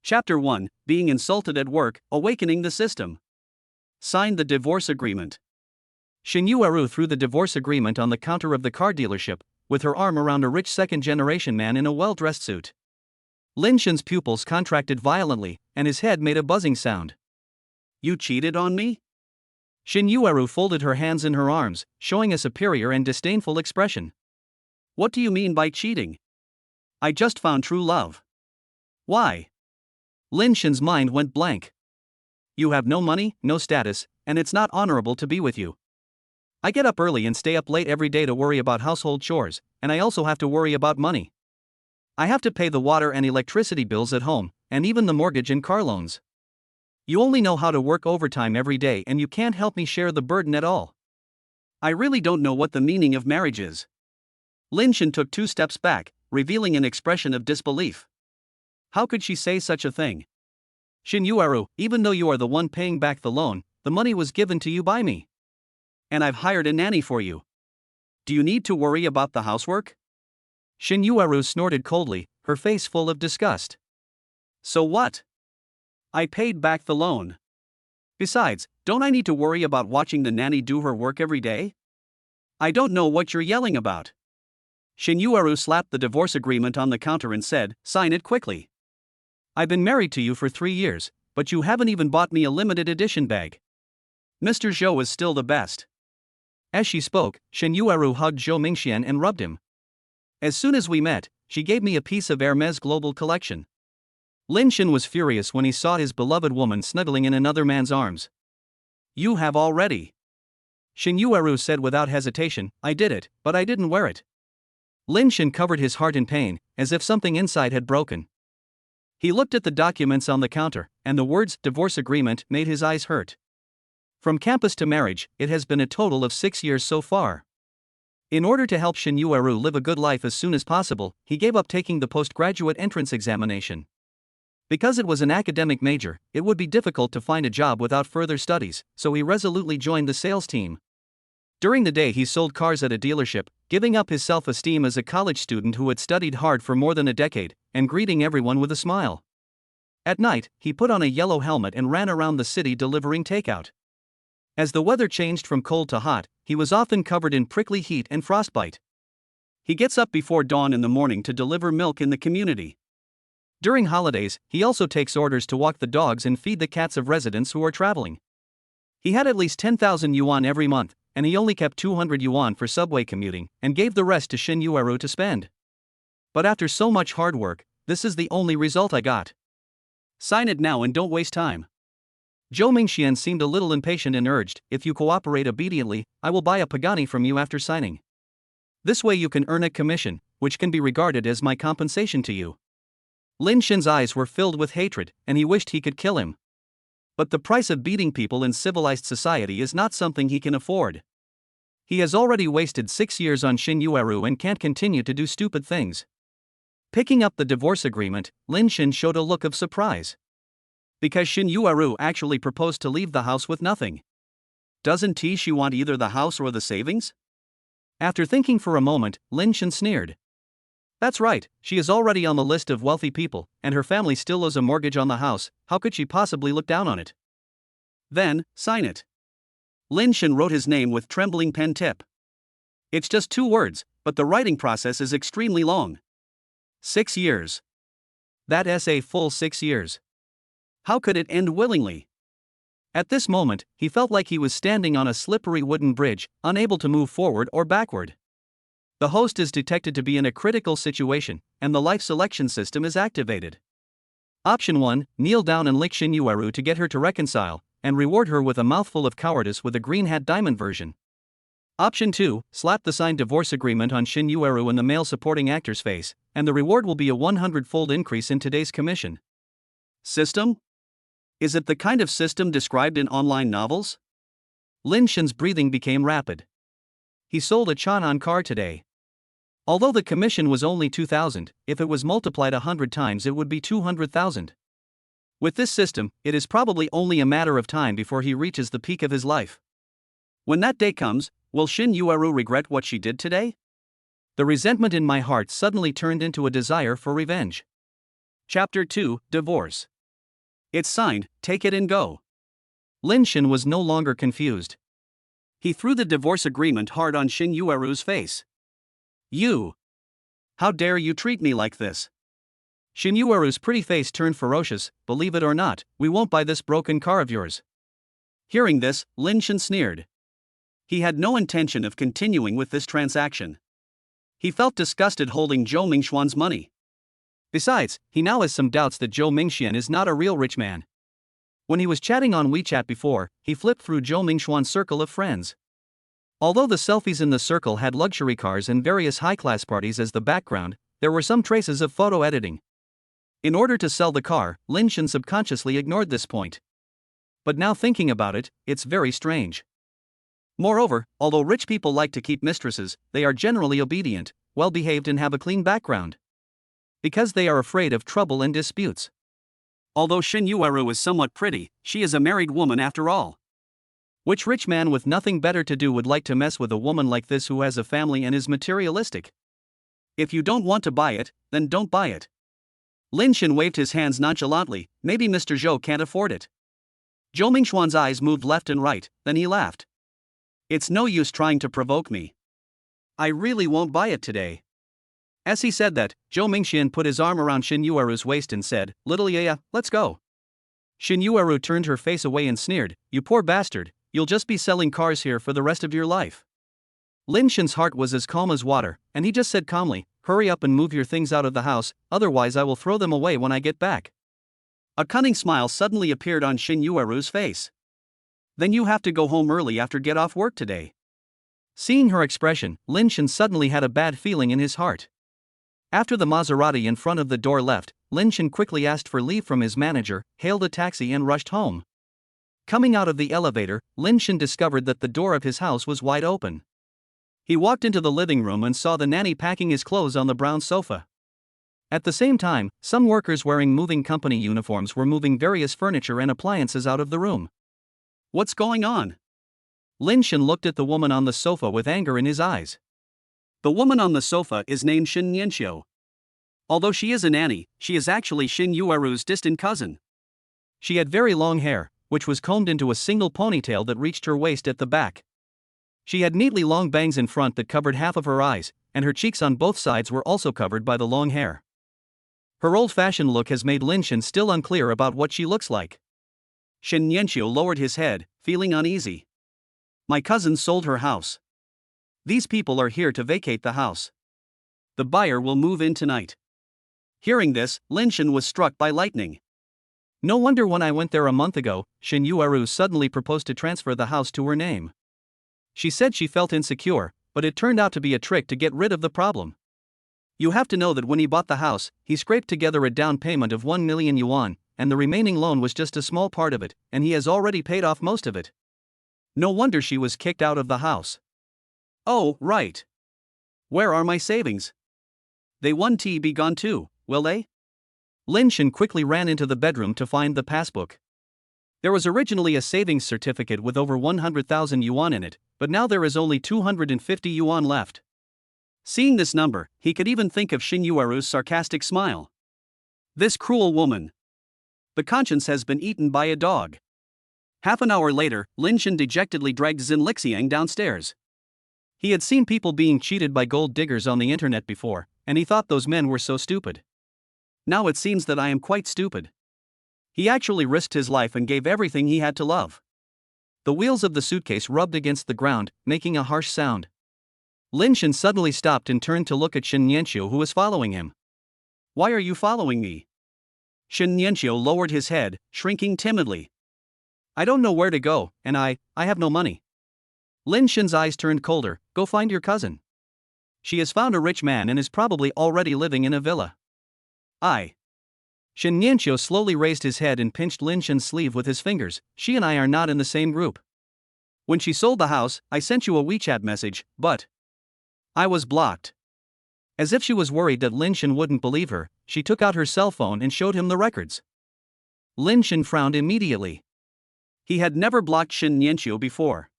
Chapter 1, Being Insulted at Work, Awakening the System. Signed the divorce agreement. Shinyuaru threw the divorce agreement on the counter of the car dealership, with her arm around a rich second-generation man in a well-dressed suit. Lin Shin's pupils contracted violently, and his head made a buzzing sound. You cheated on me? Shinyuaru folded her hands in her arms, showing a superior and disdainful expression. What do you mean by cheating? I just found true love. Why? Lin Shin's mind went blank. You have no money, no status, and it's not honorable to be with you. I get up early and stay up late every day to worry about household chores, and I also have to worry about money. I have to pay the water and electricity bills at home, and even the mortgage and car loans. You only know how to work overtime every day and you can't help me share the burden at all. I really don't know what the meaning of marriage is. Lin Shin took 2 steps back, revealing an expression of disbelief. How could she say such a thing? Shinyuaru, even though you are the one paying back the loan, the money was given to you by me. And I've hired a nanny for you. Do you need to worry about the housework? Shinyuaru snorted coldly, her face full of disgust. So what? I paid back the loan. Besides, don't I need to worry about watching the nanny do her work every day? I don't know what you're yelling about. Shinyuaru slapped the divorce agreement on the counter and said, Sign it quickly. I've been married to you for 3 years, but you haven't even bought me a limited edition bag. Mr. Zhou is still the best. As she spoke, Shinyuaru hugged Zhou Mingxian and rubbed him. As soon as we met, she gave me a piece of Hermes Global Collection. Lin Shin was furious when he saw his beloved woman snuggling in another man's arms. You have already. Shinyuaru said without hesitation, I did it, but I didn't wear it. Lin Shin covered his heart in pain, as if something inside had broken. He looked at the documents on the counter, and the words divorce agreement made his eyes hurt. From campus to marriage, it has been a total of 6 years so far. In order to help Shinyuaru live a good life as soon as possible, he gave up taking the postgraduate entrance examination. Because it was an academic major, it would be difficult to find a job without further studies, so he resolutely joined the sales team. During the day he sold cars at a dealership, giving up his self-esteem as a college student who had studied hard for more than a decade, and greeting everyone with a smile. At night, he put on a yellow helmet and ran around the city delivering takeout. As the weather changed from cold to hot, he was often covered in prickly heat and frostbite. He gets up before dawn in the morning to deliver milk in the community. During holidays, he also takes orders to walk the dogs and feed the cats of residents who are traveling. He had at least 10,000 yuan every month, and he only kept 200 yuan for subway commuting, and gave the rest to Shinyuaru to spend. But after so much hard work, this is the only result I got. Sign it now and don't waste time. Zhou Mingxian seemed a little impatient and urged, if you cooperate obediently, I will buy a Pagani from you after signing. This way you can earn a commission, which can be regarded as my compensation to you. Lin Shin's eyes were filled with hatred, and he wished he could kill him. But the price of beating people in civilized society is not something he can afford. He has already wasted 6 years on Shinyuaru and can't continue to do stupid things. Picking up the divorce agreement, Lin Shin showed a look of surprise. Because Shinyuaru actually proposed to leave the house with nothing. Doesn't she want either the house or the savings? After thinking for a moment, Lin Shin sneered. That's right, she is already on the list of wealthy people, and her family still owes a mortgage on the house, how could she possibly look down on it? Then, sign it. Lin Shin wrote his name with trembling pen tip. It's just 2 words, but the writing process is extremely long. 6 years. That's a full 6 years. How could it end willingly? At this moment, he felt like he was standing on a slippery wooden bridge, unable to move forward or backward. The host is detected to be in a critical situation, and the life selection system is activated. Option 1, kneel down and lick Shinyuaru to get her to reconcile, and reward her with a mouthful of cowardice with a green hat diamond version. Option 2, slap the signed divorce agreement on Shinyuaru and the male supporting actor's face, and the reward will be a 100-fold increase in today's commission. System? Is it the kind of system described in online novels? Lin Shin's breathing became rapid. He sold a Chan'an car today. Although the commission was only 2,000, if it was multiplied 100 times it would be 200,000. With this system, it is probably only a matter of time before he reaches the peak of his life. When that day comes, will Shinyuaru regret what she did today? The resentment in my heart suddenly turned into a desire for revenge. Chapter 2, Divorce. It's signed, take it and go. Lin Shin was no longer confused. He threw the divorce agreement hard on Shin Yueru's face. You! How dare you treat me like this? Shin Yueru's pretty face turned ferocious. Believe it or not, we won't buy this broken car of yours. Hearing this, Lin Shin sneered. He had no intention of continuing with this transaction. He felt disgusted holding Zhou Mingxuan's money. Besides, he now has some doubts that Zhou Mingxian is not a real rich man. When he was chatting on WeChat before, he flipped through Zhou Mingxuan's circle of friends. Although the selfies in the circle had luxury cars and various high-class parties as the background, there were some traces of photo editing. In order to sell the car, Lin Shin subconsciously ignored this point. But now thinking about it, it's very strange. Moreover, although rich people like to keep mistresses, they are generally obedient, well-behaved and have a clean background. Because they are afraid of trouble and disputes. Although Shin Yueru is somewhat pretty, she is a married woman after all. Which rich man with nothing better to do would like to mess with a woman like this who has a family and is materialistic? If you don't want to buy it, then don't buy it. Lin Shin waved his hands nonchalantly. Maybe Mr. Zhou can't afford it. Zhou Mingxuan's eyes moved left and right, then he laughed. It's no use trying to provoke me. I really won't buy it today. As he said that, Zhou Mingxian put his arm around Shin Yueru's waist and said, Little Yaya, let's go. Shin Yueru turned her face away and sneered, You poor bastard, you'll just be selling cars here for the rest of your life. Lin Shin's heart was as calm as water, and he just said calmly, Hurry up and move your things out of the house, otherwise I will throw them away when I get back. A cunning smile suddenly appeared on Shin Yueru's face. Then you have to go home early after get off work today. Seeing her expression, Lin Shin suddenly had a bad feeling in his heart. After the Maserati in front of the door left, Lin Shin quickly asked for leave from his manager, hailed a taxi and rushed home. Coming out of the elevator, Lin Shin discovered that the door of his house was wide open. He walked into the living room and saw the nanny packing his clothes on the brown sofa. At the same time, some workers wearing moving company uniforms were moving various furniture and appliances out of the room. What's going on? Lin Shin looked at the woman on the sofa with anger in his eyes. The woman on the sofa is named Shin Nianxiu. Although she is a nanny, she is actually Shin Yueru's distant cousin. She had very long hair, which was combed into a single ponytail that reached her waist at the back. She had neatly long bangs in front that covered half of her eyes, and her cheeks on both sides were also covered by the long hair. Her old-fashioned look has made Lin Shin still unclear about what she looks like. Shin Nianxiu lowered his head, feeling uneasy. My cousin sold her house. These people are here to vacate the house. The buyer will move in tonight. Hearing this, Lin Shin was struck by lightning. No wonder when I went there a month ago, Shin Yueru suddenly proposed to transfer the house to her name. She said she felt insecure, but it turned out to be a trick to get rid of the problem. You have to know that when he bought the house, he scraped together a down payment of 1 million yuan, and the remaining loan was just a small part of it, and he has already paid off most of it. No wonder she was kicked out of the house. Oh, right. Where are my savings? They won't be gone too, will they? Lin Shin quickly ran into the bedroom to find the passbook. There was originally a savings certificate with over 100,000 yuan in it, but now there is only 250 yuan left. Seeing this number, he could even think of Shin Yueru's sarcastic smile. This cruel woman. The conscience has been eaten by a dog. Half an hour later, Lin Shin dejectedly dragged Xin Lixiang downstairs. He had seen people being cheated by gold diggers on the internet before, and he thought those men were so stupid. Now it seems that I am quite stupid. He actually risked his life and gave everything he had to love. The wheels of the suitcase rubbed against the ground, making a harsh sound. Lin Shin suddenly stopped and turned to look at Shin Nianxiu, who was following him. Why are you following me? Shin Nianxiu lowered his head, shrinking timidly. I don't know where to go, and I have no money. Lin Shin's eyes turned colder. Go find your cousin. She has found a rich man and is probably already living in a villa. Shin Nianxiu slowly raised his head and pinched Lin Shin's sleeve with his fingers. She and I are not in the same group. When she sold the house, I sent you a WeChat message, but I was blocked. As if she was worried that Lin Shin wouldn't believe her, she took out her cell phone and showed him the records. Lin Shin frowned immediately. He had never blocked Shin Nianxiu before.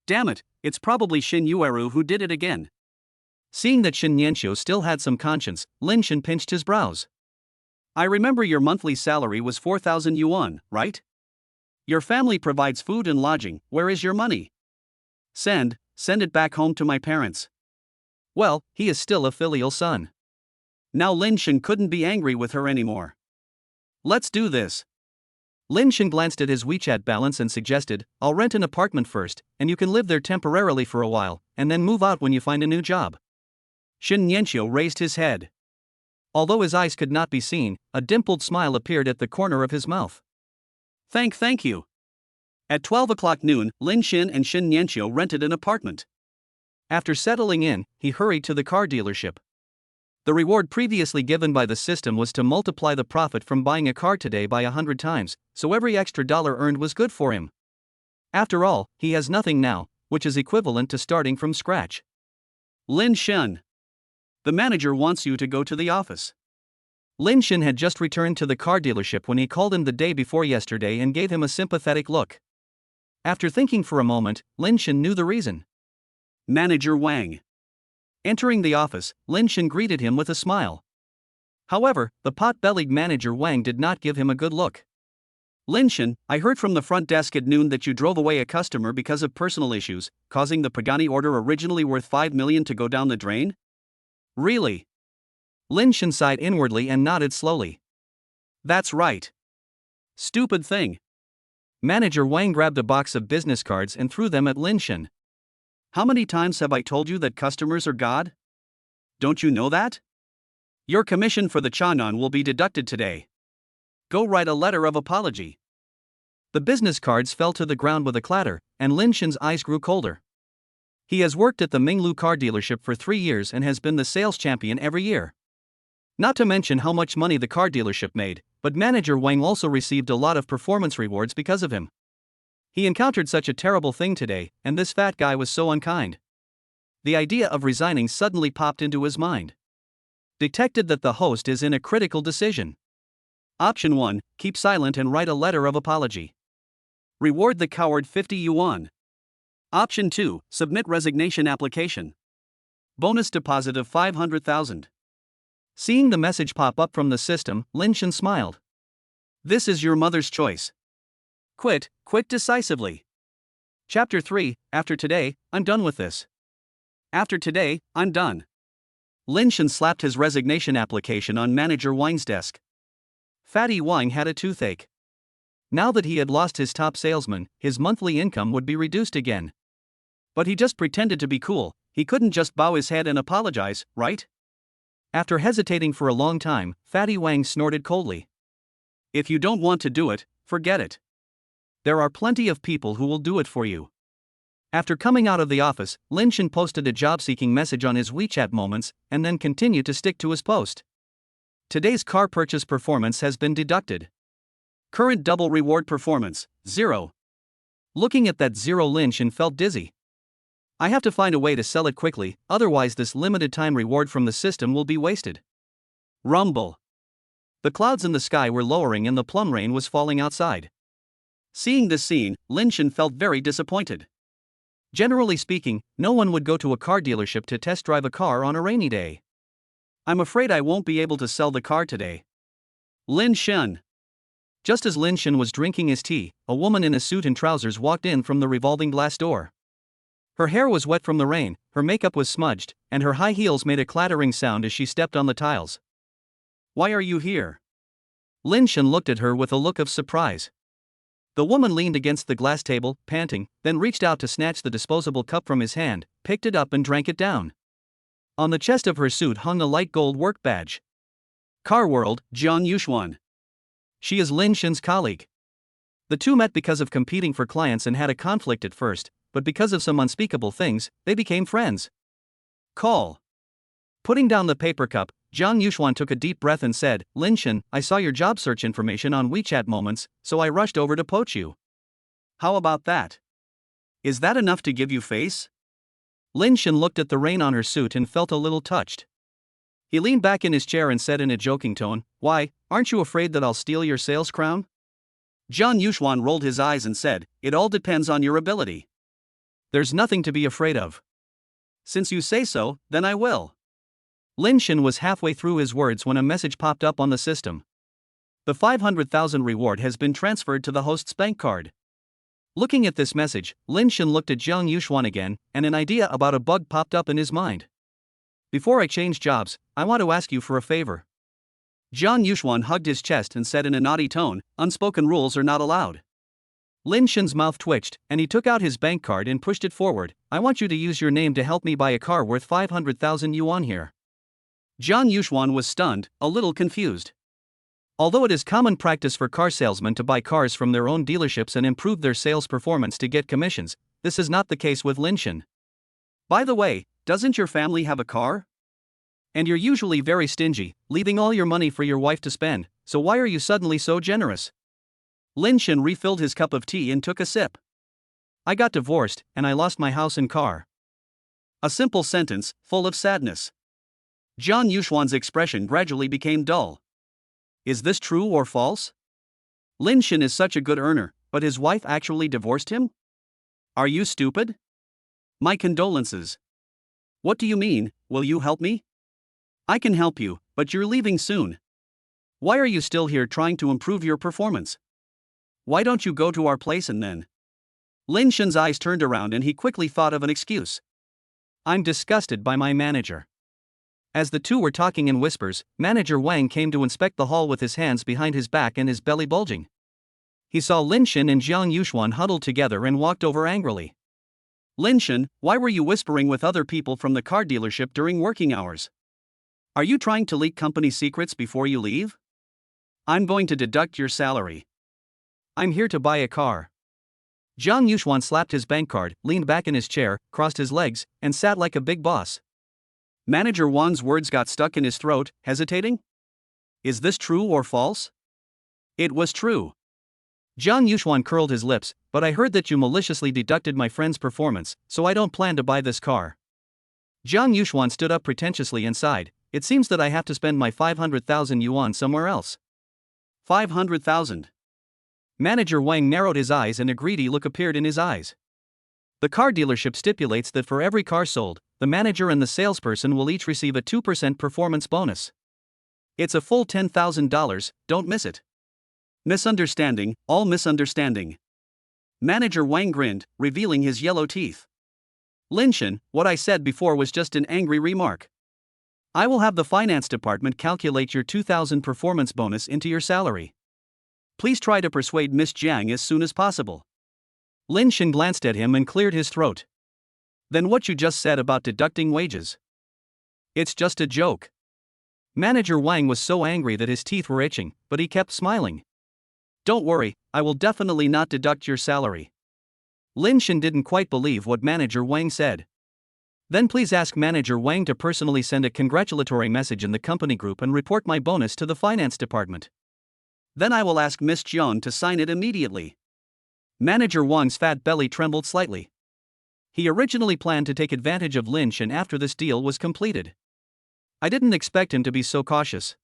Damn it, it's probably Shin Yueru who did it again. Seeing that Shin Nianxiu still had some conscience, Lin Shin pinched his brows. I remember your monthly salary was 4,000 yuan, right? Your family provides food and lodging, where is your money? Send it back home to my parents. Well, he is still a filial son. Now Lin Shen couldn't be angry with her anymore. Let's do this. Lin Shen glanced at his WeChat balance and suggested, I'll rent an apartment first, and you can live there temporarily for a while, and then move out when you find a new job. Shen Nianqiu raised his head. Although his eyes could not be seen, a dimpled smile appeared at the corner of his mouth. Thank you. At 12 o'clock noon, Lin Shen and Shen Nianqiu rented an apartment. After settling in, he hurried to the car dealership. The reward previously given by the system was to multiply the profit from buying a car today by 100 times, so every extra dollar earned was good for him. After all, he has nothing now, which is equivalent to starting from scratch. Lin Shen. The manager wants you to go to the office. Lin Shen had just returned to the car dealership when he called him the day before yesterday and gave him a sympathetic look. After thinking for a moment, Lin Shen knew the reason. Manager Wang. Entering the office, Lin Shen greeted him with a smile. However, the pot-bellied manager Wang did not give him a good look. Lin Shen, I heard from the front desk at noon that you drove away a customer because of personal issues, causing the Pagani order originally worth 5 million to go down the drain? Really? Lin Shen sighed inwardly and nodded slowly. That's right. Stupid thing. Manager Wang grabbed a box of business cards and threw them at Lin Shen. How many times have I told you that customers are God? Don't you know that? Your commission for the Chanan will be deducted today. Go write a letter of apology. The business cards fell to the ground with a clatter, and Lin Shen's eyes grew colder. He has worked at the Minglu car dealership for 3 years and has been the sales champion every year. Not to mention how much money the car dealership made, but manager Wang also received a lot of performance rewards because of him. He encountered such a terrible thing today, and this fat guy was so unkind. The idea of resigning suddenly popped into his mind. Detected that the host is in a critical decision. Option 1, keep silent and write a letter of apology. Reward the coward 50 yuan. Option 2, submit resignation application. Bonus deposit of 500,000. Seeing the message pop up from the system, Lin Shen smiled. This is your mother's choice. Quit decisively. Chapter 3, After today, I'm done with this. After today, I'm done. Lin Shen slapped his resignation application on manager Wang's desk. Fatty Wang had a toothache. Now that he had lost his top salesman, his monthly income would be reduced again. But he just pretended to be cool, he couldn't just bow his head and apologize, right? After hesitating for a long time, Fatty Wang snorted coldly. If you don't want to do it, forget it. There are plenty of people who will do it for you. After coming out of the office, Lin Shen posted a job-seeking message on his WeChat Moments, and then continued to stick to his post. Today's car purchase performance has been deducted. Current double reward performance, 0. Looking at that 0, Lin Shen felt dizzy. I have to find a way to sell it quickly, otherwise this limited time reward from the system will be wasted. Rumble. The clouds in the sky were lowering and the plum rain was falling outside. Seeing this scene, Lin Shen felt very disappointed. Generally speaking, no one would go to a car dealership to test drive a car on a rainy day. I'm afraid I won't be able to sell the car today. Lin Shen. Just as Lin Shen was drinking his tea, a woman in a suit and trousers walked in from the revolving glass door. Her hair was wet from the rain, her makeup was smudged, and her high heels made a clattering sound as she stepped on the tiles. Why are you here? Lin Shen looked at her with a look of surprise. The woman leaned against the glass table, panting, then reached out to snatch the disposable cup from his hand, picked it up and drank it down. On the chest of her suit hung a light gold work badge. Car World, Jiang Yuxuan. She is Lin Shen's colleague. The two met because of competing for clients and had a conflict at first, but because of some unspeakable things, they became friends. Call. Putting down the paper cup, Jiang Yuxuan took a deep breath and said, Lin Shen, I saw your job search information on WeChat Moments, so I rushed over to poach you. How about that? Is that enough to give you face? Lin Shen looked at the rain on her suit and felt a little touched. He leaned back in his chair and said in a joking tone, Why, aren't you afraid that I'll steal your sales crown? Jiang Yuxuan rolled his eyes and said, It all depends on your ability. There's nothing to be afraid of. Since you say so, then I will. Lin Shen was halfway through his words when a message popped up on the system. The 500,000 reward has been transferred to the host's bank card. Looking at this message, Lin Shen looked at Jiang Yuxuan again, and an idea about a bug popped up in his mind. Before I change jobs, I want to ask you for a favor. Jiang Yuxuan hugged his chest and said in a naughty tone, unspoken rules are not allowed. Lin Shen's mouth twitched, and he took out his bank card and pushed it forward. I want you to use your name to help me buy a car worth 500,000 yuan here. Jiang Yuxuan was stunned, a little confused. Although it is common practice for car salesmen to buy cars from their own dealerships and improve their sales performance to get commissions, this is not the case with Lin Shen. By the way, doesn't your family have a car? And you're usually very stingy, leaving all your money for your wife to spend, so why are you suddenly so generous? Lin Shen refilled his cup of tea and took a sip. I got divorced, and I lost my house and car. A simple sentence, full of sadness. Jiang Yuxuan's expression gradually became dull. Is this true or false? Lin Shen is such a good earner, but his wife actually divorced him? Are you stupid? My condolences. What do you mean, will you help me? I can help you, but you're leaving soon. Why are you still here trying to improve your performance? Why don't you go to our place and then? Lin Shen's eyes turned around and he quickly thought of an excuse. I'm disgusted by my manager. As the two were talking in whispers, Manager Wang came to inspect the hall with his hands behind his back and his belly bulging. He saw Lin Shen and Jiang Yuxuan huddled together and walked over angrily. Lin Shen, why were you whispering with other people from the car dealership during working hours? Are you trying to leak company secrets before you leave? I'm going to deduct your salary. I'm here to buy a car. Jiang Yuxuan slapped his bank card, leaned back in his chair, crossed his legs, and sat like a big boss. Manager Wang's words got stuck in his throat, hesitating. Is this true or false? It was true. Jiang Yuxuan curled his lips, but I heard that you maliciously deducted my friend's performance, so I don't plan to buy this car. Jiang Yuxuan stood up pretentiously and sighed. It seems that I have to spend my 500,000 yuan somewhere else. 500,000. Manager Wang narrowed his eyes and a greedy look appeared in his eyes. The car dealership stipulates that for every car sold, the manager and the salesperson will each receive a 2% performance bonus. It's a full $10,000, don't miss it. Misunderstanding, all misunderstanding. Manager Wang grinned, revealing his yellow teeth. Lin Shen, what I said before was just an angry remark. I will have the finance department calculate your 2,000 performance bonus into your salary. Please try to persuade Miss Jiang as soon as possible. Lin Shen glanced at him and cleared his throat. Then what you just said about deducting wages? It's just a joke. Manager Wang was so angry that his teeth were itching, but he kept smiling. Don't worry, I will definitely not deduct your salary. Lin Shen didn't quite believe what Manager Wang said. Then please ask Manager Wang to personally send a congratulatory message in the company group and report my bonus to the finance department. Then I will ask Miss Jiang to sign it immediately. Manager Wang's fat belly trembled slightly. He originally planned to take advantage of Lin Shen after this deal was completed. I didn't expect him to be so cautious.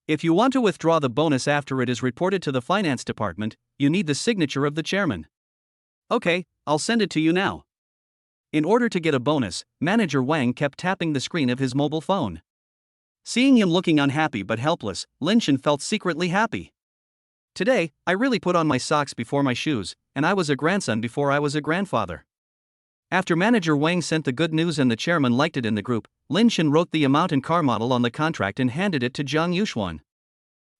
If you want to withdraw the bonus after it is reported to the finance department, you need the signature of the chairman. Okay, I'll send it to you now. In order to get a bonus, Manager Wang kept tapping the screen of his mobile phone. Seeing him looking unhappy but helpless, Lin Shen felt secretly happy. Today, I really put on my socks before my shoes, and I was a grandson before I was a grandfather. After Manager Wang sent the good news and the chairman liked it in the group, Lin Shen wrote the amount and car model on the contract and handed it to Jiang Yuxuan.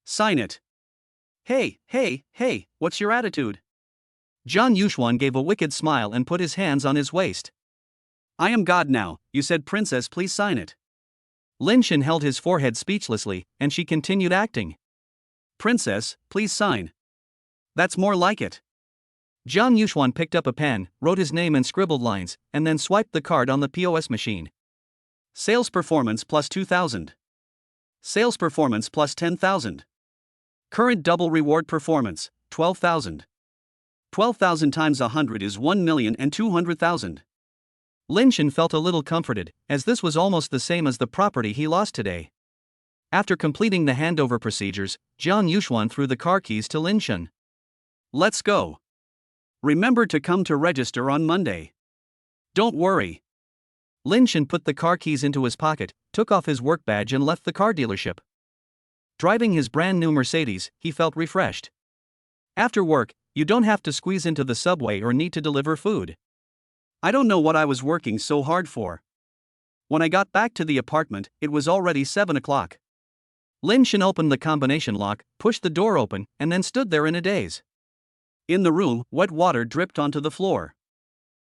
Sign it. Hey, what's your attitude? Jiang Yuxuan gave a wicked smile and put his hands on his waist. I am God now, you said princess, please sign it. Lin Shen held his forehead speechlessly, and she continued acting. Princess, please sign. That's more like it. Jiang Yuxuan picked up a pen, wrote his name and scribbled lines, and then swiped the card on the POS machine. Sales performance plus 2,000. Sales performance plus 10,000. Current double reward performance, 12,000. 12,000 times 100 is 1,200,000. Lin Shen felt a little comforted, as this was almost the same as the property he lost today. After completing the handover procedures, Jiang Yuxuan threw the car keys to Lin Shen. Let's go. Remember to come to register on Monday. Don't worry. Lin Shen put the car keys into his pocket, took off his work badge and left the car dealership. Driving his brand new Mercedes, he felt refreshed. After work, you don't have to squeeze into the subway or need to deliver food. I don't know what I was working so hard for. When I got back to the apartment, it was already 7 o'clock. Lin Shen opened the combination lock, pushed the door open, and then stood there in a daze. In the room, wet water dripped onto the floor.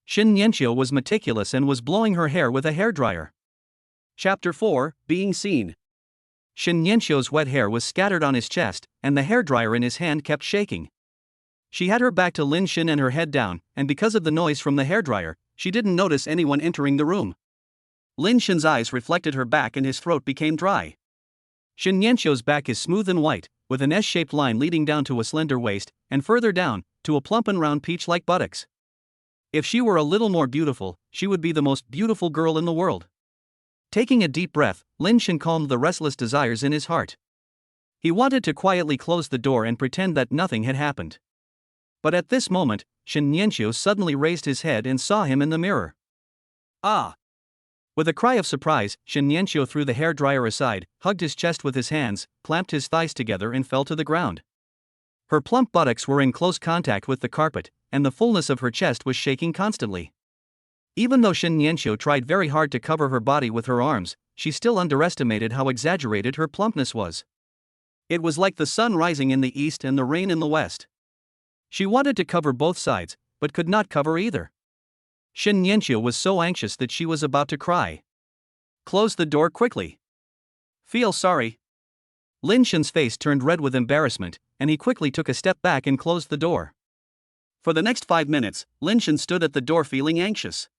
Shin Nianqiu was meticulous and was blowing her hair with a hairdryer. Chapter 4, Being Seen. Shin Nianqiu's wet hair was scattered on his chest, and the hairdryer in his hand kept shaking. She had her back to Lin Shen and her head down, and because of the noise from the hairdryer, she didn't notice anyone entering the room. Lin Shen's eyes reflected her back and his throat became dry. Shin Nianqiu's back is smooth and white, with an S-shaped line leading down to a slender waist, and further down, to a plump and round peach-like buttocks. If she were a little more beautiful, she would be the most beautiful girl in the world. Taking a deep breath, Lin Shen calmed the restless desires in his heart. He wanted to quietly close the door and pretend that nothing had happened. But at this moment, Shin Nianqiu suddenly raised his head and saw him in the mirror. Ah! With a cry of surprise, Shin Nianqiu threw the hairdryer aside, hugged his chest with his hands, clamped his thighs together and fell to the ground. Her plump buttocks were in close contact with the carpet, and the fullness of her chest was shaking constantly. Even though Shin Nianqiu tried very hard to cover her body with her arms, she still underestimated how exaggerated her plumpness was. It was like the sun rising in the east and the rain in the west. She wanted to cover both sides, but could not cover either. Shin Nianqiu was so anxious that she was about to cry. Close the door quickly. Feel sorry. Lin Shen's face turned red with embarrassment, and he quickly took a step back and closed the door. For the next 5 minutes, Lin Shen stood at the door feeling anxious.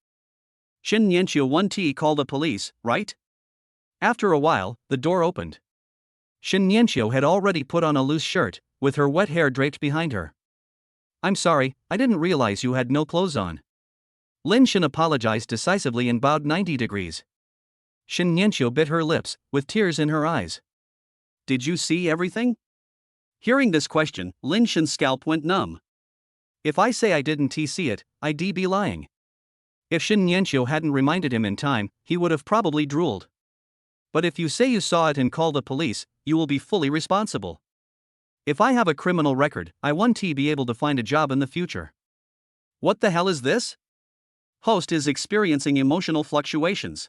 Shin Nianqiu 1T call the police, right? After a while, the door opened. Shin Nianqiu had already put on a loose shirt, with her wet hair draped behind her. I'm sorry, I didn't realize you had no clothes on. Lin Shen apologized decisively and bowed 90 degrees. Shin Nianqiu bit her lips, with tears in her eyes. Did you see everything? Hearing this question, Lin Shen's scalp went numb. If I say I didn't see it, I'd be lying. If Shin Nianqiu hadn't reminded him in time, he would have probably drooled. But if you say you saw it and call the police, you will be fully responsible. If I have a criminal record, I won't be able to find a job in the future. What the hell is this? Host is experiencing emotional fluctuations.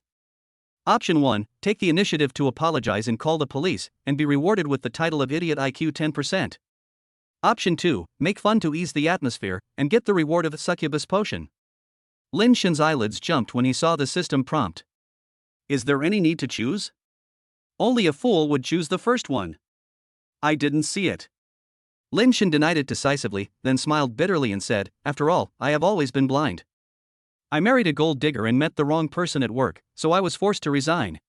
Option 1, take the initiative to apologize and call the police, and be rewarded with the title of Idiot IQ 10%. Option 2, make fun to ease the atmosphere, and get the reward of a succubus potion. Lin Shen's eyelids jumped when he saw the system prompt. Is there any need to choose? Only a fool would choose the first one. I didn't see it. Lin Shen denied it decisively, then smiled bitterly and said, after all, I have always been blind. I married a gold digger and met the wrong person at work, so I was forced to resign.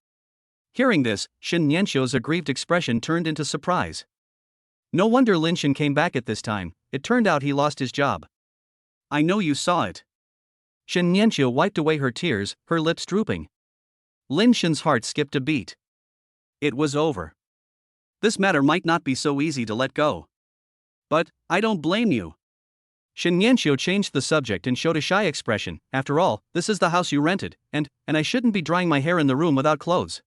Hearing this, Shin Nianqiu's aggrieved expression turned into surprise. No wonder Lin Shen came back at this time, it turned out he lost his job. I know you saw it. Shin Nianqiu wiped away her tears, her lips drooping. Lin Shen's heart skipped a beat. It was over. This matter might not be so easy to let go. But, I don't blame you. Shin Nianqiu changed the subject and showed a shy expression. After all, this is the house you rented, and I shouldn't be drying my hair in the room without clothes.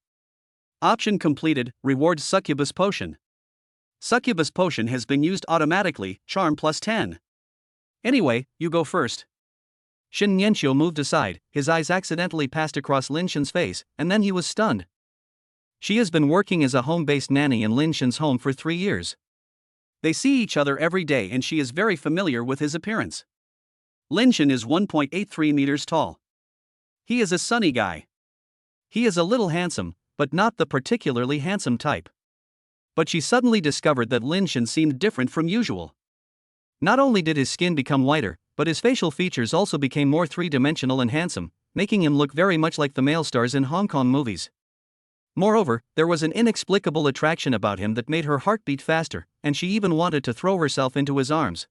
Option completed, reward succubus potion. Succubus potion has been used automatically, charm plus 10. Anyway, you go first. Shin Nianqiu moved aside, his eyes accidentally passed across Lin Shen's face, and then he was stunned. She has been working as a home-based nanny in Lin Shen's home for 3 years. They see each other every day and she is very familiar with his appearance. Lin Shen is 1.83 meters tall. He is a sunny guy. He is a little handsome, but not the particularly handsome type. But she suddenly discovered that Lin Shen seemed different from usual. Not only did his skin become whiter, but his facial features also became more three-dimensional and handsome, making him look very much like the male stars in Hong Kong movies. Moreover, there was an inexplicable attraction about him that made her heart beat faster, and she even wanted to throw herself into his arms.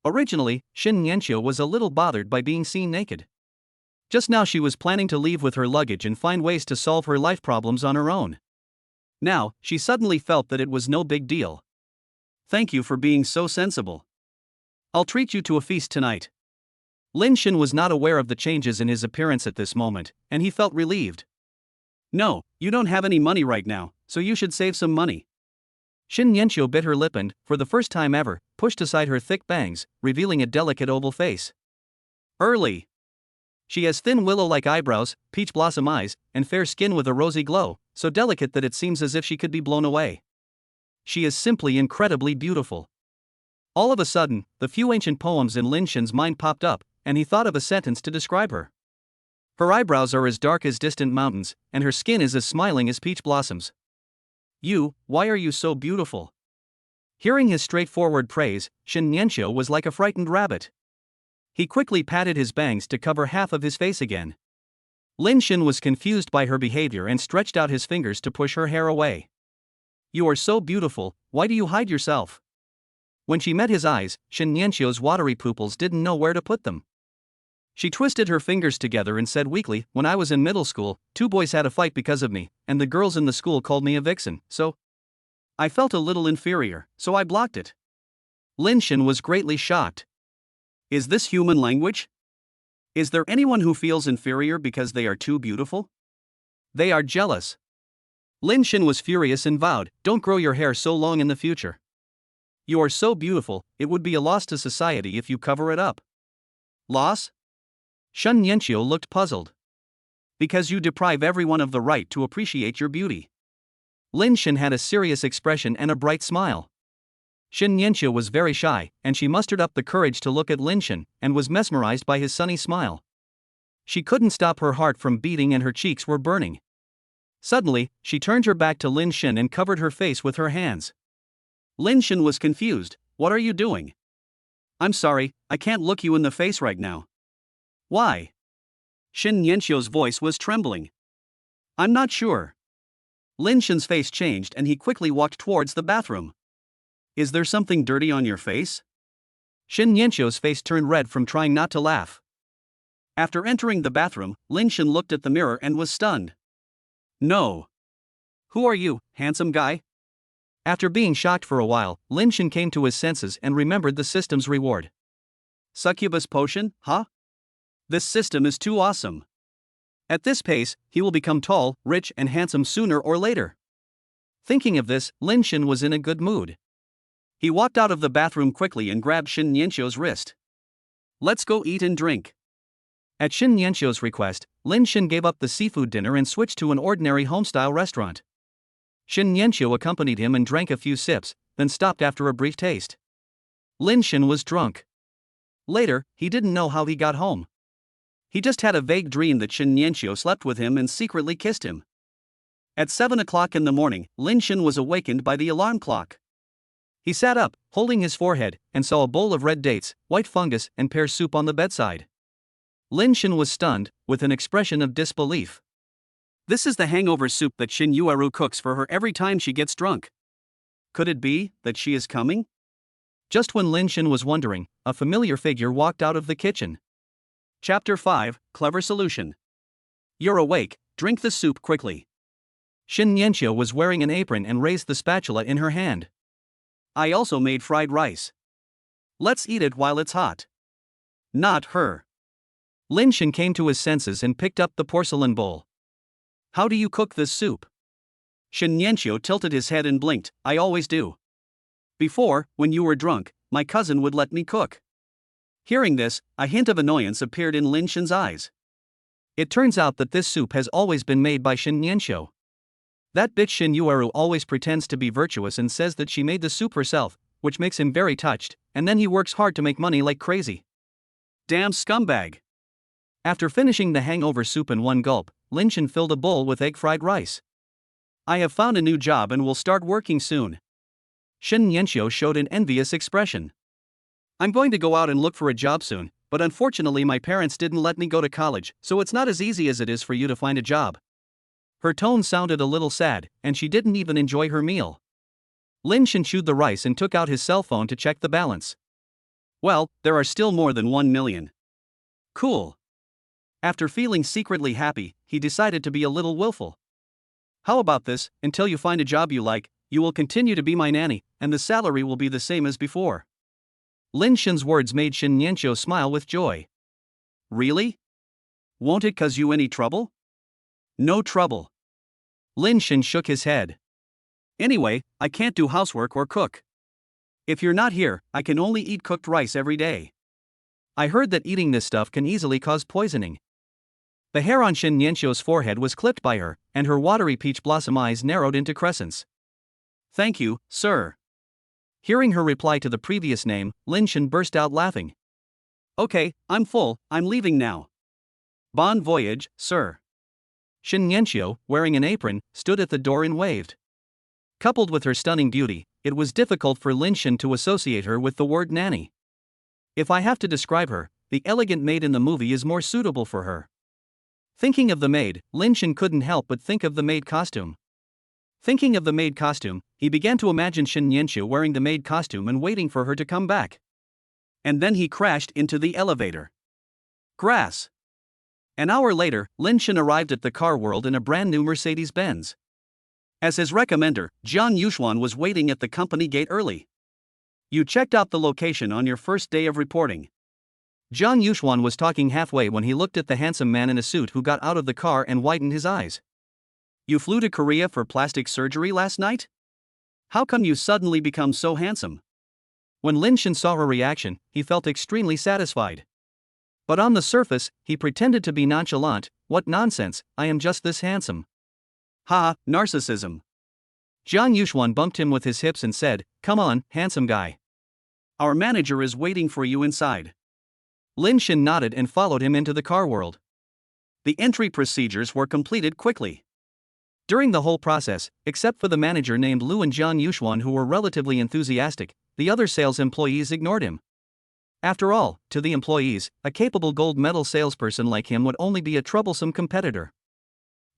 Originally, Shin Nianqiu was a little bothered by being seen naked. Just now she was planning to leave with her luggage and find ways to solve her life problems on her own. Now, she suddenly felt that it was no big deal. Thank you for being so sensible. I'll treat you to a feast tonight. Lin Shen was not aware of the changes in his appearance at this moment, and he felt relieved. No, you don't have any money right now, so you should save some money. Shin Nianqiu bit her lip and, for the first time ever, pushed aside her thick bangs, revealing a delicate oval face. Early. She has thin willow-like eyebrows, peach blossom eyes, and fair skin with a rosy glow, so delicate that it seems as if she could be blown away. She is simply incredibly beautiful. All of a sudden, the few ancient poems in Lin Shen's mind popped up, and he thought of a sentence to describe her. Her eyebrows are as dark as distant mountains, and her skin is as smiling as peach blossoms. Why are you so beautiful? Hearing his straightforward praise, Shin Nianqiu was like a frightened rabbit. He quickly patted his bangs to cover half of his face again. Lin Shen was confused by her behavior and stretched out his fingers to push her hair away. You are so beautiful, why do you hide yourself? When she met his eyes, Shin Nianqiu's watery pupils didn't know where to put them. She twisted her fingers together and said weakly, when I was in middle school, 2 boys had a fight because of me, and the girls in the school called me a vixen, so I felt a little inferior, so I blocked it. Lin Shen was greatly shocked. Is this human language? Is there anyone who feels inferior because they are too beautiful? They are jealous. Lin Shen was furious and vowed, don't grow your hair so long in the future. You are so beautiful, it would be a loss to society if you cover it up. Loss? Shin Nianqiu looked puzzled. Because you deprive everyone of the right to appreciate your beauty. Lin Shen had a serious expression and a bright smile. Shin Nianqiu was very shy, and she mustered up the courage to look at Lin Shen, and was mesmerized by his sunny smile. She couldn't stop her heart from beating and her cheeks were burning. Suddenly, she turned her back to Lin Shen and covered her face with her hands. Lin Shen was confused. What are you doing? I'm sorry, I can't look you in the face right now. Why? Shin Nianqiu's voice was trembling. I'm not sure. Lin Shen's face changed and he quickly walked towards the bathroom. Is there something dirty on your face? Shin Nianqiu's face turned red from trying not to laugh. After entering the bathroom, Lin Shen looked at the mirror and was stunned. No. Who are you, handsome guy? After being shocked for a while, Lin Shen came to his senses and remembered the system's reward. Succubus potion, huh? This system is too awesome. At this pace, he will become tall, rich, and handsome sooner or later. Thinking of this, Lin Shen was in a good mood. He walked out of the bathroom quickly and grabbed Shin Nianqiu's wrist. Let's go eat and drink. At Shin Nianqiu's request, Lin Shen gave up the seafood dinner and switched to an ordinary home-style restaurant. Shin Nianqiu accompanied him and drank a few sips, then stopped after a brief taste. Lin Shen was drunk. Later, he didn't know how he got home. He just had a vague dream that Shin Nianqiu slept with him and secretly kissed him. At 7 o'clock in the morning, Lin Shen was awakened by the alarm clock. He sat up, holding his forehead, and saw a bowl of red dates, white fungus, and pear soup on the bedside. Lin Shen was stunned, with an expression of disbelief. This is the hangover soup that Shin Yueru cooks for her every time she gets drunk. Could it be that she is coming? Just when Lin Shen was wondering, a familiar figure walked out of the kitchen. Chapter 5, Clever Solution. You're awake, drink the soup quickly. Shin Nianqiu was wearing an apron and raised the spatula in her hand. I also made fried rice. Let's eat it while it's hot. Not her. Lin Shen came to his senses and picked up the porcelain bowl. How do you cook this soup? Shin Nianqiu tilted his head and blinked. I always do. Before, when you were drunk, my cousin would let me cook. Hearing this, a hint of annoyance appeared in Lin Shen's eyes. It turns out that this soup has always been made by Shin Nianqiu. That bitch Shin Yueru always pretends to be virtuous and says that she made the soup herself, which makes him very touched, and then he works hard to make money like crazy. Damn scumbag. After finishing the hangover soup in one gulp, Lin Shen filled a bowl with egg-fried rice. I have found a new job and will start working soon. Shin Nianqiu showed an envious expression. I'm going to go out and look for a job soon, but unfortunately my parents didn't let me go to college, so it's not as easy as it is for you to find a job. Her tone sounded a little sad, and she didn't even enjoy her meal. Lin Shen chewed the rice and took out his cell phone to check the balance. Well, there are still more than 1 million. Cool. After feeling secretly happy, he decided to be a little willful. How about this, until you find a job you like, you will continue to be my nanny, and the salary will be the same as before. Lin Shen's words made Shin Nianqiu smile with joy. Really? Won't it cause you any trouble? No trouble. Lin Shen shook his head. Anyway, I can't do housework or cook. If you're not here, I can only eat cooked rice every day. I heard that eating this stuff can easily cause poisoning. The hair on Shin Nianxiu's forehead was clipped by her, and her watery peach blossom eyes narrowed into crescents. Thank you, sir. Hearing her reply to the previous name, Lin Shen burst out laughing. Okay, I'm full, I'm leaving now. Bon voyage, sir. Shin Nianxiu, wearing an apron, stood at the door and waved. Coupled with her stunning beauty, it was difficult for Lin Shen to associate her with the word nanny. If I have to describe her, the elegant maid in the movie is more suitable for her. Thinking of the maid, Lin Shen couldn't help but think of the maid costume. Thinking of the maid costume, he began to imagine Shin Nianxiu wearing the maid costume and waiting for her to come back. And then he crashed into the elevator. Grass. An hour later, Lin Shen arrived at the car world in a brand new Mercedes-Benz. As his recommender, Jiang Yuxuan was waiting at the company gate early. You checked out the location on your first day of reporting. Jiang Yuxuan was talking halfway when he looked at the handsome man in a suit who got out of the car and widened his eyes. You flew to Korea for plastic surgery last night? How come you suddenly become so handsome? When Lin Shen saw her reaction, he felt extremely satisfied. But on the surface, he pretended to be nonchalant. What nonsense, I am just this handsome. Ha, narcissism. Jiang Yuxuan bumped him with his hips and said, Come on, handsome guy. Our manager is waiting for you inside. Lin Shen nodded and followed him into the car world. The entry procedures were completed quickly. During the whole process, except for the manager named Lu and Jiang Yuxuan who were relatively enthusiastic, the other sales employees ignored him. After all, to the employees, a capable gold medal salesperson like him would only be a troublesome competitor.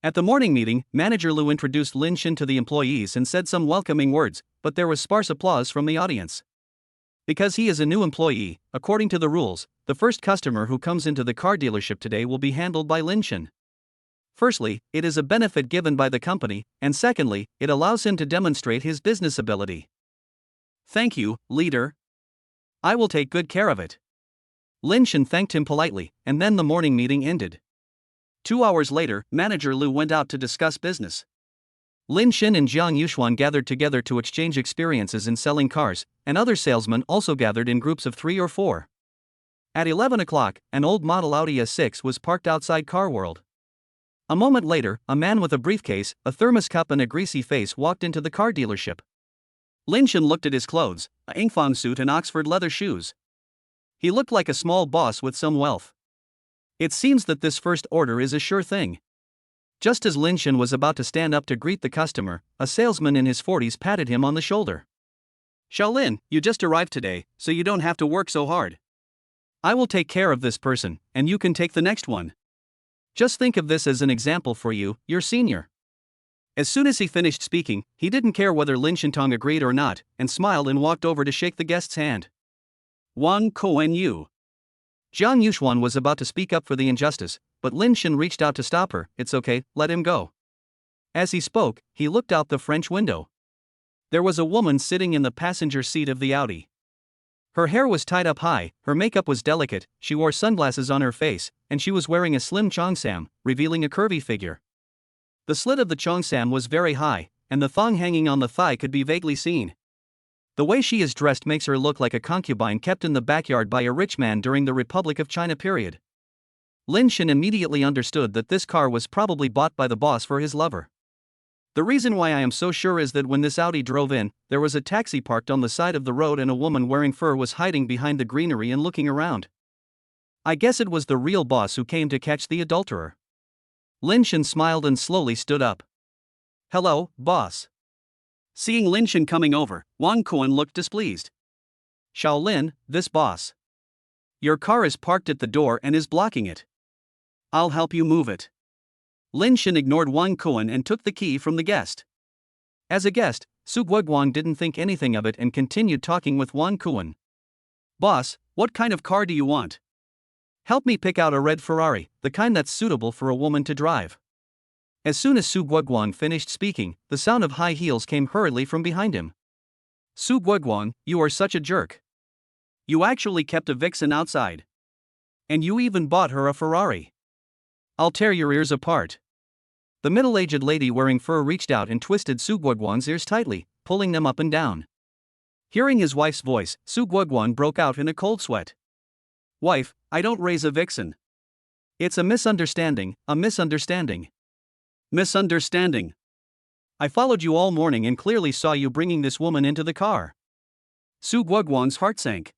At the morning meeting, Manager Lu introduced Lin Shen to the employees and said some welcoming words, but there was sparse applause from the audience. Because he is a new employee, according to the rules, the first customer who comes into the car dealership today will be handled by Lin Shen. Firstly, it is a benefit given by the company, and secondly, it allows him to demonstrate his business ability. Thank you, leader. I will take good care of it. Lin Shen thanked him politely, and then the morning meeting ended. 2 hours later, Manager Lu went out to discuss business. Lin Shen and Jiang Yuxuan gathered together to exchange experiences in selling cars, and other salesmen also gathered in groups of 3 or 4. At 11 o'clock, an old model Audi S6 was parked outside Car World. A moment later, a man with a briefcase, a thermos cup and a greasy face walked into the car dealership. Lin Shen looked at his clothes, a Ingfang suit and Oxford leather shoes. He looked like a small boss with some wealth. It seems that this first order is a sure thing. Just as Lin Shen was about to stand up to greet the customer, a salesman in his 40s patted him on the shoulder. Xiaolin, you just arrived today, so you don't have to work so hard. I will take care of this person, and you can take the next one. Just think of this as an example for you, your senior. As soon as he finished speaking, he didn't care whether Lin Shentong agreed or not, and smiled and walked over to shake the guest's hand. Wang Koen Yu. Jiang Yuxuan was about to speak up for the injustice, but Lin Shen reached out to stop her. It's okay, let him go. As he spoke, he looked out the French window. There was a woman sitting in the passenger seat of the Audi. Her hair was tied up high, her makeup was delicate, she wore sunglasses on her face, and she was wearing a slim cheongsam, revealing a curvy figure. The slit of the cheongsam was very high, and the thong hanging on the thigh could be vaguely seen. The way she is dressed makes her look like a concubine kept in the backyard by a rich man during the Republic of China period. Lin Shen immediately understood that this car was probably bought by the boss for his lover. The reason why I am so sure is that when this Audi drove in, there was a taxi parked on the side of the road and a woman wearing fur was hiding behind the greenery and looking around. I guess it was the real boss who came to catch the adulterer. Lin Shen smiled and slowly stood up. Hello, boss. Seeing Lin Shen coming over, Wang Kuan looked displeased. Xiaolin, this boss. Your car is parked at the door and is blocking it. I'll help you move it. Lin Shen ignored Wang Kuan and took the key from the guest. As a guest, Su Guoguang didn't think anything of it and continued talking with Wang Kuan. Boss, what kind of car do you want? Help me pick out a red Ferrari, the kind that's suitable for a woman to drive. As soon as Su Guoguang finished speaking, the sound of high heels came hurriedly from behind him. Su Guoguang, you are such a jerk. You actually kept a vixen outside. And you even bought her a Ferrari. I'll tear your ears apart. The middle-aged lady wearing fur reached out and twisted Su Guoguang's ears tightly, pulling them up and down. Hearing his wife's voice, Su Guoguang broke out in a cold sweat. "Wife, I don't raise a vixen. It's a misunderstanding, a misunderstanding." "Misunderstanding? I followed you all morning and clearly saw you bringing this woman into the car." Su Guoguang's heart sank.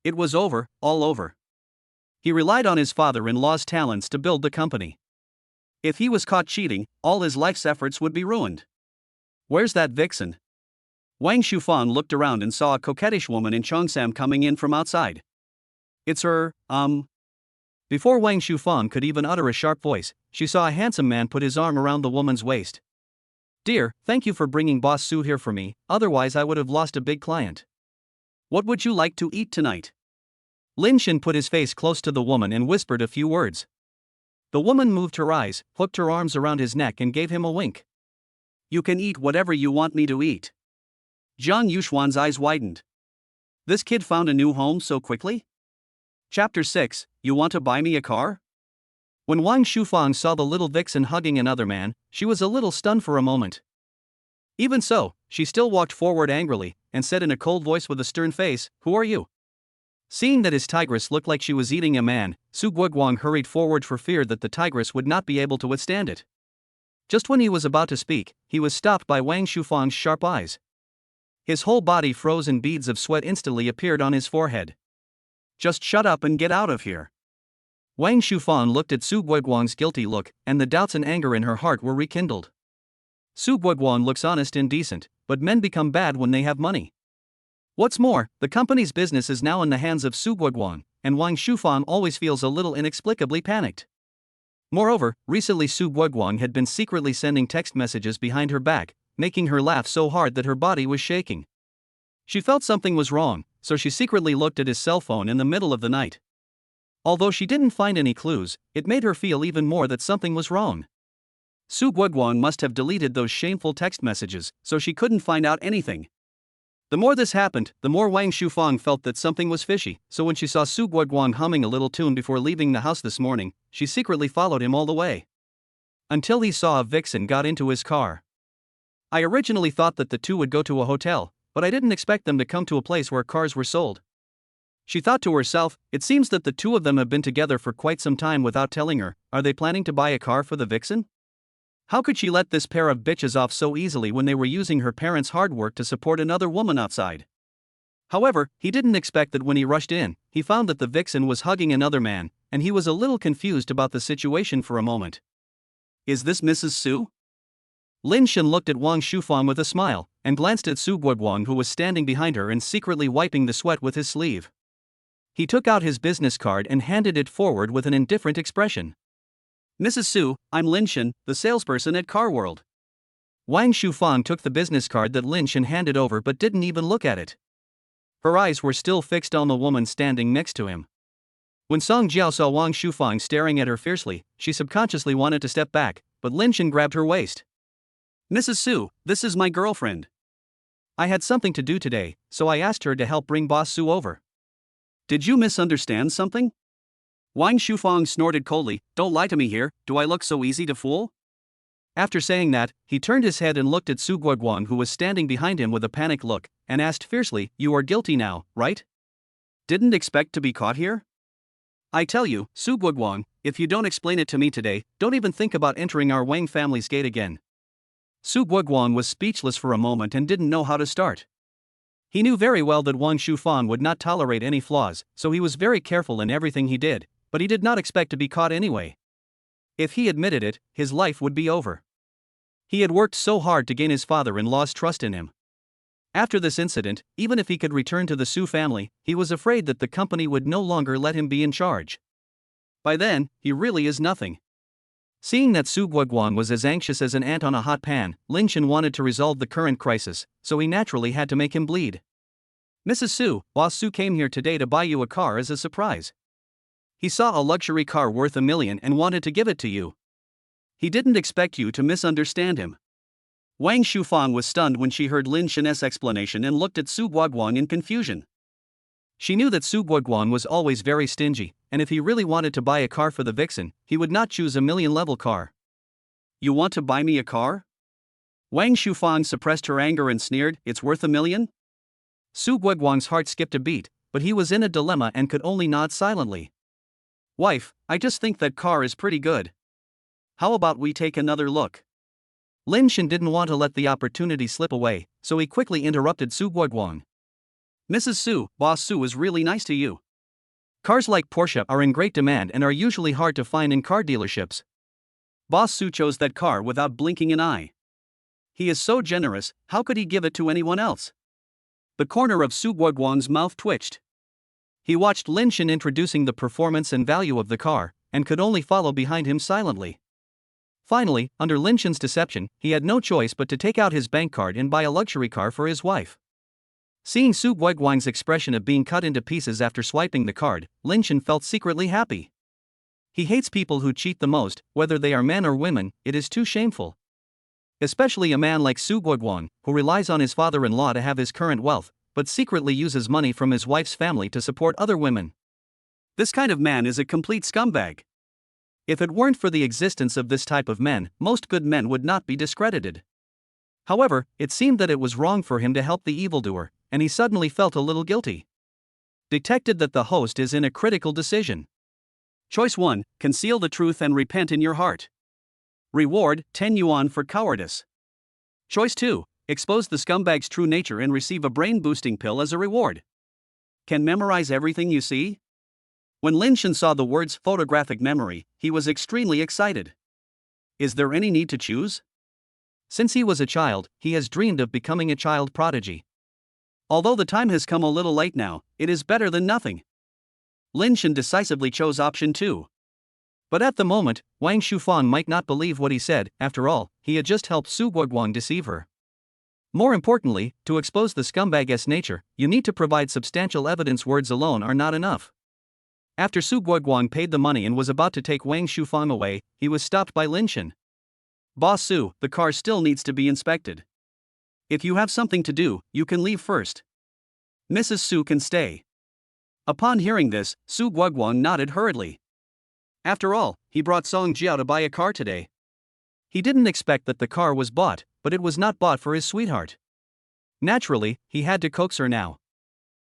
It was over, all over. He relied on his father-in-law's talents to build the company. If he was caught cheating, all his life's efforts would be ruined. "Where's that vixen?" Wang Shufang looked around and saw a coquettish woman in cheongsam coming in from outside. "It's her, Before Wang Shufang could even utter a sharp voice, she saw a handsome man put his arm around the woman's waist. "Dear, thank you for bringing Boss Su here for me, otherwise I would have lost a big client. What would you like to eat tonight?" Lin Shen put his face close to the woman and whispered a few words. The woman moved her eyes, hooked her arms around his neck and gave him a wink. "You can eat whatever you want me to eat." Zhang Yuxuan's eyes widened. This kid found a new home so quickly? Chapter 6, You Want to Buy Me a Car? When Wang Shufang saw the little vixen hugging another man, she was a little stunned for a moment. Even so, she still walked forward angrily, and said in a cold voice with a stern face, "Who are you?" Seeing that his tigress looked like she was eating a man, Su Guoguang hurried forward for fear that the tigress would not be able to withstand it. Just when he was about to speak, he was stopped by Wang Shufang's sharp eyes. His whole body froze and beads of sweat instantly appeared on his forehead. "Just shut up and get out of here." Wang Shufang looked at Su Guoguang's guilty look, and the doubts and anger in her heart were rekindled. Su Guoguang looks honest and decent, but men become bad when they have money. What's more, the company's business is now in the hands of Su Guoguang, and Wang Shufang always feels a little inexplicably panicked. Moreover, recently Su Guoguang had been secretly sending text messages behind her back, making her laugh so hard that her body was shaking. She felt something was wrong, so she secretly looked at his cell phone in the middle of the night. Although she didn't find any clues, it made her feel even more that something was wrong. Su Guoguang must have deleted those shameful text messages, so she couldn't find out anything. The more this happened, the more Wang Shufang felt that something was fishy, so when she saw Su Guoguang humming a little tune before leaving the house this morning, she secretly followed him all the way. Until he saw a vixen got into his car. "I originally thought that the two would go to a hotel, but I didn't expect them to come to a place where cars were sold." She thought to herself, it seems that the two of them have been together for quite some time without telling her. Are they planning to buy a car for the vixen? How could she let this pair of bitches off so easily when they were using her parents' hard work to support another woman outside? However, he didn't expect that when he rushed in, he found that the vixen was hugging another man, and he was a little confused about the situation for a moment. "Is this Mrs. Su?" Lin Shen looked at Wang Shufang with a smile, and glanced at Su Guoguang who was standing behind her and secretly wiping the sweat with his sleeve. He took out his business card and handed it forward with an indifferent expression. "Mrs. Su, I'm Lin Shen, the salesperson at Car World." Wang Shufang took the business card that Lin Shen handed over but didn't even look at it. Her eyes were still fixed on the woman standing next to him. When Song Jiao saw Wang Shufang staring at her fiercely, she subconsciously wanted to step back, but Lin Shen grabbed her waist. "Mrs. Su, this is my girlfriend. I had something to do today, so I asked her to help bring Boss Su over." "Did you misunderstand something?" Wang Shufang snorted coldly. "Don't lie to me here, do I look so easy to fool?" After saying that, he turned his head and looked at Su Guoguang who was standing behind him with a panicked look, and asked fiercely, "You are guilty now, right? Didn't expect to be caught here? I tell you, Su Guoguang, if you don't explain it to me today, don't even think about entering our Wang family's gate again." Su Guoguang was speechless for a moment and didn't know how to start. He knew very well that Wang Shufang would not tolerate any flaws, so he was very careful in everything he did, but he did not expect to be caught anyway. If he admitted it, his life would be over. He had worked so hard to gain his father-in-law's trust in him. After this incident, even if he could return to the Su family, he was afraid that the company would no longer let him be in charge. By then, he really is nothing. Seeing that Su Guoguang was as anxious as an ant on a hot pan, Lin Shen wanted to resolve the current crisis, so he naturally had to make him bleed. "Mrs. Su, Boss Su came here today to buy you a car as a surprise. He saw a luxury car worth $1 million and wanted to give it to you. He didn't expect you to misunderstand him." Wang Shufang was stunned when she heard Lin Shen's explanation and looked at Su Guoguang in confusion. She knew that Su Guoguang was always very stingy, and if he really wanted to buy a car for the vixen, he would not choose $1 million level car. You want to buy me a car? Wang Shufang suppressed her anger and sneered, it's worth $1 million? Su Guoguang's heart skipped a beat, but he was in a dilemma and could only nod silently. Wife, I just think that car is pretty good. How about we take another look? Lin Shen didn't want to let the opportunity slip away, so he quickly interrupted Su Guoguang. Mrs. Su, Boss Su is really nice to you. Cars like Porsche are in great demand and are usually hard to find in car dealerships. Boss Su chose that car without blinking an eye. He is so generous, how could he give it to anyone else? The corner of Su Guoguang's mouth twitched. He watched Lin Shen introducing the performance and value of the car, and could only follow behind him silently. Finally, under Lin Shen's deception, he had no choice but to take out his bank card and buy a luxury car for his wife. Seeing Su Guoguang's expression of being cut into pieces after swiping the card, Lin Shen felt secretly happy. He hates people who cheat the most, whether they are men or women, it is too shameful. Especially a man like Su Guoguang, who relies on his father-in-law to have his current wealth, but secretly uses money from his wife's family to support other women. This kind of man is a complete scumbag. If it weren't for the existence of this type of men, most good men would not be discredited. However, it seemed that it was wrong for him to help the evildoer, and he suddenly felt a little guilty. Detected that the host is in a critical decision. Choice 1, conceal the truth and repent in your heart. Reward, 10 yuan for cowardice. Choice 2, expose the scumbag's true nature and receive a brain-boosting pill as a reward. Can memorize everything you see? When Lin Shen saw the words photographic memory, he was extremely excited. Is there any need to choose? Since he was a child, he has dreamed of becoming a child prodigy. Although the time has come a little late now, it is better than nothing. Lin Shen decisively chose option 2. But at the moment, Wang Shufang might not believe what he said. After all, he had just helped Su Guoguang deceive her. More importantly, to expose the scumbag's nature, you need to provide substantial evidence. Words alone are not enough. After Su Guoguang paid the money and was about to take Wang Shufang away, he was stopped by Lin Shen. Boss Su, the car still needs to be inspected. If you have something to do, you can leave first. Mrs. Su can stay. Upon hearing this, Su Guoguang nodded hurriedly. After all, he brought Song Jiao to buy a car today. He didn't expect that the car was bought, but it was not bought for his sweetheart. Naturally, he had to coax her now.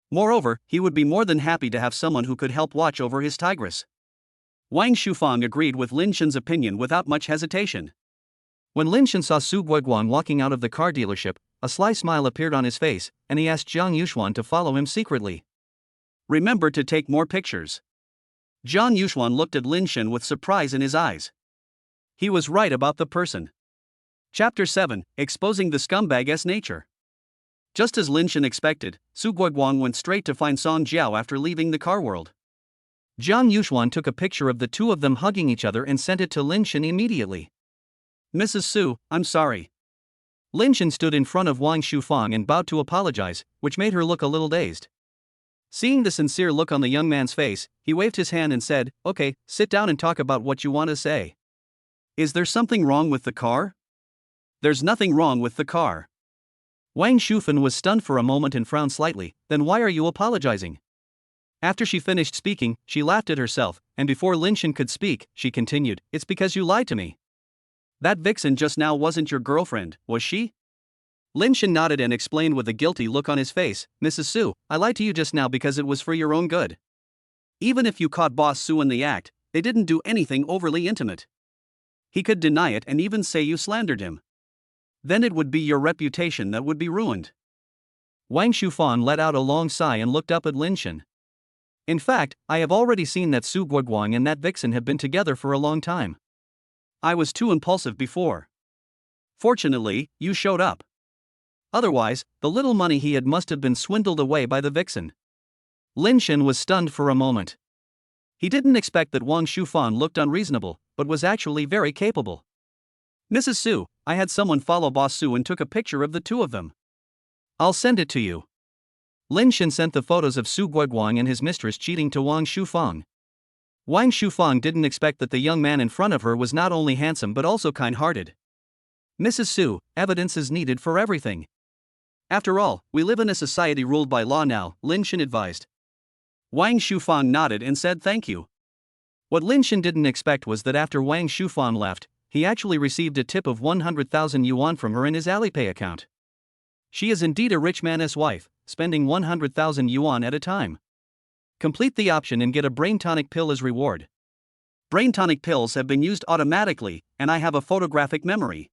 Moreover, he would be more than happy to have someone who could help watch over his tigress. Wang Shufang agreed with Lin Shen's opinion without much hesitation. When Lin Shen saw Su Guoguang walking out of the car dealership, a sly smile appeared on his face, and he asked Zhang Yuxuan to follow him secretly. Remember to take more pictures. Zhang Yuxuan looked at Lin Shen with surprise in his eyes. He was right about the person. Chapter 7, Exposing the Scumbag's Nature. Just as Lin Shen expected, Su Guoguang went straight to find Song Jiao after leaving the car world. Zhang Yuxuan took a picture of the two of them hugging each other and sent it to Lin Shen immediately. Mrs. Su, I'm sorry. Lin Shen stood in front of Wang Shufang and bowed to apologize, which made her look a little dazed. Seeing the sincere look on the young man's face, he waved his hand and said, Okay, sit down and talk about what you want to say. Is there something wrong with the car? There's nothing wrong with the car. Wang Shufan was stunned for a moment and frowned slightly. Then why are you apologizing? After she finished speaking, she laughed at herself, and before Lin Shen could speak, she continued, It's because you lied to me. That vixen just now wasn't your girlfriend, was she? Lin Shen nodded and explained with a guilty look on his face, Mrs. Su, I lied to you just now because it was for your own good. Even if you caught Boss Su in the act, they didn't do anything overly intimate. He could deny it and even say you slandered him. Then it would be your reputation that would be ruined. Wang Shufan let out a long sigh and looked up at Lin Shen. In fact, I have already seen that Su Guoguang and that vixen have been together for a long time. I was too impulsive before. Fortunately, you showed up. Otherwise, the little money he had must have been swindled away by the vixen. Lin Shen was stunned for a moment. He didn't expect that Wang Shufan looked unreasonable, but was actually very capable. Mrs. Su, I had someone follow Boss Su and took a picture of the two of them. I'll send it to you. Lin Shen sent the photos of Su Guoguang and his mistress cheating to Wang Shufang. Wang Shufang didn't expect that the young man in front of her was not only handsome but also kind-hearted. Mrs. Su, evidence is needed for everything. After all, we live in a society ruled by law now, Lin Shen advised. Wang Shufang nodded and said thank you. What Lin Shen didn't expect was that after Wang Shufang left, he actually received a tip of 100,000 yuan from her in his Alipay account. She is indeed a rich man's wife, spending 100,000 yuan at a time. Complete the option and get a brain tonic pill as reward. Brain tonic pills have been used automatically, and I have a photographic memory.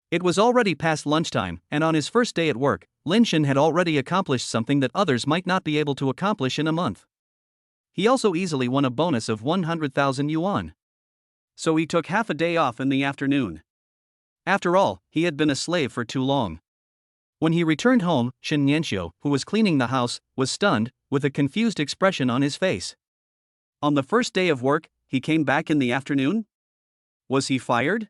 It was already past lunchtime, and on his first day at work, Lin Shen had already accomplished something that others might not be able to accomplish in a month. He also easily won a bonus of 100,000 yuan. So he took half a day off in the afternoon. After all, he had been a slave for too long. When he returned home, Shen Nianxiu, who was cleaning the house, was stunned, with a confused expression on his face. On the first day of work, he came back in the afternoon? Was he fired?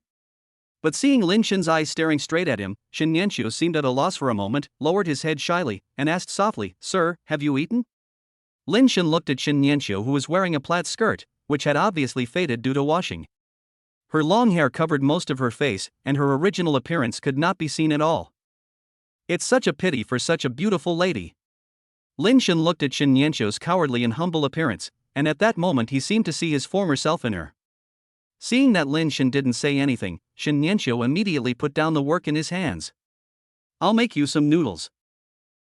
But seeing Lin Shen's eyes staring straight at him, Shen Nianxiu seemed at a loss for a moment, lowered his head shyly, and asked softly, "Sir, have you eaten?" Lin Shen looked at Shen Nianxiu, who was wearing a plaid skirt, which had obviously faded due to washing. Her long hair covered most of her face, and her original appearance could not be seen at all. It's such a pity for such a beautiful lady. Lin Shen looked at Shen Nianxiu's cowardly and humble appearance, and at that moment he seemed to see his former self in her. Seeing that Lin Shen didn't say anything, Shen Nianxiu immediately put down the work in his hands. "I'll make you some noodles."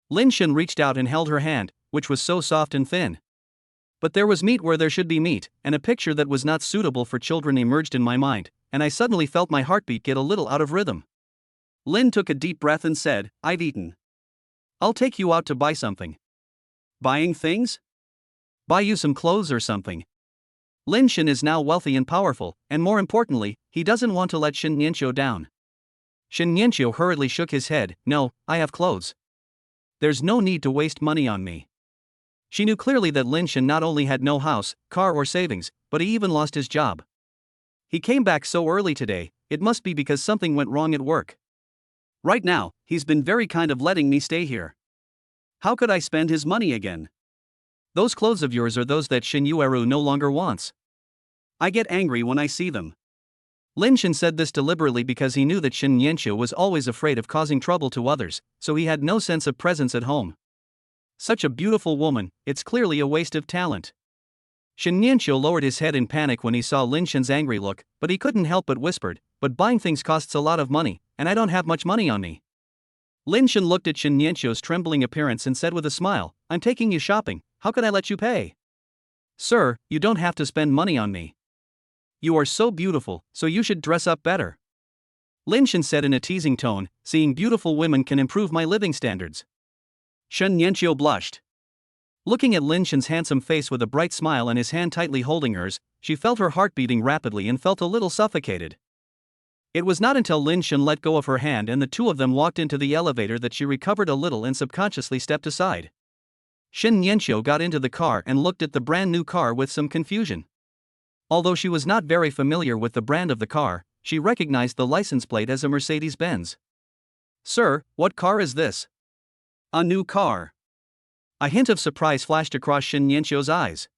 Lin Shen reached out and held her hand, which was so soft and thin. But there was meat where there should be meat, and a picture that was not suitable for children emerged in my mind, and I suddenly felt my heartbeat get a little out of rhythm. Lin took a deep breath and said, "I've eaten. I'll take you out to buy something." "Buying things?" "Buy you some clothes or something." Lin Shen is now wealthy and powerful, and more importantly, he doesn't want to let Shen Nianxiu down. Shen Nianxiu hurriedly shook his head. "No, I have clothes. There's no need to waste money on me." She knew clearly that Lin Shen not only had no house, car or savings, but he even lost his job. He came back so early today, it must be because something went wrong at work. Right now, he's been very kind of letting me stay here. How could I spend his money again? Those clothes of yours are those that Shen Yueru no longer wants. I get angry when I see them. Lin Shen said this deliberately because he knew that Shen Nianxiu was always afraid of causing trouble to others, so he had no sense of presence at home. Such a beautiful woman, it's clearly a waste of talent. Shen Nianxiu lowered his head in panic when he saw Lin Shen's angry look, but he couldn't help but whispered, "But buying things costs a lot of money, and I don't have much money on me." Lin Shen looked at Shen Nianxiu's trembling appearance and said with a smile, "I'm taking you shopping, how could I let you pay?" "Sir, you don't have to spend money on me. You are so beautiful, so you should dress up better." Lin Shen said in a teasing tone, "Seeing beautiful women can improve my living standards." Shen Nianxiu blushed. Looking at Lin Shen's handsome face with a bright smile and his hand tightly holding hers, she felt her heart beating rapidly and felt a little suffocated. It was not until Lin Shen let go of her hand and the two of them walked into the elevator that she recovered a little and subconsciously stepped aside. Shen Nianxiu got into the car and looked at the brand new car with some confusion. Although she was not very familiar with the brand of the car, she recognized the license plate as a Mercedes-Benz. "Sir, what car is this?" "A new car." A hint of surprise flashed across Shen Nianxiu's eyes.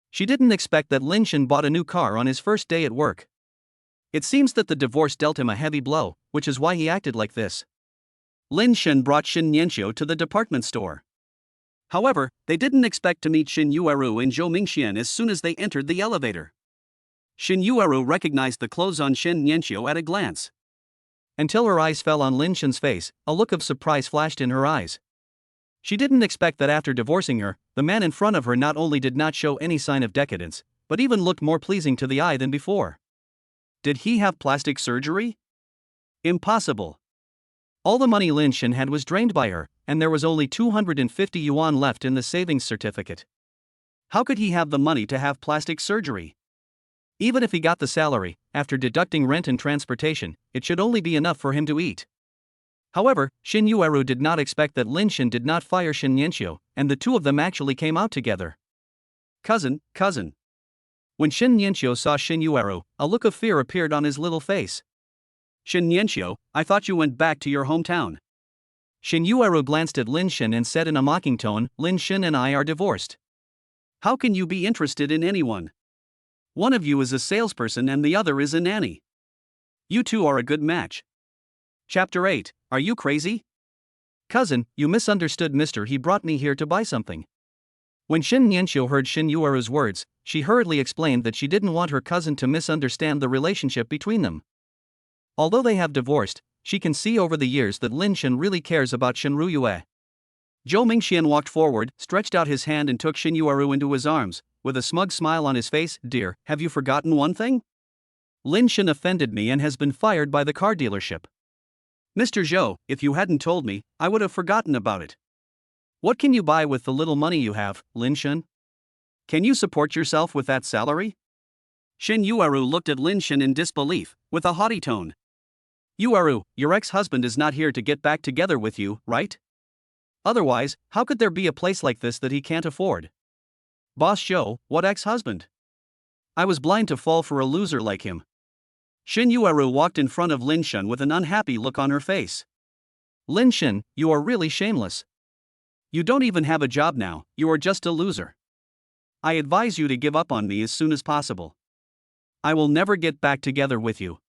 She didn't expect that Lin Shen bought a new car on his first day at work. It seems that the divorce dealt him a heavy blow, which is why he acted like this. Lin Shen brought Shen Nianxiu to the department store. However, they didn't expect to meet Shen Yueru and Zhou Mingxian as soon as they entered the elevator. Shen Yueru recognized the clothes on Shen Nianxiu at a glance. Until her eyes fell on Lin Shen's face, a look of surprise flashed in her eyes. She didn't expect that after divorcing her, the man in front of her not only did not show any sign of decadence, but even looked more pleasing to the eye than before. Did he have plastic surgery? Impossible. All the money Lin Shen had was drained by her, and there was only 250 yuan left in the savings certificate. How could he have the money to have plastic surgery? Even if he got the salary, after deducting rent and transportation, it should only be enough for him to eat. However, Shen Yueru did not expect that Lin Shen did not fire Shen Nianxiu, and the two of them actually came out together. Cousin. When Shen Nianxiu saw Shen Yueru, a look of fear appeared on his little face. "Shen Nianxiu, I thought you went back to your hometown." Shen Yueru glanced at Lin Shen and said in a mocking tone, "Lin Shen and I are divorced. How can you be interested in anyone? One of you is a salesperson and the other is a nanny. You two are a good match." Chapter 8, Are you crazy? "Cousin, you misunderstood, mister. He brought me here to buy something." When Shen Nianxiu heard Shen Yueru's words, she hurriedly explained that she didn't want her cousin to misunderstand the relationship between them. Although they have divorced, she can see over the years that Lin Shen really cares about Shinru Yue. Zhou Mingxian walked forward, stretched out his hand and took Shin Yueru into his arms, with a smug smile on his face. Dear, have you forgotten one thing? Lin Shen offended me and has been fired by the car dealership. Mr. Zhou, if you hadn't told me, I would have forgotten about it. What can you buy with the little money you have, Lin Shen? Can you support yourself with that salary? Shin Yueru looked at Lin Shen in disbelief, with a haughty tone. Yueru, your ex-husband is not here to get back together with you, right? Otherwise, how could there be a place like this that he can't afford? Boss Zhou, what ex-husband? I was blind to fall for a loser like him. Shin Yueru walked in front of Lin Shen with an unhappy look on her face. Lin Shen, you are really shameless. You don't even have a job now, you are just a loser. I advise you to give up on me as soon as possible. I will never get back together with you.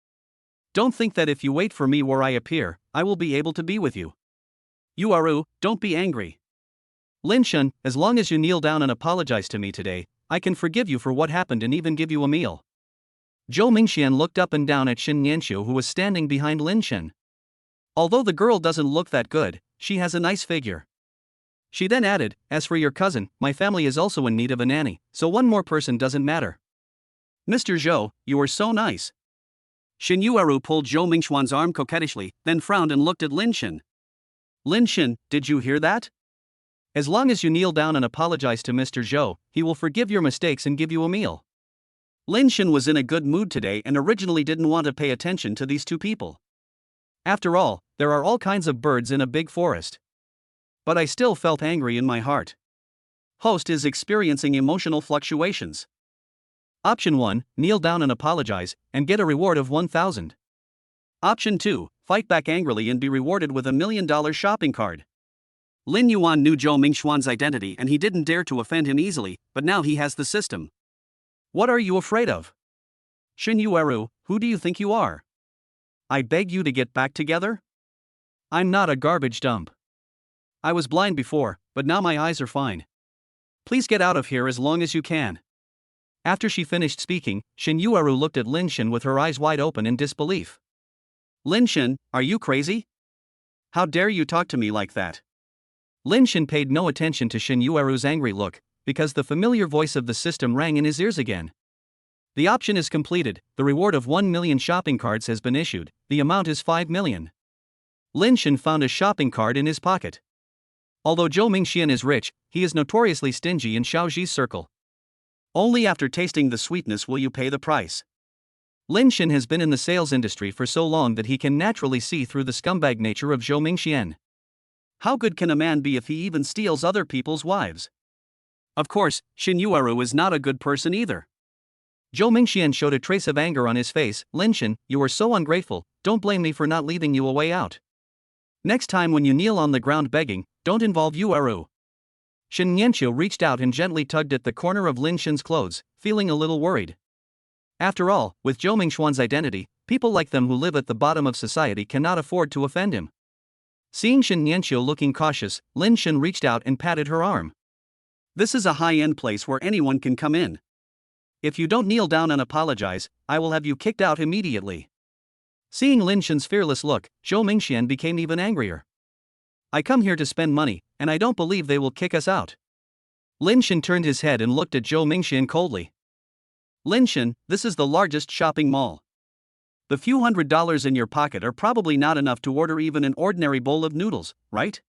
Don't think that if you wait for me where I appear, I will be able to be with you. Yueru, don't be angry. Lin Shen, as long as you kneel down and apologize to me today, I can forgive you for what happened and even give you a meal. Zhou Mingxian looked up and down at Shin Nianqiu, who was standing behind Lin Shen. Although the girl doesn't look that good, she has a nice figure. She then added, as for your cousin, my family is also in need of a nanny, so one more person doesn't matter. Mr. Zhou, you are so nice. Shin Yueru pulled Zhou Mingxian's arm coquettishly, then frowned and looked at Lin Shen. Lin Shen, did you hear that? As long as you kneel down and apologize to Mr. Zhou, he will forgive your mistakes and give you a meal. Lin Shen was in a good mood today and originally didn't want to pay attention to these two people. After all, there are all kinds of birds in a big forest. But I still felt angry in my heart. Host is experiencing emotional fluctuations. Option 1, kneel down and apologize, and get a reward of 1,000. Option 2, fight back angrily and be rewarded with $1 million shopping card. Lin Yuan knew Zhou Mingxian's identity and he didn't dare to offend him easily, but now he has the system. What are you afraid of? Shin Yueru, who do you think you are? I beg you to get back together? I'm not a garbage dump. I was blind before, but now my eyes are fine. Please get out of here as long as you can. After she finished speaking, Shin Yueru looked at Lin Shen with her eyes wide open in disbelief. Lin Shen, are you crazy? How dare you talk to me like that? Lin Shen paid no attention to Shin Yueru's angry look, because the familiar voice of the system rang in his ears again. The option is completed, the reward of 1 million shopping cards has been issued, the amount is 5 million. Lin Shen found a shopping card in his pocket. Although Zhou Mingxian is rich, he is notoriously stingy in Xiaoji's circle. Only after tasting the sweetness will you pay the price. Lin Shen has been in the sales industry for so long that he can naturally see through the scumbag nature of Zhou Mingxian. How good can a man be if he even steals other people's wives? Of course, Shin Yueru is not a good person either. Zhou Mingxian showed a trace of anger on his face. Lin Shen, you are so ungrateful, don't blame me for not leaving you a way out. Next time when you kneel on the ground begging, don't involve Yueru. Shin Nianqiu reached out and gently tugged at the corner of Lin Shen's clothes, feeling a little worried. After all, with Zhou Mingxian's identity, people like them who live at the bottom of society cannot afford to offend him. Seeing Shin Nianqiu looking cautious, Lin Shen reached out and patted her arm. This is a high-end place where anyone can come in. If you don't kneel down and apologize, I will have you kicked out immediately. Seeing Lin Shen's fearless look, Zhou Mingxian became even angrier. I come here to spend money, and I don't believe they will kick us out. Lin Shen turned his head and looked at Zhou Mingxian coldly. Lin Shen, this is the largest shopping mall. The few $100s in your pocket are probably not enough to order even an ordinary bowl of noodles, right?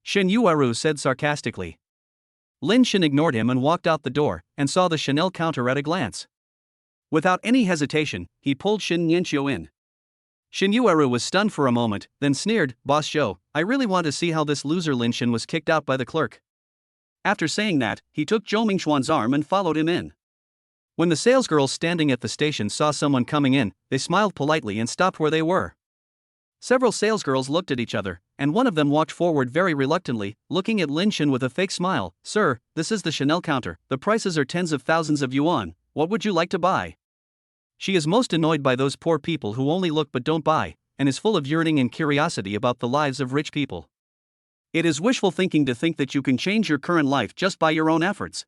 Shin Yueru said sarcastically. Lin Shen ignored him and walked out the door, and saw the Chanel counter at a glance. Without any hesitation, he pulled Shin Nianqiu in. Shin Yueru was stunned for a moment, then sneered, Boss Zhou, I really want to see how this loser Lin Shen was kicked out by the clerk. After saying that, he took Zhou Mingxian's arm and followed him in. When the salesgirls standing at the station saw someone coming in, they smiled politely and stopped where they were. Several salesgirls looked at each other, and one of them walked forward very reluctantly, looking at Lin Shen with a fake smile. Sir, this is the Chanel counter, the prices are tens of thousands of yuan, what would you like to buy? She is most annoyed by those poor people who only look but don't buy, and is full of yearning and curiosity about the lives of rich people. It is wishful thinking to think that you can change your current life just by your own efforts.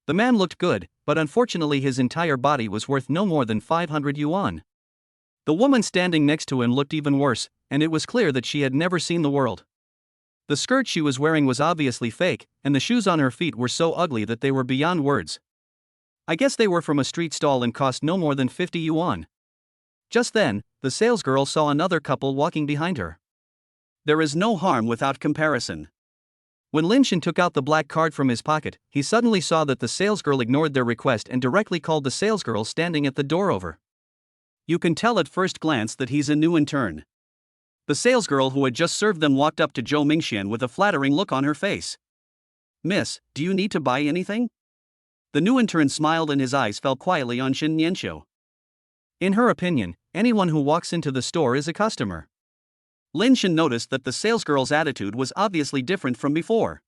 The man looked good, but unfortunately his entire body was worth no more than 500 yuan. The woman standing next to him looked even worse, and it was clear that she had never seen the world. The skirt she was wearing was obviously fake, and the shoes on her feet were so ugly that they were beyond words. I guess they were from a street stall and cost no more than 50 yuan. Just then, the salesgirl saw another couple walking behind her. There is no harm without comparison. When Lin Shen took out the black card from his pocket, he suddenly saw that the salesgirl ignored their request and directly called the salesgirl standing at the door over. You can tell at first glance that he's a new intern. The salesgirl who had just served them walked up to Zhou Mingxian with a flattering look on her face. Miss, do you need to buy anything? The new intern smiled and his eyes fell quietly on Shen Nianqiu. In her opinion, anyone who walks into the store is a customer. Lin Shen noticed that the salesgirl's attitude was obviously different from before.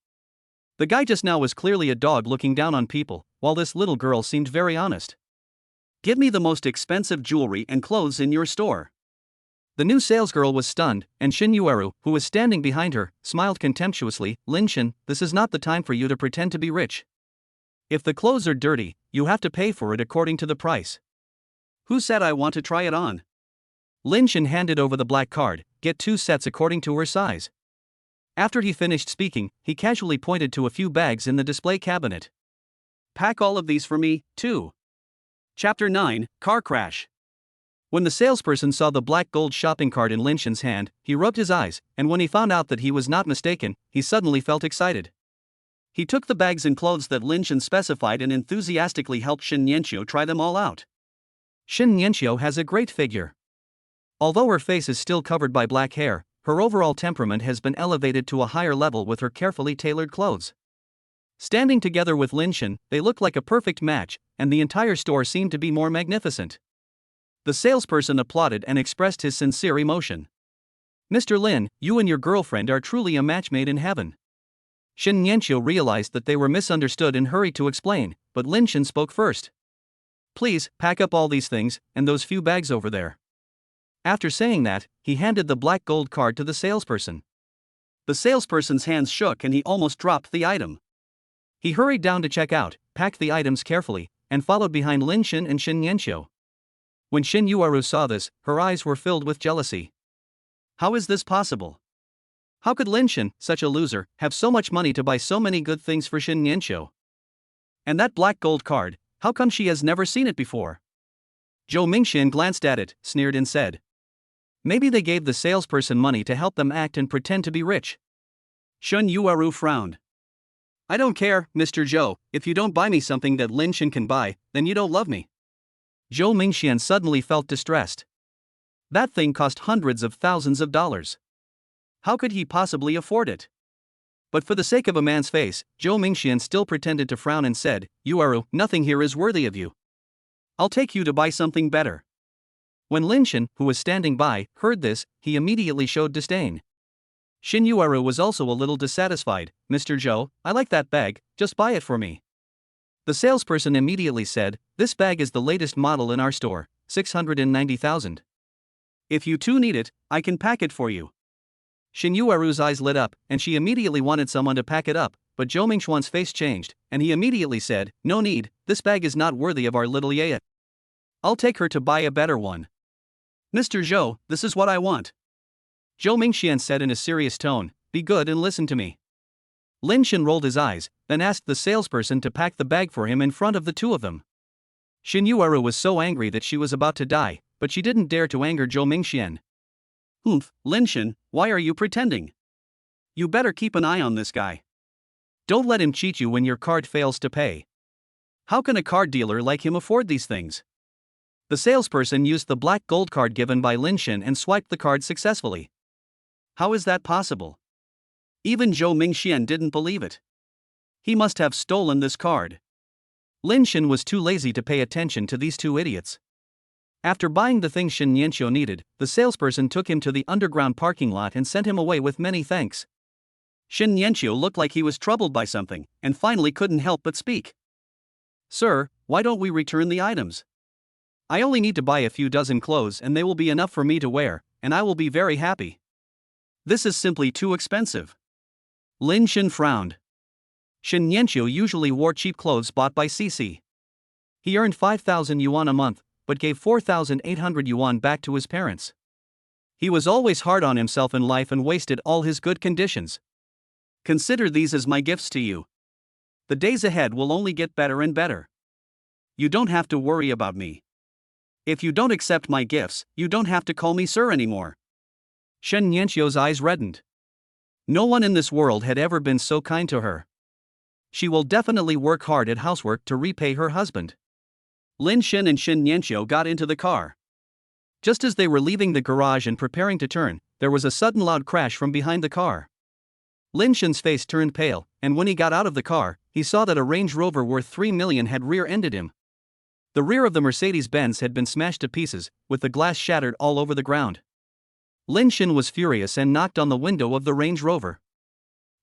The guy just now was clearly a dog looking down on people, while this little girl seemed very honest. Give me the most expensive jewelry and clothes in your store. The new salesgirl was stunned, and Xin Yueru, who was standing behind her, smiled contemptuously. Lin Shen, this is not the time for you to pretend to be rich. If the clothes are dirty, you have to pay for it according to the price. Who said I want to try it on? Lin Shen handed over the black card. Get 2 sets according to her size. After he finished speaking, he casually pointed to a few bags in the display cabinet. Pack all of these for me, too. Chapter 9, Car Crash. When the salesperson saw the black gold shopping cart in Lin Shen's hand, he rubbed his eyes, and when he found out that he was not mistaken, he suddenly felt excited. He took the bags and clothes that Lin Shen specified and enthusiastically helped Shen Nianqiu try them all out. Shen Nianqiu has a great figure. Although her face is still covered by black hair, her overall temperament has been elevated to a higher level with her carefully tailored clothes. Standing together with Lin Shen, they looked like a perfect match, and the entire store seemed to be more magnificent. The salesperson applauded and expressed his sincere emotion. Mr. Lin, you and your girlfriend are truly a match made in heaven. Shen Nianqiu realized that they were misunderstood and hurried to explain, but Lin Shen spoke first. Please, pack up all these things, and those few bags over there. After saying that, he handed the black gold card to the salesperson. The salesperson's hands shook and he almost dropped the item. He hurried down to check out, packed the items carefully, and followed behind Lin Shen and Shen Nianqiu. When Shen Yueru saw this, her eyes were filled with jealousy. How is this possible? How could Lin Shen, such a loser, have so much money to buy so many good things for Shen Nianqiu? And that black gold card, how come she has never seen it before? Zhou Mingxian glanced at it, sneered and said. Maybe they gave the salesperson money to help them act and pretend to be rich. Shen Yueru frowned. I don't care, Mr. Zhou, if you don't buy me something that Lin Shen can buy, then you don't love me. Zhou Mingxian suddenly felt distressed. That thing cost hundreds of thousands of dollars. How could he possibly afford it? But for the sake of a man's face, Zhou Mingxian still pretended to frown and said, Yueru, nothing here is worthy of you. I'll take you to buy something better. When Lin Shen, who was standing by, heard this, he immediately showed disdain. Shen Yueru was also a little dissatisfied. Mr. Zhou, I like that bag, just buy it for me. The salesperson immediately said, this bag is the latest model in our store, 690,000. If you too need it, I can pack it for you. Shen Yueru's eyes lit up, and she immediately wanted someone to pack it up, but Zhou Mingxuan's face changed, and he immediately said, no need, this bag is not worthy of our little Yaya. I'll take her to buy a better one. Mr. Zhou, this is what I want. Zhou Mingxian said in a serious tone, be good and listen to me. Lin Shen rolled his eyes, then asked the salesperson to pack the bag for him in front of the two of them. Shen Yueru was so angry that she was about to die, but she didn't dare to anger Zhou Mingxian. Lin Shen, why are you pretending? You better keep an eye on this guy. Don't let him cheat you when your card fails to pay. How can a card dealer like him afford these things? The salesperson used the black gold card given by Lin Shen and swiped the card successfully. How is that possible? Even Zhou Mingxian didn't believe it. He must have stolen this card. Lin Shen was too lazy to pay attention to these two idiots. After buying the things Shen Nianqiu needed, the salesperson took him to the underground parking lot and sent him away with many thanks. Shen Nianqiu looked like he was troubled by something, and finally couldn't help but speak. Sir, why don't we return the items? I only need to buy a few dozen clothes and they will be enough for me to wear, and I will be very happy. This is simply too expensive. Lin Shen frowned. Shin Nianqiu usually wore cheap clothes bought by Cici. He earned 5,000 yuan a month, but gave 4,800 yuan back to his parents. He was always hard on himself in life and wasted all his good conditions. Consider these as my gifts to you. The days ahead will only get better and better. You don't have to worry about me. If you don't accept my gifts, you don't have to call me sir anymore. Shen Nianqiu's eyes reddened. No one in this world had ever been so kind to her. She will definitely work hard at housework to repay her husband. Lin Shen and Shen Nianqiu got into the car. Just as they were leaving the garage and preparing to turn, there was a sudden loud crash from behind the car. Lin Shen's face turned pale, and when he got out of the car, he saw that a Range Rover worth 3 million had rear-ended him. The rear of the Mercedes-Benz had been smashed to pieces, with the glass shattered all over the ground. Lin Shen was furious and knocked on the window of the Range Rover.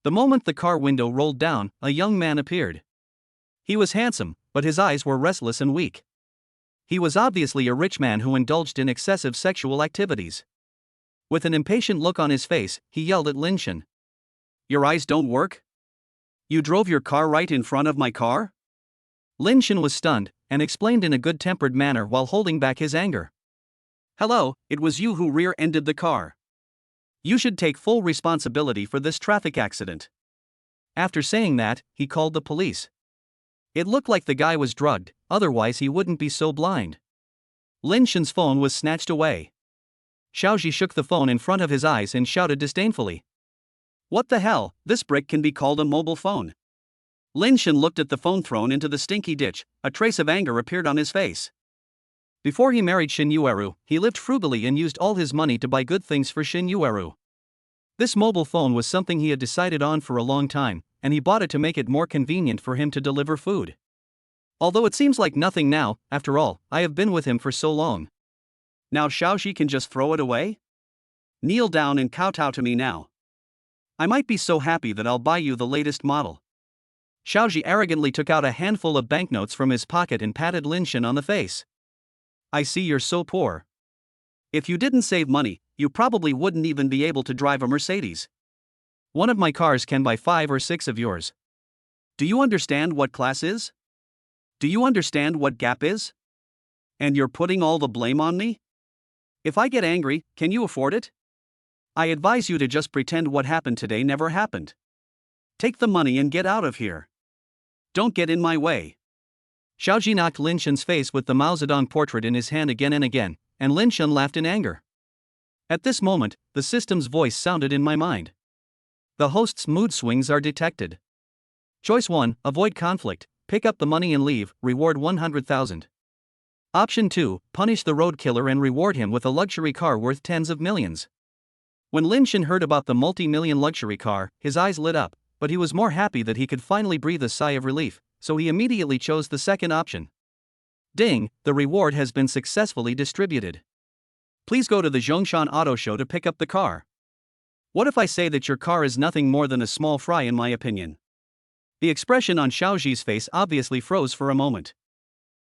The moment the car window rolled down, a young man appeared. He was handsome, but his eyes were restless and weak. He was obviously a rich man who indulged in excessive sexual activities. With an impatient look on his face, he yelled at Lin Shen. "Your eyes don't work? You drove your car right in front of my car?" Lin Shen was stunned, and explained in a good-tempered manner while holding back his anger. "Hello, it was you who rear-ended the car. You should take full responsibility for this traffic accident." After saying that, he called the police. It looked like the guy was drugged, otherwise he wouldn't be so blind. Lin Shen's phone was snatched away. Xiaoji shook the phone in front of his eyes and shouted disdainfully. "What the hell, this brick can be called a mobile phone." Lin Shen looked at the phone thrown into the stinky ditch. A trace of anger appeared on his face. Before he married Shin Yueru, he lived frugally and used all his money to buy good things for Shin Yueru. This mobile phone was something he had decided on for a long time, and he bought it to make it more convenient for him to deliver food. Although it seems like nothing now, after all, I have been with him for so long. Now Xiaoxi can just throw it away? Kneel down and kowtow to me now. I might be so happy that I'll buy you the latest model. Xiaoxi arrogantly took out a handful of banknotes from his pocket and patted Lin Shen on the face. "I see you're so poor. If you didn't save money, you probably wouldn't even be able to drive a Mercedes. One of my cars can buy 5 or 6 of yours. Do you understand what class is? Do you understand what gap is? And you're putting all the blame on me? If I get angry, can you afford it? I advise you to just pretend what happened today never happened. Take the money and get out of here. Don't get in my way." Xiaoji knocked Lin Shen's face with the Mao Zedong portrait in his hand again and again, and Lin Shen laughed in anger. At this moment, the system's voice sounded in my mind. The host's mood swings are detected. Choice 1, avoid conflict, pick up the money and leave, reward 100,000. Option 2, punish the road killer and reward him with a luxury car worth tens of millions. When Lin Shen heard about the multi-million luxury car, his eyes lit up, but he was more happy that he could finally breathe a sigh of relief, so he immediately chose the second option. Ding, the reward has been successfully distributed. Please go to the Zhongshan Auto Show to pick up the car. What if I say that your car is nothing more than a small fry in my opinion? The expression on Xiaoxi's face obviously froze for a moment.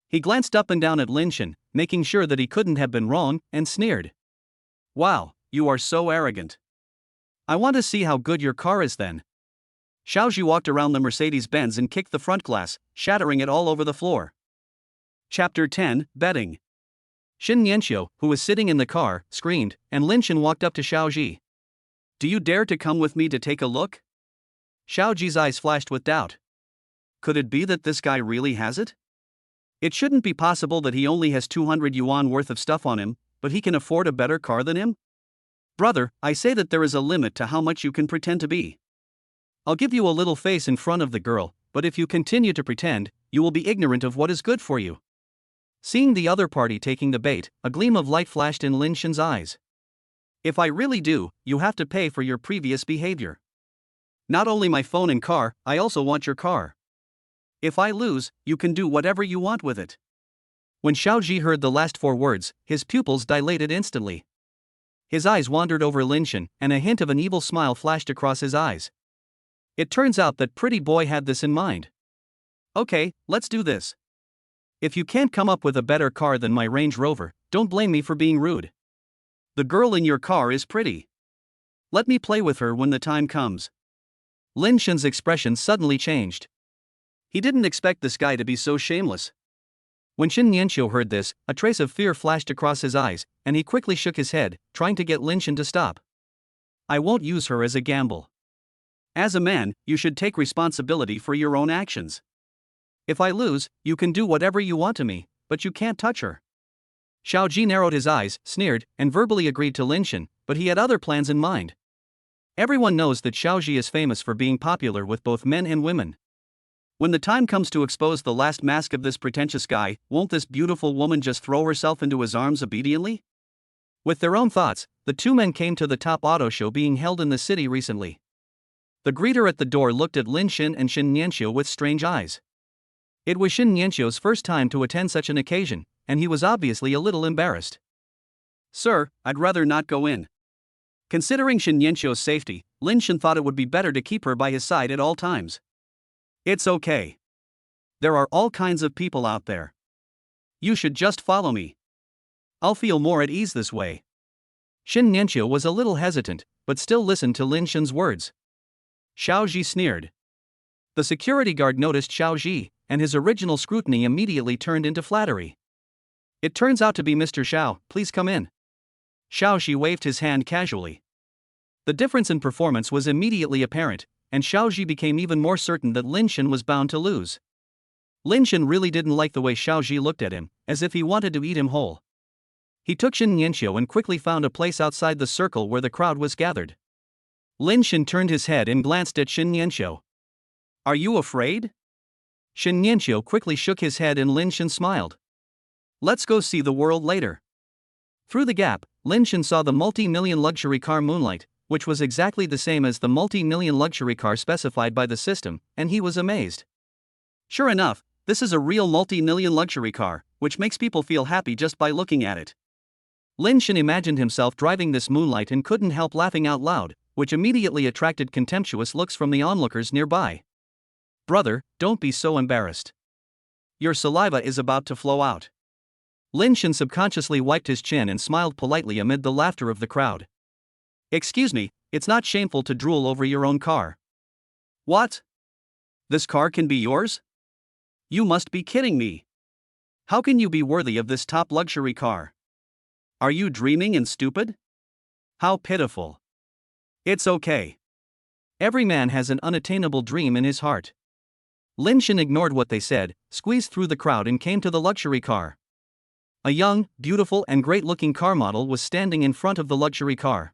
He glanced up and down at Lin Shen, making sure that he couldn't have been wrong, and sneered. "Wow, you are so arrogant. I want to see how good your car is then." Xiaoxi walked around the Mercedes-Benz and kicked the front glass, shattering it all over the floor. Chapter 10, Betting. Shin Nianqiu, who was sitting in the car, screamed, and Lin Shen walked up to Xiaoxi. "Do you dare to come with me to take a look?" Xiaoxi's eyes flashed with doubt. Could it be that this guy really has it? It shouldn't be possible that he only has 200 yuan worth of stuff on him, but he can afford a better car than him? "Brother, I say that there is a limit to how much you can pretend to be. I'll give you a little face in front of the girl, but if you continue to pretend, you will be ignorant of what is good for you." Seeing the other party taking the bait, a gleam of light flashed in Lin Shen's eyes. "If I really do, you have to pay for your previous behavior. Not only my phone and car, I also want your car. If I lose, you can do whatever you want with it." When Xiaoxi heard the last 4 words, his pupils dilated instantly. His eyes wandered over Lin Shen, and a hint of an evil smile flashed across his eyes. It turns out that Pretty Boy had this in mind. "Okay, let's do this. If you can't come up with a better car than my Range Rover, don't blame me for being rude. The girl in your car is pretty. Let me play with her when the time comes." Lin Shen's expression suddenly changed. He didn't expect this guy to be so shameless. When Shin Nianqiu heard this, a trace of fear flashed across his eyes, and he quickly shook his head, trying to get Lin Shen to stop. I won't use her as a gamble. As a man, you should take responsibility for your own actions. If I lose, you can do whatever you want to me, but you can't touch her. Xiao Ji narrowed his eyes, sneered, and verbally agreed to Lin Shen, but he had other plans in mind. Everyone knows that Xiao Ji is famous for being popular with both men and women. When the time comes to expose the last mask of this pretentious guy, won't this beautiful woman just throw herself into his arms obediently? With their own thoughts, the two men came to the top auto show being held in the city recently. The greeter at the door looked at Lin Shen and Shin Nianqiu with strange eyes. It was Shin Nianqiu's first time to attend such an occasion, and he was obviously a little embarrassed. Sir, I'd rather not go in. Considering Shin Nianqiu's safety, Lin Shen thought it would be better to keep her by his side at all times. It's okay. There are all kinds of people out there. You should just follow me. I'll feel more at ease this way. Shin Nianqiu was a little hesitant, but still listened to Lin Shen's words. Xiao Ji sneered. The security guard noticed Xiao Ji, and his original scrutiny immediately turned into flattery. It turns out to be Mr. Xiao, please come in. Xiao Ji waved his hand casually. The difference in performance was immediately apparent, and Xiao Ji became even more certain that Lin Shen was bound to lose. Lin Shen really didn't like the way Xiao Ji looked at him, as if he wanted to eat him whole. He took Shin Nianqiu and quickly found a place outside the circle where the crowd was gathered. Lin Shen turned his head and glanced at Shin Nianqiu. Are you afraid? Shin Nianqiu quickly shook his head and Lin Shen smiled. Let's go see the world later. Through the gap, Lin Shen saw the multi-million luxury car Moonlight, which was exactly the same as the multi-million luxury car specified by the system, and he was amazed. Sure enough, this is a real multi-million luxury car, which makes people feel happy just by looking at it. Lin Shen imagined himself driving this Moonlight and couldn't help laughing out loud, which immediately attracted contemptuous looks from the onlookers nearby. Brother, don't be so embarrassed. Your saliva is about to flow out. Lin Shen subconsciously wiped his chin and smiled politely amid the laughter of the crowd. Excuse me, it's not shameful to drool over your own car. What? This car can be yours? You must be kidding me. How can you be worthy of this top luxury car? Are you dreaming and stupid? How pitiful. It's okay. Every man has an unattainable dream in his heart. Lin Shen ignored what they said, squeezed through the crowd and came to the luxury car. A young, beautiful and great-looking car model was standing in front of the luxury car.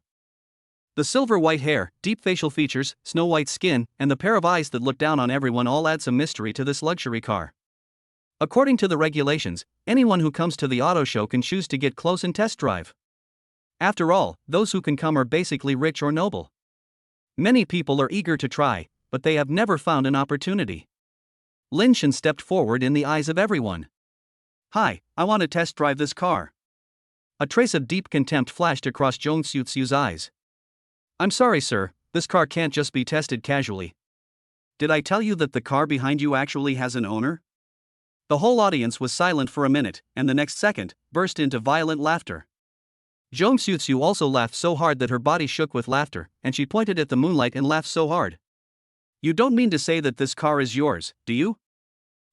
The silver-white hair, deep facial features, snow-white skin, and the pair of eyes that look down on everyone all add some mystery to this luxury car. According to the regulations, anyone who comes to the auto show can choose to get close and test drive. After all, those who can come are basically rich or noble. Many people are eager to try, but they have never found an opportunity. Lin Shen stepped forward in the eyes of everyone. Hi, I want to test drive this car. A trace of deep contempt flashed across Zhong Xiuxiu's eyes. I'm sorry, sir, this car can't just be tested casually. Did I tell you that the car behind you actually has an owner? The whole audience was silent for a minute, and the next second, burst into violent laughter. Zhong Xiuxiu also laughed so hard that her body shook with laughter, and she pointed at the Moonlight and laughed so hard. You don't mean to say that this car is yours, do you?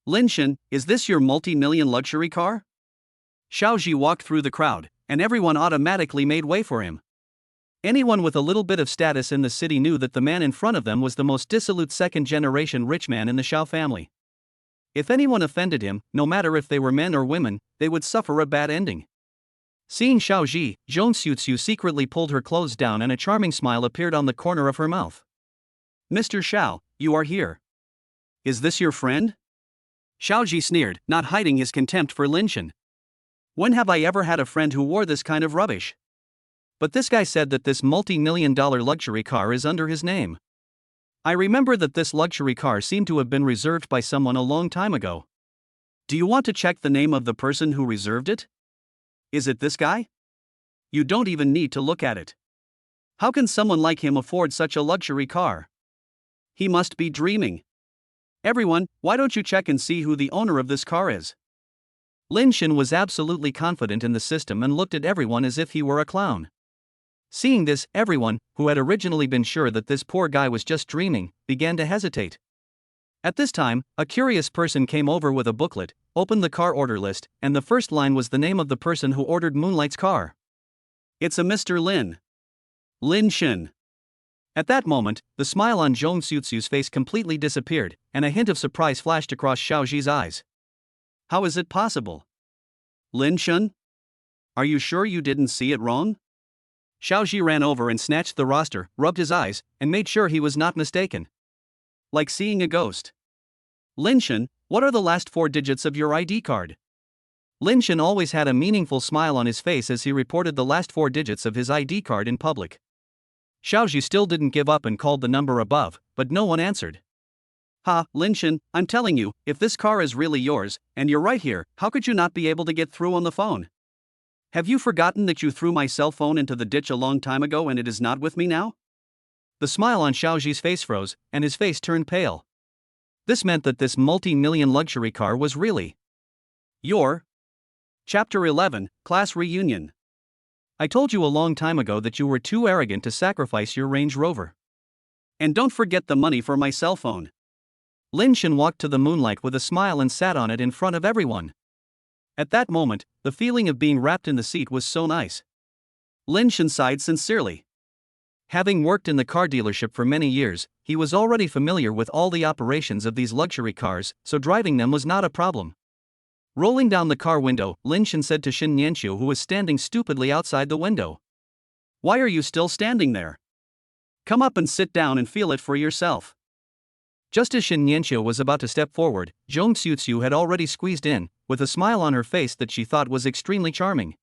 Lin Shen, is this your multi-million luxury car? Xiao Ji walked through the crowd, and everyone automatically made way for him. Anyone with a little bit of status in the city knew that the man in front of them was the most dissolute second-generation rich man in the Xiao family. If anyone offended him, no matter if they were men or women, they would suffer a bad ending. Seeing Xiao Ji, Zhong Xiuxiu secretly pulled her clothes down and a charming smile appeared on the corner of her mouth. Mr. Xiao, you are here. Is this your friend? Xiao Ji sneered, not hiding his contempt for Lin Shen. When have I ever had a friend who wore this kind of rubbish? But this guy said that this multi-million-dollar luxury car is under his name. I remember that this luxury car seemed to have been reserved by someone a long time ago. Do you want to check the name of the person who reserved it? Is it this guy? You don't even need to look at it. How can someone like him afford such a luxury car? He must be dreaming. Everyone, why don't you check and see who the owner of this car is? Lin Shen was absolutely confident in the system and looked at everyone as if he were a clown. Seeing this, everyone, who had originally been sure that this poor guy was just dreaming, began to hesitate. At this time, a curious person came over with a booklet, opened the car order list, and the first line was the name of the person who ordered Moonlight's car. "It's a Mr. Lin. Lin Shin." At that moment, the smile on Zhong Xiuxiu's face completely disappeared, and a hint of surprise flashed across Xiaoji's eyes. "How is it possible? Lin Shin? Are you sure you didn't see it wrong?" Xiaoji ran over and snatched the roster, rubbed his eyes, and made sure he was not mistaken. "Like seeing a ghost. Lin Shin, what are the last 4 digits of your ID card?" Lin Shin always had a meaningful smile on his face as he reported the last 4 digits of his ID card in public. Xiaoji still didn't give up and called the number above, but no one answered. "Ha, Lin Shin, I'm telling you, if this car is really yours, and you're right here, how could you not be able to get through on the phone? Have you forgotten that you threw my cell phone into the ditch a long time ago and it is not with me now?" The smile on Xiaoji's face froze, and his face turned pale. This meant that this multi-million luxury car was really your. Chapter 11, Class Reunion. "I told you a long time ago that you were too arrogant to sacrifice your Range Rover. And don't forget the money for my cell phone." Lin Shin walked to the Moonlight with a smile and sat on it in front of everyone. At that moment, the feeling of being wrapped in the seat was so nice. Lin Shin sighed sincerely. Having worked in the car dealership for many years, he was already familiar with all the operations of these luxury cars, so driving them was not a problem. Rolling down the car window, Lin Shin said to Shin Nianqiu, who was standing stupidly outside the window, "Why are you still standing there? Come up and sit down and feel it for yourself." Just as Shin Nianqiu was about to step forward, Zhong Xiuxiu had already squeezed in, with a smile on her face that she thought was extremely charming.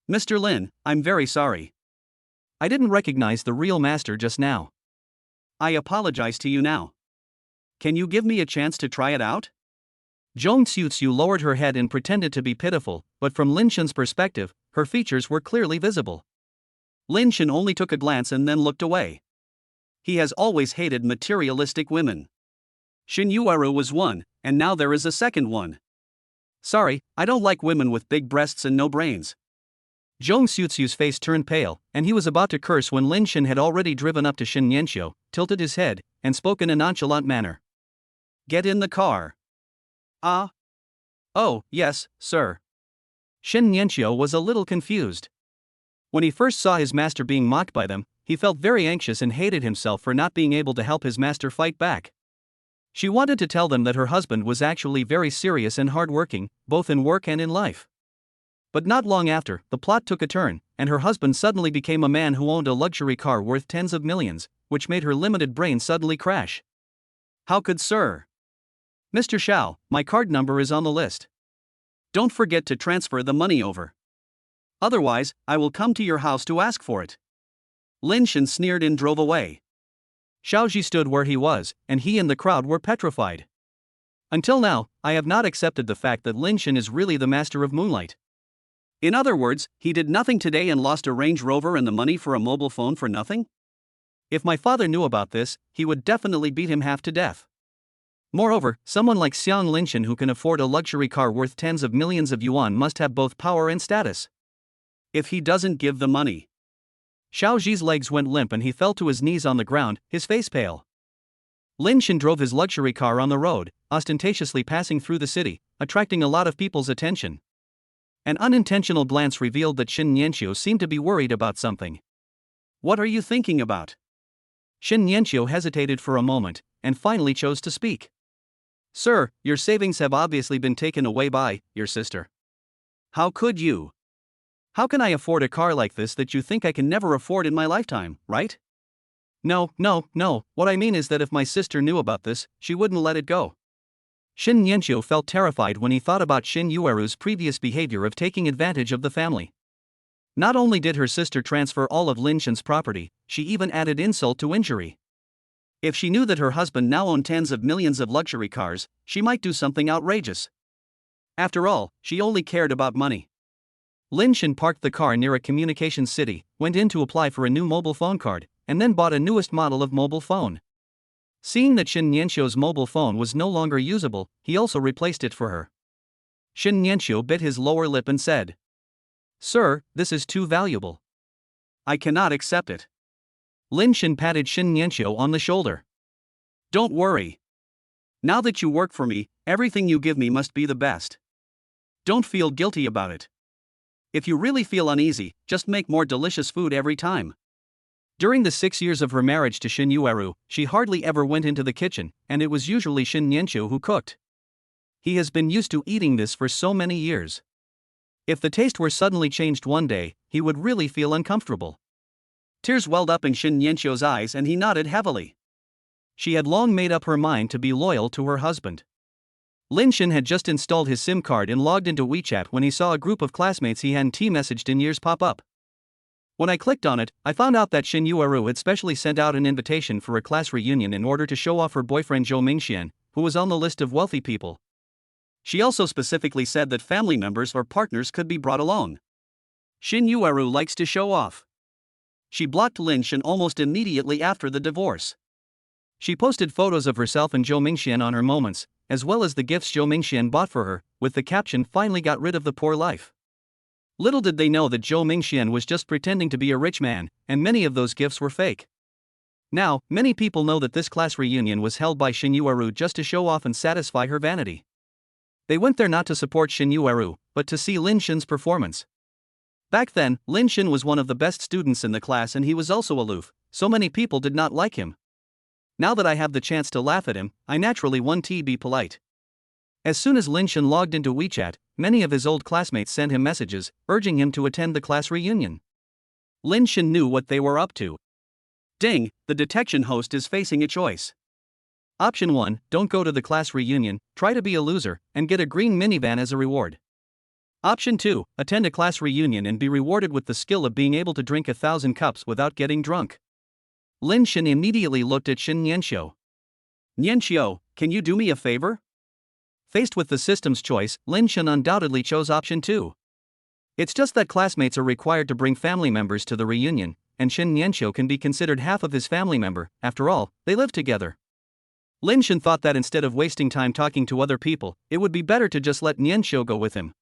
"Mr. Lin, I'm very sorry. I didn't recognize the real master just now. I apologize to you now. Can you give me a chance to try it out?" Zhong Xiuxiu lowered her head and pretended to be pitiful, but from Lin Shin's perspective, her features were clearly visible. Lin Shin only took a glance and then looked away. He has always hated materialistic women. Shin Yuaru was one, and now there is a second one. "Sorry, I don't like women with big breasts and no brains." Zhong Xiuxiu's face turned pale, and he was about to curse when Lin Shin had already driven up to Shin Nianqiu, tilted his head, and spoke in a nonchalant manner. "Get in the car." "Ah. Oh, yes, sir." Shin Nianqiu was a little confused. When he first saw his master being mocked by them, he felt very anxious and hated himself for not being able to help his master fight back. She wanted to tell them that her husband was actually very serious and hardworking, both in work and in life. But not long after, the plot took a turn, and her husband suddenly became a man who owned a luxury car worth tens of millions, which made her limited brain suddenly crash. "How could Sir? Mr. Xiao, my card number is on the list. Don't forget to transfer the money over. Otherwise, I will come to your house to ask for it." Lin Shin sneered and drove away. Xiaoji stood where he was, and he and the crowd were petrified. Until now, I have not accepted the fact that Lin Shin is really the master of Moonlight. In other words, he did nothing today and lost a Range Rover and the money for a mobile phone for nothing? If my father knew about this, he would definitely beat him half to death. Moreover, someone like Xiang Lin Shin who can afford a luxury car worth tens of millions of yuan must have both power and status. If he doesn't give the money. Xiaoji's legs went limp and he fell to his knees on the ground, his face pale. Lin Shin drove his luxury car on the road, ostentatiously passing through the city, attracting a lot of people's attention. An unintentional glance revealed that Shin Nianqiu seemed to be worried about something. "What are you thinking about?" Shin Nianqiu hesitated for a moment, and finally chose to speak. "Sir, your savings have obviously been taken away by your sister. How could you? How can I afford a car like this that you think I can never afford in my lifetime, right? No, what I mean is that if my sister knew about this, she wouldn't let it go." Shin Nianqiu felt terrified when he thought about Shin Yueru's previous behavior of taking advantage of the family. Not only did her sister transfer all of Lin Shin's property, she even added insult to injury. If she knew that her husband now owned tens of millions of luxury cars, she might do something outrageous. After all, she only cared about money. Lin Shin parked the car near a communications city, went in to apply for a new mobile phone card, and then bought a newest model of mobile phone. Seeing that Shin Nianqiu's mobile phone was no longer usable, he also replaced it for her. Shin Nianqiu bit his lower lip and said, "Sir, this is too valuable. I cannot accept it. Lin Shen patted Shin Nianqiu on the shoulder. Don't worry. Now that you work for me, everything you give me must be the best. Don't feel guilty about it. If you really feel uneasy, just make more delicious food every time. During the 6 years of her marriage to Shin Yueru, she hardly ever went into the kitchen, and it was usually Shin Nianqiu who cooked. He has been used to eating this for so many years. If the taste were suddenly changed one day, he would really feel uncomfortable. Tears welled up in Shin Nianqiu's eyes and he nodded heavily. She had long made up her mind to be loyal to her husband. Lin Shen had just installed his SIM card and logged into WeChat when he saw a group of classmates he hadn't messaged in years pop up. When I clicked on it, I found out that Shin Yueru had specially sent out an invitation for a class reunion in order to show off her boyfriend Zhou Mingxian, who was on the list of wealthy people. She also specifically said that family members or partners could be brought along. Shin Yueru likes to show off. She blocked Lin Shen almost immediately after the divorce. She posted photos of herself and Zhou Mingxian on her moments, as well as the gifts Zhou Mingxian bought for her, with the caption, "Finally got rid of the poor life." Little did they know that Zhou Mingxian was just pretending to be a rich man, and many of those gifts were fake. Now, many people know that this class reunion was held by Shin Yueru just to show off and satisfy her vanity. They went there not to support Shin Yueru, but to see Lin Shen's performance. Back then, Lin Shen was one of the best students in the class and he was also aloof, so many people did not like him. Now that I have the chance to laugh at him, I naturally want to be polite. As soon as Lin Shen logged into WeChat, many of his old classmates sent him messages, urging him to attend the class reunion. Lin Shen knew what they were up to. Ding, the detection host is facing a choice. Option 1, don't go to the class reunion, try to be a loser, and get a green minivan as a reward. Option 2, attend a class reunion and be rewarded with the skill of being able to drink 1,000 cups without getting drunk. Lin Shen immediately looked at Shin Nianqiu. Nianqiu, can you do me a favor? Faced with the system's choice, Lin Shen undoubtedly chose option 2. It's just that classmates are required to bring family members to the reunion, and Shin Nianqiu can be considered half of his family member, after all, they live together. Lin Shen thought that instead of wasting time talking to other people, it would be better to just let Nianqiu go with him.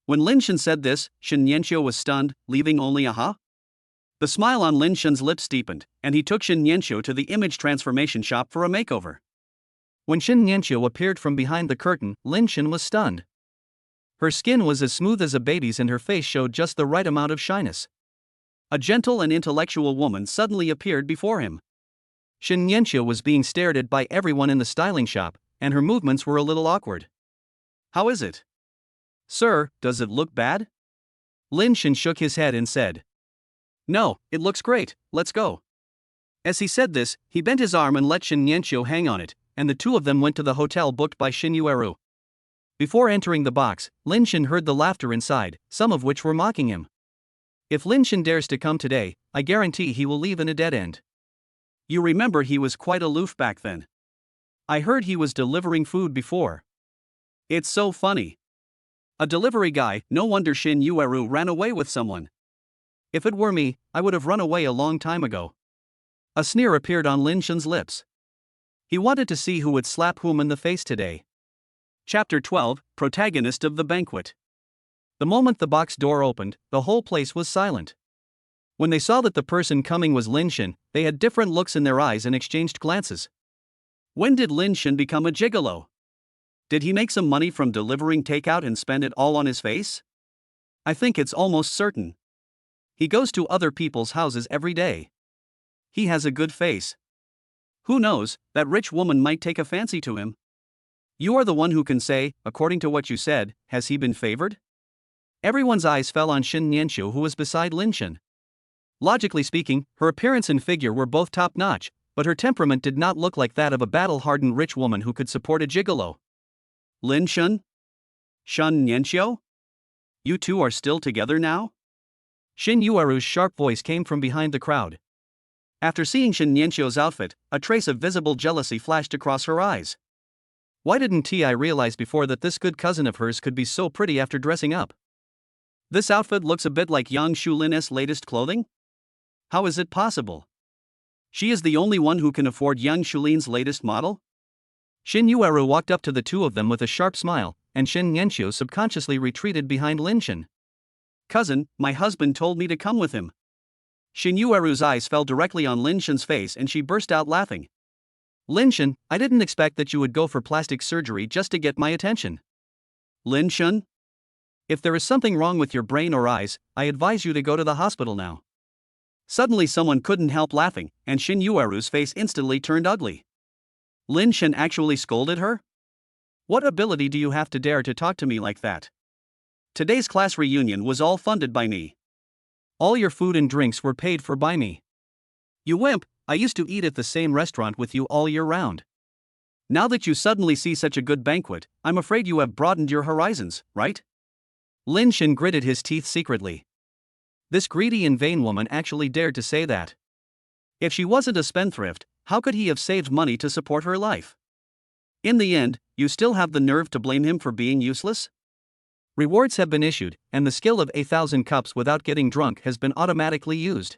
When Lin Shen said this, Shin Nianqiu was stunned, leaving only a huh? The smile on Lin Shen's lips deepened, and he took Shin Nianqiu to the image transformation shop for a makeover. When Shin Nianqiu appeared from behind the curtain, Lin Shen was stunned. Her skin was as smooth as a baby's and her face showed just the right amount of shyness. A gentle and intellectual woman suddenly appeared before him. Shin Nianqiu was being stared at by everyone in the styling shop, and her movements were a little awkward. How is it? Sir, does it look bad? Lin Shen shook his head and said. No, it looks great, let's go. As he said this, he bent his arm and let Shin Nianqiu hang on it, and the two of them went to the hotel booked by Shin Yueru. Before entering the box, Lin Shen heard the laughter inside, some of which were mocking him. If Lin Shen dares to come today, I guarantee he will leave in a dead end. You remember he was quite aloof back then. I heard he was delivering food before. It's so funny. A delivery guy, no wonder Shin Yueru ran away with someone. If it were me, I would have run away a long time ago. A sneer appeared on Lin Shen's lips. He wanted to see who would slap whom in the face today. Chapter 12, Protagonist of the Banquet. The moment the box door opened, the whole place was silent. When they saw that the person coming was Lin Shen, they had different looks in their eyes and exchanged glances. When did Lin Shen become a gigolo? Did he make some money from delivering takeout and spend it all on his face? I think it's almost certain. He goes to other people's houses every day. He has a good face. Who knows, that rich woman might take a fancy to him. You are the one who can say, according to what you said, has he been favored? Everyone's eyes fell on Shin Nianqiu, who was beside Lin Shen. Logically speaking, her appearance and figure were both top-notch, but her temperament did not look like that of a battle-hardened rich woman who could support a gigolo. Lin Shen? Shin Nianqiu? You two are still together now? Shin Yueru's sharp voice came from behind the crowd. After seeing Shin Nianqiu's outfit, a trace of visible jealousy flashed across her eyes. Why didn't I realize before that this good cousin of hers could be so pretty after dressing up? This outfit looks a bit like Yang Shulin's latest clothing? How is it possible? She is the only one who can afford Yang Shulin's latest model? Shin Yueru walked up to the two of them with a sharp smile, and Shin Nianqiu subconsciously retreated behind Lin Shen. Cousin, my husband told me to come with him. Shin Yueru's eyes fell directly on Lin Shen's face and she burst out laughing. Lin Shen, I didn't expect that you would go for plastic surgery just to get my attention. Lin Shen? If there is something wrong with your brain or eyes, I advise you to go to the hospital now. Suddenly someone couldn't help laughing, and Shin Yueru's face instantly turned ugly. Lin Shen actually scolded her? What ability do you have to dare to talk to me like that? Today's class reunion was all funded by me. All your food and drinks were paid for by me. You wimp, I used to eat at the same restaurant with you all year round. Now that you suddenly see such a good banquet, I'm afraid you have broadened your horizons, right? Lin Shen gritted his teeth secretly. This greedy and vain woman actually dared to say that. If she wasn't a spendthrift, how could he have saved money to support her life? In the end, you still have the nerve to blame him for being useless? Rewards have been issued, and the skill of 1,000 cups without getting drunk has been automatically used.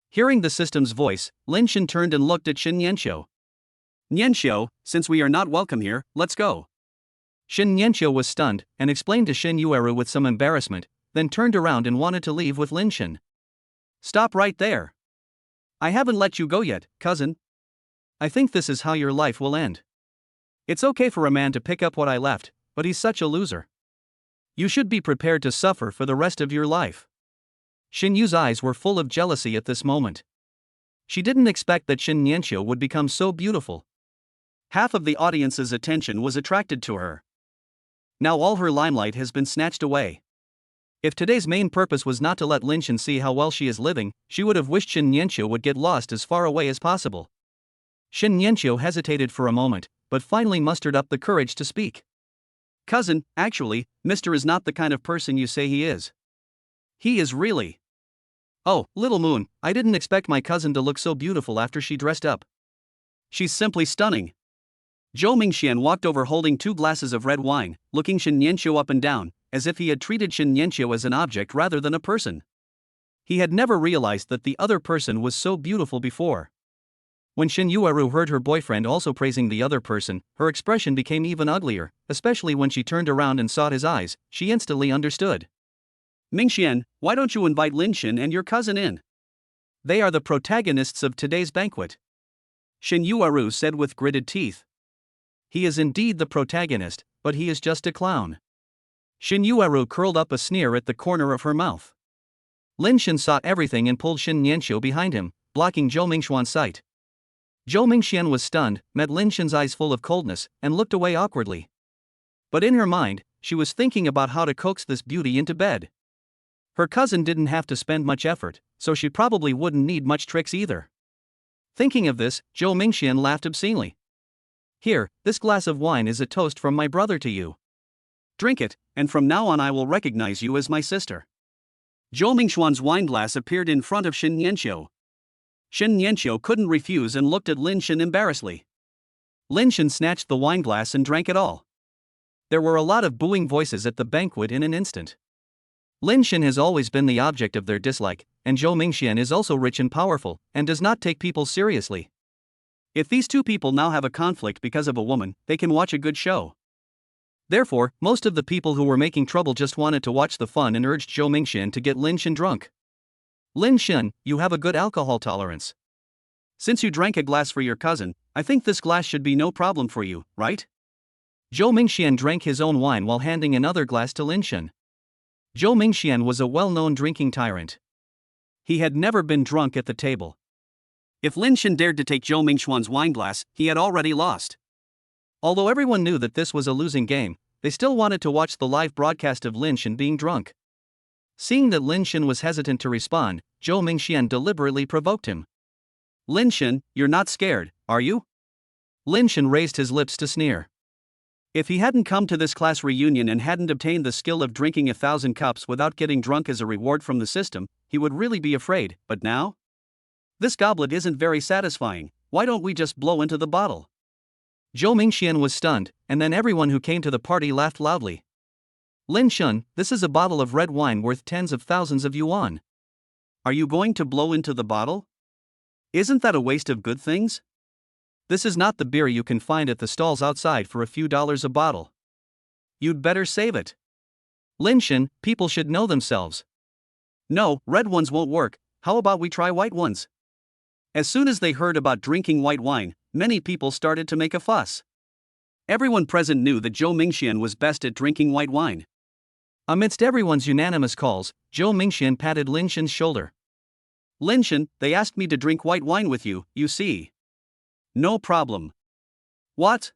Hearing the system's voice, Lin Shen turned and looked at Shin Nianxiu. Nianxiu, since we are not welcome here, let's go. Shin Nianxiu was stunned, and explained to Shin Yueru with some embarrassment, then turned around and wanted to leave with Lin Shen. Stop right there. I haven't let you go yet, cousin. I think this is how your life will end. It's okay for a man to pick up what I left, but he's such a loser. You should be prepared to suffer for the rest of your life. Shin Yu's eyes were full of jealousy at this moment. She didn't expect that Shin Nianxiu would become so beautiful. Half of the audience's attention was attracted to her. Now all her limelight has been snatched away. If today's main purpose was not to let Lin Shen see how well she is living, she would have wished Shin Nianxiu would get lost as far away as possible. Shin Nianxiu hesitated for a moment, but finally mustered up the courage to speak. Cousin, actually, Mr. is not the kind of person you say he is. He is really. Oh, little moon, I didn't expect my cousin to look so beautiful after she dressed up. She's simply stunning. Zhou Mingxian walked over holding 2 glasses of red wine, looking Shin Nianxiu up and down, as if he had treated Shin Nianxiu as an object rather than a person. He had never realized that the other person was so beautiful before. When Shin Yueru heard her boyfriend also praising the other person, her expression became even uglier, especially when she turned around and saw his eyes. She instantly understood. Mingxian, why don't you invite Lin Shen and your cousin in? They are the protagonists of today's banquet. Shin Yueru said with gritted teeth. He is indeed the protagonist, but he is just a clown. Shin Yueru curled up a sneer at the corner of her mouth. Lin Shen saw everything and pulled Shin Nianxiu behind him, blocking Zhou Mingxian's sight. Zhou Mingxian was stunned, met Lin Shen's eyes full of coldness, and looked away awkwardly. But in her mind, she was thinking about how to coax this beauty into bed. Her cousin didn't have to spend much effort, so she probably wouldn't need much tricks either. Thinking of this, Zhou Mingxian laughed obscenely. Here, this glass of wine is a toast from my brother to you. Drink it, and from now on I will recognize you as my sister. Zhou Mingxian's wine glass appeared in front of Shin Nianxiu. Shin Nianxiu couldn't refuse and looked at Lin Shen embarrassedly. Lin Shen snatched the wine glass and drank it all. There were a lot of booing voices at the banquet in an instant. Lin Shen has always been the object of their dislike, and Zhou Mingxian is also rich and powerful, and does not take people seriously. If these two people now have a conflict because of a woman, they can watch a good show. Therefore, most of the people who were making trouble just wanted to watch the fun and urged Zhou Mingxian to get Lin Shen drunk. Lin Shen, you have a good alcohol tolerance. Since you drank a glass for your cousin, I think this glass should be no problem for you, right? Zhou Mingxian drank his own wine while handing another glass to Lin Shen. Zhou Mingxian was a well-known drinking tyrant. He had never been drunk at the table. If Lin Shen dared to take Zhou Mingxian's wine glass, he had already lost. Although everyone knew that this was a losing game, they still wanted to watch the live broadcast of Lin Shen being drunk. Seeing that Lin Shen was hesitant to respond, Zhou Mingxian deliberately provoked him. Lin Shen, you're not scared, are you? Lin Shen raised his lips to sneer. If he hadn't come to this class reunion and hadn't obtained the skill of drinking 1,000 cups without getting drunk as a reward from the system, he would really be afraid, but now? This goblet isn't very satisfying, why don't we just blow into the bottle? Zhou Mingxian was stunned, and then everyone who came to the party laughed loudly. Lin Shen, this is a bottle of red wine worth tens of thousands of yuan. Are you going to blow into the bottle? Isn't that a waste of good things? This is not the beer you can find at the stalls outside for a few dollars a bottle. You'd better save it. Lin Shen, people should know themselves. No, red ones won't work, how about we try white ones? As soon as they heard about drinking white wine, many people started to make a fuss. Everyone present knew that Zhou Mingxian was best at drinking white wine. Amidst everyone's unanimous calls, Zhou Mingxian patted Lin Shen's shoulder. Lin Shen, they asked me to drink white wine with you, you see. No problem. What?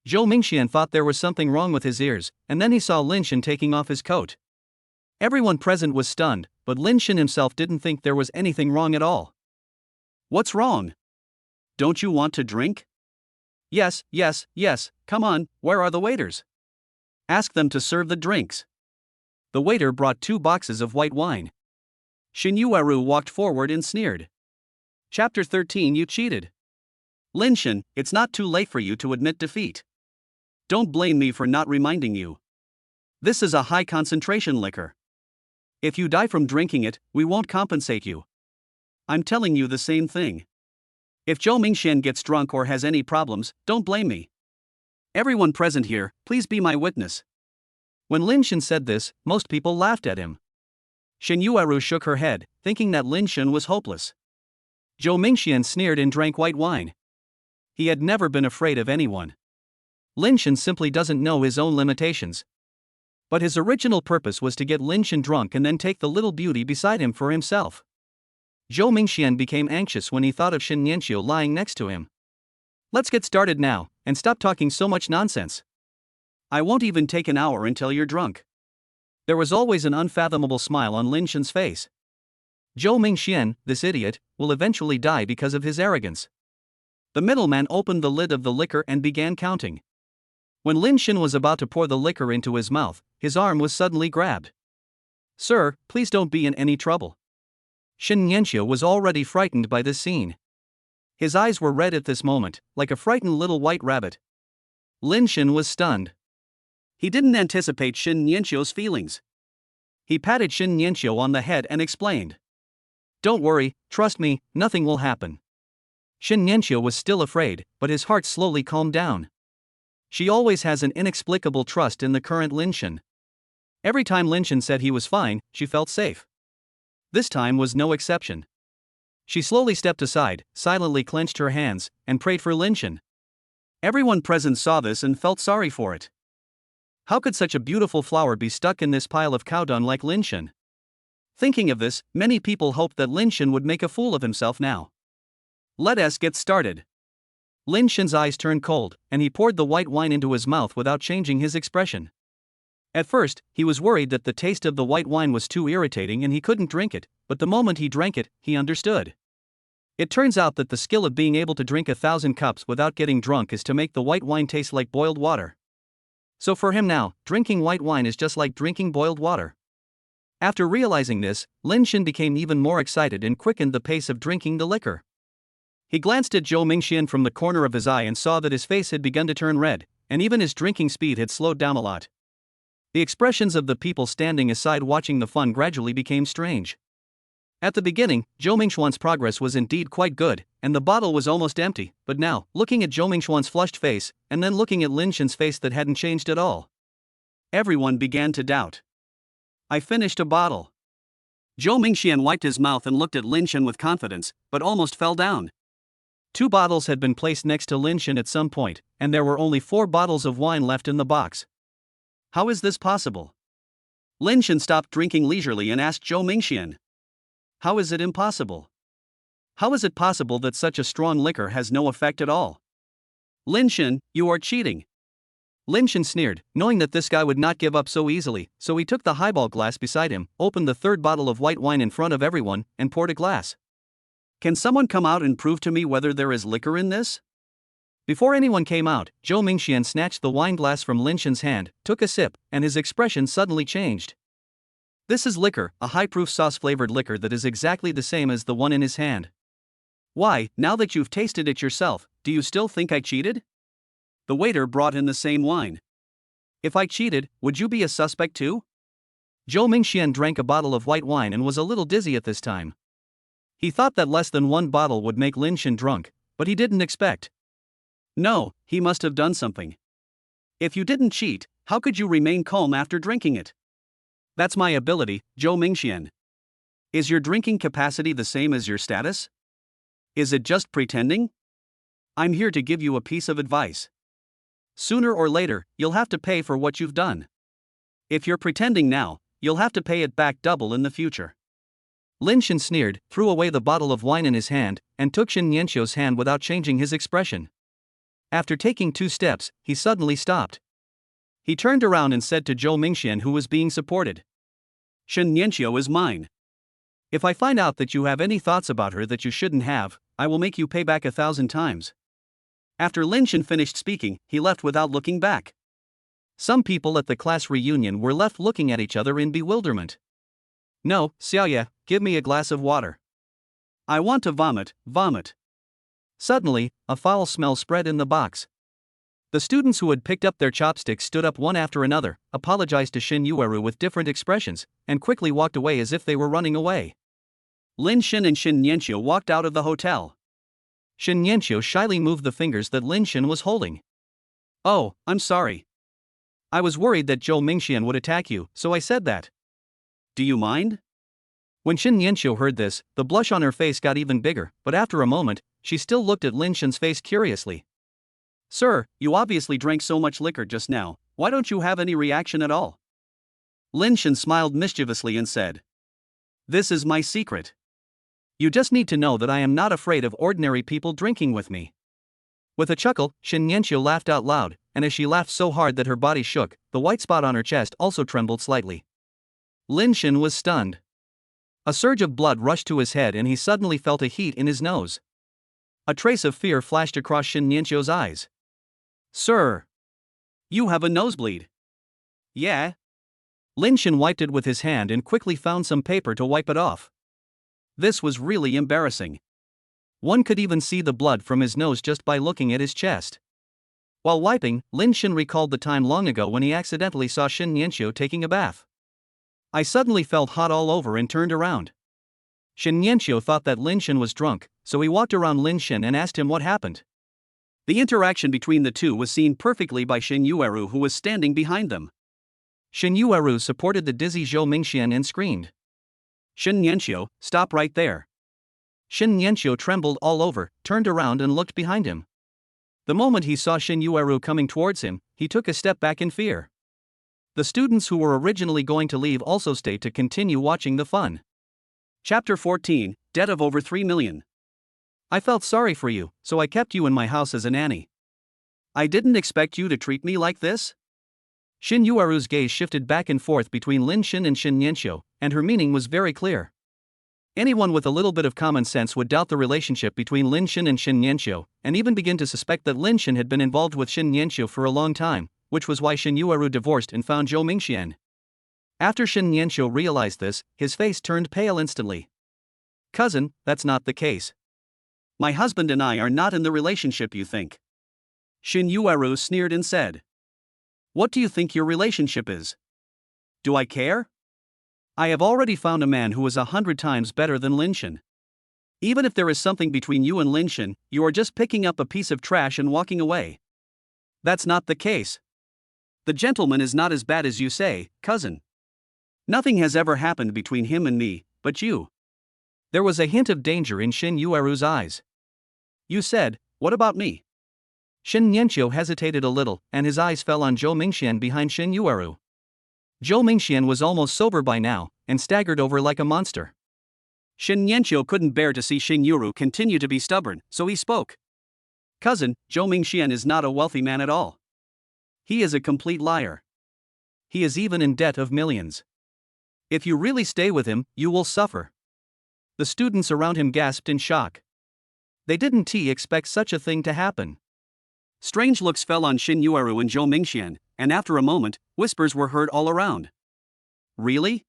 Zhou Mingxian thought there was something wrong with his ears, and then he saw Lin Shen taking off his coat. Everyone present was stunned, but Lin Shen himself didn't think there was anything wrong at all. What's wrong? Don't you want to drink? Yes, come on, where are the waiters? Ask them to serve the drinks. The waiter brought 2 boxes of white wine. Xin Yueru walked forward and sneered. Chapter 13 You cheated. Lin Shen, it's not too late for you to admit defeat. Don't blame me for not reminding you. This is a high concentration liquor. If you die from drinking it, we won't compensate you. I'm telling you the same thing. If Zhou Mingxian gets drunk or has any problems, don't blame me. Everyone present here, please be my witness. When Lin Shen said this, most people laughed at him. Xin Yueru shook her head, thinking that Lin Shen was hopeless. Zhou Mingxian sneered and drank white wine. He had never been afraid of anyone. Lin Shen simply doesn't know his own limitations. But his original purpose was to get Lin Shen drunk and then take the little beauty beside him for himself. Zhou Mingxian became anxious when he thought of Shen Nianqiu lying next to him. Let's get started now, and stop talking so much nonsense. I won't even take an hour until you're drunk. There was always an unfathomable smile on Lin Shen's face. Zhou Mingxian, this idiot, will eventually die because of his arrogance. The middleman opened the lid of the liquor and began counting. When Lin Shen was about to pour the liquor into his mouth, his arm was suddenly grabbed. Sir, please don't be in any trouble. Shen Nianqiu was already frightened by this scene. His eyes were red at this moment, like a frightened little white rabbit. Lin Shen was stunned. He didn't anticipate Shen Nianqiu's feelings. He patted Shen Nianqiu on the head and explained. Don't worry, trust me, nothing will happen. Shen Nianqiu was still afraid, but his heart slowly calmed down. She always has an inexplicable trust in the current Lin Shen. Every time Lin Shen said he was fine, she felt safe. This time was no exception. She slowly stepped aside, silently clenched her hands, and prayed for Lin Shen. Everyone present saw this and felt sorry for it. How could such a beautiful flower be stuck in this pile of cow dung like Lin Shen? Thinking of this, many people hoped that Lin Shen would make a fool of himself now. Let us get started. Lin Shen's eyes turned cold, and he poured the white wine into his mouth without changing his expression. At first, he was worried that the taste of the white wine was too irritating and he couldn't drink it, but the moment he drank it, he understood. It turns out that the skill of being able to drink 1,000 cups without getting drunk is to make the white wine taste like boiled water. So for him now, drinking white wine is just like drinking boiled water. After realizing this, Lin Shen became even more excited and quickened the pace of drinking the liquor. He glanced at Zhou Mingxian from the corner of his eye and saw that his face had begun to turn red, and even his drinking speed had slowed down a lot. The expressions of the people standing aside watching the fun gradually became strange. At the beginning, Zhou Mingxuan's progress was indeed quite good, and the bottle was almost empty, but now, looking at Zhou Mingxuan's flushed face, and then looking at Lin Shen's face that hadn't changed at all, everyone began to doubt. I finished a bottle. Zhou Mingxian wiped his mouth and looked at Lin Shen with confidence, but almost fell down. 2 bottles had been placed next to Lin Shen at some point, and there were only 4 bottles of wine left in the box. How is this possible? Lin Shen stopped drinking leisurely and asked Zhou Mingxian. How is it impossible? How is it possible that such a strong liquor has no effect at all? Lin Shen, you are cheating. Lin Shen sneered, knowing that this guy would not give up so easily, so he took the highball glass beside him, opened the 3rd bottle of white wine in front of everyone, and poured a glass. Can someone come out and prove to me whether there is liquor in this? Before anyone came out, Zhou Mingxian snatched the wine glass from Lin Shen's hand, took a sip, and his expression suddenly changed. This is liquor, a high-proof sauce-flavored liquor that is exactly the same as the one in his hand. Why, now that you've tasted it yourself, do you still think I cheated? The waiter brought in the same wine. If I cheated, would you be a suspect too? Zhou Mingxian drank a bottle of white wine and was a little dizzy at this time. He thought that less than 1 bottle would make Lin Shen drunk, but he didn't expect. No, he must have done something. If you didn't cheat, how could you remain calm after drinking it? That's my ability, Zhou Mingxian. Is your drinking capacity the same as your status? Is it just pretending? I'm here to give you a piece of advice. Sooner or later, you'll have to pay for what you've done. If you're pretending now, you'll have to pay it back double in the future. Lin Shen sneered, threw away the bottle of wine in his hand, and took Shin Nianqiu's hand without changing his expression. After taking 2 steps, he suddenly stopped. He turned around and said to Zhou Mingxian, who was being supported, Shin Nianqiu is mine. If I find out that you have any thoughts about her that you shouldn't have, I will make you pay back 1,000 times. After Lin Shen finished speaking, he left without looking back. Some people at the class reunion were left looking at each other in bewilderment. No, Xiaoye, give me a glass of water. I want to vomit. Suddenly, a foul smell spread in the box. The students who had picked up their chopsticks stood up one after another, apologized to Shin Yueru with different expressions, and quickly walked away as if they were running away. Lin Shen and Shin Nianqiu walked out of the hotel. Shin Nianqiu shyly moved the fingers that Lin Shen was holding. Oh, I'm sorry. I was worried that Zhou Mingxian would attack you, so I said that. Do you mind? When Shin Nianqiu heard this, the blush on her face got even bigger, but after a moment, she still looked at Lin Shen's face curiously. Sir, you obviously drank so much liquor just now, why don't you have any reaction at all? Lin Shen smiled mischievously and said, This is my secret. You just need to know that I am not afraid of ordinary people drinking with me. With a chuckle, Shin Nianqiu laughed out loud, and as she laughed so hard that her body shook, the white spot on her chest also trembled slightly. Lin Shen was stunned. A surge of blood rushed to his head and he suddenly felt a heat in his nose. A trace of fear flashed across Shin Nianqiu's eyes. Sir! You have a nosebleed. Yeah? Lin Shen wiped it with his hand and quickly found some paper to wipe it off. This was really embarrassing. One could even see the blood from his nose just by looking at his chest. While wiping, Lin Shen recalled the time long ago when he accidentally saw Shin Nianqiu taking a bath. I suddenly felt hot all over and turned around. Shin Nianqiu thought that Lin Shen was drunk, so he walked around Lin Shen and asked him what happened. The interaction between the two was seen perfectly by Shin Yueru, who was standing behind them. Shin Yueru supported the dizzy Zhou Mingxian and screamed, Shin Nianqiu, stop right there. Shin Nianqiu trembled all over, turned around and looked behind him. The moment he saw Shin Yueru coming towards him, he took a step back in fear. The students who were originally going to leave also stayed to continue watching the fun. Chapter 14, Debt of over 3 million. I felt sorry for you, so I kept you in my house as a nanny. I didn't expect you to treat me like this? Shin Yueru's gaze shifted back and forth between Lin Shen and Shin Nianqiu, and her meaning was very clear. Anyone with a little bit of common sense would doubt the relationship between Lin Shen and Shin Nianqiu, and even begin to suspect that Lin Shen had been involved with Shin Nianqiu for a long time, which was why Shin Yueru divorced and found Zhou Mingxian. After Shin Nianqiu realized this, his face turned pale instantly. Cousin, that's not the case. My husband and I are not in the relationship you think. Shin Yueru sneered and said, What do you think your relationship is? Do I care? I have already found a man who is 100 times better than Lin Shen. Even if there is something between you and Lin Shen, you are just picking up a piece of trash and walking away. That's not the case. The gentleman is not as bad as you say, cousin. Nothing has ever happened between him and me, but you. There was a hint of danger in Shin Yueru's eyes. You said, what about me? Shin Nianqiu hesitated a little, and his eyes fell on Zhou Mingxian behind Shin Yueru. Zhou Mingxian was almost sober by now, and staggered over like a monster. Shin Nianqiu couldn't bear to see Shin Yueru continue to be stubborn, so he spoke. Cousin, Zhou Mingxian is not a wealthy man at all. He is a complete liar. He is even in debt of millions. If you really stay with him, you will suffer. The students around him gasped in shock. They didn't expect such a thing to happen. Strange looks fell on Shin Yueru and Zhou Mingxian, and after a moment, whispers were heard all around. Really?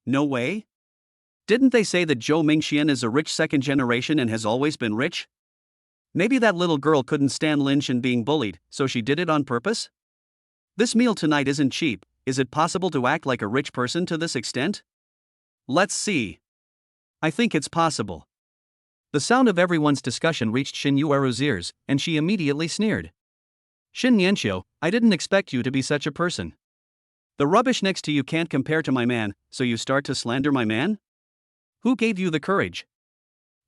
No way? Didn't they say that Zhou Mingxian is a rich second generation and has always been rich? Maybe that little girl couldn't stand Lin Shen being bullied, so she did it on purpose? This meal tonight isn't cheap. Is it possible to act like a rich person to this extent? Let's see. I think it's possible. The sound of everyone's discussion reached Shin Yueru's ears, and she immediately sneered. Shin Nianqiu, I didn't expect you to be such a person. The rubbish next to you can't compare to my man, so you start to slander my man? Who gave you the courage?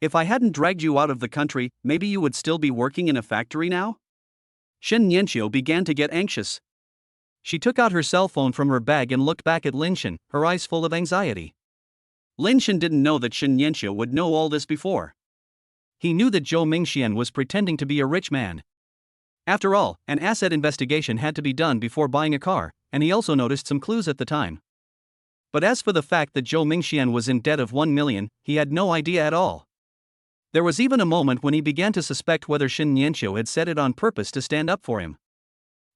If I hadn't dragged you out of the country, maybe you would still be working in a factory now? Shin Nianqiu began to get anxious. She took out her cell phone from her bag and looked back at Lin Shen, her eyes full of anxiety. Lin Shen didn't know that Shin Nianqiu would know all this before. He knew that Zhou Mingxian was pretending to be a rich man. After all, an asset investigation had to be done before buying a car, and he also noticed some clues at the time. But as for the fact that Zhou Mingxian was in debt of 1 million, he had no idea at all. There was even a moment when he began to suspect whether Shin Nianqiu had said it on purpose to stand up for him.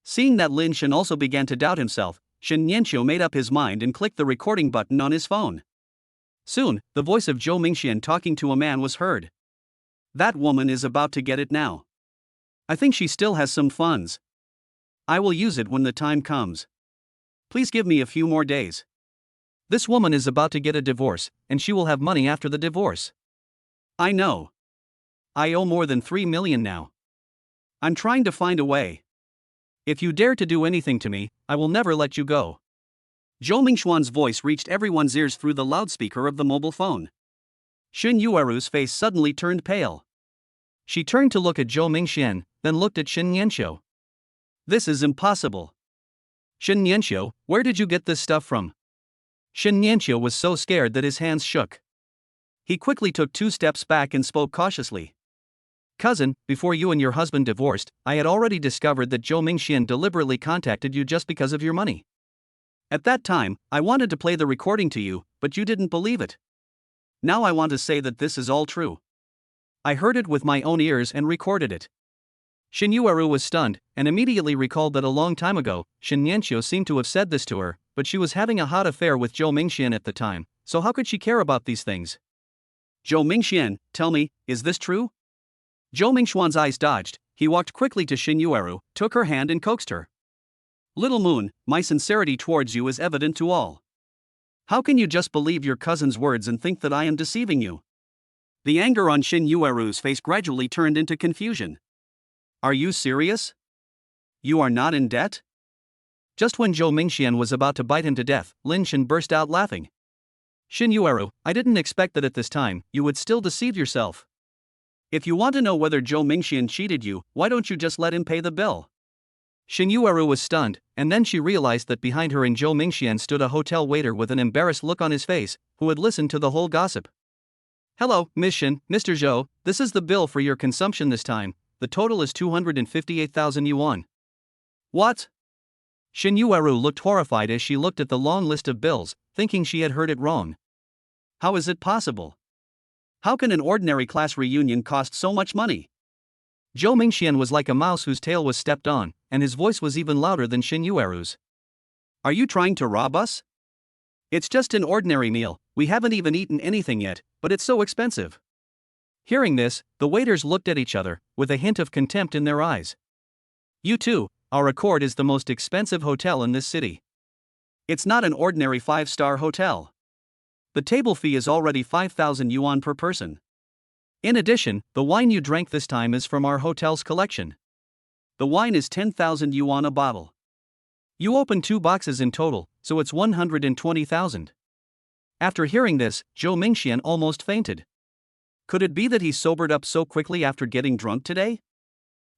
Seeing that Lin Shen also began to doubt himself, Shin Nianqiu made up his mind and clicked the recording button on his phone. Soon, the voice of Zhou Mingxian talking to a man was heard. That woman is about to get it now. I think she still has some funds. I will use it when the time comes. Please give me a few more days. This woman is about to get a divorce, and she will have money after the divorce. I know. I owe more than 3 million now. I'm trying to find a way. If you dare to do anything to me, I will never let you go. Zhou Mingxuan's voice reached everyone's ears through the loudspeaker of the mobile phone. Shin Yueru's face suddenly turned pale. She turned to look at Zhou Mingxian, then looked at Shin Nianqiu. This is impossible. Shin Nianqiu, where did you get this stuff from? Shin Nianqiu was so scared that his hands shook. He quickly took 2 steps back and spoke cautiously. Cousin, before you and your husband divorced, I had already discovered that Zhou Mingxian deliberately contacted you just because of your money. At that time, I wanted to play the recording to you, but you didn't believe it. Now I want to say that this is all true. I heard it with my own ears and recorded it. Shin Yueru was stunned, and immediately recalled that a long time ago, Shin Nianqiu seemed to have said this to her, but she was having a hot affair with Zhou Mingxian at the time, so how could she care about these things? Zhou Mingxian, tell me, is this true? Zhou Mingxuan's eyes dodged. He walked quickly to Shin Yueru, took her hand and coaxed her. Little Moon, my sincerity towards you is evident to all. How can you just believe your cousin's words and think that I am deceiving you? The anger on Shin Yueru's face gradually turned into confusion. Are you serious? You are not in debt? Just when Zhou Mingxian was about to bite him to death, Lin Shen burst out laughing. Shin Yueru, I didn't expect that at this time, you would still deceive yourself. If you want to know whether Zhou Mingxian cheated you, why don't you just let him pay the bill? Shin Yueru was stunned, and then she realized that behind her and Zhou Mingxian stood a hotel waiter with an embarrassed look on his face, who had listened to the whole gossip. Hello, Miss Shin, Mr. Zhou, this is the bill for your consumption this time. The total is 258,000 yuan. What? Shin Yueru looked horrified as she looked at the long list of bills, thinking she had heard it wrong. How is it possible? How can an ordinary class reunion cost so much money? Zhou Mingxian was like a mouse whose tail was stepped on, and his voice was even louder than Shin Yueru's. Are you trying to rob us? It's just an ordinary meal, we haven't even eaten anything yet, but it's so expensive. Hearing this, the waiters looked at each other, with a hint of contempt in their eyes. You too, our Accord is the most expensive hotel in this city. It's not an ordinary 5-star hotel. The table fee is already 5,000 yuan per person. In addition, the wine you drank this time is from our hotel's collection. The wine is 10,000 yuan a bottle. You opened 2 boxes in total, so it's 120,000. After hearing this, Zhou Mingxian almost fainted. Could it be that he sobered up so quickly after getting drunk today?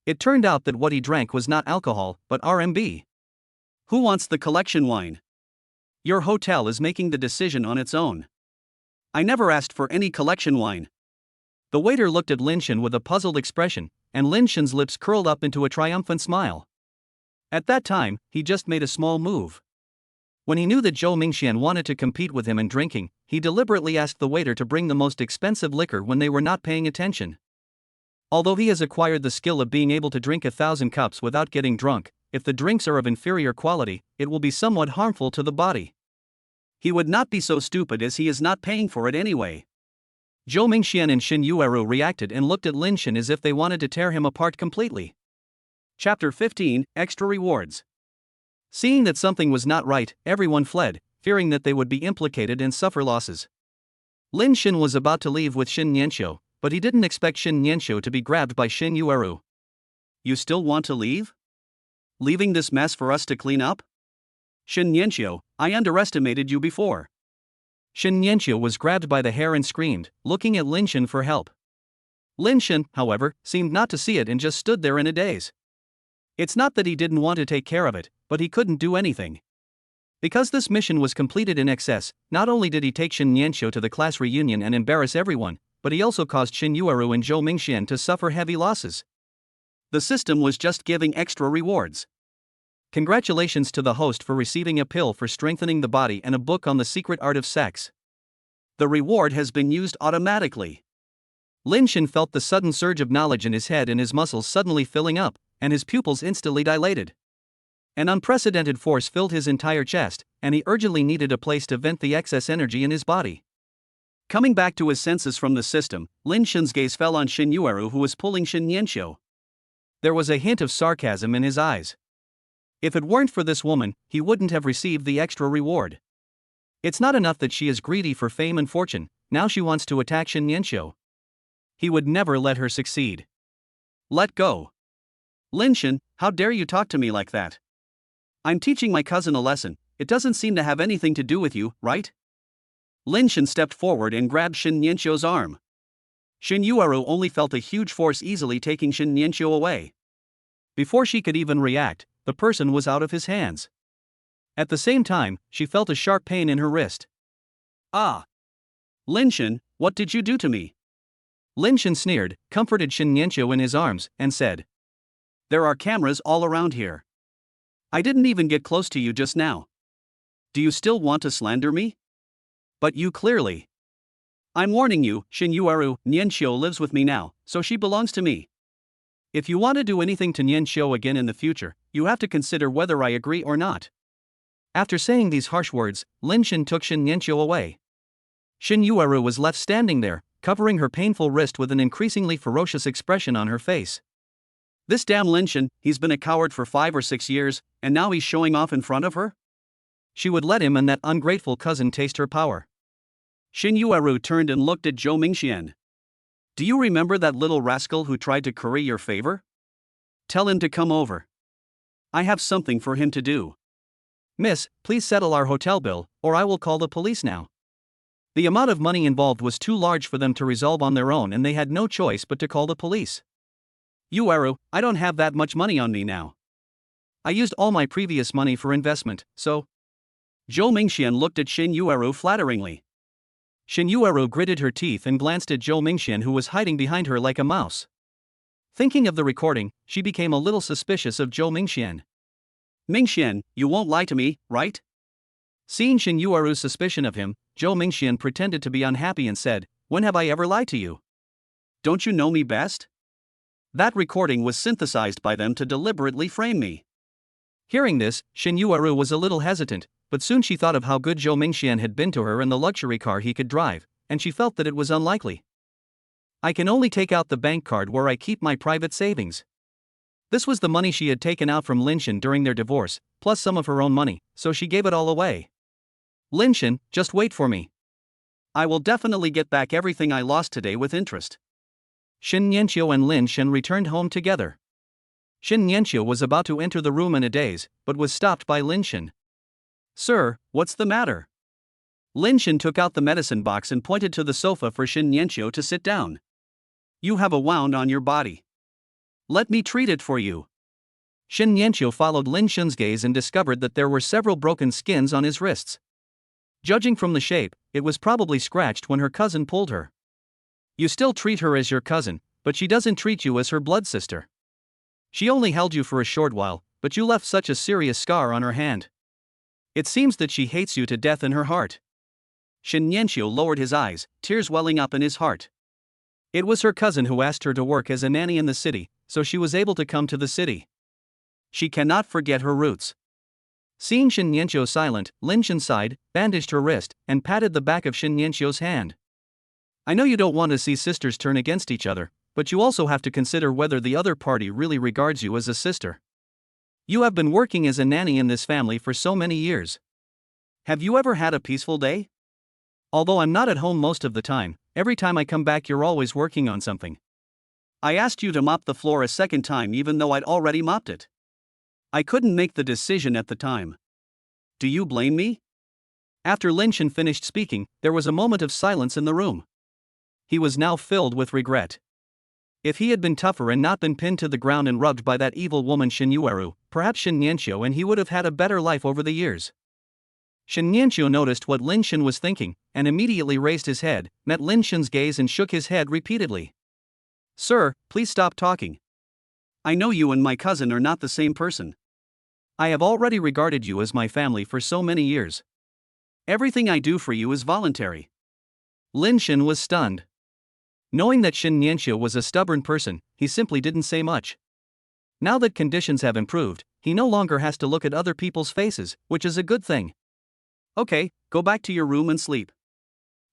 It turned out that what he drank was not alcohol, but RMB. Who wants the collection wine? Your hotel is making the decision on its own. I never asked for any collection wine. The waiter looked at Lin Shen with a puzzled expression, and Lin Shen's lips curled up into a triumphant smile. At that time, he just made a small move. When he knew that Zhou Mingxian wanted to compete with him in drinking, he deliberately asked the waiter to bring the most expensive liquor when they were not paying attention. Although he has acquired the skill of being able to drink 1,000 cups without getting drunk, if the drinks are of inferior quality, it will be somewhat harmful to the body. He would not be so stupid as he is not paying for it anyway. Zhou Mingxian and Shin Yueru reacted and looked at Lin Shen as if they wanted to tear him apart completely. Chapter 15, Extra Rewards. Seeing that something was not right, everyone fled, fearing that they would be implicated and suffer losses. Lin Shen was about to leave with Shin Nianqiu, but he didn't expect Shin Nianqiu to be grabbed by Shin Yueru. You still want to leave? Leaving this mess for us to clean up? Shin Nianqiu, I underestimated you before. Shin Nianqiu was grabbed by the hair and screamed, looking at Lin Shen for help. Lin Shen, however, seemed not to see it and just stood there in a daze. It's not that he didn't want to take care of it, but he couldn't do anything. Because this mission was completed in excess, not only did he take Shin Nianqiu to the class reunion and embarrass everyone, but he also caused Xin Yueru and Zhou Mingxian to suffer heavy losses. The system was just giving extra rewards. Congratulations to the host for receiving a pill for strengthening the body and a book on the secret art of sex. The reward has been used automatically. Lin Shen felt the sudden surge of knowledge in his head and his muscles suddenly filling up, and his pupils instantly dilated. An unprecedented force filled his entire chest, and he urgently needed a place to vent the excess energy in his body. Coming back to his senses from the system, Lin Shen's gaze fell on Xin Yueru, who was pulling Shin Nianqiu. There was a hint of sarcasm in his eyes. If it weren't for this woman, he wouldn't have received the extra reward. It's not enough that she is greedy for fame and fortune, now she wants to attack Shin Nianqiu. He would never let her succeed. Let go. Lin Shen, how dare you talk to me like that? I'm teaching my cousin a lesson, it doesn't seem to have anything to do with you, right? Lin Shen stepped forward and grabbed Shin Nianqiu's arm. Shin Yueru only felt a huge force easily taking Shin Nianqiu away. Before she could even react, the person was out of his hands. At the same time, she felt a sharp pain in her wrist. Ah! Lin Shen, what did you do to me? Lin Shen sneered, comforted Shin Nianqiu in his arms, and said, "There are cameras all around here. I didn't even get close to you just now. Do you still want to slander me? But you clearly. I'm warning you, Shin Yueru, Nianqiu lives with me now, so she belongs to me. If you want to do anything to Nianqiu again in the future, you have to consider whether I agree or not." After saying these harsh words, Lin Shen took Shin Nianqiu away. Shin Yueru was left standing there, covering her painful wrist with an increasingly ferocious expression on her face. This damn Lin Shen, he's been a coward for 5 or 6 years, and now he's showing off in front of her? She would let him and that ungrateful cousin taste her power. Shin Yueru turned and looked at Zhou Mingxian. "Do you remember that little rascal who tried to curry your favor? Tell him to come over. I have something for him to do." "Miss, please settle our hotel bill, or I will call the police now." The amount of money involved was too large for them to resolve on their own, and they had no choice but to call the police. "Yueru, I don't have that much money on me now. I used all my previous money for investment, so..." Zhou Mingxian looked at Shin Yueru flatteringly. Shin Yueru gritted her teeth and glanced at Zhou Mingxian, who was hiding behind her like a mouse. Thinking of the recording, she became a little suspicious of Zhou Mingxian. "Mingxian, you won't lie to me, right?" Seeing Shin Yueru's suspicion of him, Zhou Mingxian pretended to be unhappy and said, "When have I ever lied to you? Don't you know me best?" That recording was synthesized by them to deliberately frame me. Hearing this, Shin Yueru was a little hesitant, but soon she thought of how good Zhou Mingxian had been to her and the luxury car he could drive, and she felt that it was unlikely. "I can only take out the bank card where I keep my private savings." This was the money she had taken out from Lin Shen during their divorce, plus some of her own money, so she gave it all away. "Lin Shen, just wait for me. I will definitely get back everything I lost today with interest." Shin Nianqiu and Lin Shen returned home together. Shin Nianqiu was about to enter the room in a daze, but was stopped by Lin Shen. "Sir, what's the matter?" Lin Shen took out the medicine box and pointed to the sofa for Shin Nianqiu to sit down. "You have a wound on your body. Let me treat it for you." Shin Nianqiu followed Lin Shen's gaze and discovered that there were several broken skins on his wrists. Judging from the shape, it was probably scratched when her cousin pulled her. "You still treat her as your cousin, but she doesn't treat you as her blood sister. She only held you for a short while, but you left such a serious scar on her hand. It seems that she hates you to death in her heart." Shin Nianqiu lowered his eyes, tears welling up in his heart. It was her cousin who asked her to work as a nanny in the city, so she was able to come to the city. She cannot forget her roots. Seeing Shin Nianqiu silent, Lin Shen sighed, bandaged her wrist, and patted the back of Shin Nianqiu's hand. "I know you don't want to see sisters turn against each other, but you also have to consider whether the other party really regards you as a sister. You have been working as a nanny in this family for so many years. Have you ever had a peaceful day? Although I'm not at home most of the time, every time I come back you're always working on something. I asked you to mop the floor a second time even though I'd already mopped it. I couldn't make the decision at the time. Do you blame me? After Lin Shan finished speaking, there was a moment of silence in the room. He was now filled with regret. If he had been tougher and not been pinned to the ground and rubbed by that evil woman Shin Yueru, perhaps Shin Nianqiu and he would have had a better life over the years. Shin Nianqiu noticed what Lin Shan was thinking, and immediately raised his head, met Lin Shan's gaze and shook his head repeatedly. "Sir, please stop talking. I know you and my cousin are not the same person. I have already regarded you as my family for so many years. Everything I do for you is voluntary." Lin Shan was stunned. Knowing that Shin Nianqiu was a stubborn person, he simply didn't say much. Now that conditions have improved, he no longer has to look at other people's faces, which is a good thing. "Okay, go back to your room and sleep."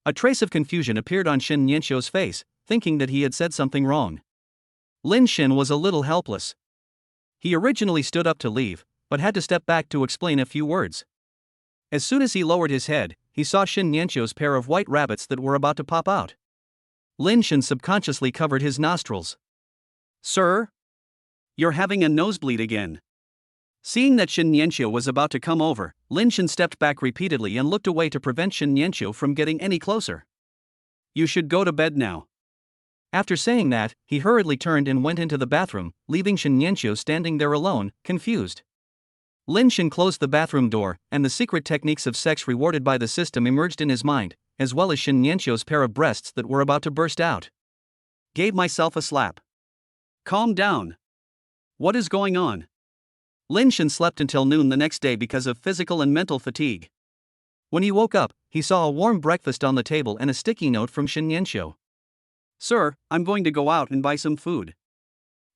A trace of confusion appeared on Shin Nianqiu's face, thinking that he had said something wrong. Lin Shan was a little helpless. He originally stood up to leave, but had to step back to explain a few words. As soon as he lowered his head, he saw Shin Nianqiu's pair of white rabbits that were about to pop out. Lin Shan subconsciously covered his nostrils. "Sir? You're having a nosebleed again." Seeing that Shin Nianqiu was about to come over, Lin Shan stepped back repeatedly and looked away to prevent Shin Nianqiu from getting any closer. "You should go to bed now." After saying that, he hurriedly turned and went into the bathroom, leaving Shin Nianqiu standing there alone, confused. Lin Shan closed the bathroom door, and the secret techniques of sex rewarded by the system emerged in his mind, as well as Shin Nianqiu's pair of breasts that were about to burst out. "Gave myself a slap. Calm down. What is going on?" Lin Shan slept until noon the next day because of physical and mental fatigue. When he woke up, he saw a warm breakfast on the table and a sticky note from Shin Nianqiu. "Sir, I'm going to go out and buy some food.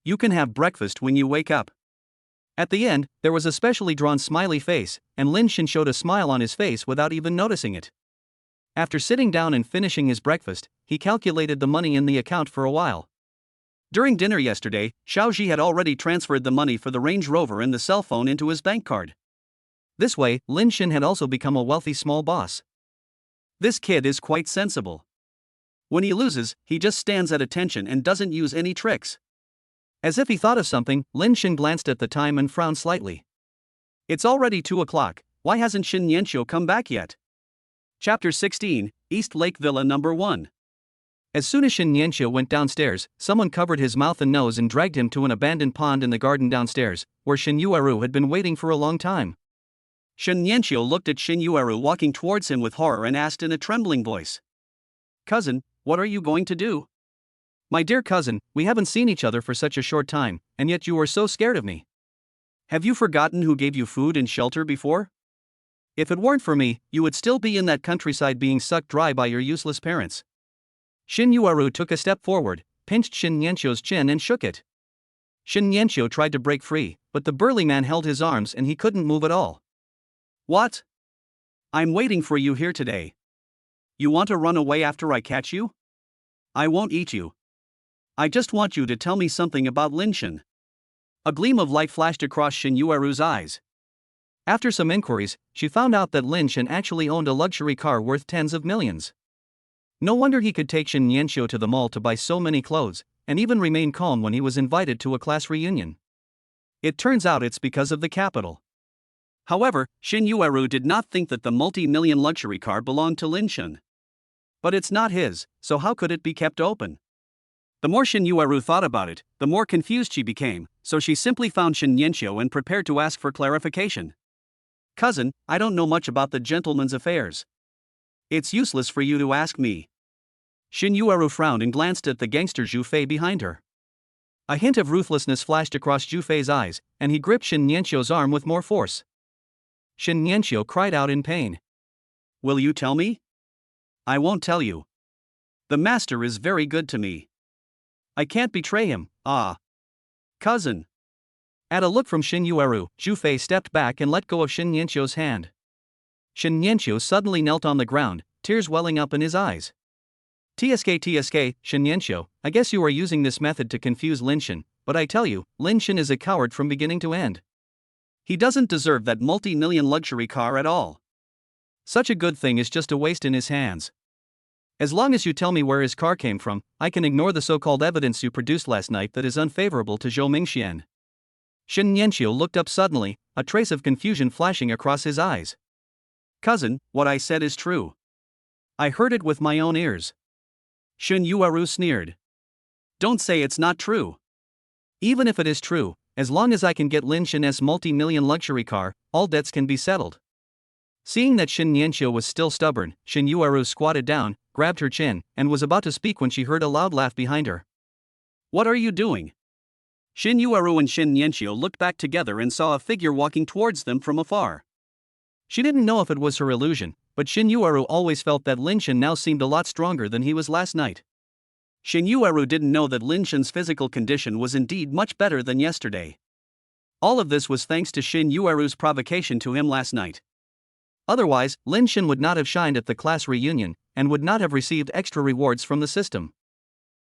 You can have breakfast when you wake up." At the end, there was a specially drawn smiley face, and Lin Shan showed a smile on his face without even noticing it. After sitting down and finishing his breakfast, he calculated the money in the account for a while. During dinner yesterday, Xiaoji had already transferred the money for the Range Rover and the cell phone into his bank card. This way, Lin Shan had also become a wealthy small boss. This kid is quite sensible. When he loses, he just stands at attention and doesn't use any tricks. As if he thought of something, Lin Shan glanced at the time and frowned slightly. It's already 2 o'clock, why hasn't Shin Nianqiu come back yet? Chapter 16, East Lake Villa No. 1. As soon as Shin Nianqiu went downstairs, someone covered his mouth and nose and dragged him to an abandoned pond in the garden downstairs, where Shin Yueru had been waiting for a long time. Shin Nianqiu looked at Shin Yueru walking towards him with horror and asked in a trembling voice, "Cousin, what are you going to do?" "My dear cousin, we haven't seen each other for such a short time, and yet you were so scared of me. Have you forgotten who gave you food and shelter before? If it weren't for me, you would still be in that countryside being sucked dry by your useless parents." Shin Yueru took a step forward, pinched Shin Nianqiu's chin and shook it. Shin Nianqiu tried to break free, but the burly man held his arms and he couldn't move at all. "What? I'm waiting for you here today. You want to run away after I catch you? I won't eat you. I just want you to tell me something about Lin Shan." A gleam of light flashed across Shin Yueru's eyes. After some inquiries, she found out that Lin Shan actually owned a luxury car worth tens of millions. No wonder he could take Shin Nianqiu to the mall to buy so many clothes, and even remain calm when he was invited to a class reunion. It turns out it's because of the capital. However, Shin Yueru did not think that the multi-million luxury car belonged to Lin Shan. But it's not his, so how could it be kept open? The more Shin Yueru thought about it, the more confused she became, so she simply found Shin Nianqiu and prepared to ask for clarification. "Cousin, I don't know much about the gentleman's affairs. It's useless for you to ask me." Shin Yueru frowned and glanced at the gangster Zhu Fei behind her. A hint of ruthlessness flashed across Zhu Fei's eyes, and he gripped Shin Nianqiu's arm with more force. Shin Nianqiu cried out in pain. "Will you tell me?" "I won't tell you. The master is very good to me. I can't betray him, cousin." At a look from Shin Yueru, Zhu Fei stepped back and let go of Shin Nianqiu's hand. Shin Nianqiu suddenly knelt on the ground, tears welling up in his eyes. TSK, Shin Nianqiu, I guess you are using this method to confuse Lin Shan, but I tell you, Lin Shan is a coward from beginning to end. He doesn't deserve that multi-million luxury car at all. Such a good thing is just a waste in his hands. As long as you tell me where his car came from, I can ignore the so-called evidence you produced last night that is unfavorable to Zhou Mingxian." Shin Nianqiu looked up suddenly, a trace of confusion flashing across his eyes. Cousin, what I said is true. I heard it with my own ears. Shun Yuaru sneered. Don't say it's not true. Even if it is true, as long as I can get Lin Shen's multi-million luxury car, all debts can be settled. Seeing that Shin Nianqiu was still stubborn, Shin Yuaru squatted down, grabbed her chin, and was about to speak when she heard a loud laugh behind her. What are you doing? Shin Yuaru and Shin Nianqiu looked back together and saw a figure walking towards them from afar. She didn't know if it was her illusion, but Shin Yuaru always felt that Lin Shen now seemed a lot stronger than he was last night. Shin Yuaru didn't know that Lin Shen's physical condition was indeed much better than yesterday. All of this was thanks to Shin Yuaru's provocation to him last night. Otherwise, Lin Shen would not have shined at the class reunion, and would not have received extra rewards from the system.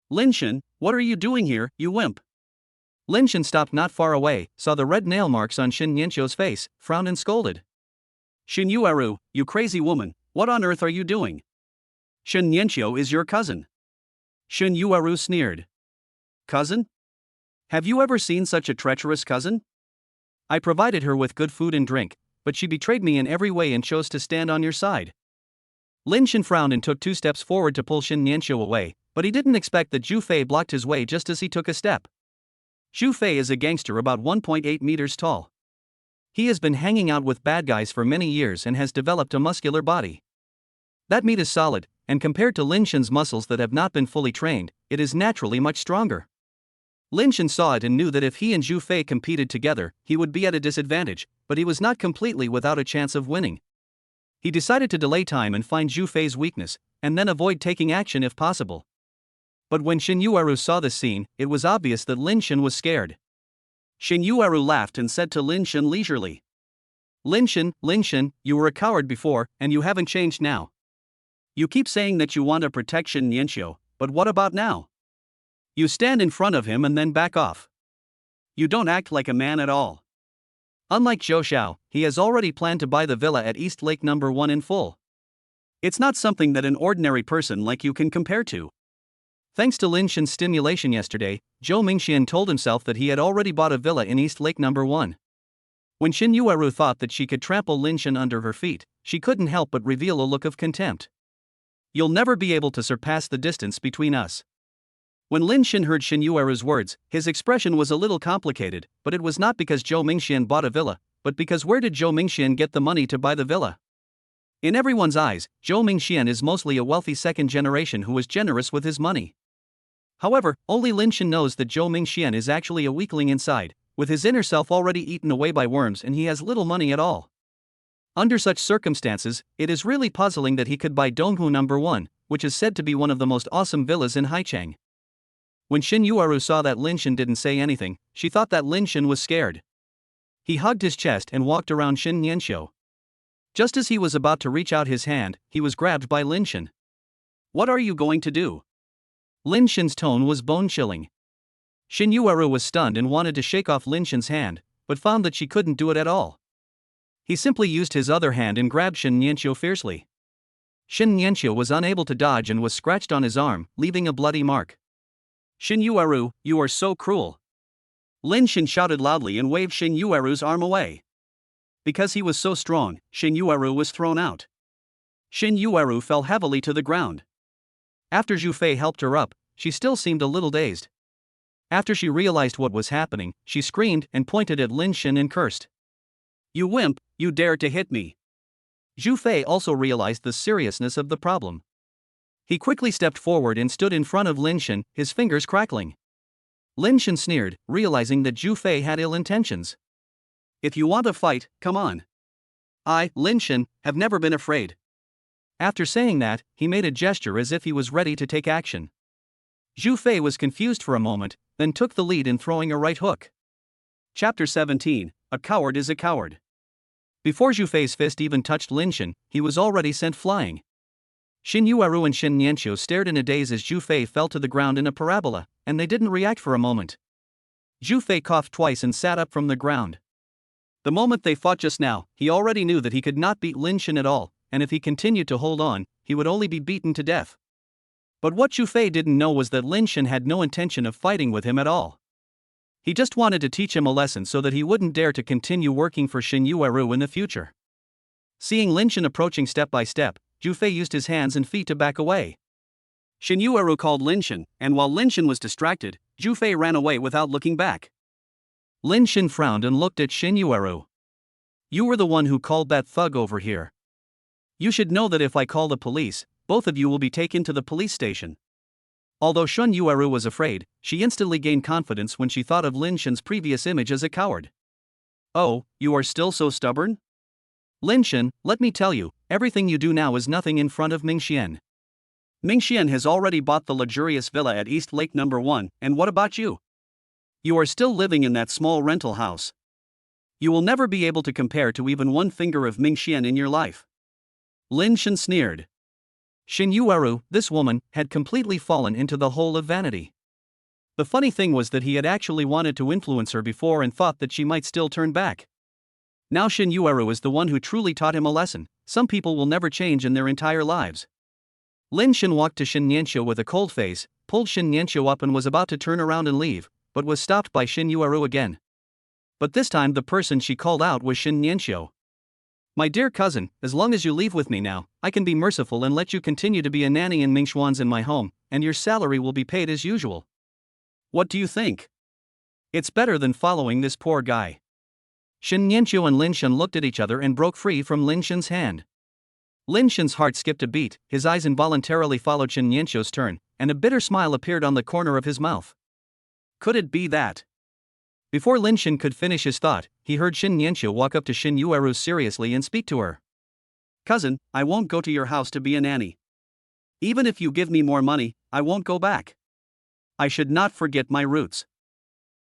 Lin Shen, what are you doing here, you wimp? Lin Shen stopped not far away, saw the red nail marks on Shin Nianqiu's face, frowned and scolded. Shin Yuaru, you crazy woman, what on earth are you doing? Shin Nianqiu is your cousin. Shin Yuaru sneered. Cousin? Have you ever seen such a treacherous cousin? I provided her with good food and drink, but she betrayed me in every way and chose to stand on your side. Lin Shen frowned and took 2 steps forward to pull Shin Nianqiu away, but he didn't expect that Zhu Fei blocked his way just as he took a step. Zhu Fei is a gangster about 1.8 meters tall. He has been hanging out with bad guys for many years and has developed a muscular body. That meat is solid, and compared to Lin Shen's muscles that have not been fully trained, it is naturally much stronger. Lin Shen saw it and knew that if he and Zhu Fei competed together, he would be at a disadvantage, but he was not completely without a chance of winning. He decided to delay time and find Zhu Fei's weakness, and then avoid taking action if possible. But when Shin Yuaru saw this scene, it was obvious that Lin Shen was scared. Shin Yuaru laughed and said to Lin Shen leisurely. Lin Shen, you were a coward before, and you haven't changed now. You keep saying that you want to protect Shin Nianqiu, but what about now? You stand in front of him and then back off. You don't act like a man at all. Unlike Zhou Xiao, he has already planned to buy the villa at East Lake No. 1 in full. It's not something that an ordinary person like you can compare to. Thanks to Lin Shen's stimulation yesterday, Zhou Mingxian told himself that he had already bought a villa in East Lake No. 1. When Shin Yuaru thought that she could trample Lin Shen under her feet, she couldn't help but reveal a look of contempt. You'll never be able to surpass the distance between us. When Lin Shen heard Shin Yuaru's words, his expression was a little complicated, but it was not because Zhou Mingxian bought a villa, but because where did Zhou Mingxian get the money to buy the villa? In everyone's eyes, Zhou Mingxian is mostly a wealthy second generation who is generous with his money. However, only Lin Shen knows that Zhou Mingxian is actually a weakling inside, with his inner self already eaten away by worms and he has little money at all. Under such circumstances, it is really puzzling that he could buy Donghu No. 1, which is said to be one of the most awesome villas in Haicheng. When Shin Yuaru saw that Lin Shen didn't say anything, she thought that Lin Shen was scared. He hugged his chest and walked around Shin Nianqiu. Just as he was about to reach out his hand, he was grabbed by Lin Shen. What are you going to do? Lin Shen's tone was bone-chilling. Shin Yuaru was stunned and wanted to shake off Lin Shen's hand, but found that she couldn't do it at all. He simply used his other hand and grabbed Shin Nianqiu fiercely. Shin Nianqiu was unable to dodge and was scratched on his arm, leaving a bloody mark. Shin Yuaru, you are so cruel. Lin Shen shouted loudly and waved Shin Yuaru's arm away. Because he was so strong, Shin Yuaru was thrown out. Shin Yuaru fell heavily to the ground. After Zhu Fei helped her up, she still seemed a little dazed. After she realized what was happening, she screamed and pointed at Lin Shen and cursed. You wimp, you dare to hit me. Zhu Fei also realized the seriousness of the problem. He quickly stepped forward and stood in front of Lin Shen, his fingers crackling. Lin Shen sneered, realizing that Zhu Fei had ill intentions. If you want to fight, come on. I, Lin Shen, have never been afraid. After saying that, he made a gesture as if he was ready to take action. Zhu Fei was confused for a moment, then took the lead in throwing a right hook. Chapter 17, A Coward is a Coward. Before Zhu Fei's fist even touched Lin Shen, he was already sent flying. Shin Yuaru and Shin Nianqiu stared in a daze as Zhu Fei fell to the ground in a parabola, and they didn't react for a moment. Zhu Fei coughed twice and sat up from the ground. The moment they fought just now, he already knew that he could not beat Lin Shen at all, and if he continued to hold on, he would only be beaten to death. But what Zhu Fei didn't know was that Lin Shen had no intention of fighting with him at all. He just wanted to teach him a lesson so that he wouldn't dare to continue working for Shin Yuaru in the future. Seeing Lin Shan approaching step by step, Zhu Fei used his hands and feet to back away. Shin Yueru called Lin Shan, and while Lin Shan was distracted, Zhu Fei ran away without looking back. Lin Shan frowned and looked at Shin Yueru. You were the one who called that thug over here. You should know that if I call the police, both of you will be taken to the police station. Although Shin Yueru was afraid, she instantly gained confidence when she thought of Lin Shan's previous image as a coward. Oh, you are still so stubborn? Lin Shan, let me tell you, everything you do now is nothing in front of Mingxian. Mingxian has already bought the luxurious villa at East Lake No. 1, and what about you? You are still living in that small rental house. You will never be able to compare to even one finger of Mingxian in your life. Lin Shan sneered. Shin Yueru, this woman, had completely fallen into the hole of vanity. The funny thing was that he had actually wanted to influence her before and thought that she might still turn back. Now Shin Yueru is the one who truly taught him a lesson. Some people will never change in their entire lives. Lin Shan walked to Shin Nianqiu with a cold face, pulled Shin Nianqiu up and was about to turn around and leave, but was stopped by Shin Yueru again. But this time the person she called out was Shin Nianqiu. My dear cousin, as long as you leave with me now, I can be merciful and let you continue to be a nanny in Mingxuan's in my home, and your salary will be paid as usual. What do you think? It's better than following this poor guy. Shin Nianqiu and Lin Shan looked at each other and broke free from Lin Shan's hand. Lin Shan's heart skipped a beat, his eyes involuntarily followed Shin Nianqiu's turn, and a bitter smile appeared on the corner of his mouth. Could it be that? Before Lin Shan could finish his thought, he heard Shin Nianqiu walk up to Shin Yueru seriously and speak to her. Cousin, I won't go to your house to be a nanny. Even if you give me more money, I won't go back. I should not forget my roots.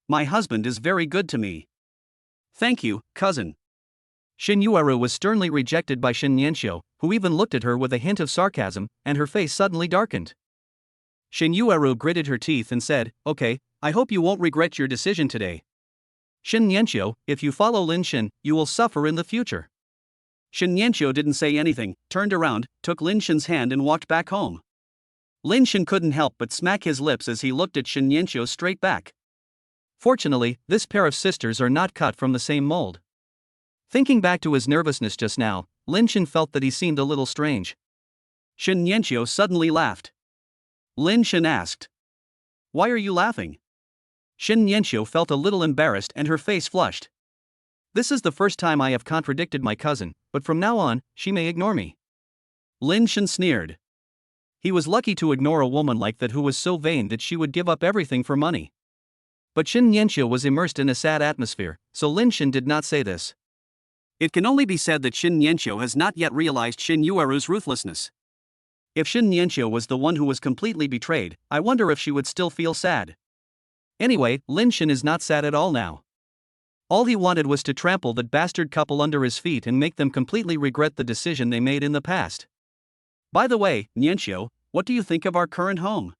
My husband is very good to me. Thank you, cousin. Shin Yueru was sternly rejected by Shin Nianqiu, who even looked at her with a hint of sarcasm, and her face suddenly darkened. Shin Yueru gritted her teeth and said, Okay, I hope you won't regret your decision today. Shin Nianqiu, if you follow Lin Shan, you will suffer in the future. Shin Nianqiu didn't say anything, turned around, took Lin Shan's hand and walked back home. Lin Shan couldn't help but smack his lips as he looked at Shin Nianqiu straight back. Fortunately, this pair of sisters are not cut from the same mold. Thinking back to his nervousness just now, Lin Shan felt that he seemed a little strange. Shin Nianqiu suddenly laughed. Lin Shan asked, Why are you laughing? Shin Nianqiu felt a little embarrassed and her face flushed. This is the first time I have contradicted my cousin, but from now on, she may ignore me. Lin Shan sneered. He was lucky to ignore a woman like that who was so vain that she would give up everything for money. But Shin Nianqiu was immersed in a sad atmosphere, so Lin Shan did not say this. It can only be said that Shin Nianqiu has not yet realized Shin Yueru's ruthlessness. If Shin Nianqiu was the one who was completely betrayed, I wonder if she would still feel sad. Anyway, Lin Shan is not sad at all now. All he wanted was to trample that bastard couple under his feet and make them completely regret the decision they made in the past. By the way, Nianqiu, what do you think of our current home?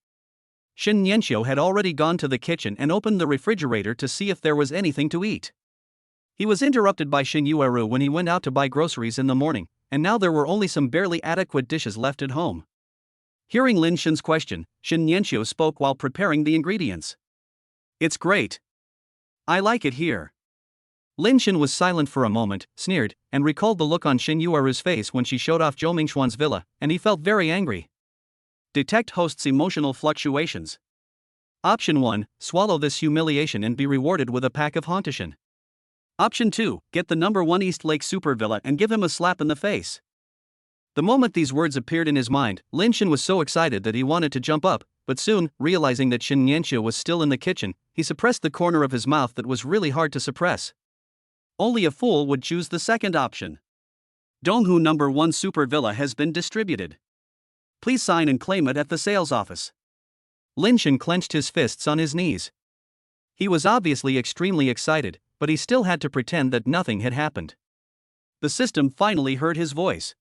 Shin Nianqiu had already gone to the kitchen and opened the refrigerator to see if there was anything to eat. He was interrupted by Shin Yueru when he went out to buy groceries in the morning, and now there were only some barely adequate dishes left at home. Hearing Lin Shan's question, Shin Nianqiu spoke while preparing the ingredients. It's great. I like it here. Lin Shan was silent for a moment, sneered, and recalled the look on Shin Yueru's face when she showed off Zhou Mingxuan's villa, and he felt very angry. Detect host's emotional fluctuations. Option 1, swallow this humiliation and be rewarded with a pack of Hauntishan. Option 2, get the No. 1 East Lake Super Villa and give him a slap in the face. The moment these words appeared in his mind, Lin Shan was so excited that he wanted to jump up, but soon, realizing that Shin Nianqiu was still in the kitchen, he suppressed the corner of his mouth that was really hard to suppress. Only a fool would choose the second option. Donghu No. 1 Super Villa has been distributed. Please sign and claim it at the sales office. Lin Shan clenched his fists on his knees. He was obviously extremely excited, but he still had to pretend that nothing had happened. The system finally heard his voice.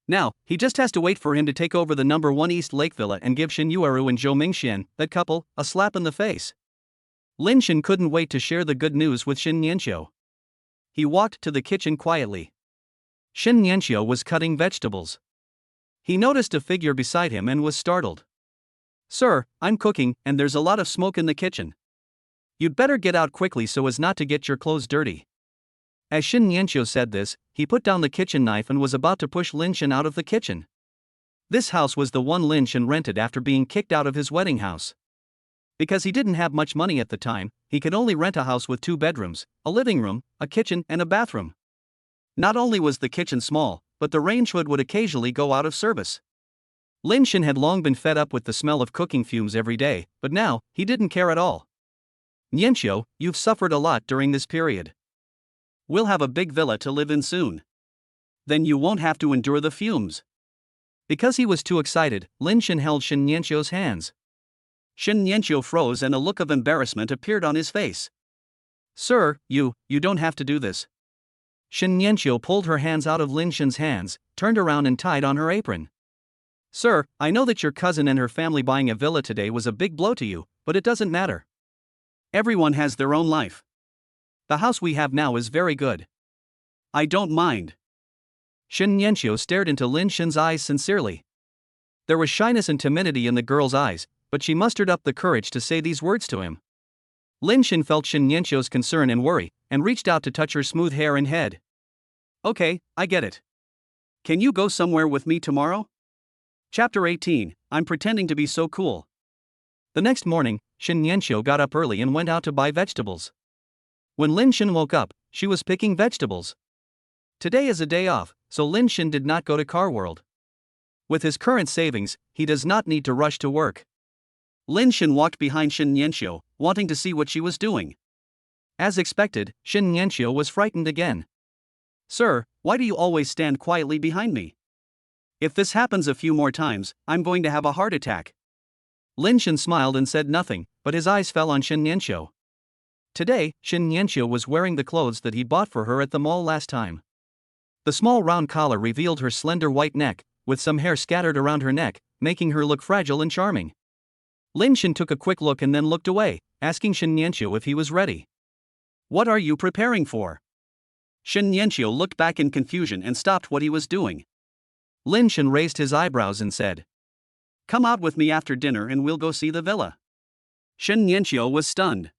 Now, he just has to wait for him to take over the No. 1 East Lake Villa and give Shin Yueru and Zhou Mingxian, that couple, a slap in the face. Lin Shan couldn't wait to share the good news with Shin Nianqiu. He walked to the kitchen quietly. Shin Nianqiu was cutting vegetables. He noticed a figure beside him and was startled. Sir, I'm cooking, and there's a lot of smoke in the kitchen. You'd better get out quickly so as not to get your clothes dirty. As Shin Nianqiu said this, he put down the kitchen knife and was about to push Lin Shen out of the kitchen. This house was the one Lin Shen rented after being kicked out of his wedding house. Because he didn't have much money at the time, he could only rent a house with 2 bedrooms, a living room, a kitchen, and a bathroom. Not only was the kitchen small, but the range hood would occasionally go out of service. Lin Shen had long been fed up with the smell of cooking fumes every day, but now, he didn't care at all. Nianqiu, you've suffered a lot during this period. We'll have a big villa to live in soon. Then you won't have to endure the fumes. Because he was too excited, Lin Shen held Shin Nianqiu's hands. Shin Nianqiu froze and a look of embarrassment appeared on his face. Sir, you don't have to do this. Shin Nianqiu pulled her hands out of Lin Shen's hands, turned around and tied on her apron. Sir, I know that your cousin and her family buying a villa today was a big blow to you, but it doesn't matter. Everyone has their own life. The house we have now is very good. I don't mind. Shin Nianqiu stared into Lin Shen's eyes sincerely. There was shyness and timidity in the girl's eyes, but she mustered up the courage to say these words to him. Lin Shen felt Shin Nianqiu's concern and worry, and reached out to touch her smooth hair and head. Okay, I get it. Can you go somewhere with me tomorrow? Chapter 18, I'm pretending to be so cool. The next morning, Shin Nianqiu got up early and went out to buy vegetables. When Lin Shen woke up, she was picking vegetables. Today is a day off, so Lin Shen did not go to Car World. With his current savings, he does not need to rush to work. Lin Shen walked behind Shin Nianqiu, wanting to see what she was doing. As expected, Shin Nianqiu was frightened again. Sir, why do you always stand quietly behind me? If this happens a few more times, I'm going to have a heart attack. Lin Shen smiled and said nothing, but his eyes fell on Shin Nianqiu. Today, Shin Nianqiu was wearing the clothes that he bought for her at the mall last time. The small round collar revealed her slender white neck, with some hair scattered around her neck, making her look fragile and charming. Lin Shen took a quick look and then looked away, asking Shin Nianqiu if he was ready. What are you preparing for? Shin Nianqiu looked back in confusion and stopped what he was doing. Lin Shen raised his eyebrows and said, Come out with me after dinner and we'll go see the villa. Shin Nianqiu was stunned.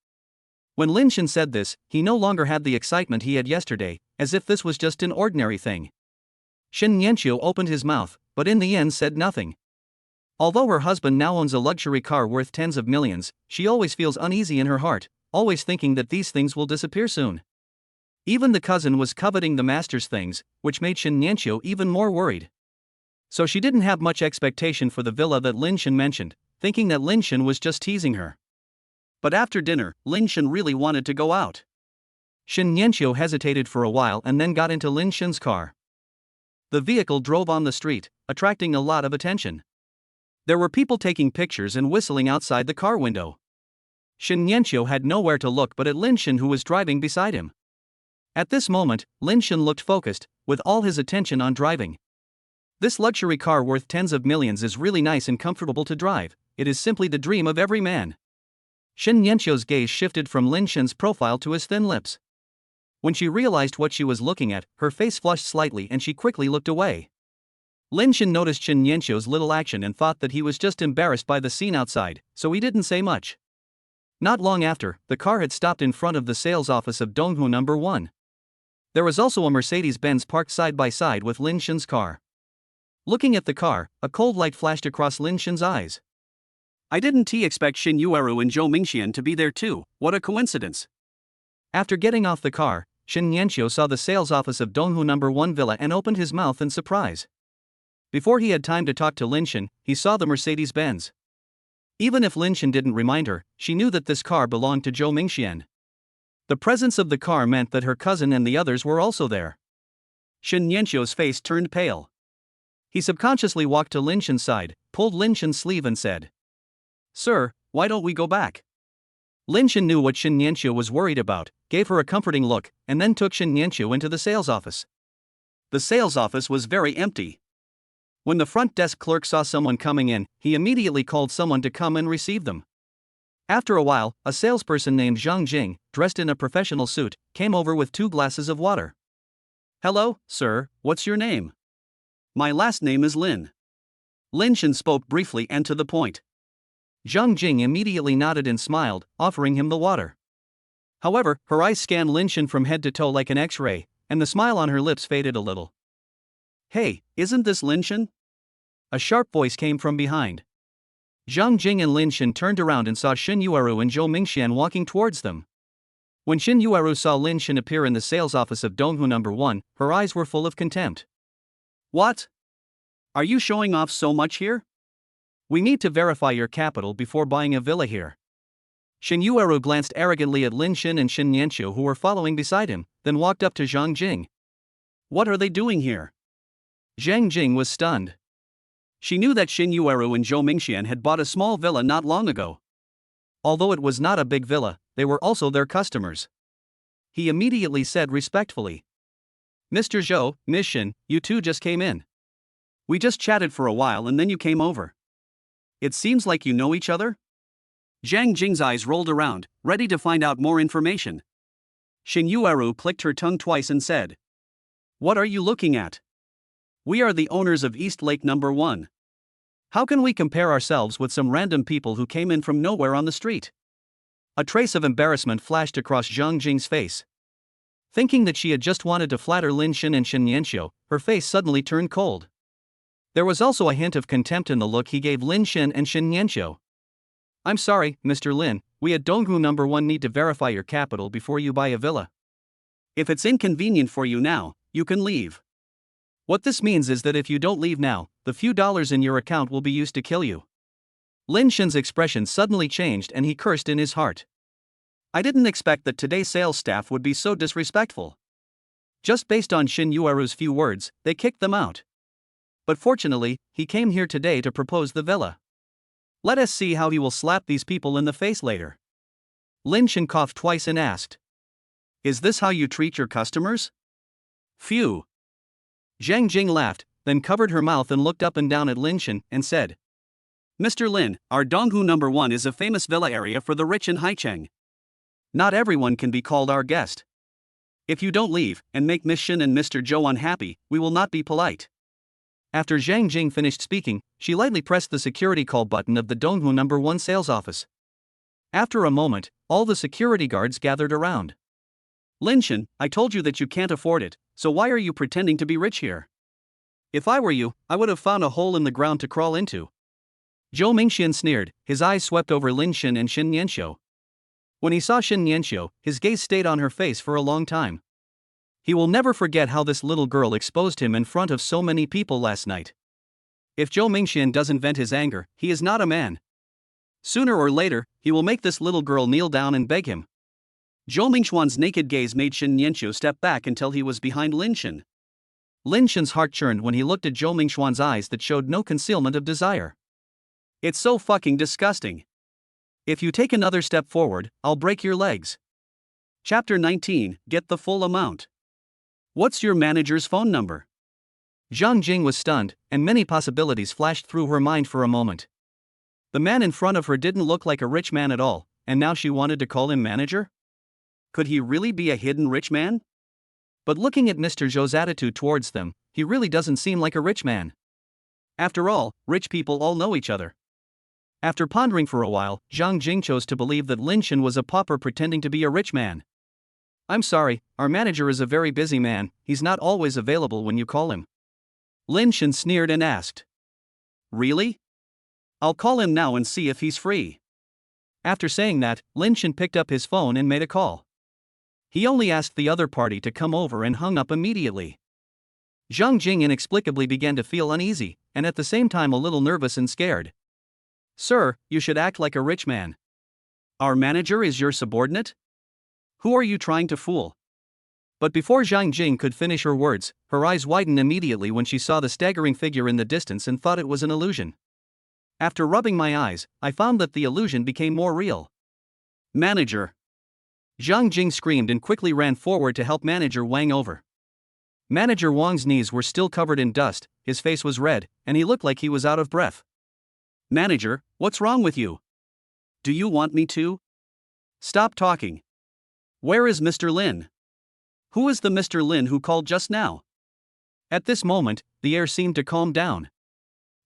When Lin Shen said this, he no longer had the excitement he had yesterday, as if this was just an ordinary thing. Shin Nianqiu opened his mouth, but in the end said nothing. Although her husband now owns a luxury car worth tens of millions, she always feels uneasy in her heart, always thinking that these things will disappear soon. Even the cousin was coveting the master's things, which made Shin Nianqiu even more worried. So she didn't have much expectation for the villa that Lin Shen mentioned, thinking that Lin Shen was just teasing her. But after dinner, Lin Shen really wanted to go out. Shin Nianqiu hesitated for a while and then got into Lin Shen's car. The vehicle drove on the street, attracting a lot of attention. There were people taking pictures and whistling outside the car window. Shin Nianqiu had nowhere to look but at Lin Shen, who was driving beside him. At this moment, Lin Shen looked focused, with all his attention on driving. This luxury car worth tens of millions is really nice and comfortable to drive. It is simply the dream of every man. Shin Nianqiu's gaze shifted from Lin Shen's profile to his thin lips. When she realized what she was looking at, her face flushed slightly and she quickly looked away. Lin Shen noticed Shin Nianqiu's little action and thought that he was just embarrassed by the scene outside, so he didn't say much. Not long after, the car had stopped in front of the sales office of Donghu No. 1. There was also a Mercedes-Benz parked side by side with Lin Shen's car. Looking at the car, a cold light flashed across Lin Shen's eyes. I didn't expect Xin Yueru and Zhou Mingxian to be there too, what a coincidence. After getting off the car, Shin Nianqiu saw the sales office of Donghu No. 1 villa and opened his mouth in surprise. Before he had time to talk to Lin Shen, he saw the Mercedes-Benz. Even if Lin Shen didn't remind her, she knew that this car belonged to Zhou Mingxian. The presence of the car meant that her cousin and the others were also there. Shin Nianqiu's face turned pale. He subconsciously walked to Lin Shen's side, pulled Lin Shen's sleeve and said, Sir, why don't we go back? Lin Shen knew what Shin Nianqiu was worried about, gave her a comforting look, and then took Shin Nianqiu into the sales office. The sales office was very empty. When the front desk clerk saw someone coming in, he immediately called someone to come and receive them. After a while, a salesperson named Zhang Jing, dressed in a professional suit, came over with 2 glasses of water. Hello, sir, what's your name? My last name is Lin. Lin Shen spoke briefly and to the point. Zhang Jing immediately nodded and smiled, offering him the water. However, her eyes scanned Lin Shen from head to toe like an X-ray, and the smile on her lips faded a little. "Hey, isn't this Lin Shen?" A sharp voice came from behind. Zhang Jing and Lin Shen turned around and saw Xin Yueru and Zhou Mingxian walking towards them. When Xin Yueru saw Lin Shen appear in the sales office of Donghu No. 1, her eyes were full of contempt. "What? Are you showing off so much here? We need to verify your capital before buying a villa here." Xin Yueru glanced arrogantly at Lin Shen and Xin Nianqiu, who were following beside him, then walked up to Zhang Jing. "What are they doing here?" Zhang Jing was stunned. She knew that Xin Yueru and Zhou Mingxian had bought a small villa not long ago. Although it was not a big villa, they were also their customers. He immediately said respectfully, "Mr. Zhou, Ms. Shen, you two just came in. We just chatted for a while and then you came over. It seems like you know each other?" Zhang Jing's eyes rolled around, ready to find out more information. Xin Yueru clicked her tongue twice and said, "What are you looking at? We are the owners of East Lake No. 1. How can we compare ourselves with some random people who came in from nowhere on the street?" A trace of embarrassment flashed across Zhang Jing's face. Thinking that she had just wanted to flatter Lin Shen and Xin Nianqiu, her face suddenly turned cold. There was also a hint of contempt in the look he gave Lin Shen and Xin Nianqiu. "I'm sorry, Mr. Lin, we at Donghu No. 1 need to verify your capital before you buy a villa. If it's inconvenient for you now, you can leave. What this means is that if you don't leave now, the few dollars in your account will be used to kill you." Lin Shen's expression suddenly changed and he cursed in his heart. "I didn't expect that today's sales staff would be so disrespectful." Just based on Xin Yueru's few words, they kicked them out. But fortunately, he came here today to propose the villa. Let us see how he will slap these people in the face later. Lin Shen coughed twice and asked, "Is this how you treat your customers?" "Phew." Zhang Jing laughed, then covered her mouth and looked up and down at Lin Shen and said, "Mr. Lin, our Donghu No. 1 is a famous villa area for the rich in Haicheng. Not everyone can be called our guest. If you don't leave and make Miss Shen and Mr. Zhou unhappy, we will not be polite." After Zhang Jing finished speaking, she lightly pressed the security call button of the Donghu No. 1 sales office. After a moment, all the security guards gathered around. "Lin Shen, I told you that you can't afford it, so why are you pretending to be rich here? If I were you, I would have found a hole in the ground to crawl into." Zhou Mingxian sneered, his eyes swept over Lin Shen and Xin Nianqiu. When he saw Xin Nianqiu, his gaze stayed on her face for a long time. He will never forget how this little girl exposed him in front of so many people last night. If Zhou Mingxian doesn't vent his anger, he is not a man. Sooner or later, he will make this little girl kneel down and beg him. Zhou Mingxuan's naked gaze made Xin Nianqiu step back until he was behind Lin Shen. Lin Shen's heart churned when he looked at Zhou Mingxuan's eyes that showed no concealment of desire. "It's so fucking disgusting. If you take another step forward, I'll break your legs." Chapter 19, Get the Full Amount. "What's your manager's phone number?" Zhang Jing was stunned, and many possibilities flashed through her mind for a moment. The man in front of her didn't look like a rich man at all, and now she wanted to call him manager? Could he really be a hidden rich man? But looking at Mr. Zhou's attitude towards them, he really doesn't seem like a rich man. After all, rich people all know each other. After pondering for a while, Zhang Jing chose to believe that Lin Shen was a pauper pretending to be a rich man. "I'm sorry, our manager is a very busy man, he's not always available when you call him." Lin Shen sneered and asked, "Really? I'll call him now and see if he's free." After saying that, Lin Shen picked up his phone and made a call. He only asked the other party to come over and hung up immediately. Zhang Jing inexplicably began to feel uneasy, and at the same time a little nervous and scared. "Sir, you should act like a rich man. Our manager is your subordinate? Who are you trying to fool?" But before Zhang Jing could finish her words, her eyes widened immediately when she saw the staggering figure in the distance and thought it was an illusion. "After rubbing my eyes, I found that the illusion became more real." "Manager!" Zhang Jing screamed and quickly ran forward to help Manager Wang over. Manager Wang's knees were still covered in dust, his face was red, and he looked like he was out of breath. "Manager, what's wrong with you? Do you want me to? Stop talking. Where is Mr. Lin? Who is the Mr. Lin who called just now?" At this moment, the air seemed to calm down.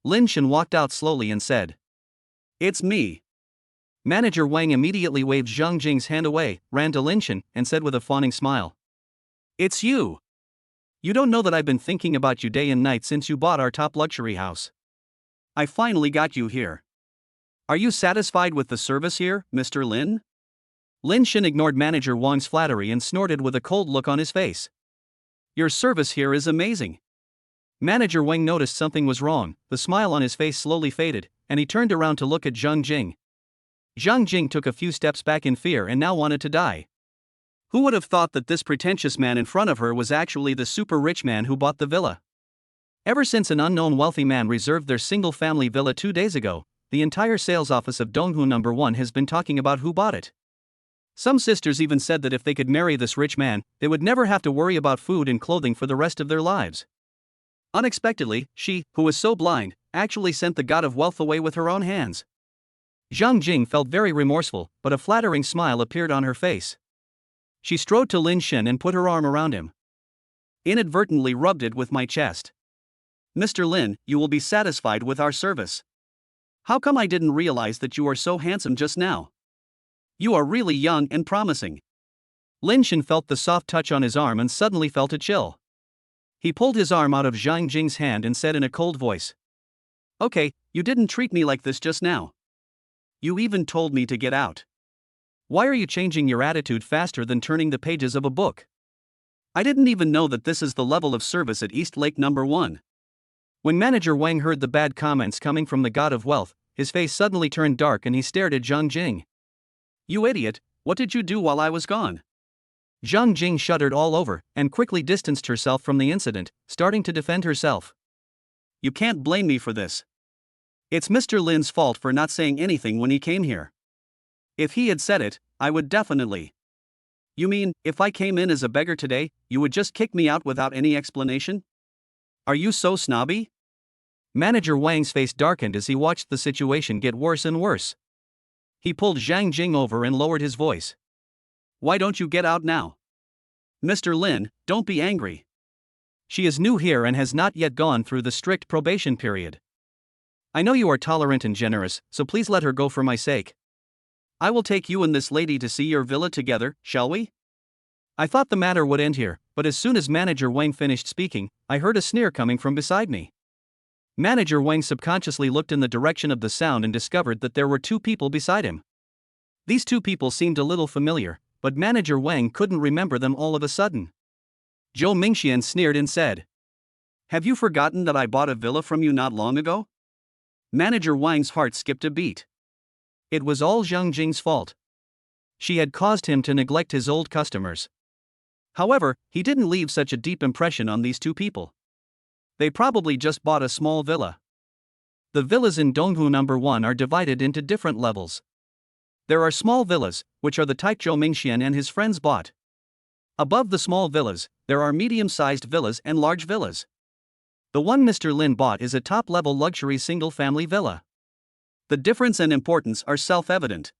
Lin Shen walked out slowly and said, "It's me. Manager Wang immediately waved Zhang Jing's hand away, ran to Lin Shen, and said with a fawning smile, "It's you! You don't know that I've been thinking about you day and night since you bought our top luxury house. I finally got you here. Are you satisfied with the service here, Mr. Lin?" Lin Shen ignored Manager Wang's flattery and snorted with a cold look on his face. "Your service here is amazing." Manager Wang noticed something was wrong, the smile on his face slowly faded, and he turned around to look at Zhang Jing. Zhang Jing took a few steps back in fear and now wanted to die. Who would have thought that this pretentious man in front of her was actually the super rich man who bought the villa? Ever since an unknown wealthy man reserved their single-family villa 2 days ago, the entire sales office of Donghu No. 1 has been talking about who bought it. Some sisters even said that if they could marry this rich man, they would never have to worry about food and clothing for the rest of their lives. Unexpectedly, she, who was so blind, actually sent the god of wealth away with her own hands. Zhang Jing felt very remorseful, but a flattering smile appeared on her face. She strode to Lin Shen and put her arm around him. "Inadvertently rubbed it with my chest. Mr. Lin, you will be satisfied with our service. How come I didn't realize that you are so handsome just now? You are really young and promising." Lin Shen felt the soft touch on his arm and suddenly felt a chill. He pulled his arm out of Zhang Jing's hand and said in a cold voice, "Okay, you didn't treat me like this just now. You even told me to get out. Why are you changing your attitude faster than turning the pages of a book? I didn't even know that this is the level of service at East Lake No. 1. When Manager Wang heard the bad comments coming from the god of wealth, his face suddenly turned dark and he stared at Zhang Jing. "You idiot, what did you do while I was gone?" Zhang Jing shuddered all over and quickly distanced herself from the incident, starting to defend herself. "You can't blame me for this. It's Mr. Lin's fault for not saying anything when he came here. If he had said it, I would definitely." "You mean, if I came in as a beggar today, you would just kick me out without any explanation? Are you so snobby?" Manager Wang's face darkened as he watched the situation get worse and worse. He pulled Zhang Jing over and lowered his voice. "Why don't you get out now? Mr. Lin, don't be angry. She is new here and has not yet gone through the strict probation period. I know you are tolerant and generous, so please let her go for my sake. I will take you and this lady to see your villa together, shall we?" I thought the matter would end here, but as soon as Manager Wang finished speaking, I heard a sneer coming from beside me. Manager Wang subconsciously looked in the direction of the sound and discovered that there were 2 people beside him. These 2 people seemed a little familiar, but Manager Wang couldn't remember them all of a sudden. Zhou Mingxian sneered and said, "Have you forgotten that I bought a villa from you not long ago?" Manager Wang's heart skipped a beat. It was all Zhang Jing's fault. She had caused him to neglect his old customers. However, he didn't leave such a deep impression on these 2 people. They probably just bought a small villa. The villas in Donghu No. 1 are divided into different levels. There are small villas, which are the type Zhou Mingxian and his friends bought. Above the small villas, there are medium-sized villas and large villas. The one Mr. Lin bought is a top-level luxury single-family villa. The difference and importance are self-evident.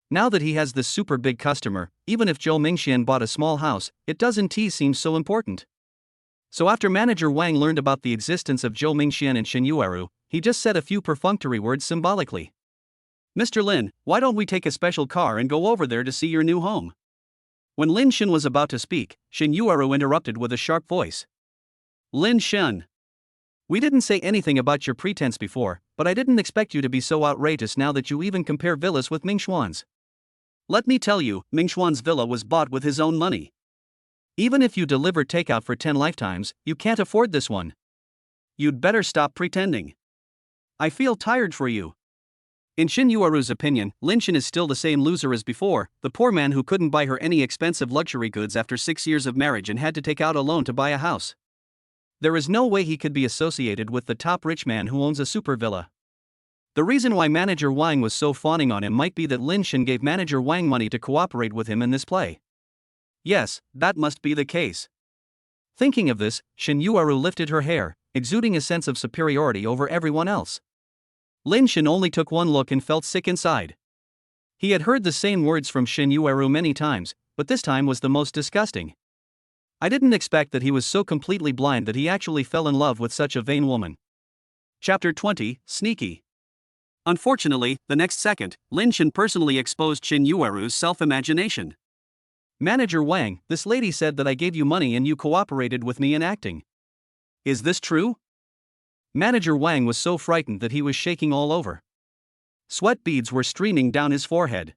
Now that he has this super big customer, even if Zhou Mingxian bought a small house, it doesn't seem so important. So after Manager Wang learned about the existence of Zhou Mingxian and Shen Yueru, he just said a few perfunctory words symbolically. "Mr. Lin, why don't we take a special car and go over there to see your new home?" When Lin Shen was about to speak, Shen Yueru interrupted with a sharp voice. "Lin Shen, we didn't say anything about your pretense before, but I didn't expect you to be so outrageous now that you even compare villas with Mingxuan's. Let me tell you, Mingxuan's villa was bought with his own money. Even if you deliver takeout for 10 lifetimes, you can't afford this one. You'd better stop pretending. I feel tired for you." In Shen Yueru's opinion, Lin Shen is still the same loser as before, the poor man who couldn't buy her any expensive luxury goods after 6 years of marriage and had to take out a loan to buy a house. There is no way he could be associated with the top rich man who owns a super villa. The reason why Manager Wang was so fawning on him might be that Lin Shen gave Manager Wang money to cooperate with him in this play. Yes, that must be the case. Thinking of this, Shen Yueru lifted her hair, exuding a sense of superiority over everyone else. Lin Shen only took one look and felt sick inside. He had heard the same words from Shen Yueru many times, but this time was the most disgusting. I didn't expect that he was so completely blind that he actually fell in love with such a vain woman. Chapter 20, Sneaky. Unfortunately, the next second, Lin Shen personally exposed Shin Yueru's self-imagination. Manager Wang, this lady said that I gave you money and you cooperated with me in acting. Is this true? Manager Wang was so frightened that he was shaking all over. Sweat beads were streaming down his forehead.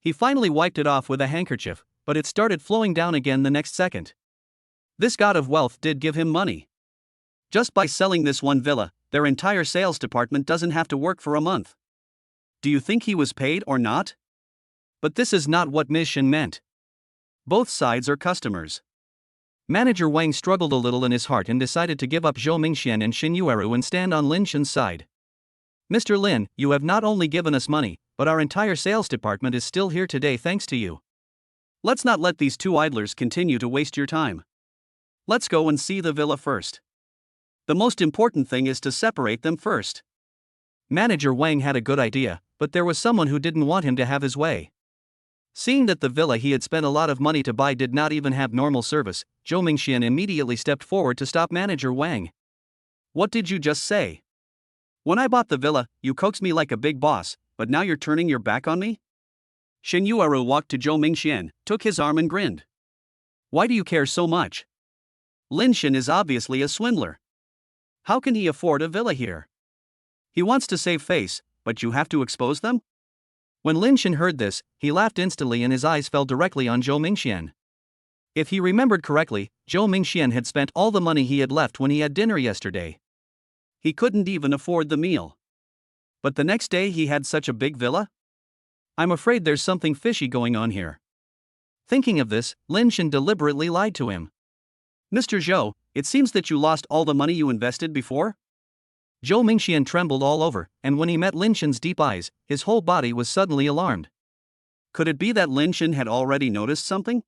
He finally wiped it off with a handkerchief, but it started flowing down again the next second. This god of wealth did give him money. Just by selling this one villa, their entire sales department doesn't have to work for a month. Do you think he was paid or not? But this is not what Ms. Shen meant. Both sides are customers. Manager Wang struggled a little in his heart and decided to give up Zhou Mingxian and Shin Yueru and stand on Lin Shen's side. Mr. Lin, you have not only given us money, but our entire sales department is still here today thanks to you. Let's not let these two idlers continue to waste your time. Let's go and see the villa first. The most important thing is to separate them first. Manager Wang had a good idea, but there was someone who didn't want him to have his way. Seeing that the villa he had spent a lot of money to buy did not even have normal service, Zhou Mingxian immediately stepped forward to stop Manager Wang. What did you just say? When I bought the villa, you coaxed me like a big boss, but now you're turning your back on me? Shin Yueru walked to Zhou Mingxian, took his arm and grinned. Why do you care so much? Lin Shen is obviously a swindler. How can he afford a villa here? He wants to save face, but you have to expose them? When Lin Shen heard this, he laughed instantly and his eyes fell directly on Zhou Mingxian. If he remembered correctly, Zhou Mingxian had spent all the money he had left when he had dinner yesterday. He couldn't even afford the meal. But the next day he had such a big villa? I'm afraid there's something fishy going on here. Thinking of this, Lin Shen deliberately lied to him. Mr. Zhou, it seems that you lost all the money you invested before? Zhou Mingxian trembled all over, and when he met Lin Shen's deep eyes, his whole body was suddenly alarmed. Could it be that Lin Shen had already noticed something?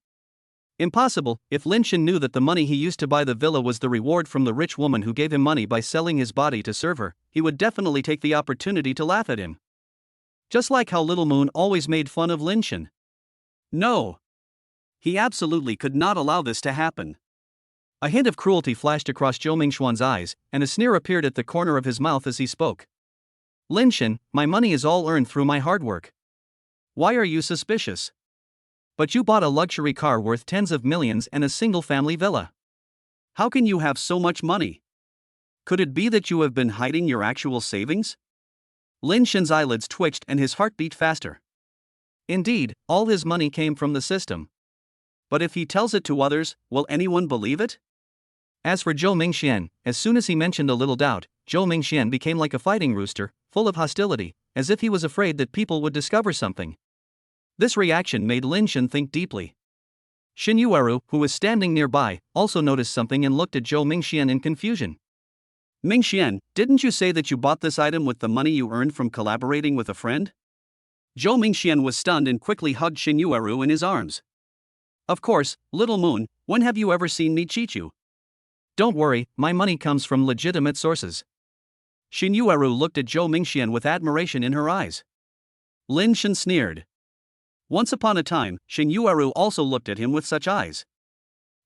Impossible. If Lin Shen knew that the money he used to buy the villa was the reward from the rich woman who gave him money by selling his body to serve her, he would definitely take the opportunity to laugh at him. Just like how Little Moon always made fun of Lin Shen. No. He absolutely could not allow this to happen. A hint of cruelty flashed across Zhou Mingxian's eyes, and a sneer appeared at the corner of his mouth as he spoke. Lin Shen, my money is all earned through my hard work. Why are you suspicious? But you bought a luxury car worth tens of millions and a single-family villa. How can you have so much money? Could it be that you have been hiding your actual savings? Lin Shen's eyelids twitched and his heart beat faster. Indeed, all his money came from the system. But if he tells it to others, will anyone believe it? As for Zhou Mingxian, as soon as he mentioned a little doubt, Zhou Mingxian became like a fighting rooster, full of hostility, as if he was afraid that people would discover something. This reaction made Lin Shen think deeply. Shin Yueru, who was standing nearby, also noticed something and looked at Zhou Mingxian in confusion. Mingxian, didn't you say that you bought this item with the money you earned from collaborating with a friend? Zhou Mingxian was stunned and quickly hugged Shin Yueru in his arms. Of course, Little Moon, when have you ever seen me cheat you? Don't worry, my money comes from legitimate sources. Shin Yueru looked at Zhou Mingxian with admiration in her eyes. Lin Shen sneered. Once upon a time, Shin Yueru also looked at him with such eyes.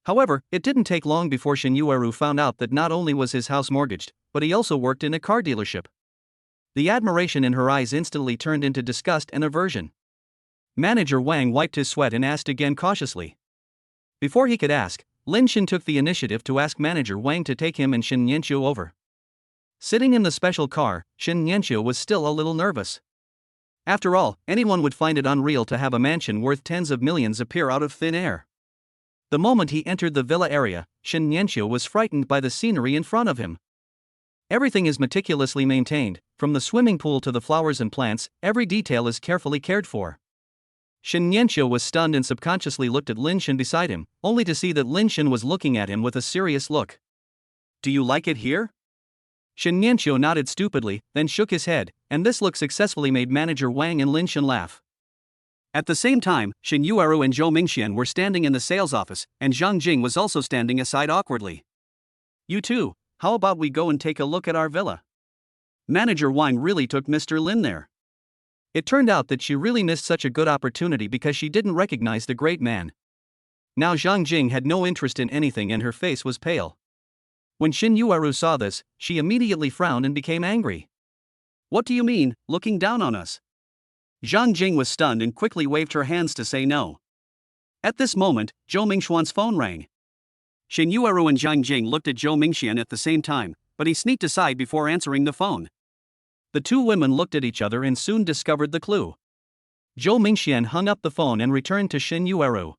However, it didn't take long before Shin Yueru found out that not only was his house mortgaged, but he also worked in a car dealership. The admiration in her eyes instantly turned into disgust and aversion. Manager Wang wiped his sweat and asked again cautiously. Before he could ask, Lin Shen took the initiative to ask Manager Wang to take him and Shin Yanqiu over. Sitting in the special car, Shin Yanqiu was still a little nervous. After all, anyone would find it unreal to have a mansion worth tens of millions appear out of thin air. The moment he entered the villa area, Shin Yanqiu was frightened by the scenery in front of him. Everything is meticulously maintained, from the swimming pool to the flowers and plants, every detail is carefully cared for. Shin Yanqiu was stunned and subconsciously looked at Lin Shen beside him, only to see that Lin Shen was looking at him with a serious look. Do you like it here? Shin Yanqiu nodded stupidly, then shook his head, and this look successfully made Manager Wang and Lin Shen laugh. At the same time, Shin Yueru and Zhou Mingxian were standing in the sales office, and Zhang Jing was also standing aside awkwardly. You two, how about we go and take a look at our villa? Manager Wang really took Mr. Lin there. It turned out that she really missed such a good opportunity because she didn't recognize the great man. Now Zhang Jing had no interest in anything and her face was pale. When Shin Yueru saw this, she immediately frowned and became angry. What do you mean, looking down on us? Zhang Jing was stunned and quickly waved her hands to say no. At this moment, Zhou Mingxuan's phone rang. Shen Yueru and Zhang Jing looked at Zhou Mingxian at the same time, but he sneaked aside before answering the phone. The two women looked at each other and soon discovered the clue. Zhou Mingxian hung up the phone and returned to Shen Yueru.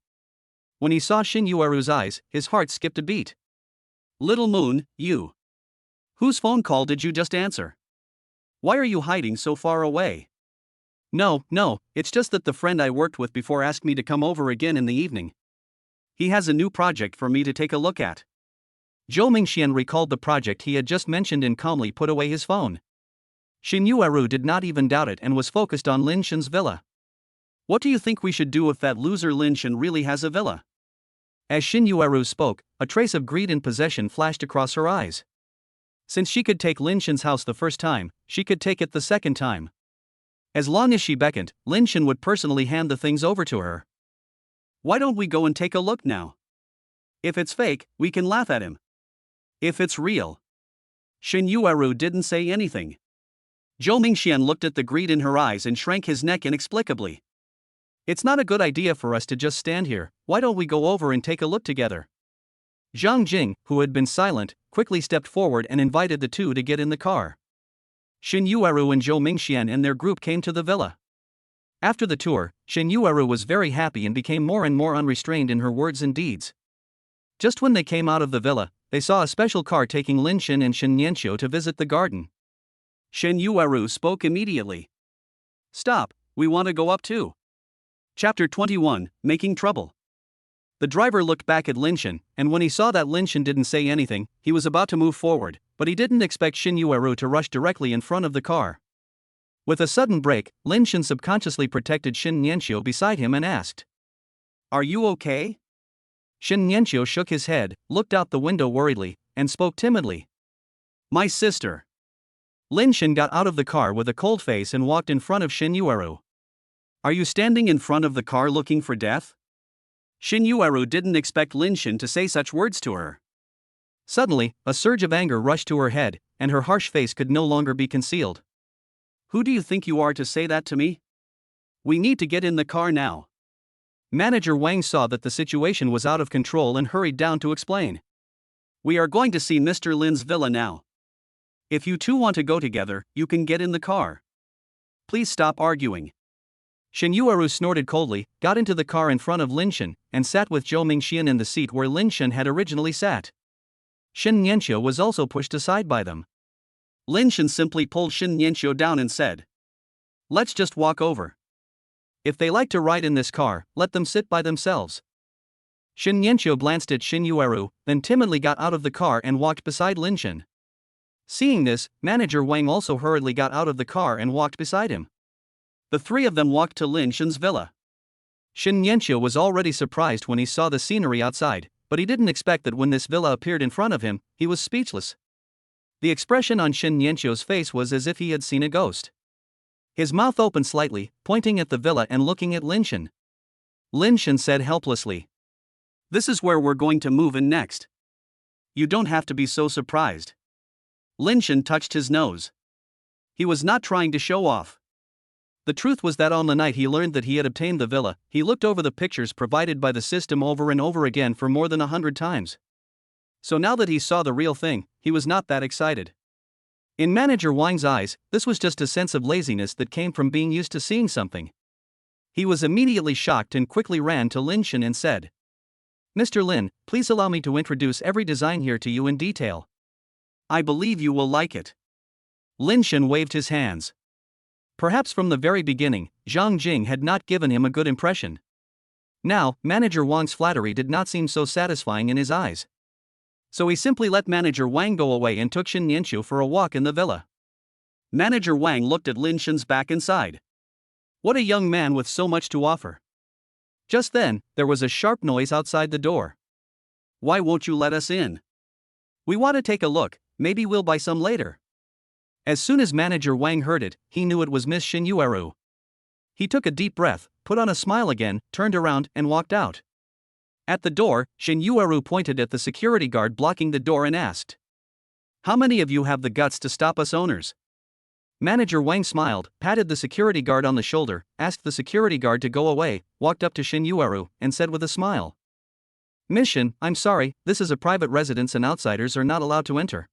When he saw Shen Yueru's eyes, his heart skipped a beat. Little Moon, you. Whose phone call did you just answer? Why are you hiding so far away? No, it's just that the friend I worked with before asked me to come over again in the evening. He has a new project for me to take a look at. Zhou Mingxian recalled the project he had just mentioned and calmly put away his phone. Shen Yueru did not even doubt it and was focused on Lin Shen's villa. What do you think we should do if that loser Lin Shen really has a villa? As Shen Yueru spoke, a trace of greed and possession flashed across her eyes. Since she could take Lin Shen's house the first time, she could take it the second time. As long as she beckoned, Lin Shen would personally hand the things over to her. Why don't we go and take a look now? If it's fake, we can laugh at him. If it's real. Shen Yueru didn't say anything. Zhou Mingxian looked at the greed in her eyes and shrank his neck inexplicably. It's not a good idea for us to just stand here, why don't we go over and take a look together? Zhang Jing, who had been silent, quickly stepped forward and invited the two to get in the car. Shen Yueru and Zhou Mingxian and their group came to the villa. After the tour, Shen Yueru was very happy and became more and more unrestrained in her words and deeds. Just when they came out of the villa, they saw a special car taking Lin Shen and Shen Nianqiu to visit the garden. Shen Yueru spoke immediately. Stop, we want to go up too. Chapter 21, Making Trouble. The driver looked back at Lin Shen, and when he saw that Lin Shen didn't say anything, he was about to move forward, but he didn't expect Shen Yueru to rush directly in front of the car. With a sudden brake, Lin Shen subconsciously protected Shen Nianqiu beside him and asked, Are you okay? Shen Nianqiu shook his head, looked out the window worriedly, and spoke timidly. My sister. Lin Shen got out of the car with a cold face and walked in front of Shen Yueru. Are you standing in front of the car looking for death? Shen Yueru didn't expect Lin Shen to say such words to her. Suddenly, a surge of anger rushed to her head, and her harsh face could no longer be concealed. Who do you think you are to say that to me? We need to get in the car now. Manager Wang saw that the situation was out of control and hurried down to explain. We are going to see Mr. Lin's villa now. If you two want to go together, you can get in the car. Please stop arguing. Shen Yueru snorted coldly, got into the car in front of Lin Shen, and sat with Zhou Mingxian in the seat where Lin Shen had originally sat. Shen Nianqiu was also pushed aside by them. Lin Shen simply pulled Shen Nianqiu down and said, Let's just walk over. If they like to ride in this car, let them sit by themselves. Shen Nianqiu glanced at Shen Yueru, then timidly got out of the car and walked beside Lin Shen. Seeing this, Manager Wang also hurriedly got out of the car and walked beside him. The three of them walked to Lin Shen's villa. Shen Nianqiu was already surprised when he saw the scenery outside, but he didn't expect that when this villa appeared in front of him, he was speechless. The expression on Shen Nianqiu's face was as if he had seen a ghost. His mouth opened slightly, pointing at the villa and looking at Lin Shen. Lin Shen said helplessly, This is where we're going to move in next. You don't have to be so surprised. Lin Shen touched his nose. He was not trying to show off. The truth was that on the night he learned that he had obtained the villa, he looked over the pictures provided by the system over and over again for more than 100 times. So now that he saw the real thing, he was not that excited. In Manager Wang's eyes, this was just a sense of laziness that came from being used to seeing something. He was immediately shocked and quickly ran to Lin Shen and said, Mr. Lin, please allow me to introduce every design here to you in detail. I believe you will like it. Lin Shen waved his hands. Perhaps from the very beginning, Zhang Jing had not given him a good impression. Now, Manager Wang's flattery did not seem so satisfying in his eyes. So he simply let Manager Wang go away and took Shen Nianqiu for a walk in the villa. Manager Wang looked at Lin Shen's back and sighed. What a young man with so much to offer. Just then, there was a sharp noise outside the door. Why won't you let us in? We want to take a look, maybe we'll buy some later. As soon as Manager Wang heard it, he knew it was Miss Shen Yueru. He took a deep breath, put on a smile again, turned around, and walked out. At the door, Shen Yueru pointed at the security guard blocking the door and asked, How many of you have the guts to stop us owners? Manager Wang smiled, patted the security guard on the shoulder, asked the security guard to go away, walked up to Shin Yueru, and said with a smile, "Miss Shin, I'm sorry, this is a private residence and outsiders are not allowed to enter.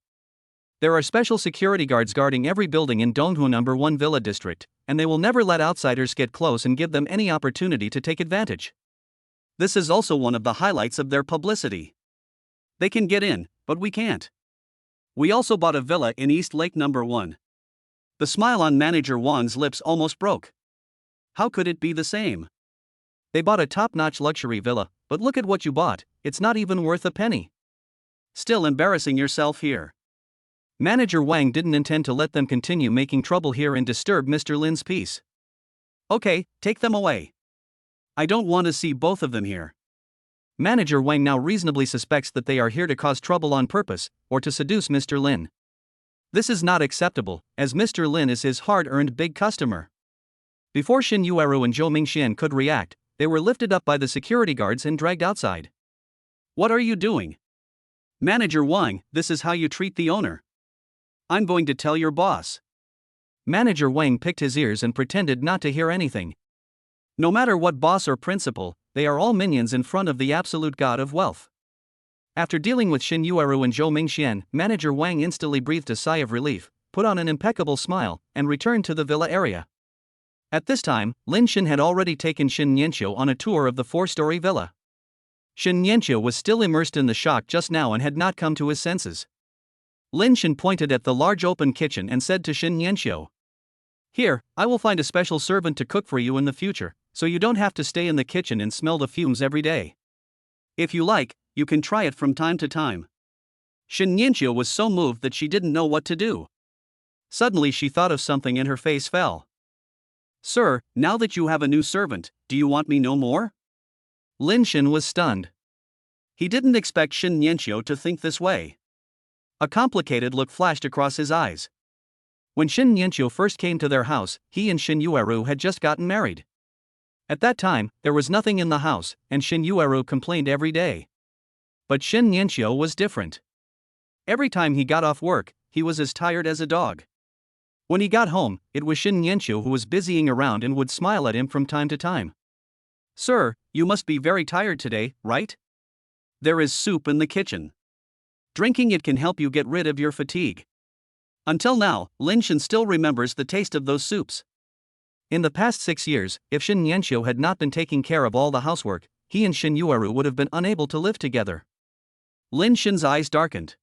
There are special security guards guarding every building in Donghu No. 1 Villa District, and they will never let outsiders get close and give them any opportunity to take advantage. This is also one of the highlights of their publicity. They can get in, but we can't. We also bought a villa in East Lake No. 1. The smile on Manager Wang's lips almost broke. How could it be the same? They bought a top-notch luxury villa, but look at what you bought, it's not even worth a penny. Still embarrassing yourself here." Manager Wang didn't intend to let them continue making trouble here and disturb Mr. Lin's peace. "Okay, take them away. I don't want to see both of them here." Manager Wang now reasonably suspects that they are here to cause trouble on purpose, or to seduce Mr. Lin. This is not acceptable, as Mr. Lin is his hard-earned big customer. Before Shin Yueru and Zhou Mingxian could react, they were lifted up by the security guards and dragged outside. "What are you doing? Manager Wang, this is how you treat the owner. I'm going to tell your boss." Manager Wang picked his ears and pretended not to hear anything. No matter what boss or principal, they are all minions in front of the absolute god of wealth. After dealing with Shin Yueru and Zhou Mingxian, Manager Wang instantly breathed a sigh of relief, put on an impeccable smile, and returned to the villa area. At this time, Lin Shin had already taken Shin Nianqiu on a tour of the 4-story villa. Shin Nianqiu was still immersed in the shock just now and had not come to his senses. Lin Shin pointed at the large open kitchen and said to Shin Nianqiu, "Here, I will find a special servant to cook for you in the future, so you don't have to stay in the kitchen and smell the fumes every day. If you like, you can try it from time to time." Shin Nianqiu was so moved that she didn't know what to do. Suddenly she thought of something and her face fell. "Sir, now that you have a new servant, do you want me no more?" Lin Shin was stunned. He didn't expect Shin Nianqiu to think this way. A complicated look flashed across his eyes. When Shin Nianqiu first came to their house, he and Shin Yueru had just gotten married. At that time, there was nothing in the house, and Shin Yueru complained every day. But Shin Nianqiu was different. Every time he got off work, he was as tired as a dog. When he got home, it was Shin Nianqiu who was busying around and would smile at him from time to time. "Sir, you must be very tired today, right? There is soup in the kitchen. Drinking it can help you get rid of your fatigue." Until now, Lin Shin still remembers the taste of those soups. In the past 6 years, if Shin Nianqiu had not been taking care of all the housework, he and Shin Yueru would have been unable to live together. Lin Shin's eyes darkened.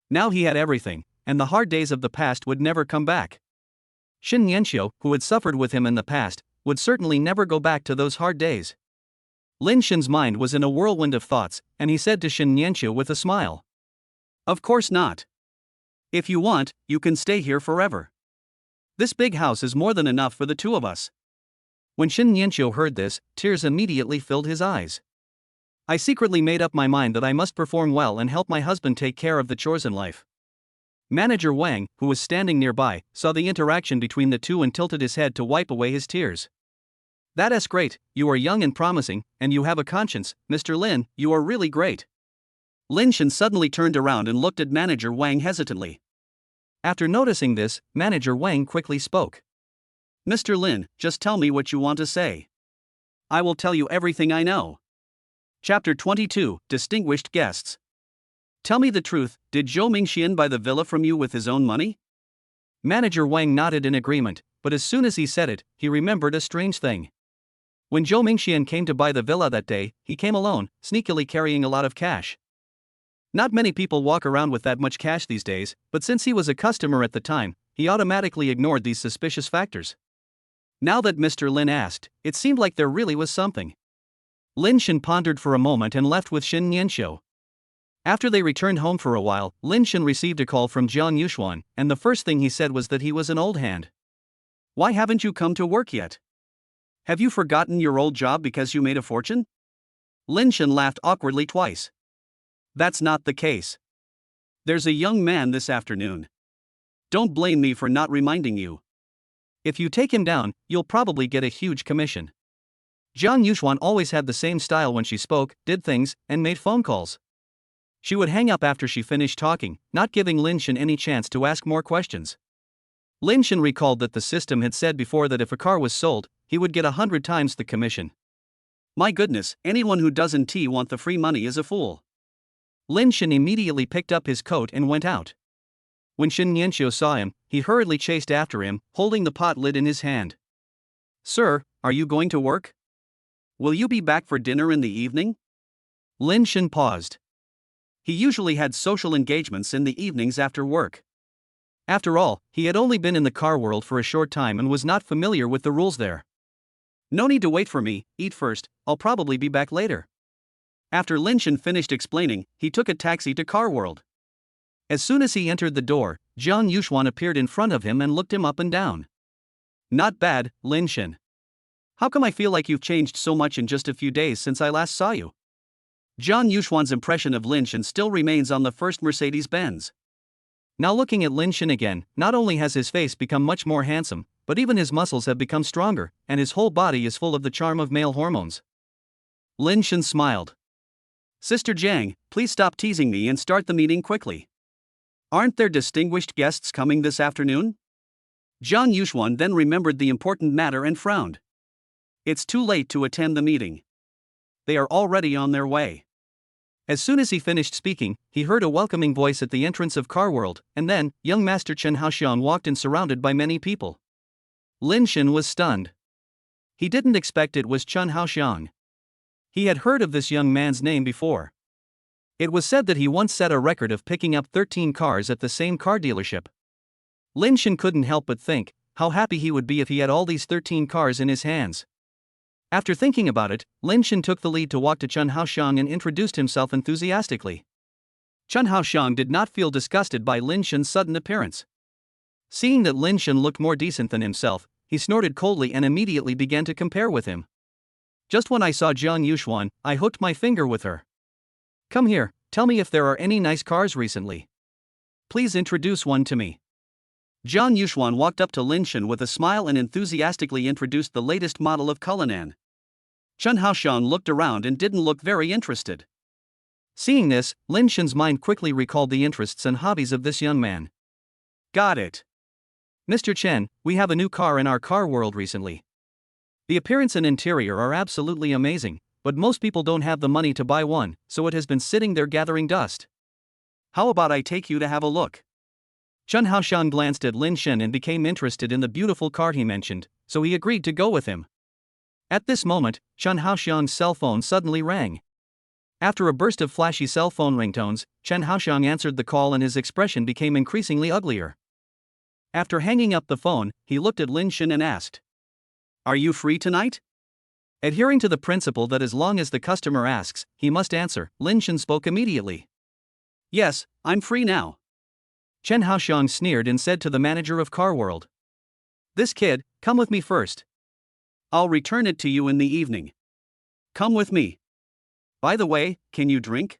Now he had everything, and the hard days of the past would never come back. Shin Nianqiu, who had suffered with him in the past, would certainly never go back to those hard days. Lin Shin's mind was in a whirlwind of thoughts, and he said to Shin Nianqiu with a smile, "Of course not. If you want, you can stay here forever. This big house is more than enough for the two of us." When Shin Nianqiu heard this, tears immediately filled his eyes. "I secretly made up my mind that I must perform well and help my husband take care of the chores in life." Manager Wang, who was standing nearby, saw the interaction between the two and tilted his head to wipe away his tears. "That's great, you are young and promising, and you have a conscience, Mr. Lin, you are really great." Lin Shin suddenly turned around and looked at Manager Wang hesitantly. After noticing this, Manager Wang quickly spoke. "Mr. Lin, just tell me what you want to say. I will tell you everything I know." Chapter 22, Distinguished Guests. "Tell me the truth, did Zhou Mingxian buy the villa from you with his own money?" Manager Wang nodded in agreement, but as soon as he said it, he remembered a strange thing. When Zhou Mingxian came to buy the villa that day, he came alone, sneakily carrying a lot of cash. Not many people walk around with that much cash these days, but since he was a customer at the time, he automatically ignored these suspicious factors. Now that Mr. Lin asked, it seemed like there really was something. Lin Shin pondered for a moment and left with Shin Nianqiu. After they returned home for a while, Lin Shin received a call from Jiang Yuxuan, and the first thing he said was that he was an old hand. "Why haven't you come to work yet? Have you forgotten your old job because you made a fortune?" Lin Shin laughed awkwardly twice. "That's not the case. There's a young man this afternoon. Don't blame me for not reminding you. If you take him down, you'll probably get a huge commission." Jiang Yuxuan always had the same style when she spoke, did things, and made phone calls. She would hang up after she finished talking, not giving Lin Shin any chance to ask more questions. Lin Shen recalled that the system had said before that if a car was sold, he would get 100 times the commission. My goodness, anyone who doesn't want the free money is a fool. Lin Shen immediately picked up his coat and went out. When Shen Yanxiu saw him, he hurriedly chased after him, holding the pot lid in his hand. Sir, are you going to work? Will you be back for dinner in the evening? Lin Shen paused. He usually had social engagements in the evenings after work. After all, he had only been in the car world for a short time and was not familiar with the rules there. No need to wait for me, eat first, I'll probably be back later. After Lin Shen finished explaining, he took a taxi to Car World. As soon as he entered the door, Jiang Yuxuan appeared in front of him and looked him up and down. Not bad, Lin Shen. How come I feel like you've changed so much in just a few days since I last saw you? Jiang Yuxuan's impression of Lin Shen still remains on the first Mercedes-Benz. Now looking at Lin Shen again, not only has his face become much more handsome, but even his muscles have become stronger, and his whole body is full of the charm of male hormones. Lin Shen smiled. Sister Jiang, please stop teasing me and start the meeting quickly. Aren't there distinguished guests coming this afternoon? Jiang Yuxuan then remembered the important matter and frowned. It's too late to attend the meeting. They are already on their way. As soon as he finished speaking, he heard a welcoming voice at the entrance of Car World, and then, young Master Chen Haoxiang walked in surrounded by many people. Lin Shen was stunned. He didn't expect it was Chen Haoxiang. He had heard of this young man's name before. It was said that he once set a record of picking up 13 cars at the same car dealership. Lin Shen couldn't help but think how happy he would be if he had all these 13 cars in his hands. After thinking about it, Lin Shen took the lead to walk to Chen Haoxiang and introduced himself enthusiastically. Chen Haoxiang did not feel disgusted by Lin Shen's sudden appearance. Seeing that Lin Shen looked more decent than himself, he snorted coldly and immediately began to compare with him. Just when I saw Jiang Yuxuan, I hooked my finger with her. Come here, tell me if there are any nice cars recently. Please introduce one to me. Jiang Yuxuan walked up to Lin Shen with a smile and enthusiastically introduced the latest model of Cullinan. Chen Haoxiang looked around and didn't look very interested. Seeing this, Lin Shen's mind quickly recalled the interests and hobbies of this young man. Got it. Mr. Chen, we have a new car in our car world recently. The appearance and interior are absolutely amazing, but most people don't have the money to buy one, so it has been sitting there gathering dust. How about I take you to have a look? Chen Haoxiang glanced at Lin Shen and became interested in the beautiful car he mentioned, so he agreed to go with him. At this moment, Chen Haoxiang's cell phone suddenly rang. After a burst of flashy cell phone ringtones, Chen Haoxiang answered the call and his expression became increasingly uglier. After hanging up the phone, he looked at Lin Shen and asked, Are you free tonight? Adhering to the principle that as long as the customer asks, he must answer, Lin Shen spoke immediately. Yes, I'm free now. Chen Haoxiang sneered and said to the manager of Car World. This kid, come with me first. I'll return it to you in the evening. Come with me. By the way, can you drink?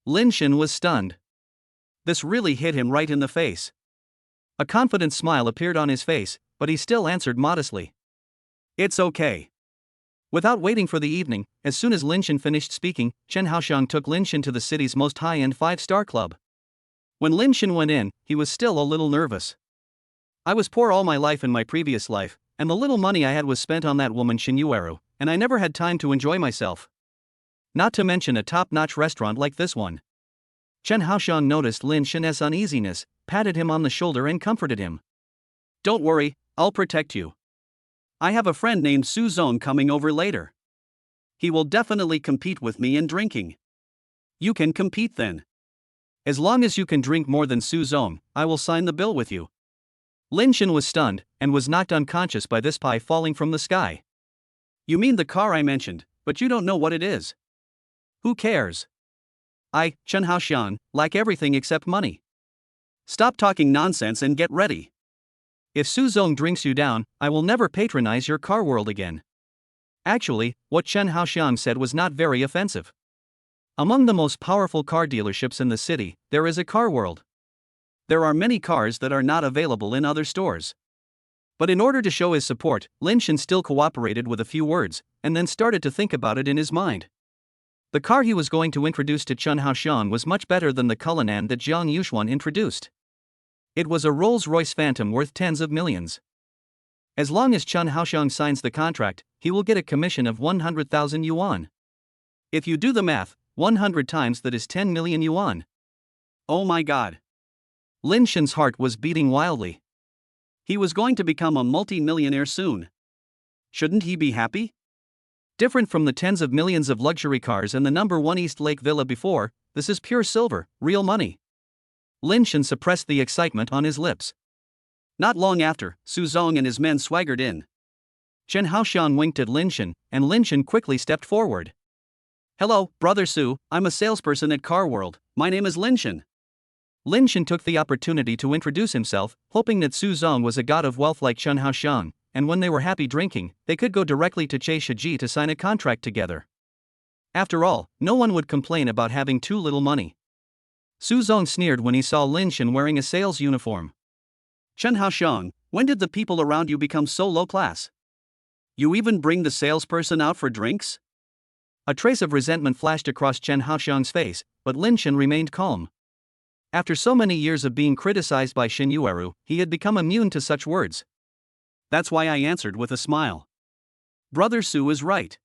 Lin Shen was stunned. This really hit him right in the face. A confident smile appeared on his face, but he still answered modestly. It's okay. Without waiting for the evening, as soon as Lin Shen finished speaking, Chen Haoxiang took Lin Shen to the city's most high-end 5-star club. When Lin Shen went in, he was still a little nervous. I was poor all my life in my previous life, and the little money I had was spent on that woman Xinyueru, and I never had time to enjoy myself. Not to mention a top-notch restaurant like this one. Chen Haoxiang noticed Lin Shen's uneasiness, patted him on the shoulder and comforted him. Don't worry, I'll protect you. I have a friend named Su Zong coming over later. He will definitely compete with me in drinking. You can compete then. As long as you can drink more than Su Zong, I will sign the bill with you. Lin Shen was stunned, and was knocked unconscious by this pie falling from the sky. You mean the car I mentioned, but you don't know what it is. Who cares? I, Chen Haoxiang, like everything except money. Stop talking nonsense and get ready. If Su Zong drinks you down, I will never patronize your car world again. Actually, what Chen Haoxiang said was not very offensive. Among the most powerful car dealerships in the city, there is a car world. There are many cars that are not available in other stores. But in order to show his support, Lin Shen still cooperated with a few words, and then started to think about it in his mind. The car he was going to introduce to Chen Haoxiang was much better than the Cullinan that Jiang Yuxuan introduced. It was a Rolls-Royce Phantom worth tens of millions. As long as Chen Haoxiang signs the contract, he will get a commission of 100,000 yuan. If you do the math, 100 times that is 10 million yuan. Oh my god. Lin Shen's heart was beating wildly. He was going to become a multi-millionaire soon. Shouldn't he be happy? Different from the tens of millions of luxury cars and the number 1 East Lake Villa before, this is pure silver, real money. Lin Shen suppressed the excitement on his lips. Not long after, Su Zong and his men swaggered in. Chen Haoxiang winked at Lin Shen, and Lin Shen quickly stepped forward. Hello, Brother Su, I'm a salesperson at Car World, my name is Lin Shen. Lin Shen took the opportunity to introduce himself, hoping that Su Zong was a god of wealth like Chen Haoxiang, and when they were happy drinking, they could go directly to Che Shiji to sign a contract together. After all, no one would complain about having too little money. Su Zong sneered when he saw Lin Shen wearing a sales uniform. Chen Haoxiang, when did the people around you become so low class? You even bring the salesperson out for drinks? A trace of resentment flashed across Chen Haoxiang's face, but Lin Shen remained calm. After so many years of being criticized by Shen Yueru, he had become immune to such words. That's why I answered with a smile. Brother Su is right.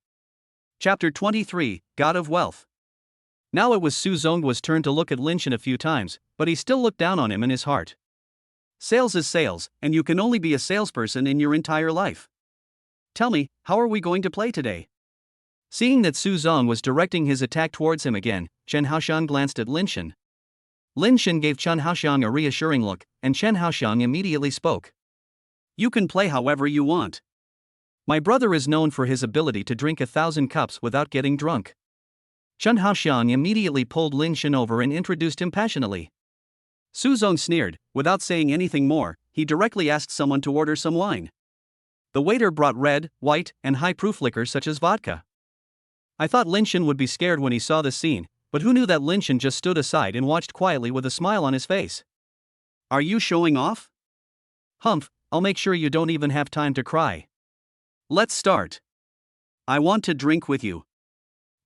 Chapter 23, God of Wealth. Now it was Su Zong's turn to look at Lin Shen a few times, but he still looked down on him in his heart. Sales is sales, and you can only be a salesperson in your entire life. Tell me, how are we going to play today? Seeing that Su Zong was directing his attack towards him again, Chen Haoxiang glanced at Lin Shen. Lin Shen gave Chen Haoxiang a reassuring look, and Chen Haoxiang immediately spoke. You can play however you want. My brother is known for his ability to drink 1,000 cups without getting drunk. Chen Haoxiang immediately pulled Lin Shen over and introduced him passionately. Su Zong sneered. Without saying anything more, he directly asked someone to order some wine. The waiter brought red, white, and high-proof liquors such as vodka. I thought Lin Shen would be scared when he saw this scene, but who knew that Lin Shen just stood aside and watched quietly with a smile on his face. Are you showing off? Humph, I'll make sure you don't even have time to cry. Let's start. I want to drink with you.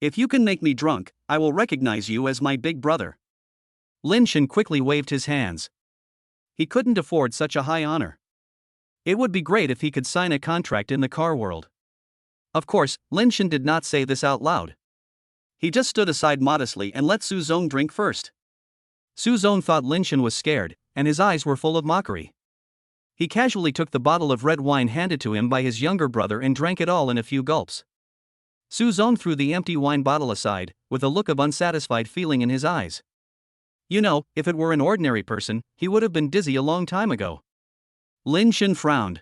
If you can make me drunk, I will recognize you as my big brother. Lin Shen quickly waved his hands. He couldn't afford such a high honor. It would be great if he could sign a contract in the car world. Of course, Lin Shen did not say this out loud. He just stood aside modestly and let Su Zong drink first. Su Zong thought Lin Shen was scared, and his eyes were full of mockery. He casually took the bottle of red wine handed to him by his younger brother and drank it all in a few gulps. Su Zong threw the empty wine bottle aside, with a look of unsatisfied feeling in his eyes. You know, if it were an ordinary person, he would have been dizzy a long time ago. Lin Shen frowned.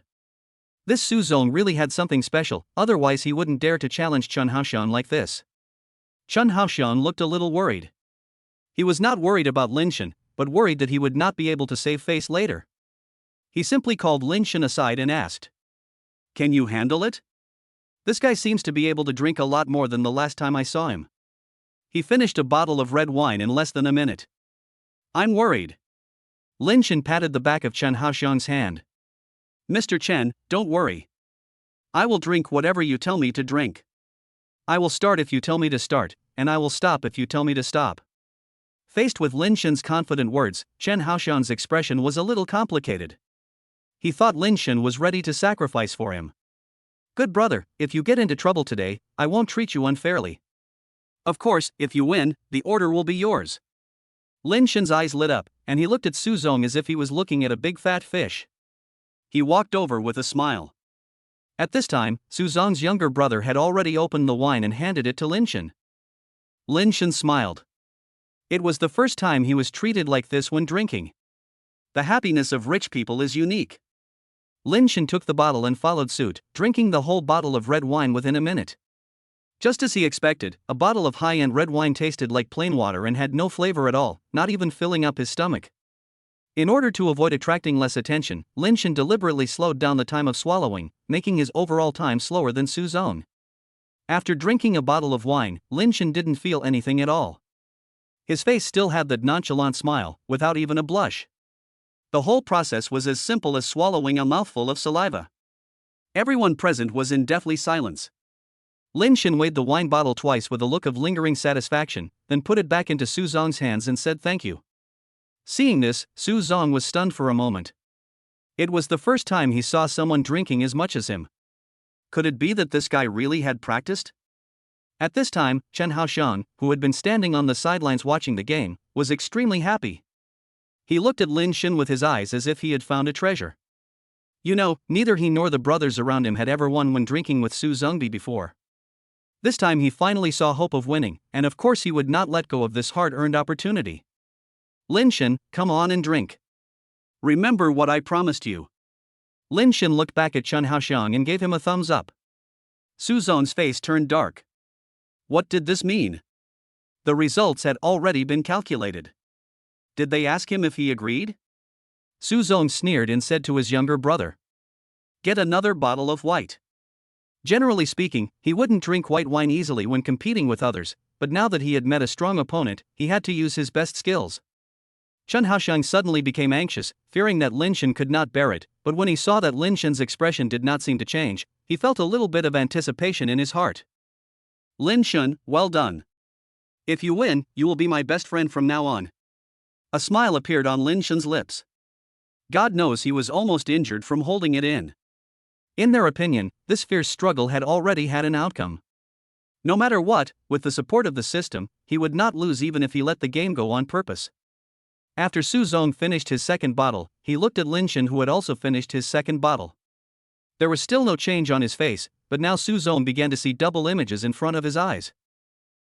This Su Zong really had something special, otherwise he wouldn't dare to challenge Chen Haoxiang like this. Chen Haoxiang looked a little worried. He was not worried about Lin Shen, but worried that he would not be able to save face later. He simply called Lin Shen aside and asked, Can you handle it? This guy seems to be able to drink a lot more than the last time I saw him. He finished a bottle of red wine in less than a minute. I'm worried. Lin Shen patted the back of Chen Haoxiang's hand. Mr. Chen, don't worry. I will drink whatever you tell me to drink. I will start if you tell me to start, and I will stop if you tell me to stop. Faced with Lin Shen's confident words, Chen Haoxiang's expression was a little complicated. He thought Lin Shen was ready to sacrifice for him. Good brother, if you get into trouble today, I won't treat you unfairly. Of course, if you win, the order will be yours. Lin Shen's eyes lit up, and he looked at Su Zong as if he was looking at a big fat fish. He walked over with a smile. At this time, Su Zong's younger brother had already opened the wine and handed it to Lin Shen. Lin Shen smiled. It was the first time he was treated like this when drinking. The happiness of rich people is unique. Lin Shen took the bottle and followed suit, drinking the whole bottle of red wine within a minute. Just as he expected, a bottle of high-end red wine tasted like plain water and had no flavor at all, not even filling up his stomach. In order to avoid attracting less attention, Lin Shen deliberately slowed down the time of swallowing, making his overall time slower than Su Zong. After drinking a bottle of wine, Lin Shen didn't feel anything at all. His face still had that nonchalant smile, without even a blush. The whole process was as simple as swallowing a mouthful of saliva. Everyone present was in deathly silence. Lin Shen weighed the wine bottle twice with a look of lingering satisfaction, then put it back into Su Zong's hands and said thank you. Seeing this, Su Zong was stunned for a moment. It was the first time he saw someone drinking as much as him. Could it be that this guy really had practiced? At this time, Chen Haoxiang, who had been standing on the sidelines watching the game, was extremely happy. He looked at Lin Shen with his eyes as if he had found a treasure. You know, neither he nor the brothers around him had ever won when drinking with Su Zongbi before. This time he finally saw hope of winning, and of course he would not let go of this hard-earned opportunity. Lin Shen, come on and drink. Remember what I promised you. Lin Shen looked back at Chen Haoxiang and gave him a thumbs up. Su Zong's face turned dark. What did this mean? The results had already been calculated. Did they ask him if he agreed? Su Zong sneered and said to his younger brother, "Get another bottle of white." Generally speaking, he wouldn't drink white wine easily when competing with others, but now that he had met a strong opponent, he had to use his best skills. Chen Haoxiang suddenly became anxious, fearing that Lin Shen could not bear it, but when he saw that Lin Shen's expression did not seem to change, he felt a little bit of anticipation in his heart. Lin Shen, well done. If you win, you will be my best friend from now on. A smile appeared on Lin Shen's lips. God knows he was almost injured from holding it in. In their opinion, this fierce struggle had already had an outcome. No matter what, with the support of the system, he would not lose even if he let the game go on purpose. After Su Zong finished his second bottle, he looked at Lin Shen, who had also finished his second bottle. There was still no change on his face, but now Su Zong began to see double images in front of his eyes.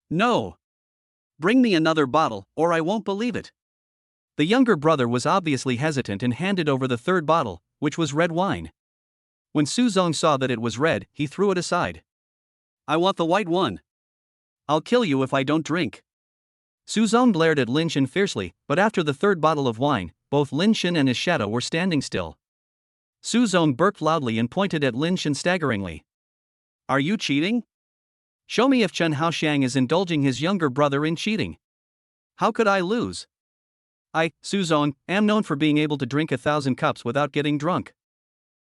No! Bring me another bottle, or I won't believe it. The younger brother was obviously hesitant and handed over the third bottle, which was red wine. When Su Zong saw that it was red, he threw it aside. I want the white one. I'll kill you if I don't drink. Su Zong glared at Lin Shen fiercely, but after the third bottle of wine, both Lin Shen and his shadow were standing still. Su Zong burped loudly and pointed at Lin Shen staggeringly. Are you cheating? Show me if Chen Haoxiang is indulging his younger brother in cheating. How could I lose? I, Su Zong, am known for being able to drink 1,000 cups without getting drunk.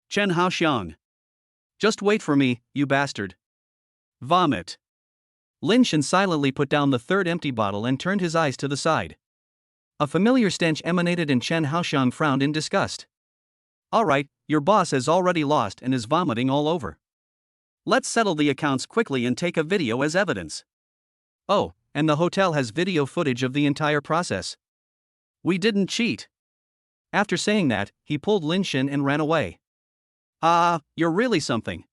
Chen Haoxiang. Just wait for me, you bastard. Vomit. Lin Shen silently put down the third empty bottle and turned his eyes to the side. A familiar stench emanated and Chen Haoxiang frowned in disgust. Alright, your boss has already lost and is vomiting all over. Let's settle the accounts quickly and take a video as evidence. Oh, and the hotel has video footage of the entire process. We didn't cheat. After saying that, he pulled Lin Shen and ran away. You're really something.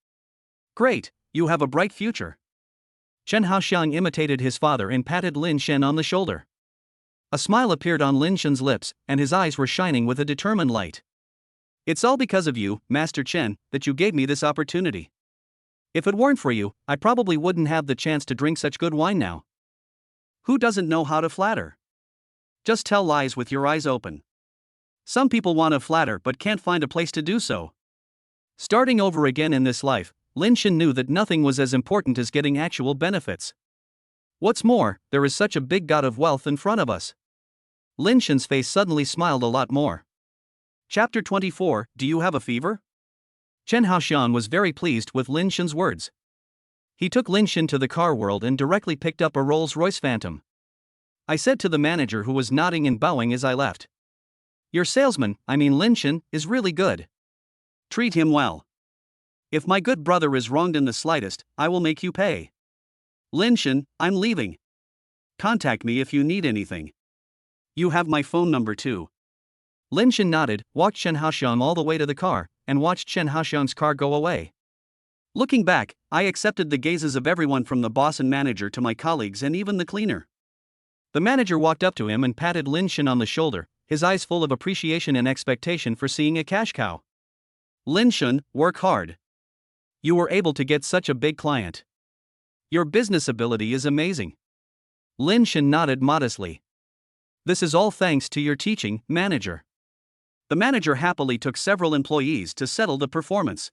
Great, you have a bright future. Chen Haoxiang imitated his father and patted Lin Shen on the shoulder. A smile appeared on Lin Shen's lips, and his eyes were shining with a determined light. It's all because of you, Master Chen, that you gave me this opportunity. If it weren't for you, I probably wouldn't have the chance to drink such good wine now. Who doesn't know how to flatter? Just tell lies with your eyes open. Some people want to flatter but can't find a place to do so. Starting over again in this life, Lin Shen knew that nothing was as important as getting actual benefits. What's more, there is such a big god of wealth in front of us. Lin Shen's face suddenly smiled a lot more. Chapter 24, Do you have a fever? Chen Haoxiang was very pleased with Lin Shen's words. He took Lin Shen to the car world and directly picked up a Rolls-Royce Phantom. I said to the manager, who was nodding and bowing as I left. Your salesman, Lin Shen, is really good. Treat him well. If my good brother is wronged in the slightest, I will make you pay. Lin Shen, I'm leaving. Contact me if you need anything. You have my phone number too. Lin Shen nodded, walked Chen Haoxiang all the way to the car, and watched Chen Haoxiang's car go away. Looking back, I accepted the gazes of everyone from the boss and manager to my colleagues and even the cleaner. The manager walked up to him and patted Lin Shen on the shoulder, his eyes full of appreciation and expectation for seeing a cash cow. Lin Shen, work hard. You were able to get such a big client. Your business ability is amazing. Lin Shen nodded modestly. This is all thanks to your teaching, manager. The manager happily took several employees to settle the performance.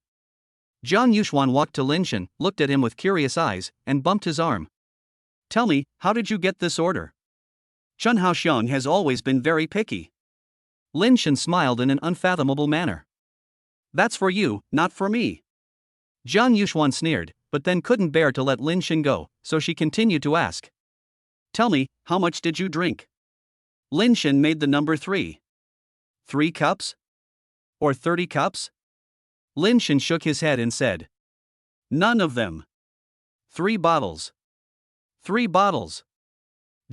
Jiang Yuxuan walked to Lin Shen, looked at him with curious eyes, and bumped his arm. Tell me, how did you get this order? Chen Haoxiang has always been very picky. Lin Shen smiled in an unfathomable manner. That's for you, not for me. Jiang Yuxuan sneered, but then couldn't bear to let Lin Shen go, so she continued to ask. Tell me, how much did you drink? Lin Shen made the number 3. 3 cups? Or 30 cups? Lin Shen shook his head and said. None of them. 3 bottles. 3 bottles.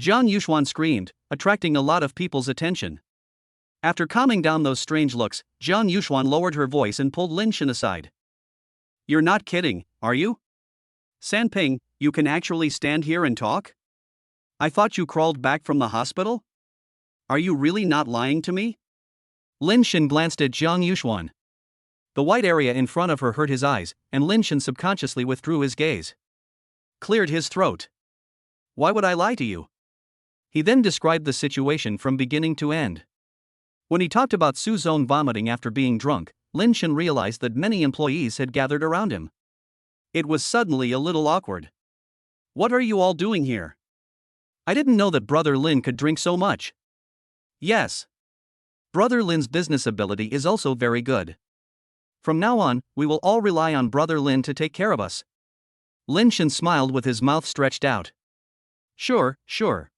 Jiang Yuxuan screamed, attracting a lot of people's attention. After calming down those strange looks, Jiang Yuxuan lowered her voice and pulled Lin Shen aside. You're not kidding, are you? Sanping, you can actually stand here and talk? I thought you crawled back from the hospital? Are you really not lying to me? Lin Shen glanced at Jiang Yuxuan. The white area in front of her hurt his eyes, and Lin Shen subconsciously withdrew his gaze. Cleared his throat. Why would I lie to you? He then described the situation from beginning to end. When he talked about Su Zong vomiting after being drunk, Lin Shen realized that many employees had gathered around him. It was suddenly a little awkward. What are you all doing here? I didn't know that Brother Lin could drink so much. Yes. Brother Lin's business ability is also very good. From now on, we will all rely on Brother Lin to take care of us. Lin Shen smiled with his mouth stretched out. Sure, sure.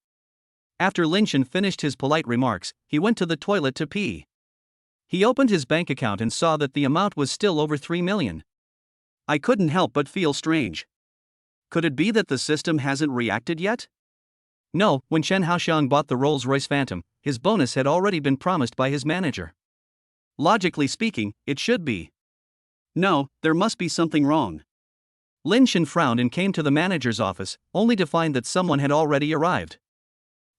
After Lin Shen finished his polite remarks, he went to the toilet to pee. He opened his bank account and saw that the amount was still over 3 million. I couldn't help but feel strange. Could it be that the system hasn't reacted yet? No, when Chen Haoxiang bought the Rolls-Royce Phantom, his bonus had already been promised by his manager. Logically speaking, it should be. No, there must be something wrong. Lin Shen frowned and came to the manager's office, only to find that someone had already arrived.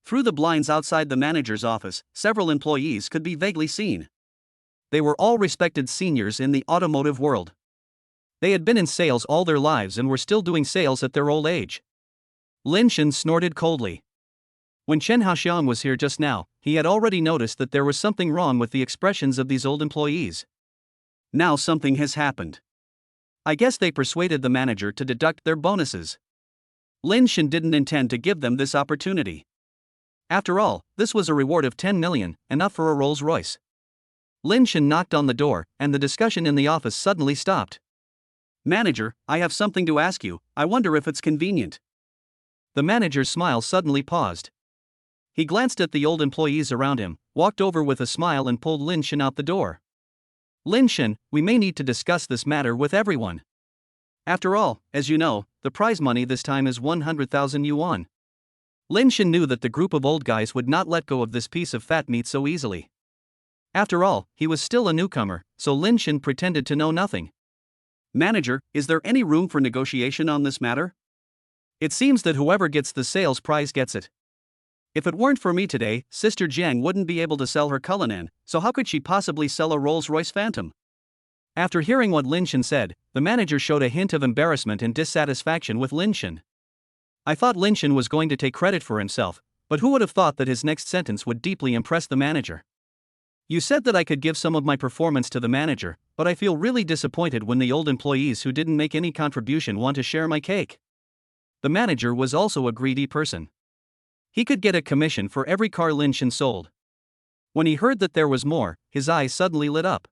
Through the blinds outside the manager's office, several employees could be vaguely seen. They were all respected seniors in the automotive world. They had been in sales all their lives and were still doing sales at their old age. Lin Shen snorted coldly. When Chen Haoxiang was here just now, he had already noticed that there was something wrong with the expressions of these old employees. Now something has happened. I guess they persuaded the manager to deduct their bonuses. Lin Shen didn't intend to give them this opportunity. After all, this was a reward of 10 million, enough for a Rolls-Royce. Lin Shen knocked on the door, and the discussion in the office suddenly stopped. Manager, I have something to ask you, I wonder if it's convenient. The manager's smile suddenly paused. He glanced at the old employees around him, walked over with a smile and pulled Lin Shen out the door. Lin Shen, we may need to discuss this matter with everyone. After all, as you know, the prize money this time is 100,000 yuan. Lin Shen knew that the group of old guys would not let go of this piece of fat meat so easily. After all, he was still a newcomer, so Lin Shen pretended to know nothing. Manager, is there any room for negotiation on this matter? It seems that whoever gets the sales prize gets it. If it weren't for me today, Sister Jiang wouldn't be able to sell her Cullinan, so how could she possibly sell a Rolls-Royce Phantom? After hearing what Lin Shen said, the manager showed a hint of embarrassment and dissatisfaction with Lin Shen. I thought Lin Shen was going to take credit for himself, but who would have thought that his next sentence would deeply impress the manager? You said that I could give some of my performance to the manager, but I feel really disappointed when the old employees who didn't make any contribution want to share my cake. The manager was also a greedy person. He could get a commission for every car Lin Shen sold. When he heard that there was more, his eyes suddenly lit up.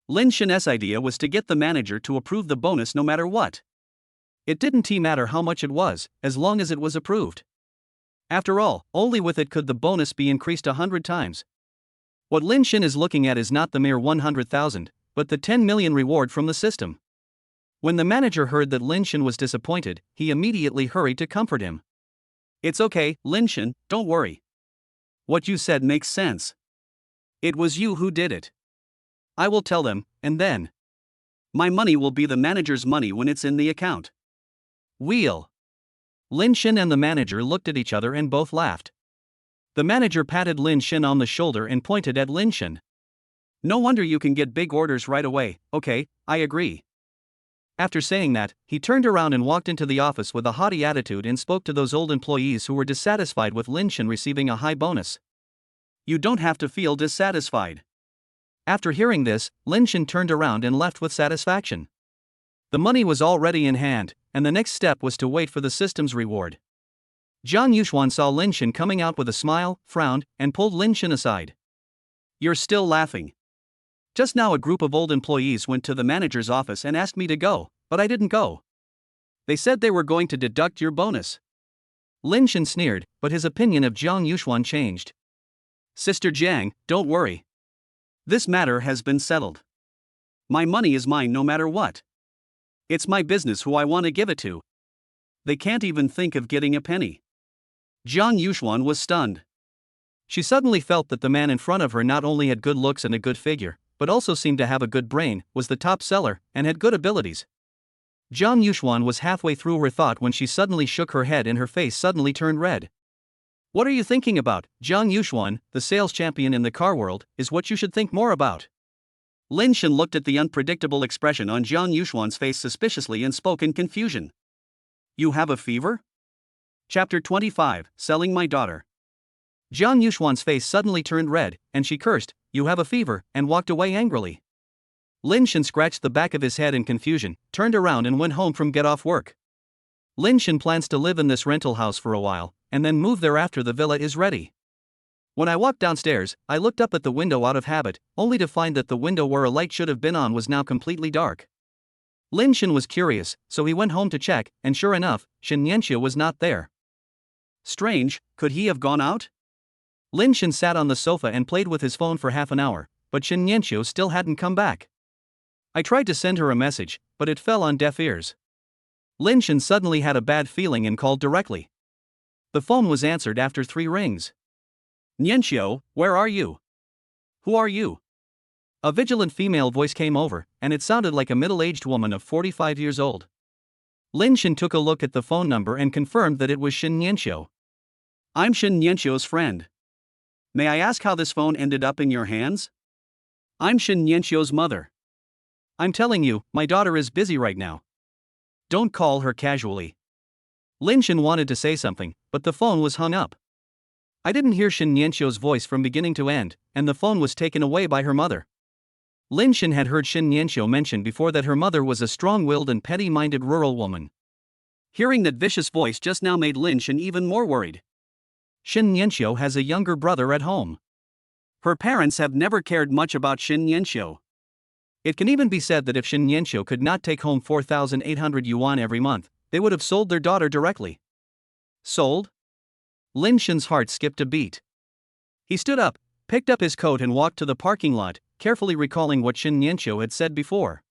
Lin Shen's idea was to get the manager to approve the bonus no matter what. It didn't matter how much it was, as long as it was approved. After all, only with it could the bonus be increased 100 times. What Lin Shen is looking at is not the mere 100,000, but the 10 million reward from the system. When the manager heard that Lin Shen was disappointed, he immediately hurried to comfort him. It's okay, Lin Shen, don't worry. What you said makes sense. It was you who did it. I will tell them, and then my money will be the manager's money when it's in the account. Wheel. Lin Shen and the manager looked at each other and both laughed. The manager patted Lin Shen on the shoulder and pointed at Lin Shen. No wonder you can get big orders right away, okay, I agree. After saying that, he turned around and walked into the office with a haughty attitude and spoke to those old employees who were dissatisfied with Lin Shen receiving a high bonus. You don't have to feel dissatisfied. After hearing this, Lin Shen turned around and left with satisfaction. The money was already in hand, and the next step was to wait for the system's reward. Jiang Yuxuan saw Lin Shen coming out with a smile, frowned, and pulled Lin Shen aside. You're still laughing. Just now a group of old employees went to the manager's office and asked me to go, but I didn't go. They said they were going to deduct your bonus. Lin Shen sneered, but his opinion of Jiang Yuxuan changed. Sister Jiang, don't worry. This matter has been settled. My money is mine no matter what. It's my business who I want to give it to. They can't even think of getting a penny. Jiang Yuxuan was stunned. She suddenly felt that the man in front of her not only had good looks and a good figure, but also seemed to have a good brain, was the top seller, and had good abilities. Jiang Yuxuan was halfway through her thought when she suddenly shook her head and her face suddenly turned red. What are you thinking about? Jiang Yuxuan, the sales champion in the car world, is what you should think more about. Lin Shen looked at the unpredictable expression on Jiang Yuxuan's face suspiciously and spoke in confusion. You have a fever? Chapter 25, Selling My Daughter. Jiang Yuxuan's face suddenly turned red, and she cursed, "You have a fever," and walked away angrily. Lin Shen scratched the back of his head in confusion, turned around and went home from get off work. Lin Shen plans to live in this rental house for a while, and then move there after the villa is ready. When I walked downstairs, I looked up at the window out of habit, only to find that the window where a light should have been on was now completely dark. Lin Shen was curious, so he went home to check, and sure enough, Shen Nianxia was not there. Strange, could he have gone out? Lin Shen sat on the sofa and played with his phone for half an hour, but Shen Nianxia still hadn't come back. I tried to send her a message, but it fell on deaf ears. Lin Shen suddenly had a bad feeling and called directly. The phone was answered after 3 rings. Nianxiu, where are you? Who are you? A vigilant female voice came over, and it sounded like a middle-aged woman of 45 years old. Lin Shen took a look at the phone number and confirmed that it was Shen Nianxiu. I'm Shen Nianxiu's friend. May I ask how this phone ended up in your hands? I'm Shen Nianxiu's mother. I'm telling you, my daughter is busy right now. Don't call her casually. Lin Shen wanted to say something, but the phone was hung up. I didn't hear Shen Nianxiu's voice from beginning to end, and the phone was taken away by her mother. Lin Shen had heard Shen Nianxiu mention before that her mother was a strong-willed and petty-minded rural woman. Hearing that vicious voice just now made Lin Shen even more worried. Shen Nianxiu has a younger brother at home. Her parents have never cared much about Shen Nianxiu. It can even be said that if Shen Nianxiu could not take home 4,800 yuan every month, they would have sold their daughter directly. Sold? Lin Shen's heart skipped a beat. He stood up, picked up his coat and walked to the parking lot, carefully recalling what Shen Nianxiu had said before.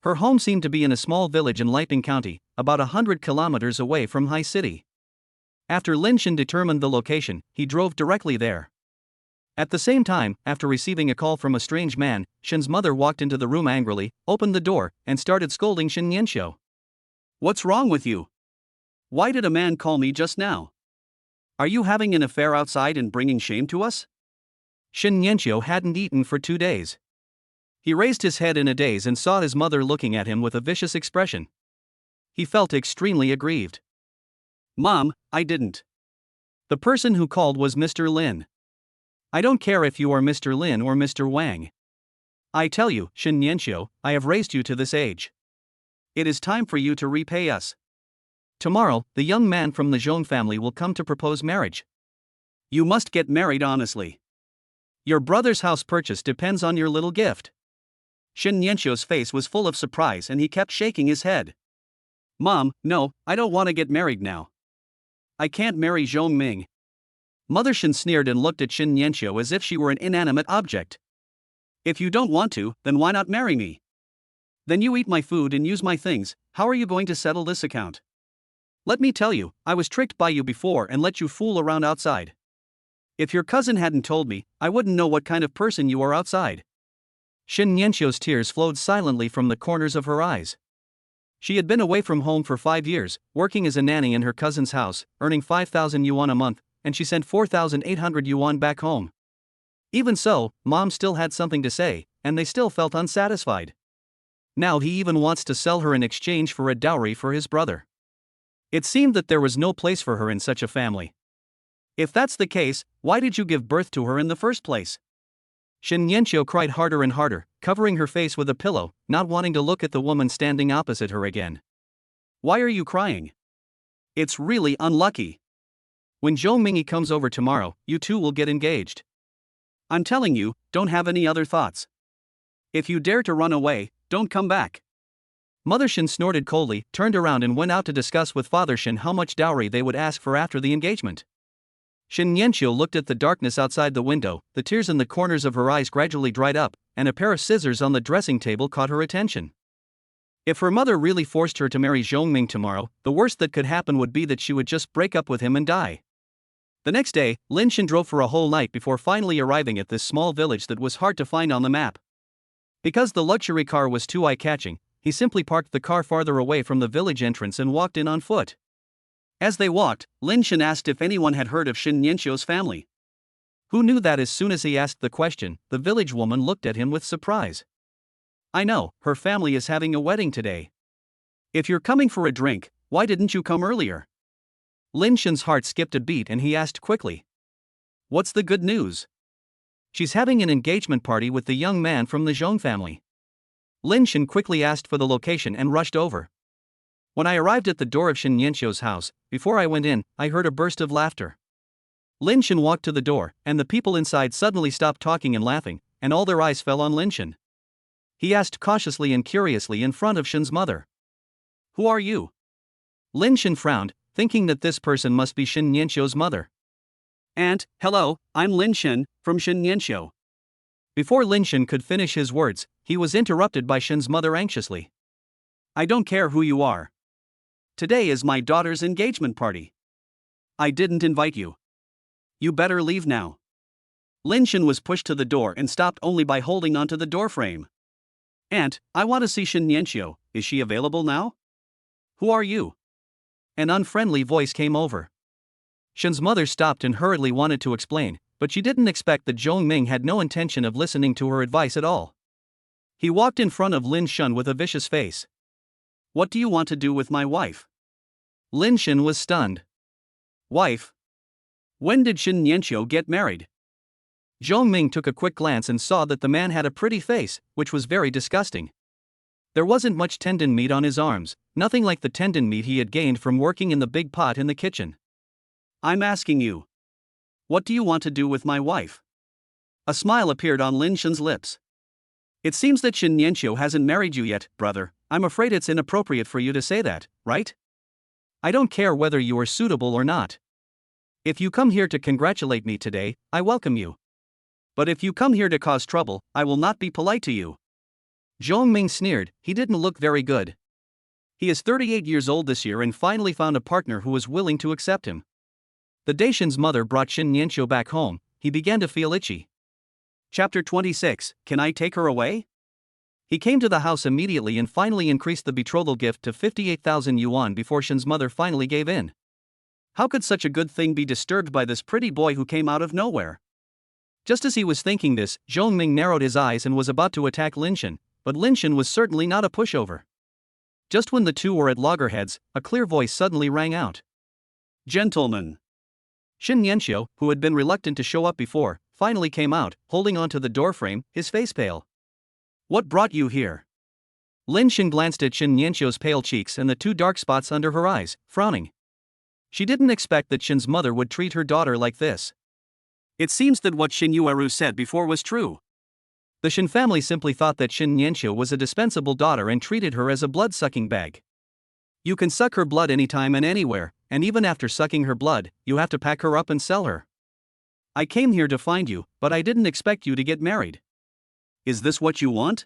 Her home seemed to be in a small village in Lieping County, about 100 kilometers away from High City. After Lin Shen determined the location, he drove directly there. At the same time, after receiving a call from a strange man, Shen's mother walked into the room angrily, opened the door, and started scolding Shen Nianxiu. What's wrong with you? Why did a man call me just now? Are you having an affair outside and bringing shame to us? Shen Nianxiu hadn't eaten for 2 days. He raised his head in a daze and saw his mother looking at him with a vicious expression. He felt extremely aggrieved. Mom, I didn't. The person who called was Mr. Lin. I don't care if you are Mr. Lin or Mr. Wang. I tell you, Shen Nianxiu, I have raised you to this age. It is time for you to repay us. Tomorrow, the young man from the Zhong family will come to propose marriage. You must get married honestly. Your brother's house purchase depends on your little gift. Shen Nianxiu's face was full of surprise and he kept shaking his head. Mom, no, I don't want to get married now. I can't marry Zhong Ming. Mother Shen sneered and looked at Shen Nianxiu as if she were an inanimate object. If you don't want to, then why not marry me? Then you eat my food and use my things. How are you going to settle this account? Let me tell you, I was tricked by you before and let you fool around outside. If your cousin hadn't told me, I wouldn't know what kind of person you are outside. Shen Nianxiu's tears flowed silently from the corners of her eyes. She had been away from home for 5 years, working as a nanny in her cousin's house, earning 5,000 yuan a month, and she sent 4,800 yuan back home. Even so, Mom still had something to say, and they still felt unsatisfied. Now he even wants to sell her in exchange for a dowry for his brother. It seemed that there was no place for her in such a family. If that's the case, why did you give birth to her in the first place? Shen Nianxiu cried harder and harder, covering her face with a pillow, not wanting to look at the woman standing opposite her again. Why are you crying? It's really unlucky. When Zhou Mingi comes over tomorrow, you two will get engaged. I'm telling you, don't have any other thoughts. If you dare to run away, don't come back. Mother Shen snorted coldly, turned around and went out to discuss with Father Shen how much dowry they would ask for after the engagement. Shin Yanxiu looked at the darkness outside the window, the tears in the corners of her eyes gradually dried up, and a pair of scissors on the dressing table caught her attention. If her mother really forced her to marry Zhongming tomorrow, the worst that could happen would be that she would just break up with him and die. The next day, Lin Shin drove for a whole night before finally arriving at this small village that was hard to find on the map. Because the luxury car was too eye-catching, he simply parked the car farther away from the village entrance and walked in on foot. As they walked, Lin Shin asked if anyone had heard of Shin Yanxiu's family. Who knew that as soon as he asked the question, the village woman looked at him with surprise. I know, her family is having a wedding today. If you're coming for a drink, why didn't you come earlier? Lin Shin's heart skipped a beat and he asked quickly. What's the good news? She's having an engagement party with the young man from the Zhong family. Lin Shin quickly asked for the location and rushed over. When I arrived at the door of Shin Yanxiu's house, before I went in, I heard a burst of laughter. Lin Shin walked to the door, and the people inside suddenly stopped talking and laughing, and all their eyes fell on Lin Shin. He asked cautiously and curiously in front of Shin's mother. Who are you? Lin Shin frowned, thinking that this person must be Shin Yanxiu's mother. Aunt, hello, I'm Lin Shin, from Shin Yanxiu. Before Lin Shin could finish his words, he was interrupted by Shin's mother anxiously. I don't care who you are. Today is my daughter's engagement party. I didn't invite you. You better leave now. Lin Shin was pushed to the door and stopped only by holding onto the doorframe. Aunt, I want to see Shin Yanxiu, is she available now? Who are you? An unfriendly voice came over. Shin's mother stopped and hurriedly wanted to explain, but she didn't expect that Zhongming had no intention of listening to her advice at all. He walked in front of Lin Shin with a vicious face. What do you want to do with my wife? Lin Shin was stunned. Wife? When did Shin Yanxiu get married? Zhongming took a quick glance and saw that the man had a pretty face, which was very disgusting. There wasn't much tendon meat on his arms, nothing like the tendon meat he had gained from working in the big pot in the kitchen. I'm asking you. What do you want to do with my wife? A smile appeared on Lin Shin's lips. It seems that Shin Yanxiu hasn't married you yet, brother. I'm afraid it's inappropriate for you to say that, right? I don't care whether you are suitable or not. If you come here to congratulate me today, I welcome you. But if you come here to cause trouble, I will not be polite to you. Zhongming sneered. He didn't look very good. He is 38 years old this year and finally found a partner who was willing to accept him. The day Shin's mother brought Shin Yanxiu back home, he began to feel itchy. Chapter 26, Can I take her away? He came to the house immediately and finally increased the betrothal gift to 58,000 yuan before Shin's mother finally gave in. How could such a good thing be disturbed by this pretty boy who came out of nowhere? Just as he was thinking this, Zhongming narrowed his eyes and was about to attack Lin Shin, but Lin Shin was certainly not a pushover. Just when the two were at loggerheads, a clear voice suddenly rang out. Gentlemen. Shin Yanxiu, who had been reluctant to show up before, finally came out, holding onto the doorframe, his face pale. What brought you here? Lin Shin glanced at Shin Yanxiu's pale cheeks and the two dark spots under her eyes, frowning. She didn't expect that Shin's mother would treat her daughter like this. It seems that what Shin Yueru said before was true. The Shin family simply thought that Shin Yanxiu was a dispensable daughter and treated her as a blood-sucking bag. You can suck her blood anytime and anywhere, and even after sucking her blood, you have to pack her up and sell her. I came here to find you, but I didn't expect you to get married. Is this what you want?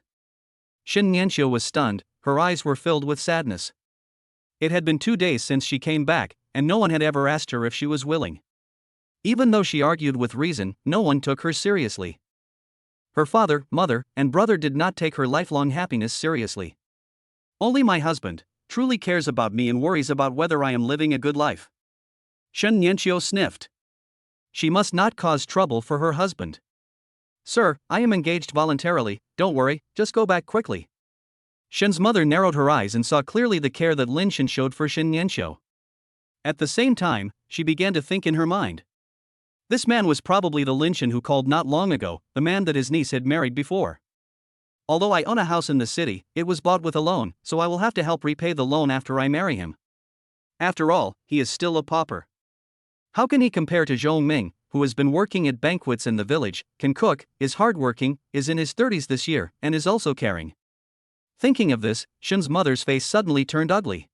Shin Yanxiu was stunned, her eyes were filled with sadness. It had been 2 days since she came back, and no one had ever asked her if she was willing. Even though she argued with reason, no one took her seriously. Her father, mother, and brother did not take her lifelong happiness seriously. Only my husband truly cares about me and worries about whether I am living a good life. Shin Yanxiu sniffed. She must not cause trouble for her husband. Sir, I am engaged voluntarily, don't worry, just go back quickly. Shin's mother narrowed her eyes and saw clearly the care that Lin Shin showed for Shin Yanxiu. At the same time, she began to think in her mind. This man was probably the Lin Shin who called not long ago, the man that his niece had married before. Although I own a house in the city, it was bought with a loan, so I will have to help repay the loan after I marry him. After all, he is still a pauper. How can he compare to Zhongming, who has been working at banquets in the village, can cook, is hardworking, is in his 30s this year, and is also caring? Thinking of this, Shin's mother's face suddenly turned ugly.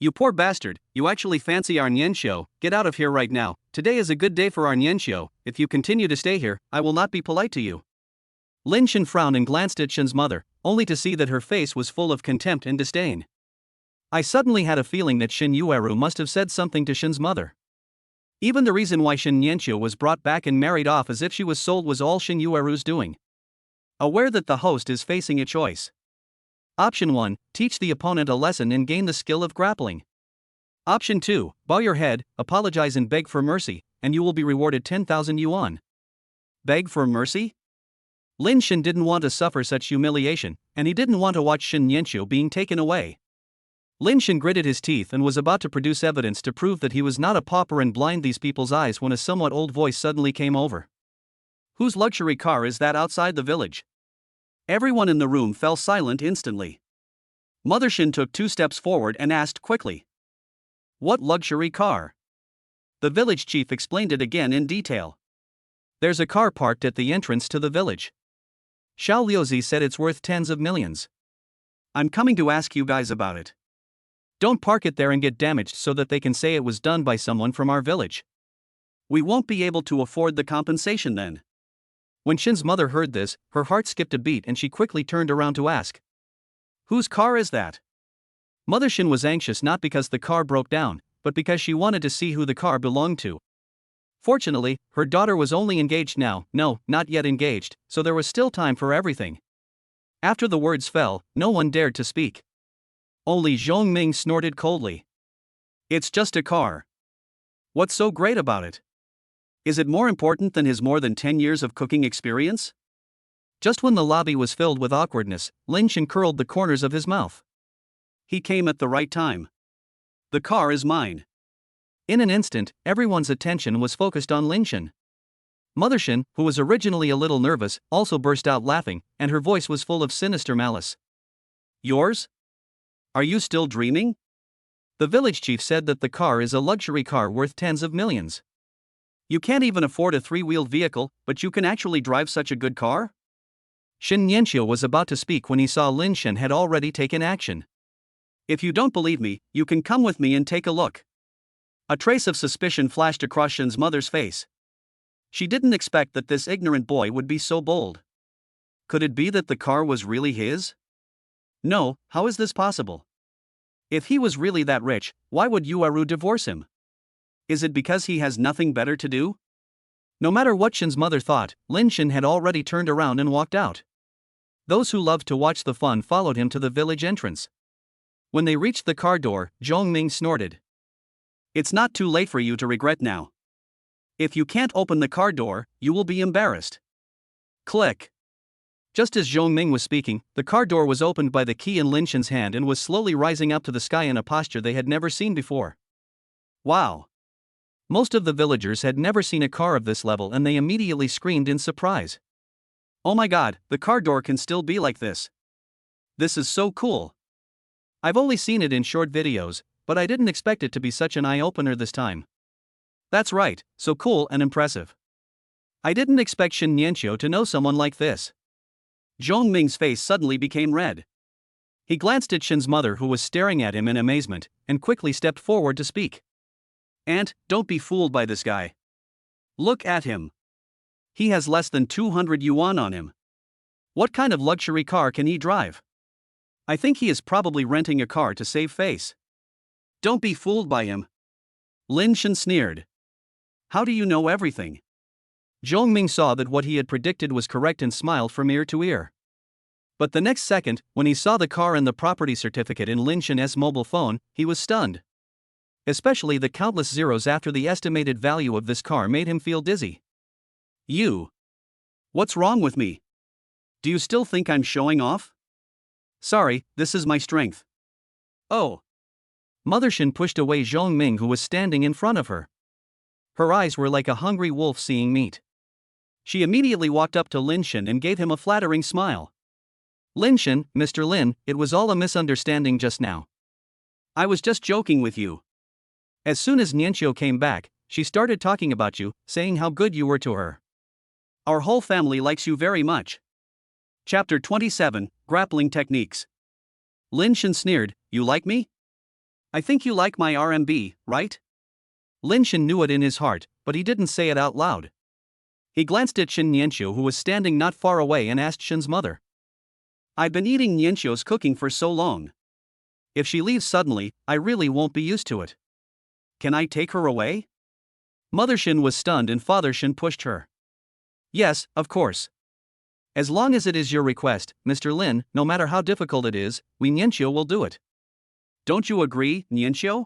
You poor bastard, you actually fancy our Nianxiu, get out of here right now. Today is a good day for our Nianxiu. If you continue to stay here, I will not be polite to you. Lin Shen frowned and glanced at Shen's mother, only to see that her face was full of contempt and disdain. I suddenly had a feeling that Shen Yueru must have said something to Shen's mother. Even the reason why Shen Nianxiu was brought back and married off as if she was sold was all Shen Yueru's doing. Aware that the host is facing a choice. Option 1, teach the opponent a lesson and gain the skill of grappling. Option 2, bow your head, apologize and beg for mercy, and you will be rewarded 10,000 yuan. Beg for mercy? Lin Shen didn't want to suffer such humiliation, and he didn't want to watch Shen Nianxiu being taken away. Lin Shen gritted his teeth and was about to produce evidence to prove that he was not a pauper and blind these people's eyes when a somewhat old voice suddenly came over. Whose luxury car is that outside the village? Everyone in the room fell silent instantly. Mother Shen took 2 steps forward and asked quickly. What luxury car? The village chief explained it again in detail. There's a car parked at the entrance to the village. Xiao Liuzi said it's worth tens of millions. I'm coming to ask you guys about it. Don't park it there and get damaged so that they can say it was done by someone from our village. We won't be able to afford the compensation then. When Shen's mother heard this, her heart skipped a beat and she quickly turned around to ask. Whose car is that? Mother Shen was anxious not because the car broke down, but because she wanted to see who the car belonged to. Fortunately, her daughter was only engaged now, no, not yet engaged, so there was still time for everything. After the words fell, no one dared to speak. Only Zhong Ming snorted coldly. It's just a car. What's so great about it? Is it more important than his more than 10 years of cooking experience? Just when the lobby was filled with awkwardness, Lin Shen curled the corners of his mouth. He came at the right time. The car is mine. In an instant, everyone's attention was focused on Lin Shen. Mother Shen, who was originally a little nervous, also burst out laughing, and her voice was full of sinister malice. Yours? Are you still dreaming? The village chief said that the car is a luxury car worth tens of millions. You can't even afford a 3-wheeled vehicle, but you can actually drive such a good car? Shen Nianxiu was about to speak when he saw Lin Shen had already taken action. If you don't believe me, you can come with me and take a look. A trace of suspicion flashed across Shen's mother's face. She didn't expect that this ignorant boy would be so bold. Could it be that the car was really his? No, how is this possible? If he was really that rich, why would Yueru divorce him? Is it because he has nothing better to do? No matter what Shen's mother thought, Lin Shen had already turned around and walked out. Those who loved to watch the fun followed him to the village entrance. When they reached the car door, Zhong Ming snorted. It's not too late for you to regret now. If you can't open the car door, you will be embarrassed. Click. Just as Zhong Ming was speaking, the car door was opened by the key in Lin Shen's hand and was slowly rising up to the sky in a posture they had never seen before. Wow! Most of the villagers had never seen a car of this level and they immediately screamed in surprise. Oh my god, the car door can still be like this. This is so cool. I've only seen it in short videos, but I didn't expect it to be such an eye-opener this time. That's right, so cool and impressive. I didn't expect Shen Nianxiu to know someone like this. Zhong Ming's face suddenly became red. He glanced at Shen's mother who was staring at him in amazement, and quickly stepped forward to speak. Aunt, don't be fooled by this guy. Look at him. He has less than 200 yuan on him. What kind of luxury car can he drive? I think he is probably renting a car to save face. Don't be fooled by him. Lin Shen sneered. How do you know everything? Zhong Ming saw that what he had predicted was correct and smiled from ear to ear. But the next second, when he saw the car and the property certificate in Lin Shen's mobile phone, he was stunned. Especially the countless zeros after the estimated value of this car made him feel dizzy. You. What's wrong with me? Do you still think I'm showing off? Sorry, this is my strength. Oh. Mother Shen pushed away Zhong Ming who was standing in front of her. Her eyes were like a hungry wolf seeing meat. She immediately walked up to Lin Shen and gave him a flattering smile. Lin Shen, Mr. Lin, it was all a misunderstanding just now. I was just joking with you. As soon as Nianxiu came back, she started talking about you, saying how good you were to her. Our whole family likes you very much. Chapter 27, Grappling Techniques. Lin Shen sneered, you like me? I think you like my RMB, right? Lin Shen knew it in his heart, but he didn't say it out loud. He glanced at Shen Nianqiu, who was standing not far away, and asked Shen's mother. I've been eating Nianqiu's cooking for so long. If she leaves suddenly, I really won't be used to it. Can I take her away? Mother Shen was stunned and Father Shen pushed her. Yes, of course. As long as it is your request, Mr. Lin, no matter how difficult it is, we Nianqiu will do it. Don't you agree, Nianqiu?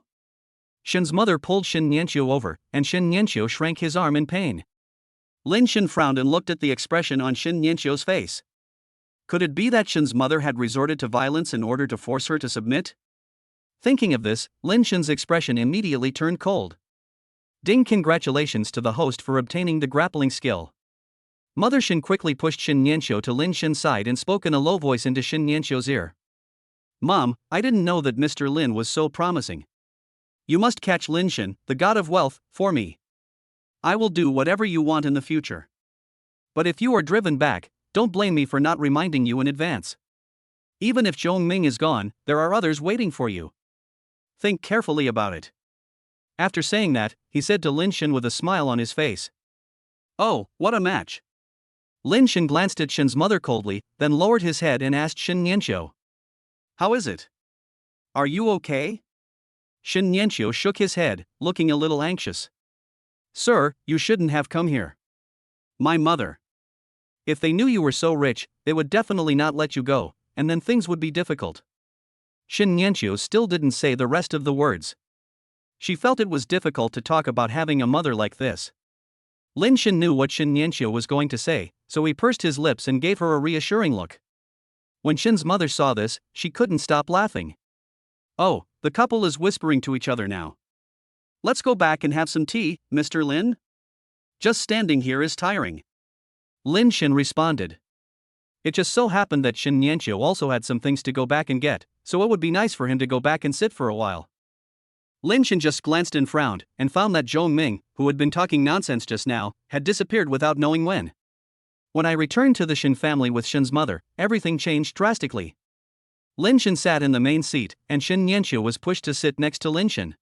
Shen's mother pulled Shen Nianqiu over, and Shen Nianqiu shrank his arm in pain. Lin Shen frowned and looked at the expression on Shen Nianqiu's face. Could it be that Shen's mother had resorted to violence in order to force her to submit? Thinking of this, Lin Shen's expression immediately turned cold. Ding! Congratulations to the host for obtaining the grappling skill. Mother Shen quickly pushed Shen Nianqiu to Lin Shen's side and spoke in a low voice into Shen Nianqiu's ear. Mom, I didn't know that Mr. Lin was so promising. You must catch Lin Shen, the god of wealth, for me. I will do whatever you want in the future. But if you are driven back, don't blame me for not reminding you in advance. Even if Zhong Ming is gone, there are others waiting for you. Think carefully about it. After saying that, he said to Lin Shen with a smile on his face. Oh, what a match. Lin Shen glanced at Shen's mother coldly, then lowered his head and asked Shen Nianqiu. How is it? Are you okay? Shen Nianqiu shook his head, looking a little anxious. Sir, you shouldn't have come here. My mother. If they knew you were so rich, they would definitely not let you go, and then things would be difficult. Shen Nianqiu still didn't say the rest of the words. She felt it was difficult to talk about having a mother like this. Lin Shen knew what Shen Nianqiu was going to say, so he pursed his lips and gave her a reassuring look. When Shen's mother saw this, she couldn't stop laughing. Oh, the couple is whispering to each other now. Let's go back and have some tea, Mr. Lin? Just standing here is tiring. Lin Shen responded. It just so happened that Shen Nianqiu also had some things to go back and get, so it would be nice for him to go back and sit for a while. Lin Shen just glanced and frowned, and found that Zhong Ming, who had been talking nonsense just now, had disappeared without knowing when. When I returned to the Shen family with Shen's mother, everything changed drastically. Lin Shen sat in the main seat, and Shen Nianqiu was pushed to sit next to Lin Shen.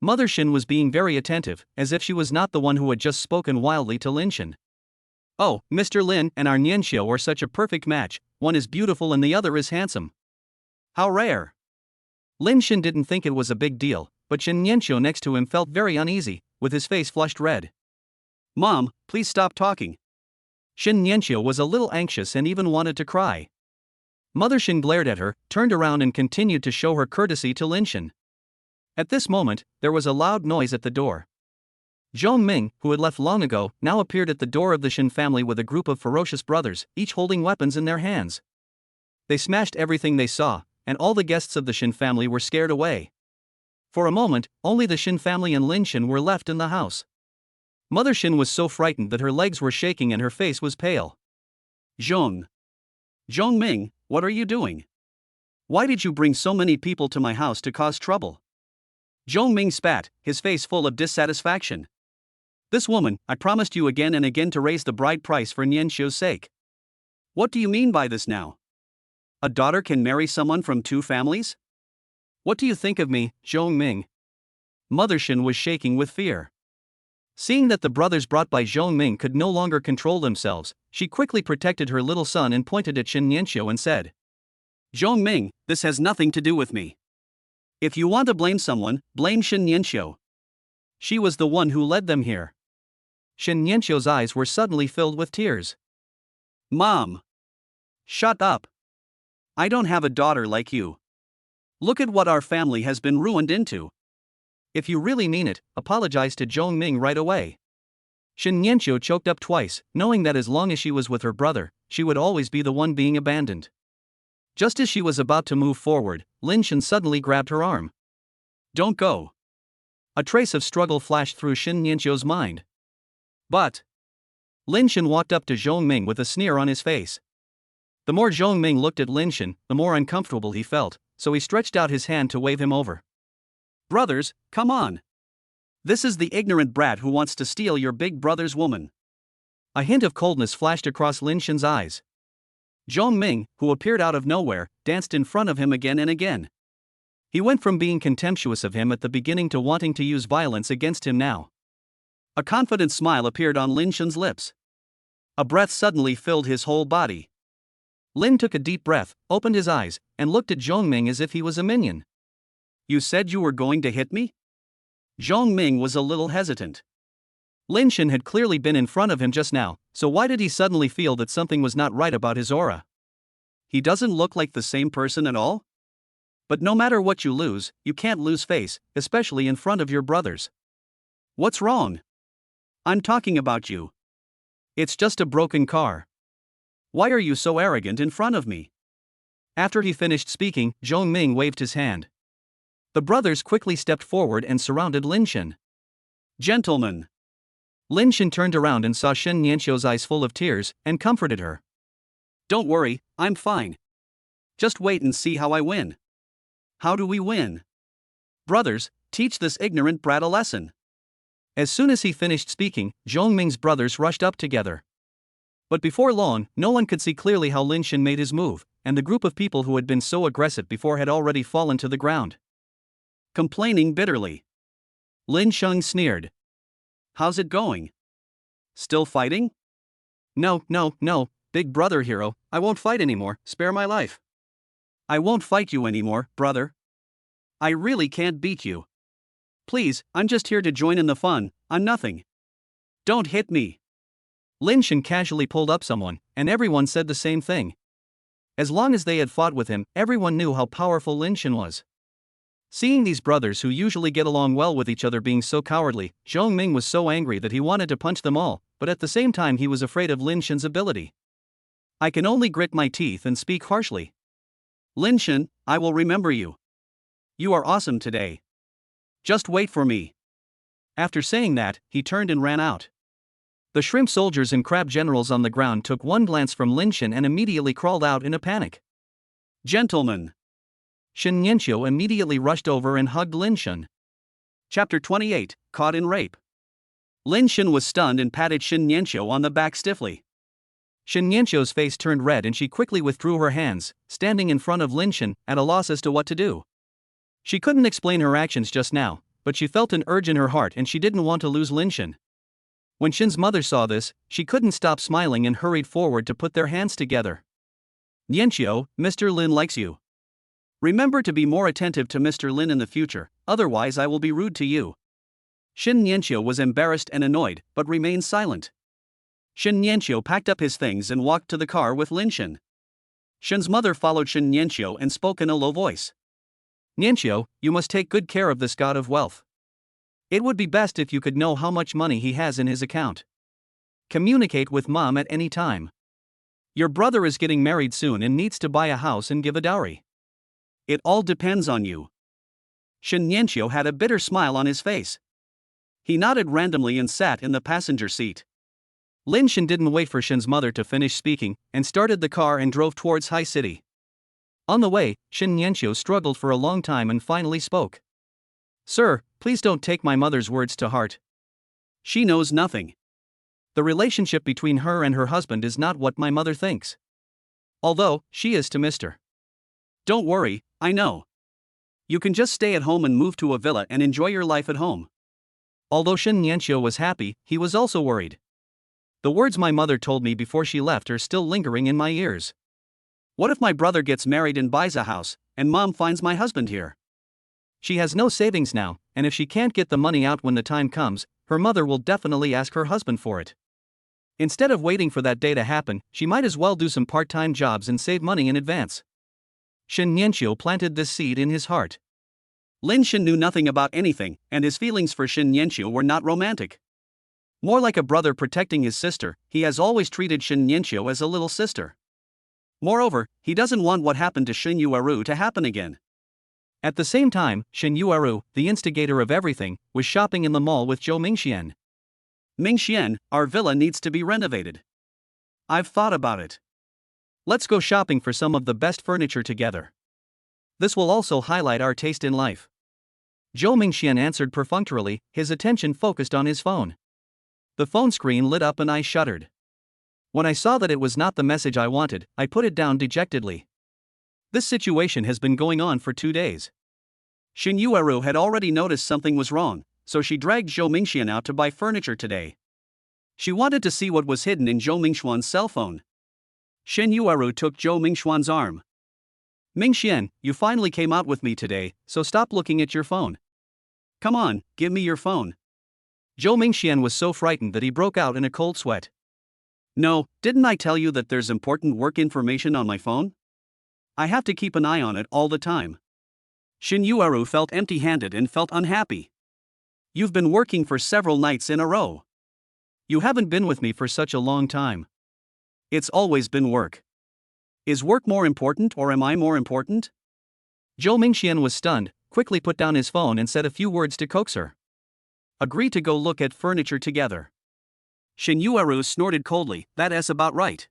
Mother Shen was being very attentive, as if she was not the one who had just spoken wildly to Lin Shen. Oh, Mr. Lin and our Nianqiu are such a perfect match, one is beautiful and the other is handsome. How rare. Lin Shen didn't think it was a big deal, but Shen Nianqiu next to him felt very uneasy, with his face flushed red. Mom, please stop talking. Shen Nianqiu was a little anxious and even wanted to cry. Mother Shen glared at her, turned around and continued to show her courtesy to Lin Shen. At this moment, there was a loud noise at the door. Zhong Ming, who had left long ago, now appeared at the door of the Shen family with a group of ferocious brothers, each holding weapons in their hands. They smashed everything they saw, and all the guests of the Shen family were scared away. For a moment, only the Shen family and Lin Shen were left in the house. Mother Shen was so frightened that her legs were shaking and her face was pale. Zhong Ming, what are you doing? Why did you bring so many people to my house to cause trouble? Zhong Ming spat, his face full of dissatisfaction. This woman, I promised you again and again to raise the bride price for Nianqiu's sake. What do you mean by this now? A daughter can marry someone from two families? What do you think of me, Zhong Ming? Mother Shen was shaking with fear. Seeing that the brothers brought by Zhong Ming could no longer control themselves, she quickly protected her little son and pointed at Shen Nianqiu and said, Zhong Ming, this has nothing to do with me. If you want to blame someone, blame Shen Nianqiu. She was the one who led them here. Shen Nianqiu's eyes were suddenly filled with tears. Mom! Shut up! I don't have a daughter like you. Look at what our family has been ruined into. If you really mean it, apologize to Zhong Ming right away. Shen Nianqiu choked up twice, knowing that as long as she was with her brother, she would always be the one being abandoned. Just as she was about to move forward, Lin Shen suddenly grabbed her arm. Don't go. A trace of struggle flashed through Shen Nianqiu's mind. But Lin Shen walked up to Zhong Ming with a sneer on his face. The more Zhong Ming looked at Lin Shen, the more uncomfortable he felt, so he stretched out his hand to wave him over. Brothers, come on. This is the ignorant brat who wants to steal your big brother's woman. A hint of coldness flashed across Lin Shen's eyes. Zhong Ming, who appeared out of nowhere, danced in front of him again and again. He went from being contemptuous of him at the beginning to wanting to use violence against him now. A confident smile appeared on Lin Shen's lips. A breath suddenly filled his whole body. Lin took a deep breath, opened his eyes, and looked at Zhongming as if he was a minion. You said you were going to hit me? Zhongming was a little hesitant. Lin Shen had clearly been in front of him just now, so why did he suddenly feel that something was not right about his aura? He doesn't look like the same person at all? But no matter what you lose, you can't lose face, especially in front of your brothers. What's wrong? I'm talking about you. It's just a broken car. Why are you so arrogant in front of me? After he finished speaking, Zhongming waved his hand. The brothers quickly stepped forward and surrounded Lin Shen. Gentlemen. Lin Shen turned around and saw Shen Nianqiu's eyes full of tears, and comforted her. Don't worry, I'm fine. Just wait and see how I win. How do we win? Brothers, teach this ignorant brat a lesson. As soon as he finished speaking, Zhongming's brothers rushed up together. But before long, no one could see clearly how Lin Shen made his move, and the group of people who had been so aggressive before had already fallen to the ground. Complaining bitterly. Lin Sheng sneered. How's it going? Still fighting? No, big brother hero, I won't fight anymore, spare my life. I won't fight you anymore, brother. I really can't beat you. Please, I'm just here to join in the fun, I'm nothing. Don't hit me. Lin Shen casually pulled up someone, and everyone said the same thing. As long as they had fought with him, everyone knew how powerful Lin Shen was. Seeing these brothers who usually get along well with each other being so cowardly, Zhongming was so angry that he wanted to punch them all, but at the same time he was afraid of Lin Shen's ability. I can only grit my teeth and speak harshly. Lin Shen, I will remember you. You are awesome today. Just wait for me. After saying that, he turned and ran out. The shrimp soldiers and crab generals on the ground took one glance from Lin Shen and immediately crawled out in a panic. Gentlemen. Shen Nianqiu immediately rushed over and hugged Lin Shen. Chapter 28, Caught in Rape. Lin Shen was stunned and patted Shen Nianqiu on the back stiffly. Shen Nianqiu's face turned red and she quickly withdrew her hands, standing in front of Lin Shen, at a loss as to what to do. She couldn't explain her actions just now, but she felt an urge in her heart and she didn't want to lose Lin Shen. When Shen's mother saw this, she couldn't stop smiling and hurried forward to put their hands together. Nianqiu, Mr. Lin likes you. Remember to be more attentive to Mr. Lin in the future, otherwise I will be rude to you. Shen Nianqiu was embarrassed and annoyed, but remained silent. Shen Nianqiu packed up his things and walked to the car with Lin Shen. Shen's mother followed Shen Nianqiu and spoke in a low voice. Nianqiu, you must take good care of this god of wealth. It would be best if you could know how much money he has in his account. Communicate with mom at any time. Your brother is getting married soon and needs to buy a house and give a dowry. It all depends on you. Shen Nianqiu had a bitter smile on his face. He nodded randomly and sat in the passenger seat. Lin Shen didn't wait for Shen's mother to finish speaking, and started the car and drove towards High City. On the way, Shen Nianqiu struggled for a long time and finally spoke. Sir, please don't take my mother's words to heart. She knows nothing. The relationship between her and her husband is not what my mother thinks. Although, she is to Mr. Don't worry, I know. You can just stay at home and move to a villa and enjoy your life at home. Although Shen Nianqiu was happy, he was also worried. The words my mother told me before she left are still lingering in my ears. What if my brother gets married and buys a house, and mom finds my husband here? She has no savings now, and if she can't get the money out when the time comes, her mother will definitely ask her husband for it. Instead of waiting for that day to happen, she might as well do some part-time jobs and save money in advance. Shen Nianqiu planted this seed in his heart. Lin Shen knew nothing about anything, and his feelings for Shen Nianqiu were not romantic. More like a brother protecting his sister, he has always treated Shen Nianqiu as a little sister. Moreover, he doesn't want what happened to Shen Yueru to happen again. At the same time, Shen Yueru, the instigator of everything, was shopping in the mall with Zhou Mingxian. Mingxian, our villa needs to be renovated. I've thought about it. Let's go shopping for some of the best furniture together. This will also highlight our taste in life. Zhou Mingxian answered perfunctorily, his attention focused on his phone. The phone screen lit up and I shuddered. When I saw that it was not the message I wanted, I put it down dejectedly. This situation has been going on for 2 days. Shin Yueru had already noticed something was wrong, so she dragged Zhou Mingxian out to buy furniture today. She wanted to see what was hidden in Zhou Mingxuan's cell phone. Shin Yueru took Zhou Mingxuan's arm. Mingxian, you finally came out with me today, so stop looking at your phone. Come on, give me your phone. Zhou Mingxian was so frightened that he broke out in a cold sweat. No, didn't I tell you that there's important work information on my phone? I have to keep an eye on it all the time. Shin Yueru felt empty-handed and felt unhappy. You've been working for several nights in a row. You haven't been with me for such a long time. It's always been work. Is work more important or am I more important? Zhou Mingxian was stunned, quickly put down his phone and said a few words to coax her. Agree to go look at furniture together. Shin Yueru snorted coldly, that's about right.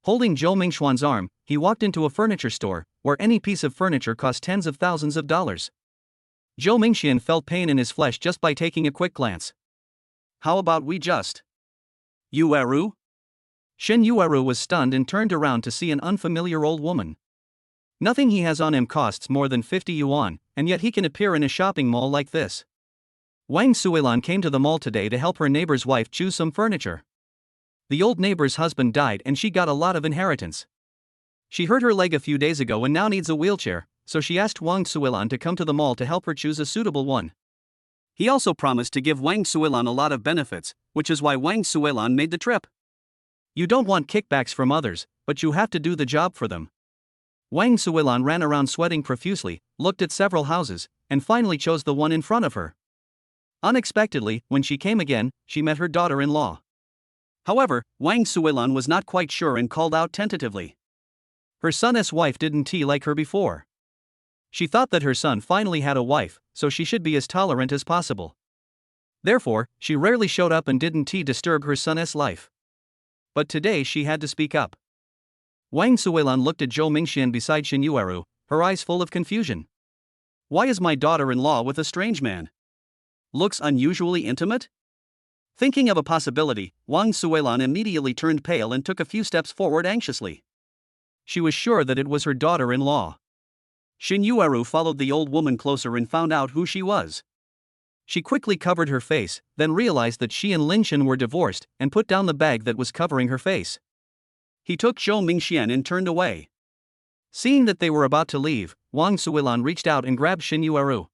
Holding Zhou Mingxuan's arm, he walked into a furniture store, where any piece of furniture cost tens of thousands of dollars. Zhou Mingxian felt pain in his flesh just by taking a quick glance. How about we just... Yueru? Shin Yueru was stunned and turned around to see an unfamiliar old woman. Nothing he has on him costs more than 50 yuan, and yet he can appear in a shopping mall like this. Wang Suilan came to the mall today to help her neighbor's wife choose some furniture. The old neighbor's husband died and she got a lot of inheritance. She hurt her leg a few days ago and now needs a wheelchair, so she asked Wang Suilan to come to the mall to help her choose a suitable one. He also promised to give Wang Suilan a lot of benefits, which is why Wang Suilan made the trip. You don't want kickbacks from others, but you have to do the job for them. Wang Suilan ran around sweating profusely, looked at several houses, and finally chose the one in front of her. Unexpectedly, when she came again, she met her daughter-in-law. However, Wang Suilan was not quite sure and called out tentatively. Her son's wife didn't like her before. She thought that her son finally had a wife, so she should be as tolerant as possible. Therefore, she rarely showed up and didn't disturb her son's life. But today she had to speak up. Wang Suilan looked at Zhou Mingxian beside Shin Yueru, her eyes full of confusion. Why is my daughter-in-law with a strange man? Looks unusually intimate? Thinking of a possibility, Wang Suilan immediately turned pale and took a few steps forward anxiously. She was sure that it was her daughter-in-law. Shin Yueru followed the old woman closer and found out who she was. She quickly covered her face, then realized that she and Linshan were divorced, and put down the bag that was covering her face. He took Zhou Mingxian and turned away. Seeing that they were about to leave, Wang Suilan reached out and grabbed Shin Yueru.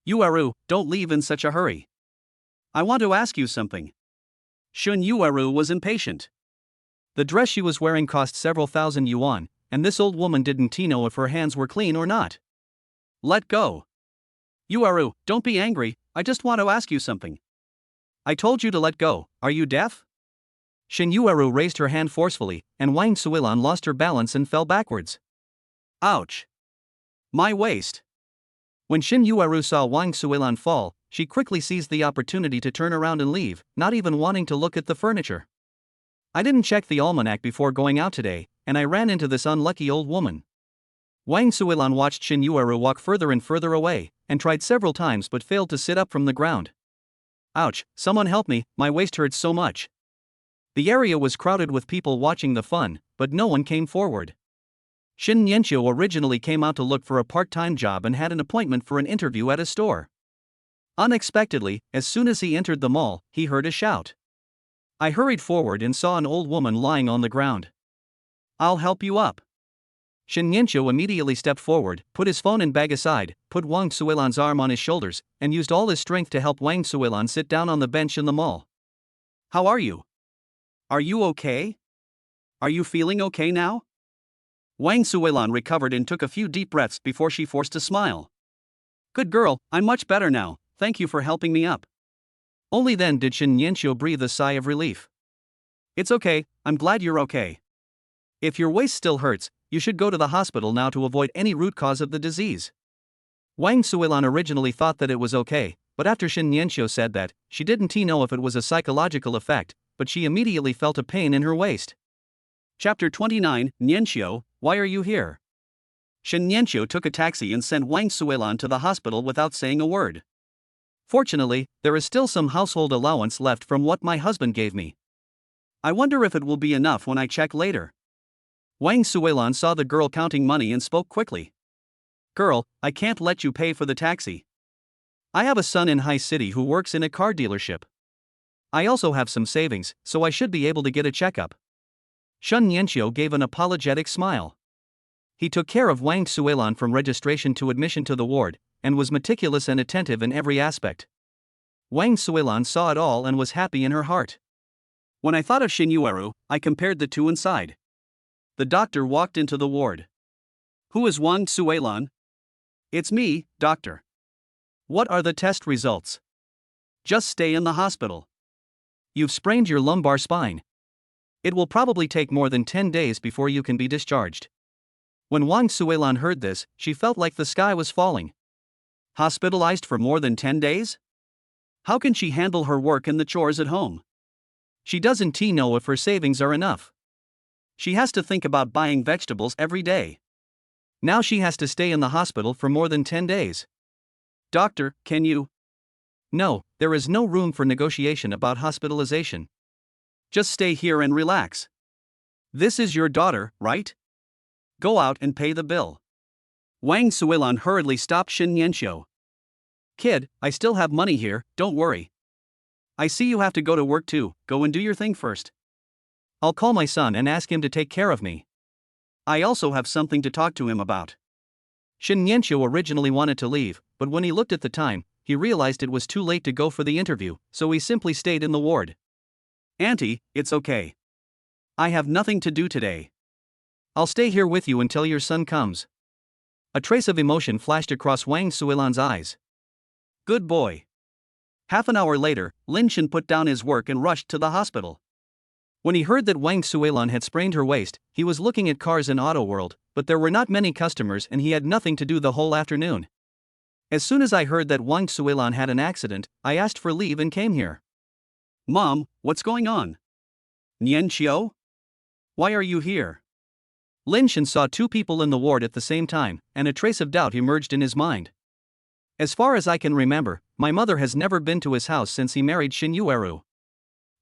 Yueru, don't leave in such a hurry. I want to ask you something. Shin Yueru was impatient. The dress she was wearing cost several thousand yuan, and this old woman didn't know if her hands were clean or not. Let go. Yueru, don't be angry, I just want to ask you something. I told you to let go, are you deaf? Shin Yueru raised her hand forcefully, and Wang Suilan lost her balance and fell backwards. Ouch. My waist. When Shin Yueru saw Wang Suilan fall, she quickly seized the opportunity to turn around and leave, not even wanting to look at the furniture. I didn't check the almanac before going out today, and I ran into this unlucky old woman. Wang Suilan watched Shin Yueru walk further and further away, and tried several times but failed to sit up from the ground. Ouch, someone help me, my waist hurts so much. The area was crowded with people watching the fun, but no one came forward. Shin Nianqiu originally came out to look for a part-time job and had an appointment for an interview at a store. Unexpectedly, as soon as he entered the mall, he heard a shout. I hurried forward and saw an old woman lying on the ground. I'll help you up. Shin Nianqiu immediately stepped forward, put his phone and bag aside, put Wang Suilan's arm on his shoulders, and used all his strength to help Wang Suilan sit down on the bench in the mall. How are you? Are you okay? Are you feeling okay now? Wang Suilan recovered and took a few deep breaths before she forced a smile. Good girl, I'm much better now, thank you for helping me up. Only then did Shin Nianqiu breathe a sigh of relief. It's okay, I'm glad you're okay. If your waist still hurts, you should go to the hospital now to avoid any root cause of the disease. Wang Suilan originally thought that it was okay, but after Shin Nianqiu said that, she didn't know if it was a psychological effect, but she immediately felt a pain in her waist. Chapter 29, Nianqiu, why are you here? Shin Nianqiu took a taxi and sent Wang Suilan to the hospital without saying a word. Fortunately, there is still some household allowance left from what my husband gave me. I wonder if it will be enough when I check later. Wang Suilan saw the girl counting money and spoke quickly. Girl, I can't let you pay for the taxi. I have a son in High City who works in a car dealership. I also have some savings, so I should be able to get a checkup. Shen Nianqiu gave an apologetic smile. He took care of Wang Suilan from registration to admission to the ward, and was meticulous and attentive in every aspect. Wang Suilan saw it all and was happy in her heart. When I thought of Xin Yueru, I compared the two inside. The doctor walked into the ward. Who is Wang Suilan? It's me, doctor. What are the test results? Just stay in the hospital. You've sprained your lumbar spine. It will probably take more than 10 days before you can be discharged. When Wang Suilan heard this, she felt like the sky was falling. Hospitalized for more than 10 days? How can she handle her work and the chores at home? She doesn't know if her savings are enough. She has to think about buying vegetables every day. Now she has to stay in the hospital for more than 10 days. Doctor, can you? No, there is no room for negotiation about hospitalization. Just stay here and relax. This is your daughter, right? Go out and pay the bill. Wang Suilan hurriedly stopped Shen Nianqiu. Kid, I still have money here, don't worry. I see you have to go to work too, go and do your thing first. I'll call my son and ask him to take care of me. I also have something to talk to him about. Shen Nianqiu originally wanted to leave, but when he looked at the time, he realized it was too late to go for the interview, so he simply stayed in the ward. Auntie, it's okay. I have nothing to do today. I'll stay here with you until your son comes. A trace of emotion flashed across Wang Suilan's eyes. Good boy. Half an hour later, Lin Shen put down his work and rushed to the hospital. When he heard that Wang Suilan had sprained her waist, he was looking at cars in Auto World, but there were not many customers and he had nothing to do the whole afternoon. As soon as I heard that Wang Suilan had an accident, I asked for leave and came here. Mom, what's going on? Nianqiu? Why are you here? Lin Shen saw two people in the ward at the same time, and a trace of doubt emerged in his mind. As far as I can remember, my mother has never been to his house since he married Xin Yueru.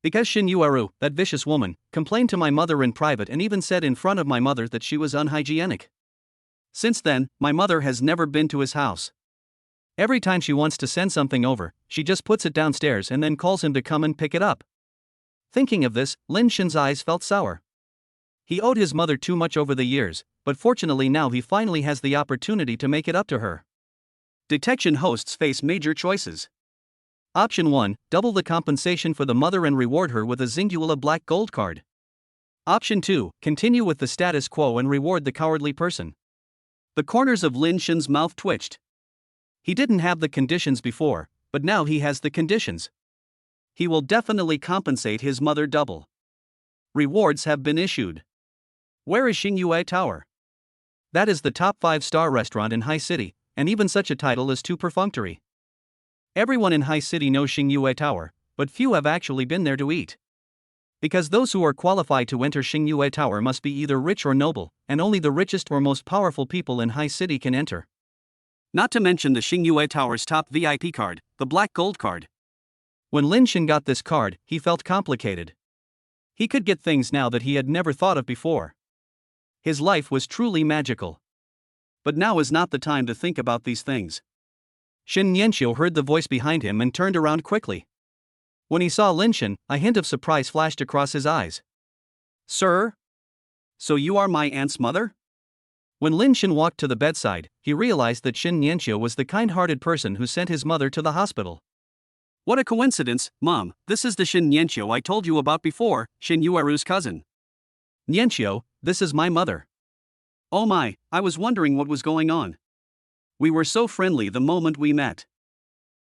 Because Xin Yueru, that vicious woman, complained to my mother in private and even said in front of my mother that she was unhygienic. Since then, my mother has never been to his house. Every time she wants to send something over, she just puts it downstairs and then calls him to come and pick it up. Thinking of this, Lin Shen's eyes felt sour. He owed his mother too much over the years, but fortunately now he finally has the opportunity to make it up to her. Detection hosts face major choices. Option 1, double the compensation for the mother and reward her with a Zingula Black Gold card. Option 2, continue with the status quo and reward the cowardly person. The corners of Lin Shen's mouth twitched. He didn't have the conditions before, but now he has the conditions. He will definitely compensate his mother double. Rewards have been issued. Where is Xingyue Tower? That is the top 5-star restaurant in High City, and even such a title is too perfunctory. Everyone in High City knows Xingyue Tower, but few have actually been there to eat. Because those who are qualified to enter Xingyue Tower must be either rich or noble, and only the richest or most powerful people in High City can enter. Not to mention the Xingyue Tower's top VIP card, the Black Gold card. When Lin Shen got this card, he felt complicated. He could get things now that he had never thought of before. His life was truly magical. But now is not the time to think about these things. Shen Nianqiu heard the voice behind him and turned around quickly. When he saw Lin Shen, a hint of surprise flashed across his eyes. Sir? So you are my aunt's mother? When Lin Shen walked to the bedside, he realized that Shen Nianqiu was the kind-hearted person who sent his mother to the hospital. What a coincidence, Mom, this is the Shen Nianqiu I told you about before, Xin Yueru's cousin. Nianqiu, this is my mother. Oh my, I was wondering what was going on. We were so friendly the moment we met.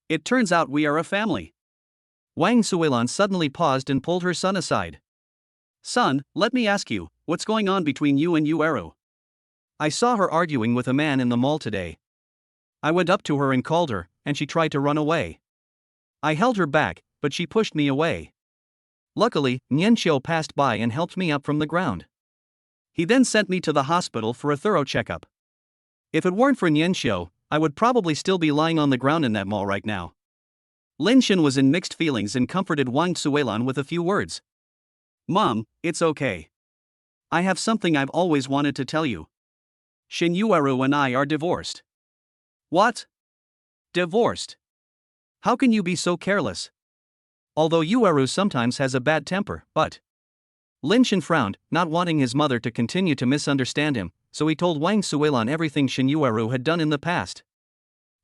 It turns out we are a family. Wang Suilan suddenly paused and pulled her son aside. Son, let me ask you, what's going on between you and Yueru? I saw her arguing with a man in the mall today. I went up to her and called her, and she tried to run away. I held her back, but she pushed me away. Luckily, Nianqiu passed by and helped me up from the ground. He then sent me to the hospital for a thorough checkup. If it weren't for Nianqiu, I would probably still be lying on the ground in that mall right now. Lin Shen was in mixed feelings and comforted Wang Suilan with a few words. Mom, it's okay. I have something I've always wanted to tell you. Xin Yueru and I are divorced. What? Divorced? How can you be so careless? Although Yueru sometimes has a bad temper, but... Lin Shan frowned, not wanting his mother to continue to misunderstand him, so he told Wang Suilan everything Shin Yueru had done in the past.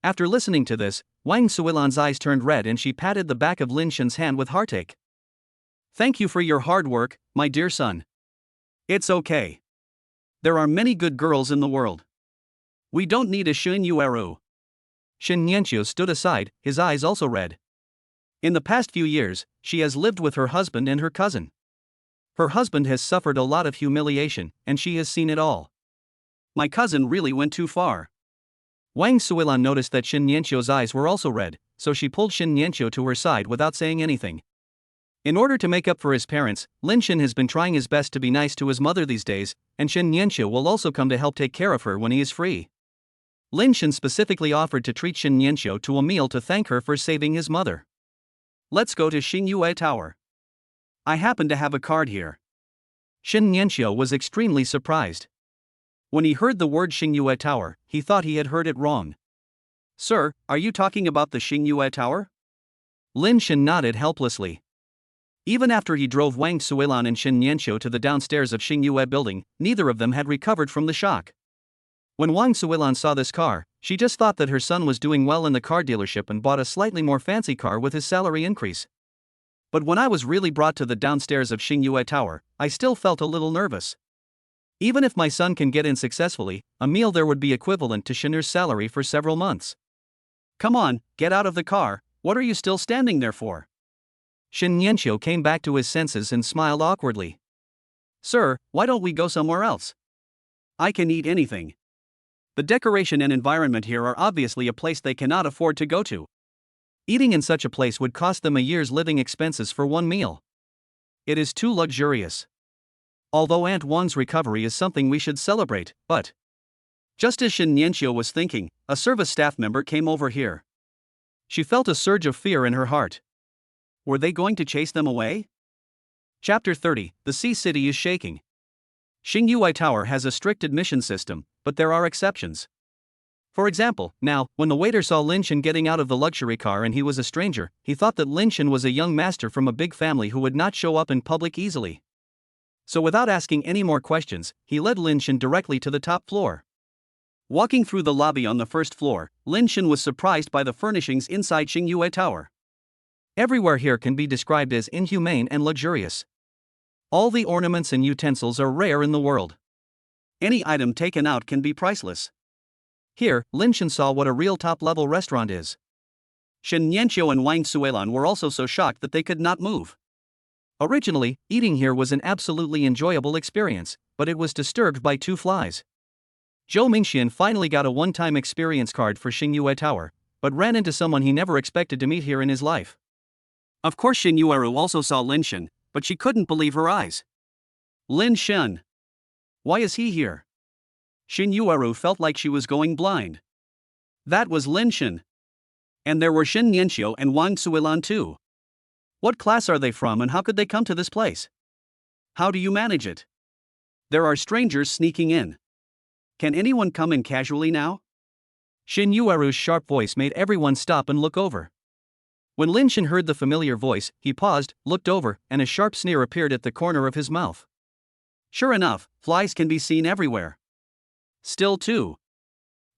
After listening to this, Wang Suilan's eyes turned red and she patted the back of Lin Shan's hand with heartache. Thank you for your hard work, my dear son. It's okay. There are many good girls in the world. We don't need a Shin Yueru. Shin Nianqiu stood aside, his eyes also red. In the past few years, she has lived with her husband and her cousin. Her husband has suffered a lot of humiliation, and she has seen it all. My cousin really went too far. Wang Suilan noticed that Shin Nianqiu's eyes were also red, so she pulled Shin Nianqiu to her side without saying anything. In order to make up for his parents, Lin Shan has been trying his best to be nice to his mother these days, and Shin Nianqiu will also come to help take care of her when he is free. Lin Shan specifically offered to treat Shin Nianqiu to a meal to thank her for saving his mother. Let's go to Xingyue Tower. I happen to have a card here. Shin Nianqiu was extremely surprised. When he heard the word Xingyue Tower, he thought he had heard it wrong. Sir, are you talking about the Xingyue Tower? Lin Shan nodded helplessly. Even after he drove Wang Suilan and Shin Nianqiu to the downstairs of Xingyue building, neither of them had recovered from the shock. When Wang Suilan saw this car, she just thought that her son was doing well in the car dealership and bought a slightly more fancy car with his salary increase. But when I was really brought to the downstairs of Xingyue Tower, I still felt a little nervous. Even if my son can get in successfully, a meal there would be equivalent to Shinur's salary for several months. Come on, get out of the car, what are you still standing there for? Shin Nianqiu came back to his senses and smiled awkwardly. Sir, why don't we go somewhere else? I can eat anything. The decoration and environment here are obviously a place they cannot afford to go to. Eating in such a place would cost them a year's living expenses for one meal. It is too luxurious. Although Aunt Wang's recovery is something we should celebrate, but... Just as Shin Nianqiu was thinking, a service staff member came over here. She felt a surge of fear in her heart. Were they going to chase them away? Chapter 30, The Sea City is Shaking. Xingyue Tower has a strict admission system, but there are exceptions. For example, now, when the waiter saw Lin Shan getting out of the luxury car and he was a stranger, he thought that Lin Shan was a young master from a big family who would not show up in public easily. So without asking any more questions, he led Lin Shan directly to the top floor. Walking through the lobby on the first floor, Lin Shan was surprised by the furnishings inside Xingyue Tower. Everywhere here can be described as inhumane and luxurious. All the ornaments and utensils are rare in the world. Any item taken out can be priceless. Here, Lin Shan saw what a real top-level restaurant is. Shin Nianqiu and Wang Suilan were also so shocked that they could not move. Originally, eating here was an absolutely enjoyable experience, but it was disturbed by two flies. Zhou Mingxian finally got a one-time experience card for Xingyue Tower, but ran into someone he never expected to meet here in his life. Of course Shin Yueru also saw Lin Shan, but she couldn't believe her eyes. Lin Shan. Why is he here? Shin Yueru felt like she was going blind. That was Lin Shan. And there were Shin Nianqiu and Wang Suilan too. What class are they from and how could they come to this place? How do you manage it? There are strangers sneaking in. Can anyone come in casually now? Shin Yueru's sharp voice made everyone stop and look over. When Lin Shan heard the familiar voice, he paused, looked over, and a sharp sneer appeared at the corner of his mouth. Sure enough, flies can be seen everywhere. Still too.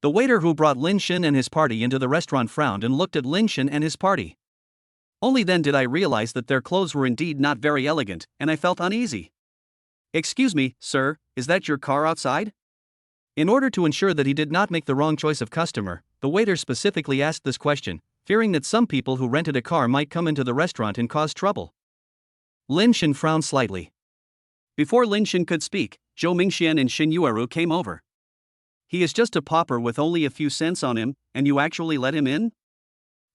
The waiter who brought Lin Shan and his party into the restaurant frowned and looked at Lin Shan and his party. Only then did I realize that their clothes were indeed not very elegant, and I felt uneasy. Excuse me, sir, is that your car outside? In order to ensure that he did not make the wrong choice of customer, the waiter specifically asked this question, fearing that some people who rented a car might come into the restaurant and cause trouble. Lin Shan frowned slightly. Before Lin Shan could speak, Zhou Mingxian and Shin Yueru came over. He is just a pauper with only a few cents on him, and you actually let him in?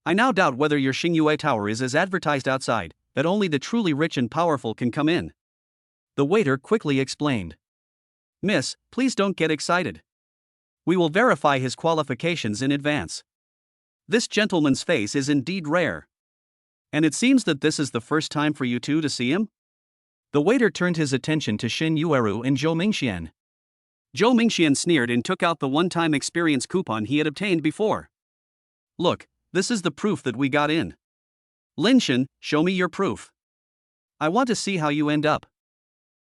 I now doubt whether your Xingyue Tower is as advertised outside, that only the truly rich and powerful can come in. The waiter quickly explained. Miss, please don't get excited. We will verify his qualifications in advance. This gentleman's face is indeed rare. And it seems that this is the first time for you two to see him? The waiter turned his attention to Shin Yueru and Zhou Mingxian. Zhou Mingxian sneered and took out the one-time experience coupon he had obtained before. Look, this is the proof that we got in. Lin Shen, show me your proof. I want to see how you end up.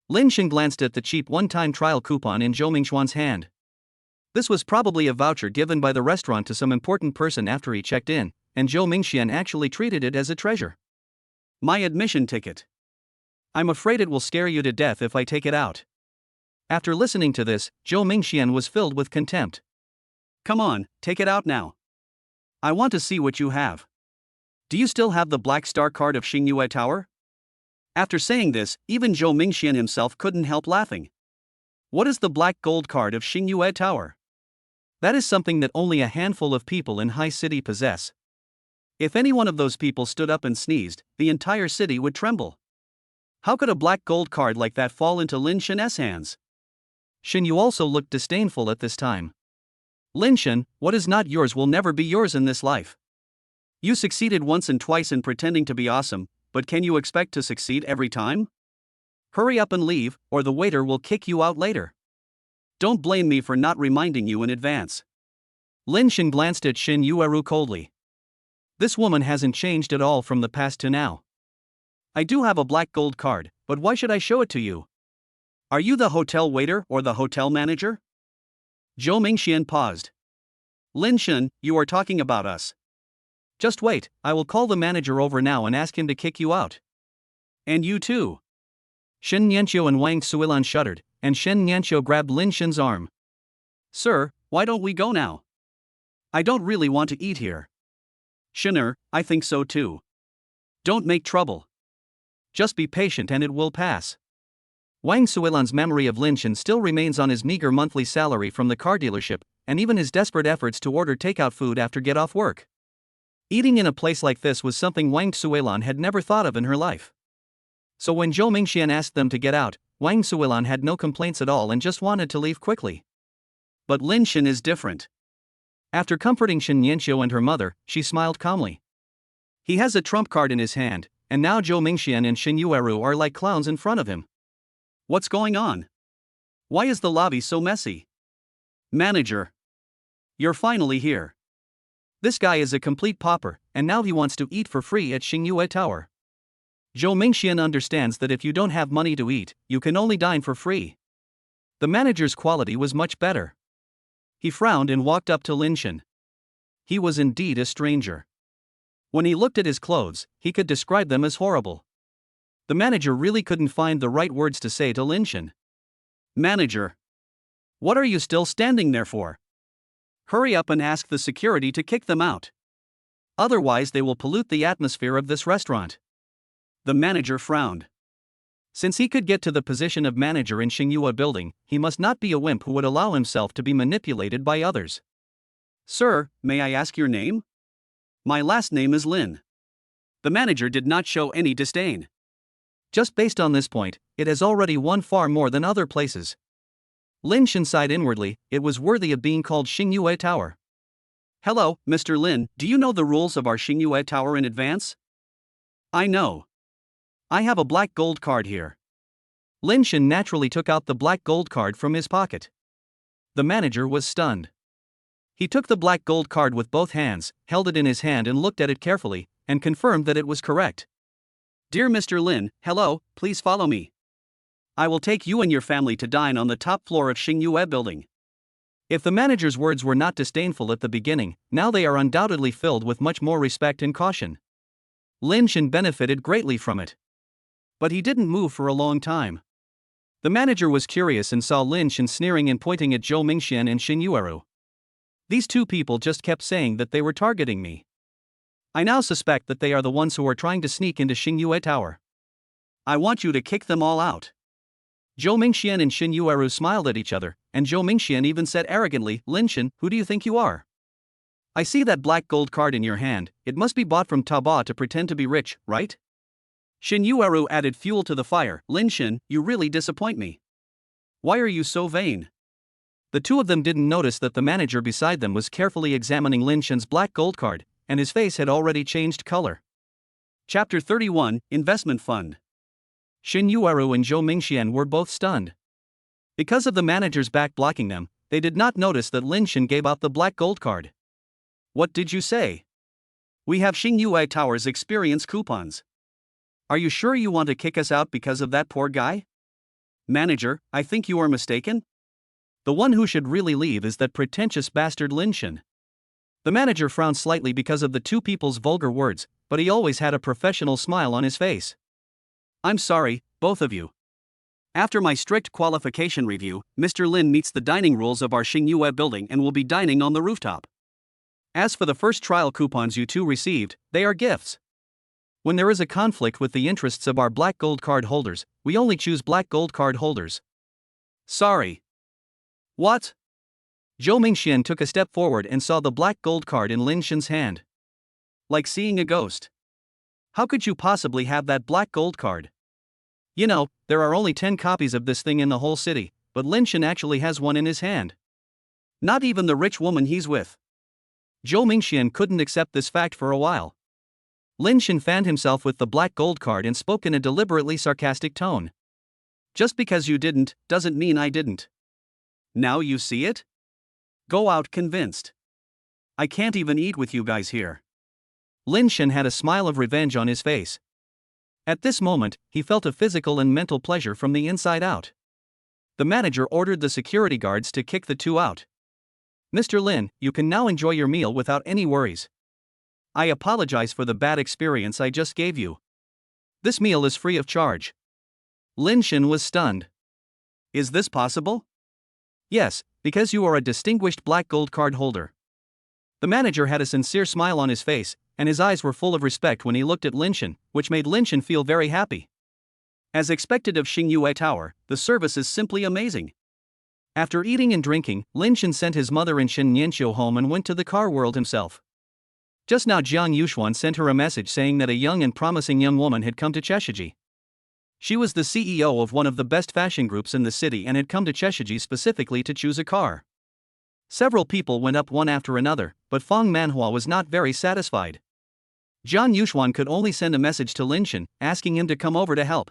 Lin Shen glanced at the cheap one-time trial coupon in Zhou Mingxian's hand. This was probably a voucher given by the restaurant to some important person after he checked in, and Zhou Mingxian actually treated it as a treasure. My admission ticket. I'm afraid it will scare you to death if I take it out. After listening to this, Zhou Mingxian was filled with contempt. Come on, take it out now. I want to see what you have. Do you still have the Black Star card of Xingyue Tower? After saying this, even Zhou Mingxian himself couldn't help laughing. What is the Black Gold card of Xingyue Tower? That is something that only a handful of people in High City possess. If any one of those people stood up and sneezed, the entire city would tremble. How could a black gold card like that fall into Lin Shen's hands? Shen Yu also looked disdainful at this time. Lin Shen, what is not yours will never be yours in this life. You succeeded once and twice in pretending to be awesome, but can you expect to succeed every time? Hurry up and leave, or the waiter will kick you out later. Don't blame me for not reminding you in advance. Lin Shen glanced at Shen Yueru coldly. This woman hasn't changed at all from the past to now. I do have a black gold card, but why should I show it to you? Are you the hotel waiter or the hotel manager? Zhou Mingxian paused. Lin Shen, you are talking about us. Just wait, I will call the manager over now and ask him to kick you out. And you too. Shen Nianqiu and Wang Suilan shuddered, and Shen Nianqiu grabbed Lin Shen's arm. Sir, why don't we go now? I don't really want to eat here. Shen'er, I think so too. Don't make trouble. Just be patient and it will pass. Wang Suilan's memory of Lin Shen still remains on his meager monthly salary from the car dealership, and even his desperate efforts to order takeout food after get off work. Eating in a place like this was something Wang Suilan had never thought of in her life. So when Zhou Mingxian asked them to get out, Wang Suilan had no complaints at all and just wanted to leave quickly. But Lin Shen is different. After comforting Shen Nianqiu and her mother, she smiled calmly. He has a trump card in his hand, and now Zhou Mingxian and Shen Yueru are like clowns in front of him. What's going on? Why is the lobby so messy? Manager. You're finally here. This guy is a complete pauper, and now he wants to eat for free at Xingyue Tower. Zhou Mingxian understands that if you don't have money to eat, you can only dine for free. The manager's quality was much better. He frowned and walked up to Lin Shen. He was indeed a stranger. When he looked at his clothes, he could describe them as horrible. The manager really couldn't find the right words to say to Lin Shen. Manager. What are you still standing there for? Hurry up and ask the security to kick them out. Otherwise they will pollute the atmosphere of this restaurant. The manager frowned. Since he could get to the position of manager in Xingyue building, he must not be a wimp who would allow himself to be manipulated by others. Sir, may I ask your name? My last name is Lin. The manager did not show any disdain. Just based on this point, it has already won far more than other places. Lin Shen sighed inwardly, it was worthy of being called Xingyue Tower. Hello, Mr. Lin, do you know the rules of our Xingyue Tower in advance? I know. I have a black gold card here. Lin Shen naturally took out the black gold card from his pocket. The manager was stunned. He took the black gold card with both hands, held it in his hand and looked at it carefully, and confirmed that it was correct. Dear Mr. Lin, hello, please follow me. I will take you and your family to dine on the top floor of Xingyue building. If the manager's words were not disdainful at the beginning, now they are undoubtedly filled with much more respect and caution. Lin Shen benefited greatly from it. But he didn't move for a long time. The manager was curious and saw Lin Shen sneering and pointing at Zhou Mingxian and Shen Yueru. These two people just kept saying that they were targeting me. I now suspect that they are the ones who are trying to sneak into Xingyue Tower. I want you to kick them all out. Zhou Mingxian and Shen Yueru smiled at each other, and Zhou Mingxian even said arrogantly, Lin Shen, who do you think you are? I see that black gold card in your hand, it must be bought from Taobao to pretend to be rich, right? Shen Yueru added fuel to the fire, Lin Shen, you really disappoint me. Why are you so vain? The two of them didn't notice that the manager beside them was carefully examining Lin Shen's black gold card, and his face had already changed color. Chapter 31, Investment Fund. Shen Yueru and Zhou Mingxian were both stunned. Because of the manager's back blocking them, they did not notice that Lin Shen gave out the black gold card. What did you say? We have Xingyue Tower's experience coupons. Are you sure you want to kick us out because of that poor guy? Manager, I think you are mistaken. The one who should really leave is that pretentious bastard Lin Shen. The manager frowned slightly because of the two people's vulgar words, but he always had a professional smile on his face. I'm sorry, both of you. After my strict qualification review, Mr. Lin meets the dining rules of our Xingyue building and will be dining on the rooftop. As for the first trial coupons you two received, they are gifts. When there is a conflict with the interests of our black gold card holders, we only choose black gold card holders. Sorry. What? Zhou Mingxian took a step forward and saw the black gold card in Lin Shen's hand. Like seeing a ghost. How could you possibly have that black gold card? You know, there are only 10 copies of this thing in the whole city, but Lin Shen actually has one in his hand. Not even the rich woman he's with. Zhou Mingxian couldn't accept this fact for a while. Lin Shen fanned himself with the black gold card and spoke in a deliberately sarcastic tone. Just because you didn't, doesn't mean I didn't. Now you see it? Go out convinced. I can't even eat with you guys here. Lin Shen had a smile of revenge on his face. At this moment, he felt a physical and mental pleasure from the inside out. The manager ordered the security guards to kick the two out. Mr. Lin, you can now enjoy your meal without any worries. I apologize for the bad experience I just gave you. This meal is free of charge. Lin Shen was stunned. Is this possible? Yes, because you are a distinguished black gold card holder. The manager had a sincere smile on his face, and his eyes were full of respect when he looked at Lin Shen, which made Lin Shen feel very happy. As expected of Xingyue Tower, the service is simply amazing. After eating and drinking, Lin Shen sent his mother in Shen Nianqiu home and went to the car world himself. Just now Jiang Yuxuan sent her a message saying that a young and promising young woman had come to Cheshiji. She was the CEO of one of the best fashion groups in the city and had come to Cheshiji specifically to choose a car. Several people went up one after another, but Feng Manhua was not very satisfied. Jiang Yuxuan could only send a message to Lin Shen, asking him to come over to help.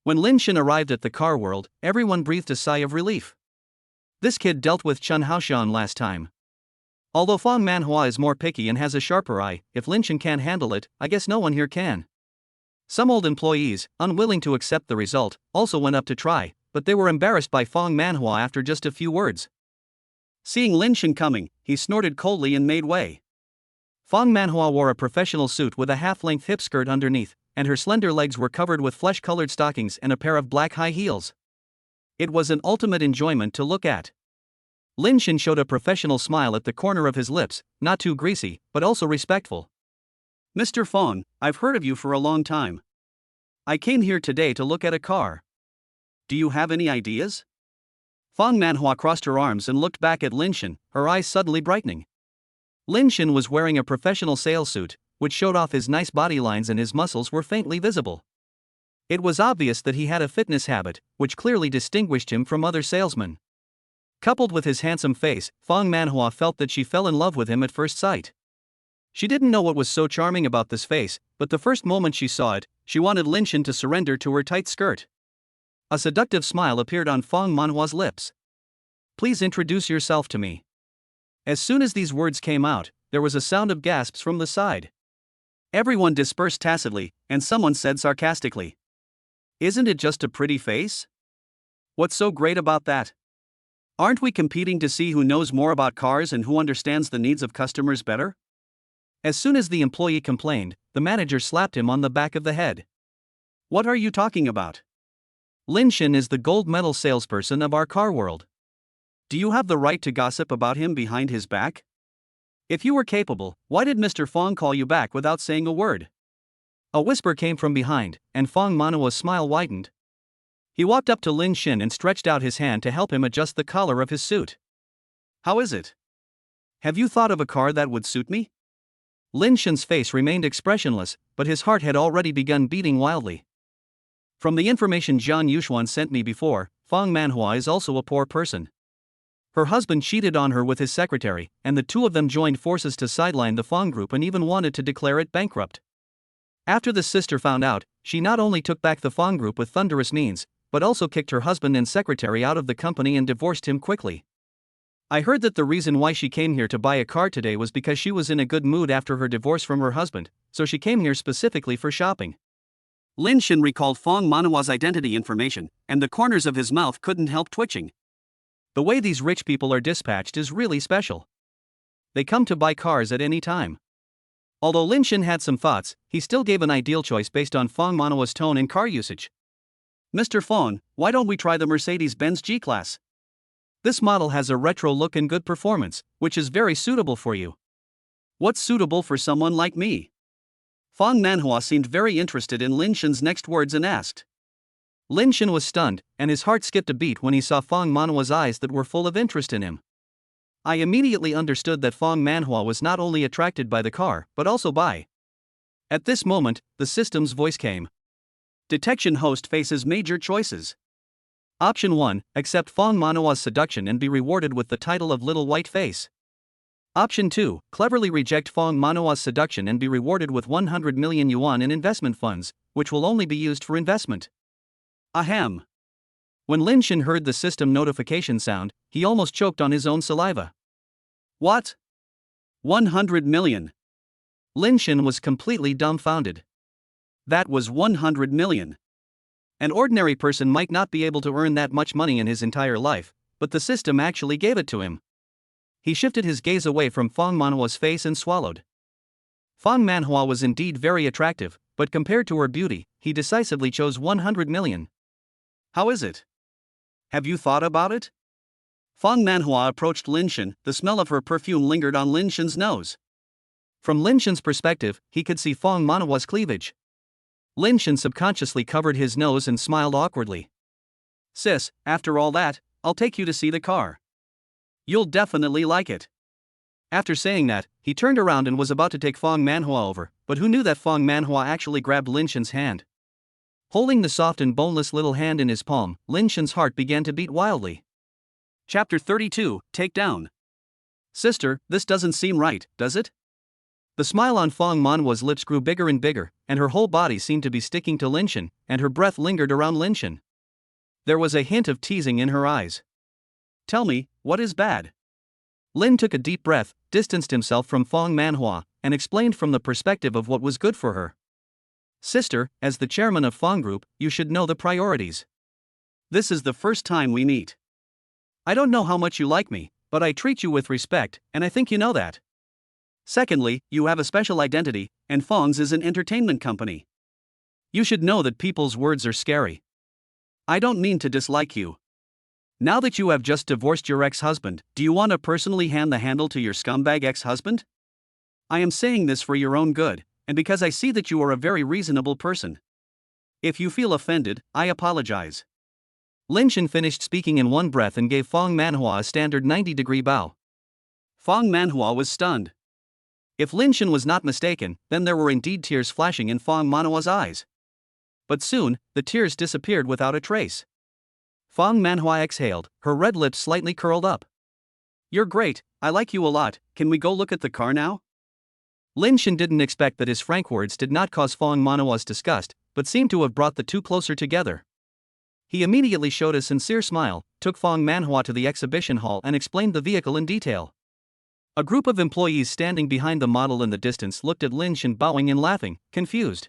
When Lin Shen arrived at the car world, everyone breathed a sigh of relief. This kid dealt with Chen Haoshan last time. Although Feng Manhua is more picky and has a sharper eye, if Lin Shen can't handle it, I guess no one here can. Some old employees, unwilling to accept the result, also went up to try, but they were embarrassed by Feng Manhua after just a few words. Seeing Lin Shen coming, he snorted coldly and made way. Feng Manhua wore a professional suit with a half-length hip skirt underneath, and her slender legs were covered with flesh-colored stockings and a pair of black high heels. It was an ultimate enjoyment to look at. Lin Shen showed a professional smile at the corner of his lips, not too greasy, but also respectful. Mr. Feng, I've heard of you for a long time. I came here today to look at a car. Do you have any ideas? Feng Manhua crossed her arms and looked back at Lin Shen, her eyes suddenly brightening. Lin Shen was wearing a professional sales suit, which showed off his nice body lines and his muscles were faintly visible. It was obvious that he had a fitness habit, which clearly distinguished him from other salesmen. Coupled with his handsome face, Feng Manhua felt that she fell in love with him at first sight. She didn't know what was so charming about this face, but the first moment she saw it, she wanted Lin Shen to surrender to her tight skirt. A seductive smile appeared on Feng Manhua's lips. Please introduce yourself to me. As soon as these words came out, there was a sound of gasps from the side. Everyone dispersed tacitly, and someone said sarcastically, "Isn't it just a pretty face? What's so great about that? Aren't we competing to see who knows more about cars and who understands the needs of customers better?" As soon as the employee complained, the manager slapped him on the back of the head. What are you talking about? Lin Shen is the gold medal salesperson of our car world. Do you have the right to gossip about him behind his back? If you were capable, why did Mr. Feng call you back without saying a word? A whisper came from behind, and Feng Manhua's smile widened. He walked up to Lin Shen and stretched out his hand to help him adjust the collar of his suit. How is it? Have you thought of a car that would suit me? Lin Shen's face remained expressionless, but his heart had already begun beating wildly. From the information Jiang Yuxuan sent me before, Feng Manhua is also a poor person. Her husband cheated on her with his secretary, and the two of them joined forces to sideline the Feng group and even wanted to declare it bankrupt. After the sister found out, she not only took back the Feng group with thunderous means, but also kicked her husband and secretary out of the company and divorced him quickly. I heard that the reason why she came here to buy a car today was because she was in a good mood after her divorce from her husband, so she came here specifically for shopping. Lin Shin recalled Fong Manhua's identity information, and the corners of his mouth couldn't help twitching. The way these rich people are dispatched is really special. They come to buy cars at any time. Although Lin Shin had some thoughts, he still gave an ideal choice based on Fong Manhua's tone and car usage. Mr. Fong, why don't we try the Mercedes-Benz G-Class? This model has a retro look and good performance, which is very suitable for you. What's suitable for someone like me? Fong Manhua seemed very interested in Lin Shin's next words and asked. Lin Shin was stunned, and his heart skipped a beat when he saw Fong Manhua's eyes that were full of interest in him. I immediately understood that Fong Manhua was not only attracted by the car, but also by. At this moment, the system's voice came. Detection host faces major choices. Option 1, accept Fong Manhua's seduction and be rewarded with the title of Little White Face. Option 2, cleverly reject Fong Manhua's seduction and be rewarded with 100 million yuan in investment funds, which will only be used for investment. Ahem. When Lin Shin heard the system notification sound, he almost choked on his own saliva. What? 100 million. Lin Shin was completely dumbfounded. That was 100 million. An ordinary person might not be able to earn that much money in his entire life, but the system actually gave it to him. He shifted his gaze away from Fong Manhua's face and swallowed. Fong Manhua was indeed very attractive, but compared to her beauty, he decisively chose 100 million. How is it? Have you thought about it? Fong Manhua approached Lin Shin. The smell of her perfume lingered on Lin Shin's nose. From Lin Shin's perspective, he could see Fong Manhua's cleavage. Lin Shin subconsciously covered his nose and smiled awkwardly. Sis, after all that, I'll take you to see the car. You'll definitely like it. After saying that, he turned around and was about to take Fong Manhua over, but who knew that Fong Manhua actually grabbed Lin Shin's hand? Holding the soft and boneless little hand in his palm, Lin Shin's heart began to beat wildly. Chapter 32, Takedown. Sister, this doesn't seem right, does it? The smile on Fong Manhua's lips grew bigger and bigger, and her whole body seemed to be sticking to Lin Shin, and her breath lingered around Lin Shin. There was a hint of teasing in her eyes. Tell me, what is bad? Lin took a deep breath, distanced himself from Fong Manhua, and explained from the perspective of what was good for her. Sister, as the chairman of Fong Group, you should know the priorities. This is the first time we meet. I don't know how much you like me, but I treat you with respect, and I think you know that. Secondly, you have a special identity, and Fong's is an entertainment company. You should know that people's words are scary. I don't mean to dislike you. Now that you have just divorced your ex-husband, do you want to personally hand the handle to your scumbag ex-husband? I am saying this for your own good, and because I see that you are a very reasonable person. If you feel offended, I apologize. Lin Shin finished speaking in one breath and gave Fong Manhua a standard 90-degree bow. Fong Manhua was stunned. If Lin Shin was not mistaken, then there were indeed tears flashing in Fong Manhua's eyes. But soon, the tears disappeared without a trace. Fong Manhua exhaled, her red lips slightly curled up. You're great, I like you a lot, can we go look at the car now? Lin Shin didn't expect that his frank words did not cause Fong Manhua's disgust, but seemed to have brought the two closer together. He immediately showed a sincere smile, took Fong Manhua to the exhibition hall and explained the vehicle in detail. A group of employees standing behind the model in the distance looked at Lin Shin bowing and laughing, confused.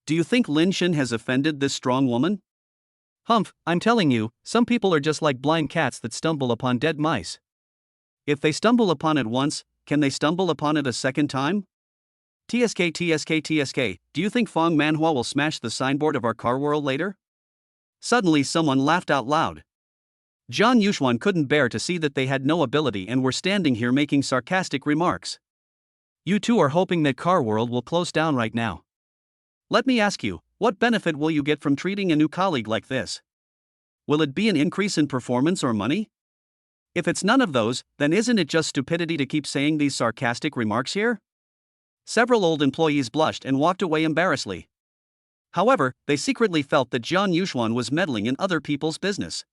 Do you think Lin Shin has offended this strong woman? Humph, I'm telling you, some people are just like blind cats that stumble upon dead mice. If they stumble upon it once, can they stumble upon it a second time? TSK, do you think Fong Manhua will smash the signboard of our car world later? Suddenly someone laughed out loud. Zhang Yuxuan couldn't bear to see that they had no ability and were standing here making sarcastic remarks. You two are hoping that car world will close down right now. Let me ask you, what benefit will you get from treating a new colleague like this? Will it be an increase in performance or money? If it's none of those, then isn't it just stupidity to keep saying these sarcastic remarks here? Several old employees blushed and walked away embarrassedly. However, they secretly felt that Zhang Yuxuan was meddling in other people's business.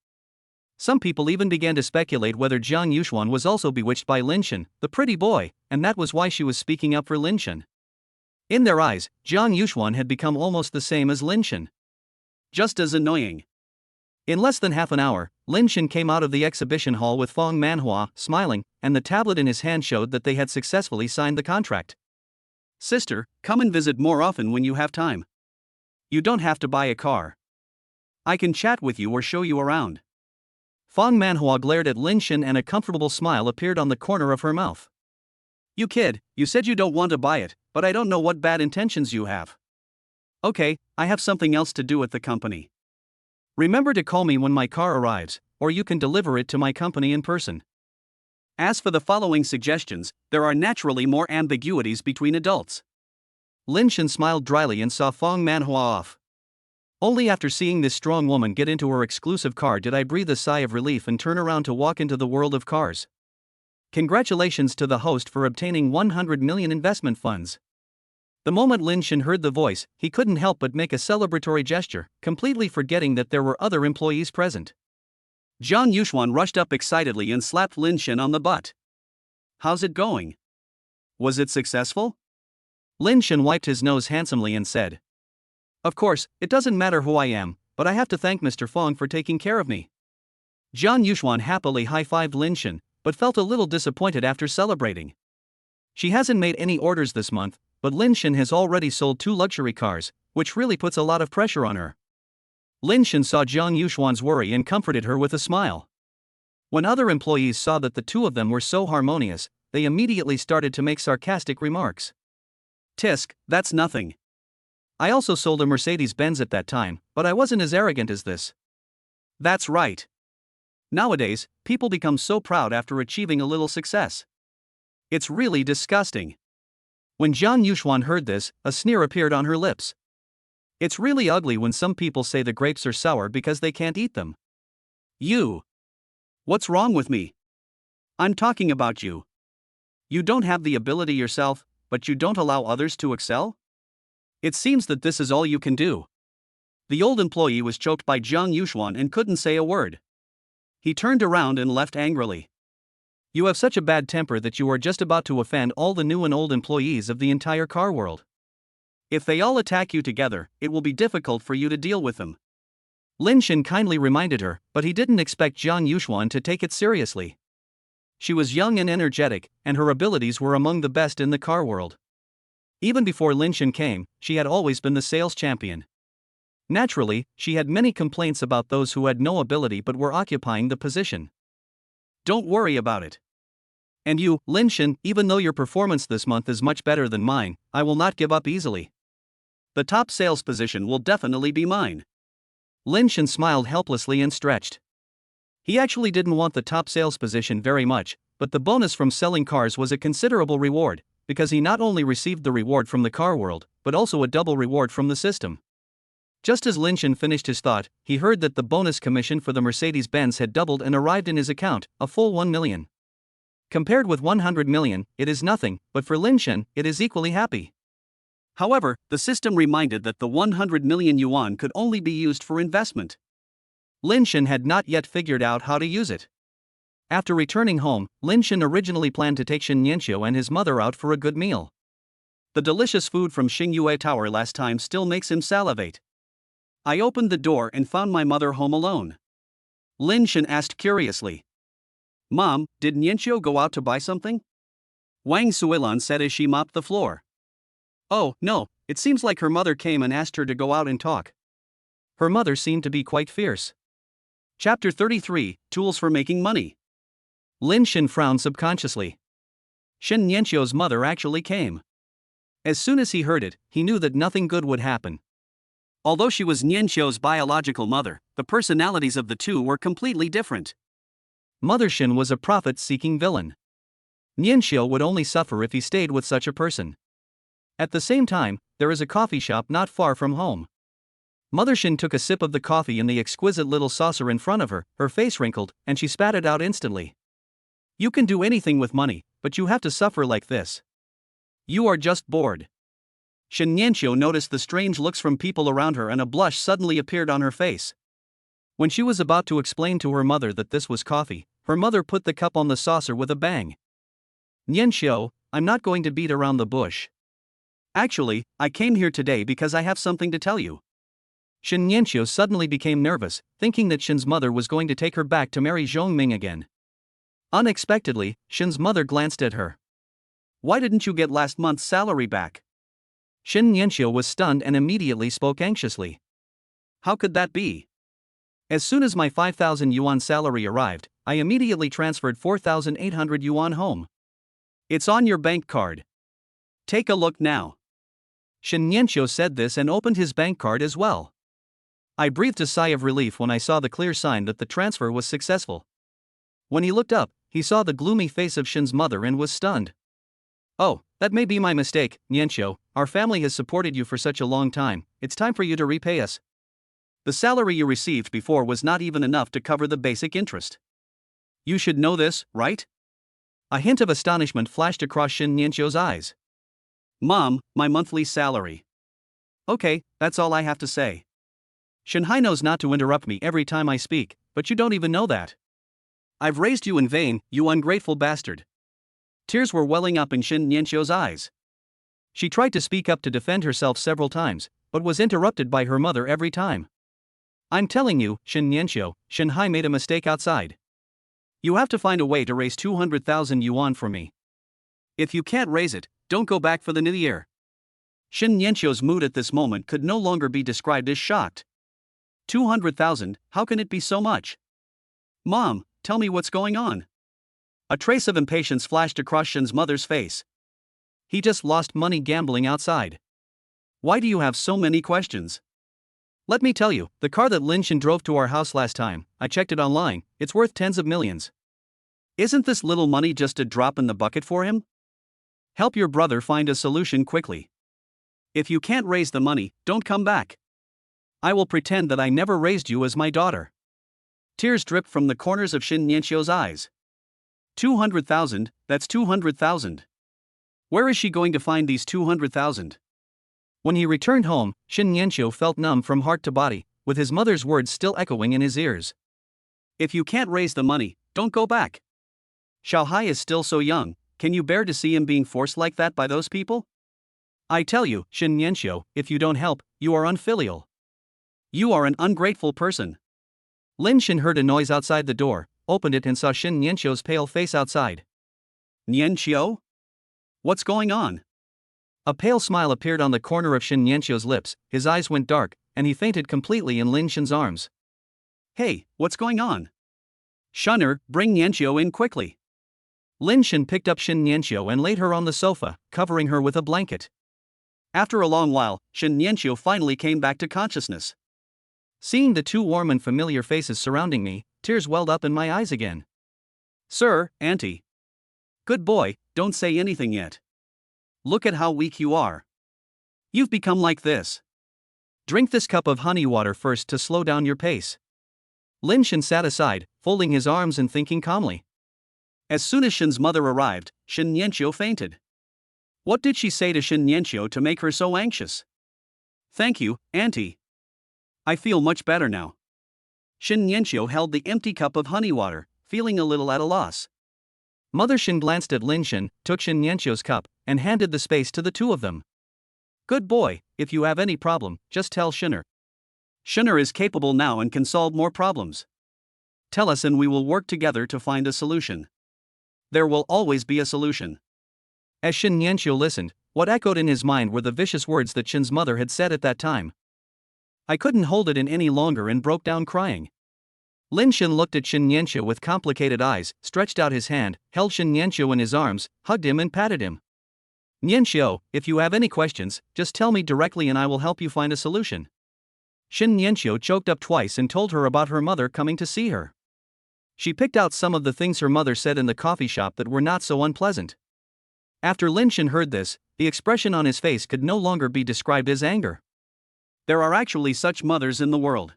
Some people even began to speculate whether Zhang Yuxuan was also bewitched by Lin Shin, the pretty boy, and that was why she was speaking up for Lin Shin. In their eyes, Zhang Yuxuan had become almost the same as Lin Shin. Just as annoying. In less than half an hour, Lin Shen came out of the exhibition hall with Fong Manhua, smiling, and the tablet in his hand showed that they had successfully signed the contract. Sister, come and visit more often when you have time. You don't have to buy a car. I can chat with you or show you around. Fong Manhua glared at Lin Shen and a comfortable smile appeared on the corner of her mouth. You kid, you said you don't want to buy it, but I don't know what bad intentions you have. Okay, I have something else to do at the company. Remember to call me when my car arrives, or you can deliver it to my company in person. As for the following suggestions, there are naturally more ambiguities between adults. Lin Shen smiled dryly and saw Fong Manhua off. Only after seeing this strong woman get into her exclusive car did I breathe a sigh of relief and turn around to walk into the world of cars. Congratulations to the host for obtaining 100 million investment funds. The moment Lin Shen heard the voice, he couldn't help but make a celebratory gesture, completely forgetting that there were other employees present. Zhang Yuxuan rushed up excitedly and slapped Lin Shen on the butt. How's it going? Was it successful? Lin Shen wiped his nose handsomely and said. Of course, it doesn't matter who I am, but I have to thank Mr. Fong for taking care of me. Zhang Yuxuan happily high-fived Lin Shen, but felt a little disappointed after celebrating. She hasn't made any orders this month, but Lin Shen has already sold 2 luxury cars, which really puts a lot of pressure on her. Lin Shen saw Zhang Yuxuan's worry and comforted her with a smile. When other employees saw that the two of them were so harmonious, they immediately started to make sarcastic remarks. Tisk, that's nothing. I also sold a Mercedes-Benz at that time, but I wasn't as arrogant as this. That's right. Nowadays, people become so proud after achieving a little success. It's really disgusting. When Zhang Yuxuan heard this, a sneer appeared on her lips. It's really ugly when some people say the grapes are sour because they can't eat them. You. What's wrong with me? I'm talking about you. You don't have the ability yourself, but you don't allow others to excel? It seems that this is all you can do. The old employee was choked by Zhang Yuxuan and couldn't say a word. He turned around and left angrily. You have such a bad temper that you are just about to offend all the new and old employees of the entire car world. If they all attack you together, it will be difficult for you to deal with them. Lin Shen kindly reminded her, but he didn't expect Zhang Yuxuan to take it seriously. She was young and energetic, and her abilities were among the best in the car world. Even before Lin Shen came, she had always been the sales champion. Naturally, she had many complaints about those who had no ability but were occupying the position. Don't worry about it. And you, Lin Shen, even though your performance this month is much better than mine, I will not give up easily. The top sales position will definitely be mine. Lin Shen smiled helplessly and stretched. He actually didn't want the top sales position very much, but the bonus from selling cars was a considerable reward, because he not only received the reward from the car world, but also a double reward from the system. Just as Lin Shen finished his thought, he heard that the bonus commission for the Mercedes-Benz had doubled and arrived in his account, a full 1 million. Compared with 100 million, it is nothing, but for Lin Shen, it is equally happy. However, the system reminded that the 100 million yuan could only be used for investment. Lin Shen had not yet figured out how to use it. After returning home, Lin Shen originally planned to take Shen Nianqiu and his mother out for a good meal. The delicious food from Xingyue Tower last time still makes him salivate. I opened the door and found my mother home alone. Lin Shen asked curiously. Mom, did Nianqiu go out to buy something? Wang Suilan said as she mopped the floor. Oh, no, it seems like her mother came and asked her to go out and talk. Her mother seemed to be quite fierce. Chapter 33, Tools for Making Money. Lin Shen frowned subconsciously. Shen Nianqiu's mother actually came. As soon as he heard it, he knew that nothing good would happen. Although she was Nianqiu's biological mother, the personalities of the two were completely different. Mother Shen was a profit-seeking villain. Nianqiu would only suffer if he stayed with such a person. At the same time, there is a coffee shop not far from home. Mother Shen took a sip of the coffee in the exquisite little saucer in front of her, her face wrinkled, and she spat it out instantly. You can do anything with money, but you have to suffer like this. You are just bored. Shen Nianqiu noticed the strange looks from people around her and a blush suddenly appeared on her face. When she was about to explain to her mother that this was coffee, her mother put the cup on the saucer with a bang. Nianqiu, I'm not going to beat around the bush. Actually, I came here today because I have something to tell you. Shin Nianqiu suddenly became nervous, thinking that Shin's mother was going to take her back to marry Zhong Ming again. Unexpectedly, Shin's mother glanced at her. "Why didn't you get last month's salary back?" Shin Nianqiu was stunned and immediately spoke anxiously. "How could that be? As soon as my 5,000 yuan salary arrived, I immediately transferred 4,800 yuan home. It's on your bank card. Take a look now." Shin Nianqiu said this and opened his bank card as well. I breathed a sigh of relief when I saw the clear sign that the transfer was successful. When he looked up, he saw the gloomy face of Shin's mother and was stunned. "Oh, that may be my mistake, Nianqiu. Our family has supported you for such a long time, it's time for you to repay us. The salary you received before was not even enough to cover the basic interest. You should know this, right?" A hint of astonishment flashed across Shin Nianqiu's eyes. "Mom, my monthly salary." "Okay, that's all I have to say. Shanhai knows not to interrupt me every time I speak, but you don't even know that. I've raised you in vain, you ungrateful bastard." Tears were welling up in Shin Nianqiu's eyes. She tried to speak up to defend herself several times, but was interrupted by her mother every time. "I'm telling you, Shin Nianqiu, Shanhai made a mistake outside. You have to find a way to raise 200,000 yuan for me. If you can't raise it, don't go back for the new year." Shin Nianqiu's mood at this moment could no longer be described as shocked. 200,000, how can it be so much? "Mom, tell me what's going on." A trace of impatience flashed across Shin's mother's face. "He just lost money gambling outside. Why do you have so many questions? Let me tell you, the car that Lin Shin drove to our house last time, I checked it online, it's worth tens of millions. Isn't this little money just a drop in the bucket for him? Help your brother find a solution quickly. If you can't raise the money, don't come back. I will pretend that I never raised you as my daughter." Tears dripped from the corners of Shin Nianqiu's eyes. 200,000, that's 200,000. Where is she going to find these 200,000? When he returned home, Shin Nianqiu felt numb from heart to body, with his mother's words still echoing in his ears. "If you can't raise the money, don't go back. Xiaohai is still so young, can you bear to see him being forced like that by those people? I tell you, Shin Nianqiu, if you don't help, you are unfilial. You are an ungrateful person." Lin Shin heard a noise outside the door, opened it and saw Shin Nianqiu's pale face outside. "Nianqiu? What's going on?" A pale smile appeared on the corner of Shin Nianqiu's lips, his eyes went dark, and he fainted completely in Lin Shin's arms. "Hey, what's going on? Shunner, bring Nianqiu in quickly." Lin Shin picked up Shin Nianqiu and laid her on the sofa, covering her with a blanket. After a long while, Shin Nianqiu finally came back to consciousness. Seeing the two warm and familiar faces surrounding me, tears welled up in my eyes again. "Sir, Auntie. Good boy, don't say anything yet. Look at how weak you are. You've become like this. Drink this cup of honey water first to slow down your pace." Lin Shin sat aside, folding his arms and thinking calmly. As soon as Shin's mother arrived, Shin Nianqiu fainted. What did she say to Shin Nianqiu to make her so anxious? "Thank you, Auntie. I feel much better now." Shin Nianqiu held the empty cup of honey water, feeling a little at a loss. Mother Shin glanced at Lin Shin, took Shin Nianqiu's cup, and handed the space to the two of them. "Good boy, if you have any problem, just tell Shinner. Shinner is capable now and can solve more problems. Tell us and we will work together to find a solution. There will always be a solution." As Shin Nianqiu listened, what echoed in his mind were the vicious words that Shin's mother had said at that time. I couldn't hold it in any longer and broke down crying. Lin Shin looked at Shin Nianqiu with complicated eyes, stretched out his hand, held Shin Nianqiu in his arms, hugged him and patted him. "Nianqiu, if you have any questions, just tell me directly and I will help you find a solution." Shin Nianqiu choked up twice and told her about her mother coming to see her. She picked out some of the things her mother said in the coffee shop that were not so unpleasant. After Lin Shin heard this, the expression on his face could no longer be described as anger. There are actually such mothers in the world.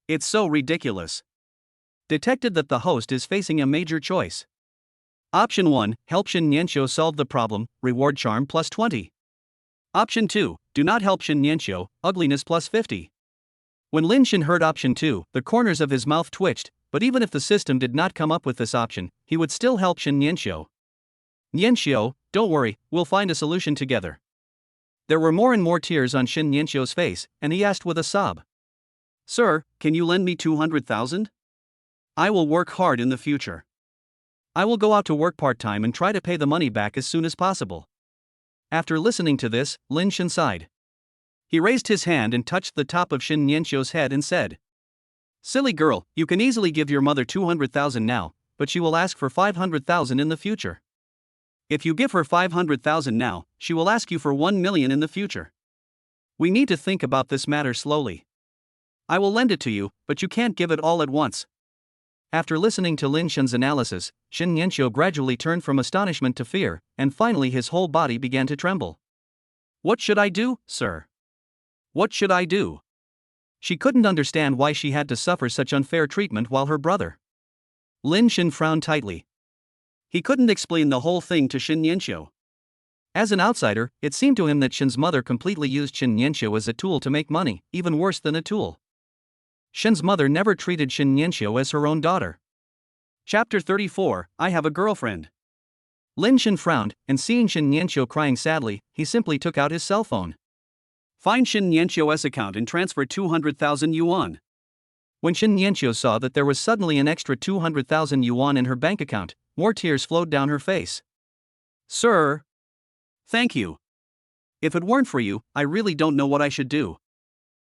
It's so ridiculous. Detected that the host is facing a major choice. Option 1, help Shin Nianqiu solve the problem, reward charm plus 20. Option 2, do not help Shin Nianqiu, ugliness plus 50. When Lin Shin heard option 2, the corners of his mouth twitched, but even if the system did not come up with this option, he would still help Shin Nianqiu. "Nianqiu, don't worry, we'll find a solution together." There were more and more tears on Shin Nianqiu's face, and he asked with a sob. Sir, can you lend me 200,000? I will work hard in the future. I will go out to work part-time and try to pay the money back as soon as possible. After listening to this, Lin Shen sighed. He raised his hand and touched the top of Shin Nianqiu's head and said, Silly girl, you can easily give your mother 200,000 now, but she will ask for 500,000 in the future. If you give her 500,000 now, she will ask you for 1 million in the future. We need to think about this matter slowly. I will lend it to you, but you can't give it all at once. After listening to Lin Shen's analysis, Shin Nianqiu gradually turned from astonishment to fear, and finally his whole body began to tremble. What should I do, sir? What should I do? She couldn't understand why she had to suffer such unfair treatment while her brother. Lin Shen frowned tightly. He couldn't explain the whole thing to Shin Nianqiu. As an outsider, it seemed to him that Shin's mother completely used Shin Nianqiu as a tool to make money, even worse than a tool. Shin's mother never treated Shin Nianqiu as her own daughter. Chapter 34, I Have a Girlfriend. Lin Shen frowned, and seeing Shin Nianqiu crying sadly, he simply took out his cell phone. Find Shin Nianqiu's account and transfer 200,000 yuan. When Shin Nianqiu saw that there was suddenly an extra 200,000 yuan in her bank account, more tears flowed down her face. Sir. Thank you. If it weren't for you, I really don't know what I should do.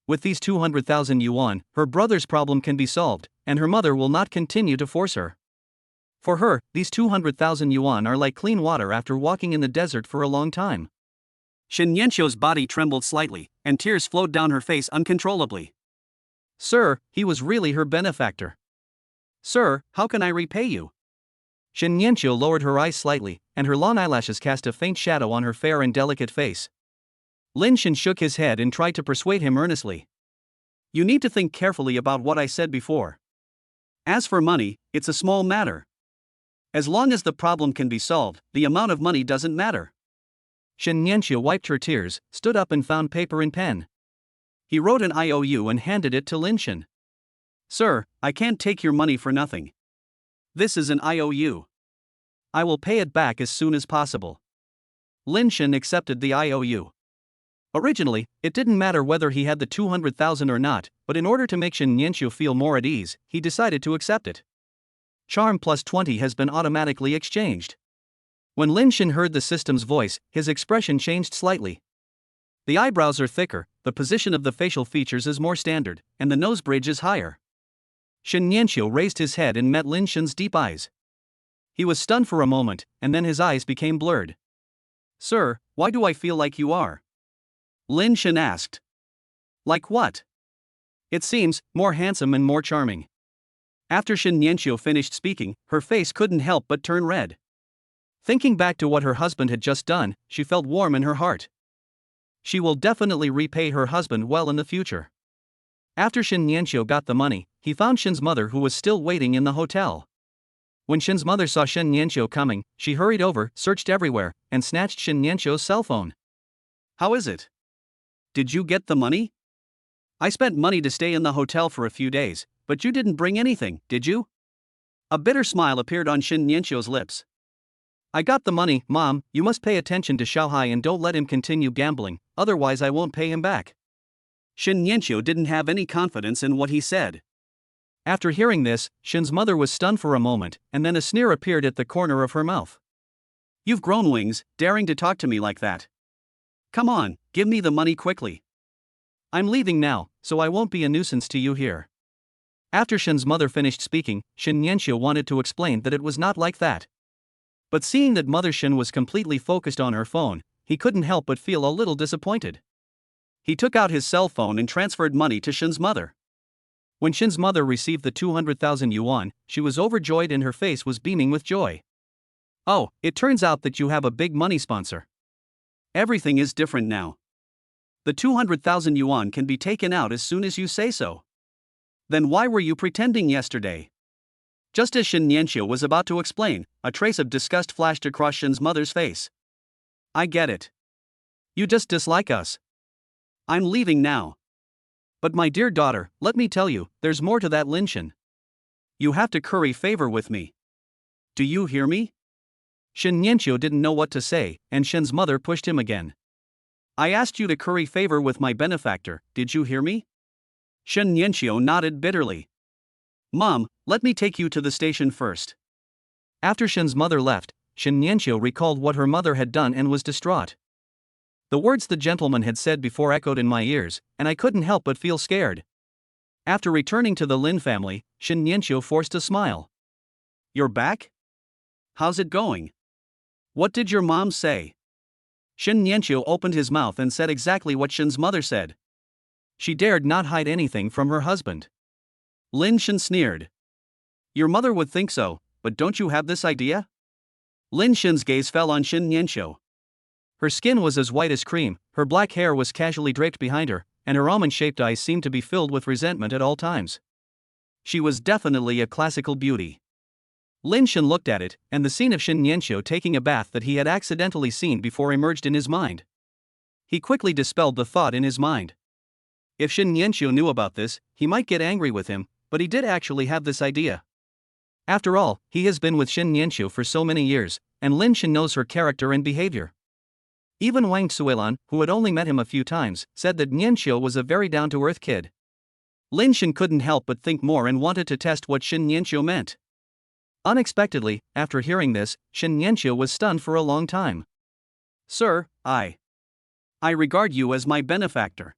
With these 200,000 yuan, her brother's problem can be solved, and her mother will not continue to force her. For her, these 200,000 yuan are like clean water after walking in the desert for a long time. Shin Nianqiu's body trembled slightly, and tears flowed down her face uncontrollably. Sir, he was really her benefactor. Sir, how can I repay you? Shin Nianqiu lowered her eyes slightly, and her long eyelashes cast a faint shadow on her fair and delicate face. Lin Shen shook his head and tried to persuade him earnestly. You need to think carefully about what I said before. As for money, it's a small matter. As long as the problem can be solved, the amount of money doesn't matter. Shin Nianqiu wiped her tears, stood up and found paper and pen. He wrote an IOU and handed it to Lin Shen. Sir, I can't take your money for nothing. This is an IOU. I will pay it back as soon as possible. Lin Shen accepted the IOU. Originally, it didn't matter whether he had the 200,000 or not, but in order to make Shin Nianqiu feel more at ease, he decided to accept it. Charm plus 20 has been automatically exchanged. When Lin Shen heard the system's voice, his expression changed slightly. The eyebrows are thicker, the position of the facial features is more standard, and the nose bridge is higher. Shin Nianqiu raised his head and met Lin Shen's deep eyes. He was stunned for a moment, and then his eyes became blurred. Sir, why do I feel like you are? Lin Shen asked. Like what? It seems, more handsome and more charming. After Shin Nianqiu finished speaking, her face couldn't help but turn red. Thinking back to what her husband had just done, she felt warm in her heart. She will definitely repay her husband well in the future. After Shin Nianqiu got the money, he found Shin's mother who was still waiting in the hotel. When Shin's mother saw Shin Nianqiu coming, she hurried over, searched everywhere, and snatched Shin Nianqiu's cell phone. How is it? Did you get the money? I spent money to stay in the hotel for a few days, but you didn't bring anything, did you? A bitter smile appeared on Shin Nianqiu's lips. I got the money, Mom. You must pay attention to Xiaohai and don't let him continue gambling, otherwise I won't pay him back. Shin Nianqiu didn't have any confidence in what he said. After hearing this, Shin's mother was stunned for a moment, and then a sneer appeared at the corner of her mouth. You've grown wings, daring to talk to me like that. Come on, give me the money quickly. I'm leaving now, so I won't be a nuisance to you here. After Shin's mother finished speaking, Shin Nianqiu wanted to explain that it was not like that. But seeing that Mother Shin was completely focused on her phone, he couldn't help but feel a little disappointed. He took out his cell phone and transferred money to Shin's mother. When Shin's mother received the 200,000 yuan, she was overjoyed and her face was beaming with joy. Oh, it turns out that you have a big money sponsor. Everything is different now. The 200,000 yuan can be taken out as soon as you say so. Then why were you pretending yesterday? Just as Shin Nianqiu was about to explain, a trace of disgust flashed across Shin's mother's face. I get it. You just dislike us. I'm leaving now. But my dear daughter, let me tell you, there's more to that, Lin Shen. You have to curry favor with me. Do you hear me? Shin Nianqiu didn't know what to say, and Shin's mother pushed him again. I asked you to curry favor with my benefactor, did you hear me? Shen Nianqiu nodded bitterly. Mom, let me take you to the station first. After Shen's mother left, Shen Nianqiu recalled what her mother had done and was distraught. The words the gentleman had said before echoed in my ears, and I couldn't help but feel scared. After returning to the Lin family, Shen Nianqiu forced a smile. You're back? How's it going? What did your mom say? Shen Nianqiu opened his mouth and said exactly what Shen's mother said. She dared not hide anything from her husband. Lin Shen sneered. Your mother would think so, but don't you have this idea? Lin Shen's gaze fell on Shen Nianqiu. Her skin was as white as cream, her black hair was casually draped behind her, and her almond-shaped eyes seemed to be filled with resentment at all times. She was definitely a classical beauty. Lin Shen looked at it, and the scene of Shen Nianqiu taking a bath that he had accidentally seen before emerged in his mind. He quickly dispelled the thought in his mind. If Shen Nianqiu knew about this, he might get angry with him, but he did actually have this idea. After all, he has been with Shen Nianqiu for so many years, and Lin Shen knows her character and behavior. Even Wang Xuelan, who had only met him a few times, said that Nianqiu was a very down-to-earth kid. Lin Shen couldn't help but think more and wanted to test what Shen Nianqiu meant. Unexpectedly, after hearing this, Shen Nianqiu was stunned for a long time. Sir, I regard you as my benefactor.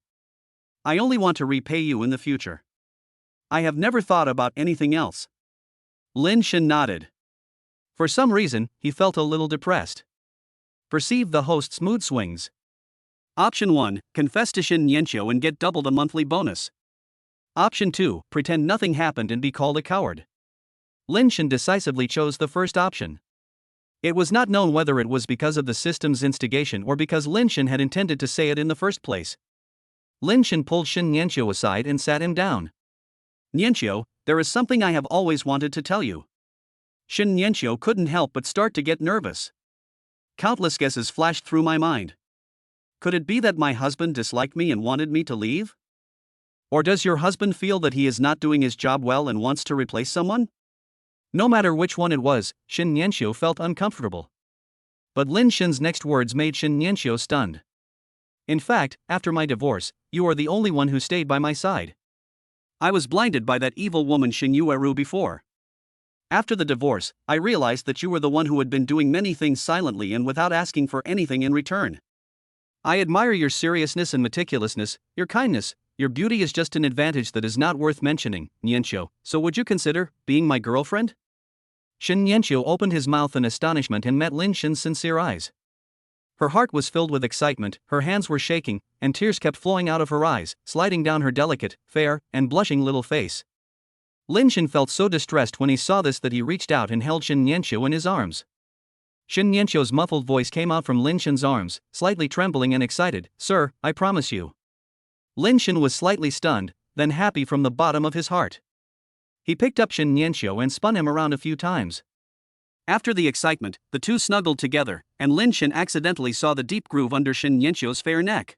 I only want to repay you in the future. I have never thought about anything else. Lin Shen nodded. For some reason, he felt a little depressed. Perceive the host's mood swings. Option 1, confess to Shen Nianqiu and get double the monthly bonus. Option 2, pretend nothing happened and be called a coward. Lin Shen decisively chose the first option. It was not known whether it was because of the system's instigation or because Lin Shen had intended to say it in the first place. Lin Shen pulled Shen Nianqiu aside and sat him down. Nianqiu, there is something I have always wanted to tell you. Shen Nianqiu couldn't help but start to get nervous. Countless guesses flashed through my mind. Could it be that my husband disliked me and wanted me to leave? Or does your husband feel that he is not doing his job well and wants to replace someone? No matter which one it was, Shen Nianqiu felt uncomfortable. But Lin Shen's next words made Shen Nianqiu stunned. In fact, after my divorce, you are the only one who stayed by my side. I was blinded by that evil woman Shen Yueru before. After the divorce, I realized that you were the one who had been doing many things silently and without asking for anything in return. I admire your seriousness and meticulousness, your kindness. Your beauty is just an advantage that is not worth mentioning, Nianqiu, so would you consider being my girlfriend? Shen Nianqiu opened his mouth in astonishment and met Lin Shen's sincere eyes. Her heart was filled with excitement, her hands were shaking, and tears kept flowing out of her eyes, sliding down her delicate, fair, and blushing little face. Lin Shen felt so distressed when he saw this that he reached out and held Shen Nianqiu in his arms. Shen Nianqiu's muffled voice came out from Lin Shen's arms, slightly trembling and excited. Sir, I promise you. Lin Shen was slightly stunned, then happy from the bottom of his heart. He picked up Shen Nianqiu and spun him around a few times. After the excitement, the two snuggled together, and Lin Shen accidentally saw the deep groove under Shen Nianqiu's fair neck.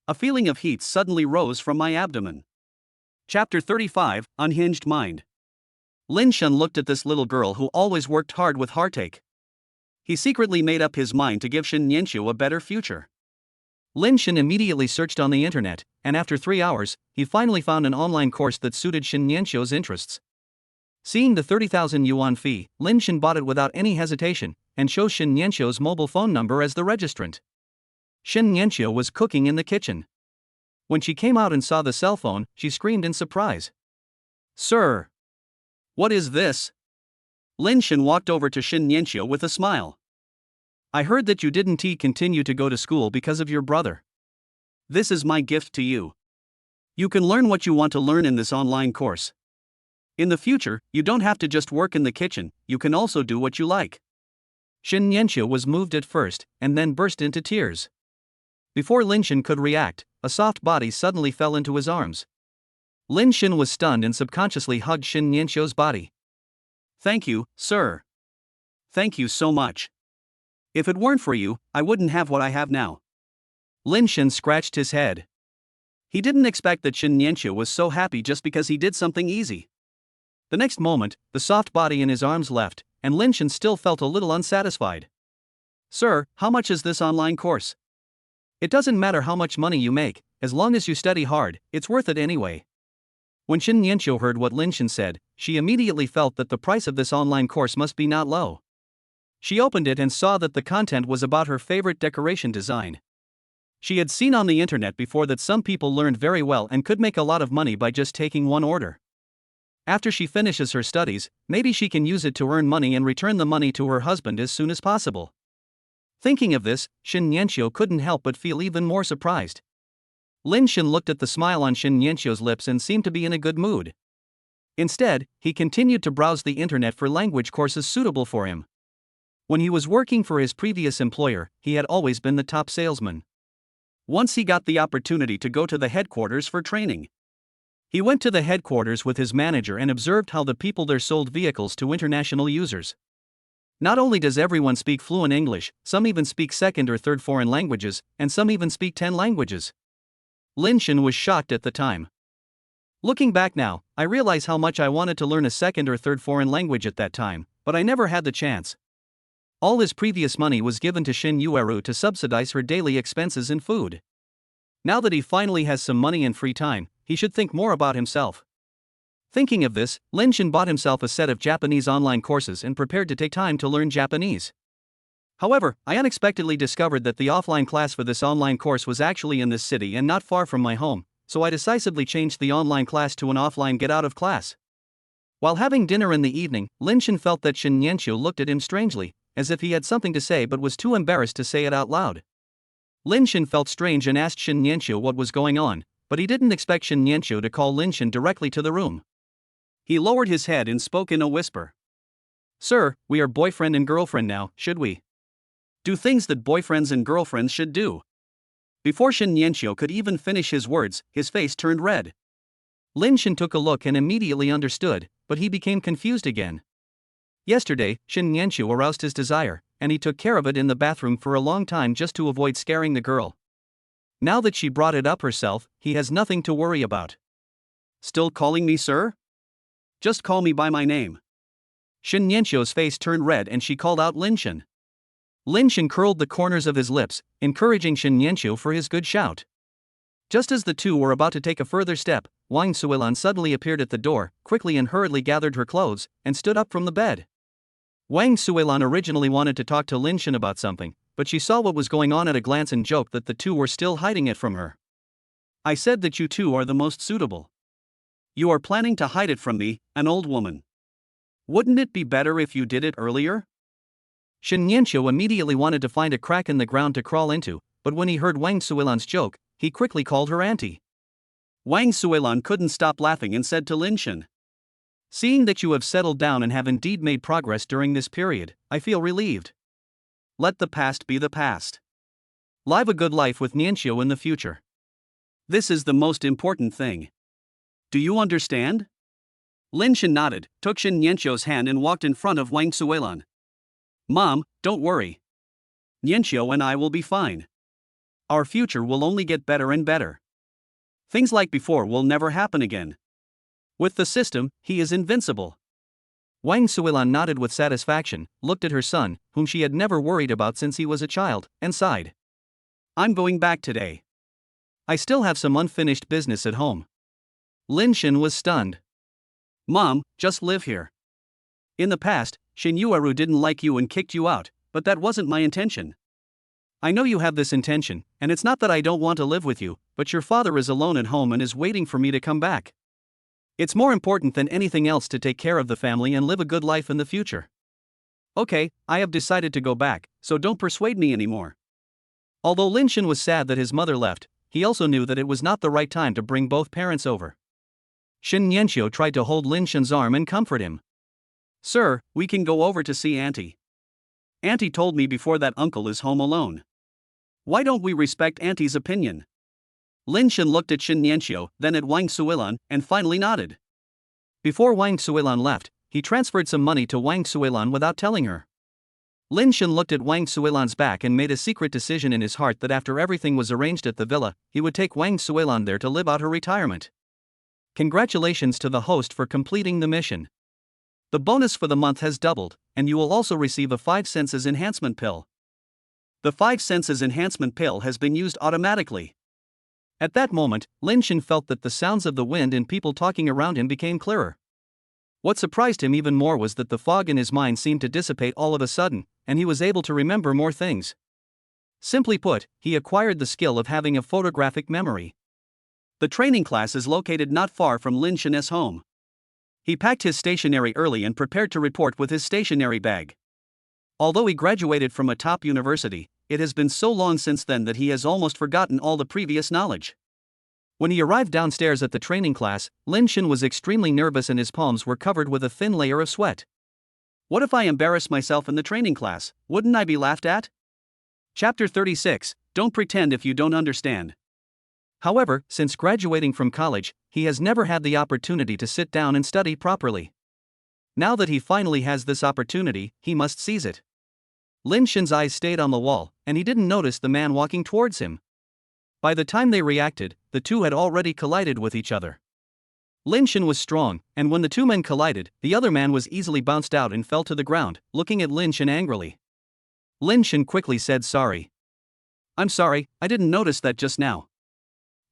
A feeling of heat suddenly rose from my abdomen. Chapter 35, Unhinged Mind. Lin Shen looked at this little girl who always worked hard with heartache. He secretly made up his mind to give Shen Nianqiu a better future. Lin Shen immediately searched on the internet, and after 3 hours, he finally found an online course that suited Shen Nianqiu's interests. Seeing the 30,000 yuan fee, Lin Shen bought it without any hesitation, and chose Shen Nianqiu's mobile phone number as the registrant. Shen Nianqiu was cooking in the kitchen. When she came out and saw the cell phone, she screamed in surprise. Sir! What is this? Lin Shen walked over to Shen Nianqiu with a smile. I heard that you didn't continue to go to school because of your brother. This is my gift to you. You can learn what you want to learn in this online course. In the future, you don't have to just work in the kitchen, you can also do what you like. Shen Nianqiu was moved at first, and then burst into tears. Before Lin Shen could react, a soft body suddenly fell into his arms. Lin Shen was stunned and subconsciously hugged Shen Nianqiu's body. Thank you, sir. Thank you so much. If it weren't for you, I wouldn't have what I have now. Lin Shen scratched his head. He didn't expect that Shen Nianqiu was so happy just because he did something easy. The next moment, the soft body in his arms left, and Lin Shen still felt a little unsatisfied. Sir, how much is this online course? It doesn't matter how much money you make, as long as you study hard, it's worth it anyway. When Shin Nianqiu heard what Lin Shen said, she immediately felt that the price of this online course must be not low. She opened it and saw that the content was about her favorite decoration design. She had seen on the internet before that some people learned very well and could make a lot of money by just taking one order. After she finishes her studies, maybe she can use it to earn money and return the money to her husband as soon as possible. Thinking of this, Shin Nianqiu couldn't help but feel even more surprised. Lin Shen looked at the smile on Shin Nianqiu's lips and seemed to be in a good mood. Instead, he continued to browse the internet for language courses suitable for him. When he was working for his previous employer, he had always been the top salesman. Once he got the opportunity to go to the headquarters for training. He went to the headquarters with his manager and observed how the people there sold vehicles to international users. Not only does everyone speak fluent English, some even speak second or third foreign languages, and some even speak 10 languages. Lin Shen was shocked at the time. Looking back now, I realize how much I wanted to learn a second or third foreign language at that time, but I never had the chance. All his previous money was given to Shin Yueru to subsidize her daily expenses in food. Now that he finally has some money and free time, he should think more about himself. Thinking of this, Lin Shen bought himself a set of Japanese online courses and prepared to take time to learn Japanese. However, I unexpectedly discovered that the offline class for this online course was actually in this city and not far from my home, so I decisively changed the online class to an offline get-out-of class. While having dinner in the evening, Lin Shen felt that Shin Nianqiu looked at him strangely, as if he had something to say but was too embarrassed to say it out loud. Lin Shen felt strange and asked Shin Nianqiu what was going on, but he didn't expect Shin Nianqiu to call Lin Shen directly to the room. He lowered his head and spoke in a whisper. "Sir, we are boyfriend and girlfriend now, should we? Do things that boyfriends and girlfriends should do." Before Shin Nianqiu could even finish his words, his face turned red. Lin Shen took a look and immediately understood, but he became confused again. Yesterday, Shin Nianqiu aroused his desire, and he took care of it in the bathroom for a long time just to avoid scaring the girl. Now that she brought it up herself, he has nothing to worry about. "Still calling me sir? Just call me by my name." Shin Nianqiu's face turned red and she called out Lin Shen. Lin Shen curled the corners of his lips, encouraging Shin Nianqiu for his good shout. Just as the two were about to take a further step, Wang Suilan suddenly appeared at the door, quickly and hurriedly gathered her clothes, and stood up from the bed. Wang Suilan originally wanted to talk to Lin Shen about something, but she saw what was going on at a glance and joked that the two were still hiding it from her. "I said that you two are the most suitable. You are planning to hide it from me, an old woman. Wouldn't it be better if you did it earlier?" Shin Nianqiu immediately wanted to find a crack in the ground to crawl into, but when he heard Wang Suilan's joke, he quickly called her auntie. Wang Suilan couldn't stop laughing and said to Lin Shen, "Seeing that you have settled down and have indeed made progress during this period, I feel relieved. Let the past be the past. Live a good life with Nianqiu in the future. This is the most important thing. Do you understand?" Lin Shen nodded, took Shin Nianqiu's hand and walked in front of Wang Suilan. "Mom, don't worry. Nianqiu and I will be fine. Our future will only get better and better. Things like before will never happen again. With the system, he is invincible." Wang Suilan nodded with satisfaction, looked at her son, whom she had never worried about since he was a child, and sighed. "I'm going back today. I still have some unfinished business at home." Lin Shen was stunned. "Mom, just live here. In the past, Shin Yueru didn't like you and kicked you out, but that wasn't my intention. I know you have this intention, and it's not that I don't want to live with you, but your father is alone at home and is waiting for me to come back. It's more important than anything else to take care of the family and live a good life in the future. Okay, I have decided to go back, so don't persuade me anymore." Although Lin Shen was sad that his mother left, he also knew that it was not the right time to bring both parents over. Shin Nianqiu tried to hold Lin Shen's arm and comfort him. "Sir, we can go over to see Auntie. Auntie told me before that uncle is home alone. Why don't we respect Auntie's opinion?" Lin Shen looked at Shin Nianqiu, then at Wang Suilan, and finally nodded. Before Wang Suilan left, he transferred some money to Wang Suilan without telling her. Lin Shen looked at Wang Suilan's back and made a secret decision in his heart that after everything was arranged at the villa, he would take Wang Suilan there to live out her retirement. Congratulations to the host for completing the mission. The bonus for the month has doubled, and you will also receive a 5 senses enhancement pill. The 5 senses enhancement pill has been used automatically. At that moment, Lin Shan felt that the sounds of the wind and people talking around him became clearer. What surprised him even more was that the fog in his mind seemed to dissipate all of a sudden, and he was able to remember more things. Simply put, he acquired the skill of having a photographic memory. The training class is located not far from Lin Shan's home. He packed his stationery early and prepared to report with his stationery bag. Although he graduated from a top university, it has been so long since then that he has almost forgotten all the previous knowledge. When he arrived downstairs at the training class, Lin Shan was extremely nervous and his palms were covered with a thin layer of sweat. What if I embarrass myself in the training class? Wouldn't I be laughed at? Chapter 36, Don't Pretend If You Don't Understand. However, since graduating from college, he has never had the opportunity to sit down and study properly. Now that he finally has this opportunity, he must seize it. Lin Shan's eyes stayed on the wall, and he didn't notice the man walking towards him. By the time they reacted, the two had already collided with each other. Lin Shan was strong, and when the two men collided, the other man was easily bounced out and fell to the ground, looking at Lin Shan angrily. Lin Shan quickly said sorry. I'm sorry, I didn't notice that just now.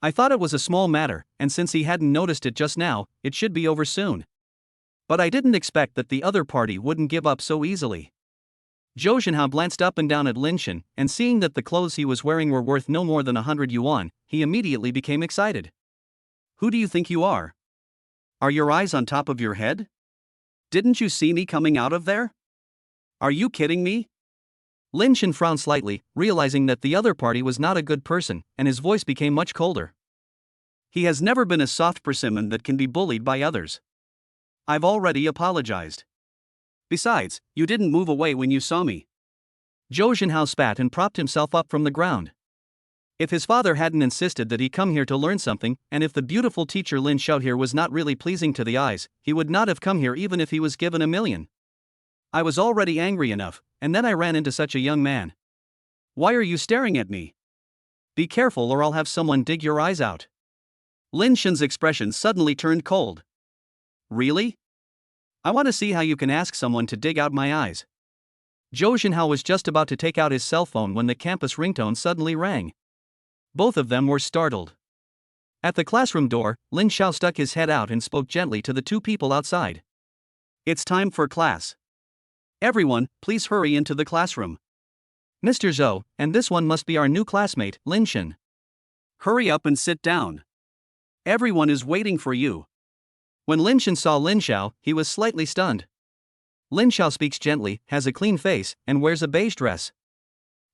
I thought it was a small matter, and since he hadn't noticed it just now, it should be over soon. But I didn't expect that the other party wouldn't give up so easily. Zhou Zhenhao glanced up and down at Lin Shan, and seeing that the clothes he was wearing were worth no more than 100 yuan, he immediately became excited. Who do you think you are? Are your eyes on top of your head? Didn't you see me coming out of there? Are you kidding me? Lin Shan frowned slightly, realizing that the other party was not a good person, and his voice became much colder. He has never been a soft persimmon that can be bullied by others. I've already apologized. Besides, you didn't move away when you saw me. Zhou Zhenhao spat and propped himself up from the ground. If his father hadn't insisted that he come here to learn something, and if the beautiful teacher Lin Xiao here was not really pleasing to the eyes, he would not have come here even if he was given 1,000,000. I was already angry enough, and then I ran into such a young man. Why are you staring at me? Be careful or I'll have someone dig your eyes out. Lin Shan's expression suddenly turned cold. Really? I want to see how you can ask someone to dig out my eyes. Zhou Zhenhao was just about to take out his cell phone when the campus ringtone suddenly rang. Both of them were startled. At the classroom door, Lin Xiao stuck his head out and spoke gently to the two people outside. It's time for class. Everyone, please hurry into the classroom. Mr. Zhou, and this one must be our new classmate, Lin Shan. Hurry up and sit down. Everyone is waiting for you. When Lin Shan saw Lin Xiao, he was slightly stunned. Lin Xiao speaks gently, has a clean face, and wears a beige dress.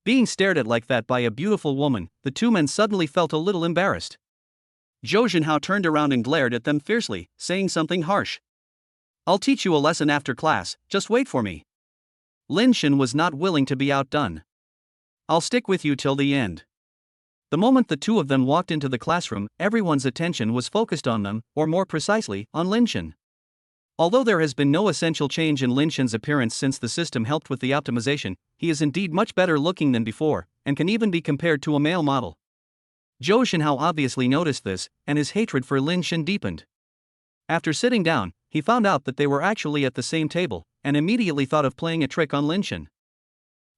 Being stared at like that by a beautiful woman, the two men suddenly felt a little embarrassed. Zhou Zhenhao turned around and glared at them fiercely, saying something harsh. I'll teach you a lesson after class, just wait for me. Lin Shan was not willing to be outdone. I'll stick with you till the end. The moment the two of them walked into the classroom, everyone's attention was focused on them, or more precisely, on Lin Shan. Although there has been no essential change in Lin Shan's appearance since the system helped with the optimization, he is indeed much better looking than before, and can even be compared to a male model. Zhou Zhenhao obviously noticed this, and his hatred for Lin Shan deepened. After sitting down, he found out that they were actually at the same table, and immediately thought of playing a trick on Lin Shan.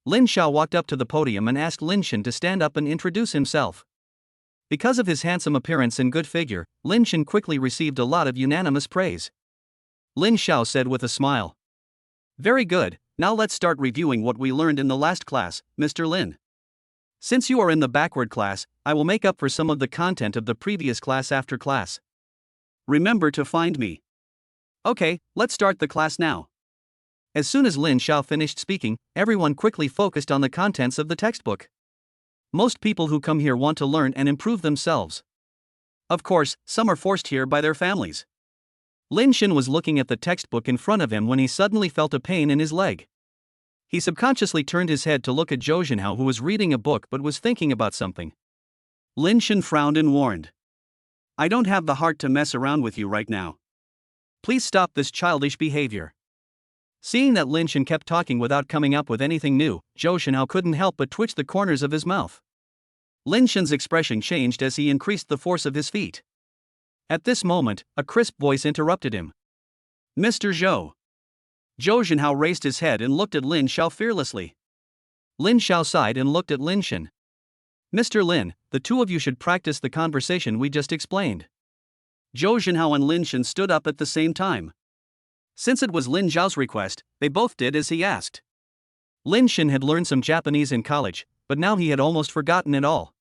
Lin Xiao walked up to the podium and asked Lin Shan to stand up and introduce himself. Because of his handsome appearance and good figure, Lin Shan quickly received a lot of unanimous praise. Lin Xiao said with a smile. Very good, now let's start reviewing what we learned in the last class, Mr. Lin. Since you are in the backward class, I will make up for some of the content of the previous class after class. Remember to find me. Okay, let's start the class now. As soon as Lin Xiao finished speaking, everyone quickly focused on the contents of the textbook. Most people who come here want to learn and improve themselves. Of course, some are forced here by their families. Lin Shan was looking at the textbook in front of him when he suddenly felt a pain in his leg. He subconsciously turned his head to look at Zhou Zhenhao, who was reading a book but was thinking about something. Lin Shan frowned and warned. I don't have the heart to mess around with you right now. Please stop this childish behavior. Seeing that Lin Shan kept talking without coming up with anything new, Zhou Zhenhao couldn't help but twitch the corners of his mouth. Lin Shan's expression changed as he increased the force of his feet. At this moment, a crisp voice interrupted him. Mr. Zhou. Zhou Zhenhao raised his head and looked at Lin Xiao fearlessly. Lin Xiao sighed and looked at Lin Shan. Mr. Lin, the two of you should practice the conversation we just explained. Zhou Zhenhao and Lin Shan stood up at the same time. Since it was Lin Zhao's request, they both did as he asked. Lin Shan had learned some Japanese in college, but now he had almost forgotten it all.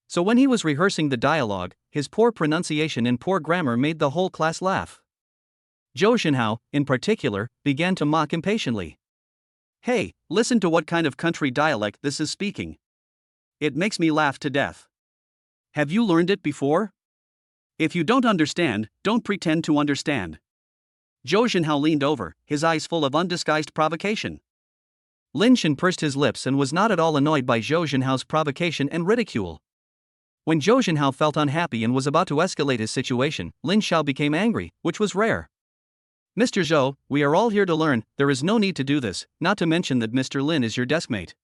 So when he was rehearsing the dialogue, his poor pronunciation and poor grammar made the whole class laugh. Zhou Zhenhao, in particular, began to mock impatiently. Hey, listen to what kind of country dialect this is speaking. It makes me laugh to death. Have you learned it before? If you don't understand, don't pretend to understand. Zhou Zhenhao leaned over, his eyes full of undisguised provocation. Lin Shan pursed his lips and was not at all annoyed by Zhou Zhenhao's provocation and ridicule. When Zhou Zhenhao felt unhappy and was about to escalate his situation, Lin Xiao became angry, which was rare. Mr. Zhou, we are all here to learn, there is no need to do this, not to mention that Mr. Lin is your deskmate.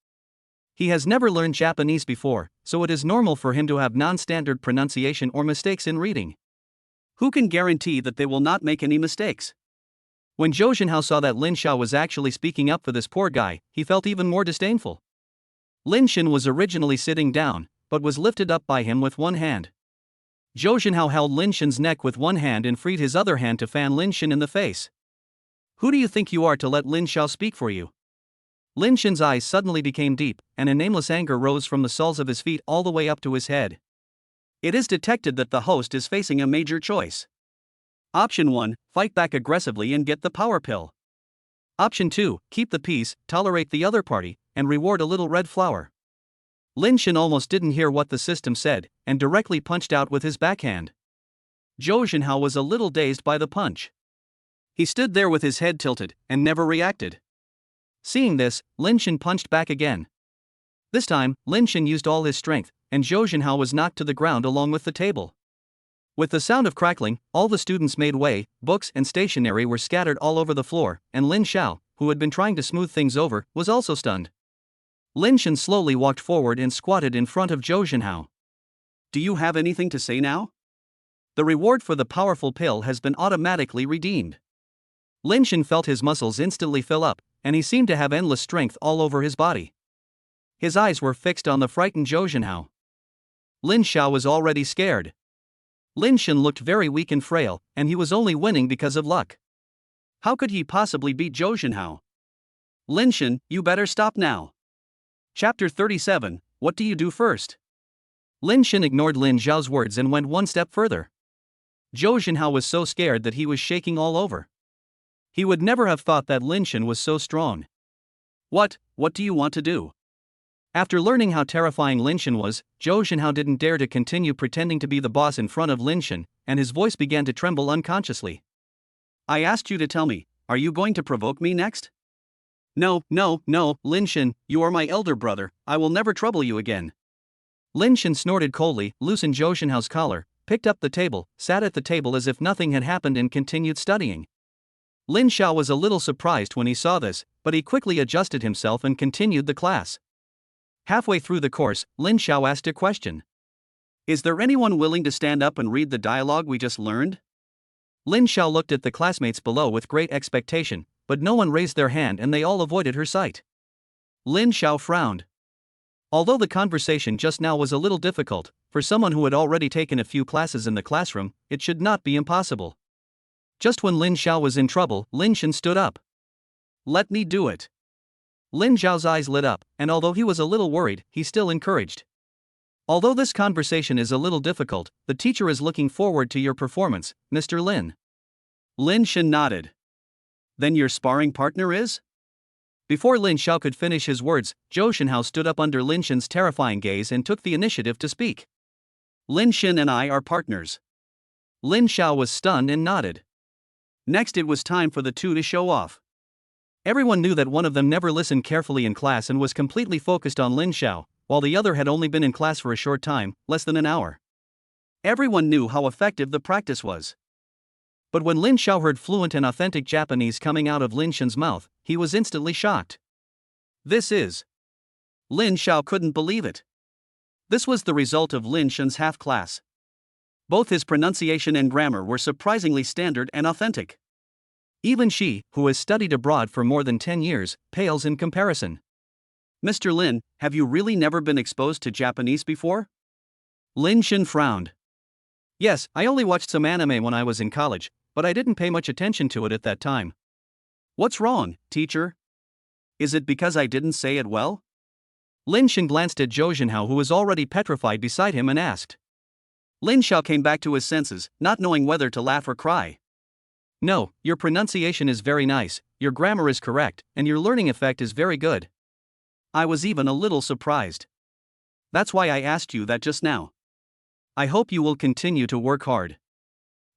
He has never learned Japanese before, so it is normal for him to have non-standard pronunciation or mistakes in reading. Who can guarantee that they will not make any mistakes? When Zhou Zhenhao saw that Lin Xiao was actually speaking up for this poor guy, he felt even more disdainful. Lin Shan was originally sitting down, but was lifted up by him with one hand. Zhou Zhenhao held Lin Shan's neck with one hand and freed his other hand to fan Lin Shan in the face. Who do you think you are to let Lin Xiao speak for you? Lin Shan's eyes suddenly became deep, and a nameless anger rose from the soles of his feet all the way up to his head. It is detected that the host is facing a major choice. Option 1, fight back aggressively and get the power pill. Option 2, keep the peace, tolerate the other party, and reward a little red flower. Lin Shan almost didn't hear what the system said, and directly punched out with his backhand. Zhou Zhenhao was a little dazed by the punch. He stood there with his head tilted, and never reacted. Seeing this, Lin Shan punched back again. This time, Lin Shan used all his strength, and Zhou Zhenhao was knocked to the ground along with the table. With the sound of crackling, all the students made way, books and stationery were scattered all over the floor, and Lin Xiao, who had been trying to smooth things over, was also stunned. Lin Shan slowly walked forward and squatted in front of Zhou Zhenhao. Do you have anything to say now? The reward for the powerful pill has been automatically redeemed. Lin Shan felt his muscles instantly fill up, and he seemed to have endless strength all over his body. His eyes were fixed on the frightened Zhou Zhenhao. Lin Xiao was already scared. Lin Shan looked very weak and frail, and he was only winning because of luck. How could he possibly beat Zhou Zhenhao? Lin Shan, you better stop now. Chapter 37, What do you do first? Lin Shan ignored Lin Zhao's words and went one step further. Zhou Zhenhao was so scared that he was shaking all over. He would never have thought that Lin Shan was so strong. What do you want to do? After learning how terrifying Lin Shan was, Zhou Zhenhao didn't dare to continue pretending to be the boss in front of Lin Shan, and his voice began to tremble unconsciously. I asked you to tell me, are you going to provoke me next? No, Lin Shan, you are my elder brother, I will never trouble you again. Lin Shan snorted coldly, loosened Zhou Zhenhao's collar, picked up the table, sat at the table as if nothing had happened and continued studying. Lin Xiao was a little surprised when he saw this, but he quickly adjusted himself and continued the class. Halfway through the course, Lin Xiao asked a question. Is there anyone willing to stand up and read the dialogue we just learned? Lin Xiao looked at the classmates below with great expectation, but no one raised their hand and they all avoided her sight. Lin Xiao frowned. Although the conversation just now was a little difficult, for someone who had already taken a few classes in the classroom, it should not be impossible. Just when Lin Xiao was in trouble, Lin Shan stood up. Let me do it. Lin Zhao's eyes lit up, and although he was a little worried, he still encouraged. Although this conversation is a little difficult, the teacher is looking forward to your performance, Mr. Lin. Lin Shan nodded. Then your sparring partner is? Before Lin Xiao could finish his words, Zhou Zhenhao stood up under Lin Shan's terrifying gaze and took the initiative to speak. Lin Shan and I are partners. Lin Xiao was stunned and nodded. Next it was time for the two to show off. Everyone knew that one of them never listened carefully in class and was completely focused on Lin Xiao, while the other had only been in class for a short time, less than an hour. Everyone knew how effective the practice was. But when Lin Xiao heard fluent and authentic Japanese coming out of Lin Shan's mouth, he was instantly shocked. This is. Lin Xiao couldn't believe it. This was the result of Lin Shan's half class. Both his pronunciation and grammar were surprisingly standard and authentic. Even she, who has studied abroad for more than 10 years, pales in comparison. Mr. Lin, have you really never been exposed to Japanese before? Lin Shin frowned. Yes, I only watched some anime when I was in college, but I didn't pay much attention to it at that time. What's wrong, teacher? Is it because I didn't say it well? Lin Shin glanced at Zhou Zhenhao, who was already petrified beside him, and asked. Lin Xiao came back to his senses, not knowing whether to laugh or cry. No, your pronunciation is very nice, your grammar is correct, and your learning effect is very good. I was even a little surprised. That's why I asked you that just now. I hope you will continue to work hard.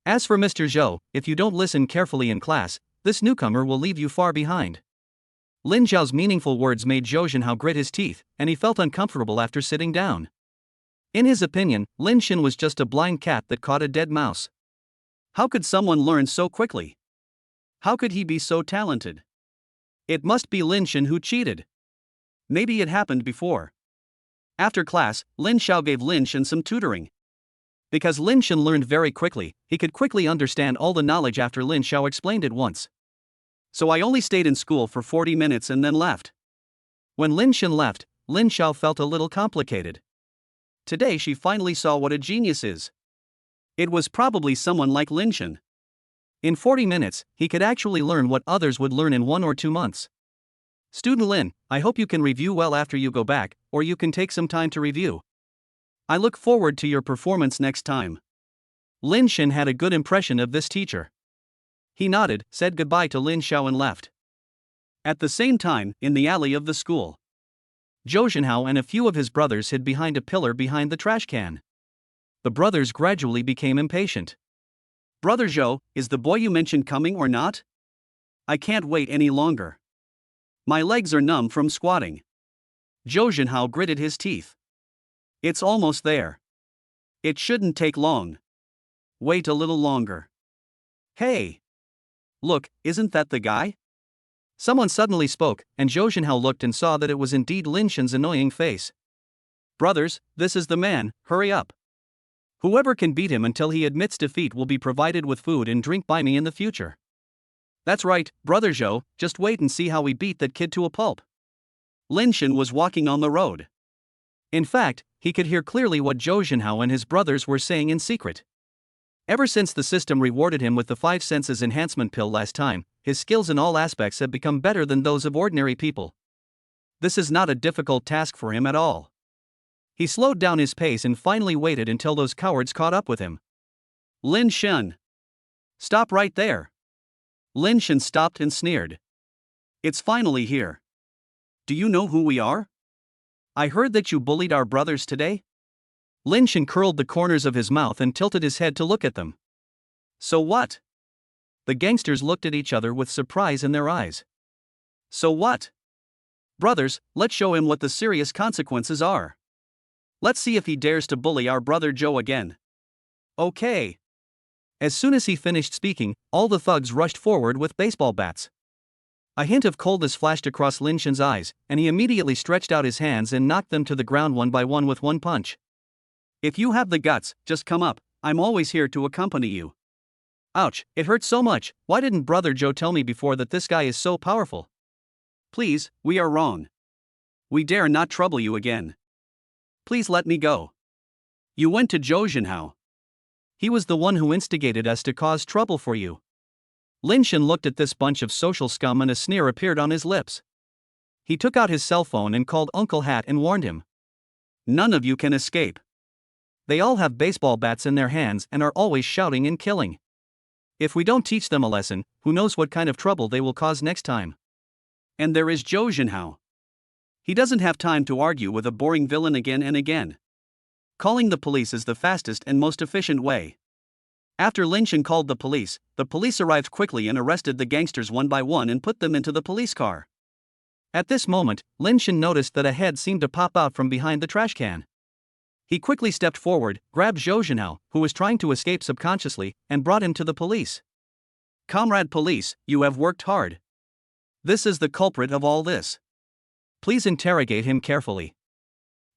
As for Mr. Zhou, if you don't listen carefully in class, this newcomer will leave you far behind. Lin Xiao's meaningful words made Zhou Zhenhao grit his teeth, and he felt uncomfortable after sitting down. In his opinion, Lin Shin was just a blind cat that caught a dead mouse. How could someone learn so quickly? How could he be so talented? It must be Lin Shin who cheated. Maybe it happened before. After class, Lin Xiao gave Lin Shin some tutoring. Because Lin Shin learned very quickly, he could quickly understand all the knowledge after Lin Xiao explained it once. So I only stayed in school for 40 minutes and then left. When Lin Shin left, Lin Xiao felt a little complicated. Today she finally saw what a genius is. It was probably someone like Lin Shin. In 40 minutes, he could actually learn what others would learn in 1 or 2 months. Student Lin, I hope you can review well after you go back, or you can take some time to review. I look forward to your performance next time. Lin Shin had a good impression of this teacher. He nodded, said goodbye to Lin Xiao and left. At the same time, in the alley of the school, Zhou Zhenhao and a few of his brothers hid behind a pillar behind the trash can. The brothers gradually became impatient. Brother Zhou, is the boy you mentioned coming or not? I can't wait any longer. My legs are numb from squatting. Zhou Zhenhao gritted his teeth. It's almost there. It shouldn't take long. Wait a little longer. Hey! Look, isn't that the guy? Someone suddenly spoke, and Zhou Zhenhao looked and saw that it was indeed Lin Shin's annoying face. Brothers, this is the man, hurry up. Whoever can beat him until he admits defeat will be provided with food and drink by me in the future. That's right, Brother Zhou, just wait and see how we beat that kid to a pulp. Lin Shin was walking on the road. In fact, he could hear clearly what Zhou Zhenhao and his brothers were saying in secret. Ever since the system rewarded him with the 5 senses enhancement pill last time, his skills in all aspects have become better than those of ordinary people. This is not a difficult task for him at all. He slowed down his pace and finally waited until those cowards caught up with him. Lin Shin! Stop right there! Lin Shin stopped and sneered. It's finally here. Do you know who we are? I heard that you bullied our brothers today? Lin Shin curled the corners of his mouth and tilted his head to look at them. So what? The gangsters looked at each other with surprise in their eyes. So what? Brothers, let's show him what the serious consequences are. Let's see if he dares to bully our brother Zhou again. Okay. As soon as he finished speaking, all the thugs rushed forward with baseball bats. A hint of coldness flashed across Lin Shin's eyes, and he immediately stretched out his hands and knocked them to the ground one by one with one punch. If you have the guts, just come up, I'm always here to accompany you. Ouch, it hurts so much, why didn't Brother Zhou tell me before that this guy is so powerful? Please, we are wrong. We dare not trouble you again. Please let me go. You went to Zhou Zhenhao. He was the one who instigated us to cause trouble for you. Lin Shin looked at this bunch of social scum and a sneer appeared on his lips. He took out his cell phone and called Uncle Hat and warned him. None of you can escape. They all have baseball bats in their hands and are always shouting and killing. If we don't teach them a lesson, who knows what kind of trouble they will cause next time. And there is Zhou Zhenhao. He doesn't have time to argue with a boring villain again and again. Calling the police is the fastest and most efficient way. After Lin Shin called the police arrived quickly and arrested the gangsters one by one and put them into the police car. At this moment, Lin Shin noticed that a head seemed to pop out from behind the trash can. He quickly stepped forward, grabbed Zhou Zhenhao, who was trying to escape subconsciously, and brought him to the police. Comrade Police, you have worked hard. This is the culprit of all this. Please interrogate him carefully.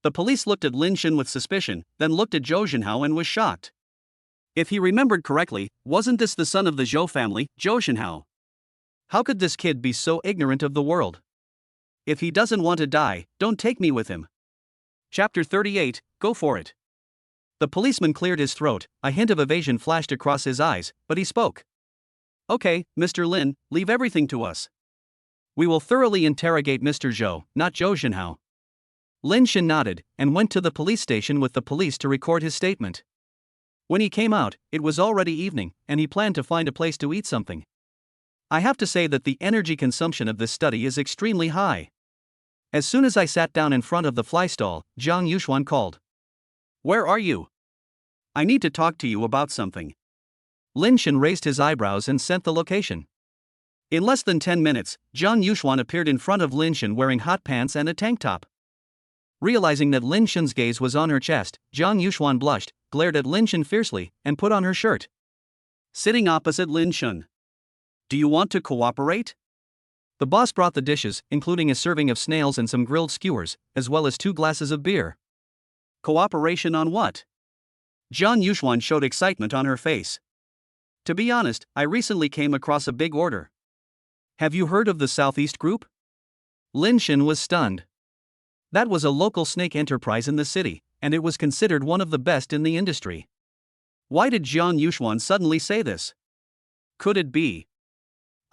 The police looked at Lin Shin with suspicion, then looked at Zhou Zhenhao and was shocked. If he remembered correctly, wasn't this the son of the Zhou family, Zhou Zhenhao? How could this kid be so ignorant of the world? If he doesn't want to die, don't take me with him. Chapter 38, Go for it. The policeman cleared his throat, a hint of evasion flashed across his eyes, but he spoke. Okay, Mr. Lin, leave everything to us. We will thoroughly interrogate Mr. Zhou, not Zhou Xinhao. Lin Shen nodded, and went to the police station with the police to record his statement. When he came out, it was already evening, and he planned to find a place to eat something. I have to say that the energy consumption of this study is extremely high. As soon as I sat down in front of the fly stall, Zhang Yuxuan called. Where are you? I need to talk to you about something. Lin Shen raised his eyebrows and sent the location. In less than 10 minutes, Zhang Yuxuan appeared in front of Lin Shen wearing hot pants and a tank top. Realizing that Lin Shen's gaze was on her chest, Zhang Yuxuan blushed, glared at Lin Shen fiercely, and put on her shirt. Sitting opposite Lin Shen. Do you want to cooperate? The boss brought the dishes, including a serving of snails and some grilled skewers, as well as 2 glasses of beer. Cooperation on what? Zhang Yuxuan showed excitement on her face. To be honest, I recently came across a big order. Have you heard of the Southeast Group? Lin Shen was stunned. That was a local snake enterprise in the city, and it was considered one of the best in the industry. Why did Zhang Yuxuan suddenly say this? Could it be?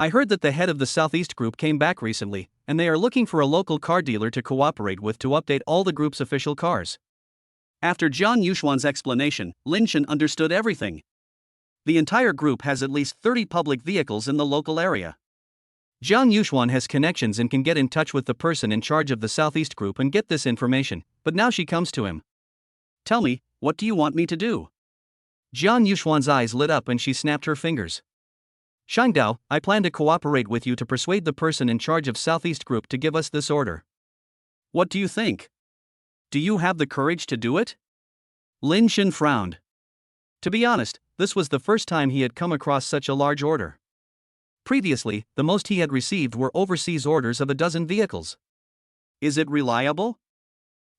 I heard that the head of the Southeast Group came back recently, and they are looking for a local car dealer to cooperate with to update all the group's official cars. After Zhang Yuxuan's explanation, Lin Shen understood everything. The entire group has at least 30 public vehicles in the local area. Zhang Yuxuan has connections and can get in touch with the person in charge of the Southeast Group and get this information, but now she comes to him. Tell me, what do you want me to do? Zhang Yuxuan's eyes lit up and she snapped her fingers. Shangdao, I plan to cooperate with you to persuade the person in charge of Southeast Group to give us this order. What do you think? Do you have the courage to do it? Lin Shen frowned. To be honest, this was the first time he had come across such a large order. Previously, the most he had received were overseas orders of a dozen vehicles. Is it reliable?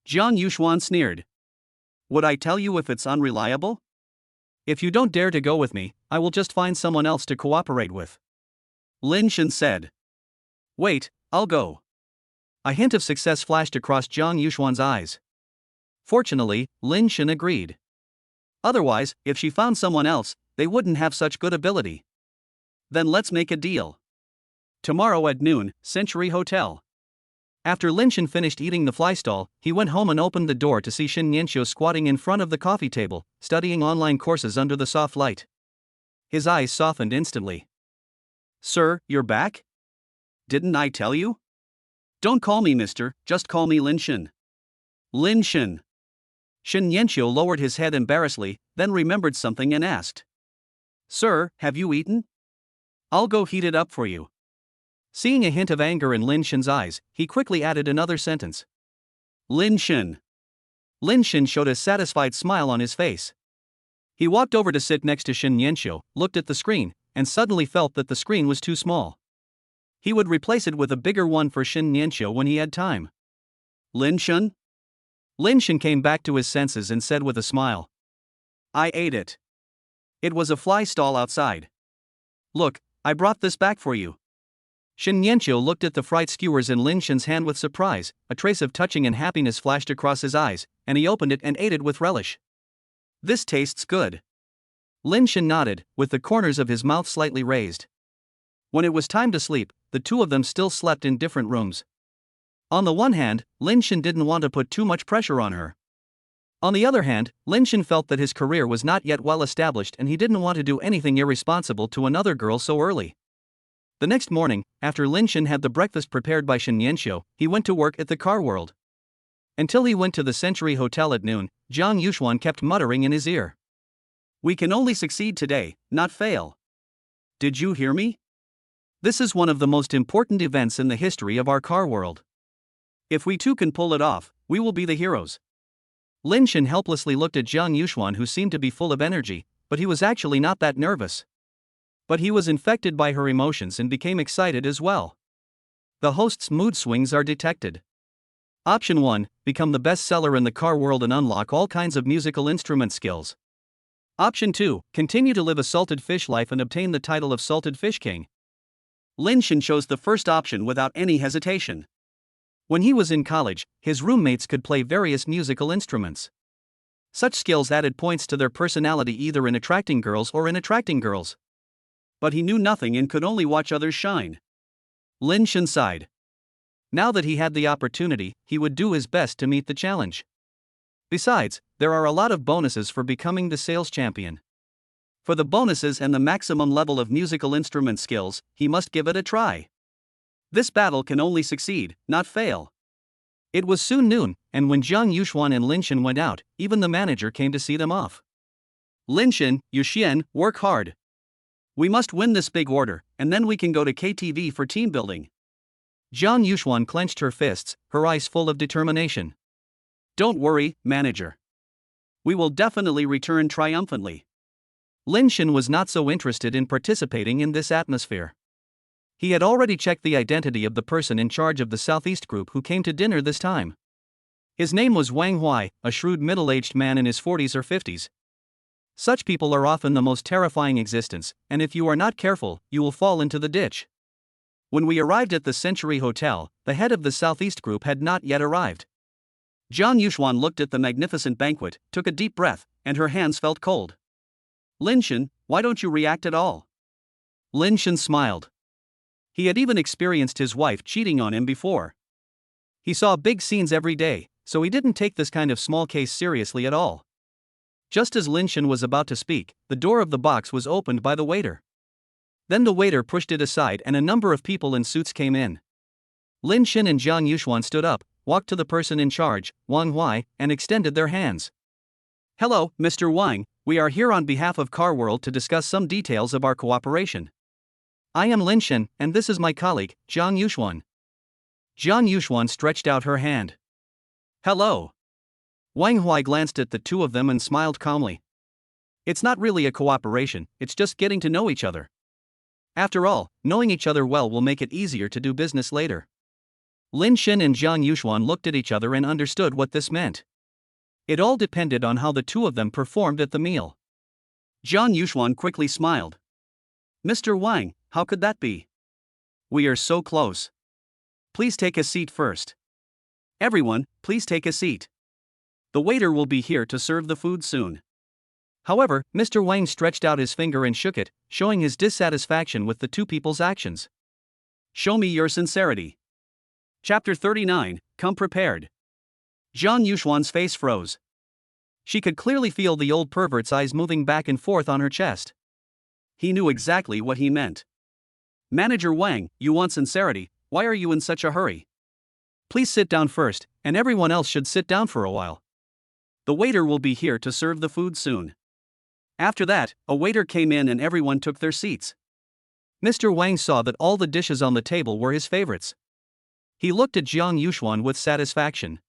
Zhang Yuxuan sneered. Would I tell you if it's unreliable? If you don't dare to go with me, I will just find someone else to cooperate with. Lin Shen said. Wait, I'll go. A hint of success flashed across Zhang Yuxuan's eyes. Fortunately, Lin Shen agreed. Otherwise, if she found someone else, they wouldn't have such good ability. Then let's make a deal. Tomorrow at noon, Century Hotel. After Lin Shen finished eating the fly stall, he went home and opened the door to see Shen Yanxiu squatting in front of the coffee table, studying online courses under the soft light. His eyes softened instantly. Sir, you're back? Didn't I tell you? Don't call me mister, just call me Lin Shen. Lin Shen. Shen Yanxiu lowered his head embarrassedly, then remembered something and asked. Sir, have you eaten? I'll go heat it up for you. Seeing a hint of anger in Lin Shen's eyes, he quickly added another sentence. Lin Shen. Lin Shen showed a satisfied smile on his face. He walked over to sit next to Shen Yanxiu, looked at the screen, and suddenly felt that the screen was too small. He would replace it with a bigger one for Shen Yanxiu when he had time. Lin Shen? Lin Shen came back to his senses and said with a smile. I ate it. It was a fly stall outside. Look, I brought this back for you. Shen Yanxiu looked at the fried skewers in Lin Shen's hand with surprise, a trace of touching and happiness flashed across his eyes, and he opened it and ate it with relish. This tastes good. Lin Shen nodded, with the corners of his mouth slightly raised. When it was time to sleep, the two of them still slept in different rooms. On the one hand, Lin Shen didn't want to put too much pressure on her. On the other hand, Lin Shen felt that his career was not yet well established and he didn't want to do anything irresponsible to another girl so early. The next morning, after Lin Shen had the breakfast prepared by Shen Yanxiu, he went to work at the car world. Until he went to the Century Hotel at noon, Zhang Yuxuan kept muttering in his ear. We can only succeed today, not fail. Did you hear me? This is one of the most important events in the history of our car world. If we too can pull it off, we will be the heroes. Lin Shen helplessly looked at Zhang Yuxuan, who seemed to be full of energy, but he was actually not that nervous. But he was infected by her emotions and became excited as well. The host's mood swings are detected. Option 1, become the best seller in the car world and unlock all kinds of musical instrument skills. Option 2, continue to live a salted fish life and obtain the title of Salted Fish King. Lin Shen chose the first option without any hesitation. When he was in college, his roommates could play various musical instruments. Such skills added points to their personality either in attracting girls or in attracting girls. But he knew nothing and could only watch others shine. Lin Shen sighed. Now that he had the opportunity, he would do his best to meet the challenge. Besides, there are a lot of bonuses for becoming the sales champion. For the bonuses and the maximum level of musical instrument skills, he must give it a try. This battle can only succeed, not fail. It was soon noon, and when Jiang Yuxuan and Lin Shen went out, even the manager came to see them off. Lin Shen, Yuxian, work hard. We must win this big order, and then we can go to KTV for team building. Jiang Yuxuan clenched her fists, her eyes full of determination. Don't worry, manager. We will definitely return triumphantly. Lin Shen was not so interested in participating in this atmosphere. He had already checked the identity of the person in charge of the Southeast group who came to dinner this time. His name was Wang Huai, a shrewd middle-aged man in his 40s or 50s. Such people are often the most terrifying existence, and if you are not careful, you will fall into the ditch. When we arrived at the Century Hotel, the head of the Southeast group had not yet arrived. Jiang Yuxuan looked at the magnificent banquet, took a deep breath, and her hands felt cold. Lin Shen, why don't you react at all? Lin Shen smiled. He had even experienced his wife cheating on him before. He saw big scenes every day, so he didn't take this kind of small case seriously at all. Just as Lin Shen was about to speak, the door of the box was opened by the waiter. Then the waiter pushed it aside and a number of people in suits came in. Lin Shen and Jiang Yuxuan stood up, walked to the person in charge, Wang Huai, and extended their hands. Hello, Mr. Wang, we are here on behalf of Car World to discuss some details of our cooperation. I am Lin Shen, and this is my colleague, Jiang Yuxuan. Jiang Yuxuan stretched out her hand. Hello. Wang Huai glanced at the two of them and smiled calmly. It's not really a cooperation, it's just getting to know each other. After all, knowing each other well will make it easier to do business later. Lin Shen and Jiang Yuxuan looked at each other and understood what this meant. It all depended on how the two of them performed at the meal. Jiang Yuxuan quickly smiled. Mr. Wang, how could that be? We are so close. Please take a seat first. Everyone, please take a seat. The waiter will be here to serve the food soon. However, Mr. Wang stretched out his finger and shook it, showing his dissatisfaction with the two people's actions. Show me your sincerity. Chapter 39, Come Prepared. Jiang Yuxuan's face froze. She could clearly feel the old pervert's eyes moving back and forth on her chest. He knew exactly what he meant. Manager Wang, you want sincerity, why are you in such a hurry? Please sit down first, and everyone else should sit down for a while. The waiter will be here to serve the food soon. After that, a waiter came in and everyone took their seats. Mr. Wang saw that all the dishes on the table were his favorites. He looked at Jiang Yuxuan with satisfaction.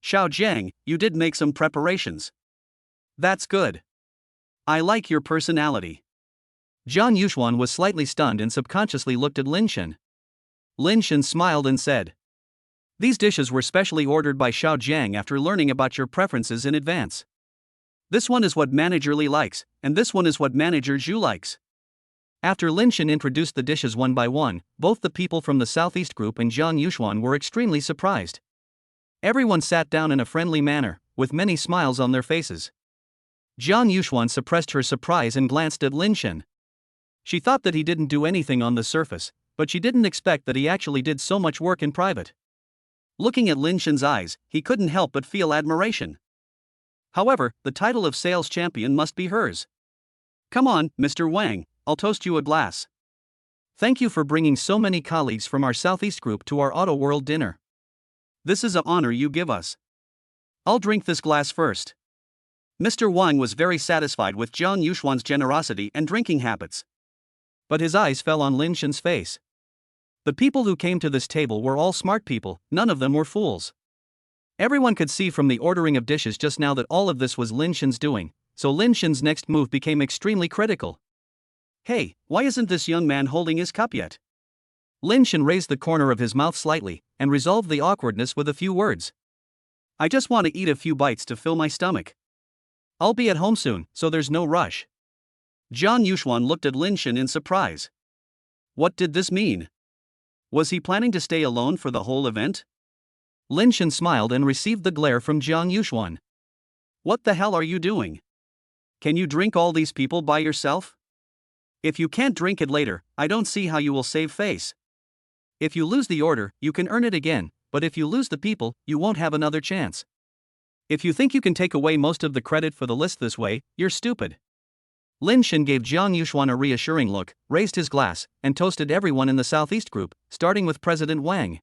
Xiao Jiang, you did make some preparations. That's good. I like your personality. Jiang Yuxuan was slightly stunned and subconsciously looked at Lin Shen. Lin Shen smiled and said, These dishes were specially ordered by Xiao Jiang after learning about your preferences in advance. This one is what Manager Li likes, and this one is what Manager Zhu likes. After Lin Shen introduced the dishes one by one, both the people from the Southeast group and Jiang Yuxuan were extremely surprised. Everyone sat down in a friendly manner, with many smiles on their faces. Jiang Yuxuan suppressed her surprise and glanced at Lin Shen. She thought that he didn't do anything on the surface, but she didn't expect that he actually did so much work in private. Looking at Lin Shen's eyes, he couldn't help but feel admiration. However, the title of sales champion must be hers. Come on, Mr. Wang, I'll toast you a glass. Thank you for bringing so many colleagues from our Southeast group to our Auto World dinner. This is an honor you give us. I'll drink this glass first. Mr. Wang was very satisfied with Jiang Yuxuan's generosity and drinking habits. But his eyes fell on Lin Shen's face. The people who came to this table were all smart people, none of them were fools. Everyone could see from the ordering of dishes just now that all of this was Lin Shen's doing, so Lin Shen's next move became extremely critical. Hey, why isn't this young man holding his cup yet? Lin Shen raised the corner of his mouth slightly, and resolved the awkwardness with a few words. I just want to eat a few bites to fill my stomach. I'll be at home soon, so there's no rush. Jiang Yuxuan looked at Lin Shen in surprise. What did this mean? Was he planning to stay alone for the whole event? Lin Shen smiled and received the glare from Jiang Yuxuan. What the hell are you doing? Can you drink all these people by yourself? If you can't drink it later, I don't see how you will save face. If you lose the order, you can earn it again, but if you lose the people, you won't have another chance. If you think you can take away most of the credit for the list this way, you're stupid. Lin Shen gave Jiang Yuxuan a reassuring look, raised his glass, and toasted everyone in the Southeast group, starting with President Wang.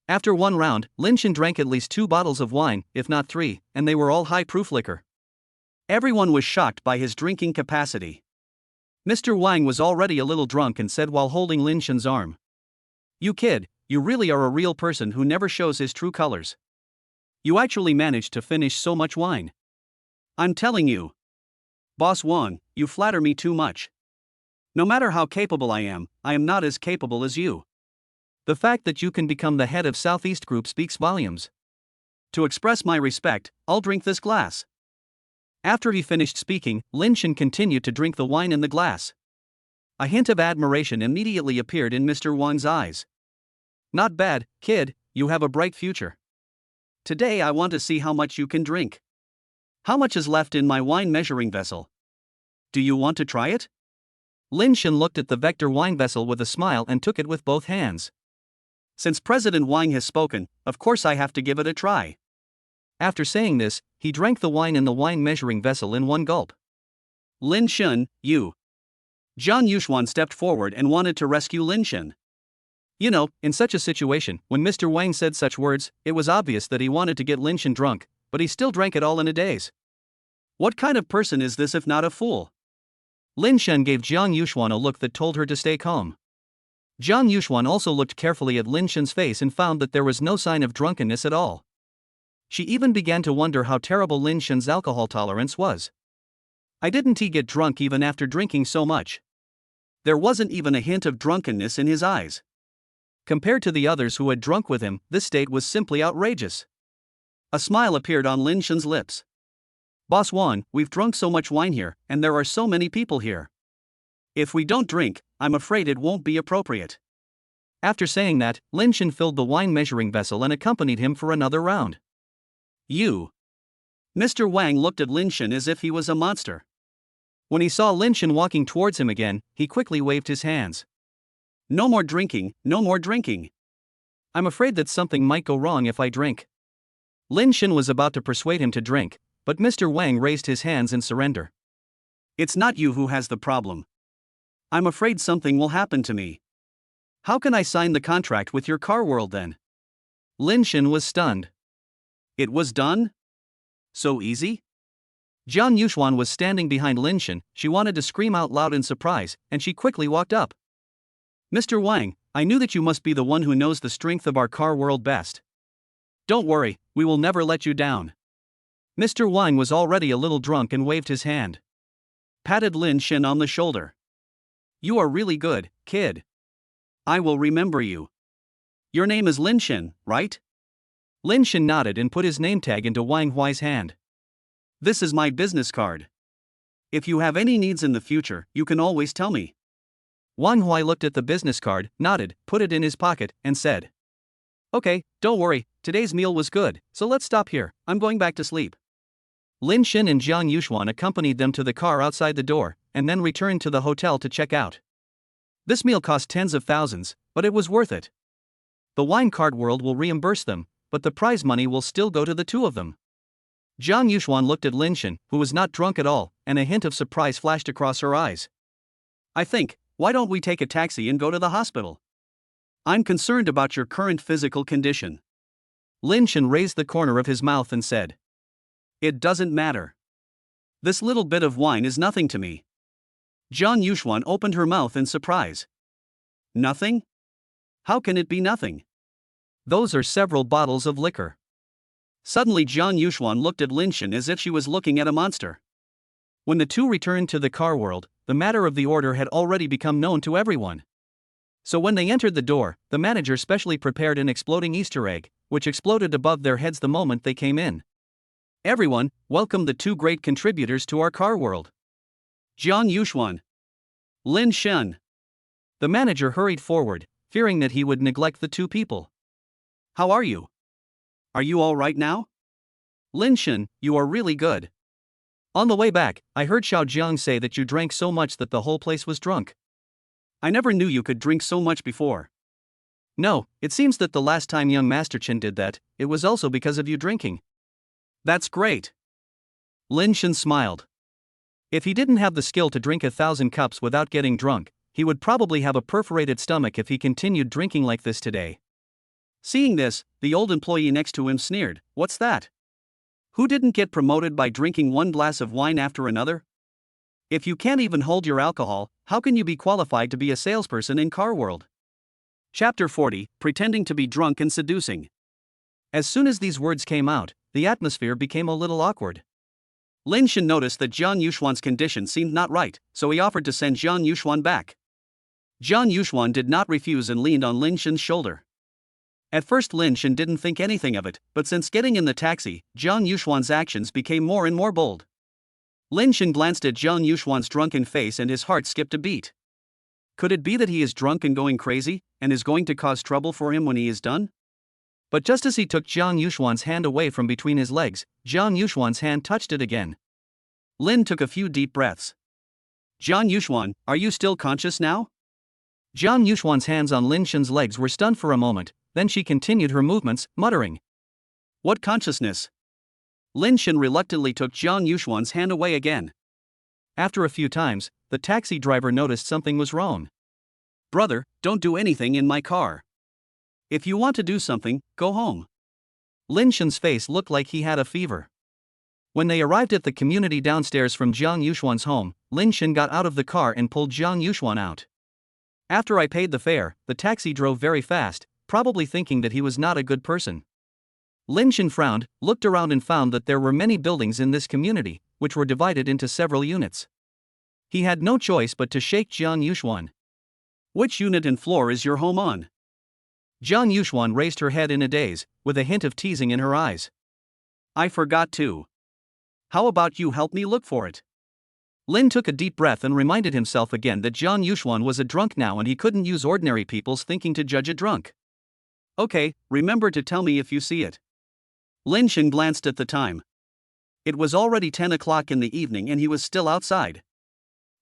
After one round, Lin Shen drank at least 2 bottles of wine, if not 3, and they were all high-proof liquor. Everyone was shocked by his drinking capacity. Mr. Wang was already a little drunk and said while holding Lin Shen's arm, "You kid, you really are a real person who never shows his true colors. You actually managed to finish so much wine. I'm telling you. Boss Wang, you flatter me too much. No matter how capable I am not as capable as you. The fact that you can become the head of Southeast Group speaks volumes. To express my respect, I'll drink this glass." After he finished speaking, Lin Shen continued to drink the wine in the glass. A hint of admiration immediately appeared in Mr. Wang's eyes. "Not bad, kid, you have a bright future. Today I want to see how much you can drink. How much is left in my wine measuring vessel? Do you want to try it?" Lin Shen looked at the vector wine vessel with a smile and took it with both hands. "Since President Wang has spoken, of course I have to give it a try." After saying this, he drank the wine in the wine measuring vessel in one gulp. "Lin Shen, you." Jiang Yuxuan stepped forward and wanted to rescue Lin Shen. You know, in such a situation, when Mr. Wang said such words, it was obvious that he wanted to get Lin Shen drunk, but he still drank it all in a daze. What kind of person is this if not a fool? Lin Shen gave Jiang Yuxuan a look that told her to stay calm. Jiang Yuxuan also looked carefully at Lin Shen's face and found that there was no sign of drunkenness at all. She even began to wonder how terrible Lin Shen's alcohol tolerance was. Didn't he get drunk even after drinking so much? There wasn't even a hint of drunkenness in his eyes. Compared to the others who had drunk with him, this state was simply outrageous. A smile appeared on Lin Shen's lips. "Boss Wang, we've drunk so much wine here, and there are so many people here. If we don't drink, I'm afraid it won't be appropriate." After saying that, Lin Shen filled the wine measuring vessel and accompanied him for another round. "You." Mr. Wang looked at Lin Shen as if he was a monster. When he saw Lin Shen walking towards him again, he quickly waved his hands. "No more drinking, no more drinking. I'm afraid that something might go wrong if I drink." Lin Shen was about to persuade him to drink, but Mr. Wang raised his hands in surrender. "It's not you who has the problem. I'm afraid something will happen to me. How can I sign the contract with your car world then?" Lin Shen was stunned. It was done? So easy? Jiang Yuxuan was standing behind Lin Shen. She wanted to scream out loud in surprise, and she quickly walked up. "Mr. Wang, I knew that you must be the one who knows the strength of our car world best. Don't worry, we will never let you down." Mr. Wang was already a little drunk and waved his hand. Patted Lin Shen on the shoulder. "You are really good, kid. I will remember you. Your name is Lin Shen, right?" Lin Shen nodded and put his name tag into Wang Huai's hand. "This is my business card. If you have any needs in the future, you can always tell me." Wang Huai looked at the business card, nodded, put it in his pocket, and said, "Okay, don't worry, today's meal was good, so let's stop here, I'm going back to sleep." Lin Shen and Jiang Yuxuan accompanied them to the car outside the door, and then returned to the hotel to check out. This meal cost tens of thousands, but it was worth it. The wine card world will reimburse them, but the prize money will still go to the two of them. Jiang Yuxuan looked at Lin Shen, who was not drunk at all, and a hint of surprise flashed across her eyes. Why don't we take a taxi and go to the hospital? I'm concerned about your current physical condition." Lin Shen raised the corner of his mouth and said, "It doesn't matter. This little bit of wine is nothing to me." Jiang Yuxuan opened her mouth in surprise. "Nothing? How can it be nothing? Those are several bottles of liquor." Suddenly Jiang Yuxuan looked at Lin Shen as if she was looking at a monster. When the two returned to the car world, the matter of the order had already become known to everyone. So when they entered the door, the manager specially prepared an exploding Easter egg, which exploded above their heads the moment they came in. "Everyone, welcome the two great contributors to our car world. Jiang Yuxuan. Lin Shen." The manager hurried forward, fearing that he would neglect the two people. "How are you?" are you all right now? Lin Shen, you are really good. On the way back, I heard Xiao Jiang say that you drank so much that the whole place was drunk. I never knew you could drink so much before. No, it seems that the last time young Master Chen did that, it was also because of you drinking. That's great. Lin Shen smiled. If he didn't have the skill to drink 1,000 cups without getting drunk, he would probably have a perforated stomach if he continued drinking like this today. Seeing this, the old employee next to him sneered, "What's that? Who didn't get promoted by drinking one glass of wine after another? If you can't even hold your alcohol, how can you be qualified to be a salesperson in car world?" Chapter 40, Pretending to be Drunk and Seducing. As soon as these words came out, the atmosphere became a little awkward. Lin Shen noticed that Jiang Yuxuan's condition seemed not right, so he offered to send Jiang Yuxuan back. Jiang Yuxuan did not refuse and leaned on Lin Shen's shoulder. At first Lin Shen didn't think anything of it, but since getting in the taxi, Jiang Yuxuan's actions became more and more bold. Lin Shen glanced at Jiang Yuxuan's drunken face and his heart skipped a beat. Could it be that he is drunk and going crazy, and is going to cause trouble for him when he is done? But just as he took Jiang Yuxuan's hand away from between his legs, Jiang Yuxuan's hand touched it again. Lin took a few deep breaths. "Jiang Yuxuan, are you still conscious now?" Jiang Yuxuan's hands on Lin Shen's legs were stunned for a moment, then she continued her movements, muttering, "What consciousness?" Lin Shen reluctantly took Jiang Yuxuan's hand away again. After a few times, the taxi driver noticed something was wrong. "Brother, don't do anything in my car. If you want to do something, go home." Lin Shen's face looked like he had a fever. When they arrived at the community downstairs from Jiang Yuxuan's home, Lin Shen got out of the car and pulled Jiang Yuxuan out. After I paid the fare, the taxi drove very fast, probably thinking that he was not a good person. Lin Shen frowned, looked around and found that there were many buildings in this community, which were divided into several units. He had no choice but to shake Jiang Yuxuan. "Which unit and floor is your home on?" Jiang Yuxuan raised her head in a daze, with a hint of teasing in her eyes. "I forgot to. How about you help me look for it?" Lin took a deep breath and reminded himself again that Jiang Yuxuan was a drunk now and he couldn't use ordinary people's thinking to judge a drunk. "Okay, remember to tell me if you see it." Lin Shen glanced at the time. It was already 10 o'clock in the evening and he was still outside.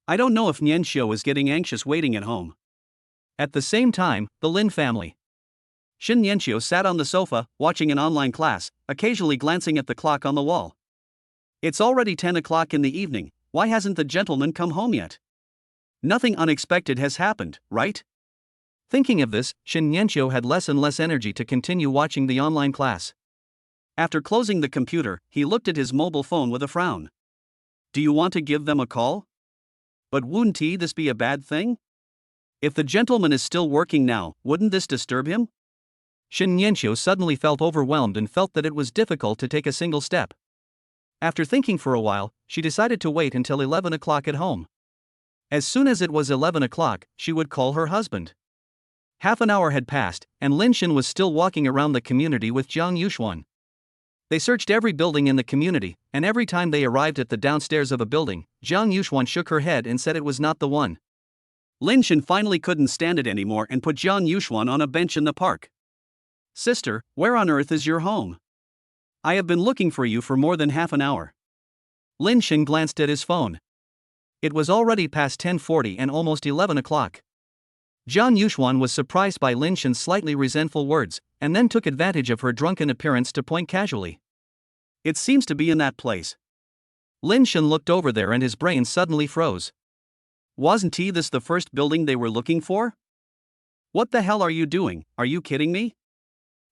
I don't know if Nian Xiu is getting anxious waiting at home. At the same time, the Lin family. Shin Nianxiu sat on the sofa, watching an online class, occasionally glancing at the clock on the wall. It's already 10 o'clock in the evening, why hasn't the gentleman come home yet? Nothing unexpected has happened, right? Thinking of this, Shin Nianxiu had less and less energy to continue watching the online class. After closing the computer, he looked at his mobile phone with a frown. Do you want to give them a call? But wouldn't this be a bad thing? If the gentleman is still working now, wouldn't this disturb him? Shin Nianxiu suddenly felt overwhelmed and felt that it was difficult to take a single step. After thinking for a while, she decided to wait until 11 o'clock at home. As soon as it was 11 o'clock, she would call her husband. Half an hour had passed, and Lin Shen was still walking around the community with Jiang Yuxuan. They searched every building in the community, and every time they arrived at the downstairs of a building, Jiang Yuxuan shook her head and said it was not the one. Lin Shen finally couldn't stand it anymore and put Jiang Yuxuan on a bench in the park. Sister, where on earth is your home? I have been looking for you for more than half an hour. Lin Shen glanced at his phone. It was already past 10:40 and almost 11 o'clock. Jiang Yuxuan was surprised by Lin Shen's slightly resentful words, and then took advantage of her drunken appearance to point casually. It seems to be in that place. Lin Shen looked over there and his brain suddenly froze. Wasn't this the first building they were looking for? What the hell are you doing, are you kidding me?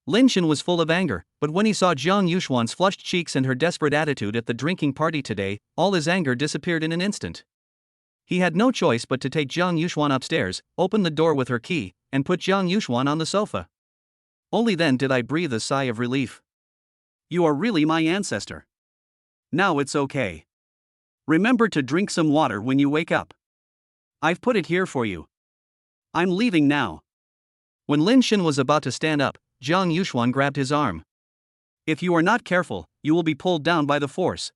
Lin Shen was full of anger, but when he saw Jiang Yuxuan's flushed cheeks and her desperate attitude at the drinking party today, all his anger disappeared in an instant. He had no choice but to take Jiang Yuxuan upstairs, open the door with her key, and put Jiang Yuxuan on the sofa. Only then did I breathe a sigh of relief. You are really my ancestor. Now it's okay. Remember to drink some water when you wake up. I've put it here for you. I'm leaving now. When Lin Shen was about to stand up, Jiang Yuxuan grabbed his arm. If you are not careful, you will be pulled down by the force.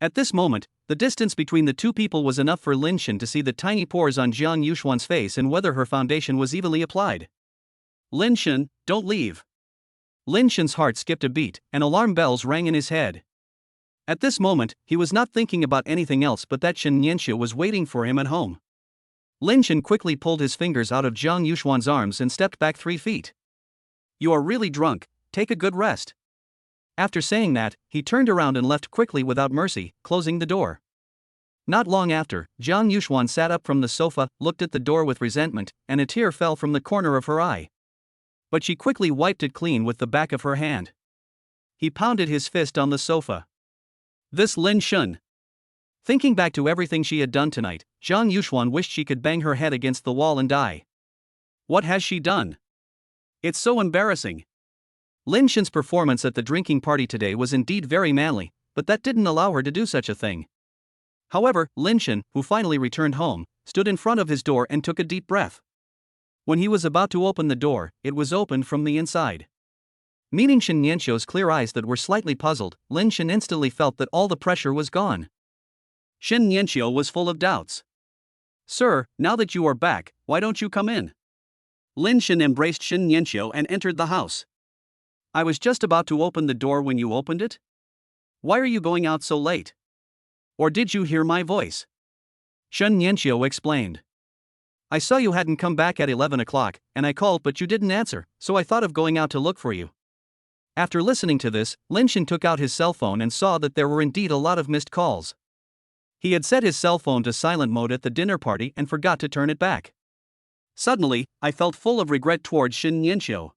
At this moment, the distance between the two people was enough for Lin Shen to see the tiny pores on Jiang Yuxuan's face and whether her foundation was evenly applied. Lin Shen, don't leave. Lin Shen's heart skipped a beat, and alarm bells rang in his head. At this moment, he was not thinking about anything else but that Shen Nianxiu was waiting for him at home. Lin Shen quickly pulled his fingers out of Jiang Yuxuan's arms and stepped back 3 feet. "You are really drunk, take a good rest." After saying that, he turned around and left quickly without mercy, closing the door. Not long after, Jiang Yuxuan sat up from the sofa, looked at the door with resentment, and a tear fell from the corner of her eye. But she quickly wiped it clean with the back of her hand. He pounded his fist on the sofa. This Lin Shen. Thinking back to everything she had done tonight, Jiang Yuxuan wished she could bang her head against the wall and die. What has she done? It's so embarrassing. Lin Shen's performance at the drinking party today was indeed very manly, but that didn't allow her to do such a thing. However, Lin Shen, who finally returned home, stood in front of his door and took a deep breath. When he was about to open the door, it was opened from the inside. Meeting Shen Nianxiu's clear eyes that were slightly puzzled, Lin Shen instantly felt that all the pressure was gone. Shen Nianxiu was full of doubts. "Sir, now that you are back, why don't you come in?" Lin Shen embraced Shen Nianxiu and entered the house. "I was just about to open the door when you opened it? Why are you going out so late? Or did you hear my voice?" Shen Nianxiu explained. "I saw you hadn't come back at 11 o'clock, and I called but you didn't answer, so I thought of going out to look for you." After listening to this, Lin Shen took out his cell phone and saw that there were indeed a lot of missed calls. He had set his cell phone to silent mode at the dinner party and forgot to turn it back. Suddenly, I felt full of regret towards Shen Nianxiu.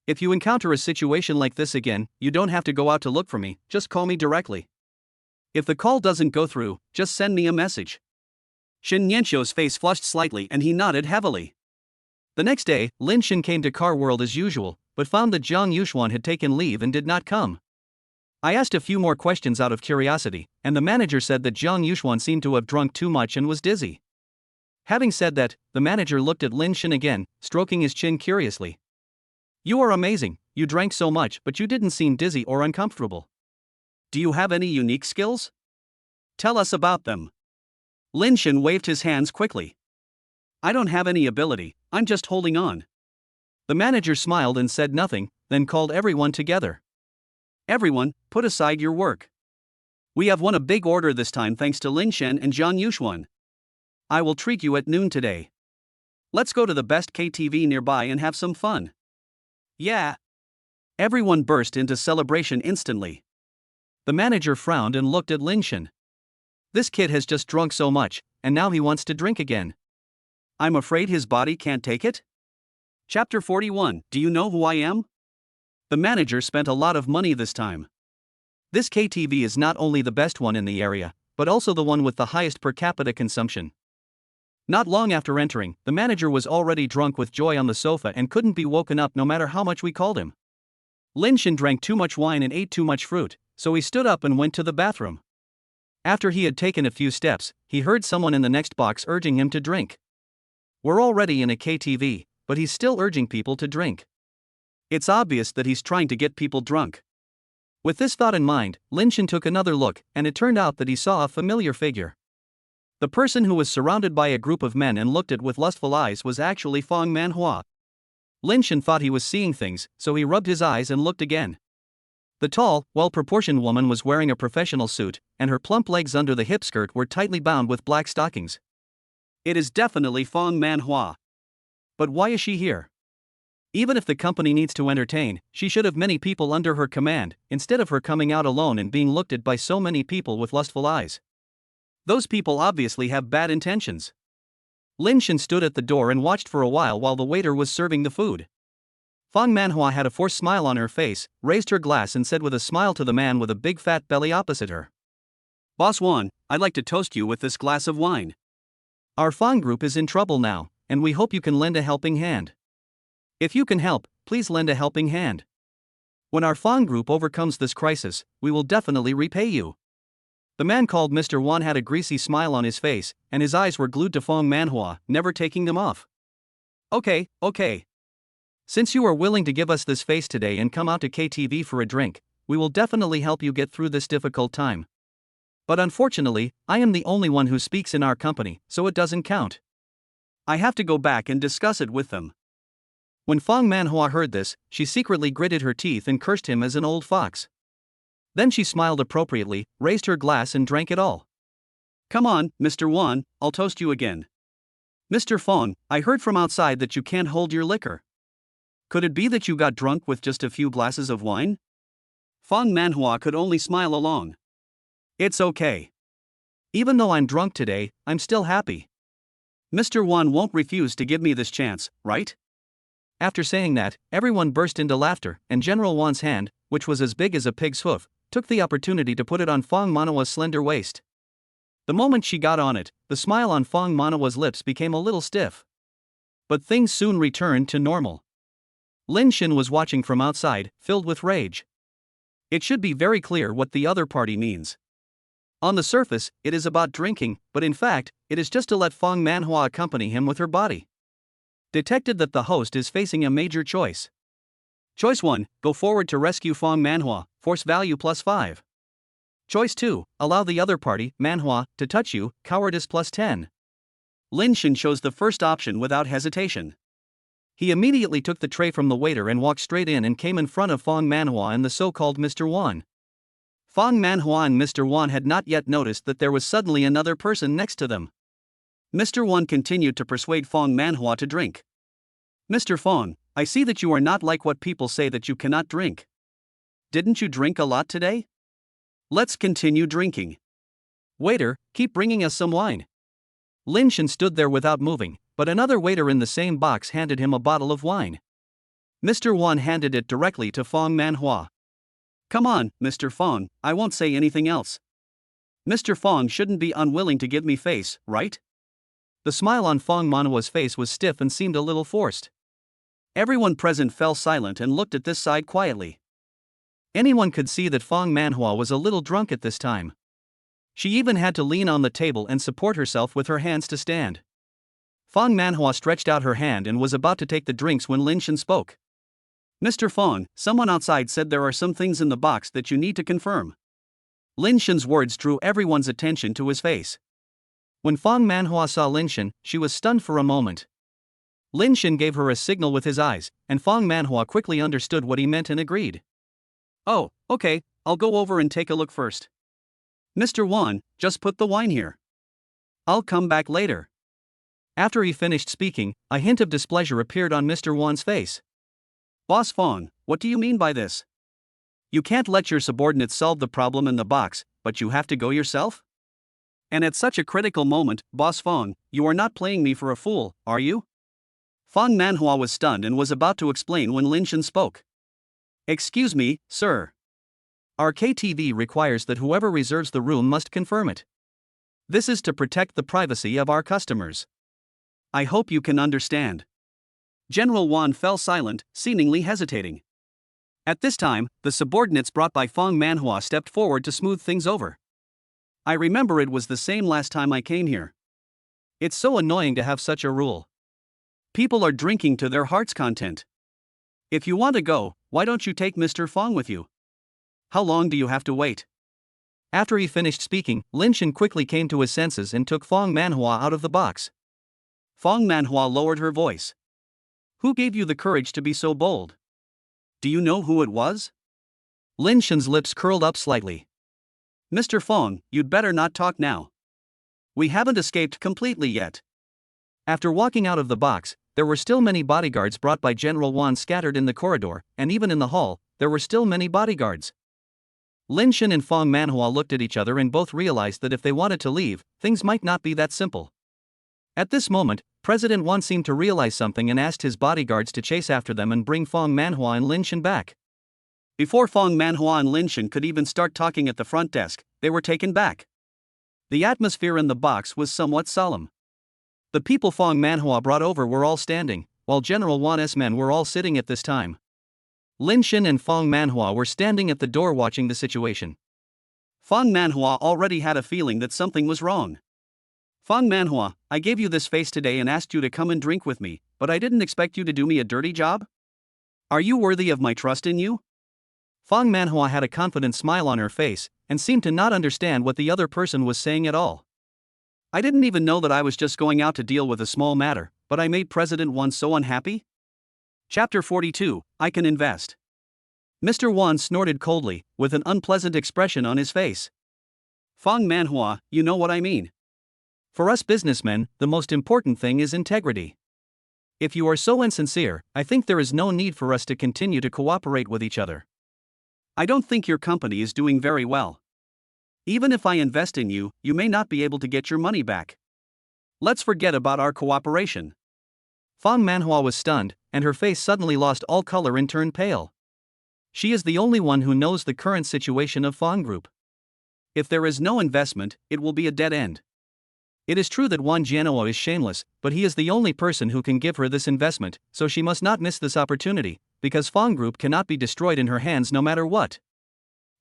"If you encounter a situation like this again, you don't have to go out to look for me, just call me directly. If the call doesn't go through, just send me a message." Shen Nianxiu's face flushed slightly and he nodded heavily. The next day, Lin Shen came to Car World as usual, but found that Jiang Yuxuan had taken leave and did not come. I asked a few more questions out of curiosity, and the manager said that Jiang Yuxuan seemed to have drunk too much and was dizzy. Having said that, the manager looked at Lin Shen again, stroking his chin curiously. "You are amazing, you drank so much but you didn't seem dizzy or uncomfortable. Do you have any unique skills? Tell us about them." Lin Shen waved his hands quickly. "I don't have any ability, I'm just holding on." The manager smiled and said nothing, then called everyone together. "Everyone, put aside your work. We have won a big order this time thanks to Lin Shen and Jiang Yuxuan. I will treat you at noon today. Let's go to the best KTV nearby and have some fun." "Yeah." Everyone burst into celebration instantly. The manager frowned and looked at Lin Shen. This kid has just drunk so much, and now he wants to drink again. I'm afraid his body can't take it? Chapter 41. Do you know who I am? The manager spent a lot of money this time. This KTV is not only the best one in the area, but also the one with the highest per capita consumption. Not long after entering, the manager was already drunk with joy on the sofa and couldn't be woken up no matter how much we called him. Lin Shen drank too much wine and ate too much fruit, so he stood up and went to the bathroom. After he had taken a few steps, he heard someone in the next box urging him to drink. We're already in a KTV, but he's still urging people to drink. It's obvious that he's trying to get people drunk. With this thought in mind, Lin Shen took another look, and it turned out that he saw a familiar figure. The person who was surrounded by a group of men and looked at with lustful eyes was actually Fang Manhua. Lin Shen thought he was seeing things, so he rubbed his eyes and looked again. The tall, well-proportioned woman was wearing a professional suit, and her plump legs under the hip skirt were tightly bound with black stockings. It is definitely Fang Manhua. But why is she here? Even if the company needs to entertain, she should have many people under her command, instead of her coming out alone and being looked at by so many people with lustful eyes. Those people obviously have bad intentions. Lin Shen stood at the door and watched for a while the waiter was serving the food. Fang Manhua had a forced smile on her face, raised her glass and said with a smile to the man with a big fat belly opposite her. "Boss Wan, I'd like to toast you with this glass of wine. Our Fang group is in trouble now, and we hope you can lend a helping hand. If you can help, please lend a helping hand. When our Fang group overcomes this crisis, we will definitely repay you." The man called Mr. Wan had a greasy smile on his face, and his eyes were glued to Fang Manhua, never taking them off. Okay. Since you are willing to give us this face today and come out to KTV for a drink, we will definitely help you get through this difficult time. But unfortunately, I am the only one who speaks in our company, so it doesn't count. I have to go back and discuss it with them. When Fong Manhua heard this, she secretly gritted her teeth and cursed him as an old fox. Then she smiled appropriately, raised her glass and drank it all. Come on, Mr. Wan, I'll toast you again. Mr. Fong, I heard from outside that you can't hold your liquor. Could it be that you got drunk with just a few glasses of wine? Fong Manhua could only smile along. It's okay. Even though I'm drunk today, I'm still happy. Mr. Wan won't refuse to give me this chance, right? After saying that, everyone burst into laughter, and General Wan's hand, which was as big as a pig's hoof, took the opportunity to put it on Fong Manhua's slender waist. The moment she got on it, the smile on Fong Manhua's lips became a little stiff. But things soon returned to normal. Lin Shin was watching from outside, filled with rage. It should be very clear what the other party means. On the surface, it is about drinking, but in fact, it is just to let Fong Manhua accompany him with her body. Detected that the host is facing a major choice. Choice 1, go forward to rescue Fong Manhua, force value +5. Choice 2, allow the other party, Manhua, to touch you, cowardice +10. Lin Shin chose the first option without hesitation. He immediately took the tray from the waiter and walked straight in and came in front of Fong Manhua and the so-called Mr. Wan. Fong Manhua and Mr. Wan had not yet noticed that there was suddenly another person next to them. Mr. Wan continued to persuade Fong Manhua to drink. Mr. Fong, I see that you are not like what people say that you cannot drink. Didn't you drink a lot today? Let's continue drinking. Waiter, keep bringing us some wine. Lin Shin stood there without moving, but another waiter in the same box handed him a bottle of wine. Mr. Wan handed it directly to Fong Manhua. Come on, Mr. Fong, I won't say anything else. Mr. Fong shouldn't be unwilling to give me face, right? The smile on Fong Manhua's face was stiff and seemed a little forced. Everyone present fell silent and looked at this side quietly. Anyone could see that Fong Manhua was a little drunk at this time. She even had to lean on the table and support herself with her hands to stand. Fong Manhua stretched out her hand and was about to take the drinks when Lin Shin spoke. Mr. Fong, someone outside said there are some things in the box that you need to confirm. Lin Shin's words drew everyone's attention to his face. When Fong Manhua saw Lin Shin, she was stunned for a moment. Lin Shin gave her a signal with his eyes, and Fong Manhua quickly understood what he meant and agreed. Oh, okay, I'll go over and take a look first. Mr. Wan, just put the wine here. I'll come back later. After he finished speaking, a hint of displeasure appeared on Mr. Wan's face. Boss Fong, what do you mean by this? You can't let your subordinates solve the problem in the box, but you have to go yourself? And at such a critical moment, Boss Fong, you are not playing me for a fool, are you? Fong Manhua was stunned and was about to explain when Lin Shin spoke. Excuse me, sir. Our KTV requires that whoever reserves the room must confirm it. This is to protect the privacy of our customers. I hope you can understand. General Wan fell silent, seemingly hesitating. At this time, the subordinates brought by Fong Manhua stepped forward to smooth things over. I remember it was the same last time I came here. It's so annoying to have such a rule. People are drinking to their heart's content. If you want to go, why don't you take Mr. Fong with you? How long do you have to wait? After he finished speaking, Lin Shin quickly came to his senses and took Fong Manhua out of the box. Fong Manhua lowered her voice. Who gave you the courage to be so bold? Do you know who it was? Lin Shin's lips curled up slightly. Mr. Fong, you'd better not talk now. We haven't escaped completely yet. After walking out of the box, there were still many bodyguards brought by General Wan scattered in the corridor, and even in the hall, there were still many bodyguards. Lin Shin and Fong Manhua looked at each other and both realized that if they wanted to leave, things might not be that simple. At this moment, President Wan seemed to realize something and asked his bodyguards to chase after them and bring Fong Manhua and Lin Shin back. Before Fong Manhua and Lin Shin could even start talking at the front desk, they were taken back. The atmosphere in the box was somewhat solemn. The people Fong Manhua brought over were all standing, while General Wan's men were all sitting at this time. Lin Shin and Fong Manhua were standing at the door watching the situation. Fong Manhua already had a feeling that something was wrong. Fong Manhua, I gave you this face today and asked you to come and drink with me, but I didn't expect you to do me a dirty job? Are you worthy of my trust in you? Fong Manhua had a confident smile on her face, and seemed to not understand what the other person was saying at all. I didn't even know that I was just going out to deal with a small matter, but I made President Wan so unhappy? Chapter 42, I Can Invest. Mr. Wan snorted coldly, with an unpleasant expression on his face. Fang Manhua, you know what I mean. For us businessmen, the most important thing is integrity. If you are so insincere, I think there is no need for us to continue to cooperate with each other. I don't think your company is doing very well. Even if I invest in you, you may not be able to get your money back. Let's forget about our cooperation. Fang Manhua was stunned, and her face suddenly lost all color and turned pale. She is the only one who knows the current situation of Fang Group. If there is no investment, it will be a dead end. It is true that Wan Jianhua is shameless, but he is the only person who can give her this investment, so she must not miss this opportunity, because Fang Group cannot be destroyed in her hands no matter what.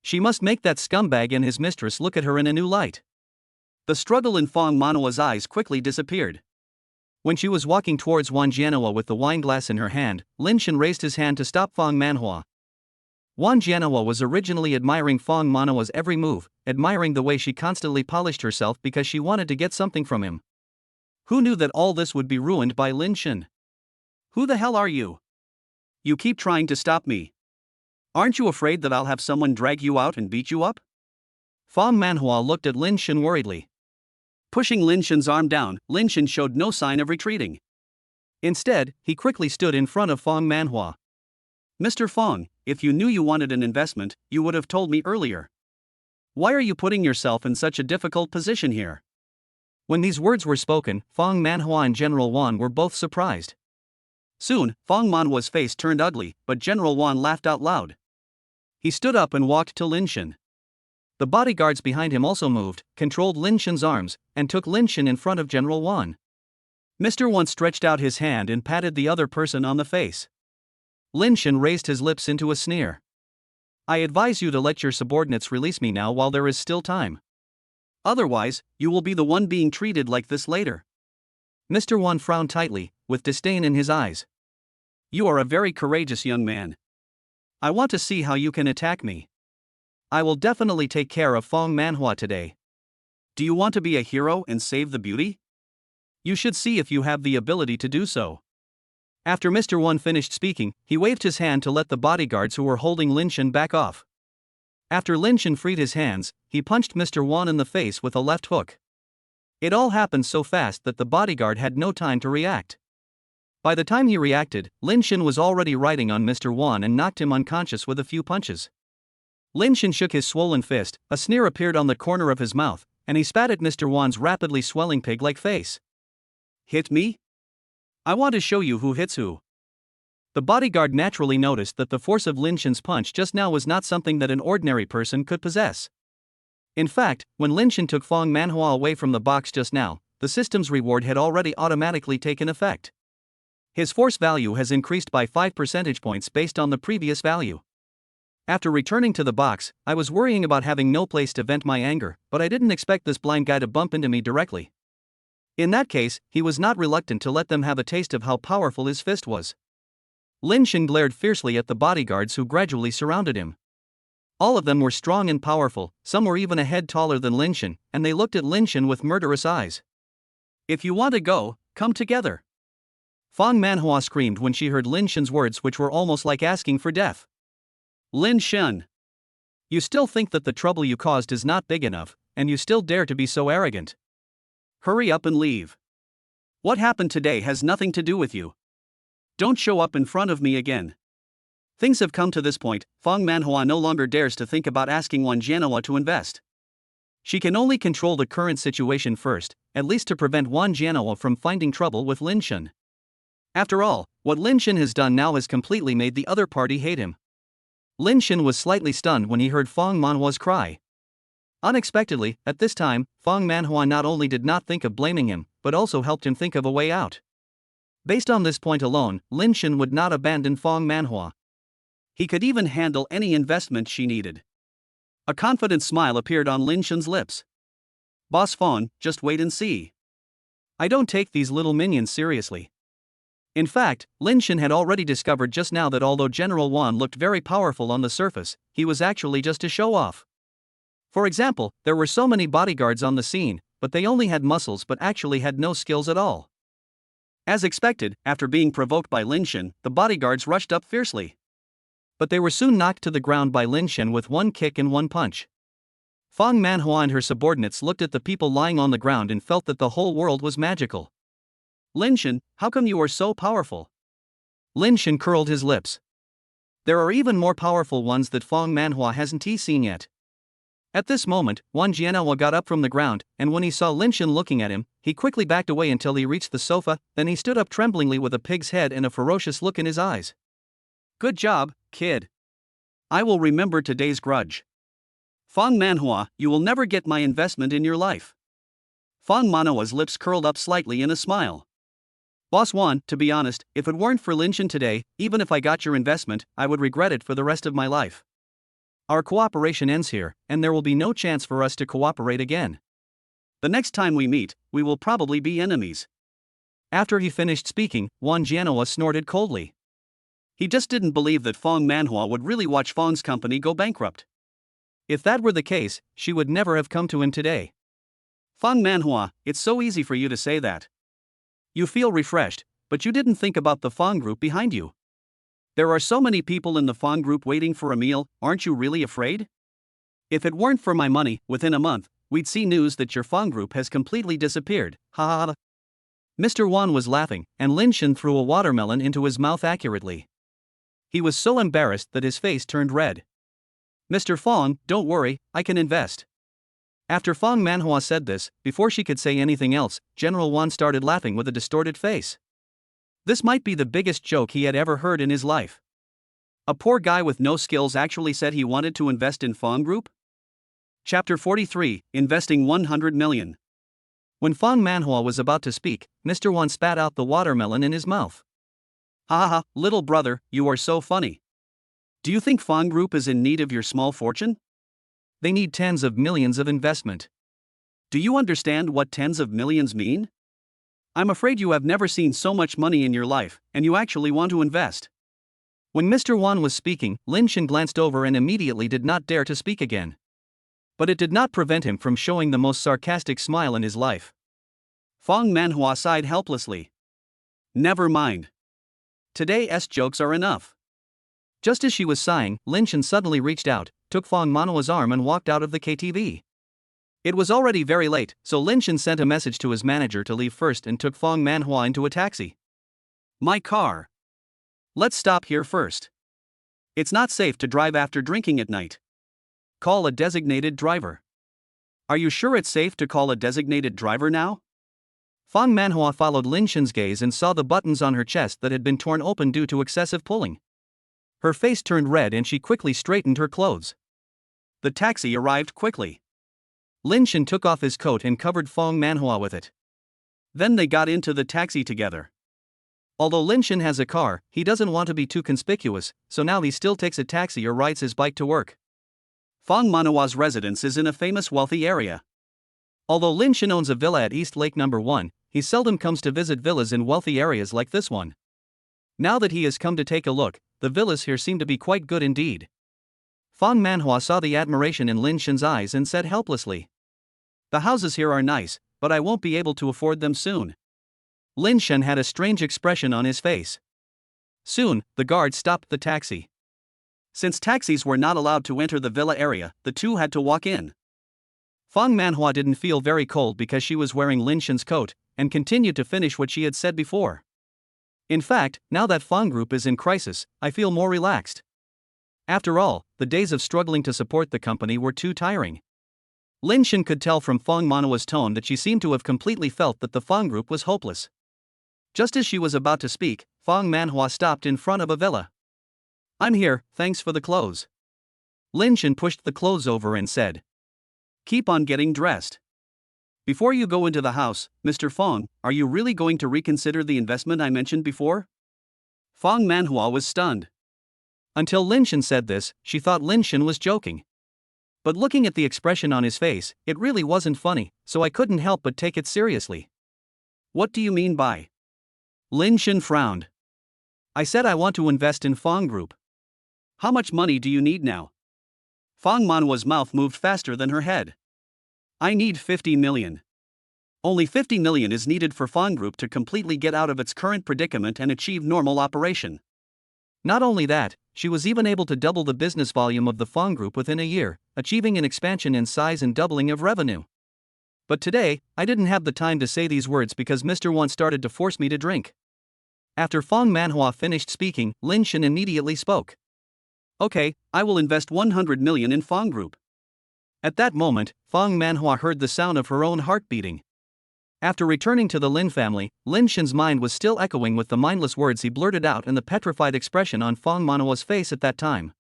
She must make that scumbag and his mistress look at her in a new light. The struggle in Fang Manhua's eyes quickly disappeared. When she was walking towards Wan Jianhua with the wineglass in her hand, Lin Shen raised his hand to stop Fang Manhua. Wan Jianhua was originally admiring Fang Manhua's every move, admiring the way she constantly polished herself because she wanted to get something from him. Who knew that all this would be ruined by Lin Shen? Who the hell are you? You keep trying to stop me. Aren't you afraid that I'll have someone drag you out and beat you up? Fang Manhua looked at Lin Shen worriedly. Pushing Lin Shen's arm down, Lin Shen showed no sign of retreating. Instead, he quickly stood in front of Fang Manhua. Mr. Fang, if you knew you wanted an investment, you would have told me earlier. Why are you putting yourself in such a difficult position here? When these words were spoken, Fang Manhua and General Wan were both surprised. Soon, Fang Manhua's face turned ugly, but General Wan laughed out loud. He stood up and walked to Lin Shen. The bodyguards behind him also moved, controlled Lin Shen's arms, and took Lin Shen in front of General Wan. Mr. Wan stretched out his hand and patted the other person on the face. Lin Shen raised his lips into a sneer. I advise you to let your subordinates release me now while there is still time. Otherwise, you will be the one being treated like this later. Mr. Wan frowned tightly, with disdain in his eyes. You are a very courageous young man. I want to see how you can attack me. I will definitely take care of Fang Manhua today. Do you want to be a hero and save the beauty? You should see if you have the ability to do so. After Mr. Wan finished speaking, he waved his hand to let the bodyguards who were holding Lin Shen back off. After Lin Shen freed his hands, he punched Mr. Wan in the face with a left hook. It all happened so fast that the bodyguard had no time to react. By the time he reacted, Lin Shen was already riding on Mr. Wan and knocked him unconscious with a few punches. Lin Shen shook his swollen fist, a sneer appeared on the corner of his mouth, and he spat at Mr. Wan's rapidly swelling pig-like face. Hit me? I want to show you who hits who. The bodyguard naturally noticed that the force of Lin Shen's punch just now was not something that an ordinary person could possess. In fact, when Lin Shen took Fang Manhua away from the box just now, the system's reward had already automatically taken effect. His force value has increased by 5 percentage points based on the previous value. After returning to the box, I was worrying about having no place to vent my anger, but I didn't expect this blind guy to bump into me directly. In that case, he was not reluctant to let them have a taste of how powerful his fist was. Lin Shen glared fiercely at the bodyguards who gradually surrounded him. All of them were strong and powerful, some were even a head taller than Lin Shen, and they looked at Lin Shen with murderous eyes. If you want to go, come together. Fang Manhua screamed when she heard Lin Shen's words, which were almost like asking for death. Lin Shen! You still think that the trouble you caused is not big enough, and you still dare to be so arrogant. Hurry up and leave. What happened today has nothing to do with you. Don't show up in front of me again. Things have come to this point, Fang Manhua no longer dares to think about asking Wan Jianhua to invest. She can only control the current situation first, at least to prevent Wan Jianhua from finding trouble with Lin Shen. After all, what Lin Shen has done now has completely made the other party hate him. Lin Shen was slightly stunned when he heard Fang Manhua's cry. Unexpectedly, at this time, Fang Manhua not only did not think of blaming him, but also helped him think of a way out. Based on this point alone, Lin Shen would not abandon Fang Manhua. He could even handle any investment she needed. A confident smile appeared on Lin Shen's lips. Boss Fang, just wait and see. I don't take these little minions seriously. In fact, Lin Shen had already discovered just now that although General Wan looked very powerful on the surface, he was actually just a show-off. For example, there were so many bodyguards on the scene, but they only had muscles but actually had no skills at all. As expected, after being provoked by Lin Shen, the bodyguards rushed up fiercely. But they were soon knocked to the ground by Lin Shen with one kick and one punch. Fang Manhua and her subordinates looked at the people lying on the ground and felt that the whole world was magical. Lin Shen, how come you are so powerful? Lin Shen curled his lips. There are even more powerful ones that Fang Manhua hasn't seen yet. At this moment, Wang Jianhua got up from the ground, and when he saw Lin Shen looking at him, he quickly backed away until he reached the sofa, then he stood up tremblingly with a pig's head and a ferocious look in his eyes. Good job, kid. I will remember today's grudge. Fang Manhua, you will never get my investment in your life. Fang Manhua's lips curled up slightly in a smile. Boss Wan, to be honest, if it weren't for Lin Shen today, even if I got your investment, I would regret it for the rest of my life. Our cooperation ends here, and there will be no chance for us to cooperate again. The next time we meet, we will probably be enemies. After he finished speaking, Wang Jianhua snorted coldly. He just didn't believe that Fang Manhua would really watch Fang's company go bankrupt. If that were the case, she would never have come to him today. Fang Manhua, it's so easy for you to say that. You feel refreshed, but you didn't think about the Fang group behind you. There are so many people in the Fang group waiting for a meal, aren't you really afraid? If it weren't for my money, within a month, we'd see news that your Fang group has completely disappeared, ha ha ha. Mr. Wan was laughing, and Lin Shen threw a watermelon into his mouth accurately. He was so embarrassed that his face turned red. Mr. Fang, don't worry, I can invest. After Fang Manhua said this, before she could say anything else, General Wan started laughing with a distorted face. This might be the biggest joke he had ever heard in his life. A poor guy with no skills actually said he wanted to invest in Fang Group? Chapter 43, Investing 100 Million. When Fang Manhua was about to speak, Mr. Wan spat out the watermelon in his mouth. Ha ha ha, little brother, you are so funny. Do you think Fang Group is in need of your small fortune? They need tens of millions of investment. Do you understand what tens of millions mean? I'm afraid you have never seen so much money in your life, and you actually want to invest. When Mr. Wan was speaking, Lin Shen glanced over and immediately did not dare to speak again. But it did not prevent him from showing the most sarcastic smile in his life. Fang Manhua sighed helplessly. Never mind. Today's jokes are enough. Just as she was sighing, Lin Shen suddenly reached out, took Fang Manhua's arm and walked out of the KTV. It was already very late, so Lin Shen sent a message to his manager to leave first and took Fang Manhua into a taxi. My car. Let's stop here first. It's not safe to drive after drinking at night. Call a designated driver. Are you sure it's safe to call a designated driver now? Fang Manhua followed Lin Shen's gaze and saw the buttons on her chest that had been torn open due to excessive pulling. Her face turned red and she quickly straightened her clothes. The taxi arrived quickly. Lin Shen took off his coat and covered Fang Manhua with it. Then they got into the taxi together. Although Lin Shen has a car, he doesn't want to be too conspicuous, so now he still takes a taxi or rides his bike to work. Fang Manhua's residence is in a famous wealthy area. Although Lin Shen owns a villa at East Lake No. 1, he seldom comes to visit villas in wealthy areas like this one. Now that he has come to take a look, the villas here seem to be quite good indeed. Fang Manhua saw the admiration in Lin Shen's eyes and said helplessly. The houses here are nice, but I won't be able to afford them soon. Lin Shen had a strange expression on his face. Soon, the guard stopped the taxi. Since taxis were not allowed to enter the villa area, the two had to walk in. Fang Manhua didn't feel very cold because she was wearing Lin Shen's coat, and continued to finish what she had said before. In fact, now that Fang Group is in crisis, I feel more relaxed. After all, the days of struggling to support the company were too tiring. Lin Shen could tell from Fang Manhua's tone that she seemed to have completely felt that the Fang Group was hopeless. Just as she was about to speak, Fang Manhua stopped in front of a villa. I'm here, thanks for the clothes. Lin Shen pushed the clothes over and said. Keep on getting dressed. Before you go into the house, Mr. Fang, are you really going to reconsider the investment I mentioned before? Fang Manhua was stunned. Until Lin Shen said this, she thought Lin Shen was joking. But looking at the expression on his face, it really wasn't funny, so I couldn't help but take it seriously. What do you mean by? Lin Shen frowned. I said I want to invest in Fang Group. How much money do you need now? Fang Manhua's mouth moved faster than her head. I need 50 million. Only 50 million is needed for Fong Group to completely get out of its current predicament and achieve normal operation. Not only that, she was even able to double the business volume of the Fong Group within a year, achieving an expansion in size and doubling of revenue. But today, I didn't have the time to say these words because Mr. Wan started to force me to drink. After Fong Manhua finished speaking, Lin Shen immediately spoke. Okay, I will invest 100 million in Fong Group. At that moment, Fong Manhua heard the sound of her own heart beating. After returning to the Lin family, Lin Shen's mind was still echoing with the mindless words he blurted out and the petrified expression on Fong Manhua's face at that time.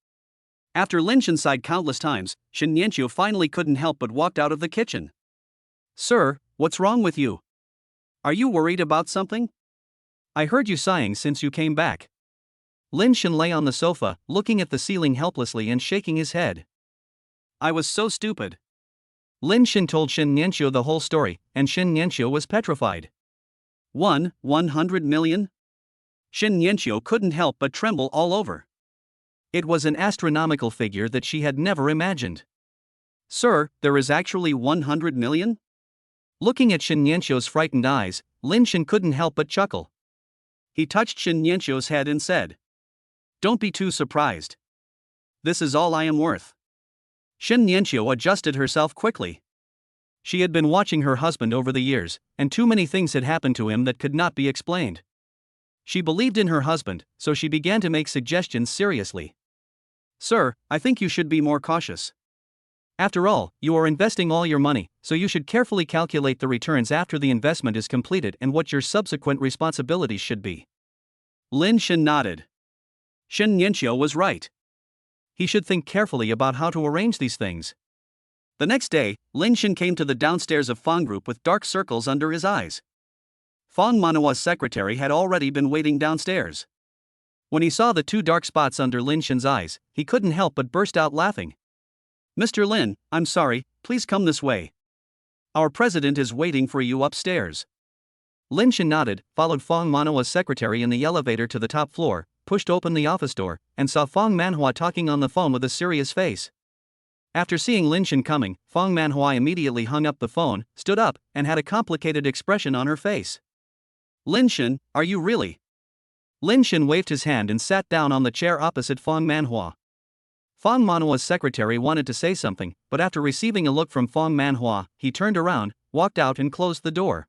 After Lin Shen sighed countless times, Shen Yanqiu finally couldn't help but walked out of the kitchen. Sir, what's wrong with you? Are you worried about something? I heard you sighing since you came back. Lin Shen lay on the sofa, looking at the ceiling helplessly and shaking his head. I was so stupid. Lin Shen told Shen Yanqiu the whole story, and Shen Yanqiu was petrified. 100 million? Shen Yanqiu couldn't help but tremble all over. It was an astronomical figure that she had never imagined. Sir, there is actually 100 million? Looking at Shen Yanqiu's frightened eyes, Lin Shen couldn't help but chuckle. He touched Shen Yanqiu's head and said, Don't be too surprised. This is all I am worth. Shen Yanqiu adjusted herself quickly. She had been watching her husband over the years, and too many things had happened to him that could not be explained. She believed in her husband, so she began to make suggestions seriously. Sir, I think you should be more cautious. After all, you are investing all your money, so you should carefully calculate the returns after the investment is completed and what your subsequent responsibilities should be. Lin Shen nodded. Shen Yanqiu was right. He should think carefully about how to arrange these things. The next day, Lin Shen came to the downstairs of Fong Group with dark circles under his eyes. Fong Manhua's secretary had already been waiting downstairs. When he saw the 2 dark spots under Lin Shen's eyes, he couldn't help but burst out laughing. Mr. Lin, I'm sorry, please come this way. Our president is waiting for you upstairs. Lin Shen nodded, followed Fong Manhua's secretary in the elevator to the top floor, pushed open the office door, and saw Fong Manhua talking on the phone with a serious face. After seeing Lin Shen coming, Fong Manhua immediately hung up the phone, stood up, and had a complicated expression on her face. Lin Shen, are you really? Lin Shen waved his hand and sat down on the chair opposite Fong Manhua. Fong Manhua's secretary wanted to say something, but after receiving a look from Fong Manhua, he turned around, walked out and closed the door.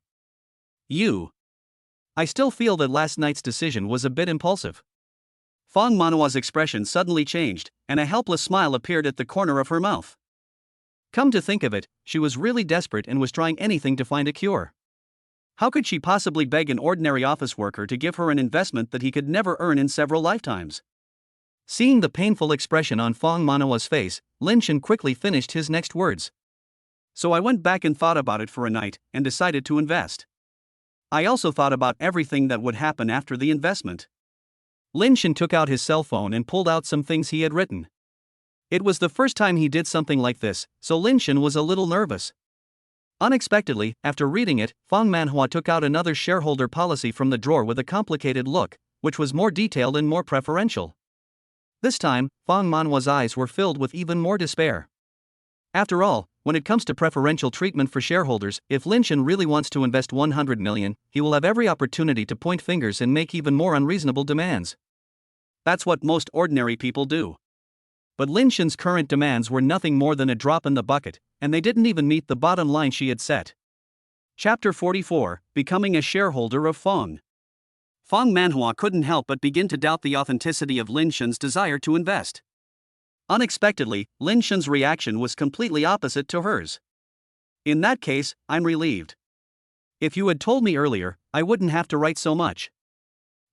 I still feel that last night's decision was a bit impulsive. Fong Manhua's expression suddenly changed, and a helpless smile appeared at the corner of her mouth. Come to think of it, she was really desperate and was trying anything to find a cure. How could she possibly beg an ordinary office worker to give her an investment that he could never earn in several lifetimes? Seeing the painful expression on Fong Manhua's face, Lin Shen quickly finished his next words. So I went back and thought about it for a night, and decided to invest. I also thought about everything that would happen after the investment. Lin Shen took out his cell phone and pulled out some things he had written. It was the first time he did something like this, so Lin Shen was a little nervous. Unexpectedly, after reading it, Fong Manhua took out another shareholder policy from the drawer with a complicated look, which was more detailed and more preferential. This time, Fong Manhua's eyes were filled with even more despair. After all, when it comes to preferential treatment for shareholders, if Lin Shen really wants to invest 100 million, he will have every opportunity to point fingers and make even more unreasonable demands. That's what most ordinary people do. But Lin Shen's current demands were nothing more than a drop in the bucket, and they didn't even meet the bottom line she had set. Chapter 44, Becoming a Shareholder of Fong. Fong Manhua couldn't help but begin to doubt the authenticity of Lin Shen's desire to invest. Unexpectedly, Lin Shen's reaction was completely opposite to hers. In that case, I'm relieved. If you had told me earlier, I wouldn't have to write so much.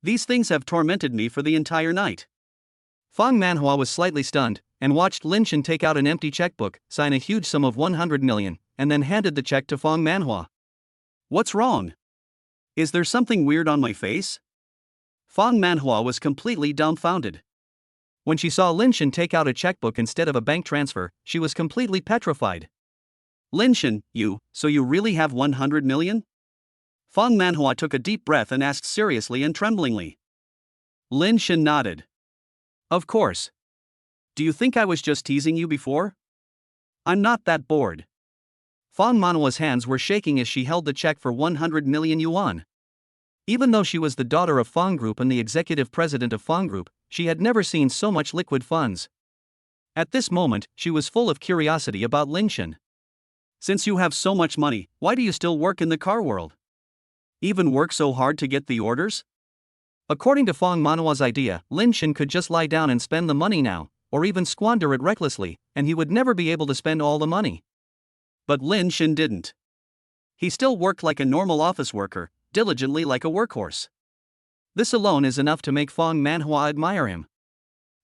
These things have tormented me for the entire night. Fong Manhua was slightly stunned, and watched Lin Shen take out an empty checkbook, sign a huge sum of 100 million, and then handed the check to Fong Manhua. What's wrong? Is there something weird on my face? Fong Manhua was completely dumbfounded. When she saw Lin Shen take out a checkbook instead of a bank transfer, she was completely petrified. Lin Shen, so you really have 100 million? Fong Manhua took a deep breath and asked seriously and tremblingly. Lin Shen nodded. Of course. Do you think I was just teasing you before? I'm not that bored. Fang Manhua's hands were shaking as she held the check for 100 million yuan. Even though she was the daughter of Fang Group and the executive president of Fang Group, she had never seen so much liquid funds. At this moment, she was full of curiosity about Lin Shen. Since you have so much money, why do you still work in the car world? Even work so hard to get the orders? According to Fang Manhua's idea, Lin Shen could just lie down and spend the money now, or even squander it recklessly, and he would never be able to spend all the money. But Lin Shen didn't. He still worked like a normal office worker, diligently like a workhorse. This alone is enough to make Fang Manhua admire him.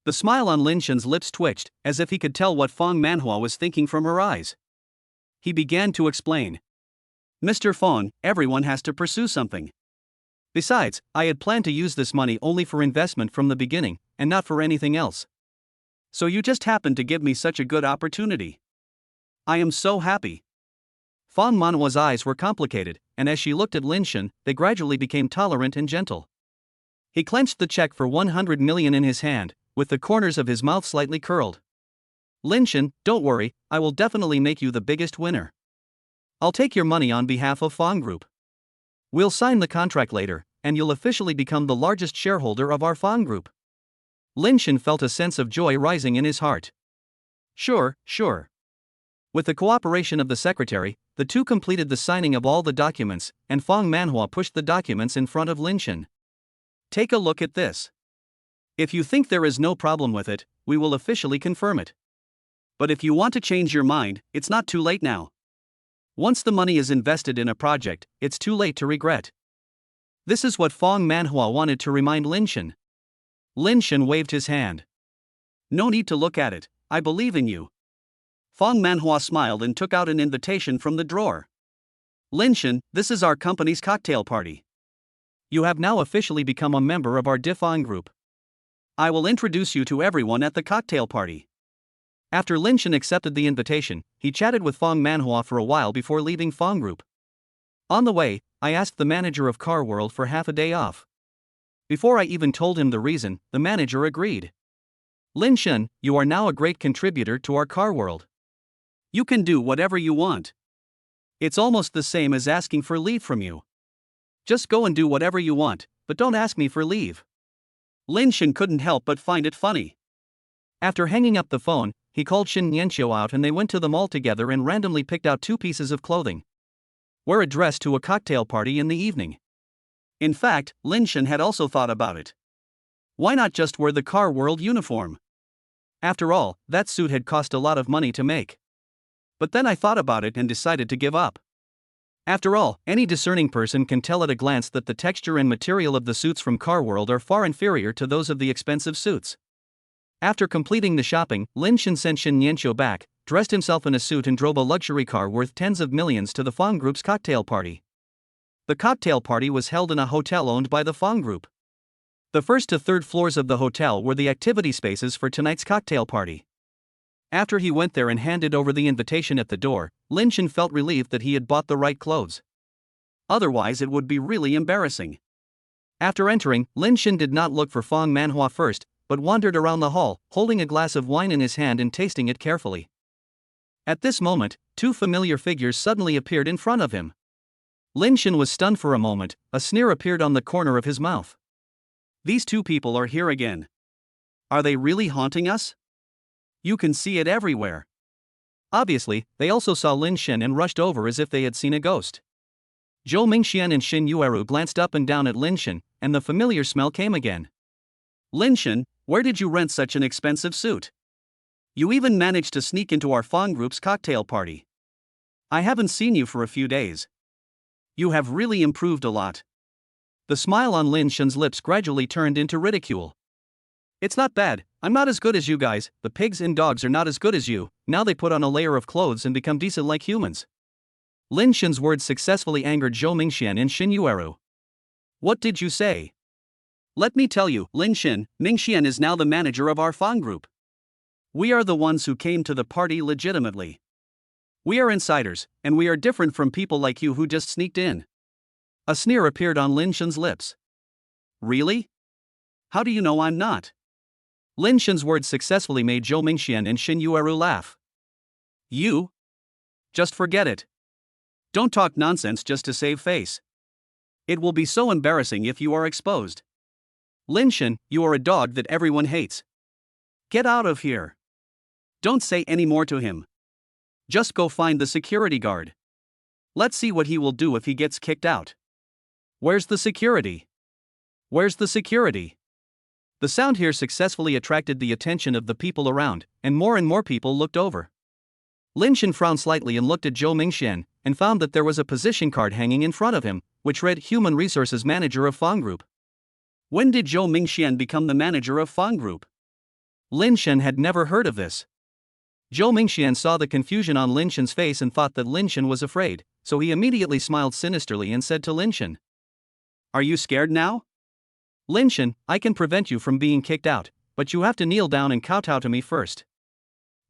The smile on Lin Shen's lips twitched, as if he could tell what Fang Manhua was thinking from her eyes. He began to explain. Mr. Fang, everyone has to pursue something. Besides, I had planned to use this money only for investment from the beginning, and not for anything else. So you just happened to give me such a good opportunity. I am so happy. Fang Manhua's eyes were complicated, and as she looked at Lin Shen, they gradually became tolerant and gentle. He clenched the check for 100 million in his hand, with the corners of his mouth slightly curled. Lin Shen, don't worry, I will definitely make you the biggest winner. I'll take your money on behalf of Fang Group. We'll sign the contract later, and you'll officially become the largest shareholder of our Fang Group. Lin Shen felt a sense of joy rising in his heart. Sure. With the cooperation of the secretary, the two completed the signing of all the documents, and Fang Manhua pushed the documents in front of Lin Shen. Take a look at this. If you think there is no problem with it, we will officially confirm it. But if you want to change your mind, it's not too late now. Once the money is invested in a project, it's too late to regret. This is what Fang Manhua wanted to remind Lin Shen. Lin Shen waved his hand. No need to look at it, I believe in you. Fang Manhua smiled and took out an invitation from the drawer. Lin Shen, this is our company's cocktail party. You have now officially become a member of our Difang Group. I will introduce you to everyone at the cocktail party. After Lin Shen accepted the invitation, he chatted with Fang Manhua for a while before leaving Fang Group. On the way, I asked the manager of Car World for half a day off. Before I even told him the reason, the manager agreed. Lin Shen, you are now a great contributor to our Car World. You can do whatever you want. It's almost the same as asking for leave from you. Just go and do whatever you want, but don't ask me for leave. Lin Shen couldn't help but find it funny. After hanging up the phone, he called Shin Nianqiu out and they went to the mall together and randomly picked out 2 pieces of clothing. Wear a dress to a cocktail party in the evening. In fact, Lin Shen had also thought about it. Why not just wear the Car World uniform? After all, that suit had cost a lot of money to make. But then I thought about it and decided to give up. After all, any discerning person can tell at a glance that the texture and material of the suits from Car World are far inferior to those of the expensive suits. After completing the shopping, Lin Shen sent Shin Nianqiu back, dressed himself in a suit and drove a luxury car worth tens of millions to the Fang Group's cocktail party. The cocktail party was held in a hotel owned by the Fang Group. The first to third floors of the hotel were the activity spaces for tonight's cocktail party. After he went there and handed over the invitation at the door, Lin Shen felt relieved that he had bought the right clothes. Otherwise it would be really embarrassing. After entering, Lin Shen did not look for Fang Manhua first, but wandered around the hall, holding a glass of wine in his hand and tasting it carefully. At this moment, 2 familiar figures suddenly appeared in front of him. Lin Shen was stunned for a moment, a sneer appeared on the corner of his mouth. These 2 people are here again. Are they really haunting us? You can see it everywhere. Obviously, they also saw Lin Shen and rushed over as if they had seen a ghost. Zhou Mingxian and Xin Yueru glanced up and down at Lin Shen, and the familiar smell came again. Lin Shen, where did you rent such an expensive suit? You even managed to sneak into our Fang Group's cocktail party. I haven't seen you for a few days. You have really improved a lot. The smile on Lin Shen's lips gradually turned into ridicule. It's not bad, I'm not as good as you guys, the pigs and dogs are not as good as you, now they put on a layer of clothes and become decent like humans. Lin Shen's words successfully angered Zhou Mingxian and Xin Yueru. What did you say? Let me tell you, Lin Shen, Mingxian is now the manager of our Fang Group. We are the ones who came to the party legitimately. We are insiders, and we are different from people like you who just sneaked in. A sneer appeared on Lin Shen's lips. Really? How do you know I'm not? Lin Shen's words successfully made Zhou Mingxian and Xin Yueru laugh. You? Just forget it, Don't talk nonsense just to save face. It will be so embarrassing if you are exposed. Lin Shen, you are a dog that everyone hates. Get out of here. Don't say any more to him. Just go find the security guard. Let's see what he will do if he gets kicked out. Where's the security? Where's the security? The sound here successfully attracted the attention of the people around, and more people looked over. Lin Shen frowned slightly and looked at Zhou Mingxian, and found that there was a position card hanging in front of him, which read Human Resources Manager of Fang Group. When did Zhou Mingxian become the manager of Fang Group? Lin Shen had never heard of this. Zhou Mingxian saw the confusion on Lin Shen's face and thought that Lin Shen was afraid, so he immediately smiled sinisterly and said to Lin Shen, "Are you scared now? Lin Shen, I can prevent you from being kicked out, but you have to kneel down and kowtow to me first."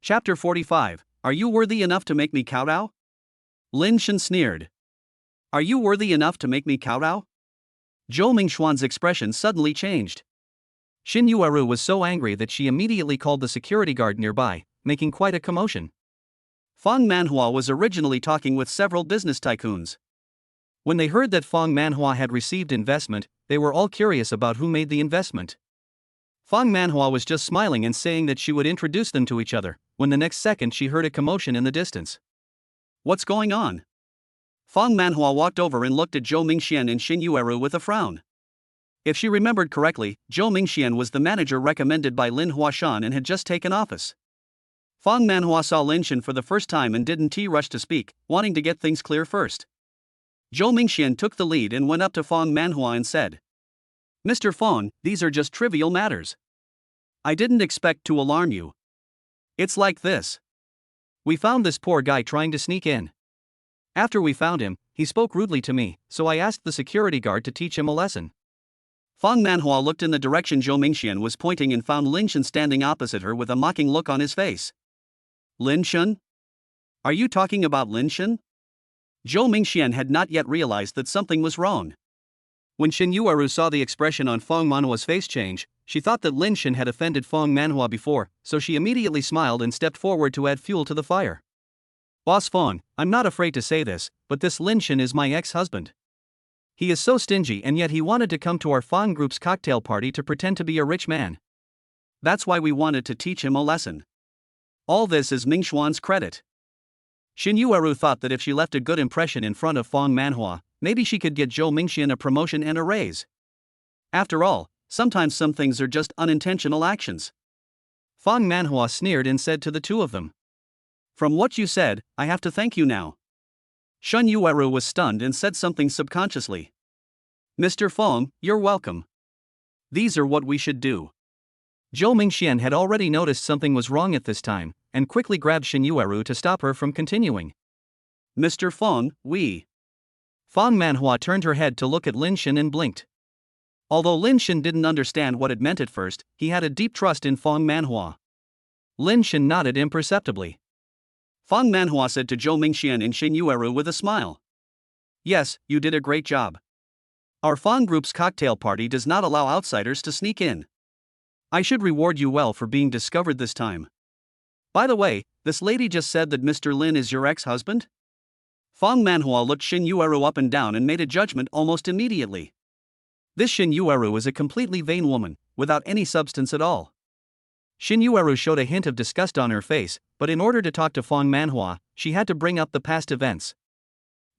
Chapter 45, Are you worthy enough to make me kowtow? Lin Shen sneered. Are you worthy enough to make me kowtow? Zhou Mingxuan's expression suddenly changed. Xin Yueru was so angry that she immediately called the security guard nearby, making quite a commotion. Fang Manhua was originally talking with several business tycoons. When they heard that Fang Manhua had received investment, they were all curious about who made the investment. Fang Manhua was just smiling and saying that she would introduce them to each other, when the next second she heard a commotion in the distance. What's going on? Fang Manhua walked over and looked at Zhou Mingxian and Xin Yueru with a frown. If she remembered correctly, Zhou Mingxian was the manager recommended by Lin Huashan and had just taken office. Fang Manhua saw Lin Shen for the first time and didn't rush to speak, wanting to get things clear first. Zhou Mingxian took the lead and went up to Fang Manhua and said, "Mr. Fang, these are just trivial matters. I didn't expect to alarm you. It's like this. We found this poor guy trying to sneak in. After we found him, he spoke rudely to me, so I asked the security guard to teach him a lesson." Fang Manhua looked in the direction Zhou Mingxian was pointing and found Lin Shen standing opposite her with a mocking look on his face. Lin Shen? Are you talking about Lin Shen? Zhou Mingxian had not yet realized that something was wrong. When Xin Yueru saw the expression on Fang Manhua's face change, she thought that Lin Shen had offended Fang Manhua before, so she immediately smiled and stepped forward to add fuel to the fire. Boss Fang, I'm not afraid to say this, but this Lin Shen is my ex-husband. He is so stingy and yet he wanted to come to our Fang Group's cocktail party to pretend to be a rich man. That's why we wanted to teach him a lesson. All this is Mingxuan's credit. Xin Yueru thought that if she left a good impression in front of Fang Manhua, maybe she could get Zhou Mingxian a promotion and a raise. After all, sometimes some things are just unintentional actions. Fang Manhua sneered and said to the two of them, "From what you said, I have to thank you now." Xin Yueru was stunned and said something subconsciously. "Mr. Fang, you're welcome. These are what we should do." Zhou Mingxian had already noticed something was wrong at this time, and quickly grabbed Xin Yueru to stop her from continuing. "Mr. Fang, we..." Fang Manhua turned her head to look at Lin Shen and blinked. Although Lin Shen didn't understand what it meant at first, he had a deep trust in Fang Manhua. Lin Shen nodded imperceptibly. Fang Manhua said to Zhou Mingxian and Xin Yueru with a smile. "Yes, you did a great job. Our Fang Group's cocktail party does not allow outsiders to sneak in. I should reward you well for being discovered this time. By the way, this lady just said that Mr. Lin is your ex-husband?" Fang Manhua looked Xin Yueru up and down and made a judgment almost immediately. This Xin Yueru is a completely vain woman, without any substance at all. Xin Yueru showed a hint of disgust on her face, but in order to talk to Fang Manhua, she had to bring up the past events.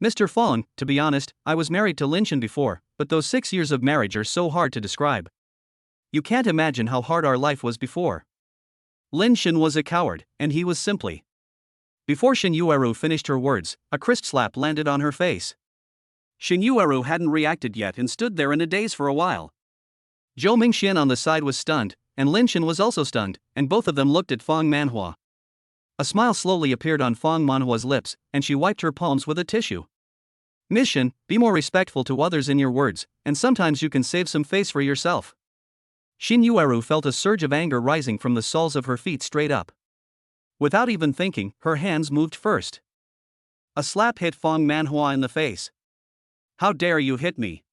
"Mr. Fang, to be honest, I was married to Lin Shen before, but those 6 years of marriage are so hard to describe. You can't imagine how hard our life was before. Lin Shen was a coward, and he was simply..." Before Xin Yueru finished her words, a crisp slap landed on her face. Xin Yueru hadn't reacted yet and stood there in a daze for a while. Zhou Mingxian on the side was stunned, and Lin Shen was also stunned, and both of them looked at Fang Manhua. A smile slowly appeared on Fang Manhua's lips, and she wiped her palms with a tissue. "Miss Shen, be more respectful to others in your words, and sometimes you can save some face for yourself." Xin Yueru felt a surge of anger rising from the soles of her feet straight up. Without even thinking, her hands moved first. A slap hit Fang Manhua in the face. "How dare you hit me?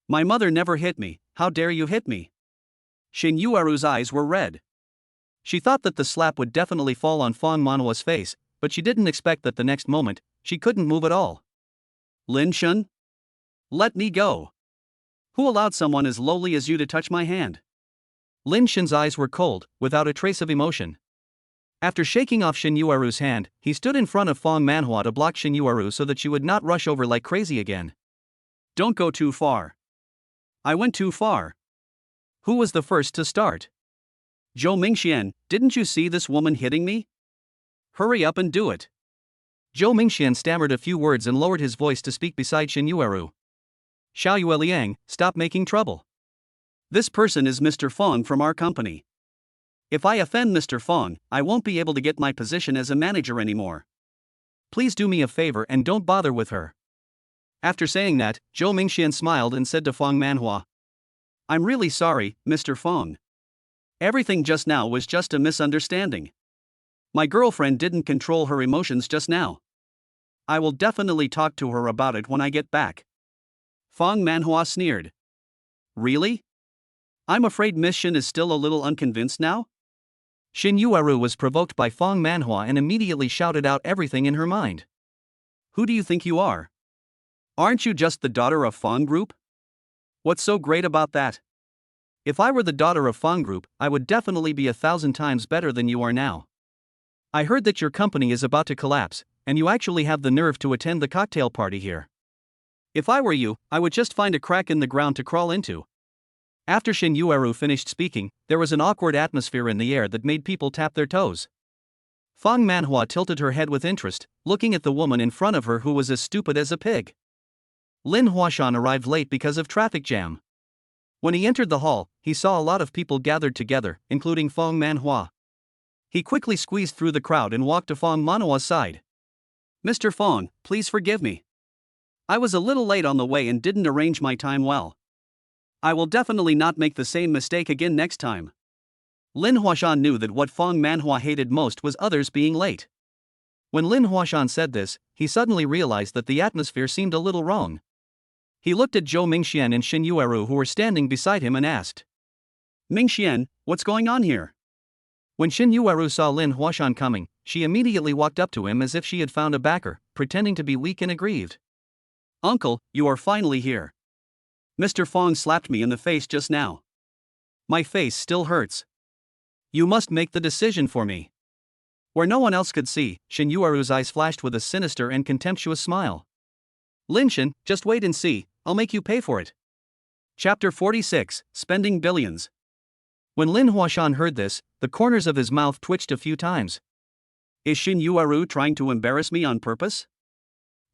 My mother never hit me, how dare you hit me?" Xin Yueru's eyes were red. She thought that the slap would definitely fall on Fang Manhua's face, but she didn't expect that the next moment, she couldn't move at all. Lin Shun? Let me go. Who allowed someone as lowly as you to touch my hand? Lin Shun's eyes were cold, without a trace of emotion. After shaking off Shin Yuaru's hand, he stood in front of Fong Manhua to block Shin Yuaru so that she would not rush over like crazy again. Don't go too far. I went too far. Who was the first to start? Zhou Mingxian, didn't you see this woman hitting me? Hurry up and do it. Zhou Mingxian stammered a few words and lowered his voice to speak beside Shin Yuaru. Xiaoyue Liang, stop making trouble. This person is Mr. Fong from our company. If I offend Mr. Fong, I won't be able to get my position as a manager anymore. Please do me a favor and don't bother with her. After saying that, Zhou Mingxian smiled and said to Fong Manhua, I'm really sorry, Mr. Fong. Everything just now was just a misunderstanding. My girlfriend didn't control her emotions just now. I will definitely talk to her about it when I get back. Fong Manhua sneered. Really? I'm afraid Miss Shin is still a little unconvinced now? Shin Yuaru was provoked by Fong Manhua and immediately shouted out everything in her mind. Who do you think you are? Aren't you just the daughter of Fong Group? What's so great about that? If I were the daughter of Fong Group, I would definitely be 1,000 times better than you are now. I heard that your company is about to collapse, and you actually have the nerve to attend the cocktail party here. If I were you, I would just find a crack in the ground to crawl into. After Shin Yuaru finished speaking, there was an awkward atmosphere in the air that made people tap their toes. Fong Manhua tilted her head with interest, looking at the woman in front of her who was as stupid as a pig. Lin Huashan arrived late because of traffic jam. When he entered the hall, he saw a lot of people gathered together, including Fong Manhua. He quickly squeezed through the crowd and walked to Fong Manhua's side. Mr. Fong, please forgive me. I was a little late on the way and didn't arrange my time well. I will definitely not make the same mistake again next time. Lin Huashan knew that what Fong Manhua hated most was others being late. When Lin Huashan said this, he suddenly realized that the atmosphere seemed a little wrong. He looked at Zhou Mingxian and Shin Yuaru who were standing beside him and asked, Mingxian, what's going on here? When Shin Yuaru saw Lin Huashan coming, she immediately walked up to him as if she had found a backer, pretending to be weak and aggrieved. Uncle, you are finally here. Mr. Fong slapped me in the face just now. My face still hurts. You must make the decision for me. Where no one else could see, Shin Yuaru's eyes flashed with a sinister and contemptuous smile. Lin Shin, just wait and see, I'll make you pay for it. Chapter 46, Spending Billions. When Lin Huashan heard this, the corners of his mouth twitched a few times. Is Shin Yuaru trying to embarrass me on purpose?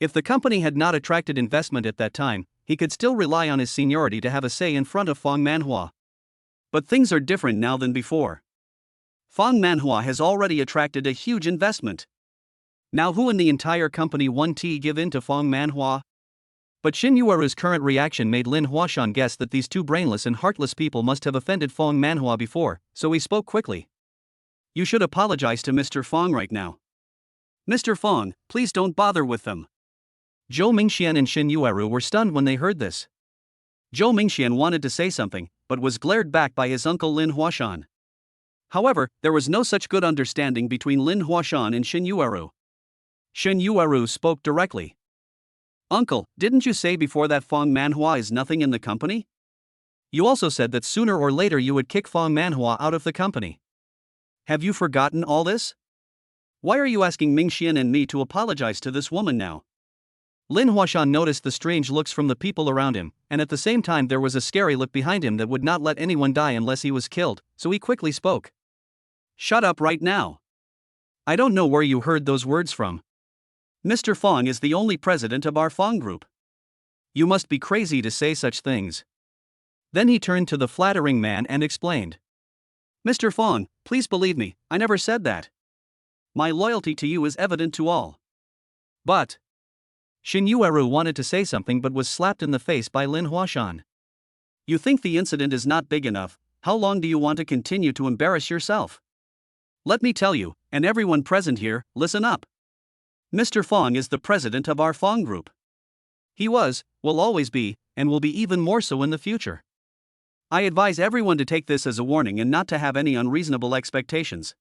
If the company had not attracted investment at that time, he could still rely on his seniority to have a say in front of Fong Manhua. But things are different now than before. Fong Manhua has already attracted a huge investment. Now who in the entire company won't give in to Fong Manhua? But Shin Yuaru's current reaction made Lin Huashan guess that these two brainless and heartless people must have offended Fong Manhua before, so he spoke quickly. You should apologize to Mr. Fong right now. Mr. Fong, please don't bother with them. Zhou Mingxian and Shin Yuaru were stunned when they heard this. Zhou Mingxian wanted to say something, but was glared back by his uncle Lin Huashan. However, there was no such good understanding between Lin Huashan and Shin Yuaru. Shin Yuaru spoke directly. Uncle, didn't you say before that Fong Manhua is nothing in the company? You also said that sooner or later you would kick Fong Manhua out of the company. Have you forgotten all this? Why are you asking Mingxian and me to apologize to this woman now? Lin Huashan noticed the strange looks from the people around him, and at the same time there was a scary look behind him that would not let anyone die unless he was killed, so he quickly spoke. Shut up right now. I don't know where you heard those words from. Mr. Fong is the only president of our Fong Group. You must be crazy to say such things. Then he turned to the flattering man and explained. Mr. Fong, please believe me, I never said that. My loyalty to you is evident to all. But Shin Yuaru wanted to say something but was slapped in the face by Lin Huashan. You think the incident is not big enough, how long do you want to continue to embarrass yourself? Let me tell you, and everyone present here, listen up. Mr. Fong is the president of our Fong Group. He was, will always be, and will be even more so in the future. I advise everyone to take this as a warning and not to have any unreasonable expectations.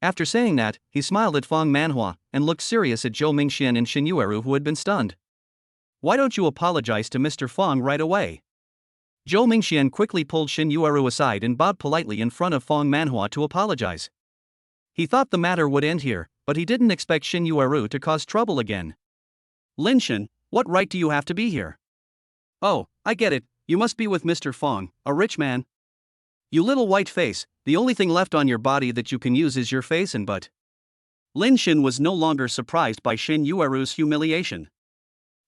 After saying that, he smiled at Fong Manhua and looked serious at Zhou Mingxian and Shin Yuaru who had been stunned. Why don't you apologize to Mr. Fong right away? Zhou Mingxian quickly pulled Shin Yueru aside and bowed politely in front of Fong Manhua to apologize. He thought the matter would end here, but he didn't expect Shin Yueru to cause trouble again. Lin Shin, what right do you have to be here? Oh, I get it, you must be with Mr. Fong, a rich man. You little white face, the only thing left on your body that you can use is your face and butt. Lin Shin was no longer surprised by Shin Yueru's humiliation.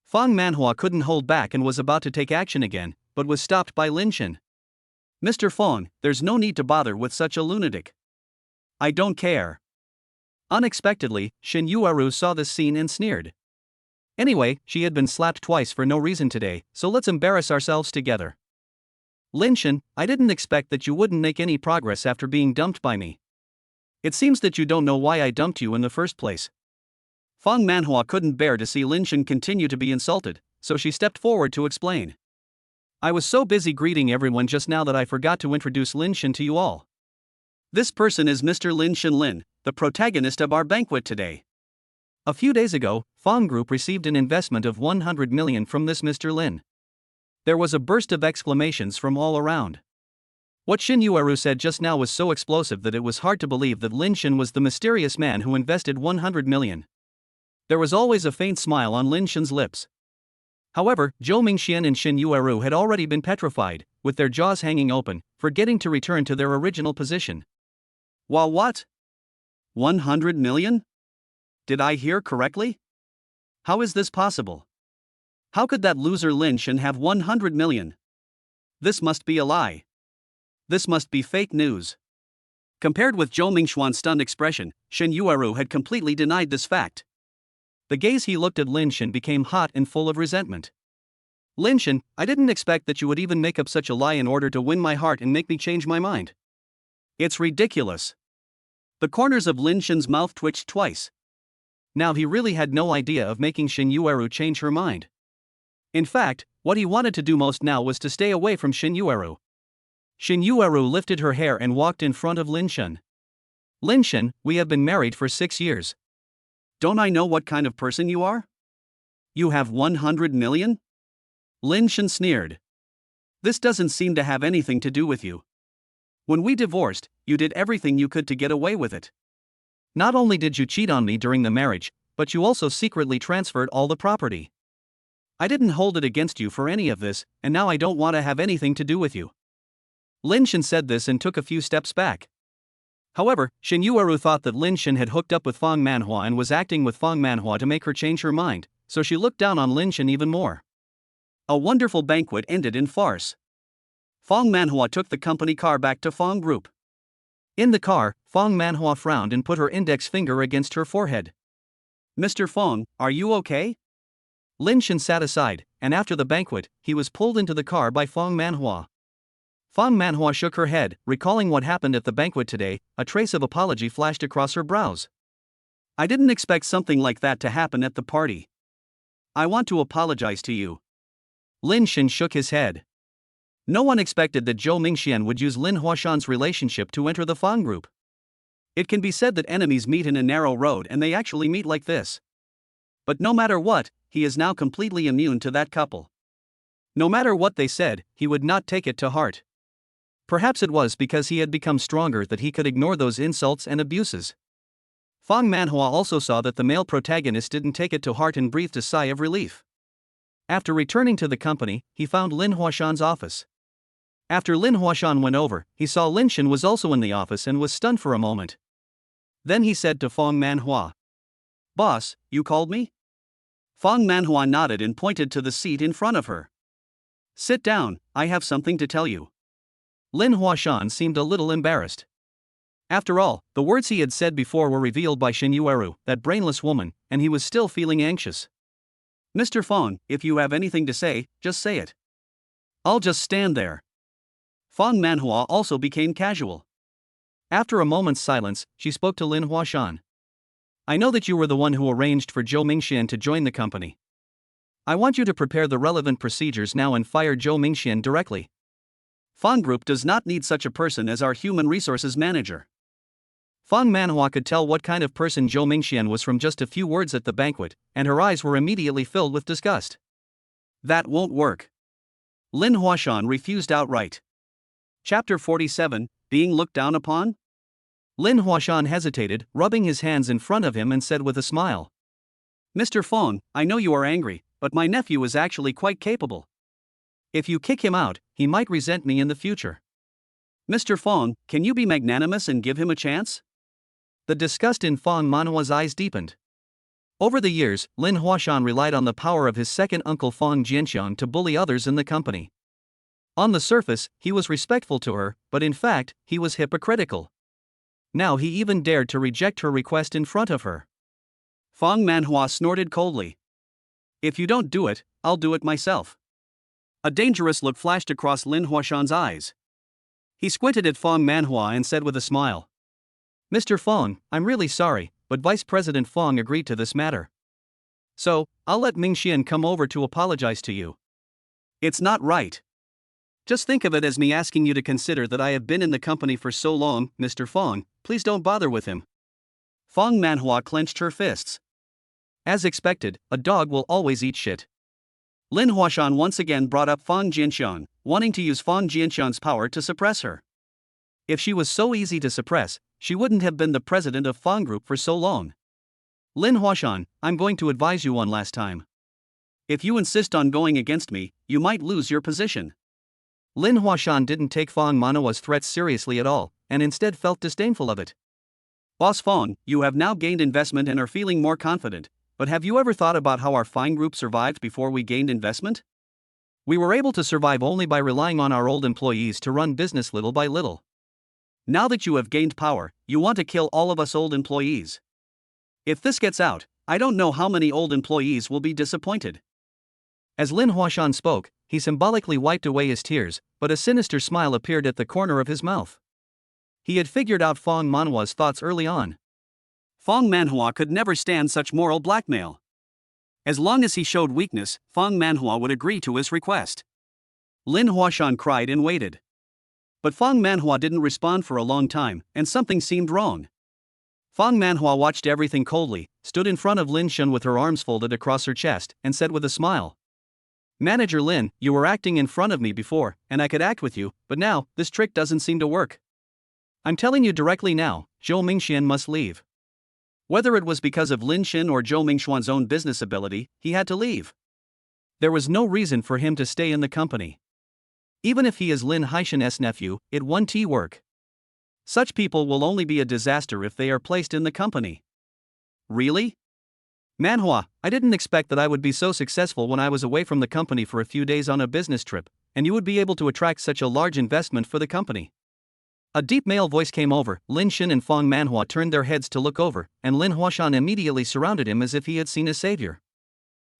Fong Manhua couldn't hold back and was about to take action again, but was stopped by Lin Shin. Mr. Fong, there's no need to bother with such a lunatic. I don't care. Unexpectedly, Shin Yueru saw this scene and sneered. Anyway, she had been slapped twice for no reason today, so let's embarrass ourselves together. Lin Shin, I didn't expect that you wouldn't make any progress after being dumped by me. It seems that you don't know why I dumped you in the first place. Fong Manhua couldn't bear to see Lin Shin continue to be insulted, so she stepped forward to explain. I was so busy greeting everyone just now that I forgot to introduce Lin Shin to you all. This person is Mr. Lin Shin Lin, the protagonist of our banquet today. A few days ago, Fong Group received an investment of 100 million from this Mr. Lin. There was a burst of exclamations from all around. What Shin Yueru said just now was so explosive that it was hard to believe that Lin Shin was the mysterious man who invested 100 million. There was always a faint smile on Lin Shin's lips. However, Zhou Mingxian and Shin Yueru had already been petrified, with their jaws hanging open, forgetting to return to their original position. While what? 100 million? Did I hear correctly? How is this possible? How could that loser Lin Shin have 100 million? This must be a lie. This must be fake news. Compared with Zhou Mingxian's stunned expression, Shin Yueru had completely denied this fact. The gaze he looked at Lin Shin became hot and full of resentment. Lin Shin, I didn't expect that you would even make up such a lie in order to win my heart and make me change my mind. It's ridiculous. The corners of Lin Shin's mouth twitched twice. Now he really had no idea of making Shin Yueru change her mind. In fact, what he wanted to do most now was to stay away from Shin Yueru. Shin Yueru lifted her hair and walked in front of Lin Shin. Lin Shin, we have been married for 6 years. Don't I know what kind of person you are? You have 100 million? Lin Shin sneered. This doesn't seem to have anything to do with you. When we divorced, you did everything you could to get away with it. Not only did you cheat on me during the marriage, but you also secretly transferred all the property. I didn't hold it against you for any of this, and now I don't want to have anything to do with you. Lin Shin said this and took a few steps back. However, Shin Yueru thought that Lin Shin had hooked up with Fong Manhua and was acting with Fong Manhua to make her change her mind, so she looked down on Lin Shin even more. A wonderful banquet ended in farce. Fong Manhua took the company car back to Fong Group. In the car, Fong Manhua frowned and put her index finger against her forehead. Mr. Fong, are you okay? Lin Shin sat aside, and after the banquet, he was pulled into the car by Fong Manhua. Fong Manhua shook her head, recalling what happened at the banquet today. A trace of apology flashed across her brows. I didn't expect something like that to happen at the party. I want to apologize to you. Lin Shin shook his head. No one expected that Zhou Mingxian would use Lin Huashan's relationship to enter the Fong Group. It can be said that enemies meet in a narrow road, and they actually meet like this. But no matter what, he is now completely immune to that couple. No matter what they said, he would not take it to heart. Perhaps it was because he had become stronger that he could ignore those insults and abuses. Fong Manhua also saw that the male protagonist didn't take it to heart and breathed a sigh of relief. After returning to the company, he found Lin Huashan's office. After Lin Huashan went over, he saw Lin Shin was also in the office and was stunned for a moment. Then he said to Fong Manhua, "Boss, you called me?" Fong Manhua nodded and pointed to the seat in front of her. "Sit down, I have something to tell you." Lin Huashan seemed a little embarrassed. After all, the words he had said before were revealed by Shin Yueru, that brainless woman, and he was still feeling anxious. "Mr. Fong, if you have anything to say, just say it. I'll just stand there." Fong Manhua also became casual. After a moment's silence, she spoke to Lin Huashan. "I know that you were the one who arranged for Zhou Mingxian to join the company. I want you to prepare the relevant procedures now and fire Zhou Mingxian directly. Fong Group does not need such a person as our human resources manager." Fong Manhua could tell what kind of person Zhou Mingxian was from just a few words at the banquet, and her eyes were immediately filled with disgust. That won't work. Lin Huashan refused outright. Chapter 47, Being Looked Down Upon? Lin Huashan hesitated, rubbing his hands in front of him and said with a smile. Mr. Fong, I know you are angry, but my nephew is actually quite capable. If you kick him out, he might resent me in the future. Mr. Fong, can you be magnanimous and give him a chance? The disgust in Fong Manhua's eyes deepened. Over the years, Lin Huashan relied on the power of his second uncle Fong Jianxiang to bully others in the company. On the surface, he was respectful to her, but in fact, he was hypocritical. Now he even dared to reject her request in front of her. Fong Manhua snorted coldly. If you don't do it, I'll do it myself. A dangerous look flashed across Lin Huashan's eyes. He squinted at Fong Manhua and said with a smile. Mr. Fong, I'm really sorry, but Vice President Fong agreed to this matter. So, I'll let Mingxian come over to apologize to you. It's not right. Just think of it as me asking you to consider that I have been in the company for so long, Mr. Fong, please don't bother with him. Fong Manhua clenched her fists. As expected, a dog will always eat shit. Lin Huashan once again brought up Fong Jianxiang, wanting to use Fong Jianxiang's power to suppress her. If she was so easy to suppress, she wouldn't have been the president of Fong Group for so long. Lin Huashan, I'm going to advise you one last time. If you insist on going against me, you might lose your position. Lin Huashan didn't take Fong Manhua's threats seriously at all, and instead felt disdainful of it. Boss Fong, you have now gained investment and are feeling more confident, but have you ever thought about how our Fong Group survived before we gained investment? We were able to survive only by relying on our old employees to run business little by little. Now that you have gained power, you want to kill all of us old employees. If this gets out, I don't know how many old employees will be disappointed. As Lin Huashan spoke, he symbolically wiped away his tears, but a sinister smile appeared at the corner of his mouth. He had figured out Fong Manhua's thoughts early on. Fong Manhua could never stand such moral blackmail. As long as he showed weakness, Fong Manhua would agree to his request. Lin Huashan cried and waited. But Fong Manhua didn't respond for a long time, and something seemed wrong. Fong Manhua watched everything coldly, stood in front of Lin Shun with her arms folded across her chest, and said with a smile. Manager Lin, you were acting in front of me before, and I could act with you, but now, this trick doesn't seem to work. I'm telling you directly now, Zhou Mingxian must leave. Whether it was because of Lin Shin or Zhou Mingxuan's own business ability, he had to leave. There was no reason for him to stay in the company. Even if he is Lin Haishan's nephew, it won't work. Such people will only be a disaster if they are placed in the company. Really? Manhua, I didn't expect that I would be so successful when I was away from the company for a few days on a business trip, and you would be able to attract such a large investment for the company. A deep male voice came over. Lin Shin and Fong Manhua turned their heads to look over, and Lin Huashan immediately surrounded him as if he had seen a savior.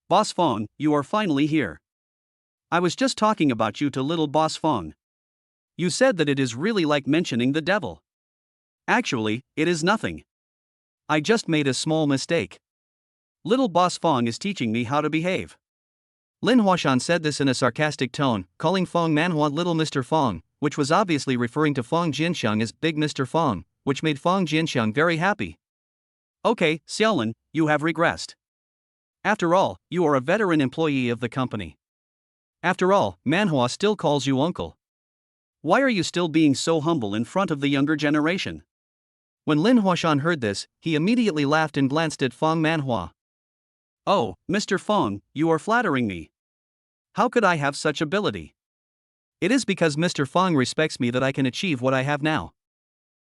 Boss Fong, you are finally here. I was just talking about you to little Boss Fong. You said that it is really like mentioning the devil. Actually, it is nothing. I just made a small mistake. Little Boss Fong is teaching me how to behave. Lin Huashan said this in a sarcastic tone, calling Fong Manhua Little Mr. Fong, which was obviously referring to Fong Jianxiang as Big Mr. Fong, which made Fong Jianxiang very happy. Okay, Xiaolin, you have regressed. After all, you are a veteran employee of the company. After all, Manhua still calls you uncle. Why are you still being so humble in front of the younger generation? When Lin Huashan heard this, he immediately laughed and glanced at Fong Manhua. Oh, Mr. Fong, you are flattering me. How could I have such ability? It is because Mr. Fong respects me that I can achieve what I have now.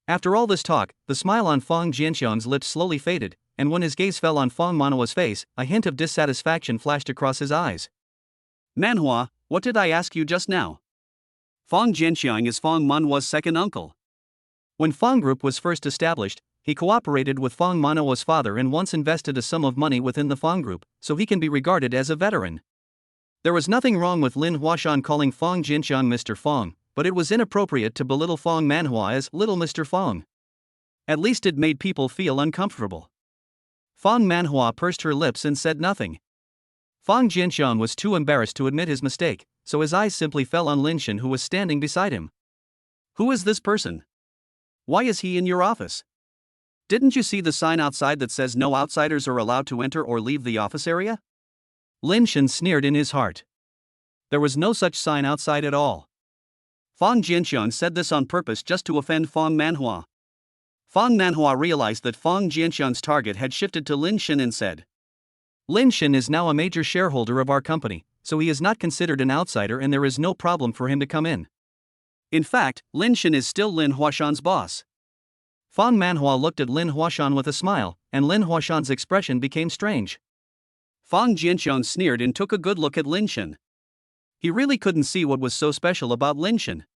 After all this talk, the smile on Fong Jianxiang's lips slowly faded, and when his gaze fell on Fong Manhua's face, a hint of dissatisfaction flashed across his eyes. Manhua, what did I ask you just now? Fong Jianxiang is Fong Manhua's second uncle. When Fong Group was first established, he cooperated with Fong Manhua's father and once invested a sum of money within the Fong Group, so he can be regarded as a veteran. There was nothing wrong with Lin Huashan calling Fong Jianxiang Mr. Fong, but it was inappropriate to belittle Fong Manhua as Little Mr. Fong. At least it made people feel uncomfortable. Fong Manhua pursed her lips and said nothing. Fong Jianxiang was too embarrassed to admit his mistake, so his eyes simply fell on Lin Shin, who was standing beside him. Who is this person? Why is he in your office? Didn't you see the sign outside that says no outsiders are allowed to enter or leave the office area? Lin Shin sneered in his heart. There was no such sign outside at all. Fang Jianxian said this on purpose just to offend Fang Manhua. Fang Manhua realized that Fang Jianxian's target had shifted to Lin Shen and said, Lin Shen is now a major shareholder of our company, so he is not considered an outsider and there is no problem for him to come in. In fact, Lin Shen is still Lin Huashan's boss. Fang Manhua looked at Lin Huashan with a smile, and Lin Huashan's expression became strange. Fang Jianxian sneered and took a good look at Lin Shen. He really couldn't see what was so special about Lin Shen.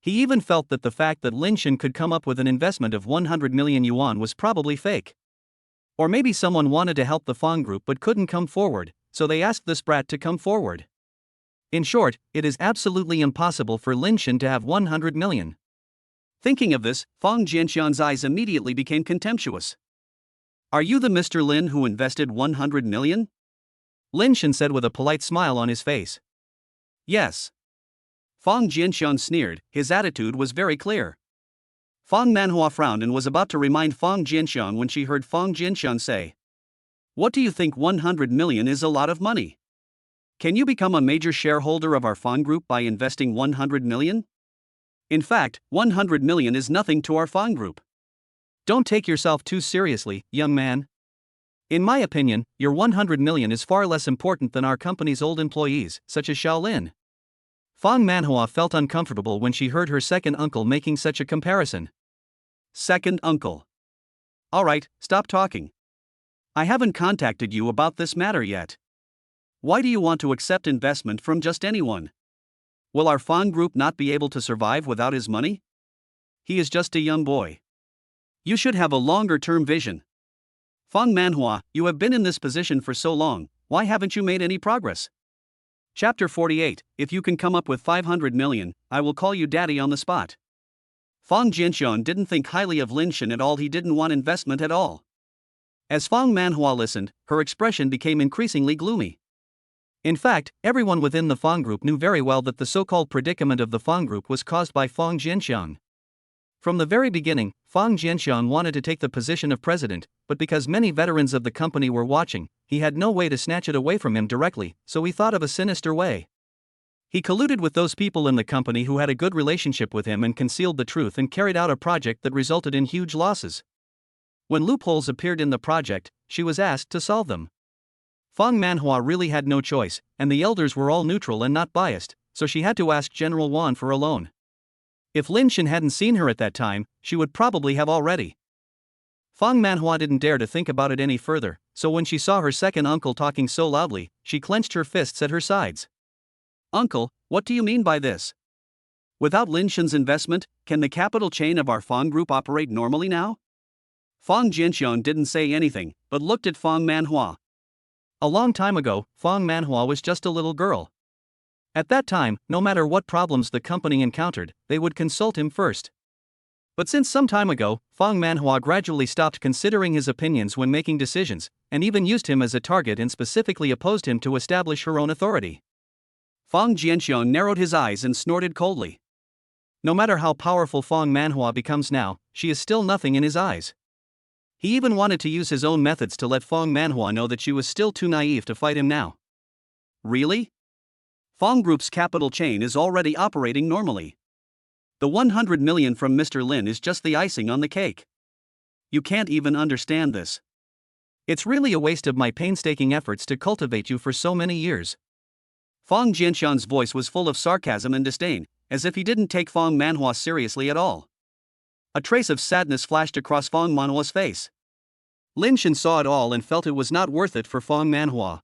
He even felt that the fact that Lin Shen could come up with an investment of 100 million yuan was probably fake. Or maybe someone wanted to help the Fang group but couldn't come forward, so they asked this brat to come forward. In short, it is absolutely impossible for Lin Shen to have 100 million. Thinking of this, Fang Jianxian's eyes immediately became contemptuous. Are you the Mr. Lin who invested 100 million? Lin Shen said with a polite smile on his face. Yes. Fang Jianxian sneered, his attitude was very clear. Fang Manhua frowned and was about to remind Fang Jianxian when she heard Fang Jianxian say, What do you think 100 million is a lot of money? Can you become a major shareholder of our Fang group by investing 100 million? In fact, 100 million is nothing to our Fang group. Don't take yourself too seriously, young man. In my opinion, your 100 million is far less important than our company's old employees, such as Shaolin. Fang Manhua felt uncomfortable when she heard her second uncle making such a comparison. Second uncle. Alright, stop talking. I haven't contacted you about this matter yet. Why do you want to accept investment from just anyone? Will our Fang group not be able to survive without his money? He is just a young boy. You should have a longer-term vision. Fang Manhua, you have been in this position for so long, why haven't you made any progress? Chapter 48, If you can come up with 500 million, I will call you daddy on the spot. Fang Jianxian didn't think highly of Lin Shen at all, he didn't want investment at all. As Fang Manhua listened, her expression became increasingly gloomy. In fact, everyone within the Fang group knew very well that the so-called predicament of the Fang group was caused by Fang Jianxian. From the very beginning, Fang Jianxian wanted to take the position of president, but because many veterans of the company were watching, he had no way to snatch it away from him directly, so he thought of a sinister way. He colluded with those people in the company who had a good relationship with him and concealed the truth and carried out a project that resulted in huge losses. When loopholes appeared in the project, she was asked to solve them. Fang Manhua really had no choice, and the elders were all neutral and not biased, so she had to ask General Wan for a loan. If Lin Shen hadn't seen her at that time, she would probably have already. Fang Manhua didn't dare to think about it any further, so when she saw her second uncle talking so loudly, she clenched her fists at her sides. Uncle, what do you mean by this? Without Lin Shen's investment, can the capital chain of our Fang group operate normally now? Fang Jianxian didn't say anything, but looked at Fang Manhua. A long time ago, Fang Manhua was just a little girl. At that time, no matter what problems the company encountered, they would consult him first. But since some time ago, Fang Manhua gradually stopped considering his opinions when making decisions, and even used him as a target and specifically opposed him to establish her own authority. Fang Jianxian narrowed his eyes and snorted coldly. No matter how powerful Fang Manhua becomes now, she is still nothing in his eyes. He even wanted to use his own methods to let Fang Manhua know that she was still too naive to fight him now. Really? Fang Group's capital chain is already operating normally. The 100 million from Mr. Lin is just the icing on the cake. You can't even understand this. It's really a waste of my painstaking efforts to cultivate you for so many years. Fang Jianxian's voice was full of sarcasm and disdain, as if he didn't take Fang Manhua seriously at all. A trace of sadness flashed across Fang Manhua's face. Lin Shen saw it all and felt it was not worth it for Fang Manhua.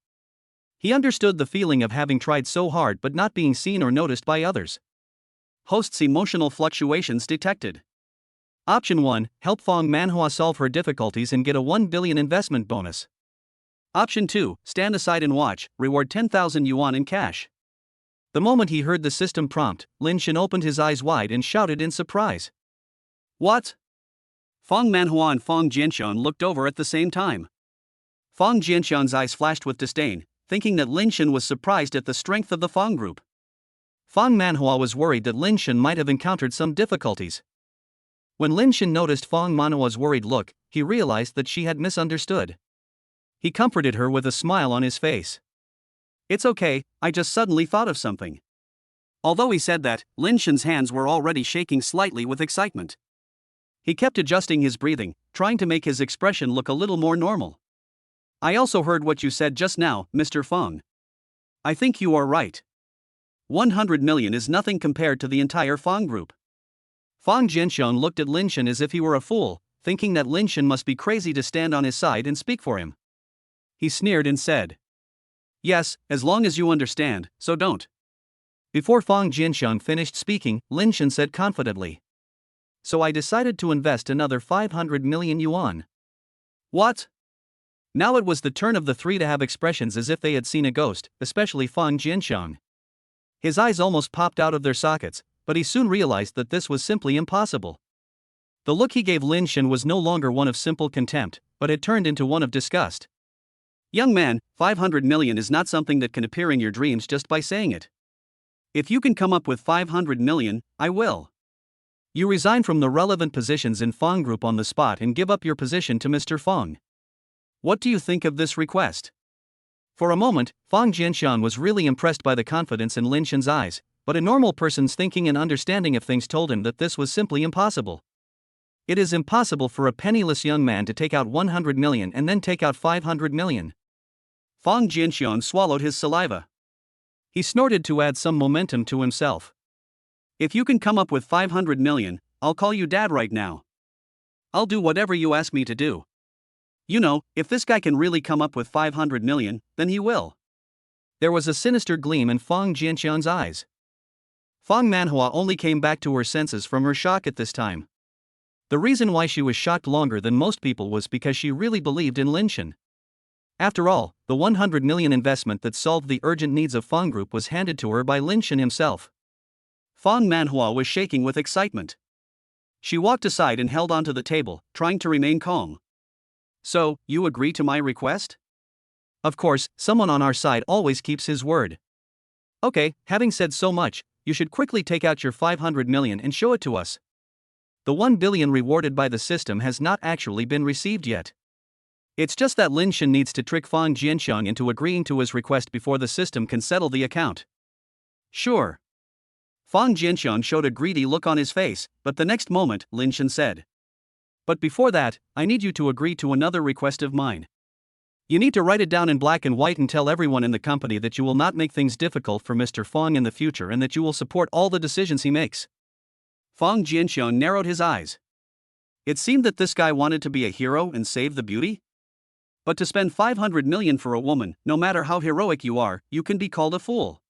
He understood the feeling of having tried so hard but not being seen or noticed by others. Host's emotional fluctuations detected. Option 1, help Fang Manhua solve her difficulties and get a 1 billion investment bonus. Option 2, stand aside and watch, reward 10,000 yuan in cash. The moment he heard the system prompt, Lin Shen opened his eyes wide and shouted in surprise. What? Fang Manhua and Fang Jianxian looked over at the same time. Fang Jianxian's eyes flashed with disdain, thinking that Lin Shen was surprised at the strength of the Fang group. Fang Manhua was worried that Lin Shen might have encountered some difficulties. When Lin Shen noticed Fang Manhua's worried look, he realized that she had misunderstood. He comforted her with a smile on his face. It's okay, I just suddenly thought of something. Although he said that, Lin Shen's hands were already shaking slightly with excitement. He kept adjusting his breathing, trying to make his expression look a little more normal. I also heard what you said just now, Mr. Feng. I think you are right. 100 million is nothing compared to the entire Feng group. Feng Jianxiong looked at Lin Shen as if he were a fool, thinking that Lin Shen must be crazy to stand on his side and speak for him. He sneered and said, "Yes, as long as you understand, so don't." Before Feng Jianxiong finished speaking, Lin Shen said confidently, "So I decided to invest another 500 million yuan." What? Now it was the turn of the three to have expressions as if they had seen a ghost, especially Feng Jianxiong. His eyes almost popped out of their sockets, but he soon realized that this was simply impossible. The look he gave Lin Shen was no longer one of simple contempt, but had turned into one of disgust. "Young man, 500 million is not something that can appear in your dreams just by saying it. If you can come up with 500 million, I will. You resign from the relevant positions in Feng Group on the spot and give up your position to Mr. Feng. What do you think of this request?" For a moment, Feng Jianxiong was really impressed by the confidence in Lin Shen's eyes, but a normal person's thinking and understanding of things told him that this was simply impossible. It is impossible for a penniless young man to take out 100 million and then take out 500 million. Feng Jianxiong swallowed his saliva. He snorted to add some momentum to himself. "If you can come up with 500 million, I'll call you dad right now. I'll do whatever you ask me to do. You know, if this guy can really come up with 500 million, then he will." There was a sinister gleam in Feng Jianxiong's eyes. Feng Manhua only came back to her senses from her shock at this time. The reason why she was shocked longer than most people was because she really believed in Lin Shen. After all, the 100 million investment that solved the urgent needs of Feng Group was handed to her by Lin Shen himself. Feng Manhua was shaking with excitement. She walked aside and held onto the table, trying to remain calm. "So, you agree to my request?" "Of course, someone on our side always keeps his word." "Okay, having said so much, you should quickly take out your 500 million and show it to us. The 1 billion rewarded by the system has not actually been received yet. It's just that Lin Shen needs to trick Feng Jianxiong into agreeing to his request before the system can settle the account." "Sure." Feng Jianxiong showed a greedy look on his face, but the next moment, Lin Shen said, "But before that, I need you to agree to another request of mine. You need to write it down in black and white and tell everyone in the company that you will not make things difficult for Mr. Feng in the future and that you will support all the decisions he makes." Feng Jianxiong narrowed his eyes. It seemed that this guy wanted to be a hero and save the beauty. But to spend 500 million for a woman, no matter how heroic you are, you can be called a fool.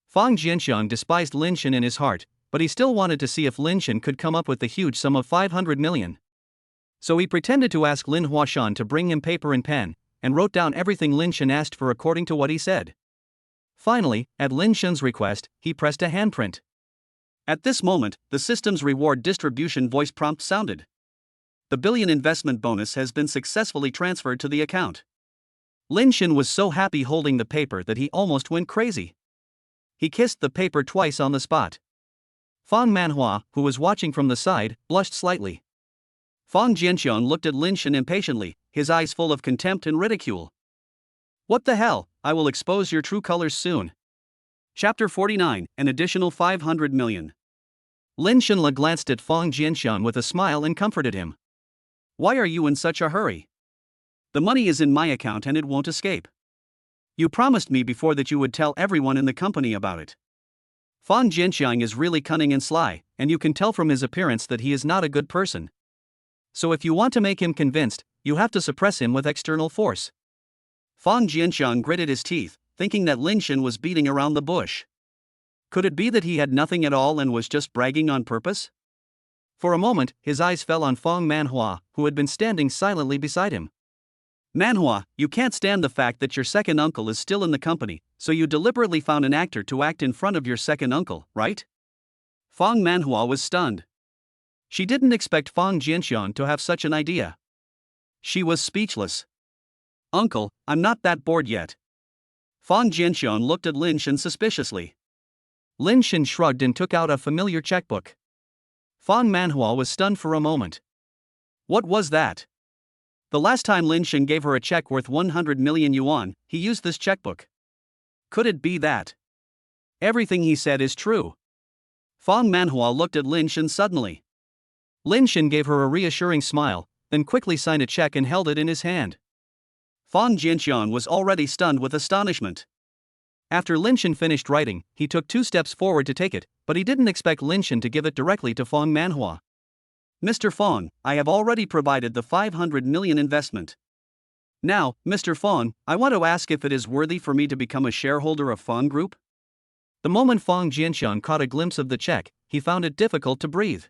Feng Jianxiong despised Lin Shen in his heart, but he still wanted to see if Lin Shen could come up with the huge sum of 500 million. So he pretended to ask Lin Huashan to bring him paper and pen, and wrote down everything Lin Shen asked for according to what he said. Finally, at Lin Shen's request, he pressed a handprint. At this moment, the system's reward distribution voice prompt sounded. "The billion investment bonus has been successfully transferred to the account." Lin Shen was so happy holding the paper that he almost went crazy. He kissed the paper twice on the spot. Feng Manhua, who was watching from the side, blushed slightly. Feng Jianxiong looked at Lin Shen impatiently, his eyes full of contempt and ridicule. "What the hell, I will expose your true colors soon." Chapter 49, an additional 500 million. Lin Shen glanced at Feng Jianxiong with a smile and comforted him. "Why are you in such a hurry? The money is in my account and it won't escape. You promised me before that you would tell everyone in the company about it." Feng Jianxiong is really cunning and sly, and you can tell from his appearance that he is not a good person. So if you want to make him convinced, you have to suppress him with external force. Feng Jianxiong gritted his teeth, thinking that Lin Shen was beating around the bush. Could it be that he had nothing at all and was just bragging on purpose? For a moment, his eyes fell on Feng Manhua, who had been standing silently beside him. "Manhua, you can't stand the fact that your second uncle is still in the company, so you deliberately found an actor to act in front of your second uncle, right?" Feng Manhua was stunned. She didn't expect Feng Jianxiong to have such an idea. She was speechless. "Uncle, I'm not that bored yet." Feng Jianxiong looked at Lin Shen suspiciously. Lin Shen shrugged and took out a familiar checkbook. Feng Manhua was stunned for a moment. What was that? The last time Lin Shen gave her a check worth 100 million yuan, he used this checkbook. Could it be that everything he said is true? Fong Manhua looked at Lin Shen suddenly. Lin Shen gave her a reassuring smile, then quickly signed a check and held it in his hand. Fong Jianxiang was already stunned with astonishment. After Lin Shen finished writing, he took 2 steps forward to take it, but he didn't expect Lin Shen to give it directly to Fong Manhua. Mr. Fong, I have already provided the 500 million investment. Now, Mr. Fong, I want to ask if it is worthy for me to become a shareholder of Fong Group? The moment Fong Jianxiang caught a glimpse of the check, he found it difficult to breathe.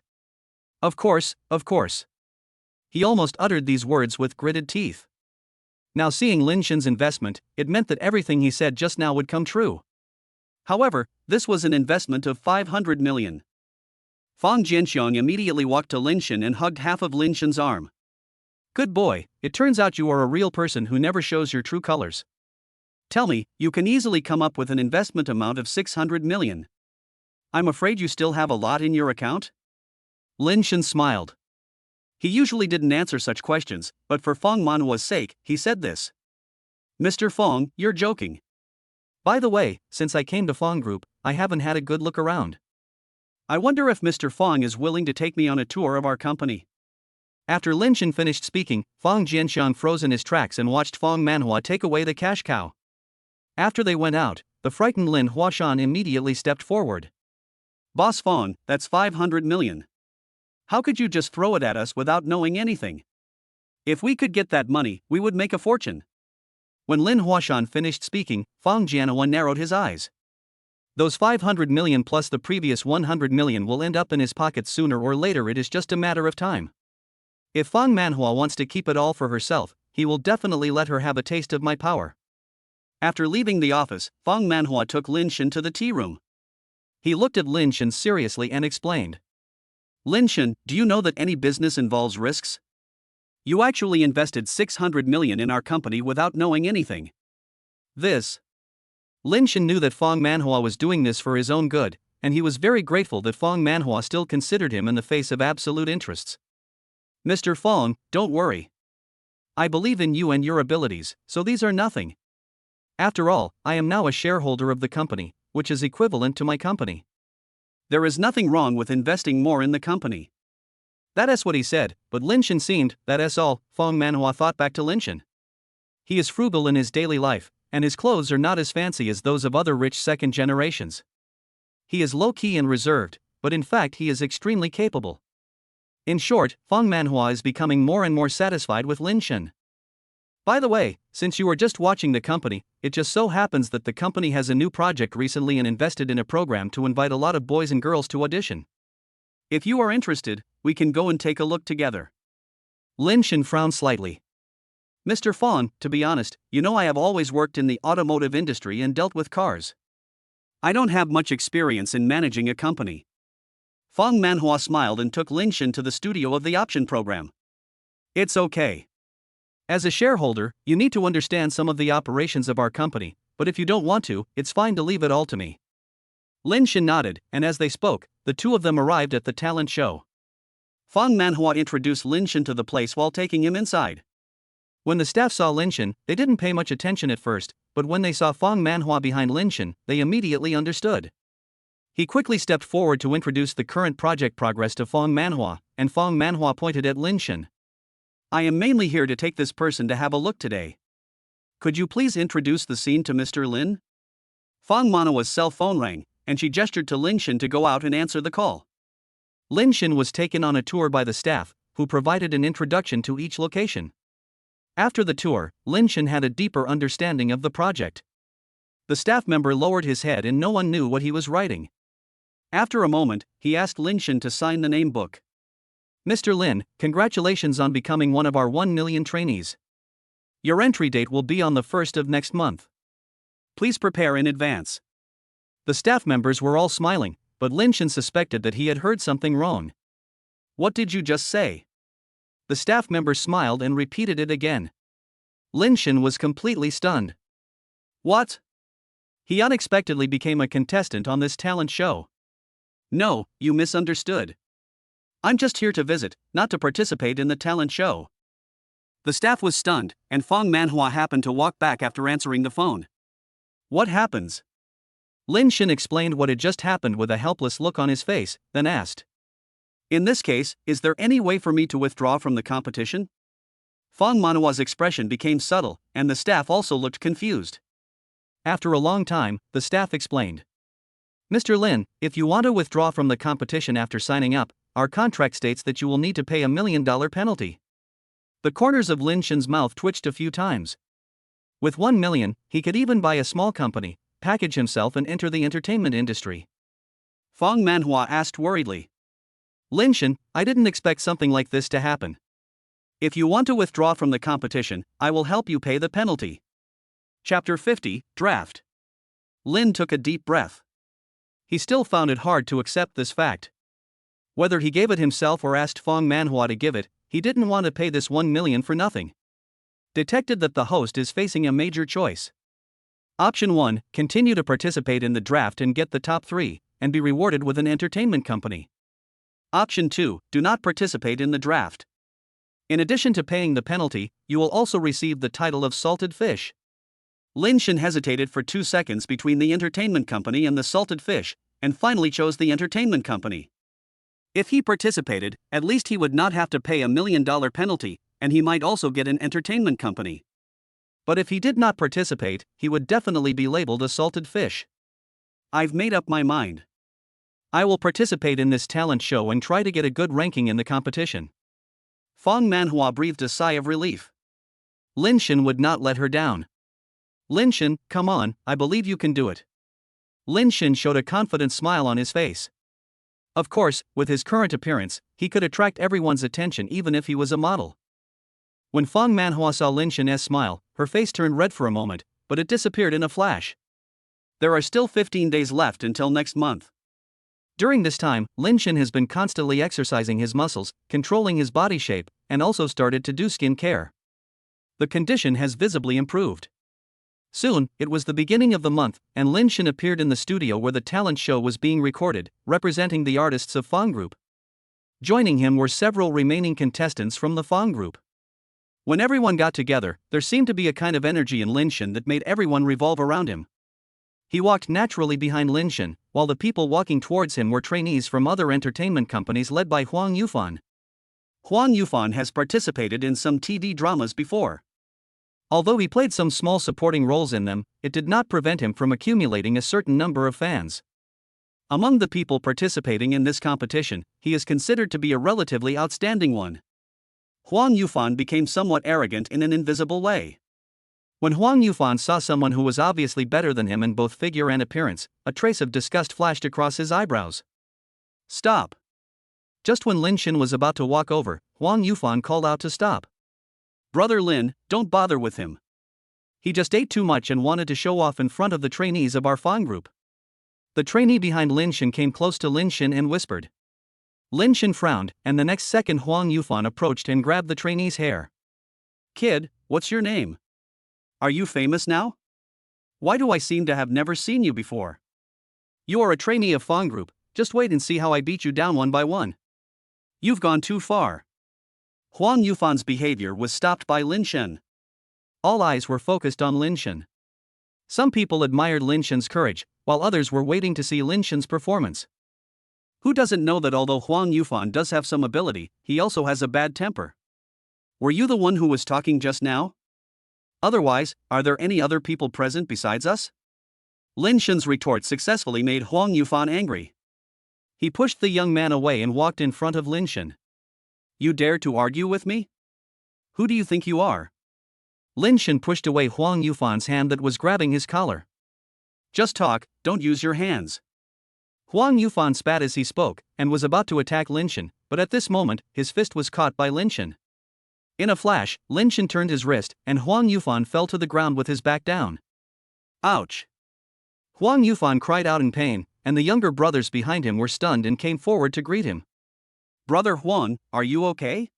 Of course, of course. He almost uttered these words with gritted teeth. Now seeing Lin Shen's investment, it meant that everything he said just now would come true. However, this was an investment of 500 million. Fong Jianxiang immediately walked to Lin Shen and hugged half of Lin Shen's arm. Good boy, it turns out you are a real person who never shows your true colors. Tell me, you can easily come up with an investment amount of 600 million. I'm afraid you still have a lot in your account? Lin Shen smiled. He usually didn't answer such questions, but for Fong Manhua's sake, he said this. Mr. Fong, you're joking. By the way, since I came to Fong Group, I haven't had a good look around. I wonder if Mr. Fong is willing to take me on a tour of our company. After Lin Shen finished speaking, Fong Jianxiang froze in his tracks and watched Fong Manhua take away the cash cow. After they went out, the frightened Lin Huashan immediately stepped forward. Boss Fong, that's 500 million. How could you just throw it at us without knowing anything? If we could get that money, we would make a fortune. When Lin Huashan finished speaking, Fong Jianhua narrowed his eyes. Those 500 million plus the previous 100 million will end up in his pockets sooner or later, it is just a matter of time. If Fong Manhua wants to keep it all for herself, he will definitely let her have a taste of my power. After leaving the office, Fong Manhua took Lin Shen to the tea room. He looked at Lin Shen seriously and explained. Lin Shen, do you know that any business involves risks? You actually invested 600 million in our company without knowing anything. Lin Shen knew that Fong Manhua was doing this for his own good, and he was very grateful that Fong Manhua still considered him in the face of absolute interests. Mr. Fong, don't worry. I believe in you and your abilities, so these are nothing. After all, I am now a shareholder of the company, which is equivalent to my company. There is nothing wrong with investing more in the company. That is what he said, but Lin Shen seemed, that is all, Fong Manhua thought back to Lin Shen. He is frugal in his daily life, and his clothes are not as fancy as those of other rich second generations. He is low-key and reserved, but in fact he is extremely capable. In short, Fong Manhua is becoming more and more satisfied with Lin Shen. By the way, since you are just watching the company, it just so happens that the company has a new project recently and invested in a program to invite a lot of boys and girls to audition. If you are interested, we can go and take a look together. Lin Shen frowned slightly. Mr. Fong, to be honest, you know I have always worked in the automotive industry and dealt with cars. I don't have much experience in managing a company. Fong Manhua smiled and took Lin Shen to the studio of the option program. It's okay. As a shareholder, you need to understand some of the operations of our company, but if you don't want to, it's fine to leave it all to me. Lin Shen nodded, and as they spoke, the two of them arrived at the talent show. Fong Manhua introduced Lin Shen to the place while taking him inside. When the staff saw Lin Shen, they didn't pay much attention at first, but when they saw Fong Manhua behind Lin Shen, they immediately understood. He quickly stepped forward to introduce the current project progress to Fong Manhua, and Fong Manhua pointed at Lin Shen. I am mainly here to take this person to have a look today. Could you please introduce the scene to Mr. Lin? Fong Manhua's cell phone rang, and she gestured to Lin Shen to go out and answer the call. Lin Shen was taken on a tour by the staff, who provided an introduction to each location. After the tour, Lin Shen had a deeper understanding of the project. The staff member lowered his head and no one knew what he was writing. After a moment, he asked Lin Shen to sign the name book. Mr. Lin, congratulations on becoming one of our 1 million trainees. Your entry date will be on the 1st of next month. Please prepare in advance. The staff members were all smiling, but Lin Shen suspected that he had heard something wrong. What did you just say? The staff member smiled and repeated it again. Lin Shen was completely stunned. What? He unexpectedly became a contestant on this talent show. No, you misunderstood. I'm just here to visit, not to participate in the talent show. The staff was stunned, and Fong Manhua happened to walk back after answering the phone. What happens? Lin Shen explained what had just happened with a helpless look on his face, then asked. In this case, is there any way for me to withdraw from the competition? Fang Manhua's expression became subtle, and the staff also looked confused. After a long time, the staff explained. Mr. Lin, if you want to withdraw from the competition after signing up, our contract states that you will need to pay $1 million penalty. The corners of Lin Shen's mouth twitched a few times. With 1 million, he could even buy a small company, package himself and enter the entertainment industry. Fang Manhua asked worriedly. Lin Shen, I didn't expect something like this to happen. If you want to withdraw from the competition, I will help you pay the penalty. Chapter 50, Draft. Lin took a deep breath. He still found it hard to accept this fact. Whether he gave it himself or asked Fang Manhua to give it, he didn't want to pay this 1 million for nothing. Detected that the host is facing a major choice. Option 1, continue to participate in the draft and get the top 3, and be rewarded with an entertainment company. Option 2, do not participate in the draft. In addition to paying the penalty, you will also receive the title of salted fish. Lin Shen hesitated for 2 seconds between the entertainment company and the salted fish, and finally chose the entertainment company. If he participated, at least he would not have to pay $1 million penalty, and he might also get an entertainment company. But if he did not participate, he would definitely be labeled a salted fish. I've made up my mind. I will participate in this talent show and try to get a good ranking in the competition. Fang Manhua breathed a sigh of relief. Lin Shen would not let her down. Lin Shen, come on, I believe you can do it. Lin Shen showed a confident smile on his face. Of course, with his current appearance, he could attract everyone's attention even if he was a model. When Fang Manhua saw Lin Shen's smile, her face turned red for a moment, but it disappeared in a flash. There are still 15 days left until next month. During this time, Lin Shen has been constantly exercising his muscles, controlling his body shape, and also started to do skin care. The condition has visibly improved. Soon, it was the beginning of the month, and Lin Shen appeared in the studio where the talent show was being recorded, representing the artists of Fang Group. Joining him were several remaining contestants from the Fang Group. When everyone got together, there seemed to be a kind of energy in Lin Shen that made everyone revolve around him. He walked naturally behind Lin Shen, while the people walking towards him were trainees from other entertainment companies led by Huang Yufan. Huang Yufan has participated in some TV dramas before. Although he played some small supporting roles in them, it did not prevent him from accumulating a certain number of fans. Among the people participating in this competition, he is considered to be a relatively outstanding one. Huang Yufan became somewhat arrogant in an invisible way. When Huang Yufan saw someone who was obviously better than him in both figure and appearance, a trace of disgust flashed across his eyebrows. Stop! Just when Lin Shen was about to walk over, Huang Yufan called out to stop. Brother Lin, don't bother with him. He just ate too much and wanted to show off in front of the trainees of our Fang Group. The trainee behind Lin Shen came close to Lin Shen and whispered. Lin Shen frowned, and the next second Huang Yufan approached and grabbed the trainee's hair. Kid, what's your name? Are you famous now? Why do I seem to have never seen you before? You are a trainee of Fang Group, just wait and see how I beat you down one by one. You've gone too far. Huang Yufan's behavior was stopped by Lin Shen. All eyes were focused on Lin Shen. Some people admired Lin Shen's courage, while others were waiting to see Lin Shen's performance. Who doesn't know that although Huang Yufan does have some ability, he also has a bad temper? Were you the one who was talking just now? Otherwise, are there any other people present besides us? Lin Shen's retort successfully made Huang Yufan angry. He pushed the young man away and walked in front of Lin Shen. You dare to argue with me? Who do you think you are? Lin Shen pushed away Huang Yufan's hand that was grabbing his collar. Just talk, don't use your hands. Huang Yufan spat as he spoke, and was about to attack Lin Shen, but at this moment, his fist was caught by Lin Shen. In a flash, Lin Shen turned his wrist, and Huang Yufan fell to the ground with his back down. Ouch! Huang Yufan cried out in pain, and the younger brothers behind him were stunned and came forward to greet him. Brother Huang, are you okay?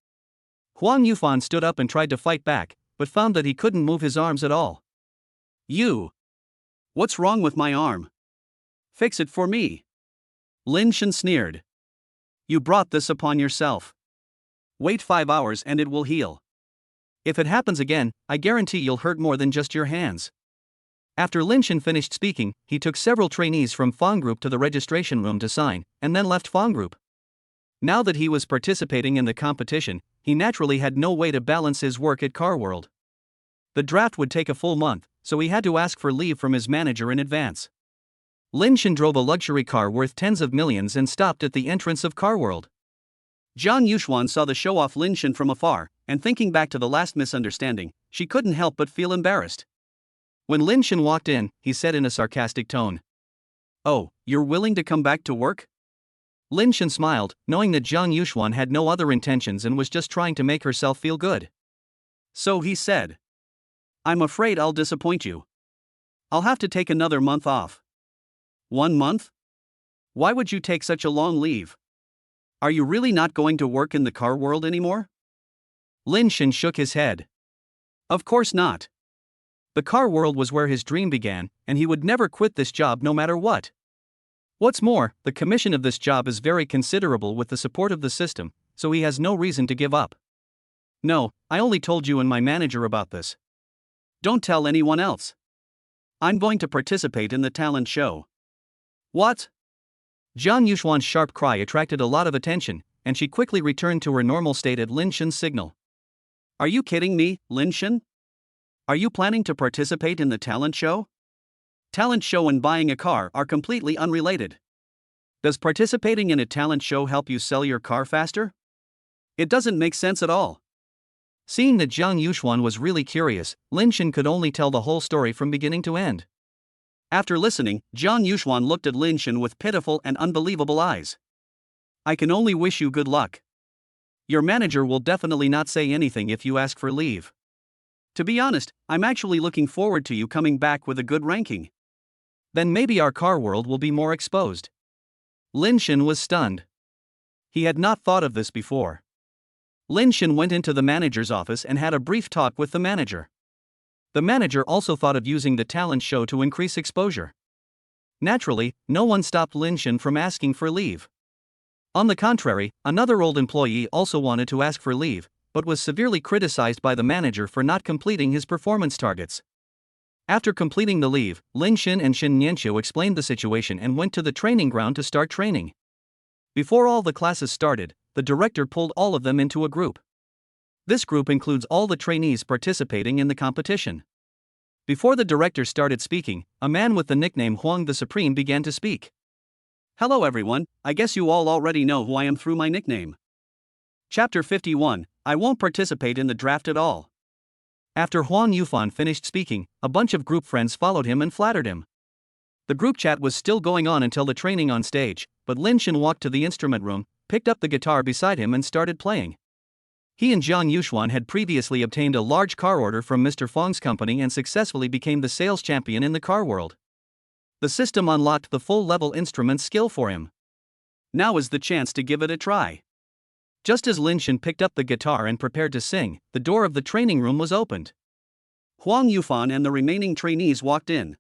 Huang Yufan stood up and tried to fight back, but found that he couldn't move his arms at all. You! What's wrong with my arm? Fix it for me. Lin Shen sneered. You brought this upon yourself. Wait 5 hours and it will heal. If it happens again, I guarantee you'll hurt more than just your hands. After Lin Shan finished speaking, he took several trainees from Fong Group to the registration room to sign, and then left Fong Group. Now that he was participating in the competition, he naturally had no way to balance his work at Car World. The draft would take a full month, so he had to ask for leave from his manager in advance. Lin Shan drove a luxury car worth tens of millions and stopped at the entrance of Car World. Jiang Yuxuan saw the show-off Lin Shan from afar, and thinking back to the last misunderstanding, she couldn't help but feel embarrassed. When Lin Shan walked in, he said in a sarcastic tone, "Oh, you're willing to come back to work?" Lin Shan smiled, knowing that Jiang Yuxuan had no other intentions and was just trying to make herself feel good. So he said, "I'm afraid I'll disappoint you. I'll have to take another month off." 1 month? Why would you take such a long leave? Are you really not going to work in the car world anymore? Lin Shan shook his head. Of course not. The car world was where his dream began, and he would never quit this job no matter what. What's more, the commission of this job is very considerable with the support of the system, so he has no reason to give up. No, I only told you and my manager about this. Don't tell anyone else. I'm going to participate in the talent show. What? Jiang Yuxuan's sharp cry attracted a lot of attention, and she quickly returned to her normal state at Lin Shan's signal. Are you kidding me, Lin Shan? Are you planning to participate in the talent show? Talent show and buying a car are completely unrelated. Does participating in a talent show help you sell your car faster? It doesn't make sense at all. Seeing that Jiang Yuxuan was really curious, Lin Shan could only tell the whole story from beginning to end. After listening, Jiang Yuxuan looked at Lin Shan with pitiful and unbelievable eyes. I can only wish you good luck. Your manager will definitely not say anything if you ask for leave. To be honest, I'm actually looking forward to you coming back with a good ranking. Then maybe our car world will be more exposed. Lin Shan was stunned. He had not thought of this before. Lin Shan went into the manager's office and had a brief talk with the manager. The manager also thought of using the talent show to increase exposure. Naturally, no one stopped Lin Shan from asking for leave. On the contrary, another old employee also wanted to ask for leave, but was severely criticized by the manager for not completing his performance targets. After completing the leave, Lin Shan and Shin Nianqiu explained the situation and went to the training ground to start training. Before all the classes started, the director pulled all of them into a group. This group includes all the trainees participating in the competition. Before the director started speaking, a man with the nickname Huang the Supreme began to speak. Hello everyone, I guess you all already know who I am through my nickname. Chapter 51, I won't participate in the draft at all. After Huang Yufan finished speaking, a bunch of group friends followed him and flattered him. The group chat was still going on until the training on stage, but Lin Shan walked to the instrument room, picked up the guitar beside him and started playing. He and Jiang Yuxuan had previously obtained a large car order from Mr. Fong's company and successfully became the sales champion in the car world. The system unlocked the full-level instrument skill for him. Now is the chance to give it a try. Just as Lin Shan picked up the guitar and prepared to sing, the door of the training room was opened. Huang Yufan and the remaining trainees walked in.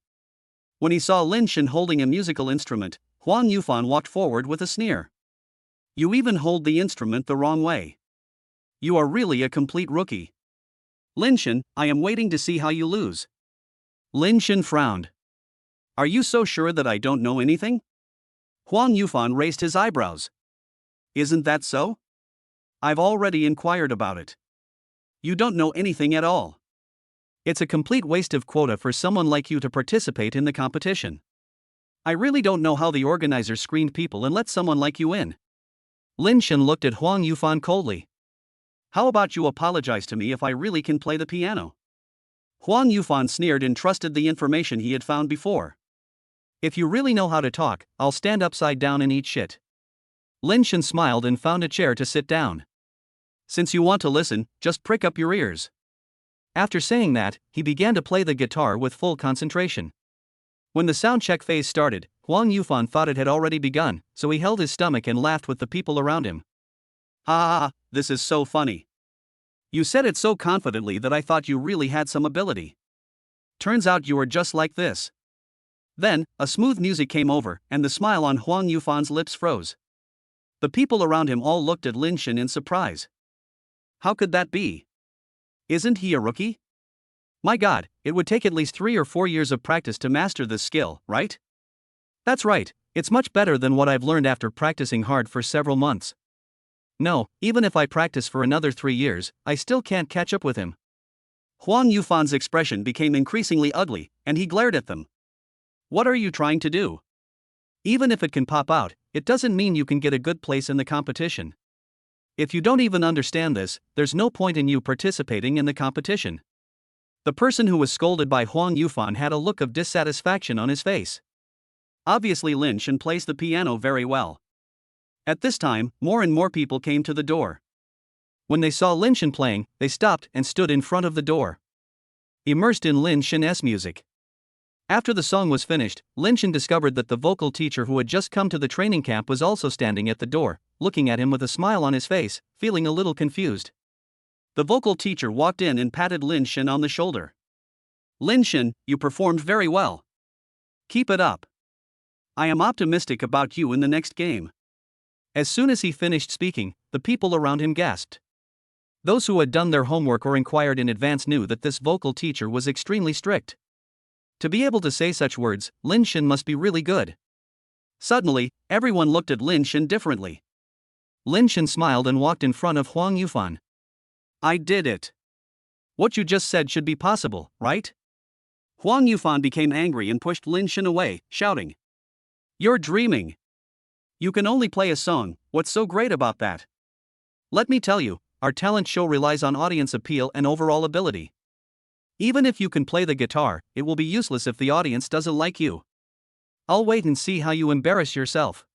When he saw Lin Shan holding a musical instrument, Huang Yufan walked forward with a sneer. You even hold the instrument the wrong way. You are really a complete rookie. Lin Shan, I am waiting to see how you lose. Lin Shan frowned. Are you so sure that I don't know anything? Huang Yufan raised his eyebrows. Isn't that so? I've already inquired about it. You don't know anything at all. It's a complete waste of quota for someone like you to participate in the competition. I really don't know how the organizers screened people and let someone like you in. Lin Shan looked at Huang Yufan coldly. How about you apologize to me if I really can play the piano? Huang Yufan sneered and trusted the information he had found before. If you really know how to talk, I'll stand upside down and eat shit. Lin Shan smiled and found a chair to sit down. Since you want to listen, just prick up your ears. After saying that, he began to play the guitar with full concentration. When the sound check phase started, Huang Yufan thought it had already begun, so he held his stomach and laughed with the people around him. Ha ha ha, this is so funny. You said it so confidently that I thought you really had some ability. Turns out you are just like this. Then, a smooth music came over, and the smile on Huang Yufan's lips froze. The people around him all looked at Lin Shan in surprise. How could that be? Isn't he a rookie? My god, it would take at least 3 or 4 years of practice to master this skill, right? That's right, it's much better than what I've learned after practicing hard for several months. No, even if I practice for another 3 years, I still can't catch up with him. Huang Yufan's expression became increasingly ugly, and he glared at them. What are you trying to do? Even if it can pop out, it doesn't mean you can get a good place in the competition. If you don't even understand this, there's no point in you participating in the competition. The person who was scolded by Huang Yufan had a look of dissatisfaction on his face. Obviously Lin Shen plays the piano very well. At this time, more and more people came to the door. When they saw Lin Shen playing, they stopped and stood in front of the door, immersed in Lin Shen's music. After the song was finished, Lin Shen discovered that the vocal teacher who had just come to the training camp was also standing at the door, looking at him with a smile on his face, feeling a little confused. The vocal teacher walked in and patted Lin Shen on the shoulder. Lin Shen, you performed very well. Keep it up. I am optimistic about you in the next game. As soon as he finished speaking, the people around him gasped. Those who had done their homework or inquired in advance knew that this vocal teacher was extremely strict. To be able to say such words, Lin Shen must be really good. Suddenly, everyone looked at Lin Shen differently. Lin Shen smiled and walked in front of Huang Yufan. I did it. What you just said should be possible, right? Huang Yufan became angry and pushed Lin Shen away, shouting. You're dreaming. You can only play a song, what's so great about that? Let me tell you, our talent show relies on audience appeal and overall ability. Even if you can play the guitar, it will be useless if the audience doesn't like you. I'll wait and see how you embarrass yourself.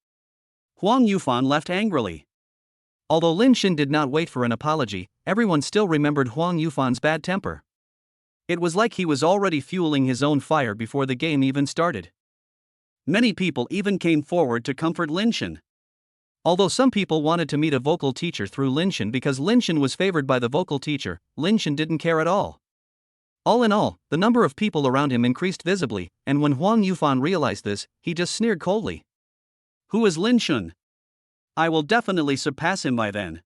Huang Yufan left angrily. Although Lin Shen did not wait for an apology, everyone still remembered Huang Yufan's bad temper. It was like he was already fueling his own fire before the game even started. Many people even came forward to comfort Lin Shen. Although some people wanted to meet a vocal teacher through Lin Shen because Lin Shen was favored by the vocal teacher, Lin Shen didn't care at all. All in all, the number of people around him increased visibly, and when Huang Yufan realized this, he just sneered coldly. Who is Lin Shen? I will definitely surpass him by then.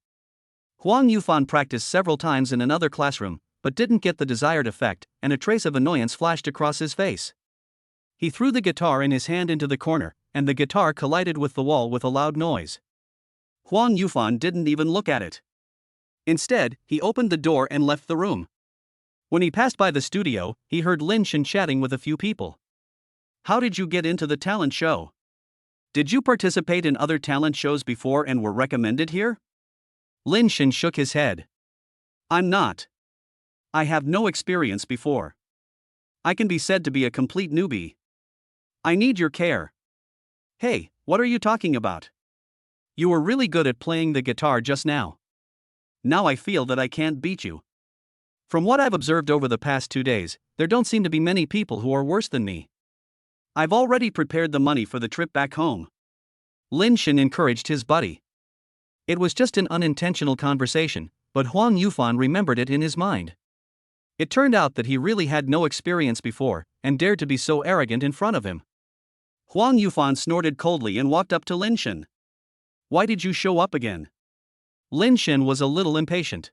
Huang Yufan practiced several times in another classroom, but didn't get the desired effect, and a trace of annoyance flashed across his face. He threw the guitar in his hand into the corner, and the guitar collided with the wall with a loud noise. Huang Yufan didn't even look at it. Instead, he opened the door and left the room. When he passed by the studio, he heard Lin Shen chatting with a few people. How did you get into the talent show? Did you participate in other talent shows before and were recommended here? Lin Shen shook his head. I'm not. I have no experience before. I can be said to be a complete newbie. I need your care. Hey, what are you talking about? You were really good at playing the guitar just now. Now I feel that I can't beat you. From what I've observed over the past 2 days, there don't seem to be many people who are worse than me. I've already prepared the money for the trip back home. Lin Shen encouraged his buddy. It was just an unintentional conversation, but Huang Yufan remembered it in his mind. It turned out that he really had no experience before, and dared to be so arrogant in front of him. Huang Yufan snorted coldly and walked up to Lin Shen. Why did you show up again? Lin Shen was a little impatient.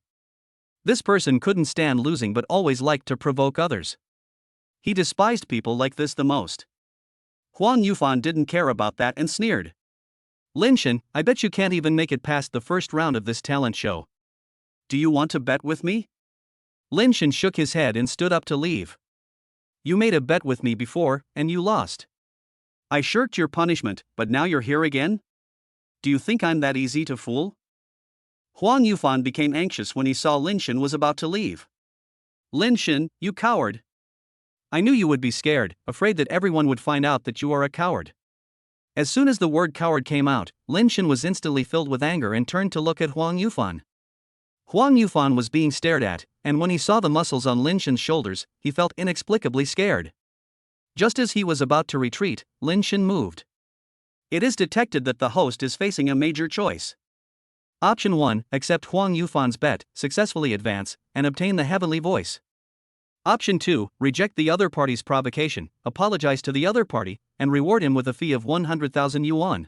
This person couldn't stand losing but always liked to provoke others. He despised people like this the most. Huang Yufan didn't care about that and sneered. Lin Shen, I bet you can't even make it past the first round of this talent show. Do you want to bet with me? Lin Shen shook his head and stood up to leave. You made a bet with me before, and you lost. I shirked your punishment, but now you're here again? Do you think I'm that easy to fool? Huang Yufan became anxious when he saw Lin Shen was about to leave. Lin Shen, you coward. I knew you would be scared, afraid that everyone would find out that you are a coward. As soon as the word coward came out, Lin Shen was instantly filled with anger and turned to look at Huang Yufan. Huang Yufan was being stared at, and when he saw the muscles on Lin Shen's shoulders, he felt inexplicably scared. Just as he was about to retreat, Lin Shen moved. It is detected that the host is facing a major choice. Option 1, accept Huang Yufan's bet, successfully advance, and obtain the heavenly voice. Option 2, reject the other party's provocation, apologize to the other party, and reward him with a fee of 100,000 yuan.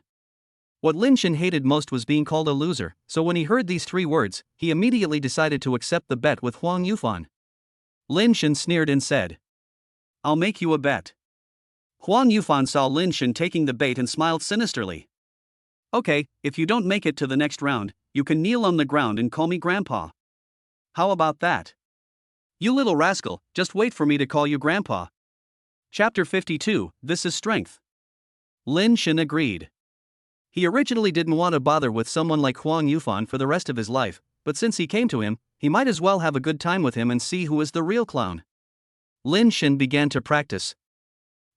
What Lin Shen hated most was being called a loser, so when he heard these 3 words, he immediately decided to accept the bet with Huang Yufan. Lin Shen sneered and said, "I'll make you a bet." Huang Yufan saw Lin Shen taking the bait and smiled sinisterly. "Okay, if you don't make it to the next round, you can kneel on the ground and call me Grandpa. How about that? You little rascal, just wait for me to call you Grandpa." Chapter 52, This is Strength. Lin Shen agreed. He originally didn't want to bother with someone like Huang Yufan for the rest of his life, but since he came to him, he might as well have a good time with him and see who is the real clown. Lin Shen began to practice.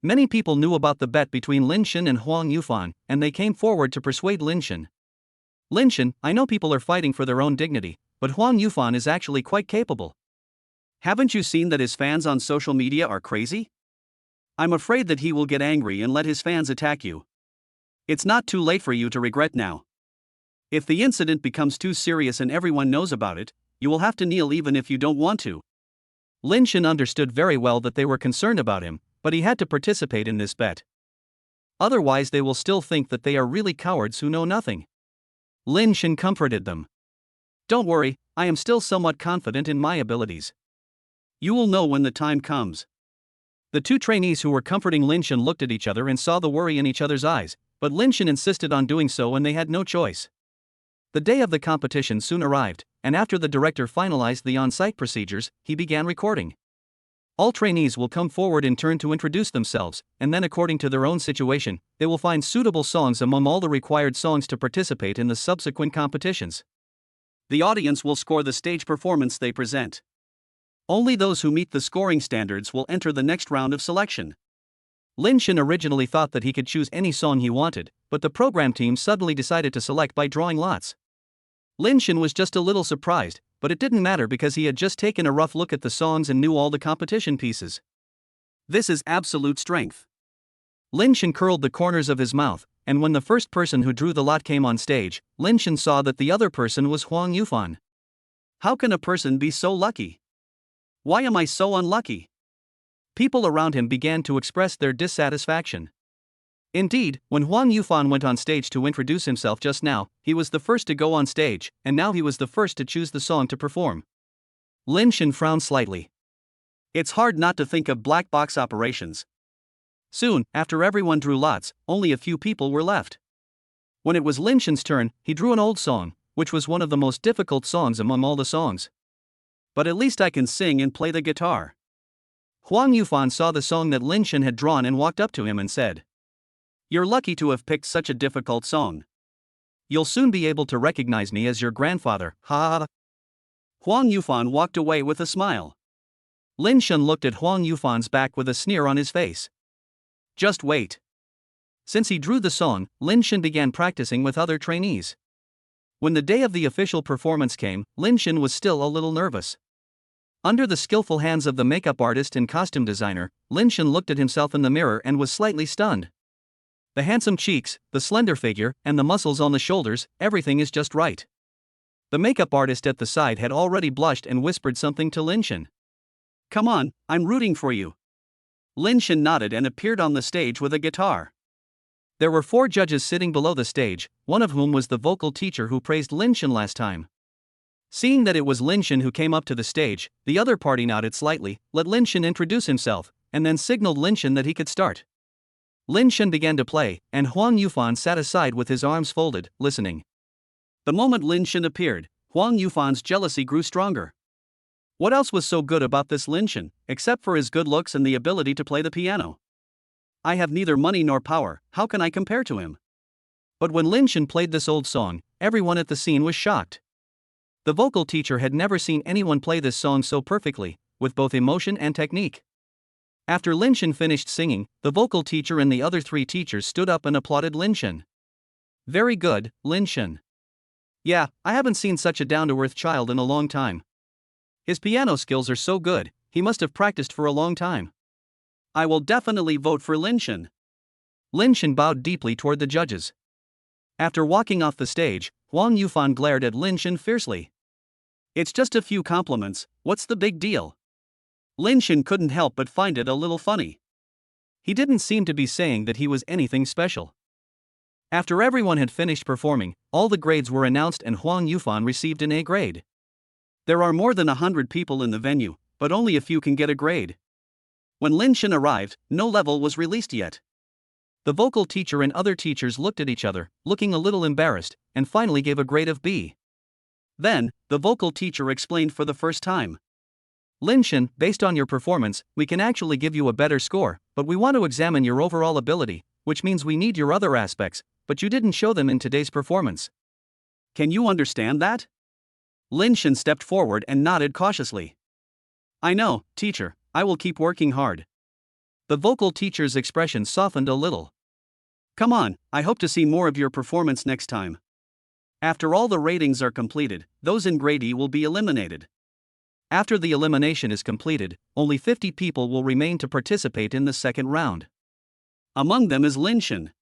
Many people knew about the bet between Lin Shen and Huang Yufan, and they came forward to persuade Lin Shen. "Lin Shen, I know people are fighting for their own dignity, but Huang Yufan is actually quite capable. Haven't you seen that his fans on social media are crazy? I'm afraid that he will get angry and let his fans attack you. It's not too late for you to regret now. If the incident becomes too serious and everyone knows about it, you will have to kneel even if you don't want to." Lin Shen understood very well that they were concerned about him, but he had to participate in this bet. Otherwise they will still think that they are really cowards who know nothing. Lin Shen comforted them. "Don't worry, I am still somewhat confident in my abilities. You will know when the time comes." The two trainees who were comforting Lin Shen looked at each other and saw the worry in each other's eyes, but Lin Shen insisted on doing so and they had no choice. The day of the competition soon arrived, and after the director finalized the on-site procedures, he began recording. All trainees will come forward in turn to introduce themselves, and then according to their own situation, they will find suitable songs among all the required songs to participate in the subsequent competitions. The audience will score the stage performance they present. Only those who meet the scoring standards will enter the next round of selection. Lin Shen originally thought that he could choose any song he wanted, but the program team suddenly decided to select by drawing lots. Lin Shen was just a little surprised, but it didn't matter because he had just taken a rough look at the songs and knew all the competition pieces. This is absolute strength. Lin Shen curled the corners of his mouth, and when the first person who drew the lot came on stage, Lin Shen saw that the other person was Huang Yufan. How can a person be so lucky? Why am I so unlucky? People around him began to express their dissatisfaction. Indeed, when Huang Yufan went on stage to introduce himself just now, he was the first to go on stage, and now he was the first to choose the song to perform. Lin Shen frowned slightly. It's hard not to think of black box operations. Soon, after everyone drew lots, only a few people were left. When it was Lin Shen's turn, he drew an old song, which was one of the most difficult songs among all the songs. But at least I can sing and play the guitar. Huang Yufan saw the song that Lin Shen had drawn and walked up to him and said, "You're lucky to have picked such a difficult song. You'll soon be able to recognize me as your grandfather, ha ha." Huang Yufan walked away with a smile. Lin Shen looked at Huang Yufan's back with a sneer on his face. Just wait. Since he drew the song, Lin Shen began practicing with other trainees. When the day of the official performance came, Lin Shen was still a little nervous. Under the skillful hands of the makeup artist and costume designer, Lin Shen looked at himself in the mirror and was slightly stunned. The handsome cheeks, the slender figure, and the muscles on the shoulders, everything is just right. The makeup artist at the side had already blushed and whispered something to Lin Shen. "Come on, I'm rooting for you." Lin Shen nodded and appeared on the stage with a guitar. There were 4 judges sitting below the stage, one of whom was the vocal teacher who praised Lin Shen last time. Seeing that it was Lin Shen who came up to the stage, the other party nodded slightly, let Lin Shen introduce himself, and then signaled Lin Shen that he could start. Lin Shen began to play, and Huang Yufan sat aside with his arms folded, listening. The moment Lin Shen appeared, Huang Yufan's jealousy grew stronger. What else was so good about this Lin Shen, except for his good looks and the ability to play the piano? I have neither money nor power, how can I compare to him? But when Lin Shen played this old song, everyone at the scene was shocked. The vocal teacher had never seen anyone play this song so perfectly, with both emotion and technique. After Lin Shen finished singing, the vocal teacher and the other 3 teachers stood up and applauded Lin Shen. Very good, Lin Shen. Yeah, I haven't seen such a down-to-earth child in a long time. His piano skills are so good, he must have practiced for a long time. I will definitely vote for Lin Shen. Lin Shen bowed deeply toward the judges. After walking off the stage, Huang Yufan glared at Lin Shen fiercely. It's just a few compliments, what's the big deal? Lin Shen couldn't help but find it a little funny. He didn't seem to be saying that he was anything special. After everyone had finished performing, all the grades were announced and Huang Yufan received an A grade. There are more than 100 people in the venue, but only a few can get a grade. When Lin Shen arrived, no level was released yet. The vocal teacher and other teachers looked at each other, looking a little embarrassed, and finally gave a grade of B. Then, the vocal teacher explained for the first time. Lin Shen, based on your performance, we can actually give you a better score, but we want to examine your overall ability, which means we need your other aspects, but you didn't show them in today's performance. Can you understand that? Lin Shen stepped forward and nodded cautiously. I know, teacher, I will keep working hard. The vocal teacher's expression softened a little. Come on, I hope to see more of your performance next time. After all the ratings are completed, those in grade E will be eliminated. After the elimination is completed, only 50 people will remain to participate in the second round. Among them is Lin Shen.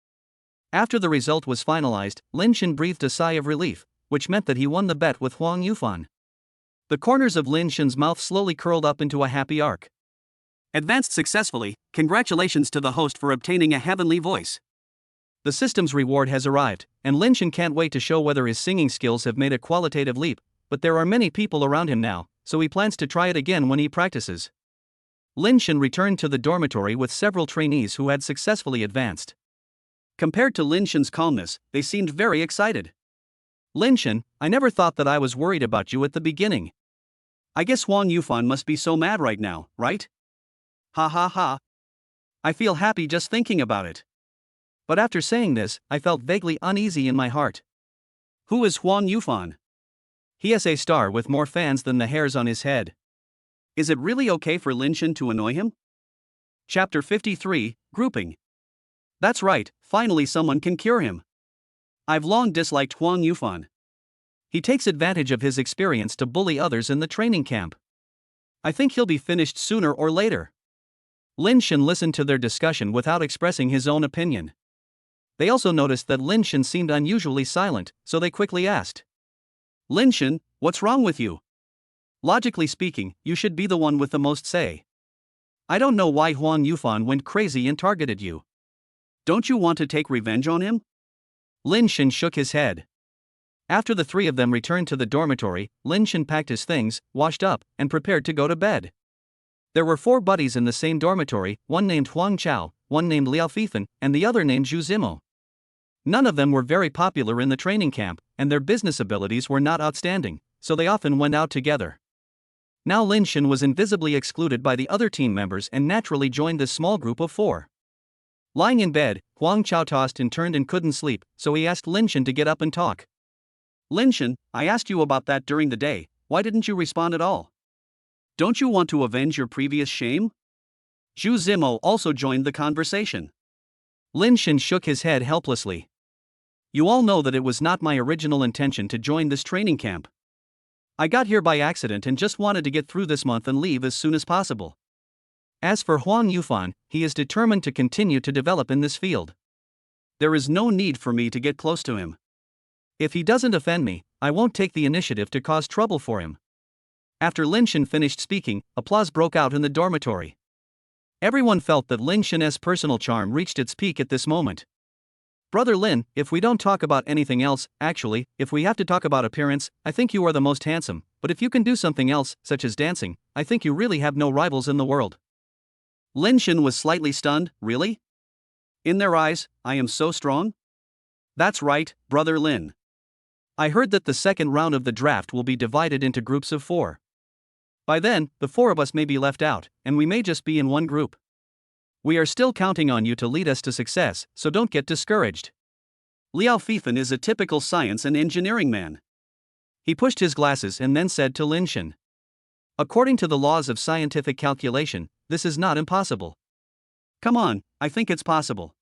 After the result was finalized, Lin Shen breathed a sigh of relief, which meant that he won the bet with Huang Yufan. The corners of Lin Shen's mouth slowly curled up into a happy arc. Advanced successfully, congratulations to the host for obtaining a heavenly voice. The system's reward has arrived, and Lin Shen can't wait to show whether his singing skills have made a qualitative leap, but there are many people around him now, so he plans to try it again when he practices. Lin Shen returned to the dormitory with several trainees who had successfully advanced. Compared to Lin Shen's calmness, they seemed very excited. Lin Shen, I never thought that I was worried about you at the beginning. I guess Huang Yufan must be so mad right now, right? Ha ha ha. I feel happy just thinking about it. But after saying this, I felt vaguely uneasy in my heart. Who is Huang Yufan? He is a star with more fans than the hairs on his head. Is it really okay for Lin Shen to annoy him? Chapter 53, Grouping. That's right, finally someone can cure him. I've long disliked Huang Yufan. He takes advantage of his experience to bully others in the training camp. I think he'll be finished sooner or later. Lin Shen listened to their discussion without expressing his own opinion. They also noticed that Lin Shen seemed unusually silent, so they quickly asked. Lin Shen, what's wrong with you? Logically speaking, you should be the one with the most say. I don't know why Huang Yufan went crazy and targeted you. Don't you want to take revenge on him? Lin Shen shook his head. After the three of them returned to the dormitory, Lin Shen packed his things, washed up, and prepared to go to bed. There were 4 buddies in the same dormitory, one named Huang Chao, one named Liao Fifan, and the other named Zhu Zimo. None of them were very popular in the training camp, and their business abilities were not outstanding, so they often went out together. Now Lin Shen was invisibly excluded by the other team members and naturally joined this small group of 4. Lying in bed, Huang Chao tossed and turned and couldn't sleep, so he asked Lin Shen to get up and talk. Lin Shen, I asked you about that during the day, why didn't you respond at all? Don't you want to avenge your previous shame? Zhu Zimo also joined the conversation. Lin Shen shook his head helplessly. You all know that it was not my original intention to join this training camp. I got here by accident and just wanted to get through this month and leave as soon as possible. As for Huang Yufan, he is determined to continue to develop in this field. There is no need for me to get close to him. If he doesn't offend me, I won't take the initiative to cause trouble for him. After Lin Shen finished speaking, applause broke out in the dormitory. Everyone felt that Lin Shen's personal charm reached its peak at this moment. Brother Lin, if we don't talk about anything else, actually, if we have to talk about appearance, I think you are the most handsome, but if you can do something else, such as dancing, I think you really have no rivals in the world. Lin Shen was slightly stunned, really? In their eyes, I am so strong? That's right, Brother Lin. I heard that the second round of the draft will be divided into groups of 4. By then, the 4 of us may be left out, and we may just be in one group. We are still counting on you to lead us to success, so don't get discouraged. Liao Fifan is a typical science and engineering man. He pushed his glasses and then said to Lin Shen. According to the laws of scientific calculation, this is not impossible. Come on, I think it's possible.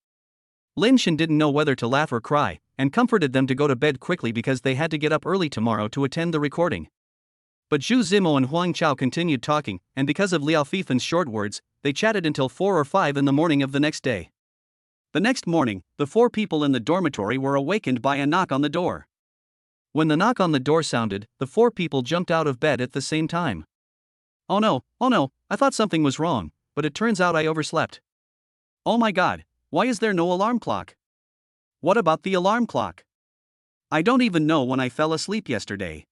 Lin Shen didn't know whether to laugh or cry, and comforted them to go to bed quickly because they had to get up early tomorrow to attend the recording. But Zhu Zimo and Huang Chao continued talking, and because of Liao Fifan's short words, they chatted until 4 or 5 in the morning of the next day. The next morning, the 4 people in the dormitory were awakened by a knock on the door. When the knock on the door sounded, the 4 people jumped out of bed at the same time. Oh no, I thought something was wrong, but it turns out I overslept. Oh my god, why is there no alarm clock? What about the alarm clock? I don't even know when I fell asleep yesterday.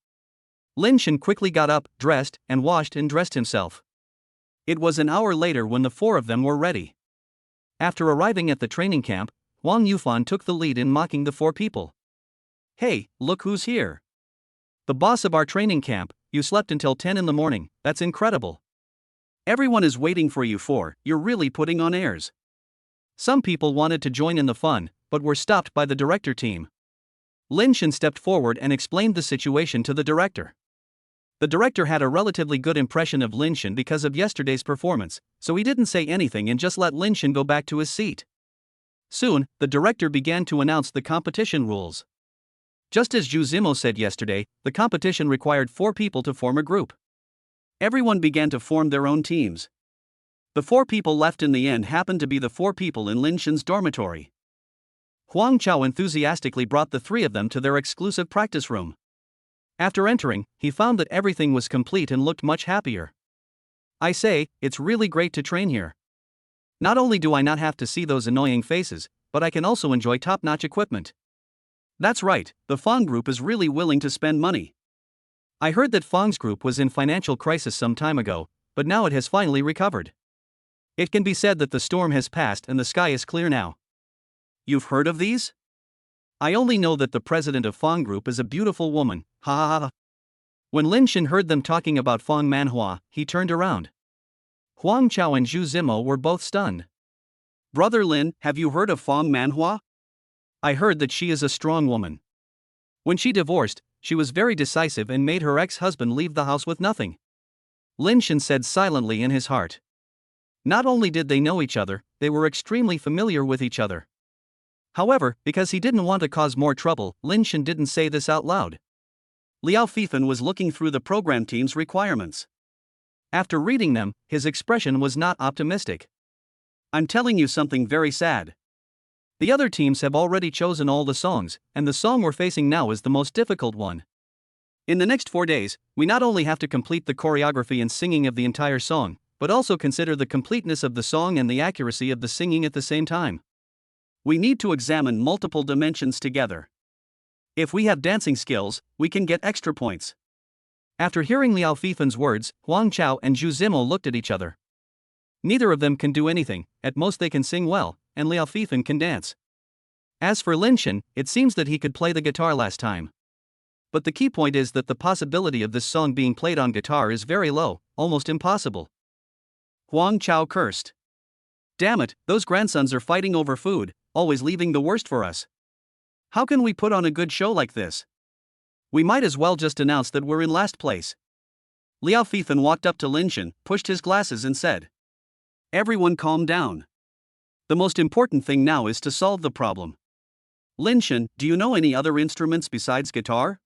Lin Shen quickly got up, dressed, and washed and dressed himself. It was an hour later when the four of them were ready. After arriving at the training camp, Wang Yufan took the lead in mocking the four people. "Hey, look who's here. The boss of our training camp. You slept until 10 in the morning, that's incredible. Everyone is waiting for you you're really putting on airs." Some people wanted to join in the fun, but were stopped by the director team. Lin Shen stepped forward and explained the situation to the director. The director had a relatively good impression of Lin Shen because of yesterday's performance, so he didn't say anything and just let Lin Shen go back to his seat. Soon, the director began to announce the competition rules. Just as Zhu Zimo said yesterday, the competition required 4 people to form a group. Everyone began to form their own teams. The 4 people left in the end happened to be the 4 people in Lin Shen's dormitory. Huang Chao enthusiastically brought the 3 of them to their exclusive practice room. After entering, he found that everything was complete and looked much happier. "I say, it's really great to train here. Not only do I not have to see those annoying faces, but I can also enjoy top-notch equipment. That's right, the Fang Group is really willing to spend money. I heard that Fang's group was in financial crisis some time ago, but now it has finally recovered. It can be said that the storm has passed and the sky is clear now." "You've heard of these? I only know that the president of Fang Group is a beautiful woman, ha ha ha." When Lin Shen heard them talking about Fang Manhua, he turned around. Huang Chao and Zhu Zimo were both stunned. "Brother Lin, have you heard of Fang Manhua? I heard that she is a strong woman. When she divorced, she was very decisive and made her ex-husband leave the house with nothing." Lin Shen said silently in his heart. Not only did they know each other, they were extremely familiar with each other. However, because he didn't want to cause more trouble, Lin Shen didn't say this out loud. Liao Fifan was looking through the program team's requirements. After reading them, his expression was not optimistic. "I'm telling you something very sad. The other teams have already chosen all the songs, and the song we're facing now is the most difficult one. In the next 4 days, we not only have to complete the choreography and singing of the entire song, but also consider the completeness of the song and the accuracy of the singing at the same time. We need to examine multiple dimensions together. If we have dancing skills, we can get extra points." After hearing Liao Fifan's words, Huang Chao and Zhu Zimo looked at each other. Neither of them can do anything, at most they can sing well, and Liao Fifan can dance. As for Lin Shen, it seems that he could play the guitar last time. But the key point is that the possibility of this song being played on guitar is very low, almost impossible. Huang Chao cursed. "Damn it, those grandsons are fighting over food, always leaving the worst for us. How can we put on a good show like this? We might as well just announce that we're in last place." Liao Fifan walked up to Lin Shen, pushed his glasses and said, "Everyone calm down. The most important thing now is to solve the problem. Lin Shen, do you know any other instruments besides guitar?"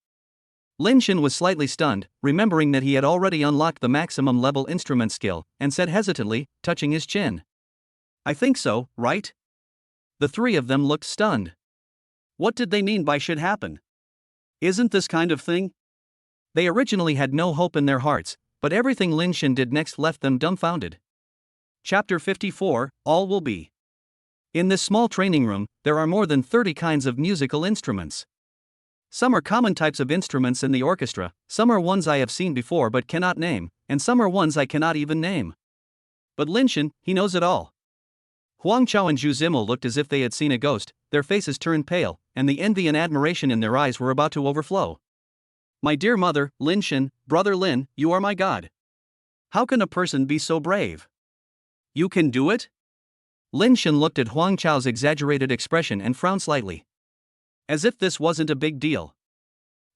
Lin Shen was slightly stunned, remembering that he had already unlocked the maximum level instrument skill, and said hesitantly, touching his chin, "I think so, right?" The 3 of them looked stunned. What did they mean by "should happen"? Isn't this kind of thing? They originally had no hope in their hearts, but everything Lin Shen did next left them dumbfounded. Chapter 54, All Will Be. In this small training room, there are more than 30 kinds of musical instruments. Some are common types of instruments in the orchestra, some are ones I have seen before but cannot name, and some are ones I cannot even name. But Lin Shen, he knows it all. Huang Chao and Zhu Zimo looked as if they had seen a ghost, their faces turned pale, and the envy and admiration in their eyes were about to overflow. "My dear mother, Lin Shen, brother Lin, you are my god. How can a person be so brave? You can do it?" Lin Shen looked at Huang Chao's exaggerated expression and frowned slightly. As if this wasn't a big deal.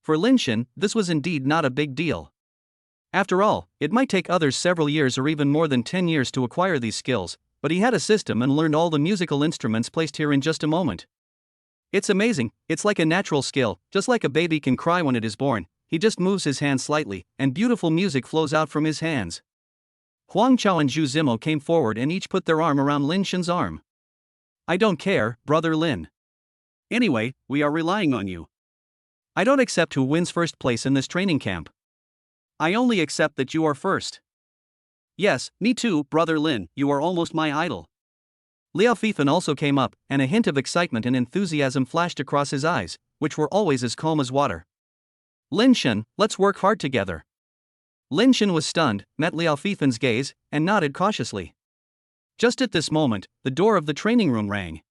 For Lin Shen, this was indeed not a big deal. After all, it might take others several years or even more than 10 years to acquire these skills, but he had a system and learned all the musical instruments placed here in just a moment. It's amazing, it's like a natural skill, just like a baby can cry when it is born, he just moves his hands slightly, and beautiful music flows out from his hands. Huang Chao and Zhu Zimo came forward and each put their arm around Lin Shen's arm. "I don't care, brother Lin. Anyway, we are relying on you. I don't accept who wins first place in this training camp. I only accept that you are first." "Yes, me too, brother Lin, you are almost my idol." Liao Fifan also came up, and a hint of excitement and enthusiasm flashed across his eyes, which were always as calm as water. "Lin Shen, let's work hard together. Lin Shan was stunned, met Liao Fifen's gaze, and nodded cautiously. Just at this moment, the door of the training room rang.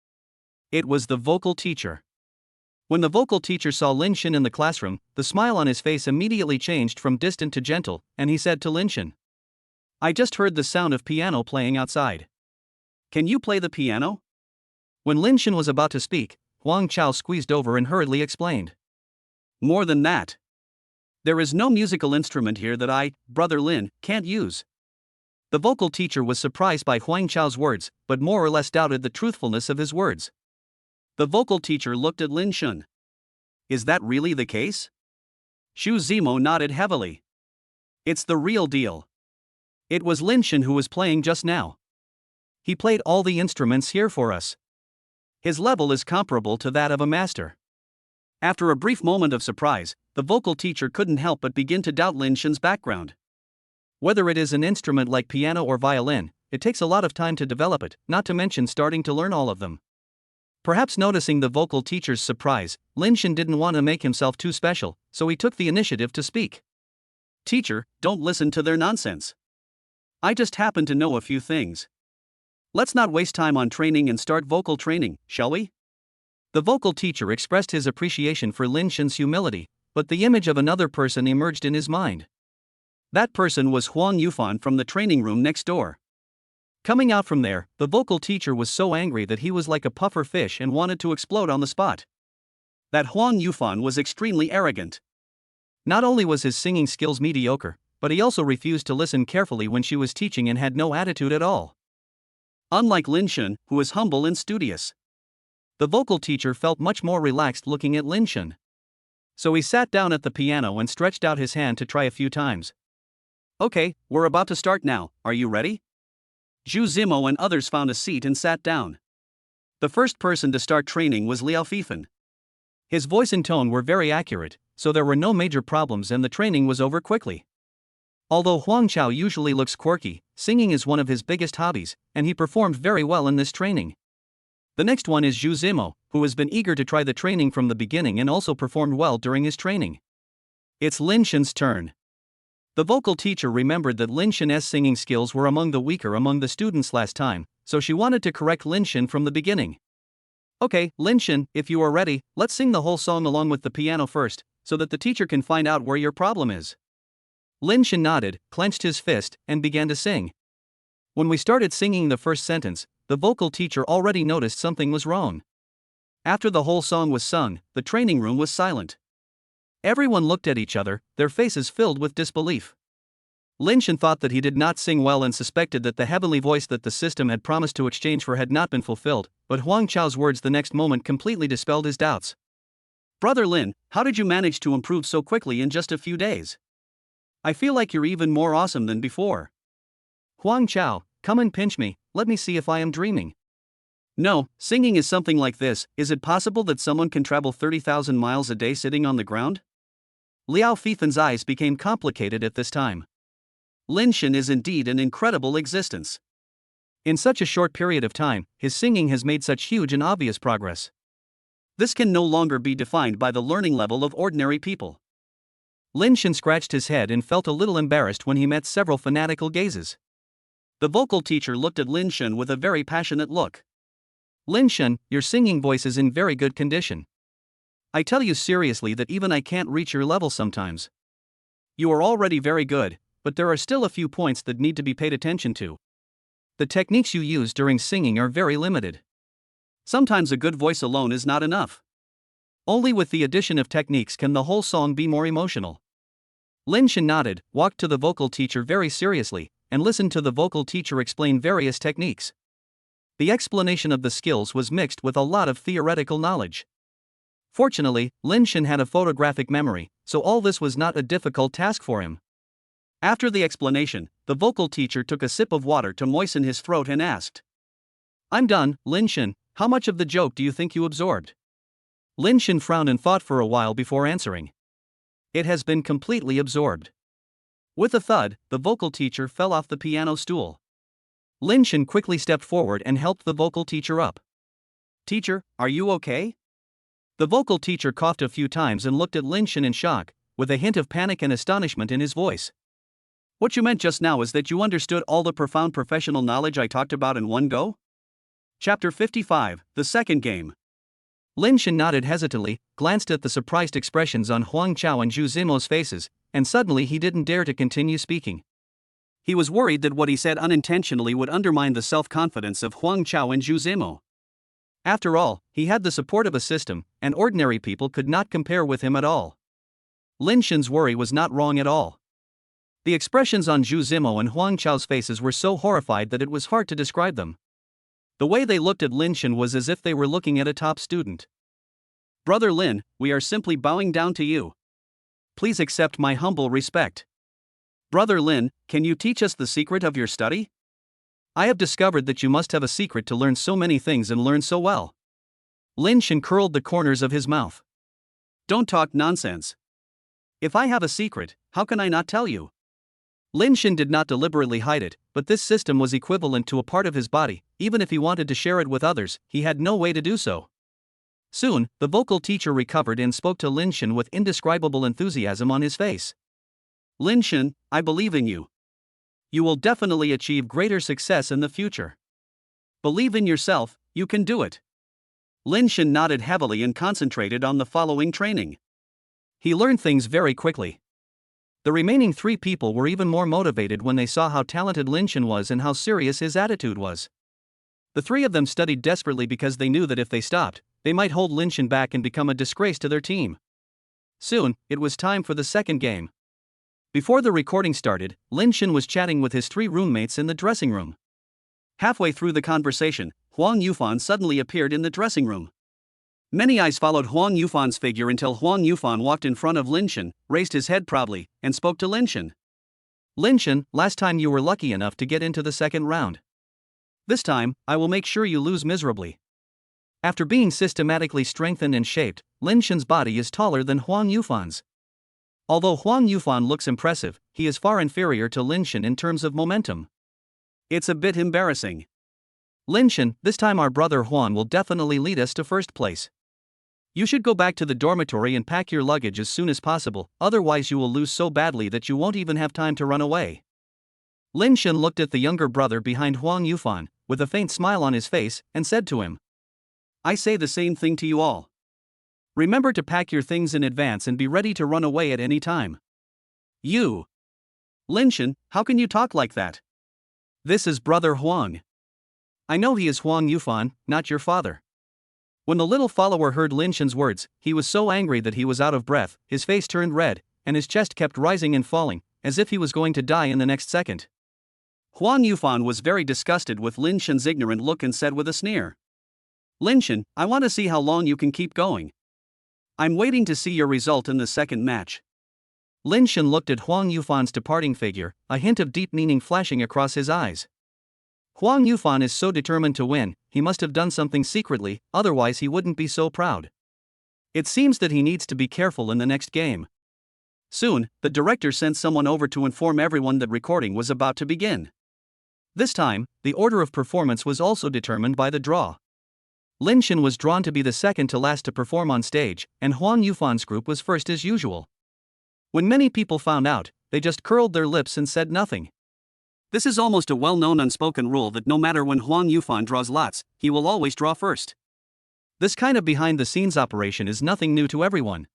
It was the vocal teacher. When the vocal teacher saw Lin Shan in the classroom, the smile on his face immediately changed from distant to gentle, and he said to Lin Shan, "I just heard the sound of piano playing outside. Can you play the piano?" When Lin Shan was about to speak, Huang Chao squeezed over and hurriedly explained. "More than that. There is no musical instrument here that I, Brother Lin, can't use." The vocal teacher was surprised by Huang Chao's words, but more or less doubted the truthfulness of his words. The vocal teacher looked at Lin Shan. "Is that really the case?" Xu Zimo nodded heavily. "It's the real deal. It was Lin Shan who was playing just now. He played all the instruments here for us. His level is comparable to that of a master." After a brief moment of surprise, the vocal teacher couldn't help but begin to doubt Lin Shan's background. Whether it is an instrument like piano or violin, it takes a lot of time to develop it, not to mention starting to learn all of them. Perhaps noticing the vocal teacher's surprise, Lin Shan didn't want to make himself too special, so he took the initiative to speak. "Teacher, don't listen to their nonsense. I just happen to know a few things. Let's not waste time on training and start vocal training, shall we?" The vocal teacher expressed his appreciation for Lin Shan's humility, but the image of another person emerged in his mind. That person was Huang Yufan from the training room next door. Coming out from there, the vocal teacher was so angry that he was like a puffer fish and wanted to explode on the spot. That Huang Yufan was extremely arrogant. Not only was his singing skills mediocre, but he also refused to listen carefully when she was teaching and had no attitude at all. Unlike Lin Shan, who was humble and studious. The vocal teacher felt much more relaxed looking at Lin Shan. So he sat down at the piano and stretched out his hand to try a few times. "Okay, we're about to start now, are you ready?" Zhu Zimo and others found a seat and sat down. The first person to start training was Liao Fifen. His voice and tone were very accurate, so there were no major problems and the training was over quickly. Although Huang Chao usually looks quirky, singing is one of his biggest hobbies, and he performed very well in this training. The next one is Zhu Zimo, who has been eager to try the training from the beginning and also performed well during his training. It's Lin Shan's turn. The vocal teacher remembered that Lin Shan's singing skills were among the weaker among the students last time, so she wanted to correct Lin Shan from the beginning. "Okay, Lin Shan, if you are ready, let's sing the whole song along with the piano first, so that the teacher can find out where your problem is." Lin Shan nodded, clenched his fist, and began to sing. When we started singing the first sentence, the vocal teacher already noticed something was wrong. After the whole song was sung, the training room was silent. Everyone looked at each other, their faces filled with disbelief. Lin Shan thought that he did not sing well and suspected that the heavenly voice that the system had promised to exchange for had not been fulfilled, but Huang Chao's words the next moment completely dispelled his doubts. "Brother Lin, how did you manage to improve so quickly in just a few days? I feel like you're even more awesome than before." "Huang Chao, come and pinch me, let me see if I am dreaming." "No, singing is something like this. Is it possible that someone can travel 30,000 miles a day sitting on the ground?" Liao Fifen's eyes became complicated at this time. Lin Shan is indeed an incredible existence. In such a short period of time, his singing has made such huge and obvious progress. This can no longer be defined by the learning level of ordinary people. Lin Shan scratched his head and felt a little embarrassed when he met several fanatical gazes. The vocal teacher looked at Lin Shan with a very passionate look. "Lin Shan, your singing voice is in very good condition. I tell you seriously that even I can't reach your level sometimes. You are already very good, but there are still a few points that need to be paid attention to. The techniques you use during singing are very limited. Sometimes a good voice alone is not enough. Only with the addition of techniques can the whole song be more emotional." Lin Shan nodded, walked to the vocal teacher very seriously, and listened to the vocal teacher explain various techniques. The explanation of the skills was mixed with a lot of theoretical knowledge. Fortunately, Lin Shan had a photographic memory, so all this was not a difficult task for him. After the explanation, the vocal teacher took a sip of water to moisten his throat and asked, "I'm done, Lin Shan, how much of the joke do you think you absorbed?" Lin Shan frowned and thought for a while before answering. "It has been completely absorbed." With a thud, the vocal teacher fell off the piano stool. Lin Shan quickly stepped forward and helped the vocal teacher up. "Teacher, are you okay?" The vocal teacher coughed a few times and looked at Lin Shan in shock, with a hint of panic and astonishment in his voice. What you meant just now is that you understood all the profound professional knowledge I talked about in one go? Chapter 55, The Second Game. Lin Shan nodded hesitantly, glanced at the surprised expressions on Huang Chao and Zhu Zimo's faces, and suddenly he didn't dare to continue speaking. He was worried that what he said unintentionally would undermine the self-confidence of Huang Chao and Zhu Zimo. After all, he had the support of a system, and ordinary people could not compare with him at all. Lin Shan's worry was not wrong at all. The expressions on Zhu Zimo and Huang Chao's faces were so horrified that it was hard to describe them. The way they looked at Lin Shan was as if they were looking at a top student. Brother Lin, we are simply bowing down to you. Please accept my humble respect. Brother Lin, can you teach us the secret of your study? I have discovered that you must have a secret to learn so many things and learn so well. Lin Shan curled the corners of his mouth. Don't talk nonsense. If I have a secret, how can I not tell you? Lin Shan did not deliberately hide it, but this system was equivalent to a part of his body. Even if he wanted to share it with others, he had no way to do so. Soon, the vocal teacher recovered and spoke to Lin Shan with indescribable enthusiasm on his face. Lin Shan, I believe in you. You will definitely achieve greater success in the future. Believe in yourself, you can do it. Lin Shan nodded heavily and concentrated on the following training. He learned things very quickly. The remaining 3 people were even more motivated when they saw how talented Lin Shan was and how serious his attitude was. The 3 of them studied desperately because they knew that if they stopped, they might hold Lin Shan back and become a disgrace to their team. Soon, it was time for the second game. Before the recording started, Lin Shan was chatting with his 3 roommates in the dressing room. Halfway through the conversation, Huang Yufan suddenly appeared in the dressing room. Many eyes followed Huang Yufan's figure until Huang Yufan walked in front of Lin Shan, raised his head proudly, and spoke to Lin Shan. Lin Shan, last time you were lucky enough to get into the second round. This time, I will make sure you lose miserably. After being systematically strengthened and shaped, Lin Shan's body is taller than Huang Yufan's. Although Huang Yufan looks impressive, he is far inferior to Lin Shan in terms of momentum. It's a bit embarrassing. Lin Shan, this time our brother Huan will definitely lead us to first place. You should go back to the dormitory and pack your luggage as soon as possible, otherwise you will lose so badly that you won't even have time to run away. Lin Shan looked at the younger brother behind Huang Yufan, with a faint smile on his face, and said to him, I say the same thing to you all. Remember to pack your things in advance and be ready to run away at any time. You. Lin Shan, how can you talk like that? This is brother Huang. I know he is Huang Yufan, not your father. When the little follower heard Lin Shan's words, he was so angry that he was out of breath, his face turned red, and his chest kept rising and falling, as if he was going to die in the next second. Huang Yufan was very disgusted with Lin Shan's ignorant look and said with a sneer, Lin Shan, I want to see how long you can keep going. I'm waiting to see your result in the second match. Lin Shan looked at Huang Yufan's departing figure, a hint of deep meaning flashing across his eyes. Huang Yufan is so determined to win, he must have done something secretly, otherwise he wouldn't be so proud. It seems that he needs to be careful in the next game. Soon, the director sent someone over to inform everyone that recording was about to begin. This time, the order of performance was also determined by the draw. Lin Shan was drawn to be the second to last to perform on stage, and Huang Yufan's group was first as usual. When many people found out, they just curled their lips and said nothing. This is almost a well-known unspoken rule that no matter when Huang Yufan draws lots, he will always draw first. This kind of behind-the-scenes operation is nothing new to everyone.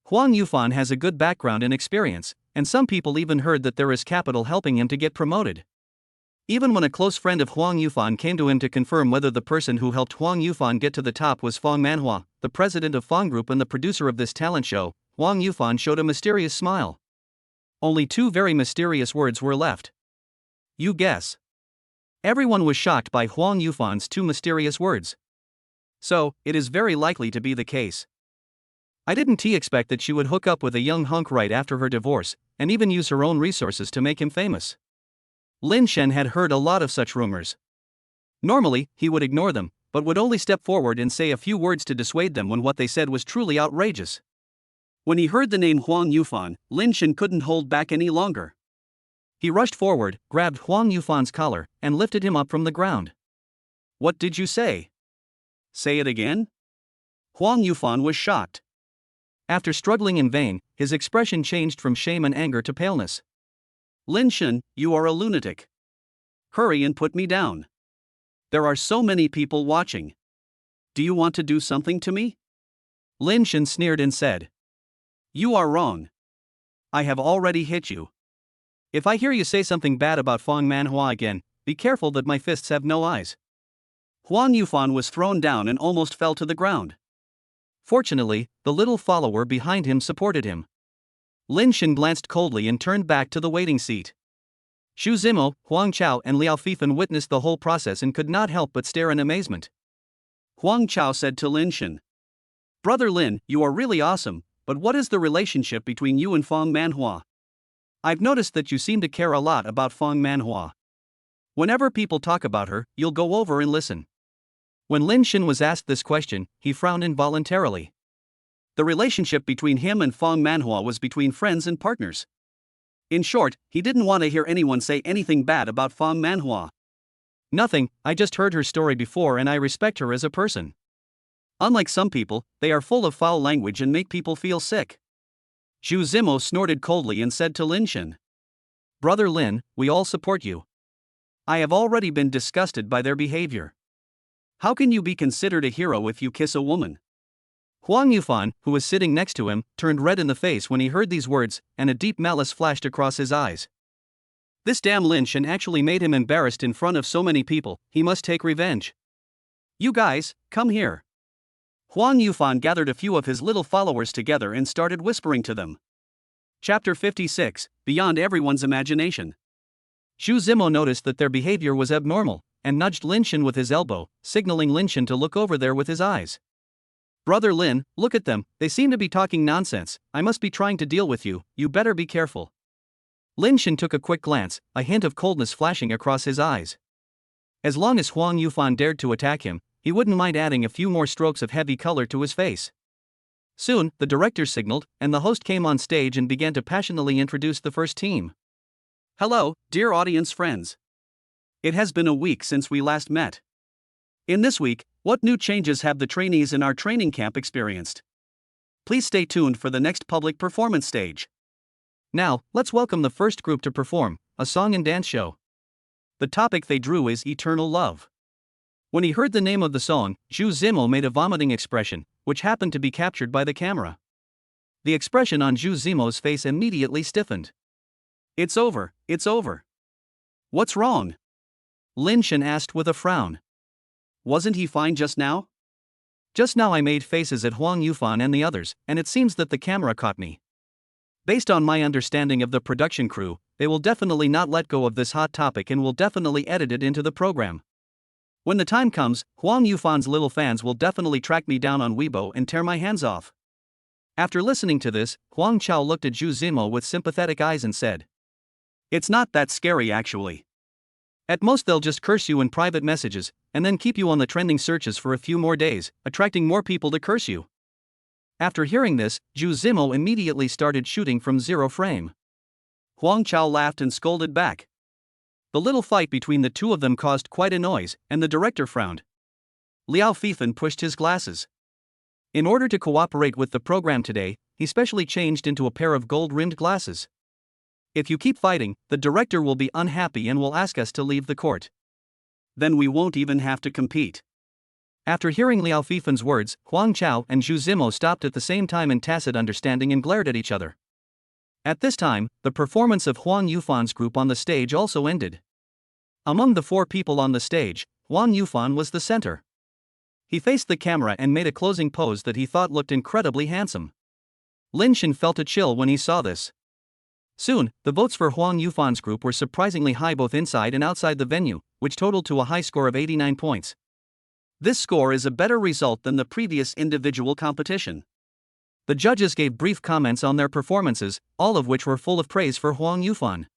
Huang Yufan has a good background and experience, and some people even heard that there is capital helping him to get promoted. Even when a close friend of Huang Yufan came to him to confirm whether the person who helped Huang Yufan get to the top was Fong Manhua, the president of Fong Group and the producer of this talent show, Huang Yufan showed a mysterious smile. Only 2 very mysterious words were left. You guess. Everyone was shocked by Huang Yufan's 2 mysterious words. So, it is very likely to be the case. I didn't expect that she would hook up with a young hunk right after her divorce, and even use her own resources to make him famous. Lin Shan had heard a lot of such rumors. Normally, he would ignore them, but would only step forward and say a few words to dissuade them when what they said was truly outrageous. When he heard the name Huang Yufan, Lin Shan couldn't hold back any longer. He rushed forward, grabbed Huang Yufan's collar, and lifted him up from the ground. What did you say? Say it again? Huang Yufan was shocked. After struggling in vain, his expression changed from shame and anger to paleness. Lin Shen, you are a lunatic. Hurry and put me down. There are so many people watching. Do you want to do something to me? Lin Shen sneered and said. You are wrong. I have already hit you. If I hear you say something bad about Fong Manhua again, be careful that my fists have no eyes. Huang Yufan was thrown down and almost fell to the ground. Fortunately, the little follower behind him supported him. Lin Shen glanced coldly and turned back to the waiting seat. Xu Zimo, Huang Chao and Liao Fifan witnessed the whole process and could not help but stare in amazement. Huang Chao said to Lin Shen, Brother Lin, you are really awesome, but what is the relationship between you and Fong Manhua? I've noticed that you seem to care a lot about Fong Manhua. Whenever people talk about her, you'll go over and listen. When Lin Shen was asked this question, he frowned involuntarily. The relationship between him and Fong Manhua was between friends and partners. In short, he didn't want to hear anyone say anything bad about Fong Manhua. Nothing, I just heard her story before and I respect her as a person. Unlike some people, they are full of foul language and make people feel sick. Xu Zimo snorted coldly and said to Lin Shen, Brother Lin, we all support you. I have already been disgusted by their behavior. How can you be considered a hero if you kiss a woman? Huang Yufan, who was sitting next to him, turned red in the face when he heard these words, and a deep malice flashed across his eyes. This damn Lin Shen actually made him embarrassed in front of so many people, he must take revenge. You guys, come here. Huang Yufan gathered a few of his little followers together and started whispering to them. Chapter 56, Beyond Everyone's Imagination. Xu Zimo noticed that their behavior was abnormal, and nudged Lin Shen with his elbow, signaling Lin Shen to look over there with his eyes. Brother Lin, look at them, they seem to be talking nonsense, I must be trying to deal with you, you better be careful. Lin Shen took a quick glance, a hint of coldness flashing across his eyes. As long as Huang Yufan dared to attack him, he wouldn't mind adding a few more strokes of heavy color to his face. Soon, the director signaled, and the host came on stage and began to passionately introduce the first team. Hello, dear audience friends. It has been a week since we last met. In this week, what new changes have the trainees in our training camp experienced? Please stay tuned for the next public performance stage. Now, let's welcome the first group to perform, a song and dance show. The topic they drew is Eternal Love. When he heard the name of the song, Xu Zimo made a vomiting expression, which happened to be captured by the camera. The expression on Xu Zimo's face immediately stiffened. It's over, it's over. What's wrong? Lin Shen asked with a frown. Wasn't he fine just now? Just now I made faces at Huang Yufan and the others, and it seems that the camera caught me. Based on my understanding of the production crew, they will definitely not let go of this hot topic and will definitely edit it into the program. When the time comes, Huang Yufan's little fans will definitely track me down on Weibo and tear my hands off. After listening to this, Huang Chao looked at Xu Zimo with sympathetic eyes and said, It's not that scary actually. At most they'll just curse you in private messages, and then keep you on the trending searches for a few more days, attracting more people to curse you. After hearing this, Xu Zimo immediately started shooting from zero frame. Huang Chao laughed and scolded back. The little fight between the two of them caused quite a noise, and the director frowned. Liao Fifan pushed his glasses. In order to cooperate with the program today, he specially changed into a pair of gold-rimmed glasses. If you keep fighting, the director will be unhappy and will ask us to leave the court. Then we won't even have to compete. After hearing Liao Fifan's words, Huang Chao and Xu Zimo stopped at the same time in tacit understanding and glared at each other. At this time, the performance of Huang Yufan's group on the stage also ended. Among the four people on the stage, Huang Yufan was the center. He faced the camera and made a closing pose that he thought looked incredibly handsome. Lin Shen felt a chill when he saw this. Soon, the votes for Huang Yufan's group were surprisingly high both inside and outside the venue, which totaled to a high score of 89 points. This score is a better result than the previous individual competition. The judges gave brief comments on their performances, all of which were full of praise for Huang Yufan.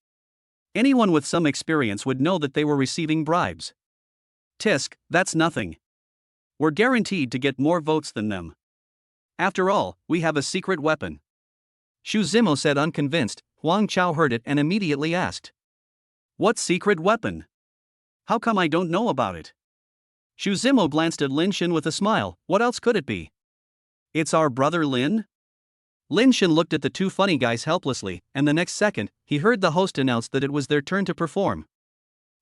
Anyone with some experience would know that they were receiving bribes. Tisk, that's nothing. We're guaranteed to get more votes than them. After all, we have a secret weapon. Xu Zimo said unconvinced. Huang Chao heard it and immediately asked, What secret weapon? How come I don't know about it? Xu Zimo glanced at Lin Shen with a smile. What else could it be? It's our brother Lin? Lin Shen looked at the two funny guys helplessly, and the next second, he heard the host announce that it was their turn to perform.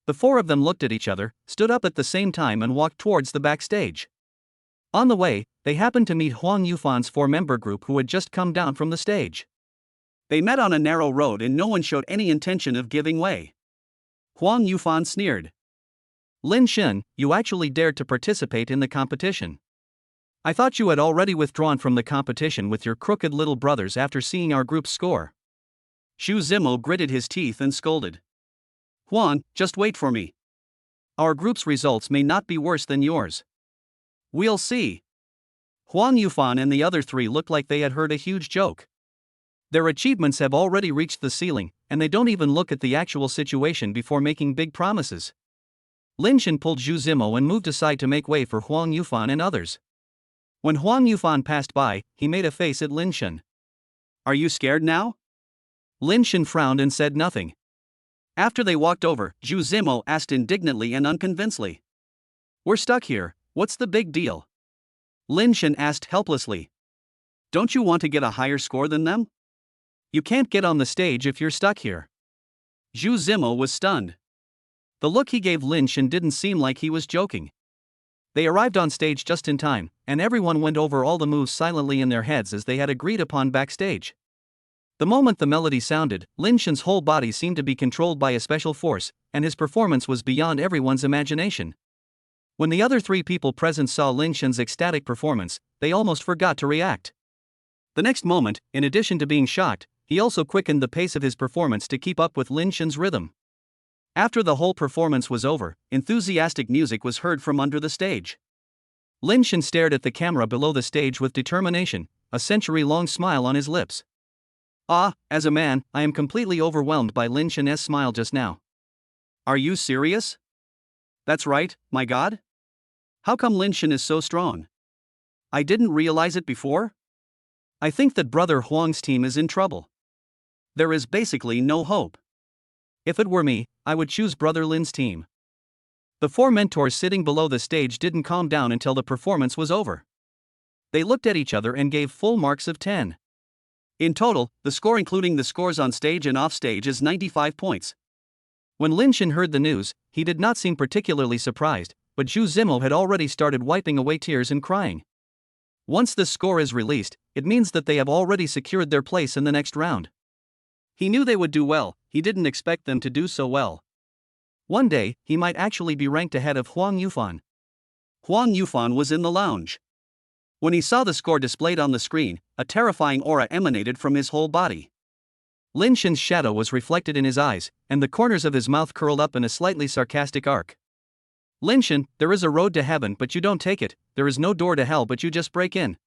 The four of them looked at each other, stood up at the same time and walked towards the backstage. On the way, they happened to meet Huang Yufan's four-member group who had just come down from the stage. They met on a narrow road and no one showed any intention of giving way. Huang Yufan sneered. Lin Shen, you actually dared to participate in the competition. I thought you had already withdrawn from the competition with your crooked little brothers after seeing our group's score. Xu Zimo gritted his teeth and scolded. Huang, just wait for me. Our group's results may not be worse than yours. We'll see. Huang Yufan and the other three looked like they had heard a huge joke. Their achievements have already reached the ceiling, and they don't even look at the actual situation before making big promises. Lin Shen pulled Xu Zimo and moved aside to make way for Huang Yufan and others. When Huang Yufan passed by, he made a face at Lin Shen. Are you scared now? Lin Shen frowned and said nothing. After they walked over, Xu Zimo asked indignantly and unconvincedly. We're stuck here, what's the big deal? Lin Shen asked helplessly. Don't you want to get a higher score than them? You can't get on the stage if you're stuck here. Xu Zimo was stunned. The look he gave Lin Shen didn't seem like he was joking. They arrived on stage just in time, and everyone went over all the moves silently in their heads as they had agreed upon backstage. The moment the melody sounded, Lin Shen's whole body seemed to be controlled by a special force, and his performance was beyond everyone's imagination. When the other three people present saw Lin Shen's ecstatic performance, they almost forgot to react. The next moment, in addition to being shocked, he also quickened the pace of his performance to keep up with Lin Shen's rhythm. After the whole performance was over, enthusiastic music was heard from under the stage. Lin Shen stared at the camera below the stage with determination, a century-long smile on his lips. As a man, I am completely overwhelmed by Lin Shen's smile just now. Are you serious? That's right, my god? How come Lin Shen is so strong? I didn't realize it before? I think that Brother Huang's team is in trouble. There is basically no hope. If it were me, I would choose Brother Lin's team. The four mentors sitting below the stage didn't calm down until the performance was over. They looked at each other and gave full marks of 10. In total, the score including the scores on stage and off stage is 95 points. When Lin Shen heard the news, he did not seem particularly surprised, but Xu Zimo had already started wiping away tears and crying. Once this score is released, it means that they have already secured their place in the next round. He knew they would do well, he didn't expect them to do so well. One day, he might actually be ranked ahead of Huang Yufan. Huang Yufan was in the lounge. When he saw the score displayed on the screen, a terrifying aura emanated from his whole body. Lin Shen's shadow was reflected in his eyes, and the corners of his mouth curled up in a slightly sarcastic arc. Lin Shen, there is a road to heaven but you don't take it, there is no door to hell but you just break in.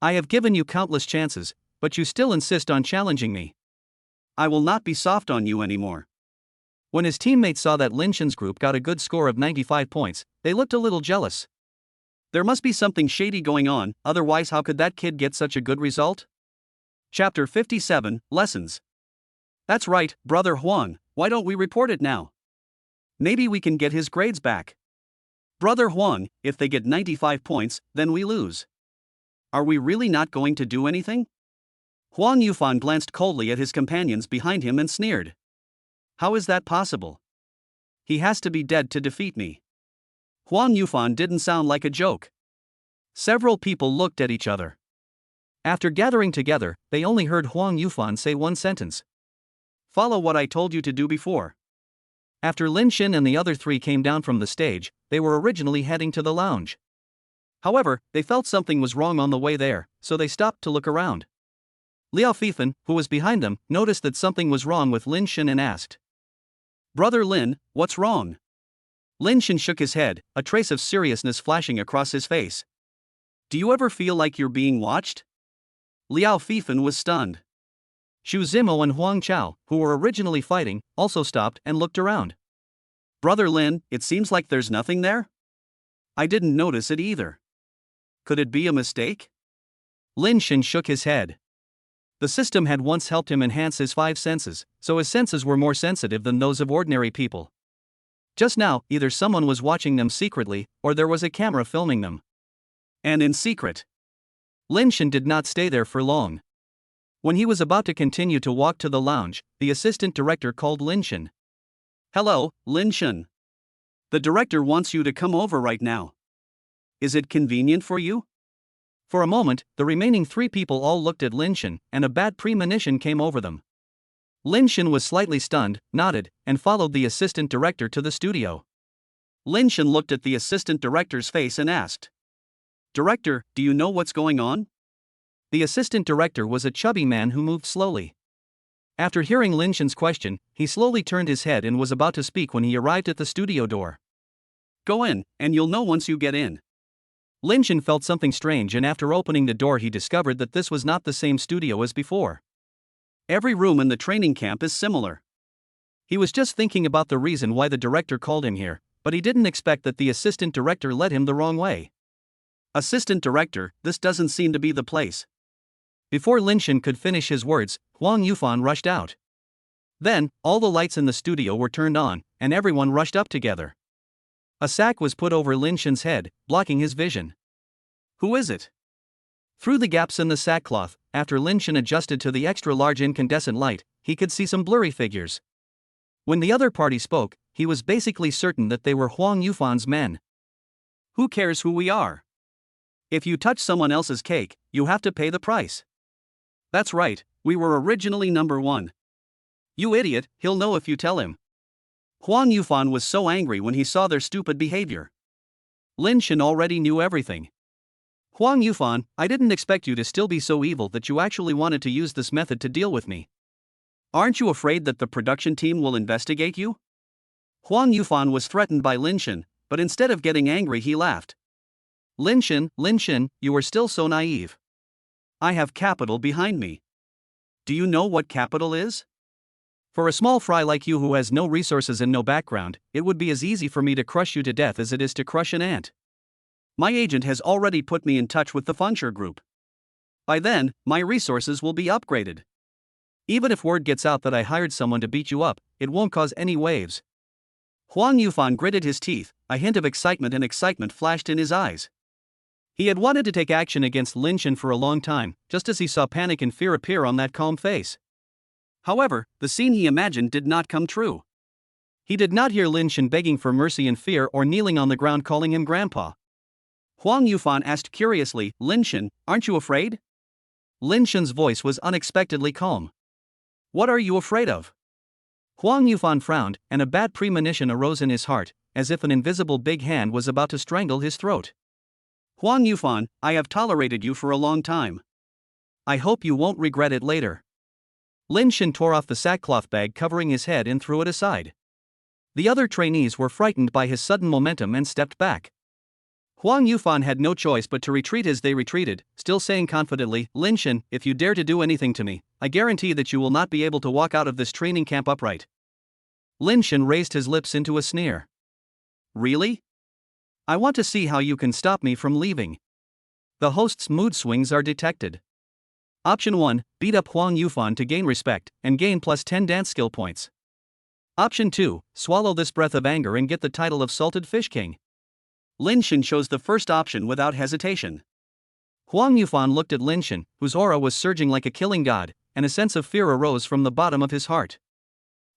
I have given you countless chances, but you still insist on challenging me. I will not be soft on you anymore. When his teammates saw that Lin Shen's group got a good score of 95 points, they looked a little jealous. There must be something shady going on, otherwise how could that kid get such a good result? Chapter 57, Lessons. That's right, Brother Huang, why don't we report it now? Maybe we can get his grades back. Brother Huang, if they get 95 points, then we lose. Are we really not going to do anything? Huang Yufan glanced coldly at his companions behind him and sneered. How is that possible? He has to be dead to defeat me. Huang Yufan didn't sound like a joke. Several people looked at each other. After gathering together, they only heard Huang Yufan say one sentence. Follow what I told you to do before. After Lin Shen and the other three came down from the stage, they were originally heading to the lounge. However, they felt something was wrong on the way there, so they stopped to look around. Liao Fifan, who was behind them, noticed that something was wrong with Lin Shen and asked. Brother Lin, what's wrong? Lin Shen shook his head, a trace of seriousness flashing across his face. Do you ever feel like you're being watched? Liao Fifan was stunned. Xu Zimo and Huang Chao, who were originally fighting, also stopped and looked around. Brother Lin, it seems like there's nothing there? I didn't notice it either. Could it be a mistake? Lin Shen shook his head. The system had once helped him enhance his 5 senses, so his senses were more sensitive than those of ordinary people. Just now, either someone was watching them secretly, or there was a camera filming them. And in secret. Lin Shen did not stay there for long. When he was about to continue to walk to the lounge, the assistant director called Lin Shen. Hello, Lin Shen. The director wants you to come over right now. Is it convenient for you? For a moment, the remaining 3 people all looked at Lin Shen, and a bad premonition came over them. Lin Shen was slightly stunned, nodded, and followed the assistant director to the studio. Lin Shen looked at the assistant director's face and asked, "Director, do you know what's going on?" The assistant director was a chubby man who moved slowly. After hearing Lin Shen's question, he slowly turned his head and was about to speak when he arrived at the studio door. "Go in, and you'll know once you get in." Lin Shen felt something strange, and after opening the door he discovered that this was not the same studio as before. Every room in the training camp is similar. He was just thinking about the reason why the director called him here, but he didn't expect that the assistant director led him the wrong way. "Assistant director, this doesn't seem to be the place." Before Lin Shen could finish his words, Huang Yufan rushed out. Then, all the lights in the studio were turned on, and everyone rushed up together. A sack was put over Lin Shen's head, blocking his vision. "Who is it?" Through the gaps in the sackcloth, after Lin Shen adjusted to the extra-large incandescent light, he could see some blurry figures. When the other party spoke, he was basically certain that they were Huang Yufan's men. "Who cares who we are? If you touch someone else's cake, you have to pay the price." "That's right, we were originally number 1. "You idiot, he'll know if you tell him." Huang Yufan was so angry when he saw their stupid behavior. Lin Shen already knew everything. "Huang Yufan, I didn't expect you to still be so evil that you actually wanted to use this method to deal with me. Aren't you afraid that the production team will investigate you?" Huang Yufan was threatened by Lin Shen, but instead of getting angry he laughed. Lin Shen, you are still so naive. I have capital behind me. Do you know what capital is? For a small fry like you who has no resources and no background, it would be as easy for me to crush you to death as it is to crush an ant. My agent has already put me in touch with the Funcher Group. By then, my resources will be upgraded. Even if word gets out that I hired someone to beat you up, it won't cause any waves." Huang Yufan gritted his teeth, a hint of excitement flashed in his eyes. He had wanted to take action against Lin Shen for a long time, just as he saw panic and fear appear on that calm face. However, the scene he imagined did not come true. He did not hear Lin Shen begging for mercy in fear or kneeling on the ground calling him grandpa. Huang Yufan asked curiously, "Lin Shen, aren't you afraid?" Lin Shen's voice was unexpectedly calm. "What are you afraid of?" Huang Yufan frowned, and a bad premonition arose in his heart, as if an invisible big hand was about to strangle his throat. "Huang Yufan, I have tolerated you for a long time. I hope you won't regret it later." Lin Shen tore off the sackcloth bag covering his head and threw it aside. The other trainees were frightened by his sudden momentum and stepped back. Huang Yufan had no choice but to retreat as they retreated, still saying confidently, "Lin Shen, if you dare to do anything to me, I guarantee that you will not be able to walk out of this training camp upright." Lin Shen raised his lips into a sneer. "Really? I want to see how you can stop me from leaving." The host's mood swings are detected. Option 1, beat up Huang Yufan to gain respect, and gain plus 10 dance skill points. Option 2, swallow this breath of anger and get the title of Salted Fish King. Lin Shen chose the first option without hesitation. Huang Yufan looked at Lin Shen, whose aura was surging like a killing god, and a sense of fear arose from the bottom of his heart.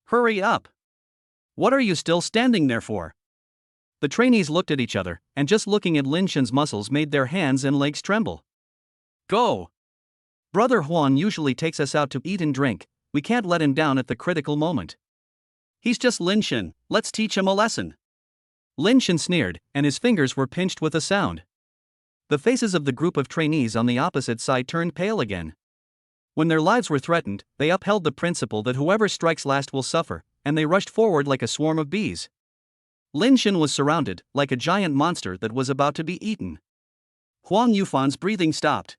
"Hurry up! What are you still standing there for?" The trainees looked at each other, and just looking at Lin Shen's muscles made their hands and legs tremble. "Go!" "Brother Huan usually takes us out to eat and drink, we can't let him down at the critical moment." "He's just Lin Shen, let's teach him a lesson." Lin Shen sneered, and his fingers were pinched with a sound. The faces of the group of trainees on the opposite side turned pale again. When their lives were threatened, they upheld the principle that whoever strikes last will suffer, and they rushed forward like a swarm of bees. Lin Shen was surrounded, like a giant monster that was about to be eaten. Huang Yufan's breathing stopped.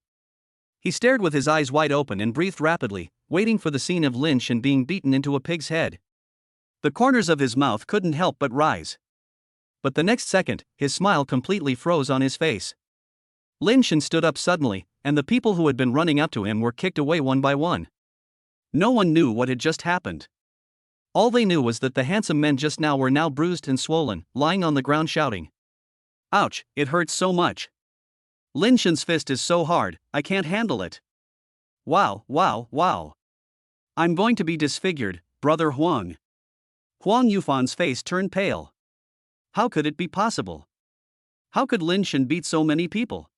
He stared with his eyes wide open and breathed rapidly, waiting for the scene of Lin Shen being beaten into a pig's head. The corners of his mouth couldn't help but rise. But the next second, his smile completely froze on his face. Lin Shen stood up suddenly, and the people who had been running up to him were kicked away one by one. No one knew what had just happened. All they knew was that the handsome men just now were now bruised and swollen, lying on the ground shouting. "Ouch, it hurts so much. Lin Shen's fist is so hard, I can't handle it." Wow, wow, wow. I'm going to be disfigured, Brother Huang. Huang Yufan's face turned pale. How could it be possible? How could Lin Shan beat so many people?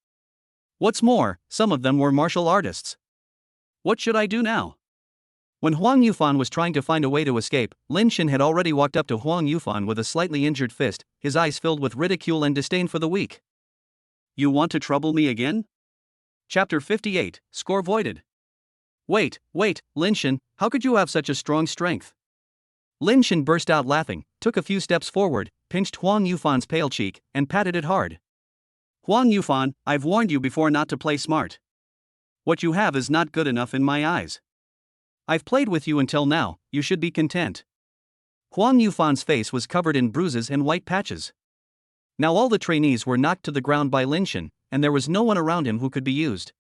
What's more, some of them were martial artists. What should I do now? When Huang Yufan was trying to find a way to escape, Lin Shan had already walked up to Huang Yufan with a slightly injured fist, his eyes filled with ridicule and disdain for the weak. You want to trouble me again? Chapter 58, Score Voided. Wait, Lin Shan, how could you have such a strong strength? Lin Shan burst out laughing, took a few steps forward, pinched Huang Yufan's pale cheek, and patted it hard. Huang Yufan, I've warned you before not to play smart. What you have is not good enough in my eyes. I've played with you until now, you should be content. Huang Yufan's face was covered in bruises and white patches. Now all the trainees were knocked to the ground by Lin Shan, and there was no one around him who could be used.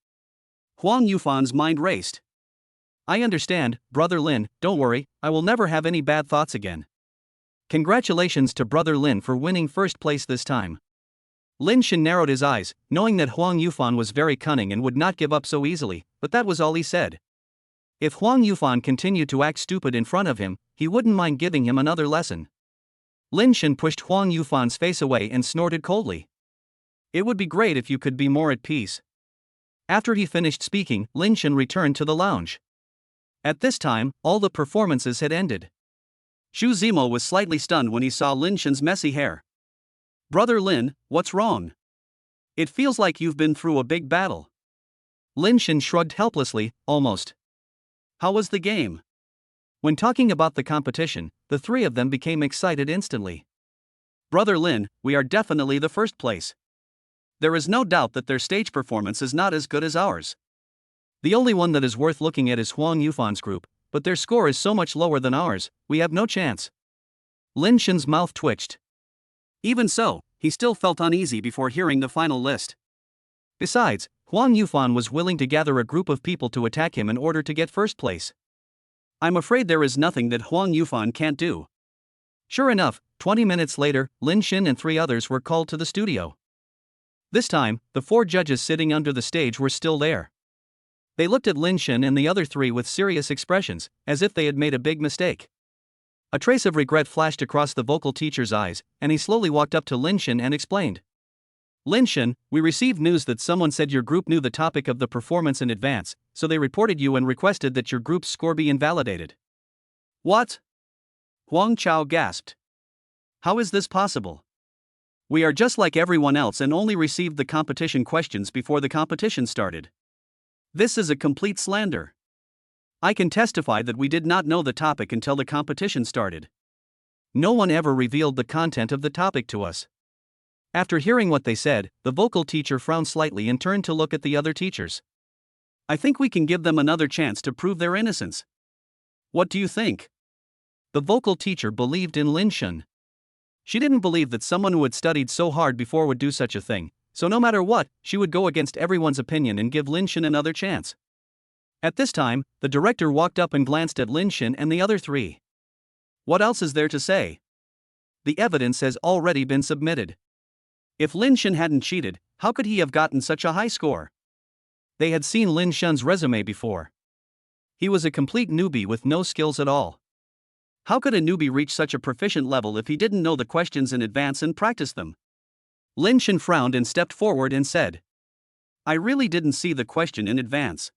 Huang Yufan's mind raced. I understand, Brother Lin, don't worry, I will never have any bad thoughts again. Congratulations to Brother Lin for winning first place this time. Lin Shan narrowed his eyes, knowing that Huang Yufan was very cunning and would not give up so easily, but that was all he said. If Huang Yufan continued to act stupid in front of him, he wouldn't mind giving him another lesson. Lin Shan pushed Huang Yufan's face away and snorted coldly. It would be great if you could be more at peace. After he finished speaking, Lin Shan returned to the lounge. At this time, all the performances had ended. Xu Zimo was slightly stunned when he saw Lin Shan's messy hair. Brother Lin, what's wrong? It feels like you've been through a big battle. Lin Shan shrugged helplessly, almost. How was the game? When talking about the competition, the three of them became excited instantly. Brother Lin, we are definitely the first place. There is no doubt that their stage performance is not as good as ours. The only one that is worth looking at is Huang Yufan's group, but their score is so much lower than ours, we have no chance. Lin Shan's mouth twitched. Even so, he still felt uneasy before hearing the final list. Besides, Huang Yufan was willing to gather a group of people to attack him in order to get first place. I'm afraid there is nothing that Huang Yufan can't do. Sure enough, 20 minutes later, Lin Shan and 3 others were called to the studio. This time, the 4 judges sitting under the stage were still there. They looked at Lin Shan and the other 3 with serious expressions, as if they had made a big mistake. A trace of regret flashed across the vocal teacher's eyes, and he slowly walked up to Lin Shan and explained. Lin Shan, we received news that someone said your group knew the topic of the performance in advance, so they reported you and requested that your group's score be invalidated. What? Huang Chao gasped. How is this possible? We are just like everyone else and only received the competition questions before the competition started. This is a complete slander. I can testify that we did not know the topic until the competition started. No one ever revealed the content of the topic to us. After hearing what they said, the vocal teacher frowned slightly and turned to look at the other teachers. I think we can give them another chance to prove their innocence. What do you think? The vocal teacher believed in Lin Shan. She didn't believe that someone who had studied so hard before would do such a thing, so no matter what, she would go against everyone's opinion and give Lin Shan another chance. At this time, the director walked up and glanced at Lin Shan and the other 3. What else is there to say? The evidence has already been submitted. If Lin Shan hadn't cheated, how could he have gotten such a high score? They had seen Lin Shan's resume before. He was a complete newbie with no skills at all. How could a newbie reach such a proficient level if he didn't know the questions in advance and practice them? Lin Shan frowned and stepped forward and said, I really didn't see the question in advance.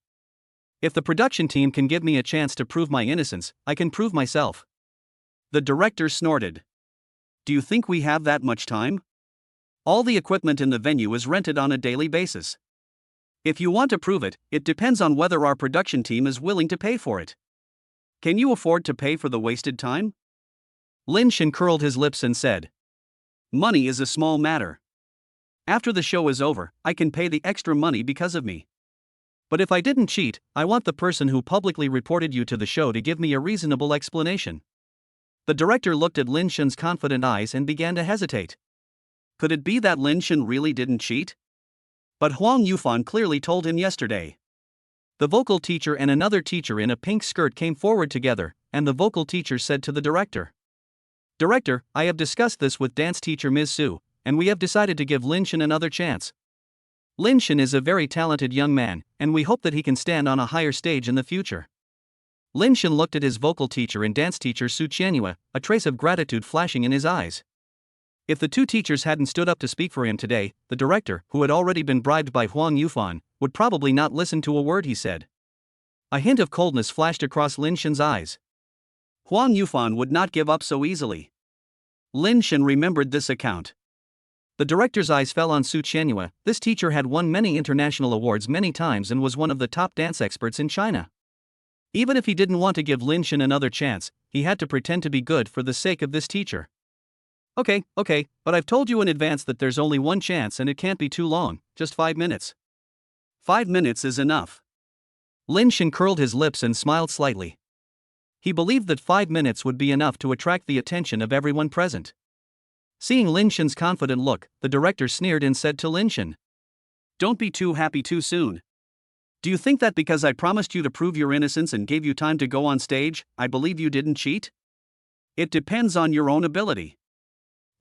If the production team can give me a chance to prove my innocence, I can prove myself. The director snorted. Do you think we have that much time? All the equipment in the venue is rented on a daily basis. If you want to prove it, it depends on whether our production team is willing to pay for it. Can you afford to pay for the wasted time? Lin Shan curled his lips and said, Money is a small matter. After the show is over, I can pay the extra money because of me. But if I didn't cheat, I want the person who publicly reported you to the show to give me a reasonable explanation. The director looked at Lin Shan's confident eyes and began to hesitate. Could it be that Lin Shan really didn't cheat? But Huang Yufan clearly told him yesterday. The vocal teacher and another teacher in a pink skirt came forward together, and the vocal teacher said to the director, Director, I have discussed this with dance teacher Ms. Su, and we have decided to give Lin Shan another chance. Lin Shan is a very talented young man, and we hope that he can stand on a higher stage in the future. Lin Shen looked at his vocal teacher and dance teacher Su Qianyue, a trace of gratitude flashing in his eyes. If the two teachers hadn't stood up to speak for him today, the director, who had already been bribed by Huang Yufan, would probably not listen to a word he said. A hint of coldness flashed across Lin Shen's eyes. Huang Yufan would not give up so easily. Lin Shen remembered this account. The director's eyes fell on Su Qianyue. This teacher had won many international awards many times and was one of the top dance experts in China. Even if he didn't want to give Lin Shen another chance, he had to pretend to be good for the sake of this teacher. Okay, but I've told you in advance that there's only one chance and it can't be too long, just 5 minutes. 5 minutes is enough. Lin Shen curled his lips and smiled slightly. He believed that 5 minutes would be enough to attract the attention of everyone present. Seeing Lin Shen's confident look, the director sneered and said to Lin Shen, "Don't be too happy too soon. Do you think that because I promised you to prove your innocence and gave you time to go on stage, I believe you didn't cheat? It depends on your own ability."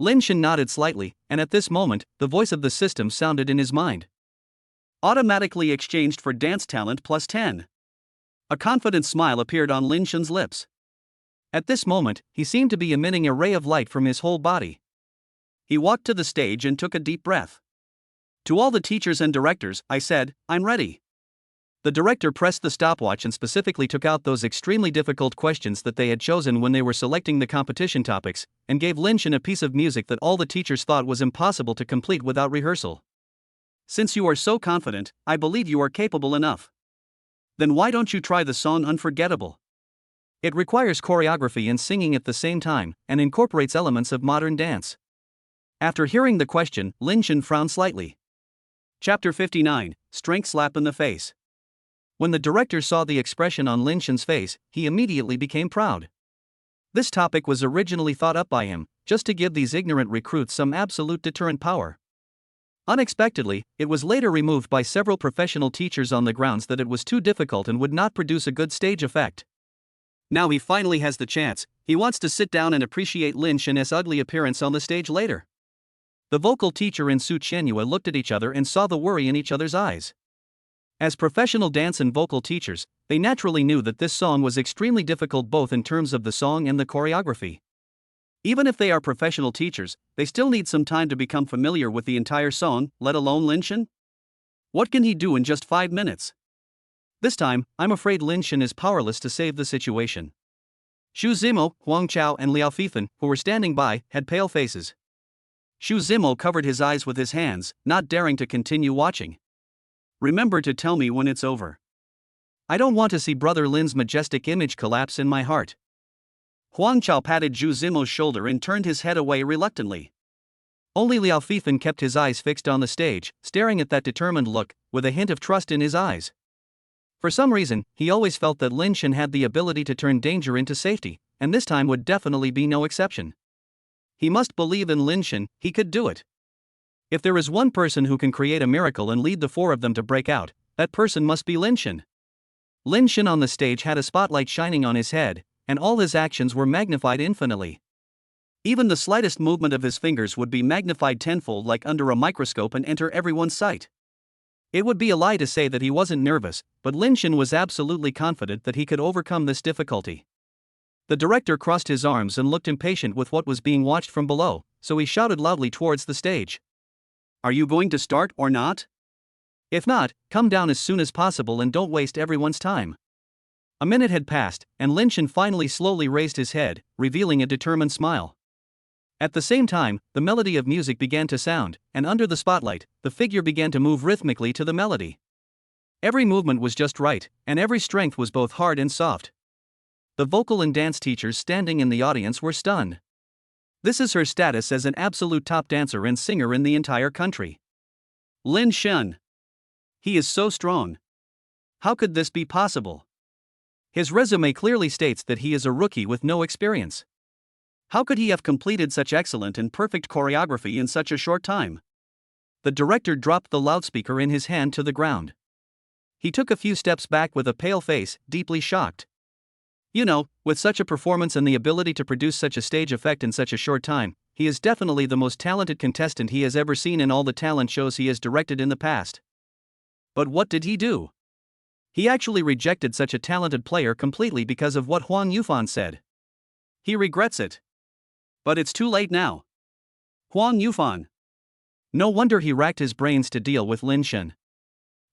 Lin Shen nodded slightly, and at this moment, the voice of the system sounded in his mind. Automatically exchanged for dance talent plus 10. A confident smile appeared on Lin Shen's lips. At this moment, he seemed to be emitting a ray of light from his whole body. He walked to the stage and took a deep breath. To all the teachers and directors, I said, "I'm ready." The director pressed the stopwatch and specifically took out those extremely difficult questions that they had chosen when they were selecting the competition topics, and gave Lin Shen a piece of music that all the teachers thought was impossible to complete without rehearsal. "Since you are so confident, I believe you are capable enough. Then why don't you try the song Unforgettable? It requires choreography and singing at the same time, and incorporates elements of modern dance." After hearing the question, Lin Shen frowned slightly. Chapter 59, Strength Slap in the Face. When the director saw the expression on Lin Shen's face, he immediately became proud. This topic was originally thought up by him, just to give these ignorant recruits some absolute deterrent power. Unexpectedly, it was later removed by several professional teachers on the grounds that it was too difficult and would not produce a good stage effect. Now he finally has the chance. He wants to sit down and appreciate Lin Shen's ugly appearance on the stage later. The vocal teacher and Su Qianyue looked at each other and saw the worry in each other's eyes. As professional dance and vocal teachers, they naturally knew that this song was extremely difficult both in terms of the song and the choreography. Even if they are professional teachers, they still need some time to become familiar with the entire song, let alone Lin Shen. What can he do in just 5 minutes? This time, I'm afraid Lin Shen is powerless to save the situation. Xu Zimo, Huang Chao and Liao Fifan, who were standing by, had pale faces. Xu Zimo covered his eyes with his hands, not daring to continue watching. "Remember to tell me when it's over. I don't want to see Brother Lin's majestic image collapse in my heart." Huang Chao patted Xu Zimo's shoulder and turned his head away reluctantly. Only Liao Fifan kept his eyes fixed on the stage, staring at that determined look, with a hint of trust in his eyes. For some reason, he always felt that Lin Shen had the ability to turn danger into safety, and this time would definitely be no exception. He must believe in Lin Shen, he could do it. If there is one person who can create a miracle and lead the four of them to break out, that person must be Lin Shen. Lin Shen on the stage had a spotlight shining on his head, and all his actions were magnified infinitely. Even the slightest movement of his fingers would be magnified tenfold like under a microscope and enter everyone's sight. It would be a lie to say that he wasn't nervous, but Lin Shen was absolutely confident that he could overcome this difficulty. The director crossed his arms and looked impatient with what was being watched from below, so he shouted loudly towards the stage. "Are you going to start or not? If not, come down as soon as possible and don't waste everyone's time." A minute had passed, and Lin Shen finally slowly raised his head, revealing a determined smile. At the same time, the melody of music began to sound, and under the spotlight, the figure began to move rhythmically to the melody. Every movement was just right, and every strength was both hard and soft. The vocal and dance teachers standing in the audience were stunned. This is her status as an absolute top dancer and singer in the entire country. Lin Shen. He is so strong. How could this be possible? His resume clearly states that he is a rookie with no experience. How could he have completed such excellent and perfect choreography in such a short time? The director dropped the loudspeaker in his hand to the ground. He took a few steps back with a pale face, deeply shocked. You know, with such a performance and the ability to produce such a stage effect in such a short time, he is definitely the most talented contestant he has ever seen in all the talent shows he has directed in the past. But what did he do? He actually rejected such a talented player completely because of what Huang Yufan said. He regrets it. But it's too late now. Huang Yufan. No wonder he racked his brains to deal with Lin Shen.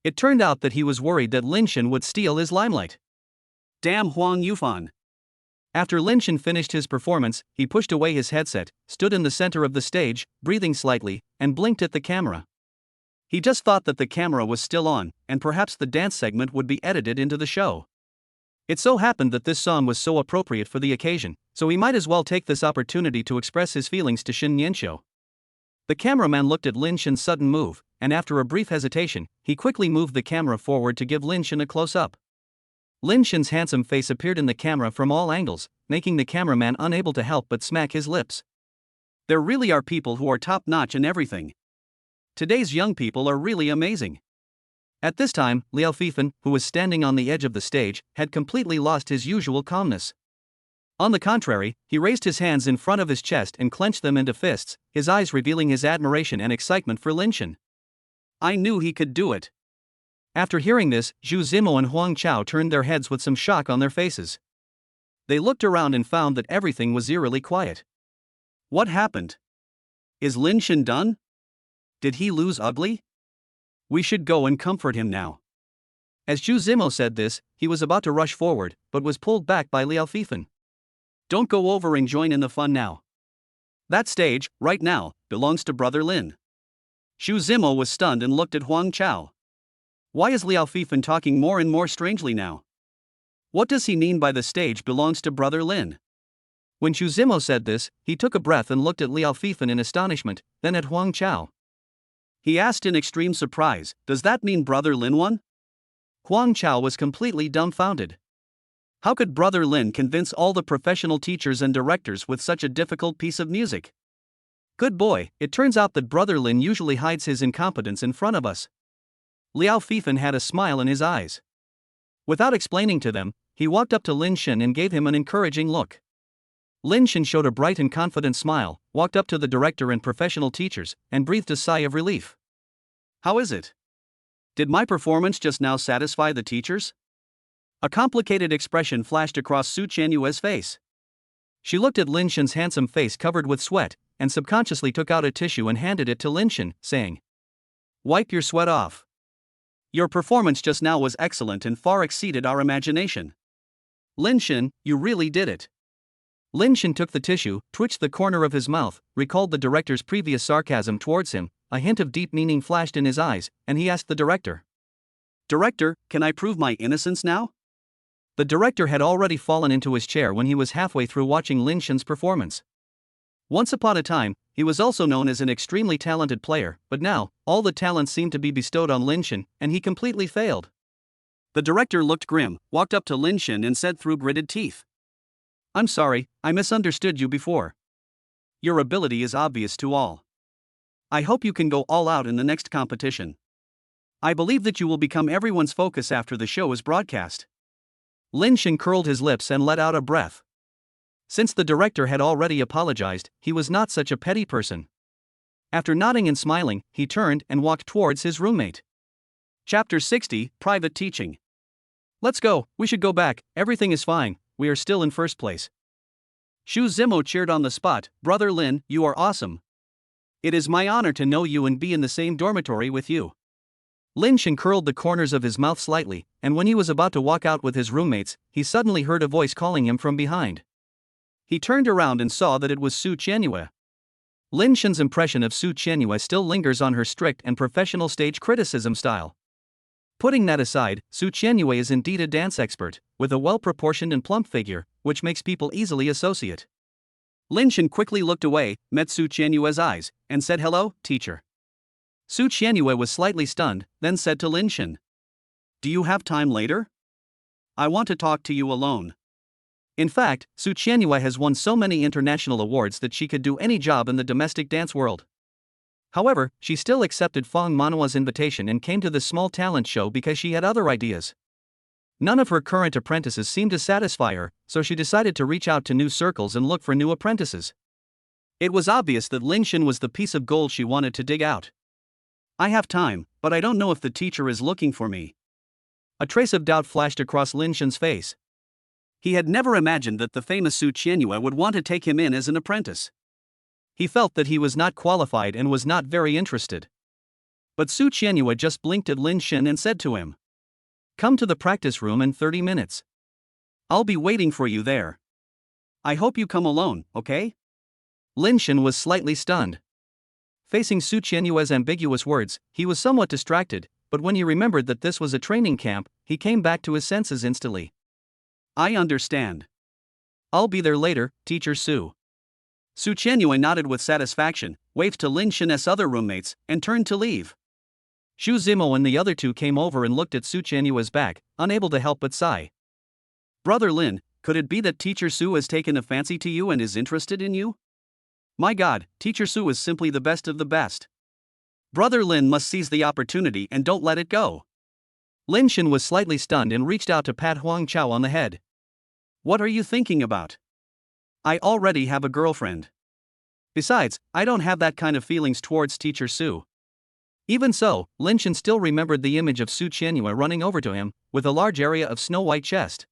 It turned out that he was worried that Lin Shen would steal his limelight. Damn Huang Yufan. After Lin Shen finished his performance, he pushed away his headset, stood in the center of the stage, breathing slightly, and blinked at the camera. He just thought that the camera was still on, and perhaps the dance segment would be edited into the show. It so happened that this song was so appropriate for the occasion, so he might as well take this opportunity to express his feelings to Shin Nianqiu. The cameraman looked at Lin Shen's sudden move, and after a brief hesitation, he quickly moved the camera forward to give Lin Shen a close-up. Lin Shen's handsome face appeared in the camera from all angles, making the cameraman unable to help but smack his lips. There really are people who are top-notch in everything. Today's young people are really amazing. At this time, Liao Fifan, who was standing on the edge of the stage, had completely lost his usual calmness. On the contrary, he raised his hands in front of his chest and clenched them into fists, his eyes revealing his admiration and excitement for Lin Shen. I knew he could do it. After hearing this, Zhu Zimo and Huang Chao turned their heads with some shock on their faces. They looked around and found that everything was eerily quiet. What happened? Is Lin Shen done? Did he lose ugly? We should go and comfort him now. As Zhu Zimo said this, he was about to rush forward, but was pulled back by Liao Fifan. Don't go over and join in the fun now. That stage, right now, belongs to Brother Lin. Zhu Zimo was stunned and looked at Huang Chao. Why is Liao Fifan talking more and more strangely now? What does he mean by the stage belongs to Brother Lin? When Zhu Zimo said this, he took a breath and looked at Liao Fifan in astonishment, then at Huang Chao. He asked in extreme surprise, does that mean Brother Lin won? Huang Chao was completely dumbfounded. How could Brother Lin convince all the professional teachers and directors with such a difficult piece of music? Good boy, it turns out that Brother Lin usually hides his incompetence in front of us. Liao Fifan had a smile in his eyes. Without explaining to them, he walked up to Lin Shen and gave him an encouraging look. Lin Shen showed a bright and confident smile, walked up to the director and professional teachers, and breathed a sigh of relief. How is it? Did my performance just now satisfy the teachers? A complicated expression flashed across Su Qianyue's face. She looked at Lin Shen's handsome face covered with sweat, and subconsciously took out a tissue and handed it to Lin Shen, saying, "Wipe your sweat off. Your performance just now was excellent and far exceeded our imagination. Lin Shen, you really did it." Lin Shen took the tissue, twitched the corner of his mouth, recalled the director's previous sarcasm towards him, a hint of deep meaning flashed in his eyes, and he asked the director, "Director, can I prove my innocence now?" The director had already fallen into his chair when he was halfway through watching Lin Shen's performance. Once upon a time, he was also known as an extremely talented player, but now, all the talent seemed to be bestowed on Lin Shen, and he completely failed. The director looked grim, walked up to Lin Shen and said through gritted teeth, "I'm sorry, I misunderstood you before. Your ability is obvious to all. I hope you can go all out in the next competition. I believe that you will become everyone's focus after the show is broadcast." Lin Shen curled his lips and let out a breath. Since the director had already apologized, he was not such a petty person. After nodding and smiling, he turned and walked towards his roommate. Chapter 60, Private Teaching. "Let's go, we should go back, everything is fine, we are still in first place." Zhu Zimo cheered on the spot, "Brother Lin, you are awesome. It is my honor to know you and be in the same dormitory with you." Lin Shen curled the corners of his mouth slightly, and when he was about to walk out with his roommates, he suddenly heard a voice calling him from behind. He turned around and saw that it was Su Qianyue. Lin Shen's impression of Su Qianyue still lingers on her strict and professional stage criticism style. Putting that aside, Su Qianyue is indeed a dance expert, with a well-proportioned and plump figure, which makes people easily associate. Lin Shen quickly looked away, met Su Qianyue's eyes, and said, "Hello, teacher." Su Qianyue was slightly stunned, then said to Lin Shen, "Do you have time later? I want to talk to you alone." In fact, Su Qianyue has won so many international awards that she could do any job in the domestic dance world. However, she still accepted Feng Manua's invitation and came to this small talent show because she had other ideas. None of her current apprentices seemed to satisfy her, so she decided to reach out to new circles and look for new apprentices. It was obvious that Lin Shen was the piece of gold she wanted to dig out. "I have time, but I don't know if the teacher is looking for me." A trace of doubt flashed across Lin Shen's face. He had never imagined that the famous Su Qianyue would want to take him in as an apprentice. He felt that he was not qualified and was not very interested. But Su Qianyue just blinked at Lin Shen and said to him, "Come to the practice room in 30 minutes. I'll be waiting for you there. I hope you come alone, okay?" Lin Shen was slightly stunned. Facing Su Qianyue's ambiguous words, he was somewhat distracted, but when he remembered that this was a training camp, he came back to his senses instantly. "I understand. I'll be there later, Teacher Su." Su Qianyue nodded with satisfaction, waved to Lin Shen's other roommates, and turned to leave. Xu Zimo and the other two came over and looked at Su Qianyue's back, unable to help but sigh. "Brother Lin, could it be that Teacher Su has taken a fancy to you and is interested in you? My God, Teacher Su is simply the best of the best. Brother Lin must seize the opportunity and don't let it go." Lin Shen was slightly stunned and reached out to pat Huang Chao on the head. "What are you thinking about? I already have a girlfriend. Besides, I don't have that kind of feelings towards Teacher Su." Even so, Lin Shen still remembered the image of Su Qianyue running over to him, with a large area of snow-white chest.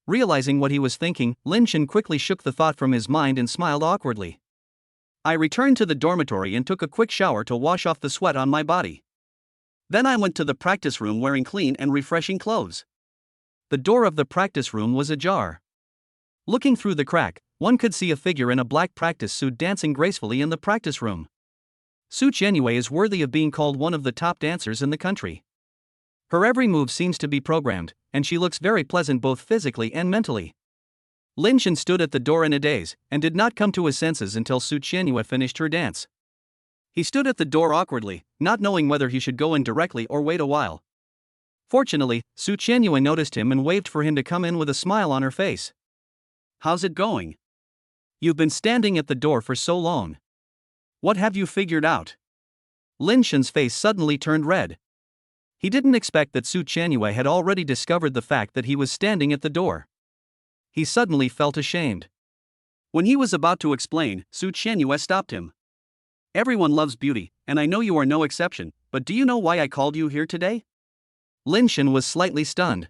Realizing what he was thinking, Lin Shen quickly shook the thought from his mind and smiled awkwardly. "I returned to the dormitory and took a quick shower to wash off the sweat on my body. Then I went to the practice room wearing clean and refreshing clothes." The door of the practice room was ajar. Looking through the crack, one could see a figure in a black practice suit dancing gracefully in the practice room. Su Qianyue is worthy of being called one of the top dancers in the country. Her every move seems to be programmed, and she looks very pleasant both physically and mentally. Lin Shen stood at the door in a daze, and did not come to his senses until Su Qianyue finished her dance. He stood at the door awkwardly, not knowing whether he should go in directly or wait a while. Fortunately, Su Qianyue noticed him and waved for him to come in with a smile on her face. "How's it going? You've been standing at the door for so long. What have you figured out?" Lin Shen's face suddenly turned red. He didn't expect that Su Qianyue had already discovered the fact that he was standing at the door. He suddenly felt ashamed. When he was about to explain, Su Qianyue stopped him. "Everyone loves beauty, and I know you are no exception, but do you know why I called you here today?" Lin Shen was slightly stunned.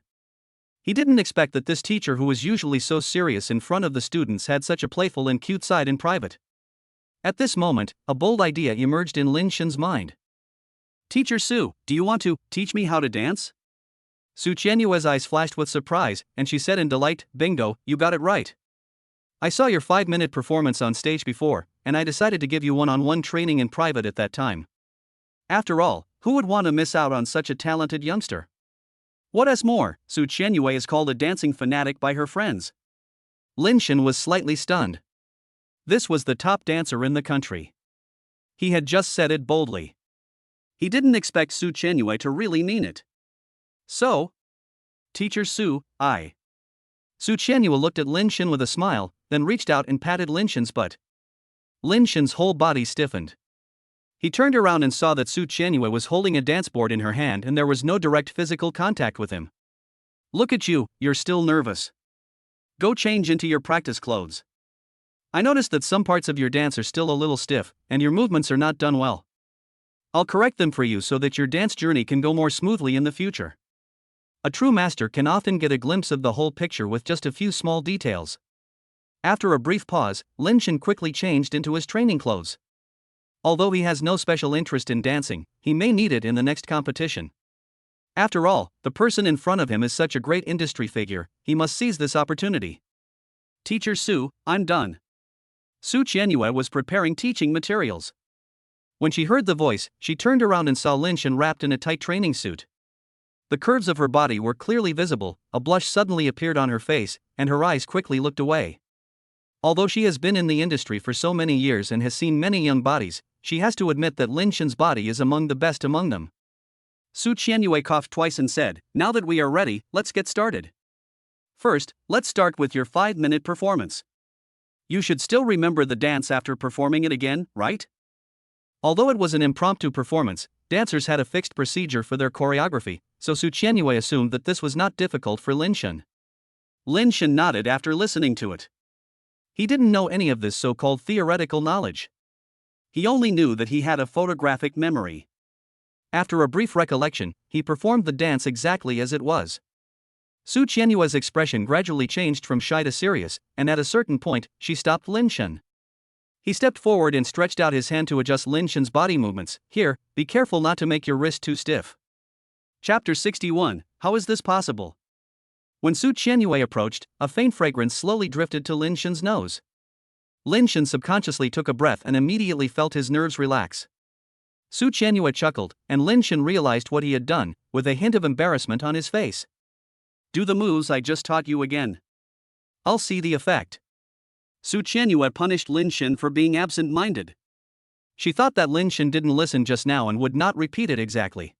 He didn't expect that this teacher who was usually so serious in front of the students had such a playful and cute side in private. At this moment, a bold idea emerged in Lin Shen's mind. "Teacher Su, do you want to teach me how to dance?" Su Qianyue's eyes flashed with surprise, and she said in delight, "Bingo, you got it right. I saw your 5-minute performance on stage before, and I decided to give you one-on-one training in private at that time. After all, who would want to miss out on such a talented youngster? What is more, Su Qianyue is called a dancing fanatic by her friends." Lin Shen was slightly stunned. This was the top dancer in the country. He had just said it boldly. He didn't expect Su Qianyue to really mean it. "So? Teacher Su, Su Qianyue looked at Lin Shen with a smile, then reached out and patted Lin Shen's butt. Lin Shen's whole body stiffened. He turned around and saw that Su Qianyue was holding a dance board in her hand and there was no direct physical contact with him. "Look at you, you're still nervous. Go change into your practice clothes. I noticed that some parts of your dance are still a little stiff, and your movements are not done well. I'll correct them for you so that your dance journey can go more smoothly in the future." A true master can often get a glimpse of the whole picture with just a few small details. After a brief pause, Lin Shen quickly changed into his training clothes. Although he has no special interest in dancing, he may need it in the next competition. After all, the person in front of him is such a great industry figure, he must seize this opportunity. "Teacher Su, I'm done." Su Qianyue was preparing teaching materials. When she heard the voice, she turned around and saw Lin Shen wrapped in a tight training suit. The curves of her body were clearly visible, a blush suddenly appeared on her face, and her eyes quickly looked away. Although she has been in the industry for so many years and has seen many young bodies, she has to admit that Lin Shen's body is among the best among them. Su Qianyue coughed twice and said, "Now that we are ready, let's get started. First, let's start with your 5-minute performance. You should still remember the dance after performing it again, right?" Although it was an impromptu performance, dancers had a fixed procedure for their choreography, so Su Qianyue assumed that this was not difficult for Lin Shen. Lin Shen nodded after listening to it. He didn't know any of this so-called theoretical knowledge. He only knew that he had a photographic memory. After a brief recollection, he performed the dance exactly as it was. Su Qianyue's expression gradually changed from shy to serious, and at a certain point, she stopped Lin Shen. He stepped forward and stretched out his hand to adjust Lin Shen's body movements. Here, be careful not to make your wrist too stiff. Chapter 61, How is this possible? When Su Qianyue approached, a faint fragrance slowly drifted to Lin Shen's nose. Lin Shen subconsciously took a breath and immediately felt his nerves relax. Su Qianyue chuckled, and Lin Shen realized what he had done, with a hint of embarrassment on his face. Do the moves I just taught you again. I'll see the effect. Su Qianyue punished Lin Shen for being absent-minded. She thought that Lin Shen didn't listen just now and would not repeat it exactly.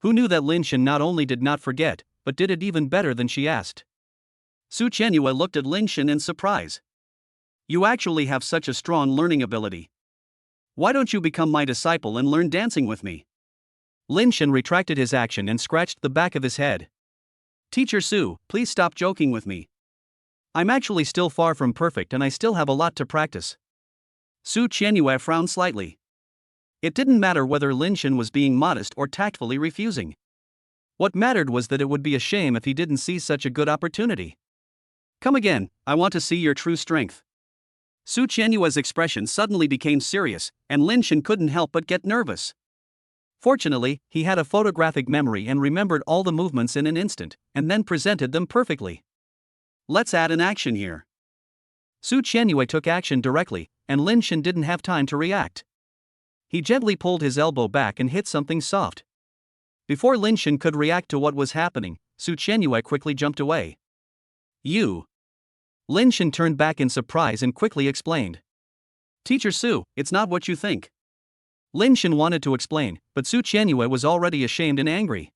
Who knew that Lin Shen not only did not forget, but did it even better than she asked? Su Qianyue looked at Lin Shen in surprise. You actually have such a strong learning ability. Why don't you become my disciple and learn dancing with me? Lin Shen retracted his action and scratched the back of his head. Teacher Su, please stop joking with me. I'm actually still far from perfect and I still have a lot to practice. Su Qianyue frowned slightly. It didn't matter whether Lin Shen was being modest or tactfully refusing. What mattered was that it would be a shame if he didn't seize such a good opportunity. Come again, I want to see your true strength. Su Qianyue's expression suddenly became serious, and Lin Shen couldn't help but get nervous. Fortunately, he had a photographic memory and remembered all the movements in an instant, and then presented them perfectly. Let's add an action here. Su Qianyue took action directly, and Lin Shen didn't have time to react. He gently pulled his elbow back and hit something soft. Before Lin Shen could react to what was happening, Su Qianyue quickly jumped away. You. Lin Shen turned back in surprise and quickly explained. Teacher Su, it's not what you think. Lin Shen wanted to explain, but Su Qianyue was already ashamed and angry.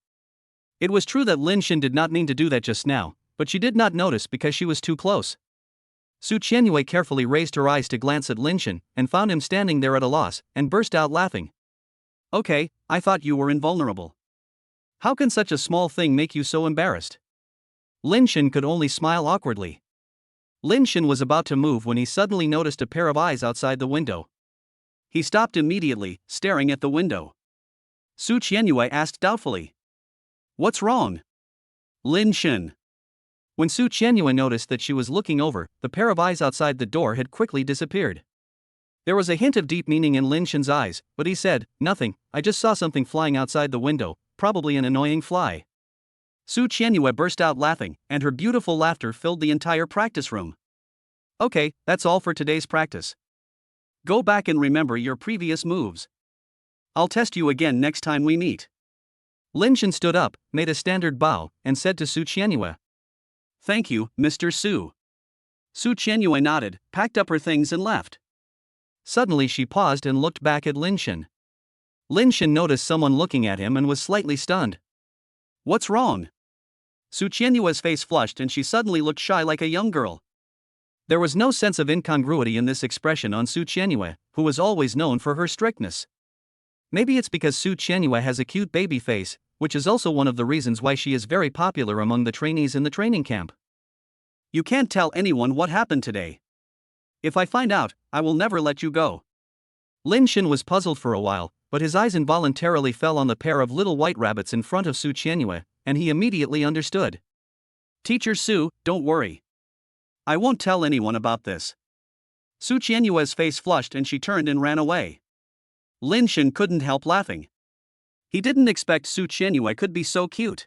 It was true that Lin Shen did not mean to do that just now, but she did not notice because she was too close. Su Qianyue carefully raised her eyes to glance at Lin Shen and found him standing there at a loss, and burst out laughing. Okay, I thought you were invulnerable. How can such a small thing make you so embarrassed? Lin Shen could only smile awkwardly. Lin Shen was about to move when he suddenly noticed a pair of eyes outside the window. He stopped immediately, staring at the window. Su Qianyue asked doubtfully. What's wrong? Lin Shen. When Su Qianyue noticed that she was looking over, the pair of eyes outside the door had quickly disappeared. There was a hint of deep meaning in Lin Shen's eyes, but he said, "Nothing, I just saw something flying outside the window, probably an annoying fly." Su Qianyue burst out laughing, and her beautiful laughter filled the entire practice room. Okay, that's all for today's practice. Go back and remember your previous moves. I'll test you again next time we meet. Lin Shen stood up, made a standard bow, and said to Su Qianyue. Thank you, Mr. Su. Su Qianyue nodded, packed up her things and left. Suddenly she paused and looked back at Lin Shen. Lin Shen noticed someone looking at him and was slightly stunned. What's wrong? Su Qianyue's face flushed and she suddenly looked shy like a young girl. There was no sense of incongruity in this expression on Su Qianyue, who was always known for her strictness. Maybe it's because Su Qianyue has a cute baby face, which is also one of the reasons why she is very popular among the trainees in the training camp. You can't tell anyone what happened today. If I find out, I will never let you go. Lin Shen was puzzled for a while, but his eyes involuntarily fell on the pair of little white rabbits in front of Su Qianyue, and he immediately understood. Teacher Su, don't worry. I won't tell anyone about this. Su Qianyue's face flushed and she turned and ran away. Lin Shen couldn't help laughing. He didn't expect Su Qianyue could be so cute.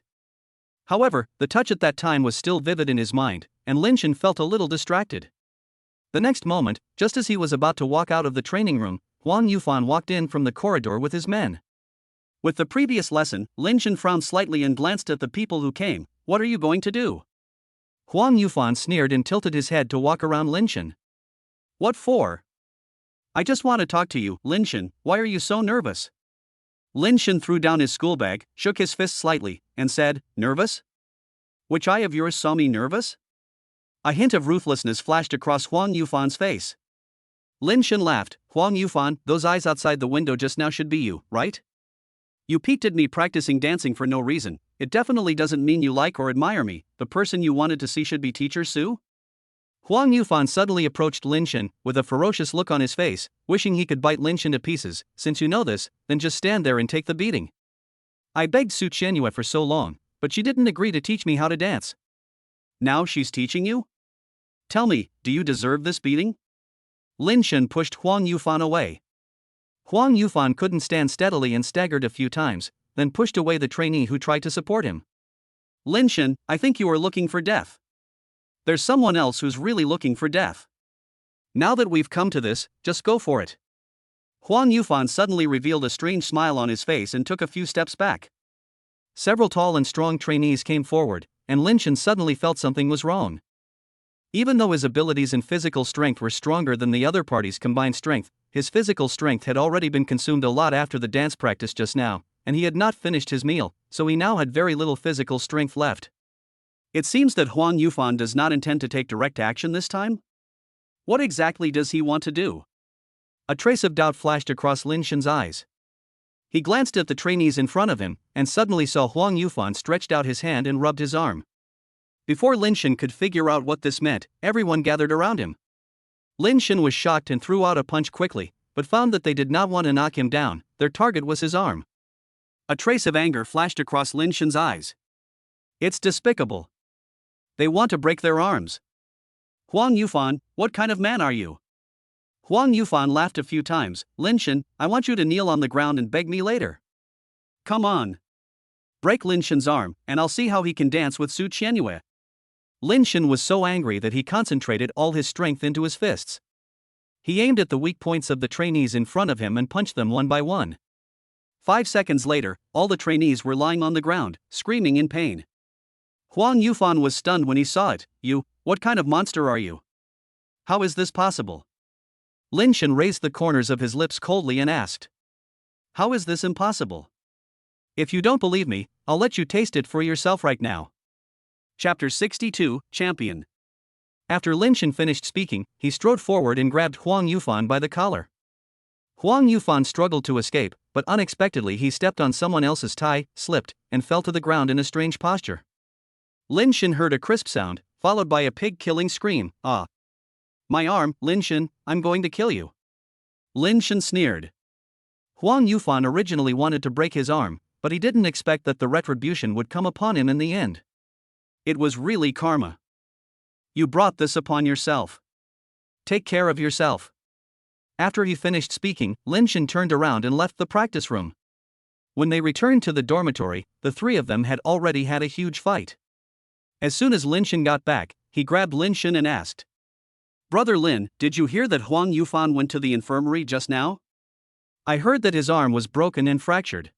However, the touch at that time was still vivid in his mind, and Lin Shen felt a little distracted. The next moment, just as he was about to walk out of the training room, Huang Yufan walked in from the corridor with his men. With the previous lesson, Lin Shen frowned slightly and glanced at the people who came. What are you going to do? Huang Yufan sneered and tilted his head to walk around Lin Shen. What for? I just want to talk to you, Lin Shen. Why are you so nervous? Lin Shen threw down his school bag, shook his fist slightly, and said, Nervous? Which eye of yours saw me nervous? A hint of ruthlessness flashed across Huang Yufan's face. Lin Shen laughed. Huang Yufan, those eyes outside the window just now should be you, right? You peeked at me practicing dancing for no reason. It definitely doesn't mean you like or admire me. The person you wanted to see should be Teacher Su? Huang Yufan suddenly approached Lin Shen, with a ferocious look on his face, wishing he could bite Lin Shen to pieces. Since you know this, then just stand there and take the beating. I begged Su Qianyue for so long, but she didn't agree to teach me how to dance. Now she's teaching you? Tell me, do you deserve this beating? Lin Shen pushed Huang Yufan away. Huang Yufan couldn't stand steadily and staggered a few times, then pushed away the trainee who tried to support him. Lin Shen, I think you are looking for death. There's someone else who's really looking for death. Now that we've come to this, just go for it. Huang Yufan suddenly revealed a strange smile on his face and took a few steps back. Several tall and strong trainees came forward, and Lin Shen suddenly felt something was wrong. Even though his abilities and physical strength were stronger than the other party's combined strength, his physical strength had already been consumed a lot after the dance practice just now, and he had not finished his meal, so he now had very little physical strength left. It seems that Huang Yufan does not intend to take direct action this time? What exactly does he want to do? A trace of doubt flashed across Lin Shen's eyes. He glanced at the trainees in front of him, and suddenly saw Huang Yufan stretched out his hand and rubbed his arm. Before Lin Shen could figure out what this meant, everyone gathered around him. Lin Shen was shocked and threw out a punch quickly, but found that they did not want to knock him down. Their target was his arm. A trace of anger flashed across Lin Shen's eyes. It's despicable. They want to break their arms. Huang Yufan, what kind of man are you? Huang Yufan laughed a few times. Lin Shen, I want you to kneel on the ground and beg me later. Come on. Break Lin Shen's arm, and I'll see how he can dance with Su Qianyue. Lin Shen was so angry that he concentrated all his strength into his fists. He aimed at the weak points of the trainees in front of him and punched them one by one. 5 seconds later, all the trainees were lying on the ground, screaming in pain. Huang Yufan was stunned when he saw it. What kind of monster are you? How is this possible? Lin Shen raised the corners of his lips coldly and asked. How is this impossible? If you don't believe me, I'll let you taste it for yourself right now. Chapter 62, Champion. After Lin Shen finished speaking, he strode forward and grabbed Huang Yufan by the collar. Huang Yufan struggled to escape, but unexpectedly he stepped on someone else's tie, slipped, and fell to the ground in a strange posture. Lin Shen heard a crisp sound, followed by a pig-killing scream. Ah! My arm, Lin Shen, I'm going to kill you. Lin Shen sneered. Huang Yufan originally wanted to break his arm, but he didn't expect that the retribution would come upon him in the end. It was really karma. You brought this upon yourself. Take care of yourself. After he finished speaking, Lin Shen turned around and left the practice room. When they returned to the dormitory, the three of them had already had a huge fight. As soon as Lin Shen got back, he grabbed Lin Shen and asked, Brother Lin, did you hear that Huang Yufan went to the infirmary just now? I heard that his arm was broken and fractured.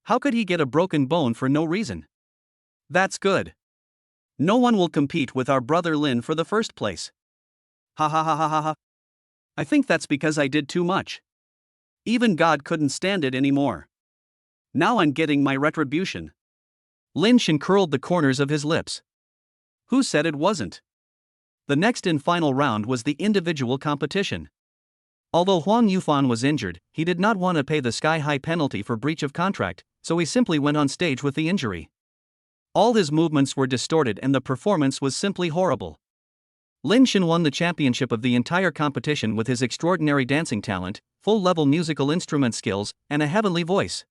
How could he get a broken bone for no reason? That's good. No one will compete with our brother Lin for the first place. Ha ha ha ha ha ha. I think that's because I did too much. Even God couldn't stand it anymore. Now I'm getting my retribution. Lin Shen curled the corners of his lips. Who said it wasn't? The next and final round was the individual competition. Although Huang Yufan was injured, he did not want to pay the sky-high penalty for breach of contract, so he simply went on stage with the injury. All his movements were distorted and the performance was simply horrible. Lin Shen won the championship of the entire competition with his extraordinary dancing talent, full-level musical instrument skills, and a heavenly voice.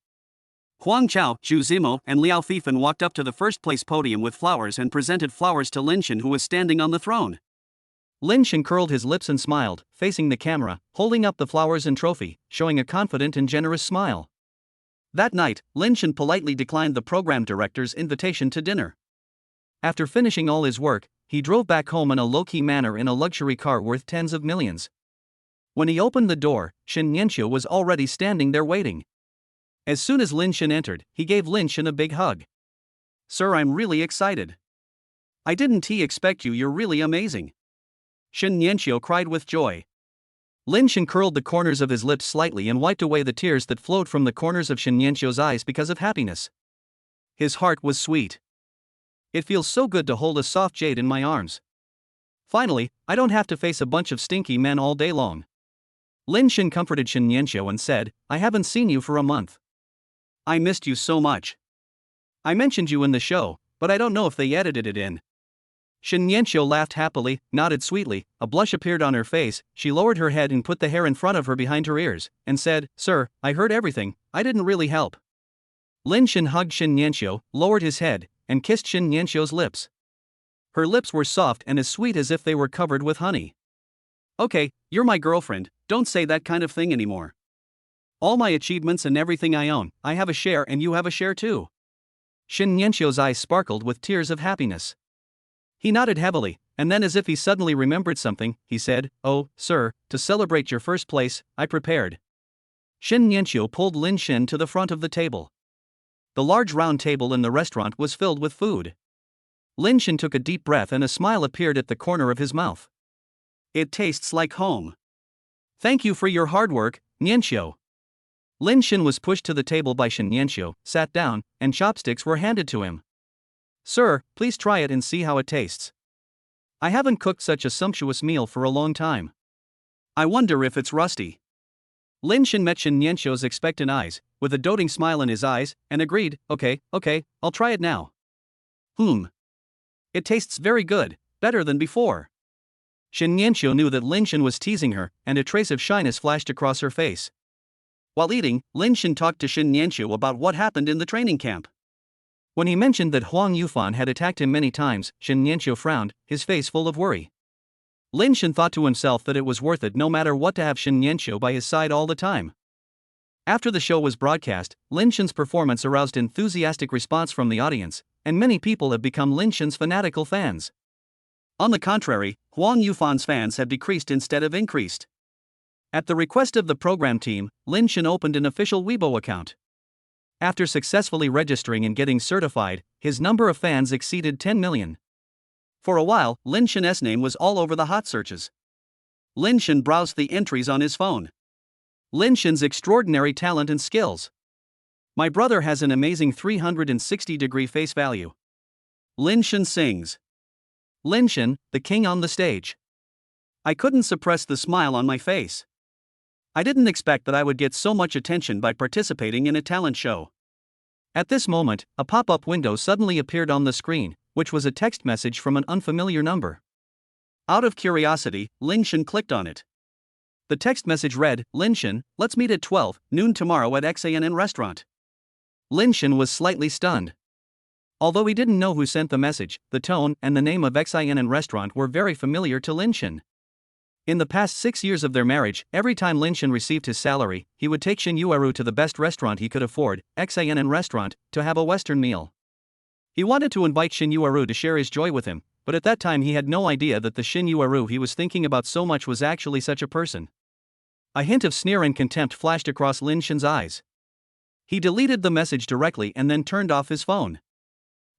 Huang Chao, Zhu Zimo, and Liao Fifan walked up to the first-place podium with flowers and presented flowers to Lin Shen, who was standing on the throne. Lin Shen curled his lips and smiled, facing the camera, holding up the flowers and trophy, showing a confident and generous smile. That night, Lin Shen politely declined the program director's invitation to dinner. After finishing all his work, he drove back home in a low-key manner in a luxury car worth tens of millions. When he opened the door, Shen Nianqiu was already standing there waiting. As soon as Lin Shen entered, he gave Lin Shen a big hug. Sir, I'm really excited. I didn't expect you, you're really amazing. Shen Nianqiu cried with joy. Lin Shen curled the corners of his lips slightly and wiped away the tears that flowed from the corners of Shen Nianqiu's eyes because of happiness. His heart was sweet. It feels so good to hold a soft jade in my arms. Finally, I don't have to face a bunch of stinky men all day long. Lin Shen comforted Shen Nianqiu and said, I haven't seen you for a month. I missed you so much. I mentioned you in the show, but I don't know if they edited it in. Shen Nianqiu laughed happily, nodded sweetly, a blush appeared on her face, she lowered her head and put the hair in front of her behind her ears, and said, Sir, I heard everything, I didn't really help. Lin Shen hugged Shin Nianxiu, lowered his head, and kissed Shin Nianxiu's lips. Her lips were soft and as sweet as if they were covered with honey. Okay, you're my girlfriend, don't say that kind of thing anymore. All my achievements and everything I own, I have a share and you have a share too. Shin Nianxiu's eyes sparkled with tears of happiness. He nodded heavily, and then as if he suddenly remembered something, he said, "Oh, sir, to celebrate your first place, I prepared." Shin Nianxiu pulled Lin Shen to the front of the table. The large round table in the restaurant was filled with food. Lin Shen took a deep breath and a smile appeared at the corner of his mouth. It tastes like home. Thank you for your hard work, Nianxiu. Lin Shen was pushed to the table by Shin Nianxiu, sat down, and chopsticks were handed to him. "Sir, please try it and see how it tastes. I haven't cooked such a sumptuous meal for a long time. I wonder if it's rusty." Lin Shen met Shin Nianxiu's expectant eyes, with a doting smile in his eyes, and agreed, okay, I'll try it now. It tastes very good, better than before." Shin Nianxiu knew that Lin Shen was teasing her, and a trace of shyness flashed across her face. While eating, Lin Shen talked to Shin Nianxiu about what happened in the training camp. When he mentioned that Huang Yufan had attacked him many times, Shin Nianxiu frowned, his face full of worry. Lin Shen thought to himself that it was worth it no matter what to have Shin Nianxiu by his side all the time. After the show was broadcast, Lin Shen's performance aroused enthusiastic response from the audience, and many people have become Lin Shen's fanatical fans. On the contrary, Huang Yufan's fans have decreased instead of increased. At the request of the program team, Lin Shen opened an official Weibo account. After successfully registering and getting certified, his number of fans exceeded 10 million. For a while, Lin Shen's name was all over the hot searches. Lin Shen browsed the entries on his phone. Lin Shen's extraordinary talent and skills. My brother has an amazing 360-degree face value. Lin Shen sings. Lin Shen, the king on the stage. I couldn't suppress the smile on my face. I didn't expect that I would get so much attention by participating in a talent show. At this moment, a pop-up window suddenly appeared on the screen, which was a text message from an unfamiliar number. Out of curiosity, Lin Shen clicked on it. The text message read, "Lin Shen, let's meet at 12 noon tomorrow at XANN restaurant." Lin Shen was slightly stunned. Although he didn't know who sent the message, the tone and the name of XANN restaurant were very familiar to Lin Shen. In the past 6 years of their marriage, every time Lin Shen received his salary, he would take Shin Yueru to the best restaurant he could afford, XANN restaurant, to have a Western meal. He wanted to invite Shin Yueru to share his joy with him, but at that time he had no idea that the Shin Yueru he was thinking about so much was actually such a person. A hint of sneer and contempt flashed across Lin Shen's eyes. He deleted the message directly and then turned off his phone.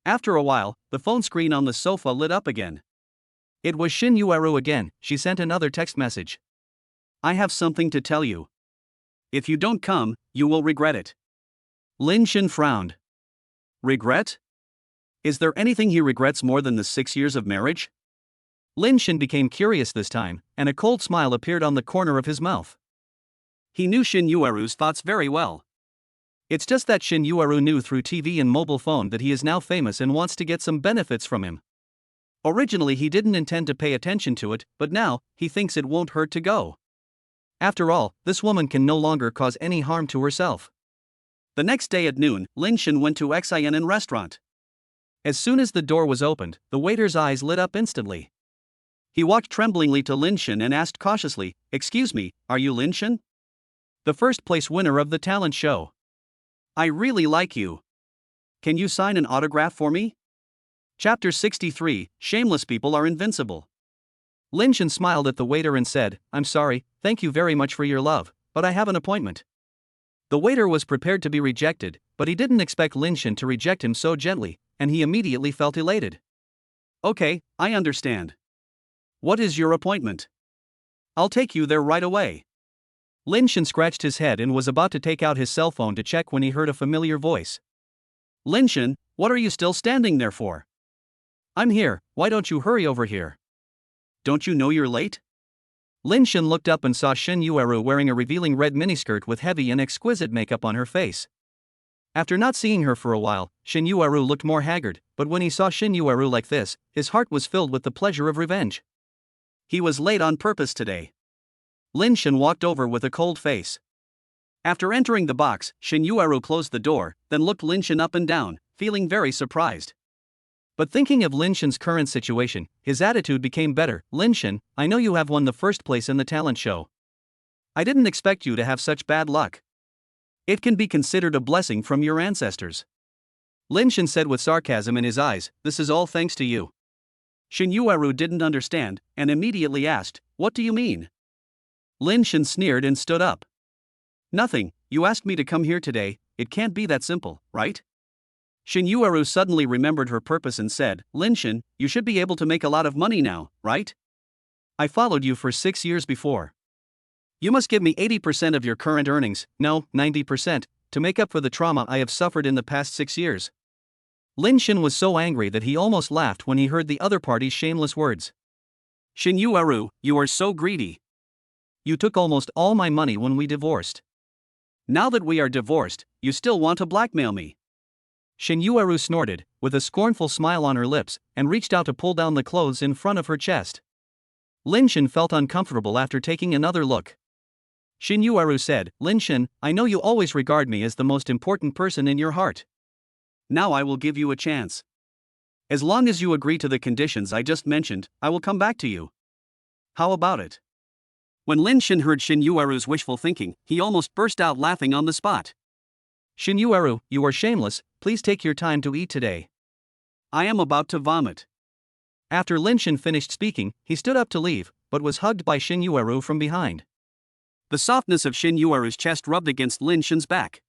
After a while, the phone screen on the sofa lit up again. It was Shin Yueru again. She sent another text message. I have something to tell you. If you don't come, you will regret it. Lin Shen frowned. Regret? Is there anything he regrets more than the 6 years of marriage? Lin Shen became curious this time, and a cold smile appeared on the corner of his mouth. He knew Shin Yueru's thoughts very well. It's just that Shin Yueru knew through TV and mobile phone that he is now famous and wants to get some benefits from him. Originally he didn't intend to pay attention to it, but now, he thinks it won't hurt to go. After all, this woman can no longer cause any harm to herself. The next day at noon, Lin Shen went to XANN restaurant. As soon as the door was opened, the waiter's eyes lit up instantly. He walked tremblingly to Lin Shen and asked cautiously, "Excuse me, are you Lin Shen?" "The first place winner of the talent show." "I really like you. Can you sign an autograph for me?" Chapter 63, Shameless People Are Invincible. Lin Shen smiled at the waiter and said, "I'm sorry, thank you very much for your love, but I have an appointment." The waiter was prepared to be rejected, but he didn't expect Lin Shen to reject him so gently, and he immediately felt elated. "Okay, I understand. What is your appointment?" "I'll take you there right away." Lin Shen scratched his head and was about to take out his cell phone to check when he heard a familiar voice. "Lin Shen, what are you still standing there for?" "I'm here, why don't you hurry over here?" "Don't you know you're late?" Lin Shen looked up and saw Shin Yueru wearing a revealing red miniskirt with heavy and exquisite makeup on her face. After not seeing her for a while, Shin Yueru looked more haggard, but when he saw Shin Yueru like this, his heart was filled with the pleasure of revenge. He was late on purpose today. Lin Shen walked over with a cold face. After entering the box, Shin Yueru closed the door, then looked Lin Shin up and down, feeling very surprised. But thinking of Lin Shin's current situation, his attitude became better. Lin Shin, I know you have won the first place in the talent show. I didn't expect you to have such bad luck. It can be considered a blessing from your ancestors. Lin Shin said with sarcasm in his eyes, this is all thanks to you. Shin Yueru didn't understand, and immediately asked, what do you mean? Lin Shin sneered and stood up. Nothing, you asked me to come here today, it can't be that simple, right? Shin Yueru suddenly remembered her purpose and said, Lin Shin, you should be able to make a lot of money now, right? I followed you for 6 years before. You must give me 80% of your current earnings, no, 90%, to make up for the trauma I have suffered in the past 6 years. Lin Shin was so angry that he almost laughed when he heard the other party's shameless words. Shin Yueru, you are so greedy. You took almost all my money when we divorced. Now that we are divorced, you still want to blackmail me. Shin Yueru snorted, with a scornful smile on her lips, and reached out to pull down the clothes in front of her chest. Lin Shin felt uncomfortable after taking another look. Shin Yueru said, Lin Shin, I know you always regard me as the most important person in your heart. Now I will give you a chance. As long as you agree to the conditions I just mentioned, I will come back to you. How about it? When Lin Shin heard Shin Yueru's wishful thinking, he almost burst out laughing on the spot. Shin Yueru, you are shameless, please take your time to eat today. I am about to vomit. After Lin Shin finished speaking, he stood up to leave, but was hugged by Shin Yueru from behind. The softness of Shin Yueru's chest rubbed against Lin Shin's back.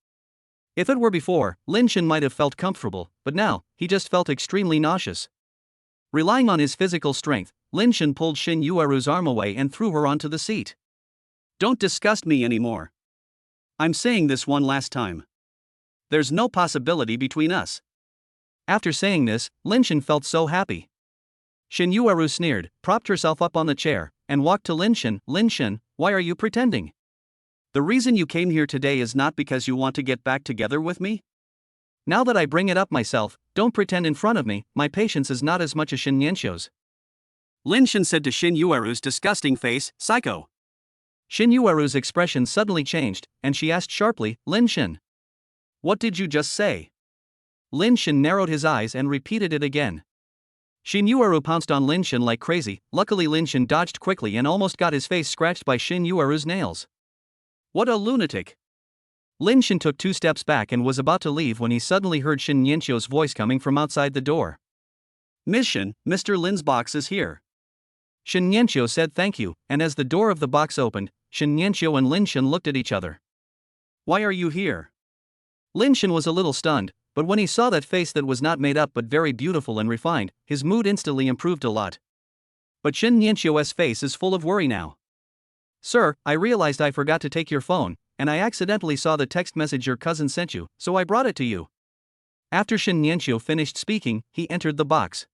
If it were before, Lin Shin might have felt comfortable, but now, he just felt extremely nauseous. Relying on his physical strength, Lin Shin pulled Shin Yueru's arm away and threw her onto the seat. Don't disgust me anymore. I'm saying this one last time. There's no possibility between us. After saying this, Lin Shin felt so happy. Shin Yueru sneered, propped herself up on the chair, and walked to Lin Shin. Lin Shin, why are you pretending? The reason you came here today is not because you want to get back together with me? Now that I bring it up myself, don't pretend in front of me, my patience is not as much as Shin Nianqiu's. Lin Shin said to Shin Yueru's disgusting face, psycho. Shin Yueru's expression suddenly changed, and she asked sharply, Lin Shin. What did you just say? Lin Shin narrowed his eyes and repeated it again. Shin Yueru pounced on Lin Shin like crazy. Luckily Lin Shin dodged quickly and almost got his face scratched by Shin Yueru's nails. What a lunatic! Lin Shin took 2 steps back and was about to leave when he suddenly heard Shin Nianqiu's voice coming from outside the door. Ms. Shin, Mr. Lin's box is here. Shin Nianqiu said thank you, and as the door of the box opened, Shin Nianqiu and Lin Shin looked at each other. Why are you here? Lin Shin was a little stunned, but when he saw that face that was not made up but very beautiful and refined, his mood instantly improved a lot. But Shin Nianqiu's face is full of worry now. Sir, I realized I forgot to take your phone, and I accidentally saw the text message your cousin sent you, so I brought it to you. After Shin Nianqiu finished speaking, he entered the box.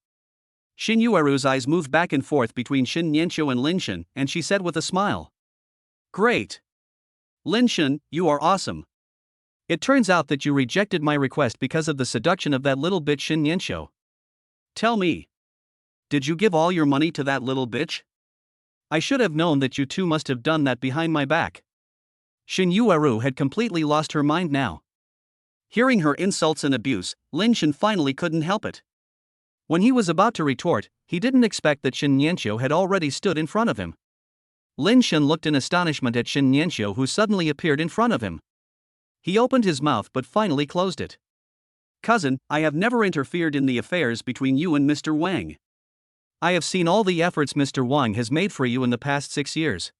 Shin Yueru's eyes moved back and forth between Shin Nianqiu and Lin Shin, and she said with a smile. Great! Lin Shin, you are awesome. It turns out that you rejected my request because of the seduction of that little bitch Shin Nianqiu. Tell me. Did you give all your money to that little bitch? I should have known that you two must have done that behind my back. Shin Yueru had completely lost her mind now. Hearing her insults and abuse, Lin Shin finally couldn't help it. When he was about to retort, he didn't expect that Shin Nianqiu had already stood in front of him. Lin Shin looked in astonishment at Shin Nianqiu, who suddenly appeared in front of him. He opened his mouth but finally closed it. Cousin, I have never interfered in the affairs between you and Mr. Wang. I have seen all the efforts Mr. Wang has made for you in the past 6 years.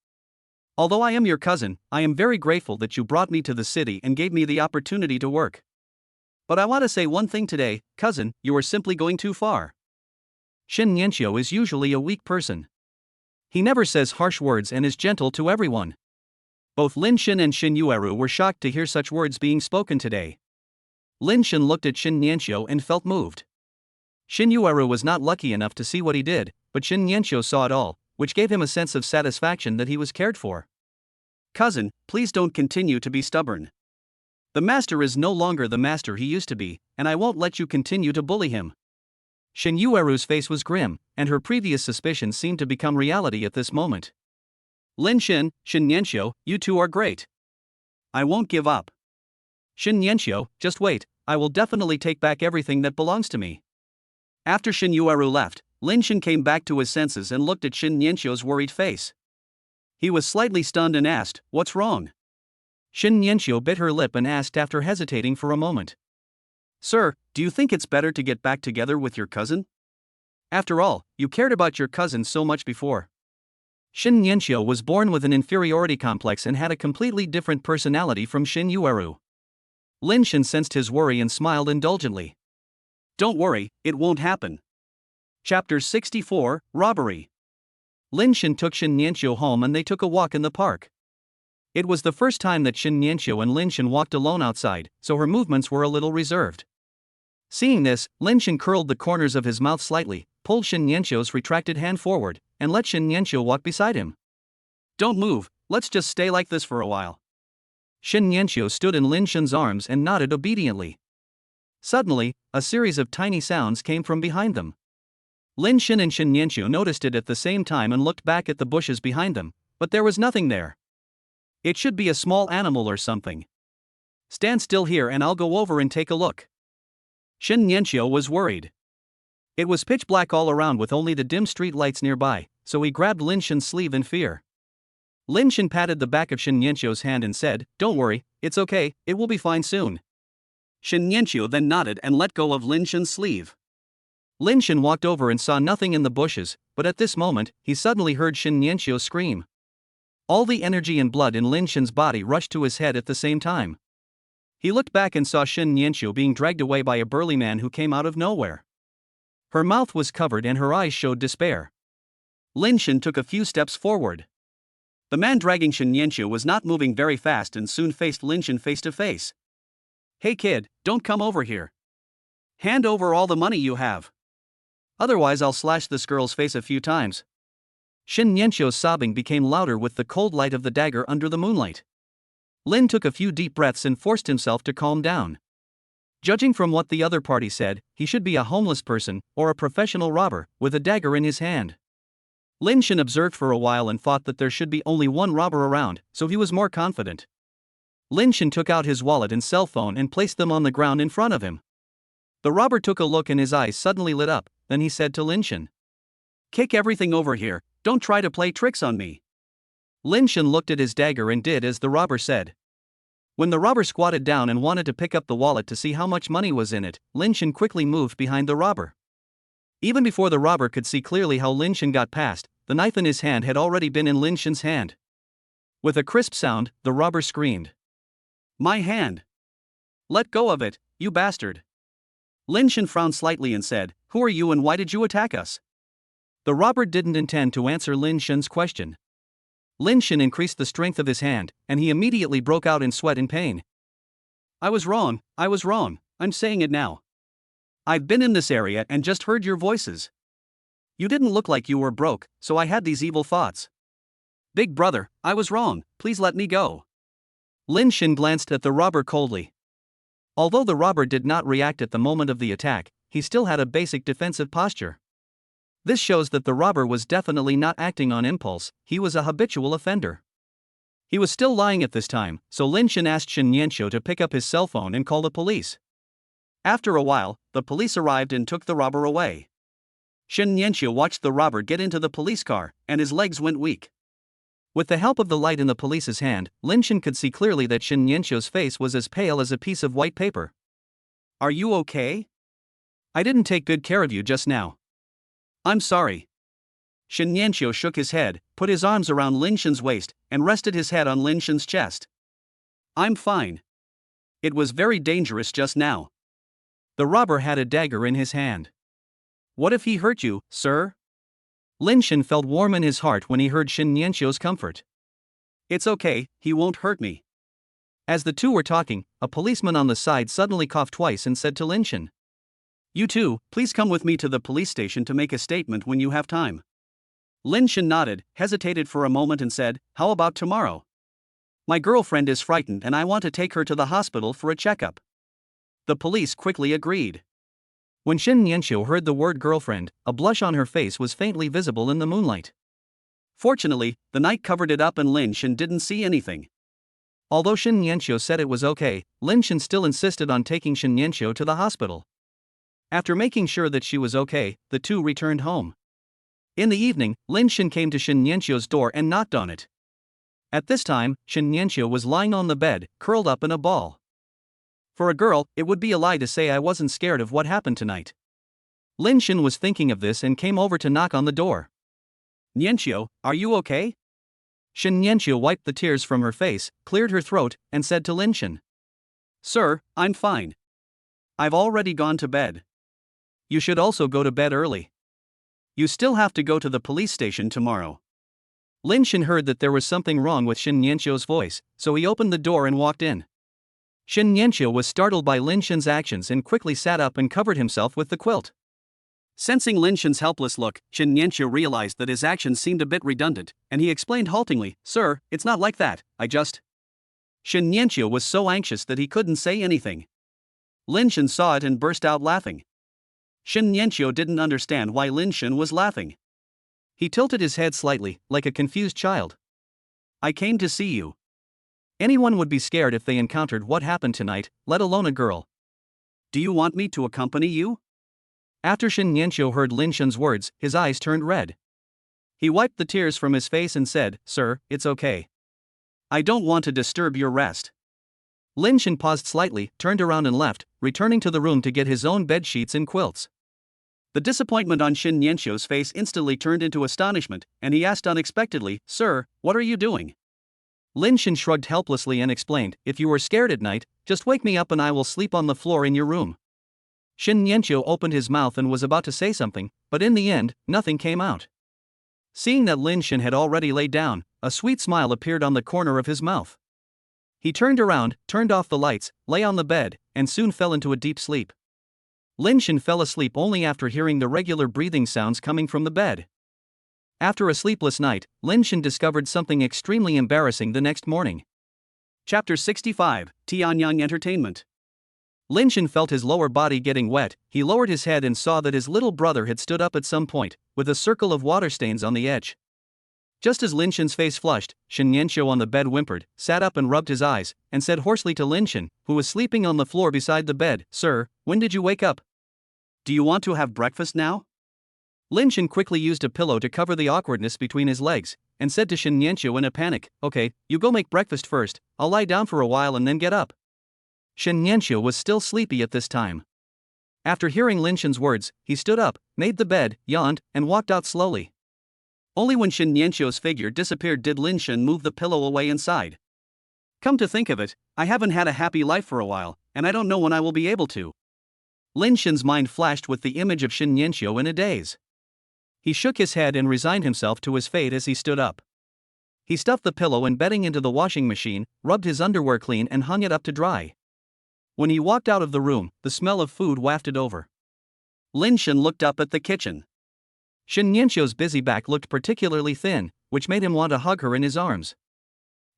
Although I am your cousin, I am very grateful that you brought me to the city and gave me the opportunity to work. But I want to say one thing today, cousin, you are simply going too far. Shin Nianqiu is usually a weak person. He never says harsh words and is gentle to everyone. Both Lin Shin and Shin Yueru were shocked to hear such words being spoken today. Lin Shin looked at Shin Nianqiu and felt moved. Shin Yueru was not lucky enough to see what he did, but Shin Nianqiu saw it all, which gave him a sense of satisfaction that he was cared for. Cousin, please don't continue to be stubborn. The master is no longer the master he used to be, and I won't let you continue to bully him. Shin Yueru's face was grim, and her previous suspicions seemed to become reality at this moment. Lin Shin, Shin Nianqiu, you two are great. I won't give up. Shin Nianxiu, just wait, I will definitely take back everything that belongs to me. After Shin Yueru left, Lin Shin came back to his senses and looked at Shin Nianxiu's worried face. He was slightly stunned and asked, "What's wrong?" Shin Nianxiu bit her lip and asked after hesitating for a moment. "Sir, do you think it's better to get back together with your cousin? After all, you cared about your cousin so much before." Shin Nianxiu was born with an inferiority complex and had a completely different personality from Shin Yueru. Lin Shin sensed his worry and smiled indulgently. "Don't worry, it won't happen." Chapter 64, Robbery. Lin Shin took Shin Nianxiu home and they took a walk in the park. It was the first time that Shin Nianxiu and Lin Shin walked alone outside, so her movements were a little reserved. Seeing this, Lin Shin curled the corners of his mouth slightly, pulled Shin Nianxiu's retracted hand forward, and let Shin Nianxiu walk beside him. "Don't move, let's just stay like this for a while." Shin Nianxiu stood in Lin Shin's arms and nodded obediently. Suddenly, a series of tiny sounds came from behind them. Lin Shin and Shin Nianxiu noticed it at the same time and looked back at the bushes behind them, but there was nothing there. "It should be a small animal or something. Stand still here and I'll go over and take a look." Shin Nianxiu was worried. It was pitch black all around with only the dim street lights nearby, so he grabbed Lin Shin's sleeve in fear. Lin Shin patted the back of Shin Nianxiu's hand and said, "Don't worry, it's okay, it will be fine soon." Shin Nianxiu then nodded and let go of Lin Shin's sleeve. Lin Shin walked over and saw nothing in the bushes, but at this moment, he suddenly heard Shin Nianxiu scream. All the energy and blood in Lin Shin's body rushed to his head at the same time. He looked back and saw Shin Nianxiu being dragged away by a burly man who came out of nowhere. Her mouth was covered and her eyes showed despair. Lin Shin took a few steps forward. The man dragging Shin Nianxiu was not moving very fast and soon faced Lin Shin face to face. "Hey kid, don't come over here. Hand over all the money you have. Otherwise I'll slash this girl's face a few times." Shin Nianxiu's sobbing became louder with the cold light of the dagger under the moonlight. Lin took a few deep breaths and forced himself to calm down. Judging from what the other party said, he should be a homeless person, or a professional robber, with a dagger in his hand. Lin Shin observed for a while and thought that there should be only one robber around, so he was more confident. Lin Shin took out his wallet and cell phone and placed them on the ground in front of him. The robber took a look and his eyes suddenly lit up, then he said to Lin Shin, "Kick everything over here, don't try to play tricks on me." Lin Shin looked at his dagger and did as the robber said. When the robber squatted down and wanted to pick up the wallet to see how much money was in it, Lin Shin quickly moved behind the robber. Even before the robber could see clearly how Lin Shin got past, the knife in his hand had already been in Lin Shin's hand. With a crisp sound, the robber screamed, "My hand! Let go of it, you bastard!" Lin Shin frowned slightly and said, "Who are you and why did you attack us?" The robber didn't intend to answer Lin Shin's question. Lin Shin increased the strength of his hand, and he immediately broke out in sweat and pain. I was wrong, I'm saying it now. I've been in this area and just heard your voices. You didn't look like you were broke, so I had these evil thoughts. Big brother, I was wrong, please let me go." Lin Shin glanced at the robber coldly. Although the robber did not react at the moment of the attack, he still had a basic defensive posture. This shows that the robber was definitely not acting on impulse, he was a habitual offender. He was still lying at this time, so Lin Shin asked Shin Nianxiu to pick up his cell phone and call the police. After a while, the police arrived and took the robber away. Shin Nianxiu watched the robber get into the police car, and his legs went weak. With the help of the light in the police's hand, Lin Shin could see clearly that Shin Nianxiu's face was as pale as a piece of white paper. "Are you okay? I didn't take good care of you just now. I'm sorry." Shin Nianxiu shook his head, put his arms around Lin Shin's waist, and rested his head on Lin Shin's chest. "I'm fine. It was very dangerous just now." The robber had a dagger in his hand. "What if he hurt you, sir?" Lin Shin felt warm in his heart when he heard Shin Nianxiu's comfort. "It's okay, he won't hurt me." As the two were talking, a policeman on the side suddenly coughed twice and said to Lin Shin, "You two, please come with me to the police station to make a statement when you have time." Lin Shin nodded, hesitated for a moment and said, "How about tomorrow? My girlfriend is frightened and I want to take her to the hospital for a checkup." The police quickly agreed. When Shin Nianxiu heard the word girlfriend, a blush on her face was faintly visible in the moonlight. Fortunately, the night covered it up and Lin Shin didn't see anything. Although Shin Nianqiu said it was okay, Lin Shen still insisted on taking Shin Nianqiu to the hospital. After making sure that she was okay, the two returned home. In the evening, Lin Shen came to Shin Nianqiu's door and knocked on it. At this time, Shin Nianqiu was lying on the bed, curled up in a ball. For a girl, it would be a lie to say I wasn't scared of what happened tonight. Lin Shen was thinking of this and came over to knock on the door. Nianqiu, are you okay? Shin Nianqiu wiped the tears from her face, cleared her throat, and said to Lin Shen. Sir, I'm fine. I've already gone to bed. You should also go to bed early. You still have to go to the police station tomorrow. Lin Shen heard that there was something wrong with Shin Nianqiu's voice, so he opened the door and walked in. Shin Nianqiu was startled by Lin Shen's actions and quickly sat up and covered himself with the quilt. Sensing Lin Shen's helpless look, Shin Nianqiu realized that his actions seemed a bit redundant, and he explained haltingly, Sir, it's not like that, I just... Shin Nianqiu was so anxious that he couldn't say anything. Lin Shen saw it and burst out laughing. Shin Nianqiu didn't understand why Lin Shen was laughing. He tilted his head slightly, like a confused child. I came to see you. Anyone would be scared if they encountered what happened tonight, let alone a girl. Do you want me to accompany you? After Shin Nianqiu heard Lin Shen's words, his eyes turned red. He wiped the tears from his face and said, Sir, it's okay. I don't want to disturb your rest. Lin Shen paused slightly, turned around and left, returning to the room to get his own bed sheets and quilts. The disappointment on Shin Nianqiu's face instantly turned into astonishment, and he asked unexpectedly, Sir, what are you doing? Lin Shen shrugged helplessly and explained, If you were scared at night, just wake me up and I will sleep on the floor in your room. Shin Nianqiu opened his mouth and was about to say something, but in the end, nothing came out. Seeing that Lin Shen had already laid down, a sweet smile appeared on the corner of his mouth. He turned around, turned off the lights, lay on the bed, and soon fell into a deep sleep. Lin Shen fell asleep only after hearing the regular breathing sounds coming from the bed. After a sleepless night, Lin Shen discovered something extremely embarrassing the next morning. Chapter 65, Tianyang Entertainment. Lin Shen felt his lower body getting wet. He lowered his head and saw that his little brother had stood up at some point, with a circle of water stains on the edge. Just as Lin Shen's face flushed, Shin Nianqiu on the bed whimpered, sat up and rubbed his eyes, and said hoarsely to Lin Shen, who was sleeping on the floor beside the bed, Sir, when did you wake up? Do you want to have breakfast now? Lin Shen quickly used a pillow to cover the awkwardness between his legs, and said to Shin Nianqiu in a panic, Okay, you go make breakfast first, I'll lie down for a while and then get up. Shin Nianqiu was still sleepy at this time. After hearing Lin Shen's words, he stood up, made the bed, yawned, and walked out slowly. Only when Shin Nianqiu's figure disappeared did Lin Shen move the pillow away and sighed. Come to think of it, I haven't had a happy life for a while, and I don't know when I will be able to. Lin Shen's mind flashed with the image of Shin Nianqiu in a daze. He shook his head and resigned himself to his fate as he stood up. He stuffed the pillow and bedding into the washing machine, rubbed his underwear clean and hung it up to dry. When he walked out of the room, the smell of food wafted over. Lin Shen looked up at the kitchen. Shin Nianqiu's busy back looked particularly thin, which made him want to hug her in his arms.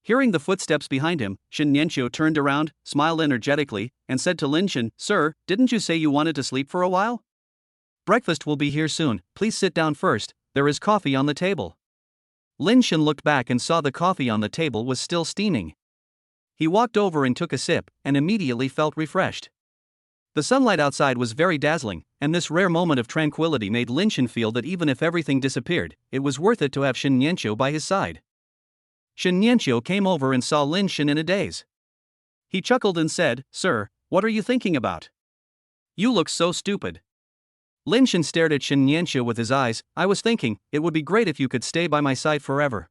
Hearing the footsteps behind him, Shin Nianqiu turned around, smiled energetically, and said to Lin Shen, Sir, didn't you say you wanted to sleep for a while? Breakfast will be here soon, please sit down first, there is coffee on the table. Lin Shen looked back and saw the coffee on the table was still steaming. He walked over and took a sip, and immediately felt refreshed. The sunlight outside was very dazzling, and this rare moment of tranquility made Lin Shen feel that even if everything disappeared, it was worth it to have Shin Nianqiu by his side. Shin Nianqiu came over and saw Lin Shen in a daze. He chuckled and said, Sir, what are you thinking about? You look so stupid. Lin Shen stared at Shin Nianqiu with his eyes. I was thinking, it would be great if you could stay by my side forever.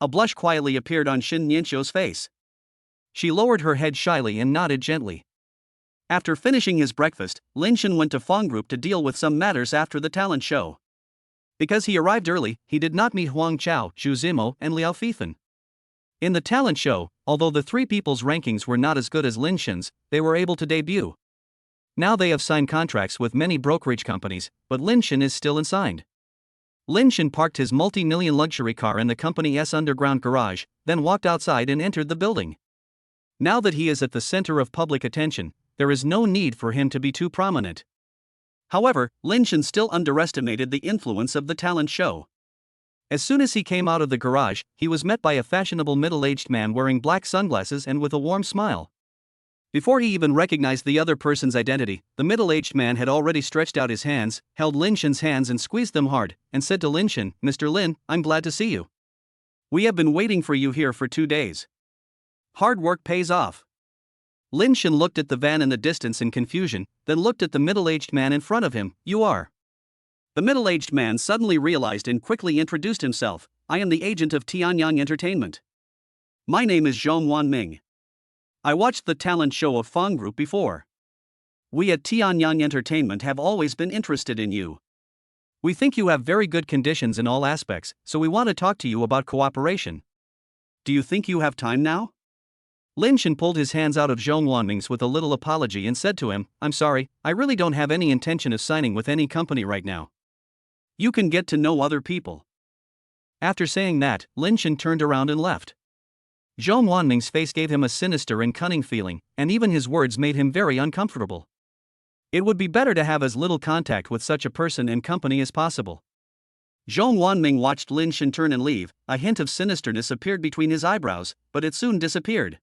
A blush quietly appeared on Shin Nianqiu's face. She lowered her head shyly and nodded gently. After finishing his breakfast, Lin Shen went to Fong Group to deal with some matters after the talent show. Because he arrived early, he did not meet Huang Chao, Zhu Zimo, and Liao Fifan. In the talent show, although the three people's rankings were not as good as Lin Shen's, they were able to debut. Now they have signed contracts with many brokerage companies, but Lin Shen is still unsigned. Lin Shen parked his multi-million luxury car in the company's underground garage, then walked outside and entered the building. Now that he is at the center of public attention, there is no need for him to be too prominent. However, Lin Shen still underestimated the influence of the talent show. As soon as he came out of the garage, he was met by a fashionable middle-aged man wearing black sunglasses and with a warm smile. Before he even recognized the other person's identity, the middle-aged man had already stretched out his hands, held Lin Shen's hands and squeezed them hard, and said to Lin Shen, "Mr. Lin, I'm glad to see you. We have been waiting for you here for 2 days. Hard work pays off." Lin Shen looked at the van in the distance in confusion, then looked at the middle-aged man in front of him. "You are?" The middle-aged man suddenly realized and quickly introduced himself. "I am the agent of Tianyang Entertainment. My name is Zhong Wanming. I watched the talent show of Fong Group before. We at Tianyang Entertainment have always been interested in you. We think you have very good conditions in all aspects, so we want to talk to you about cooperation. Do you think you have time now?" Lin Shen pulled his hands out of Zhong Wanming's with a little apology and said to him, "I'm sorry, I really don't have any intention of signing with any company right now. You can get to know other people." After saying that, Lin Shen turned around and left. Zhong Wanming's face gave him a sinister and cunning feeling, and even his words made him very uncomfortable. It would be better to have as little contact with such a person and company as possible. Zhong Wanming watched Lin Shen turn and leave. A hint of sinisterness appeared between his eyebrows, but it soon disappeared.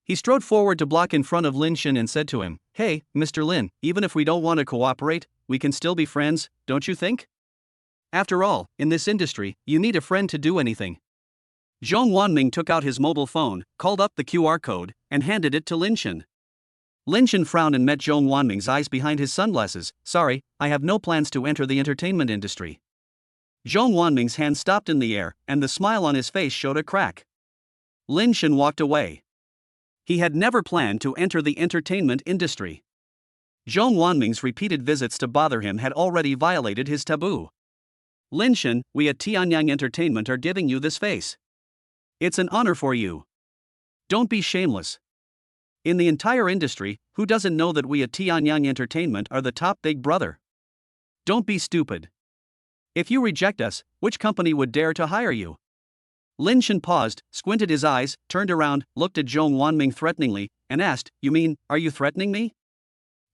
He strode forward to block in front of Lin Shen and said to him, "Hey, Mr. Lin, even if we don't want to cooperate, we can still be friends, don't you think? After all, in this industry, you need a friend to do anything." Zhong Wanming took out his mobile phone, called up the QR code, and handed it to Lin Shen. Lin Shen frowned and met Zhong Wanming's eyes behind his sunglasses. "Sorry, I have no plans to enter the entertainment industry." Zhong Wanming's hand stopped in the air, and the smile on his face showed a crack. Lin Shen walked away. He had never planned to enter the entertainment industry. Zhong Wanming's repeated visits to bother him had already violated his taboo. "Lin Shen, we at Tianyang Entertainment are giving you this face. It's an honor for you. Don't be shameless. In the entire industry, who doesn't know that we at Tianyang Entertainment are the top big brother? Don't be stupid. If you reject us, which company would dare to hire you?" Lin Shen paused, squinted his eyes, turned around, looked at Zhong Wanming threateningly, and asked, "You mean, are you threatening me?"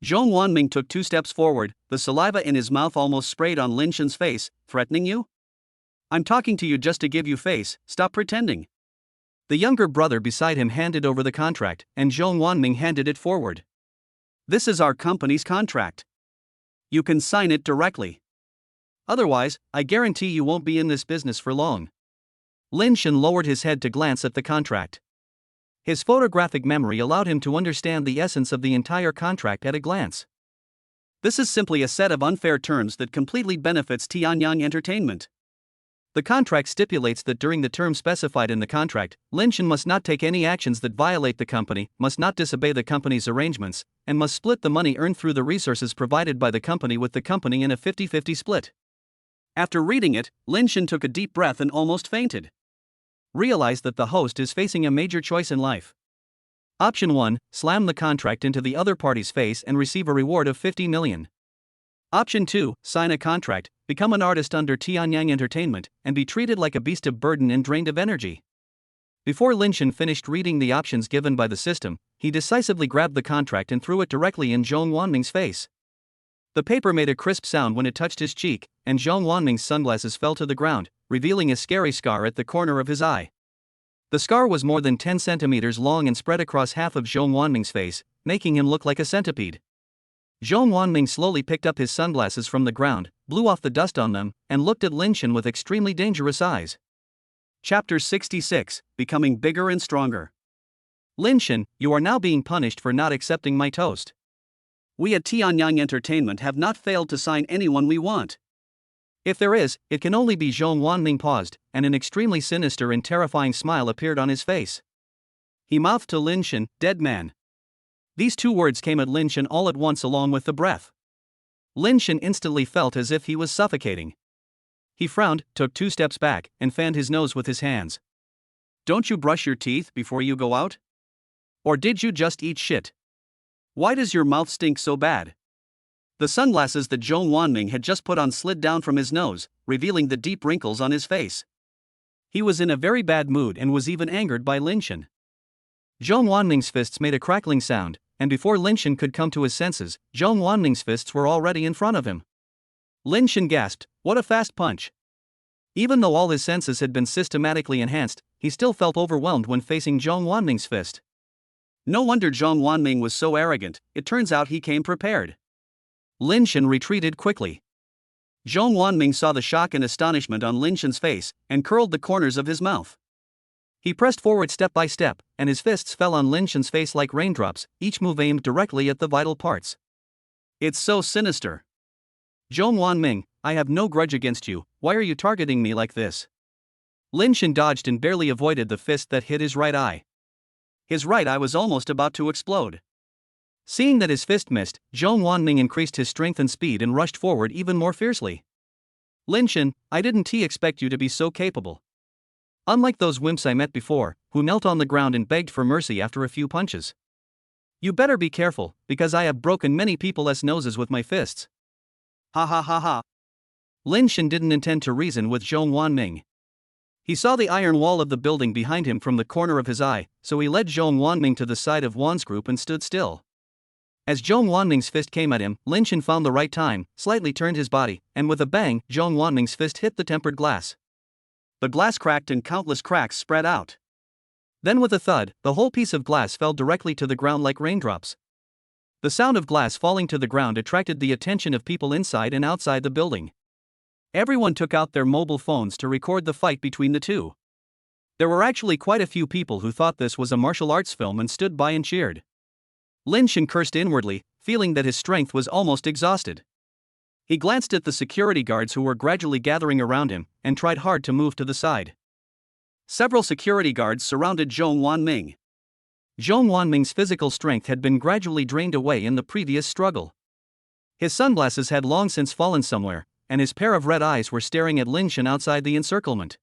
Zhong Wanming took 2 steps forward, the saliva in his mouth almost sprayed on Lin Shen's face. "Threatening you? I'm talking to you just to give you face, stop pretending." The younger brother beside him handed over the contract, and Zhong Wanming handed it forward. "This is our company's contract. You can sign it directly. Otherwise, I guarantee you won't be in this business for long." Lin Shen lowered his head to glance at the contract. His photographic memory allowed him to understand the essence of the entire contract at a glance. This is simply a set of unfair terms that completely benefits Tianyang Entertainment. The contract stipulates that during the term specified in the contract, Lin Shen must not take any actions that violate the company, must not disobey the company's arrangements, and must split the money earned through the resources provided by the company with the company in a 50-50 split. After reading it, Lin Shen took a deep breath and almost fainted. Realized that the host is facing a major choice in life. Option 1, slam the contract into the other party's face and receive a reward of 50 million. Option 2, sign a contract, become an artist under Tianyang Entertainment, and be treated like a beast of burden and drained of energy. Before Lin Shen finished reading the options given by the system, he decisively grabbed the contract and threw it directly in Zhong Wanming's face. The paper made a crisp sound when it touched his cheek, and Zhong Wanming's sunglasses fell to the ground, revealing a scary scar at the corner of his eye. The scar was more than 10 centimeters long and spread across half of Zhong Wanming's face, making him look like a centipede. Zhong Wanming slowly picked up his sunglasses from the ground, blew off the dust on them, and looked at Lin Shen with extremely dangerous eyes. Chapter 66, Becoming Bigger and Stronger. "Lin Shen, you are now being punished for not accepting my toast. We at Tianyang Entertainment have not failed to sign anyone we want. If there is, it can only be." Zhong Wanming paused, and an extremely sinister and terrifying smile appeared on his face. He mouthed to Lin Shen, "Dead man." These 2 words came at Lin Shen all at once along with the breath. Lin Shen instantly felt as if he was suffocating. He frowned, took 2 steps back, and fanned his nose with his hands. "Don't you brush your teeth before you go out? Or did you just eat shit? Why does your mouth stink so bad?" The sunglasses that Zhong Wanming had just put on slid down from his nose, revealing the deep wrinkles on his face. He was in a very bad mood and was even angered by Lin Shen. Zhong Wanming's fists made a crackling sound, and before Lin Shen could come to his senses, Zhong Wanming's fists were already in front of him. Lin Shen gasped, "What a fast punch! Even though all his senses had been systematically enhanced, he still felt overwhelmed when facing Zhong Wanming's fist. No wonder Zhong Wanming was so arrogant, it turns out he came prepared. Lin Shan retreated quickly. Zhong Wanming saw the shock and astonishment on Lin Shan's face, and curled the corners of his mouth. He pressed forward step by step, and his fists fell on Lin Shan's face like raindrops, each move aimed directly at the vital parts. It's so sinister. Zhong Wanming, I have no grudge against you, why are you targeting me like this? Lin Shan dodged and barely avoided the fist that hit his right eye. His right eye was almost about to explode. Seeing that his fist missed, Zhong Wanming increased his strength and speed and rushed forward even more fiercely. Lin Shan, I didn't expect you to be so capable. Unlike those wimps I met before, who knelt on the ground and begged for mercy after a few punches. You better be careful, because I have broken many people's noses with my fists. Ha ha ha ha. Lin Shan didn't intend to reason with Zhong Wanming. He saw the iron wall of the building behind him from the corner of his eye, so he led Zhong Wanming to the side of Wan's group and stood still. As Zhong Wanming's fist came at him, Lin Shan found the right time, slightly turned his body, and with a bang, Zhong Wanming's fist hit the tempered glass. The glass cracked and countless cracks spread out. Then with a thud, the whole piece of glass fell directly to the ground like raindrops. The sound of glass falling to the ground attracted the attention of people inside and outside the building. Everyone took out their mobile phones to record the fight between the two. There were actually quite a few people who thought this was a martial arts film and stood by and cheered. Lin Shan cursed inwardly, feeling that his strength was almost exhausted. He glanced at the security guards who were gradually gathering around him, and tried hard to move to the side. Several security guards surrounded Zhong Wanming. Zhong Wanming's physical strength had been gradually drained away in the previous struggle. His sunglasses had long since fallen somewhere, and his pair of red eyes were staring at Lin Shan outside the encirclement.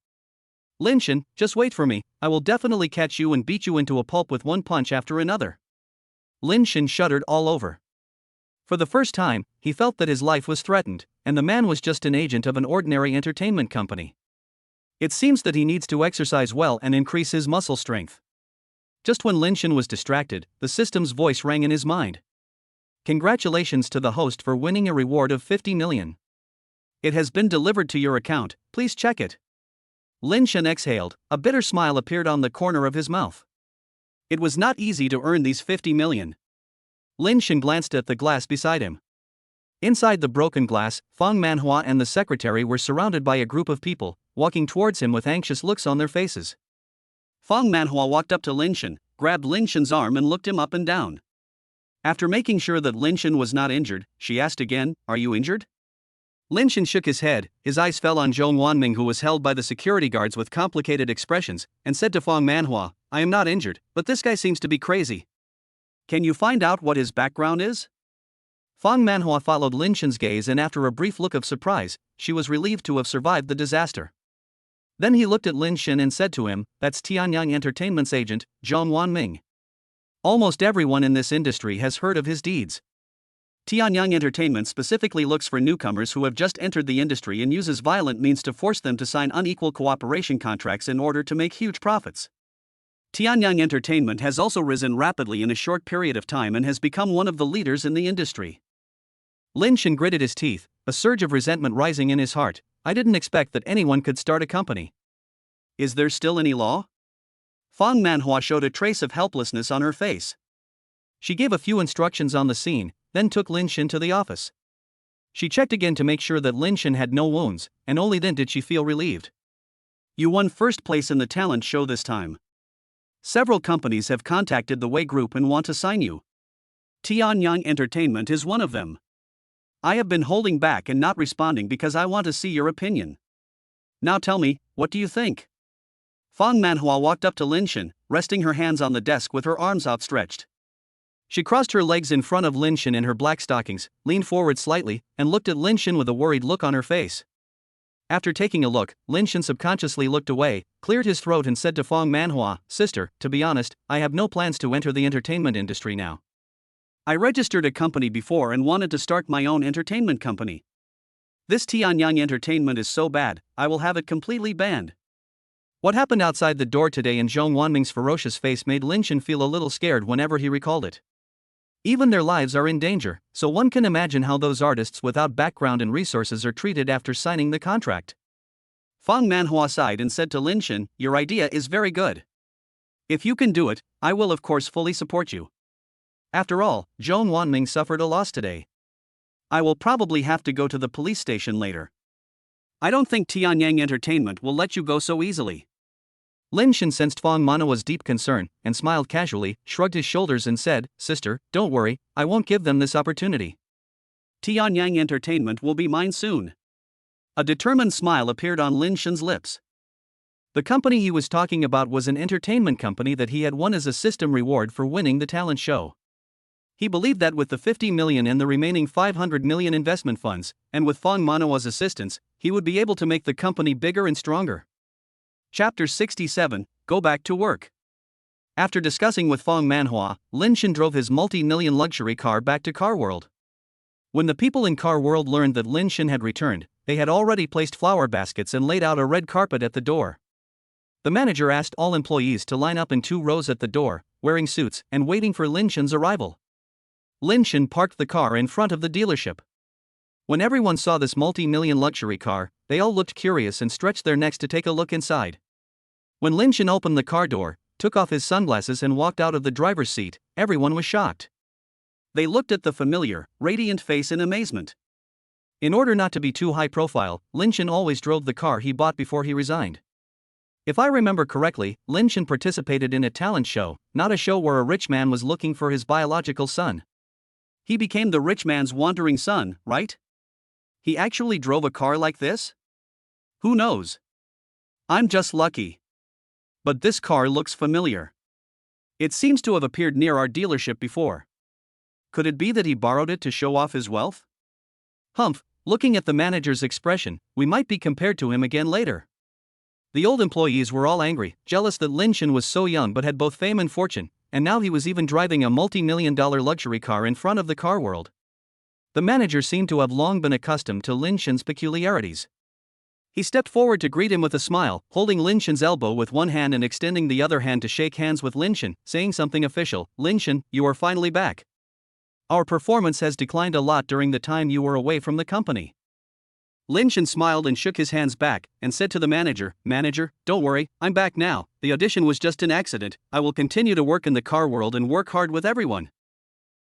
Lin Shan, just wait for me, I will definitely catch you and beat you into a pulp with one punch after another. Lin Shan shuddered all over. For the first time, he felt that his life was threatened, and the man was just an agent of an ordinary entertainment company. It seems that he needs to exercise well and increase his muscle strength. Just when Lin Shan was distracted, the system's voice rang in his mind. Congratulations to the host for winning a reward of 50 million. It has been delivered to your account, please check it. Lin Shan exhaled, a bitter smile appeared on the corner of his mouth. It was not easy to earn these 50 million. Lin Shan glanced at the glass beside him. Inside the broken glass, Fang Manhua and the secretary were surrounded by a group of people, walking towards him with anxious looks on their faces. Fang Manhua walked up to Lin Shan, grabbed Lin Shan's arm and looked him up and down. After making sure that Lin Shan was not injured, she asked again, "Are you injured?" Lin Shan shook his head, his eyes fell on Zhong Wanming who was held by the security guards with complicated expressions, and said to Fang Manhua, "I am not injured, but this guy seems to be crazy. Can you find out what his background is?" Fang Manhua followed Lin Shan's gaze and after a brief look of surprise, she was relieved to have survived the disaster. Then he looked at Lin Shan and said to him, "That's Tianyang Entertainment's agent, Zhong Wanming. Almost everyone in this industry has heard of his deeds. Tianyang Entertainment specifically looks for newcomers who have just entered the industry and uses violent means to force them to sign unequal cooperation contracts in order to make huge profits. Tianyang Entertainment has also risen rapidly in a short period of time and has become one of the leaders in the industry." Lin Shan gritted his teeth, a surge of resentment rising in his heart. I didn't expect that anyone could start a company. Is there still any law? Fang Manhua showed a trace of helplessness on her face. She gave a few instructions on the scene, then took Lin Shan to the office. She checked again to make sure that Lin Shan had no wounds, and only then did she feel relieved. You won first place in the talent show this time. Several companies have contacted the Wei Group and want to sign you. Tianyang Entertainment is one of them. I have been holding back and not responding because I want to see your opinion. Now tell me, what do you think? Fang Manhua walked up to Lin Shan, resting her hands on the desk with her arms outstretched. She crossed her legs in front of Lin Shan in her black stockings, leaned forward slightly, and looked at Lin Shan with a worried look on her face. After taking a look, Lin Shan subconsciously looked away, cleared his throat and said to Fang Manhua, "Sister, to be honest, I have no plans to enter the entertainment industry now. I registered a company before and wanted to start my own entertainment company. This Tianyang Entertainment is so bad, I will have it completely banned." What happened outside the door today in Zhong Wanming's ferocious face made Lin Shan feel a little scared whenever he recalled it. Even their lives are in danger, so one can imagine how those artists without background and resources are treated after signing the contract. Fang Manhua sighed and said to Lin Shen, "Your idea is very good. If you can do it, I will of course fully support you. After all, Zhong Wanming suffered a loss today. I will probably have to go to the police station later. I don't think Tianyang Entertainment will let you go so easily." Lin Shen sensed Fang Manhua's deep concern and smiled casually, shrugged his shoulders and said, "Sister, don't worry, I won't give them this opportunity. Tianyang Entertainment will be mine soon." A determined smile appeared on Lin Shen's lips. The company he was talking about was an entertainment company that he had won as a system reward for winning the talent show. He believed that with the 50 million and the remaining 500 million investment funds, and with Fang Manhua's assistance, he would be able to make the company bigger and stronger. Chapter 67, Go Back to Work. After discussing with Fang Manhua, Lin Shen drove his multi-million luxury car back to Car World. When the people in Car World learned that Lin Shen had returned, they had already placed flower baskets and laid out a red carpet at the door. The manager asked all employees to line up in 2 rows at the door, wearing suits and waiting for Lin Shen's arrival. Lin Shen parked the car in front of the dealership. When everyone saw this multi-million luxury car, they all looked curious and stretched their necks to take a look inside. When Lin Shen opened the car door, took off his sunglasses and walked out of the driver's seat, everyone was shocked. They looked at the familiar, radiant face in amazement. In order not to be too high profile, Lin Shen always drove the car he bought before he resigned. If I remember correctly, Lin Shen participated in a talent show, not a show where a rich man was looking for his biological son. He became the rich man's wandering son, right? He actually drove a car like this? Who knows? I'm just lucky. But this car looks familiar. It seems to have appeared near our dealership before. Could it be that he borrowed it to show off his wealth? Humph, looking at the manager's expression, we might be compared to him again later. The old employees were all angry, jealous that Lin Shen was so young but had both fame and fortune, and now he was even driving a multi-million-dollar luxury car in front of the Car World. The manager seemed to have long been accustomed to Lin Shen's peculiarities. He stepped forward to greet him with a smile, holding Lin Shen's elbow with one hand and extending the other hand to shake hands with Lin Shen, saying something official. "Lin Shen, you are finally back. Our performance has declined a lot during the time you were away from the company." Lin Shen smiled and shook his hands back, and said to the manager, "Manager, don't worry, I'm back now. The audition was just an accident. I will continue to work in the Car World and work hard with everyone."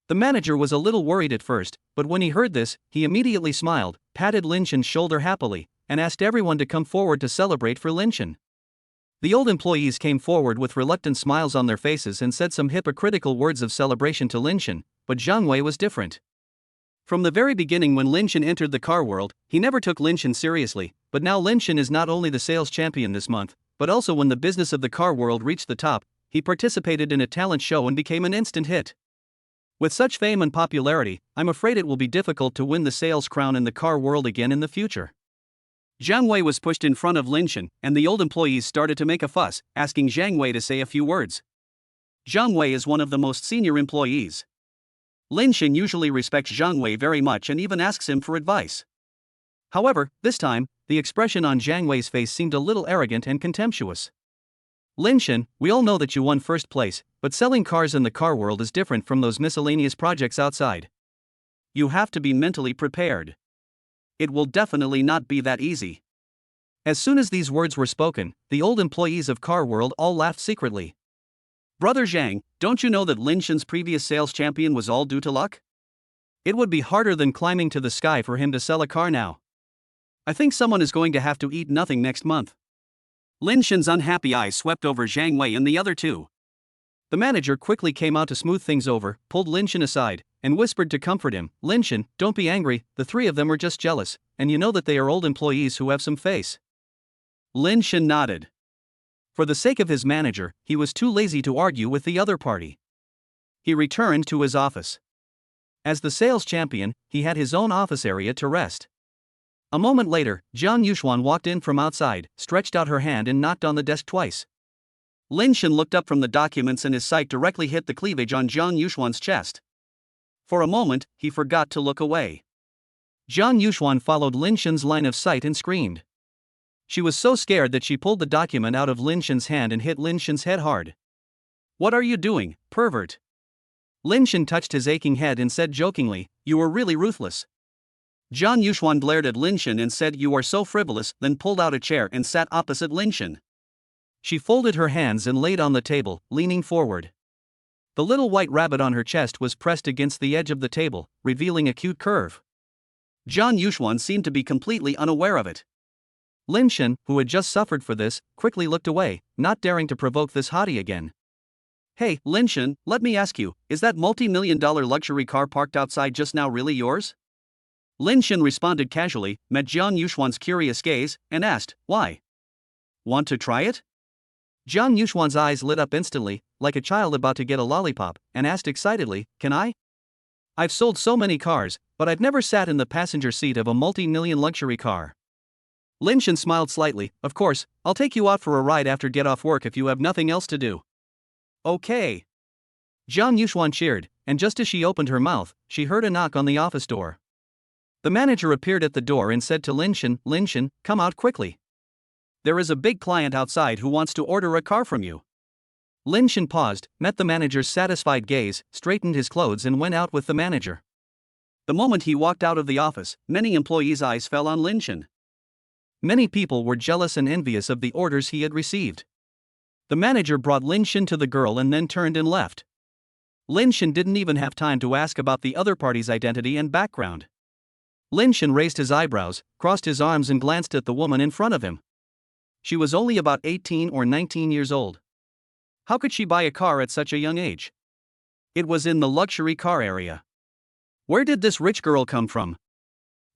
The manager was a little worried at first, but when he heard this, he immediately smiled, patted Lin Shen's shoulder happily, and asked everyone to come forward to celebrate for Lin Shen. The old employees came forward with reluctant smiles on their faces and said some hypocritical words of celebration to Lin Shen, but Zhang Wei was different. From the very beginning when Lin Shen entered the Car World, he never took Lin Shen seriously, but now Lin Shen is not only the sales champion this month, but also when the business of the Car World reached the top, he participated in a talent show and became an instant hit. With such fame and popularity, I'm afraid it will be difficult to win the sales crown in the Car World again in the future. Zhang Wei was pushed in front of Lin Shen, and the old employees started to make a fuss, asking Zhang Wei to say a few words. Zhang Wei is one of the most senior employees. Lin Shen usually respects Zhang Wei very much and even asks him for advice. However, this time, the expression on Zhang Wei's face seemed a little arrogant and contemptuous. "Lin Shen, we all know that you won first place, but selling cars in the Car World is different from those miscellaneous projects outside. You have to be mentally prepared. It will definitely not be that easy." As soon as these words were spoken, the old employees of Car World all laughed secretly. "Brother Zhang, don't you know that Lin Shen's previous sales champion was all due to luck? It would be harder than climbing to the sky for him to sell a car now. I think someone is going to have to eat nothing next month." Lin Shen's unhappy eyes swept over Zhang Wei and the other two. The manager quickly came out to smooth things over, pulled Lin Shen aside, and whispered to comfort him, "Lin Shen, don't be angry, the 3 of them are just jealous, and you know that they are old employees who have some face." Lin Shen nodded. For the sake of his manager, he was too lazy to argue with the other party. He returned to his office. As the sales champion, he had his own office area to rest. A moment later, Jiang Yuxuan walked in from outside, stretched out her hand and knocked on the desk twice. Lin Shen looked up from the documents and his sight directly hit the cleavage on Jiang Yuxuan's chest. For a moment, he forgot to look away. Jiang Yuxuan followed Lin Shen's line of sight and screamed. She was so scared that she pulled the document out of Lin Shen's hand and hit Lin Shen's head hard. "What are you doing, pervert?" Lin Shen touched his aching head and said jokingly, "You were really ruthless." Jian Yuxuan glared at Lin Shen and said, "You are so frivolous," then pulled out a chair and sat opposite Lin Shen. She folded her hands and laid on the table, leaning forward. The little white rabbit on her chest was pressed against the edge of the table, revealing a cute curve. Jian Yuxuan seemed to be completely unaware of it. Lin Shen, who had just suffered for this, quickly looked away, not daring to provoke this hottie again. "Hey, Lin Shen, let me ask you, is that multi-million-dollar luxury car parked outside just now really yours?" Lin Shen responded casually, met Jian Yuxuan's curious gaze, and asked, "Why? Want to try it?" Jian Yuxuan's eyes lit up instantly, like a child about to get a lollipop, and asked excitedly, "Can I? I've sold so many cars, but I've never sat in the passenger seat of a multi-million luxury car." Lin Shen smiled slightly. "Of course, I'll take you out for a ride after get off work if you have nothing else to do." "Okay." Jian Yuxuan cheered, and just as she opened her mouth, she heard a knock on the office door. The manager appeared at the door and said to Lin Shen, "Lin Shen, come out quickly. There is a big client outside who wants to order a car from you." Lin Shen paused, met the manager's satisfied gaze, straightened his clothes and went out with the manager. The moment he walked out of the office, many employees' eyes fell on Lin Shen. Many people were jealous and envious of the orders he had received. The manager brought Lin Shen to the girl and then turned and left. Lin Shen didn't even have time to ask about the other party's identity and background. Lin Shen raised his eyebrows, crossed his arms and glanced at the woman in front of him. She was only about 18 or 19 years old. How could she buy a car at such a young age? It was in the luxury car area. Where did this rich girl come from?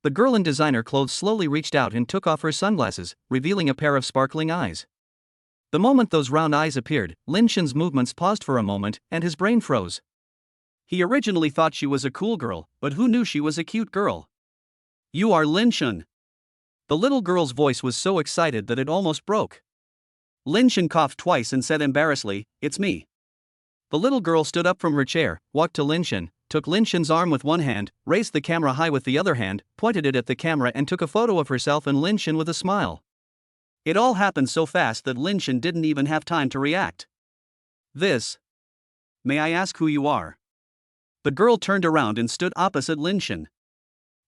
The girl in designer clothes slowly reached out and took off her sunglasses, revealing a pair of sparkling eyes. The moment those round eyes appeared, Lin Shen's movements paused for a moment, and his brain froze. He originally thought she was a cool girl, but who knew she was a cute girl? "You are Lin Shen." The little girl's voice was so excited that it almost broke. Lin Shen coughed twice and said embarrassedly, "It's me." The little girl stood up from her chair, walked to Lin Shen, took Lin Shen's arm with one hand, raised the camera high with the other hand, pointed it at the camera and took a photo of herself and Lin Shen with a smile. It all happened so fast that Lin Shen didn't even have time to react. "This. May I ask who you are?" The girl turned around and stood opposite Lin Shen.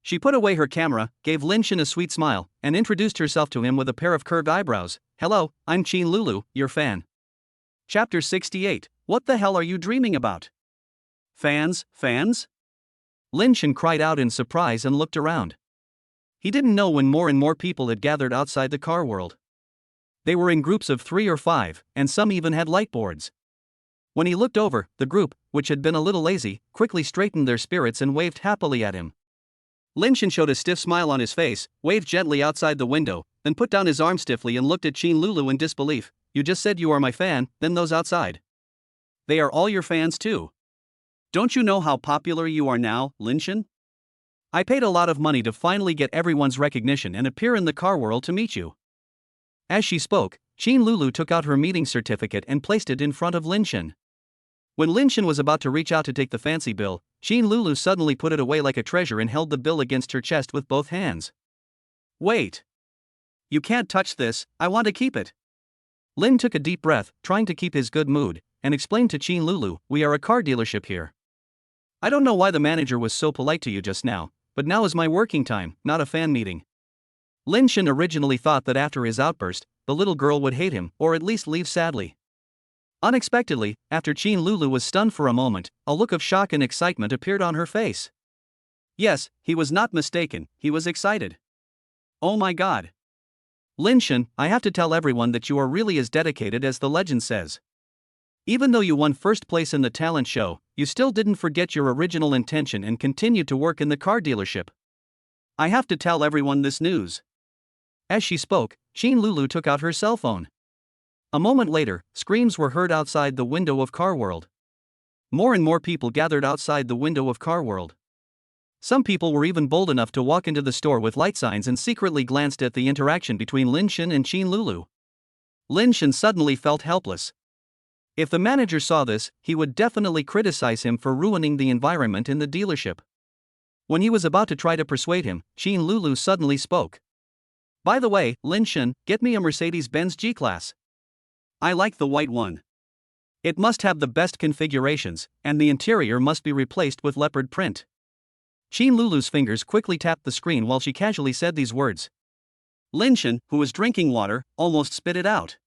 She put away her camera, gave Lin Shen a sweet smile, and introduced herself to him with a pair of curved eyebrows. "Hello, I'm Qin Lulu, your fan." Chapter 68. What the hell are you dreaming about? Fans? Lin Shen cried out in surprise and looked around. He didn't know when more and more people had gathered outside the car world. They were in groups of 3 or 5, and some even had light boards. When he looked over, the group, which had been a little lazy, quickly straightened their spirits and waved happily at him. Lin Shen showed a stiff smile on his face, waved gently outside the window, then put down his arm stiffly and looked at Qin Lulu in disbelief. "You just said you are my fan, then those outside. They are all your fans too. Don't you know how popular you are now, Lin Shen? I paid a lot of money to finally get everyone's recognition and appear in the car world to meet you." As she spoke, Qin Lulu took out her meeting certificate and placed it in front of Lin Shen. When Lin Shen was about to reach out to take the fancy bill, Qin Lulu suddenly put it away like a treasure and held the bill against her chest with both hands. "Wait. You can't touch this, I want to keep it." Lin took a deep breath, trying to keep his good mood, and explained to Qin Lulu, "We are a car dealership here. I don't know why the manager was so polite to you just now, but now is my working time, not a fan meeting." Lin Shen originally thought that after his outburst, the little girl would hate him, or at least leave sadly. Unexpectedly, after Qin Lulu was stunned for a moment, a look of shock and excitement appeared on her face. Yes, he was not mistaken, he was excited. "Oh my god. Lin Shen, I have to tell everyone that you are really as dedicated as the legend says. Even though you won first place in the talent show, you still didn't forget your original intention and continued to work in the car dealership. I have to tell everyone this news." As she spoke, Qin Lulu took out her cell phone. A moment later, screams were heard outside the window of Car World. More and more people gathered outside the window of Car World. Some people were even bold enough to walk into the store with light signs and secretly glanced at the interaction between Lin Shen and Qin Lulu. Lin Shen suddenly felt helpless. If the manager saw this, he would definitely criticize him for ruining the environment in the dealership. When he was about to try to persuade him, Qin Lulu suddenly spoke. "By the way, Lin Shen, get me a Mercedes-Benz G-Class. I like the white one. It must have the best configurations, and the interior must be replaced with leopard print." Qin Lulu's fingers quickly tapped the screen while she casually said these words. Lin Shen, who was drinking water, almost spit it out.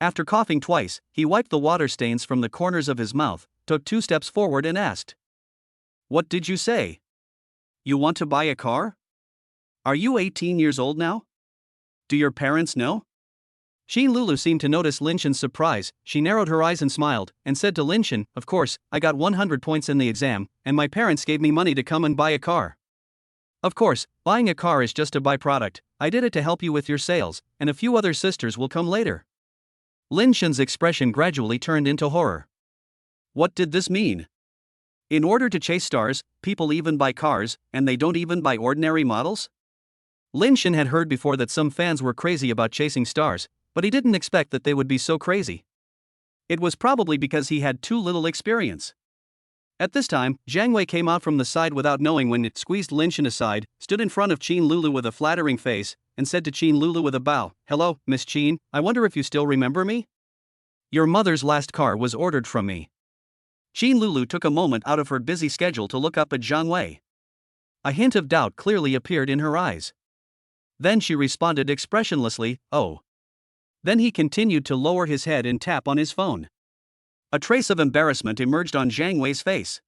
After coughing twice, he wiped the water stains from the corners of his mouth, took 2 steps forward and asked, "What did you say? You want to buy a car? Are you 18 years old now? Do your parents know?" Qin Lulu seemed to notice Lin Shen's surprise. She narrowed her eyes and smiled, and said to Lin Shen, "Of course, I got 100 points in the exam, and my parents gave me money to come and buy a car. Of course, buying a car is just a byproduct. I did it to help you with your sales, and a few other sisters will come later." Lin Shen's expression gradually turned into horror. What did this mean? In order to chase stars, people even buy cars, and they don't even buy ordinary models? Lin Shen had heard before that some fans were crazy about chasing stars, but he didn't expect that they would be so crazy. It was probably because he had too little experience. At this time, Zhang Wei came out from the side without knowing when it squeezed Lin Shen aside, stood in front of Qin Lulu with a flattering face, and said to Qin Lulu with a bow, "Hello, Miss Qin, I wonder if you still remember me? Your mother's last car was ordered from me." Qin Lulu took a moment out of her busy schedule to look up at Zhang Wei. A hint of doubt clearly appeared in her eyes. Then she responded expressionlessly, "Oh." Then he continued to lower his head and tap on his phone. A trace of embarrassment emerged on Zhang Wei's face.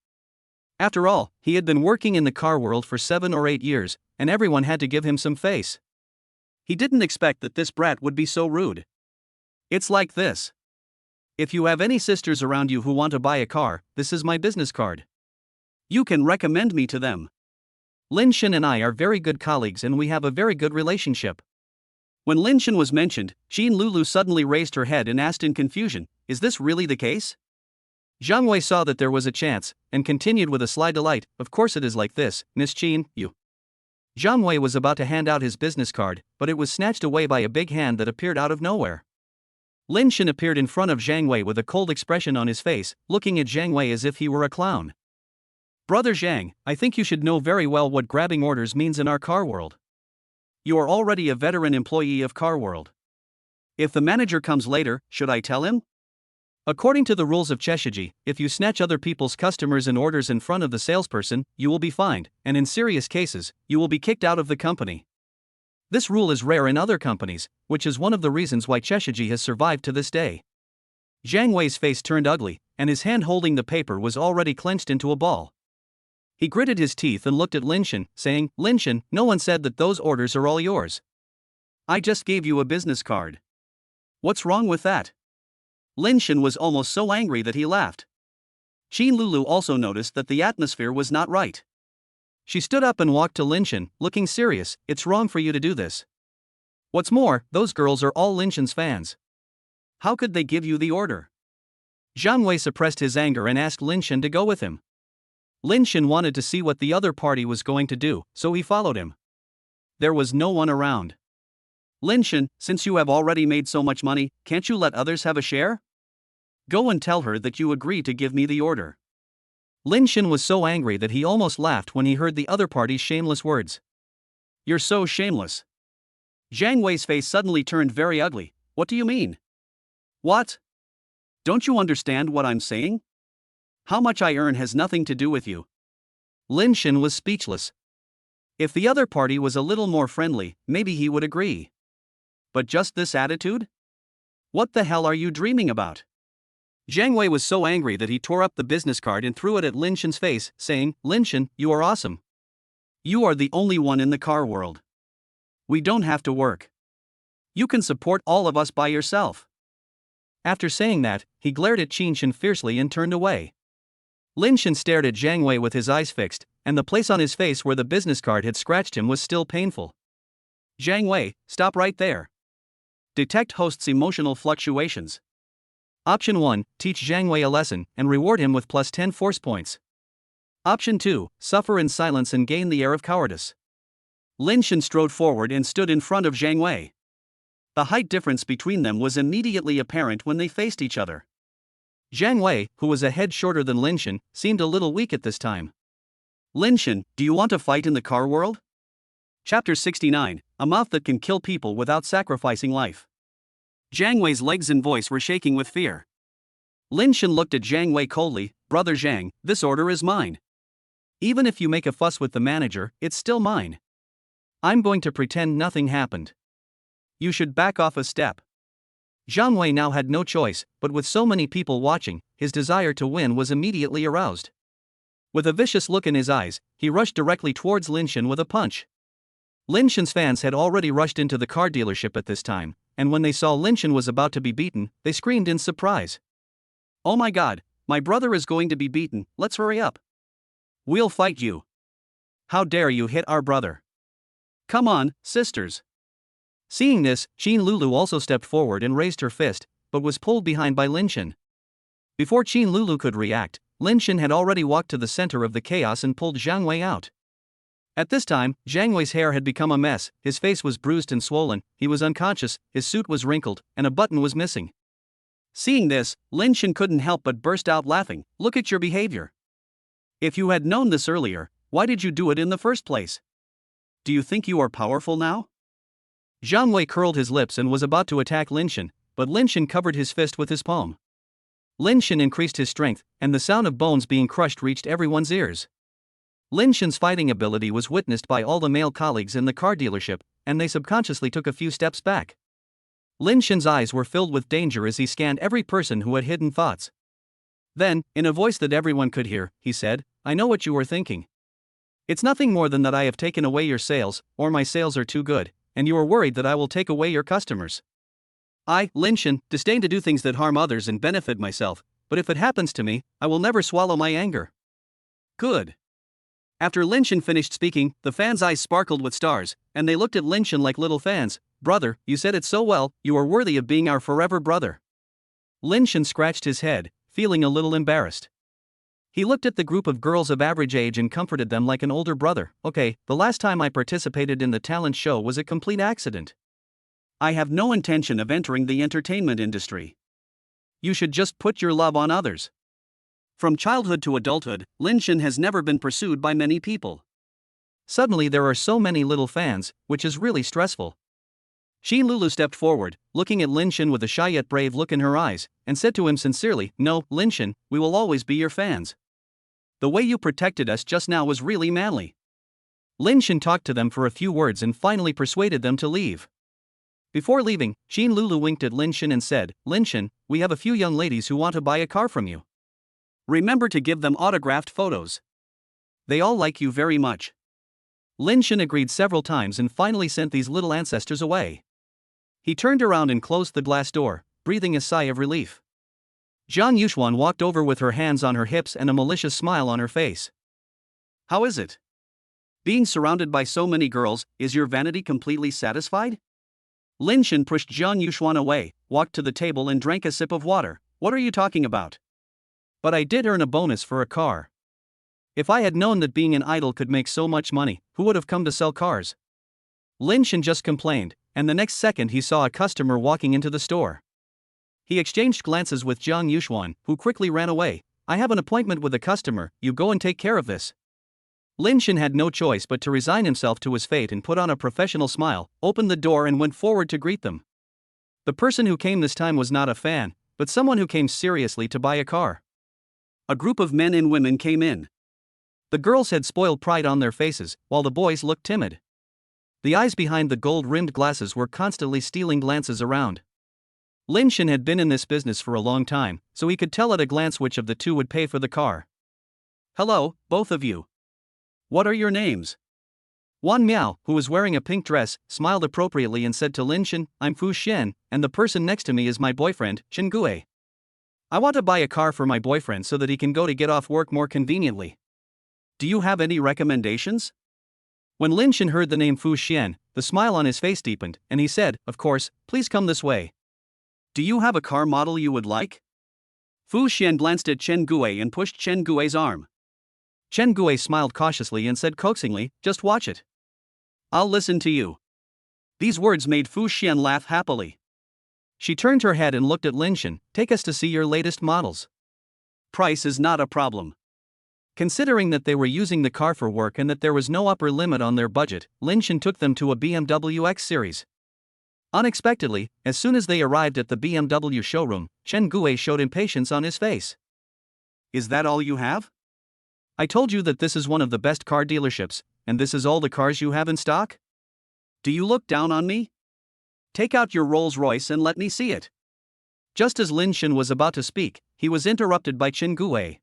After all, he had been working in the car world for 7 or 8 years, and everyone had to give him some face. He didn't expect that this brat would be so rude. It's like this. If you have any sisters around you who want to buy a car, this is my business card. You can recommend me to them. Lin Shen and I are very good colleagues and we have a very good relationship. When Lin Shen was mentioned, Qin Lulu suddenly raised her head and asked in confusion, "Is this really the case?" Zhang Wei saw that there was a chance, and continued with a sly delight, "Of course it is like this, Miss Qin, you." Zhang Wei was about to hand out his business card, but it was snatched away by a big hand that appeared out of nowhere. Lin Shen appeared in front of Zhang Wei with a cold expression on his face, looking at Zhang Wei as if he were a clown. "Brother Zhang, I think you should know very well what grabbing orders means in our car world. You are already a veteran employee of Car World. If the manager comes later, should I tell him? According to the rules of Cheshiji, if you snatch other people's customers and orders in front of the salesperson, you will be fined, and in serious cases, you will be kicked out of the company. This rule is rare in other companies, which is one of the reasons why Cheshiji has survived to this day." Zhang Wei's face turned ugly, and his hand holding the paper was already clenched into a ball. He gritted his teeth and looked at Lin Shen, saying, "Lin Shen, no one said that those orders are all yours. I just gave you a business card. What's wrong with that?" Lin Shen was almost so angry that he laughed. Qin Lulu also noticed that the atmosphere was not right. She stood up and walked to Lin Shen, looking serious. "It's wrong for you to do this. What's more, those girls are all Lin Shen's fans. How could they give you the order?" Zhang Wei suppressed his anger and asked Lin Shen to go with him. Lin Shen wanted to see what the other party was going to do, so he followed him. There was no one around. "Lin Shen, since you have already made so much money, can't you let others have a share? Go and tell her that you agree to give me the order." Lin Shen was so angry that he almost laughed when he heard the other party's shameless words. "You're so shameless." Zhang Wei's face suddenly turned very ugly. "What do you mean? What? Don't you understand what I'm saying? How much I earn has nothing to do with you." Lin Shen was speechless. If the other party was a little more friendly, maybe he would agree. But just this attitude? What the hell are you dreaming about? Zhang Wei was so angry that he tore up the business card and threw it at Lin Shen's face, saying, "Lin Shen, you are awesome. You are the only one in the car world. We don't have to work. You can support all of us by yourself." After saying that, he glared at Qin Shen fiercely and turned away. Lin Shen stared at Zhang Wei with his eyes fixed, and the place on his face where the business card had scratched him was still painful. "Zhang Wei, stop right there. Detect host's emotional fluctuations. Option 1, teach Zhang Wei a lesson and reward him with plus 10 force points. Option 2, suffer in silence and gain the air of cowardice." Lin Shen strode forward and stood in front of Zhang Wei. The height difference between them was immediately apparent when they faced each other. Zhang Wei, who was a head shorter than Lin Shen, seemed a little weak at this time. "Lin Shen, do you want to fight in the car world?" Chapter 69, A Mouth That Can Kill People Without Sacrificing Life. Zhang Wei's legs and voice were shaking with fear. Lin Shen looked at Zhang Wei coldly. "Brother Zhang, this order is mine. Even if you make a fuss with the manager, it's still mine. I'm going to pretend nothing happened. You should back off a step. Zhang Wei now had no choice, but with so many people watching, his desire to win was immediately aroused. With a vicious look in his eyes, he rushed directly towards Lin Shan with a punch. Lin Shan's fans had already rushed into the car dealership at this time, and when they saw Lin Shan was about to be beaten, they screamed in surprise. "Oh my god, my brother is going to be beaten, let's hurry up. We'll fight you. How dare you hit our brother? Come on, sisters." Seeing this, Qin Lulu also stepped forward and raised her fist, but was pulled behind by Lin Shan. Before Qin Lulu could react, Lin Shan had already walked to the center of the chaos and pulled Zhang Wei out. At this time, Zhang Wei's hair had become a mess, his face was bruised and swollen, he was unconscious, his suit was wrinkled, and a button was missing. Seeing this, Lin Shan couldn't help but burst out laughing. "Look at your behavior. If you had known this earlier, why did you do it in the first place? Do you think you are powerful now?" Zhang Wei curled his lips and was about to attack Lin Shan, but Lin Shan covered his fist with his palm. Lin Shan increased his strength, and the sound of bones being crushed reached everyone's ears. Lin Shan's fighting ability was witnessed by all the male colleagues in the car dealership, and they subconsciously took a few steps back. Lin Shan's eyes were filled with danger as he scanned every person who had hidden thoughts. Then, in a voice that everyone could hear, he said, "I know what you were thinking. It's nothing more than that I have taken away your sales, or my sales are too good, and you are worried that I will take away your customers. I, Lin Shan, disdain to do things that harm others and benefit myself, but if it happens to me, I will never swallow my anger." Good. After Lin Shan finished speaking, the fans' eyes sparkled with stars, and they looked at Lin Shan like little fans. "Brother, you said it so well, you are worthy of being our forever brother." Lin Shan scratched his head, feeling a little embarrassed. He looked at the group of girls of average age and comforted them like an older brother. "Okay, the last time I participated in the talent show was a complete accident. I have no intention of entering the entertainment industry. You should just put your love on others." From childhood to adulthood, Lin Shan has never been pursued by many people. Suddenly there are so many little fans, which is really stressful. Qin Lulu stepped forward, looking at Lin Shan with a shy yet brave look in her eyes, and said to him sincerely, "No, Lin Shan, we will always be your fans. The way you protected us just now was really manly." Lin Shan talked to them for a few words and finally persuaded them to leave. Before leaving, Qin Lulu winked at Lin Shan and said, "Lin Shan, we have a few young ladies who want to buy a car from you. Remember to give them autographed photos. They all like you very much." Lin Shan agreed several times and finally sent these little ancestors away. He turned around and closed the glass door, breathing a sigh of relief. Zhang Yuxuan walked over with her hands on her hips and a malicious smile on her face. "How is it? Being surrounded by so many girls, is your vanity completely satisfied?" Lin Shan pushed Zhang Yuxuan away, walked to the table and drank a sip of water. "What are you talking about? But I did earn a bonus for a car. If I had known that being an idol could make so much money, who would have come to sell cars?" Lin Shan just complained, and the next second he saw a customer walking into the store. He exchanged glances with Zhang Yuxuan, who quickly ran away. "I have an appointment with a customer, you go and take care of this." Lin Shan had no choice but to resign himself to his fate and put on a professional smile, opened the door and went forward to greet them. The person who came this time was not a fan, but someone who came seriously to buy a car. A group of men and women came in. The girls had spoiled pride on their faces, while the boys looked timid. The eyes behind the gold-rimmed glasses were constantly stealing glances around. Lin Shan had been in this business for a long time, so he could tell at a glance which of the two would pay for the car. "Hello, both of you. What are your names?" Wan Miao, who was wearing a pink dress, smiled appropriately and said to Lin Shan, "I'm Fu Xian, and the person next to me is my boyfriend, Chen Gue. I want to buy a car for my boyfriend so that he can go to get off work more conveniently. Do you have any recommendations?" When Lin Shan heard the name Fu Xian, the smile on his face deepened, and he said, "Of course, please come this way. Do you have a car model you would like?" Fu Xian glanced at Chen Gue and pushed Chen Gue's arm. Chen Gue smiled cautiously and said coaxingly, "Just watch it. I'll listen to you." These words made Fu Xian laugh happily. She turned her head and looked at Lin Shan. "Take us to see your latest models. Price is not a problem." Considering that they were using the car for work and that there was no upper limit on their budget, Lin Shan took them to a BMW X series. Unexpectedly, as soon as they arrived at the BMW showroom, Chen Gue showed impatience on his face. "Is that all you have? I told you that this is one of the best car dealerships, and this is all the cars you have in stock? Do you look down on me? Take out your Rolls-Royce and let me see it." Just as Lin Shen was about to speak, he was interrupted by Chen Gui.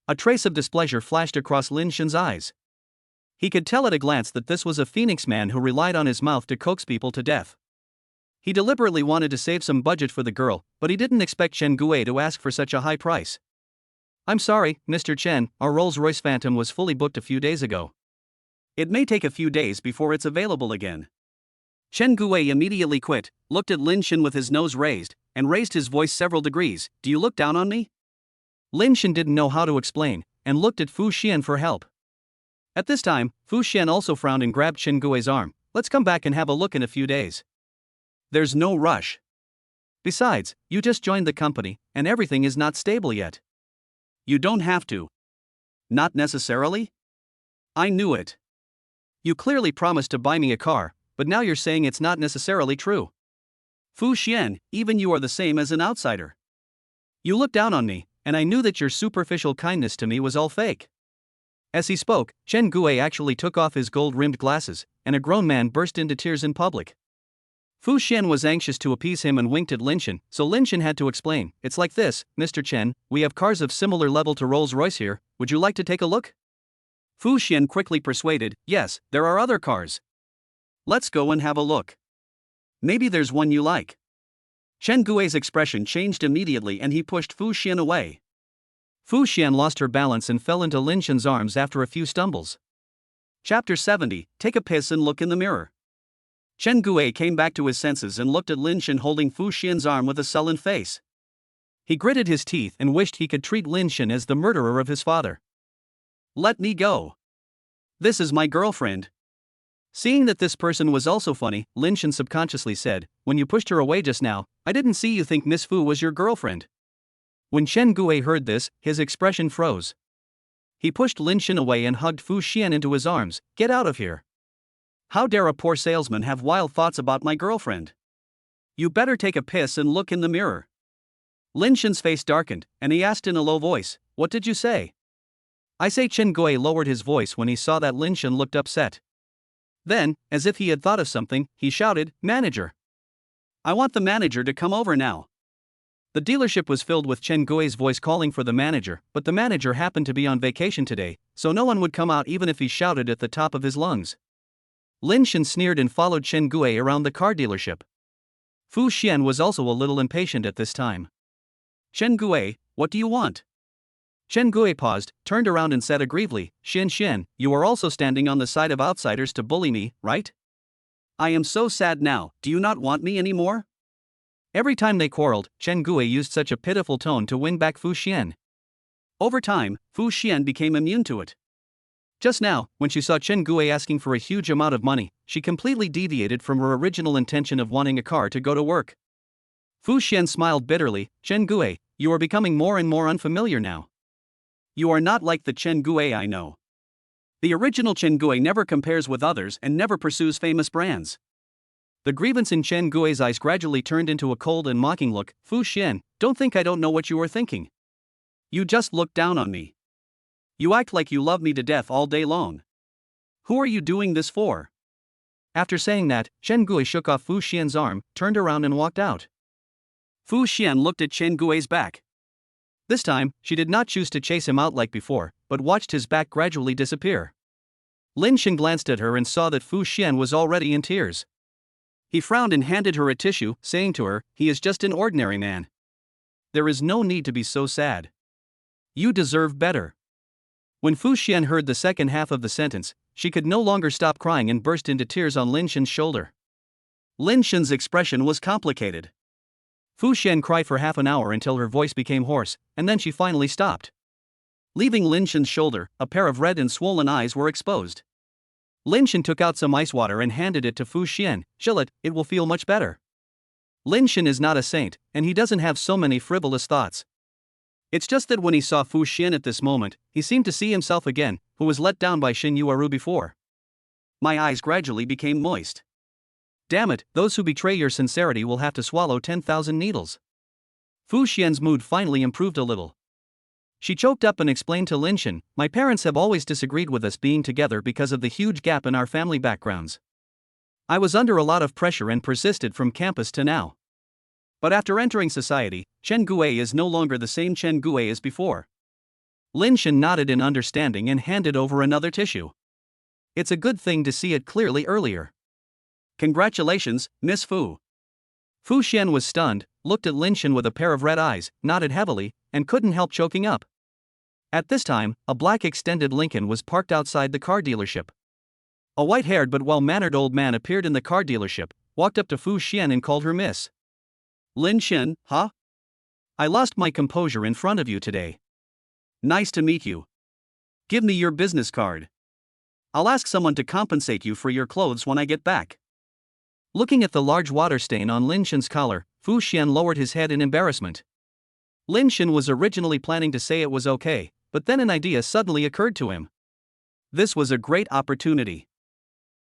A trace of displeasure flashed across Lin Shen's eyes. He could tell at a glance that this was a Phoenix man who relied on his mouth to coax people to death. He deliberately wanted to save some budget for the girl, but he didn't expect Chen Gui to ask for such a high price. "I'm sorry, Mr. Chen, our Rolls-Royce Phantom was fully booked a few days ago. It may take a few days before it's available again." Chen Gui immediately quit, looked at Lin Shen with his nose raised, and raised his voice several degrees. "Do you look down on me?" Lin Shen didn't know how to explain, and looked at Fu Xian for help. At this time, Fu Xian also frowned and grabbed Chen Gui's arm. "Let's come back and have a look in a few days. There's no rush. Besides, you just joined the company, and everything is not stable yet. You don't have to." "Not necessarily? I knew it. You clearly promised to buy me a car, but now you're saying it's not necessarily true. Fu Xian, even you are the same as an outsider. You look down on me, and I knew that your superficial kindness to me was all fake." As he spoke, Chen Gui actually took off his gold-rimmed glasses, and a grown man burst into tears in public. Fu Xian was anxious to appease him and winked at Lin Shen, so Lin Shen had to explain. "It's like this, Mr. Chen, we have cars of similar level to Rolls-Royce here, would you like to take a look?" Fu Xian quickly persuaded, "Yes, there are other cars. Let's go and have a look. Maybe there's one you like." Chen Gui's expression changed immediately and he pushed Fu Xian away. Fu Xian lost her balance and fell into Lin Shen's arms after a few stumbles. Chapter 70, Take a Piss and Look in the Mirror. Chen Gui came back to his senses and looked at Lin Shen holding Fu Xian's arm with a sullen face. He gritted his teeth and wished he could treat Lin Shen as the murderer of his father. "Let me go. This is my girlfriend." Seeing that this person was also funny, Lin Shen subconsciously said, "When you pushed her away just now, I didn't see you think Miss Fu was your girlfriend." When Chen Gui heard this, his expression froze. He pushed Lin Shen away and hugged Fu Xian into his arms. "Get out of here. How dare a poor salesman have wild thoughts about my girlfriend? You better take a piss and look in the mirror." Lin Shen's face darkened, and he asked in a low voice, "What did you say?" "I say." Chen Gui lowered his voice when he saw that Lin Shen looked upset. Then, as if he had thought of something, he shouted, "Manager! I want the manager to come over now." The dealership was filled with Chen Gui's voice calling for the manager, but the manager happened to be on vacation today, so no one would come out even if he shouted at the top of his lungs. Lin Shen sneered and followed Chen Gui around the car dealership. Fu Xian was also a little impatient at this time. "Chen Gui, what do you want?" Chen Gui paused, turned around and said aggrievely, Xian, you are also standing on the side of outsiders to bully me, right? I am so sad now, do you not want me anymore?" Every time they quarreled, Chen Gui used such a pitiful tone to win back Fu Xian. Over time, Fu Xian became immune to it. Just now, when she saw Chen Gui asking for a huge amount of money, she completely deviated from her original intention of wanting a car to go to work. Fu Xian smiled bitterly. "Chen Gui, you are becoming more and more unfamiliar now. You are not like the Chen Gui I know. The original Chen Gui never compares with others and never pursues famous brands." The grievance in Chen Gui's eyes gradually turned into a cold and mocking look. "Fu Xian, don't think I don't know what you are thinking. You just look down on me. You act like you love me to death all day long. Who are you doing this for?" After saying that, Chen Gui shook off Fu Xian's arm, turned around and walked out. Fu Xian looked at Chen Gui's back. This time, she did not choose to chase him out like before, but watched his back gradually disappear. Lin Shen glanced at her and saw that Fu Xian was already in tears. He frowned and handed her a tissue, saying to her, "He is just an ordinary man. There is no need to be so sad. You deserve better." When Fu Xian heard the second half of the sentence, she could no longer stop crying and burst into tears on Lin Shen's shoulder. Lin Shen's expression was complicated. Fu Xian cried for half an hour until her voice became hoarse, and then she finally stopped. Leaving Lin Shen's shoulder, a pair of red and swollen eyes were exposed. Lin Shen took out some ice water and handed it to Fu Xian. "Chill it, it will feel much better." Lin Shen is not a saint, and he doesn't have so many frivolous thoughts. It's just that when he saw Fu Xian at this moment, he seemed to see himself again, who was let down by Xin Yuaru before. My eyes gradually became moist. Damn it, those who betray your sincerity will have to swallow 10,000 needles. Fu Xian's mood finally improved a little. She choked up and explained to Lin Shen, "My parents have always disagreed with us being together because of the huge gap in our family backgrounds. I was under a lot of pressure and persisted from campus to now. But after entering society, Chen Gui is no longer the same Chen Gui as before." Lin Shen nodded in understanding and handed over another tissue. "It's a good thing to see it clearly earlier. Congratulations, Miss Fu." Fu Xian was stunned, looked at Lin Shen with a pair of red eyes, nodded heavily, and couldn't help choking up. At this time, a black extended Lincoln was parked outside the car dealership. A white-haired but well-mannered old man appeared in the car dealership, walked up to Fu Xian and called her Miss Lin Shen, huh? I lost my composure in front of you today. Nice to meet you. Give me your business card. I'll ask someone to compensate you for your clothes when I get back." Looking at the large water stain on Lin Shen's collar, Fu Xian lowered his head in embarrassment. Lin Shen was originally planning to say it was okay, but then an idea suddenly occurred to him. This was a great opportunity.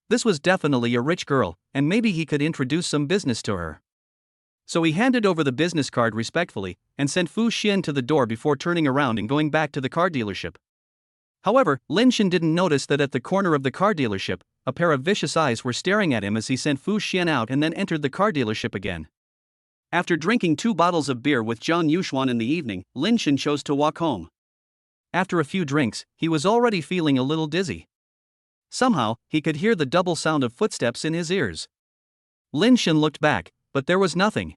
This was definitely a rich girl, and maybe he could introduce some business to her. So he handed over the business card respectfully, and sent Fu Xian to the door before turning around and going back to the car dealership. However, Lin Shen didn't notice that at the corner of the car dealership, a pair of vicious eyes were staring at him as he sent Fu Xian out and then entered the car dealership again. After drinking 2 bottles of beer with Zhang Yuxuan in the evening, Lin Shen chose to walk home. After a few drinks, he was already feeling a little dizzy. Somehow, he could hear the double sound of footsteps in his ears. Lin Shen looked back, but there was nothing.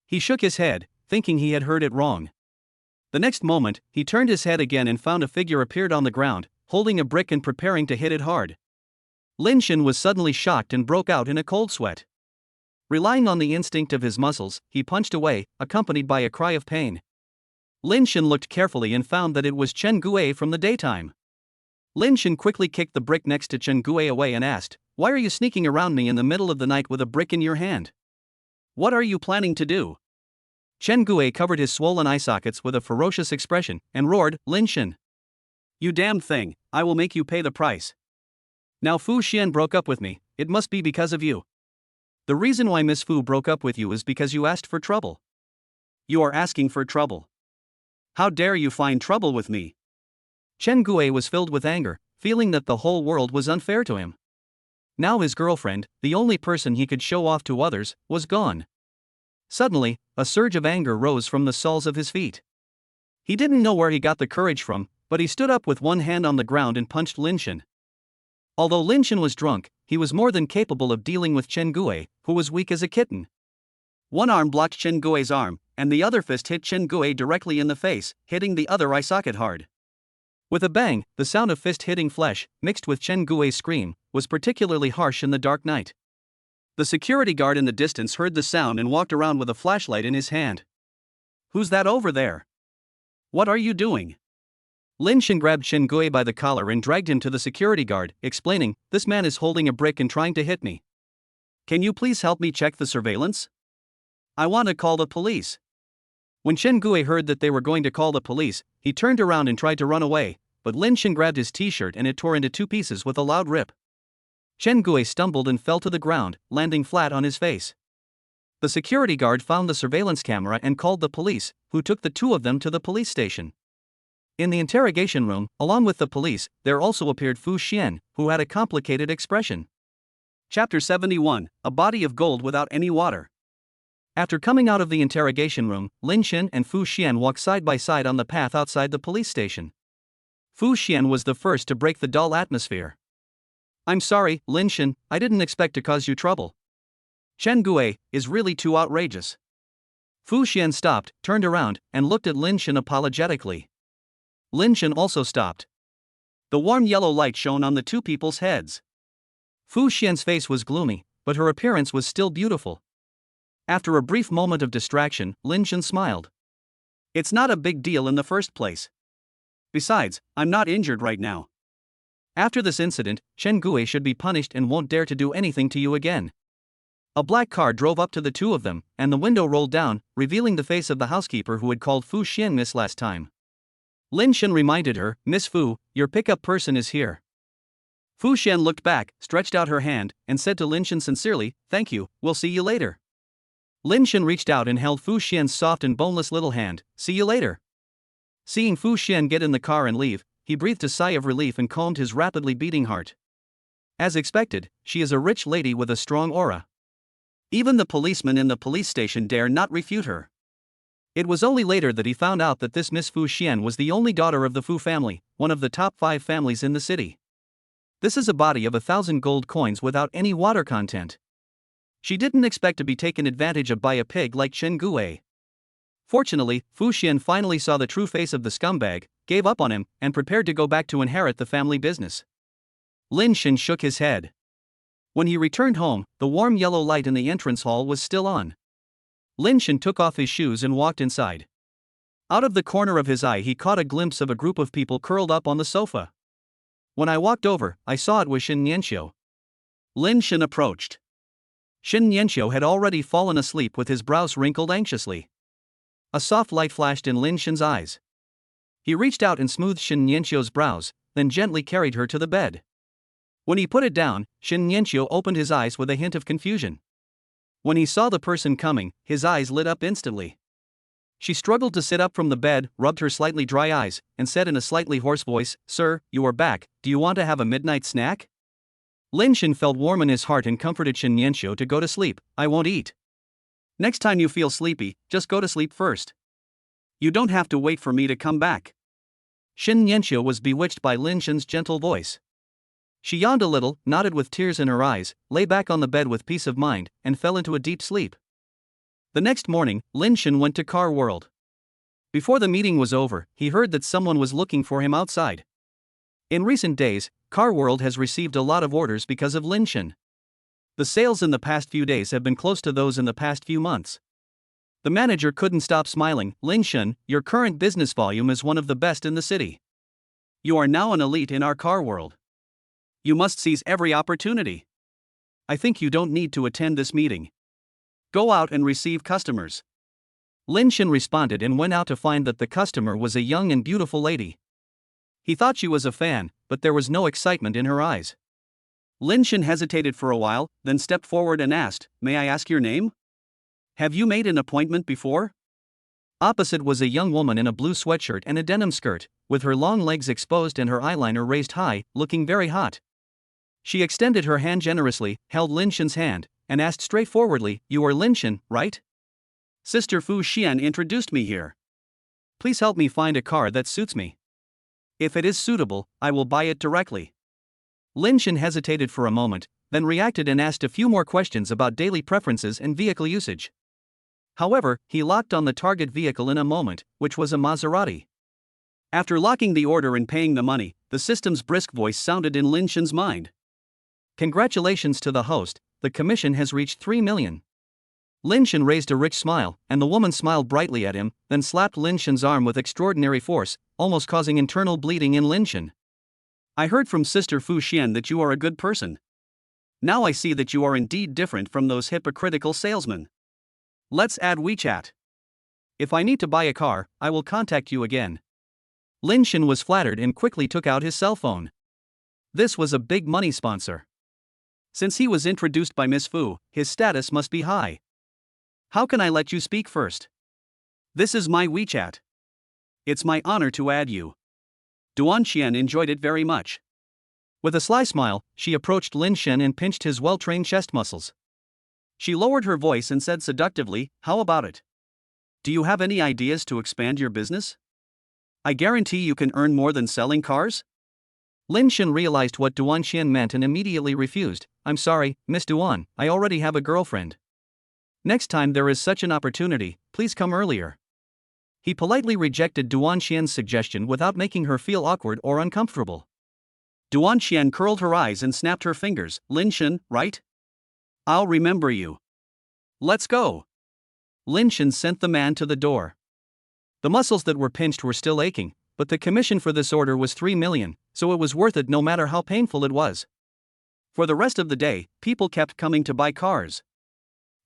He shook his head, thinking he had heard it wrong. The next moment, he turned his head again and found a figure appeared on the ground, holding a brick and preparing to hit it hard. Lin Shen was suddenly shocked and broke out in a cold sweat. Relying on the instinct of his muscles, he punched away, accompanied by a cry of pain. Lin Shen looked carefully and found that it was Chen Gui from the daytime. Lin Shen quickly kicked the brick next to Chen Gui away and asked, "Why are you sneaking around me in the middle of the night with a brick in your hand? What are you planning to do?" Chen Gui covered his swollen eye sockets with a ferocious expression and roared, "Lin Shen! You damned thing, I will make you pay the price. Now Fu Xian broke up with me, it must be because of you. The reason why Miss Fu broke up with you is because you asked for trouble. You are asking for trouble. How dare you find trouble with me?" Chen Gui was filled with anger, feeling that the whole world was unfair to him. Now his girlfriend, the only person he could show off to others, was gone. Suddenly, a surge of anger rose from the soles of his feet. He didn't know where he got the courage from, but he stood up with one hand on the ground and punched Lin Shen. Although Lin Shen was drunk, he was more than capable of dealing with Chen Gui, who was weak as a kitten. One arm blocked Chen Gui's arm, and the other fist hit Chen Gui directly in the face, hitting the other eye socket hard. With a bang, the sound of fist hitting flesh, mixed with Chen Gui's scream, was particularly harsh in the dark night. The security guard in the distance heard the sound and walked around with a flashlight in his hand. "Who's that over there? What are you doing?" Lin Shen grabbed Chen Gui by the collar and dragged him to the security guard, explaining, "This man is holding a brick and trying to hit me. Can you please help me check the surveillance? I want to call the police." When Chen Gui heard that they were going to call the police, he turned around and tried to run away, but Lin Shen grabbed his t-shirt and it tore into 2 pieces with a loud rip. Chen Gui stumbled and fell to the ground, landing flat on his face. The security guard found the surveillance camera and called the police, who took the 2 of them to the police station. In the interrogation room, along with the police, there also appeared Fu Xian, who had a complicated expression. Chapter 71, A Body of Gold Without Any Water. After coming out of the interrogation room, Lin Shen and Fu Xian walked side by side on the path outside the police station. Fu Xian was the first to break the dull atmosphere. "I'm sorry, Lin Shen, I didn't expect to cause you trouble. Chen Gui is really too outrageous." Fu Xian stopped, turned around, and looked at Lin Shen apologetically. Lin Shen also stopped. The warm yellow light shone on the 2 people's heads. Fu Xian's face was gloomy, but her appearance was still beautiful. After a brief moment of distraction, Lin Shen smiled. "It's not a big deal in the first place. Besides, I'm not injured right now. After this incident, Chen Gui should be punished and won't dare to do anything to you again." A black car drove up to the 2 of them, and the window rolled down, revealing the face of the housekeeper who had called Fu Xian Miss last time. Lin Shen reminded her, "Miss Fu, your pickup person is here." Fu Xian looked back, stretched out her hand, and said to Lin Shen sincerely, "Thank you, we'll see you later." Lin Shen reached out and held Fu Xian's soft and boneless little hand. "See you later." Seeing Fu Xian get in the car and leave, he breathed a sigh of relief and calmed his rapidly beating heart. As expected, she is a rich lady with a strong aura. Even the policeman in the police station dare not refute her. It was only later that he found out that this Miss Fu Xian was the only daughter of the Fu family, one of the top 5 families in the city. This is a body of 1,000 gold coins without any water content. She didn't expect to be taken advantage of by a pig like Chen Gui. Fortunately, Fu Xian finally saw the true face of the scumbag, gave up on him, and prepared to go back to inherit the family business. Lin Shen shook his head. When he returned home, the warm yellow light in the entrance hall was still on. Lin Shen took off his shoes and walked inside. Out of the corner of his eye he caught a glimpse of a group of people curled up on the sofa. When I walked over, I saw it was Shen Nianxiu. Lin Shen approached. Shen Nianxiu had already fallen asleep with his brows wrinkled anxiously. A soft light flashed in Lin Shen's eyes. He reached out and smoothed Shen Nianxiu's brows, then gently carried her to the bed. When he put it down, Shen Nianxiu opened his eyes with a hint of confusion. When he saw the person coming, his eyes lit up instantly. She struggled to sit up from the bed, rubbed her slightly dry eyes, and said in a slightly hoarse voice, "Sir, you are back. Do you want to have a midnight snack?" Lin Shen felt warm in his heart and comforted Shen Nianxiu to go to sleep. "I won't eat. Next time you feel sleepy, just go to sleep first. You don't have to wait for me to come back." Shen Nianxiu was bewitched by Lin Shen's gentle voice. She yawned a little, nodded with tears in her eyes, lay back on the bed with peace of mind, and fell into a deep sleep. The next morning, Lin Shen went to Car World. Before the meeting was over, he heard that someone was looking for him outside. In recent days, Car World has received a lot of orders because of Lin Shen. The sales in the past few days have been close to those in the past few months. The manager couldn't stop smiling. "Lin Shen, your current business volume is one of the best in the city. You are now an elite in our Car World. You must seize every opportunity. I think you don't need to attend this meeting. Go out and receive customers." Lin Shen responded and went out to find that the customer was a young and beautiful lady. He thought she was a fan, but there was no excitement in her eyes. Lin Shen hesitated for a while, then stepped forward and asked, "May I ask your name? Have you made an appointment before?" Opposite was a young woman in a blue sweatshirt and a denim skirt, with her long legs exposed and her eyeliner raised high, looking very hot. She extended her hand generously, held Lin Shen's hand, and asked straightforwardly, "You are Lin Shen, right? Sister Fu Xian introduced me here. Please help me find a car that suits me. If it is suitable, I will buy it directly." Lin Shen hesitated for a moment, then reacted and asked a few more questions about daily preferences and vehicle usage. However, he locked on the target vehicle in a moment, which was a Maserati. After locking the order and paying the money, the system's brisk voice sounded in Lin Shen's mind. "Congratulations to the host, the commission has reached 3 million. Lin Shen raised a rich smile, and the woman smiled brightly at him, then slapped Lin Shen's arm with extraordinary force, almost causing internal bleeding in Lin Shen. "I heard from Sister Fu Xian that you are a good person. Now I see that you are indeed different from those hypocritical salesmen. Let's add WeChat. If I need to buy a car, I will contact you again." Lin Shen was flattered and quickly took out his cell phone. This was a big money sponsor. Since he was introduced by Miss Fu, his status must be high. "How can I let you speak first? This is my WeChat. It's my honor to add you." Duan Xian enjoyed it very much. With a sly smile, she approached Lin Shen and pinched his well-trained chest muscles. She lowered her voice and said seductively, "How about it? Do you have any ideas to expand your business? I guarantee you can earn more than selling cars." Lin Shen realized what Duan Xian meant and immediately refused. "I'm sorry, Miss Duan, I already have a girlfriend. Next time there is such an opportunity, please come earlier." He politely rejected Duan Xian's suggestion without making her feel awkward or uncomfortable. Duan Xian curled her eyes and snapped her fingers. "Lin Shen, right? I'll remember you. Let's go." Lin Shen sent the man to the door. The muscles that were pinched were still aching, but the commission for this order was 3 million, so it was worth it no matter how painful it was. For the rest of the day, people kept coming to buy cars.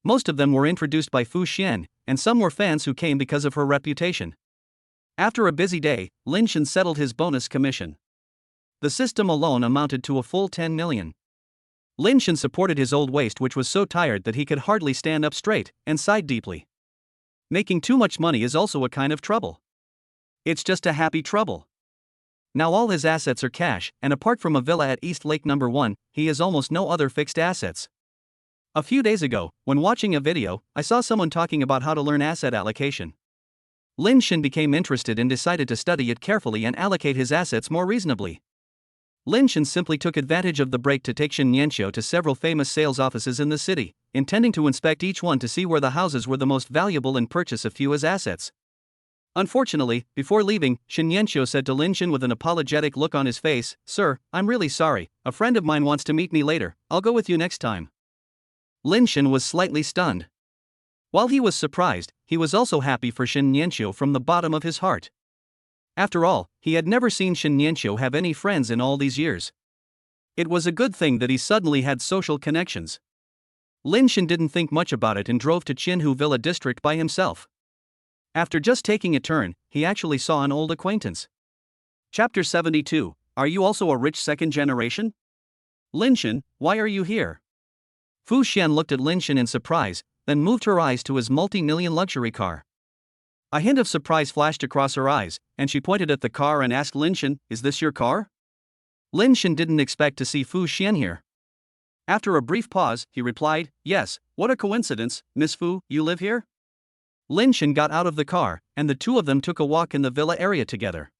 Most of them were introduced by Fu Xian, and some were fans who came because of her reputation. After a busy day, Lin Shen settled his bonus commission. The system alone amounted to a full 10 million. Lin Shen supported his old waist, which was so tired that he could hardly stand up straight, and sighed deeply. Making too much money is also a kind of trouble. It's just a happy trouble. Now all his assets are cash, and apart from a villa at East Lake No. 1, he has almost no other fixed assets. A few days ago, when watching a video, I saw someone talking about how to learn asset allocation. Lin Shin became interested and decided to study it carefully and allocate his assets more reasonably. Lin Shin simply took advantage of the break to take Shin Nianqiu to several famous sales offices in the city, intending to inspect each one to see where the houses were the most valuable and purchase a few as assets. Unfortunately, before leaving, Shin Nianqiu said to Lin Shin with an apologetic look on his face, "Sir, I'm really sorry, a friend of mine wants to meet me later, I'll go with you next time." Lin Shin was slightly stunned. While he was surprised, he was also happy for Shin Nianqiu from the bottom of his heart. After all, he had never seen Shin Nianqiu have any friends in all these years. It was a good thing that he suddenly had social connections. Lin Shin didn't think much about it and drove to Qinhu Villa District by himself. After just taking a turn, he actually saw an old acquaintance. Chapter 72. Are you also a rich second generation? Lin Shin, why are you here? Fu Xian looked at Lin Shin in surprise, then moved her eyes to his multi-million luxury car. A hint of surprise flashed across her eyes, and she pointed at the car and asked Lin Shin, "Is this your car?" Lin Shin didn't expect to see Fu Xian here. After a brief pause, he replied, "Yes, what a coincidence, Miss Fu, you live here?" Lin Shin got out of the car, and the two of them took a walk in the villa area together.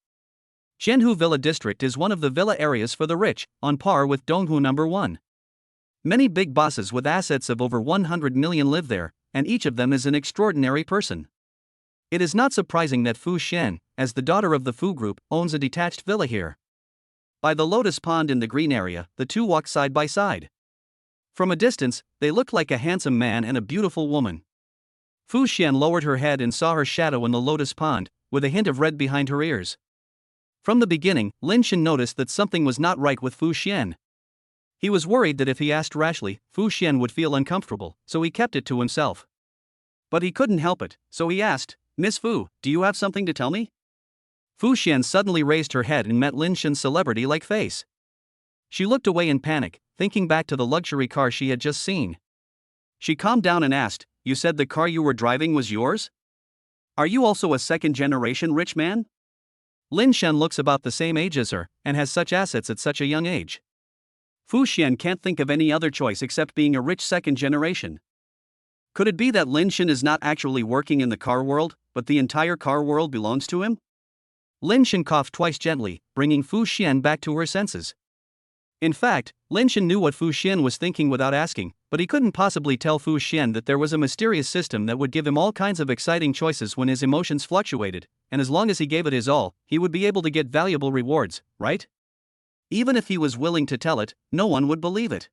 Qianhu Villa District is one of the villa areas for the rich, on par with Donghu No. 1. Many big bosses with assets of over 100 million live there, and each of them is an extraordinary person. It is not surprising that Fu Xian, as the daughter of the Fu Group, owns a detached villa here. By the lotus pond in the green area, the two walked side by side. From a distance, they looked like a handsome man and a beautiful woman. Fu Xian lowered her head and saw her shadow in the lotus pond, with a hint of red behind her ears. From the beginning, Lin Shin noticed that something was not right with Fu Xian. He was worried that if he asked rashly, Fu Xian would feel uncomfortable, so he kept it to himself. But he couldn't help it, so he asked, "Miss Fu, do you have something to tell me?" Fu Xian suddenly raised her head and met Lin Shin's celebrity-like face. She looked away in panic, thinking back to the luxury car she had just seen. She calmed down and asked, "You said the car you were driving was yours? Are you also a second-generation rich man?" Lin Shen looks about the same age as her, and has such assets at such a young age. Fu Xian can't think of any other choice except being a rich second generation. Could it be that Lin Shin is not actually working in the car world, but the entire car world belongs to him? Lin Shin coughed twice gently, bringing Fu Xian back to her senses. In fact, Lin Shin knew what Fu Xian was thinking without asking, but he couldn't possibly tell Fu Xian that there was a mysterious system that would give him all kinds of exciting choices when his emotions fluctuated, and as long as he gave it his all, he would be able to get valuable rewards, right? Even if he was willing to tell it, no one would believe it.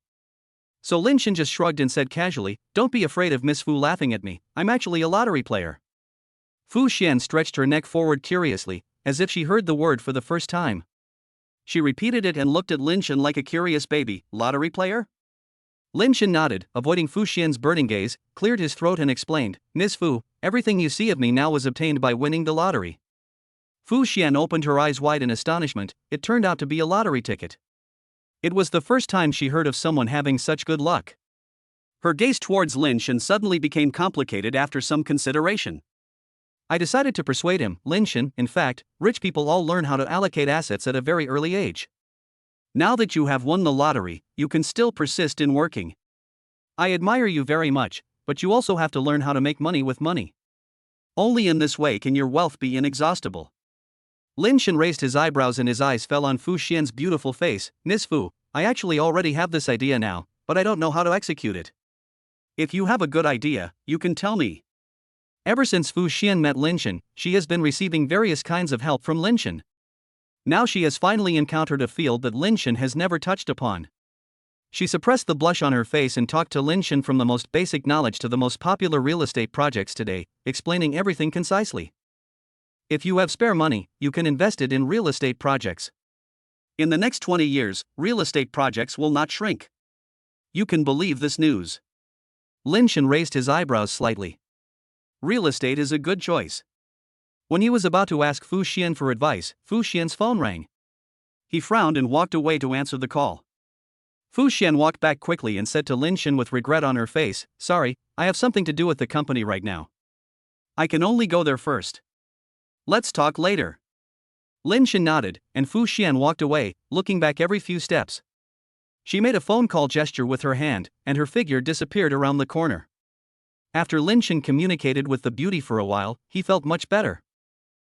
So Lin Shin just shrugged and said casually, "Don't be afraid of Miss Fu laughing at me, I'm actually a lottery player." Fu Xian stretched her neck forward curiously, as if she heard the word for the first time. She repeated it and looked at Lin Shin like a curious baby. "Lottery player?" Lin Shin nodded, avoiding Fu Xian's burning gaze, cleared his throat and explained, "Miss Fu, everything you see of me now was obtained by winning the lottery." Fu Xian opened her eyes wide in astonishment. It turned out to be a lottery ticket. It was the first time she heard of someone having such good luck. Her gaze towards Lin Shin suddenly became complicated after some consideration. "I decided to persuade him, Lin Shin. In fact, rich people all learn how to allocate assets at a very early age. Now that you have won the lottery, you can still persist in working. I admire you very much, but you also have to learn how to make money with money. Only in this way can your wealth be inexhaustible." Lin Shin raised his eyebrows and his eyes fell on Fu Xian's beautiful face. "Miss Fu, I actually already have this idea now, but I don't know how to execute it. If you have a good idea, you can tell me." Ever since Fu Xian met Lin Shin, she has been receiving various kinds of help from Lin Shin. Now she has finally encountered a field that Lin Shin has never touched upon. She suppressed the blush on her face and talked to Lin Shin from the most basic knowledge to the most popular real estate projects today, explaining everything concisely. If you have spare money, you can invest it in real estate projects. In the next 20 years, real estate projects will not shrink. You can believe this news. Lin Shin raised his eyebrows slightly. Real estate is a good choice. When he was about to ask Fu Xian for advice, Fu Xian's phone rang. He frowned and walked away to answer the call. Fu Xian walked back quickly and said to Lin Shin with regret on her face, "Sorry, I have something to do at the company right now. I can only go there first. Let's talk later." Lin Shen nodded, and Fu Xian walked away, looking back every few steps. She made a phone call gesture with her hand, and her figure disappeared around the corner. After Lin Shen communicated with the beauty for a while, he felt much better.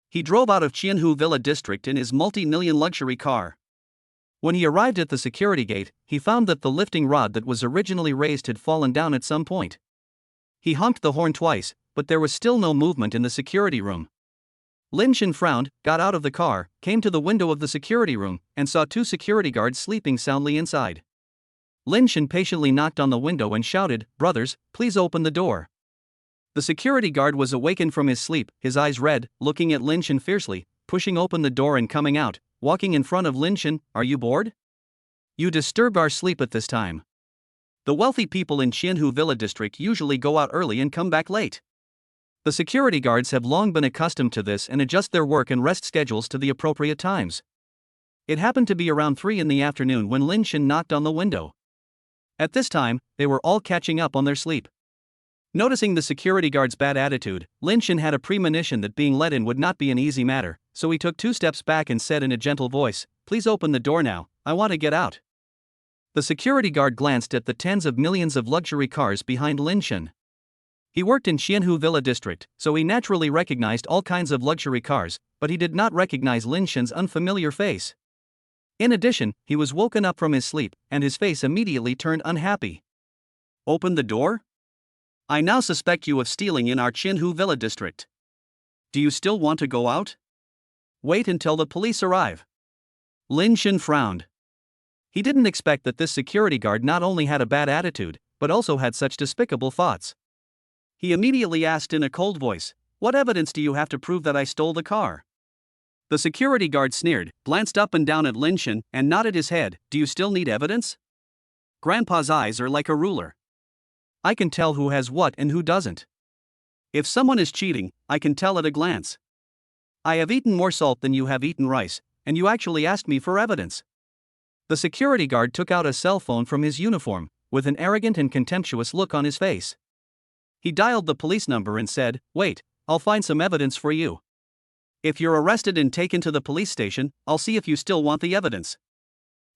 He drove out of Qianhu Villa District in his multi-million luxury car. When he arrived at the security gate, he found that the lifting rod that was originally raised had fallen down at some point. He honked the horn twice, but there was still no movement in the security room. Lin Shen frowned, got out of the car, came to the window of the security room, and saw 2 security guards sleeping soundly inside. Lin Shen patiently knocked on the window and shouted, "Brothers, please open the door." The security guard was awakened from his sleep, his eyes red, looking at Lin Shen fiercely, pushing open the door and coming out, walking in front of Lin Shen. "Are you bored? You disturbed our sleep at this time." The wealthy people in Qianhu Villa District usually go out early and come back late. The security guards have long been accustomed to this and adjust their work and rest schedules to the appropriate times. It happened to be around 3 in the afternoon when Lin Shen knocked on the window. At this time, they were all catching up on their sleep. Noticing the security guard's bad attitude, Lin Shen had a premonition that being let in would not be an easy matter, so he took 2 steps back and said in a gentle voice, "Please open the door now, I want to get out." The security guard glanced at the tens of millions of luxury cars behind Lin Shen. He worked in Qianhu Villa District, so he naturally recognized all kinds of luxury cars, but he did not recognize Lin Shen's unfamiliar face. In addition, he was woken up from his sleep, and his face immediately turned unhappy. "Open the door? I now suspect you of stealing in our Qianhu Villa District. Do you still want to go out? Wait until the police arrive." Lin Shen frowned. He didn't expect that this security guard not only had a bad attitude, but also had such despicable thoughts. He immediately asked in a cold voice, "What evidence do you have to prove that I stole the car?" The security guard sneered, glanced up and down at Lin Shen, and nodded his head. "Do you still need evidence? Grandpa's eyes are like a ruler. I can tell who has what and who doesn't. If someone is cheating, I can tell at a glance. I have eaten more salt than you have eaten rice, and you actually asked me for evidence." The security guard took out a cell phone from his uniform, with an arrogant and contemptuous look on his face. He dialed the police number and said, "Wait, I'll find some evidence for you. If you're arrested and taken to the police station, I'll see if you still want the evidence."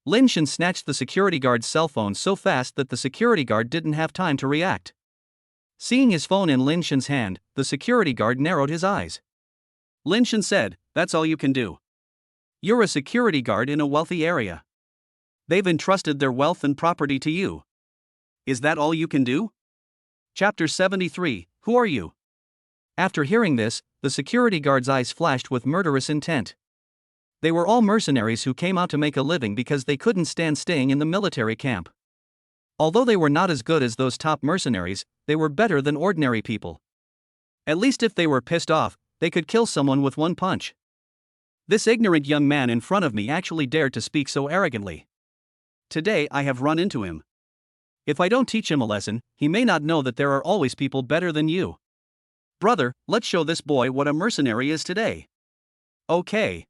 Lin Shen snatched the security guard's cell phone so fast that the security guard didn't have time to react. Seeing his phone in Lin Shen's hand, the security guard narrowed his eyes. Lin Shen said, "That's all you can do. You're a security guard in a wealthy area. They've entrusted their wealth and property to you. Is that all you can do?" Chapter 73, Who Are You? After hearing this, the security guard's eyes flashed with murderous intent. They were all mercenaries who came out to make a living because they couldn't stand staying in the military camp. Although they were not as good as those top mercenaries, they were better than ordinary people. At least if they were pissed off, they could kill someone with one punch. This ignorant young man in front of me actually dared to speak so arrogantly. Today I have run into him. If I don't teach him a lesson, he may not know that there are always people better than you. Brother, let's show this boy what a mercenary is today. Okay.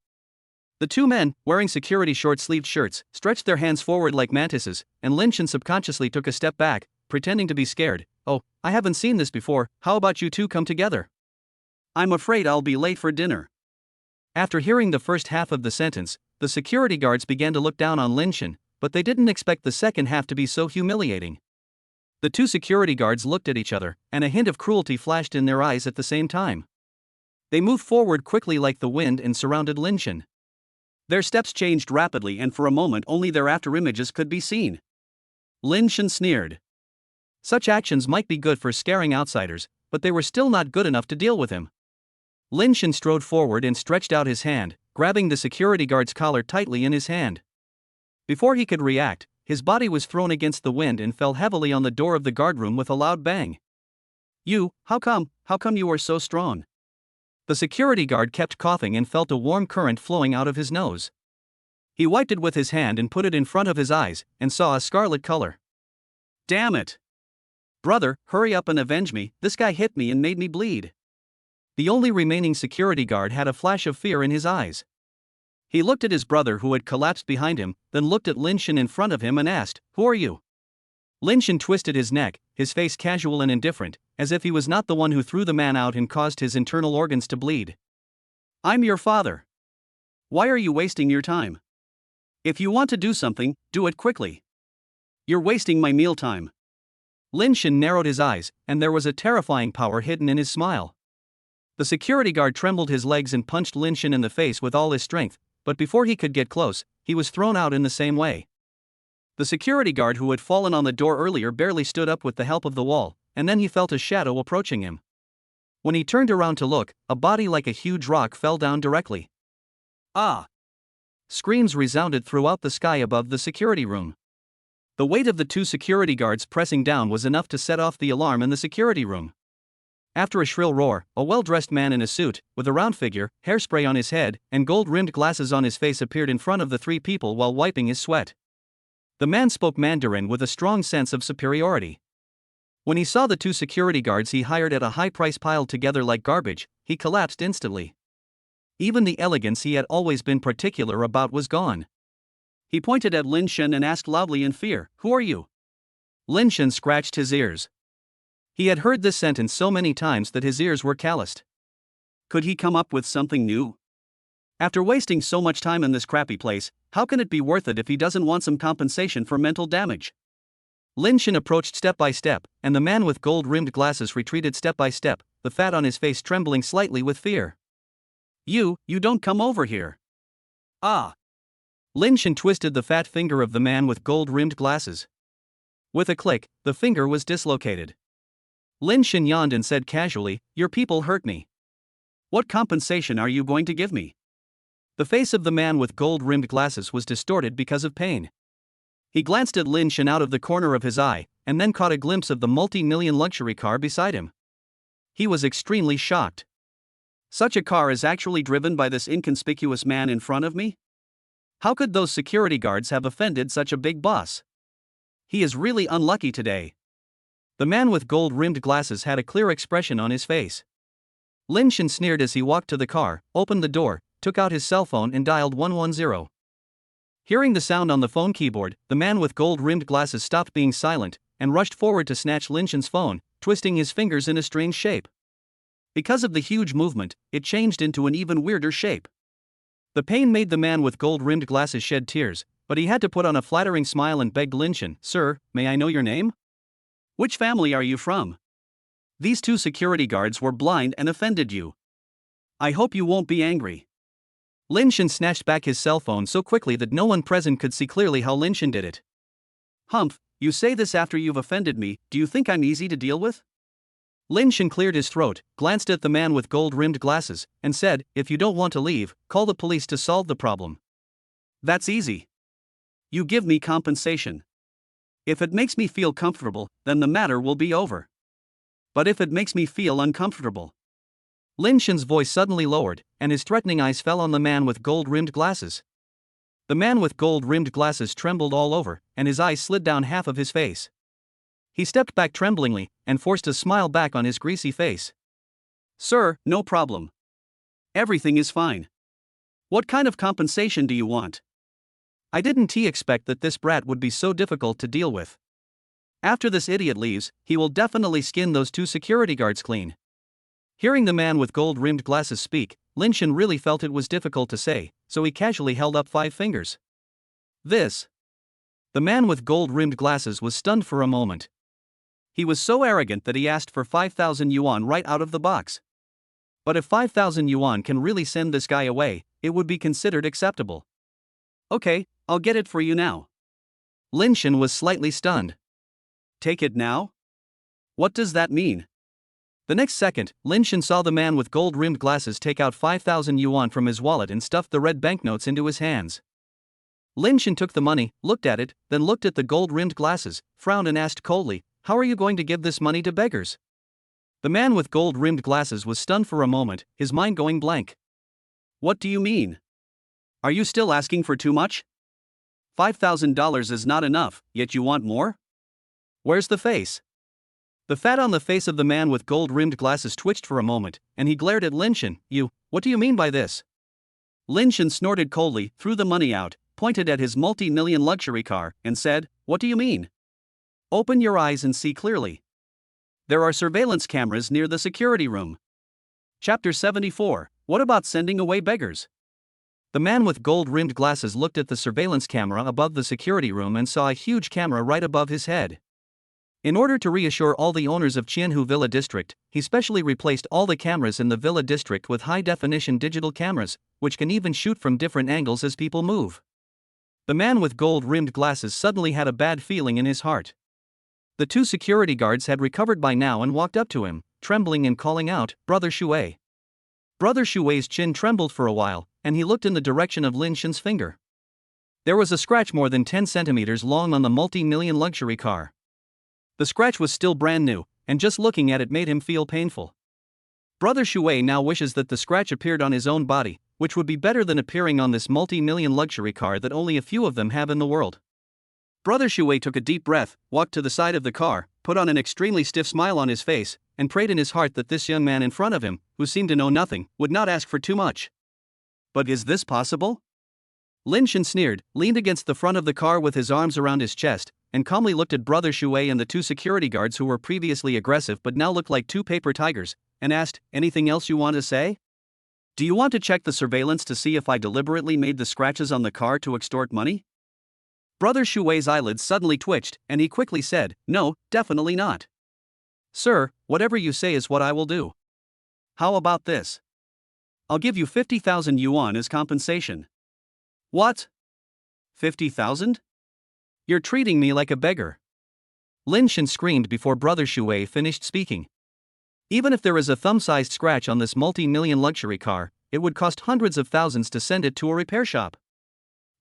The 2 men, wearing security short-sleeved shirts, stretched their hands forward like mantises, and Lin Shen subconsciously took a step back, pretending to be scared. "Oh, I haven't seen this before, how about you 2 come together? I'm afraid I'll be late for dinner." After hearing the first half of the sentence, the security guards began to look down on Lin Shen, but they didn't expect the second half to be so humiliating. The 2 security guards looked at each other, and a hint of cruelty flashed in their eyes at the same time. They moved forward quickly like the wind and surrounded Lin Shen. Their steps changed rapidly, and for a moment only their afterimages could be seen. Lin Shen sneered. Such actions might be good for scaring outsiders, but they were still not good enough to deal with him. Lin Shen strode forward and stretched out his hand, grabbing the security guard's collar tightly in his hand. Before he could react, his body was thrown against the wind and fell heavily on the door of the guardroom with a loud bang. How come you are so strong?" The security guard kept coughing and felt a warm current flowing out of his nose. He wiped it with his hand and put it in front of his eyes, and saw a scarlet color. "Damn it! Brother, hurry up and avenge me, this guy hit me and made me bleed." The only remaining security guard had a flash of fear in his eyes. He looked at his brother who had collapsed behind him, then looked at Lin Shen in front of him and asked, "Who are you?" Lin Shen twisted his neck, his face casual and indifferent, as if he was not the one who threw the man out and caused his internal organs to bleed. "I'm your father." Why are you wasting your time? If you want to do something, do it quickly. You're wasting my meal time. Lin Shen narrowed his eyes, and there was a terrifying power hidden in his smile. The security guard trembled his legs and punched Lin Shen in the face with all his strength, but before he could get close, he was thrown out in the same way. The security guard who had fallen on the door earlier barely stood up with the help of the wall, and then he felt a shadow approaching him. When he turned around to look, a body like a huge rock fell down directly. Ah! Screams resounded throughout the sky above the security room. The weight of the two security guards pressing down was enough to set off the alarm in the security room. After a shrill roar, a well-dressed man in a suit, with a round figure, hairspray on his head, and gold-rimmed glasses on his face appeared in front of the three people while wiping his sweat. The man spoke Mandarin with a strong sense of superiority. When he saw the two security guards he hired at a high price piled together like garbage, he collapsed instantly. Even the elegance he had always been particular about was gone. He pointed at Lin Shen and asked loudly in fear, "Who are you?" Lin Shen scratched his ears. He had heard this sentence so many times that his ears were calloused. Could he come up with something new? After wasting so much time in this crappy place, how can it be worth it if he doesn't want some compensation for mental damage? Lin Shen approached step by step, and the man with gold-rimmed glasses retreated step by step, the fat on his face trembling slightly with fear. You don't come over here. Ah! Lin Shen twisted the fat finger of the man with gold-rimmed glasses. With a click, the finger was dislocated. Lin Shen yawned and said casually, "Your people hurt me. What compensation are you going to give me?" The face of the man with gold-rimmed glasses was distorted because of pain. He glanced at Lin Shen out of the corner of his eye, and then caught a glimpse of the multi-million luxury car beside him. He was extremely shocked. Such a car is actually driven by this inconspicuous man in front of me? How could those security guards have offended such a big boss? He is really unlucky today. The man with gold-rimmed glasses had a clear expression on his face. Lin Shen sneered as he walked to the car, opened the door, took out his cell phone and dialed 110. Hearing the sound on the phone keyboard, the man with gold-rimmed glasses stopped being silent, and rushed forward to snatch Lin Shen's phone, twisting his fingers in a strange shape. Because of the huge movement, it changed into an even weirder shape. The pain made the man with gold-rimmed glasses shed tears, but he had to put on a flattering smile and begged Lin Shen, "Sir, may I know your name? Which family are you from? These two security guards were blind and offended you. I hope you won't be angry." Lin Shen snatched back his cell phone so quickly that no one present could see clearly how Lin Shen did it. "Humph, you say this after you've offended me, do you think I'm easy to deal with?" Lin Shen cleared his throat, glanced at the man with gold-rimmed glasses, and said, "If you don't want to leave, call the police to solve the problem." "That's easy. You give me compensation. If it makes me feel comfortable, then the matter will be over. But if it makes me feel uncomfortable..." Lin Shen's voice suddenly lowered, and his threatening eyes fell on the man with gold-rimmed glasses. The man with gold-rimmed glasses trembled all over, and his eyes slid down half of his face. He stepped back tremblingly, and forced a smile back on his greasy face. "Sir, no problem. Everything is fine. What kind of compensation do you want?" I didn't expect that this brat would be so difficult to deal with. After this idiot leaves, he will definitely skin those two security guards clean. Hearing the man with gold-rimmed glasses speak, Lin Shen really felt it was difficult to say, so he casually held up 5 fingers. "This." The man with gold-rimmed glasses was stunned for a moment. He was so arrogant that he asked for 5,000 yuan right out of the box. But if 5,000 yuan can really send this guy away, it would be considered acceptable. "Okay, I'll get it for you now." Lin Shen was slightly stunned. "Take it now? What does that mean?" The next second, Lin Shen saw the man with gold-rimmed glasses take out 5,000 yuan from his wallet and stuff the red banknotes into his hands. Lin Shen took the money, looked at it, then looked at the gold-rimmed glasses, frowned and asked coldly, "How are you going to give this money to beggars?" The man with gold-rimmed glasses was stunned for a moment, his mind going blank. "What do you mean? Are you still asking for too much? $5,000 is not enough, yet you want more? Where's the face?" The fat on the face of the man with gold-rimmed glasses twitched for a moment, and he glared at Lin Shen. What do you mean by this?" Lin Shen snorted coldly, threw the money out, pointed at his multi-million luxury car, and said, "What do you mean? Open your eyes and see clearly. There are surveillance cameras near the security room." Chapter 74. What about sending away beggars? The man with gold-rimmed glasses looked at the surveillance camera above the security room and saw a huge camera right above his head. In order to reassure all the owners of Qianhu Villa District, he specially replaced all the cameras in the Villa District with high-definition digital cameras, which can even shoot from different angles as people move. The man with gold-rimmed glasses suddenly had a bad feeling in his heart. The two security guards had recovered by now and walked up to him, trembling and calling out, "Brother Shui." Brother Shui's chin trembled for a while, and he looked in the direction of Lin Shen's finger. There was a scratch more than 10 centimeters long on the multi-million luxury car. The scratch was still brand new, and just looking at it made him feel painful. Brother Shui now wishes that the scratch appeared on his own body, which would be better than appearing on this multi-million luxury car that only a few of them have in the world. Brother Shui took a deep breath, walked to the side of the car, put on an extremely stiff smile on his face, and prayed in his heart that this young man in front of him, who seemed to know nothing, would not ask for too much. But is this possible? Lin Shen sneered, leaned against the front of the car with his arms around his chest, and calmly looked at Brother Shui and the two security guards who were previously aggressive but now looked like two paper tigers, and asked, "Anything else you want to say? Do you want to check the surveillance to see if I deliberately made the scratches on the car to extort money?" Brother Shui's eyelids suddenly twitched, and he quickly said, "No, definitely not. Sir, whatever you say is what I will do. How about this? I'll give you 50,000 yuan as compensation." "What? 50,000? You're treating me like a beggar." Lin Shen screamed before Brother Shui finished speaking. Even if there is a thumb-sized scratch on this multi-million luxury car, it would cost hundreds of thousands to send it to a repair shop.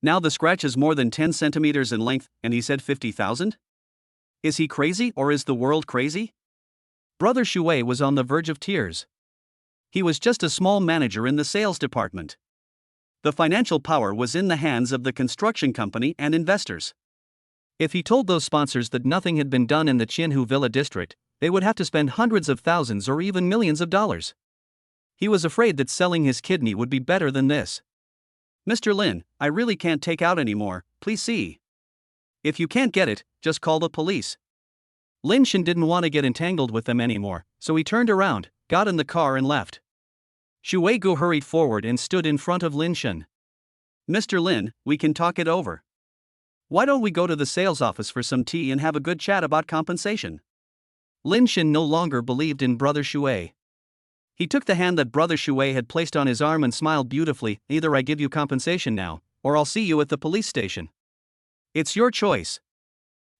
Now the scratch is more than 10 centimeters in length, and he said 50,000? Is he crazy or is the world crazy? Brother Shui was on the verge of tears. He was just a small manager in the sales department. The financial power was in the hands of the construction company and investors. If he told those sponsors that nothing had been done in the Qianhu Villa district, they would have to spend hundreds of thousands or even millions of dollars. He was afraid that selling his kidney would be better than this. "Mr. Lin, I really can't take out anymore, please see. If you can't get it, just call the police." Lin Shen didn't want to get entangled with them anymore, so he turned around, got in the car and left. Shui Gu hurried forward and stood in front of Lin Shen. "Mr. Lin, we can talk it over. Why don't we go to the sales office for some tea and have a good chat about compensation?" Lin Shen no longer believed in Brother Shui. He took the hand that Brother Shui had placed on his arm and smiled beautifully. "Either I give you compensation now, or I'll see you at the police station. It's your choice."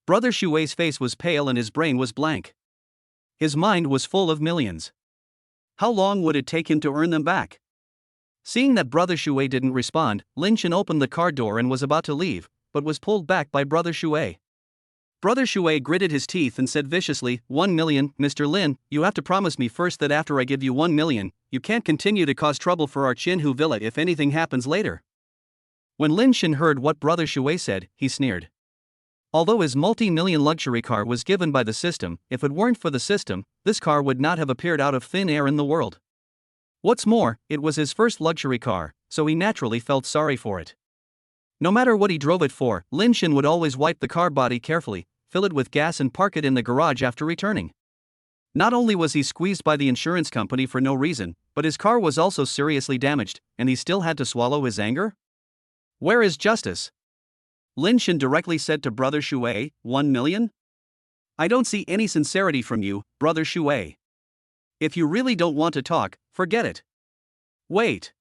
Brother Shui's face was pale and his brain was blank. His mind was full of millions. How long would it take him to earn them back? Seeing that Brother Shui didn't respond, Lin Shen opened the car door and was about to leave, but was pulled back by Brother Shui. Brother Shui gritted his teeth and said viciously, 1 million, Mr. Lin, you have to promise me first that after I give you 1 million, you can't continue to cause trouble for our Qianhu Villa if anything happens later." When Lin Shen heard what Brother Shui said, he sneered. Although his multi-million luxury car was given by the system, if it weren't for the system, this car would not have appeared out of thin air in the world. What's more, it was his first luxury car, so he naturally felt sorry for it. No matter what he drove it for, Lin Shen would always wipe the car body carefully, fill it with gas and park it in the garage after returning. Not only was he squeezed by the insurance company for no reason, but his car was also seriously damaged, and he still had to swallow his anger? Where is justice? Lin Shen directly said to Brother Shui, 1 million? I don't see any sincerity from you, Brother Shui. If you really don't want to talk, forget it. Wait.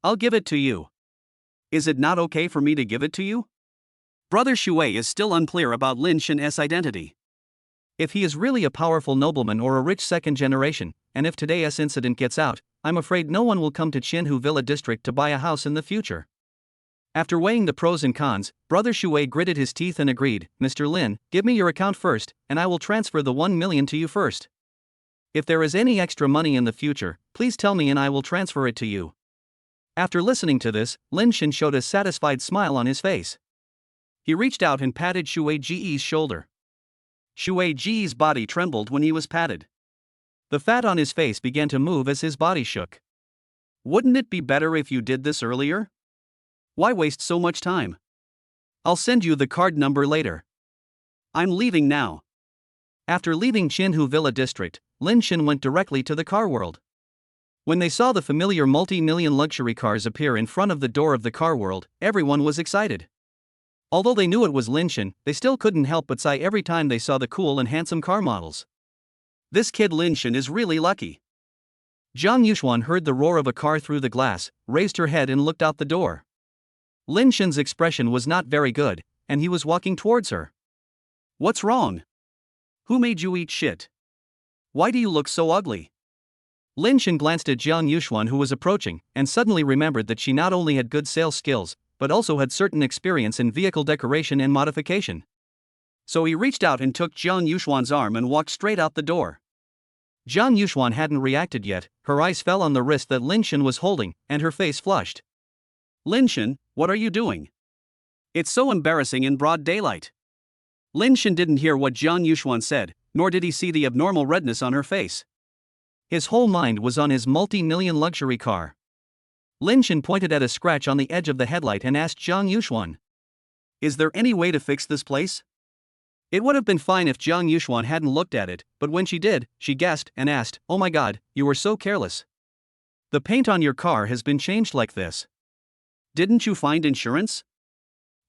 I'll give it to you. Is it not okay for me to give it to you? Brother Shui is still unclear about Lin Shen's identity. If he is really a powerful nobleman or a rich second generation, and if today's incident gets out, I'm afraid no one will come to Qianhu Villa district to buy a house in the future. After weighing the pros and cons, Brother Shui gritted his teeth and agreed, Mr. Lin, give me your account first, and I will transfer the 1 million to you first. If there is any extra money in the future, please tell me and I will transfer it to you. After listening to this, Lin Shen showed a satisfied smile on his face. He reached out and patted Shui Ji's shoulder. Shui Ji's body trembled when he was patted. The fat on his face began to move as his body shook. Wouldn't it be better if you did this earlier? Why waste so much time? I'll send you the card number later. I'm leaving now. After leaving Qianhu Villa district, Lin Shen went directly to the car world. When they saw the familiar multi-million luxury cars appear in front of the door of the car world, everyone was excited. Although they knew it was Lin Shen, they still couldn't help but sigh every time they saw the cool and handsome car models. This kid Lin Shen is really lucky. Jiang Yuxuan heard the roar of a car through the glass, raised her head and looked out the door. Lin Shen's expression was not very good, and he was walking towards her. What's wrong? Who made you eat shit? Why do you look so ugly? Lin Shen glanced at Jiang Yuxuan, who was approaching, and suddenly remembered that she not only had good sales skills, but also had certain experience in vehicle decoration and modification. So he reached out and took Jiang Yuxuan's arm and walked straight out the door. Jiang Yuxuan hadn't reacted yet, her eyes fell on the wrist that Lin Shen was holding, and her face flushed. Lin Shen, what are you doing? It's so embarrassing in broad daylight. Lin Shen didn't hear what Jiang Yuxuan said, nor did he see the abnormal redness on her face. His whole mind was on his multi-million luxury car. Lin Shen pointed at a scratch on the edge of the headlight and asked Jiang Yuxuan, "Is there any way to fix this place?" It would have been fine if Jiang Yuxuan hadn't looked at it, but when she did, she gasped and asked, "Oh my god, you were so careless. The paint on your car has been changed like this. Didn't you find insurance?"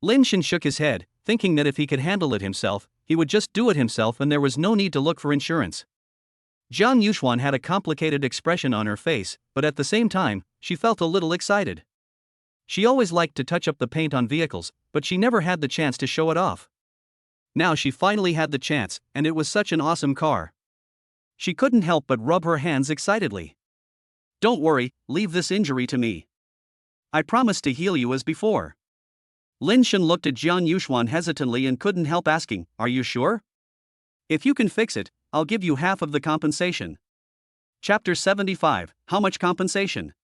Lin Shen shook his head, thinking that if he could handle it himself, he would just do it himself and there was no need to look for insurance. Jiang Yuxuan had a complicated expression on her face, but at the same time, she felt a little excited. She always liked to touch up the paint on vehicles, but she never had the chance to show it off. Now she finally had the chance, and it was such an awesome car. She couldn't help but rub her hands excitedly. "Don't worry, leave this injury to me. I promise to heal you as before." Lin Shen looked at Jiang Yuxuan hesitantly and couldn't help asking, "Are you sure? If you can fix it, I'll give you half of the compensation." Chapter 75, How much compensation?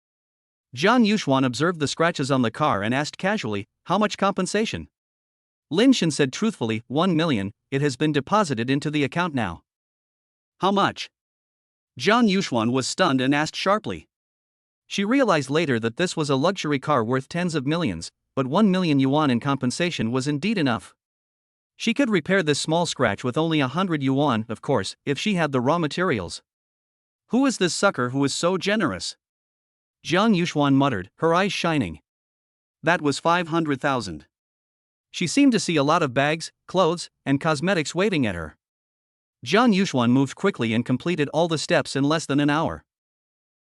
Jiang Yuxuan observed the scratches on the car and asked casually, "How much compensation?" Lin Shen said truthfully, 1 million, it has been deposited into the account now. How much? Jiang Yuxuan was stunned and asked sharply. She realized later that this was a luxury car worth tens of millions, but 1 million yuan in compensation was indeed enough. She could repair this small scratch with only 100 yuan, of course, if she had the raw materials. Who is this sucker who is so generous? Jiang Yuxuan muttered, her eyes shining. That was 500,000. She seemed to see a lot of bags, clothes, and cosmetics waiting at her. Jiang Yuxuan moved quickly and completed all the steps in less than an hour.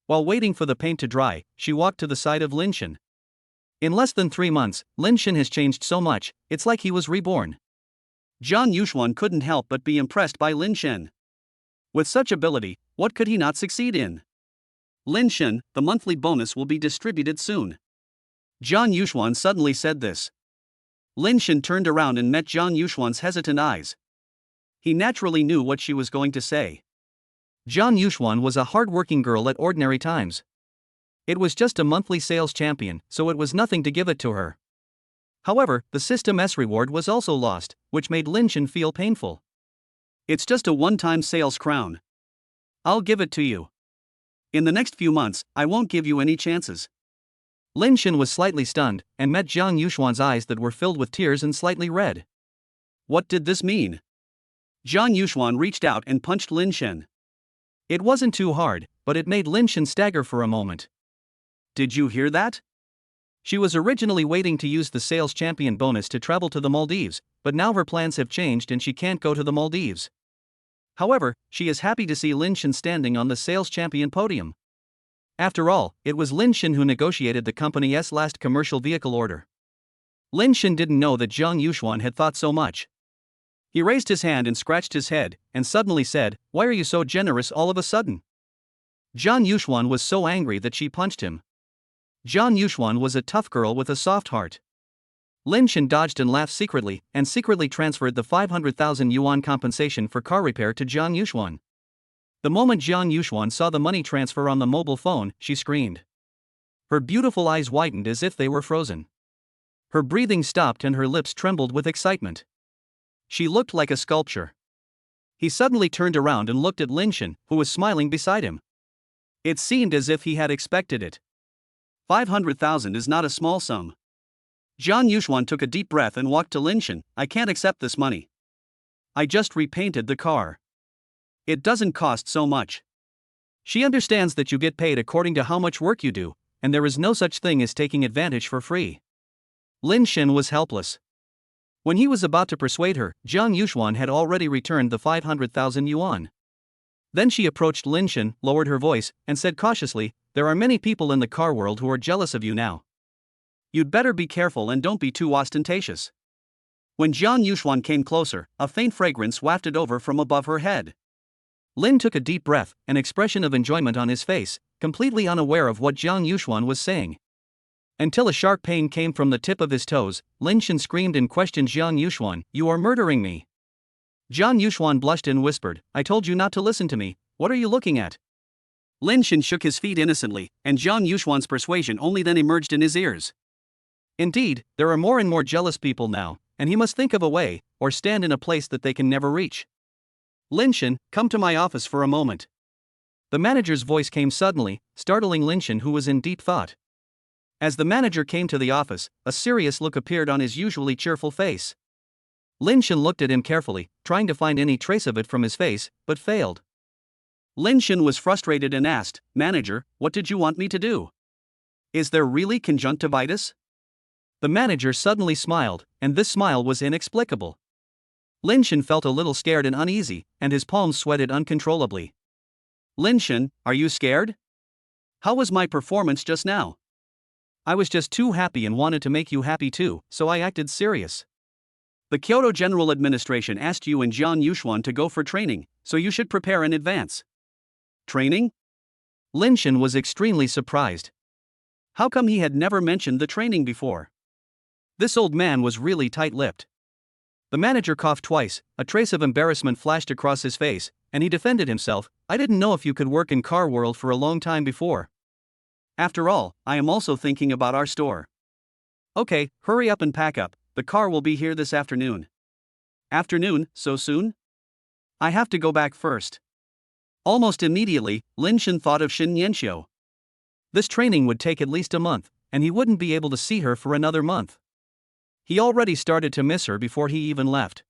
While waiting for the paint to dry, she walked to the side of Lin Shen. In less than 3 months, Lin Shen has changed so much, it's like he was reborn. Jiang Yuxuan couldn't help but be impressed by Lin Shen. With such ability, what could he not succeed in? Lin Shen, the monthly bonus will be distributed soon. Jiang Yuxuan suddenly said this. Lin Shen turned around and met Jiang Yuxuan's hesitant eyes. He naturally knew what she was going to say. Jiang Yuxuan was a hard-working girl at ordinary times. It was just a monthly sales champion, so it was nothing to give it to her. However, the System S reward was also lost, which made Lin Shen feel painful. It's just a one-time sales crown. I'll give it to you. In the next few months, I won't give you any chances. Lin Shen was slightly stunned, and met Jiang Yuxuan's eyes that were filled with tears and slightly red. What did this mean? Jiang Yuxuan reached out and punched Lin Shen. It wasn't too hard, but it made Lin Shen stagger for a moment. Did you hear that? She was originally waiting to use the sales champion bonus to travel to the Maldives, but now her plans have changed and she can't go to the Maldives. However, she is happy to see Lin Shen standing on the sales champion podium. After all, it was Lin Shen who negotiated the company's last commercial vehicle order. Lin Shen didn't know that Jiang Yuxuan had thought so much. He raised his hand and scratched his head, and suddenly said, "Why are you so generous all of a sudden?" Jiang Yuxuan was so angry that she punched him. Jiang Yuxuan was a tough girl with a soft heart. Lin Shen dodged and laughed secretly, and secretly transferred the 500,000 yuan compensation for car repair to Jiang Yuxuan. The moment Jiang Yuxuan saw the money transfer on the mobile phone, she screamed. Her beautiful eyes widened as if they were frozen. Her breathing stopped and her lips trembled with excitement. She looked like a sculpture. He suddenly turned around and looked at Lin Shen, who was smiling beside him. It seemed as if he had expected it. 500,000 is not a small sum. Jiang Yuxuan took a deep breath and walked to Lin Shen. I can't accept this money. I just repainted the car. It doesn't cost so much. She understands that you get paid according to how much work you do, and there is no such thing as taking advantage for free. Lin Shin was helpless. When he was about to persuade her, Jiang Yuxuan had already returned the 500,000 yuan. Then she approached Lin Shin, lowered her voice, and said cautiously, "There are many people in the car world who are jealous of you now. You'd better be careful and don't be too ostentatious." When Jiang Yuxuan came closer, a faint fragrance wafted over from above her head. Lin took a deep breath, an expression of enjoyment on his face, completely unaware of what Jiang Yuxuan was saying. Until a sharp pain came from the tip of his toes, Lin Shin screamed and questioned Jiang Yuxuan, "You are murdering me." Jiang Yuxuan blushed and whispered, "I told you not to listen to me, what are you looking at?" Lin Shin shook his feet innocently, and Jiang Yuxuan's persuasion only then emerged in his ears. Indeed, there are more and more jealous people now, and he must think of a way, or stand in a place that they can never reach. "Lin Shin, come to my office for a moment." The manager's voice came suddenly, startling Lin Shin, who was in deep thought. As the manager came to the office, a serious look appeared on his usually cheerful face. Lin Shin looked at him carefully, trying to find any trace of it from his face, but failed. Lin Shin was frustrated and asked, "Manager, what did you want me to do? Is there really conjunctivitis?" The manager suddenly smiled, and this smile was inexplicable. Lin Shin felt a little scared and uneasy, and his palms sweated uncontrollably. "Lin Shin, are you scared? How was my performance just now?" "I was just too happy and wanted to make you happy too, so I acted serious. The Kyoto General Administration asked you and Jiang Yuxuan to go for training, so you should prepare in advance." "Training?" Lin Shin was extremely surprised. How come he had never mentioned the training before? This old man was really tight-lipped. The manager coughed twice, a trace of embarrassment flashed across his face, and he defended himself, "I didn't know if you could work in car world for a long time before. After all, I am also thinking about our store." "Okay, hurry up and pack up, the car will be here this afternoon." "Afternoon, so soon? I have to go back first." Almost immediately, Lin Shin thought of Shin Yanxiu. This training would take at least a month, and he wouldn't be able to see her for another month. He already started to miss her before he even left.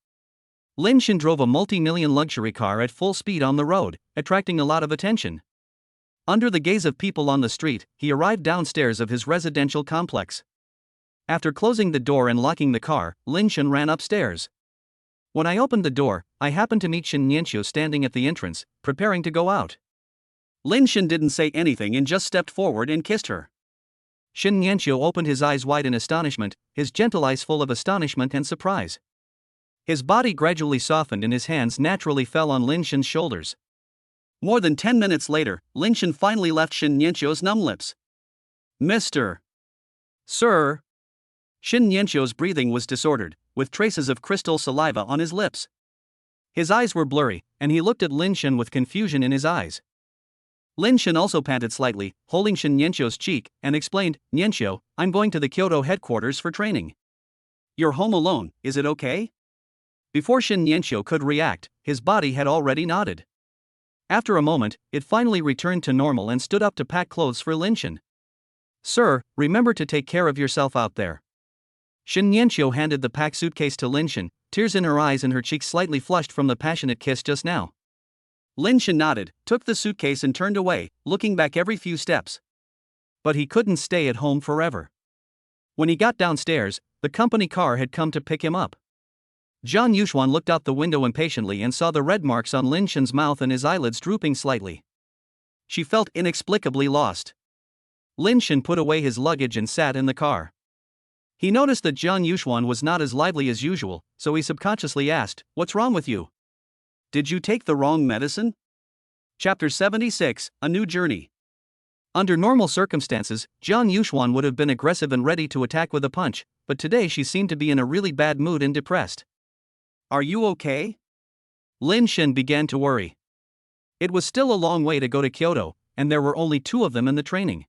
Lin Shin drove a multi-million luxury car at full speed on the road, attracting a lot of attention. Under the gaze of people on the street, he arrived downstairs of his residential complex. After closing the door and locking the car, Lin Shin ran upstairs. When I opened the door, I happened to meet Shin Yanxiu standing at the entrance, preparing to go out. Lin Shin didn't say anything and just stepped forward and kissed her. Shin Yanxiu opened his eyes wide in astonishment, his gentle eyes full of astonishment and surprise. His body gradually softened and his hands naturally fell on Lin Shin's shoulders. More than 10 minutes later, Lin Shin finally left Shin Yanxiu's numb lips. "Mr. Sir." Shin Yanxiu's breathing was disordered, with traces of crystal saliva on his lips. His eyes were blurry, and he looked at Lin Shin with confusion in his eyes. Lin Shin also panted slightly, holding Shin Yanxiu's cheek, and explained, "Yanxiu, I'm going to the Kyoto headquarters for training. You're home alone, is it okay?" Before Shin Yanxiu could react, his body had already nodded. After a moment, it finally returned to normal and stood up to pack clothes for Lin Shin. "Sir, remember to take care of yourself out there." Shin Yanxiu handed the packed suitcase to Lin Shin, tears in her eyes and her cheeks slightly flushed from the passionate kiss just now. Lin Shin nodded, took the suitcase and turned away, looking back every few steps. But he couldn't stay at home forever. When he got downstairs, the company car had come to pick him up. Jiang Yuxuan looked out the window impatiently and saw the red marks on Lin Shin's mouth and his eyelids drooping slightly. She felt inexplicably lost. Lin Shin put away his luggage and sat in the car. He noticed that Jiang Yuxuan was not as lively as usual, so he subconsciously asked, "What's wrong with you? Did you take the wrong medicine?" Chapter 76, A New Journey. Under normal circumstances, Jiang Yuxuan would have been aggressive and ready to attack with a punch, but today she seemed to be in a really bad mood and depressed. "Are you okay?" Lin Shin began to worry. It was still a long way to go to Kyoto, and there were only 2 of them in the training.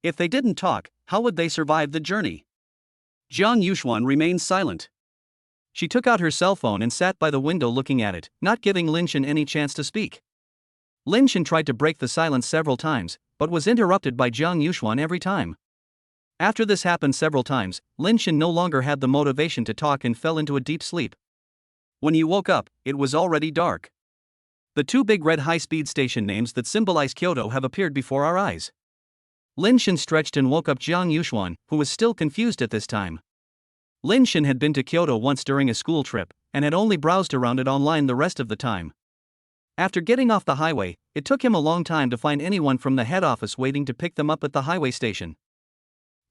If they didn't talk, how would they survive the journey? Jiang Yuxuan remained silent. She took out her cell phone and sat by the window looking at it, not giving Lin Shin any chance to speak. Lin Shin tried to break the silence several times, but was interrupted by Jiang Yuxuan every time. After this happened several times, Lin Shin no longer had the motivation to talk and fell into a deep sleep. When he woke up, it was already dark. The two big red high-speed station names that symbolize Kyoto have appeared before our eyes. Lin Shin stretched and woke up Jiang Yuxuan, who was still confused at this time. Lin Shin had been to Kyoto once during a school trip, and had only browsed around it online the rest of the time. After getting off the highway, it took him a long time to find anyone from the head office waiting to pick them up at the highway station.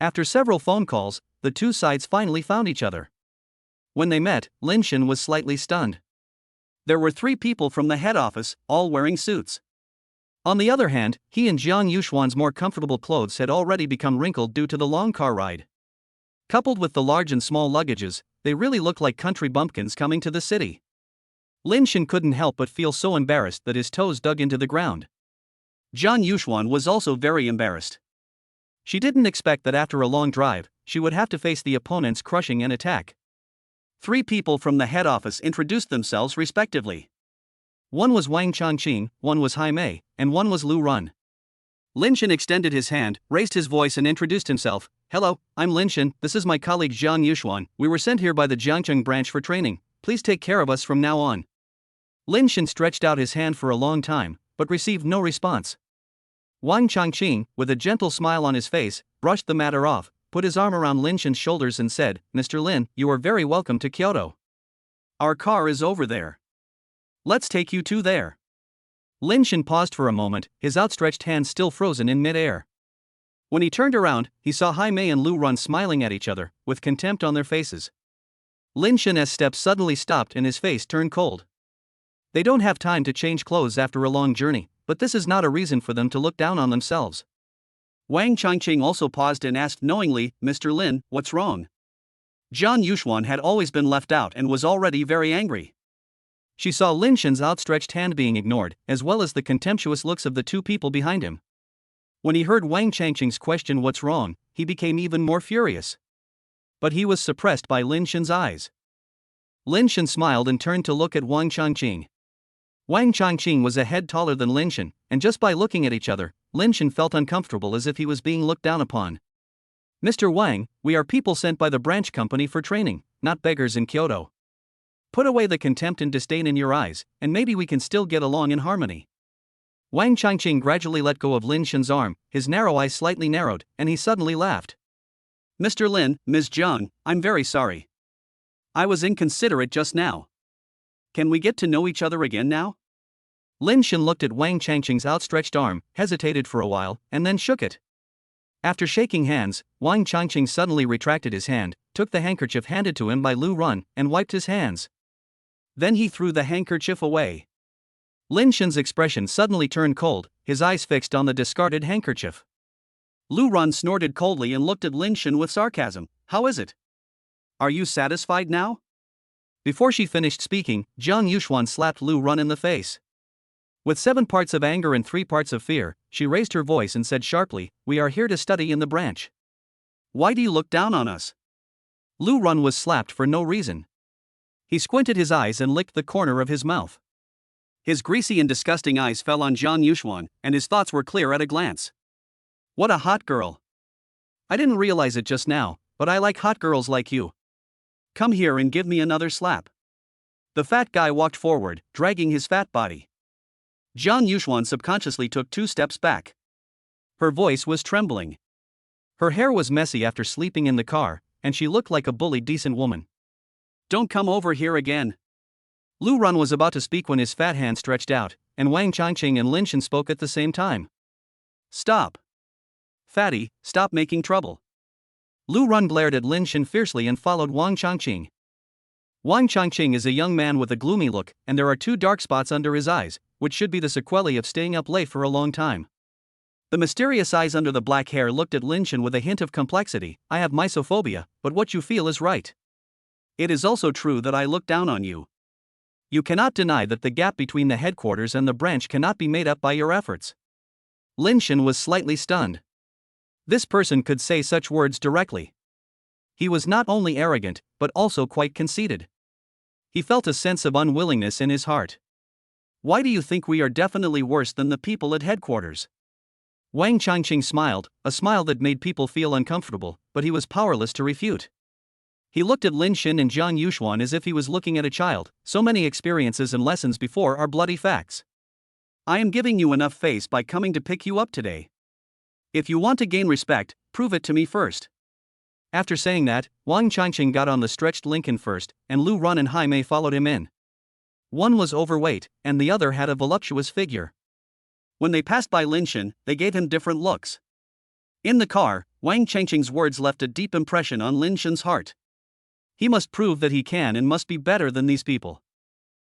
After several phone calls, the two sides finally found each other. When they met, Lin Shin was slightly stunned. There were 3 people from the head office, all wearing suits. On the other hand, he and Jiang Yuxuan's more comfortable clothes had already become wrinkled due to the long car ride. Coupled with the large and small luggages, they really looked like country bumpkins coming to the city. Lin Shin couldn't help but feel so embarrassed that his toes dug into the ground. Jiang Yuxuan was also very embarrassed. She didn't expect that after a long drive, she would have to face the opponent's crushing and attack. 3 people from the head office introduced themselves respectively. One was Wang Changqing, one was Hai Mei, and one was Lu Run. Lin Shin extended his hand, raised his voice and introduced himself. "Hello, I'm Lin Shin, this is my colleague Jiang Yuxuan. We were sent here by the Jiangcheng branch for training. Please take care of us from now on." Lin Shin stretched out his hand for a long time, but received no response. Wang Changqing, with a gentle smile on his face, brushed the matter off, put his arm around Lin Shin's shoulders and said, "Mr. Lin, you are very welcome to Kyoto. Our car is over there. Let's take you to there." Lin Shin paused for a moment, his outstretched hand still frozen in mid-air. When he turned around, he saw Hai Mei and Lu Run smiling at each other, with contempt on their faces. Lin Shin's steps suddenly stopped and his face turned cold. They don't have time to change clothes after a long journey, but this is not a reason for them to look down on themselves. Wang Changqing also paused and asked knowingly, "Mr. Lin, what's wrong?" Jiang Yuxuan had always been left out and was already very angry. She saw Lin Shin's outstretched hand being ignored, as well as the contemptuous looks of the 2 people behind him. When he heard Wang Changqing's question "What's wrong?" he became even more furious. But he was suppressed by Lin Shin's eyes. Lin Shin smiled and turned to look at Wang Changqing. Wang Changqing was a head taller than Lin Shin, and just by looking at each other, Lin Shin felt uncomfortable as if he was being looked down upon. "Mr. Wang, we are people sent by the branch company for training, not beggars in Kyoto. Put away the contempt and disdain in your eyes, and maybe we can still get along in harmony." Wang Changqing gradually let go of Lin Shin's arm, his narrow eyes slightly narrowed, and he suddenly laughed. "Mr. Lin, Ms. Jiang, I'm very sorry. I was inconsiderate just now. Can we get to know each other again now?" Lin Shin looked at Wang Changqing's outstretched arm, hesitated for a while, and then shook it. After shaking hands, Wang Changqing suddenly retracted his hand, took the handkerchief handed to him by Lu Run, and wiped his hands. Then he threw the handkerchief away. Lin Shin's expression suddenly turned cold, his eyes fixed on the discarded handkerchief. Lu Run snorted coldly and looked at Lin Shin with sarcasm. "How is it? Are you satisfied now?" Before she finished speaking, Jiang Yuxuan slapped Lu Run in the face. With 7 parts of anger and 3 parts of fear, she raised her voice and said sharply, "We are here to study in the branch. Why do you look down on us?" Lu Run was slapped for no reason. He squinted his eyes and licked the corner of his mouth. His greasy and disgusting eyes fell on Jiang Yuxuan, and his thoughts were clear at a glance. "What a hot girl. I didn't realize it just now, but I like hot girls like you. Come here and give me another slap." The fat guy walked forward, dragging his fat body. Jiang Yuxuan subconsciously took 2 steps back. Her voice was trembling. Her hair was messy after sleeping in the car, and she looked like a bullied decent woman. "Don't come over here again." Lu Run was about to speak when his fat hand stretched out, and Wang Changqing and Lin Shin spoke at the same time. "Stop. Fatty, stop making trouble." Lu Run glared at Lin Shin fiercely and followed Wang Changqing. Wang Changqing is a young man with a gloomy look, and there are 2 dark spots under his eyes, which should be the sequelae of staying up late for a long time. The mysterious eyes under the black hair looked at Lin Shin with a hint of complexity. "I have misophobia, but what you feel is right. It is also true that I look down on you. You cannot deny that the gap between the headquarters and the branch cannot be made up by your efforts." Lin Shin was slightly stunned. This person could say such words directly. He was not only arrogant, but also quite conceited. He felt a sense of unwillingness in his heart. "Why do you think we are definitely worse than the people at headquarters?" Wang Changqing smiled, a smile that made people feel uncomfortable, but he was powerless to refute. He looked at Lin Shin and Jiang Yuxuan as if he was looking at a child. "So many experiences and lessons before are bloody facts. I am giving you enough face by coming to pick you up today. If you want to gain respect, prove it to me first. After saying that, Wang Changqing got on the stretched Lincoln first, and Lu Ran and Hai Mei followed him in. One was overweight, and the other had a voluptuous figure. When they passed by Lin Shan, they gave him different looks. In the car, Wang Changqing's words left a deep impression on Lin Shan's heart. He must prove that he can and must be better than these people.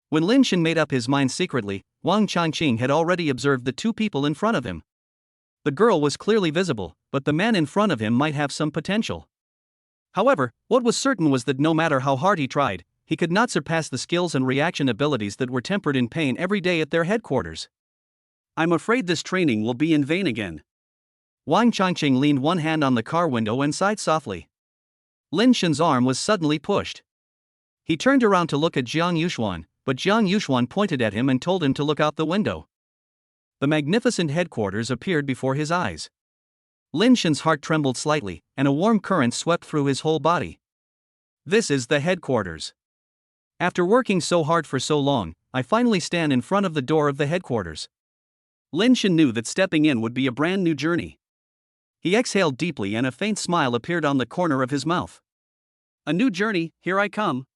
When Lin Shan made up his mind secretly, Wang Changqing had already observed the two people in front of him. The girl was clearly visible, but the man in front of him might have some potential. However, what was certain was that no matter how hard he tried, he could not surpass the skills and reaction abilities that were tempered in pain every day at their headquarters. I'm afraid this training will be in vain again. Wang Changqing leaned one hand on the car window and sighed softly. Lin Shan's arm was suddenly pushed. He turned around to look at Jiang Yuxuan, but Jiang Yuxuan pointed at him and told him to look out the window. The magnificent headquarters appeared before his eyes. Lin Shan's heart trembled slightly, and a warm current swept through his whole body. This is the headquarters. After working so hard for so long, I finally stand in front of the door of the headquarters. Lin Shan knew that stepping in would be a brand new journey. He exhaled deeply and a faint smile appeared on the corner of his mouth. A new journey, here I come.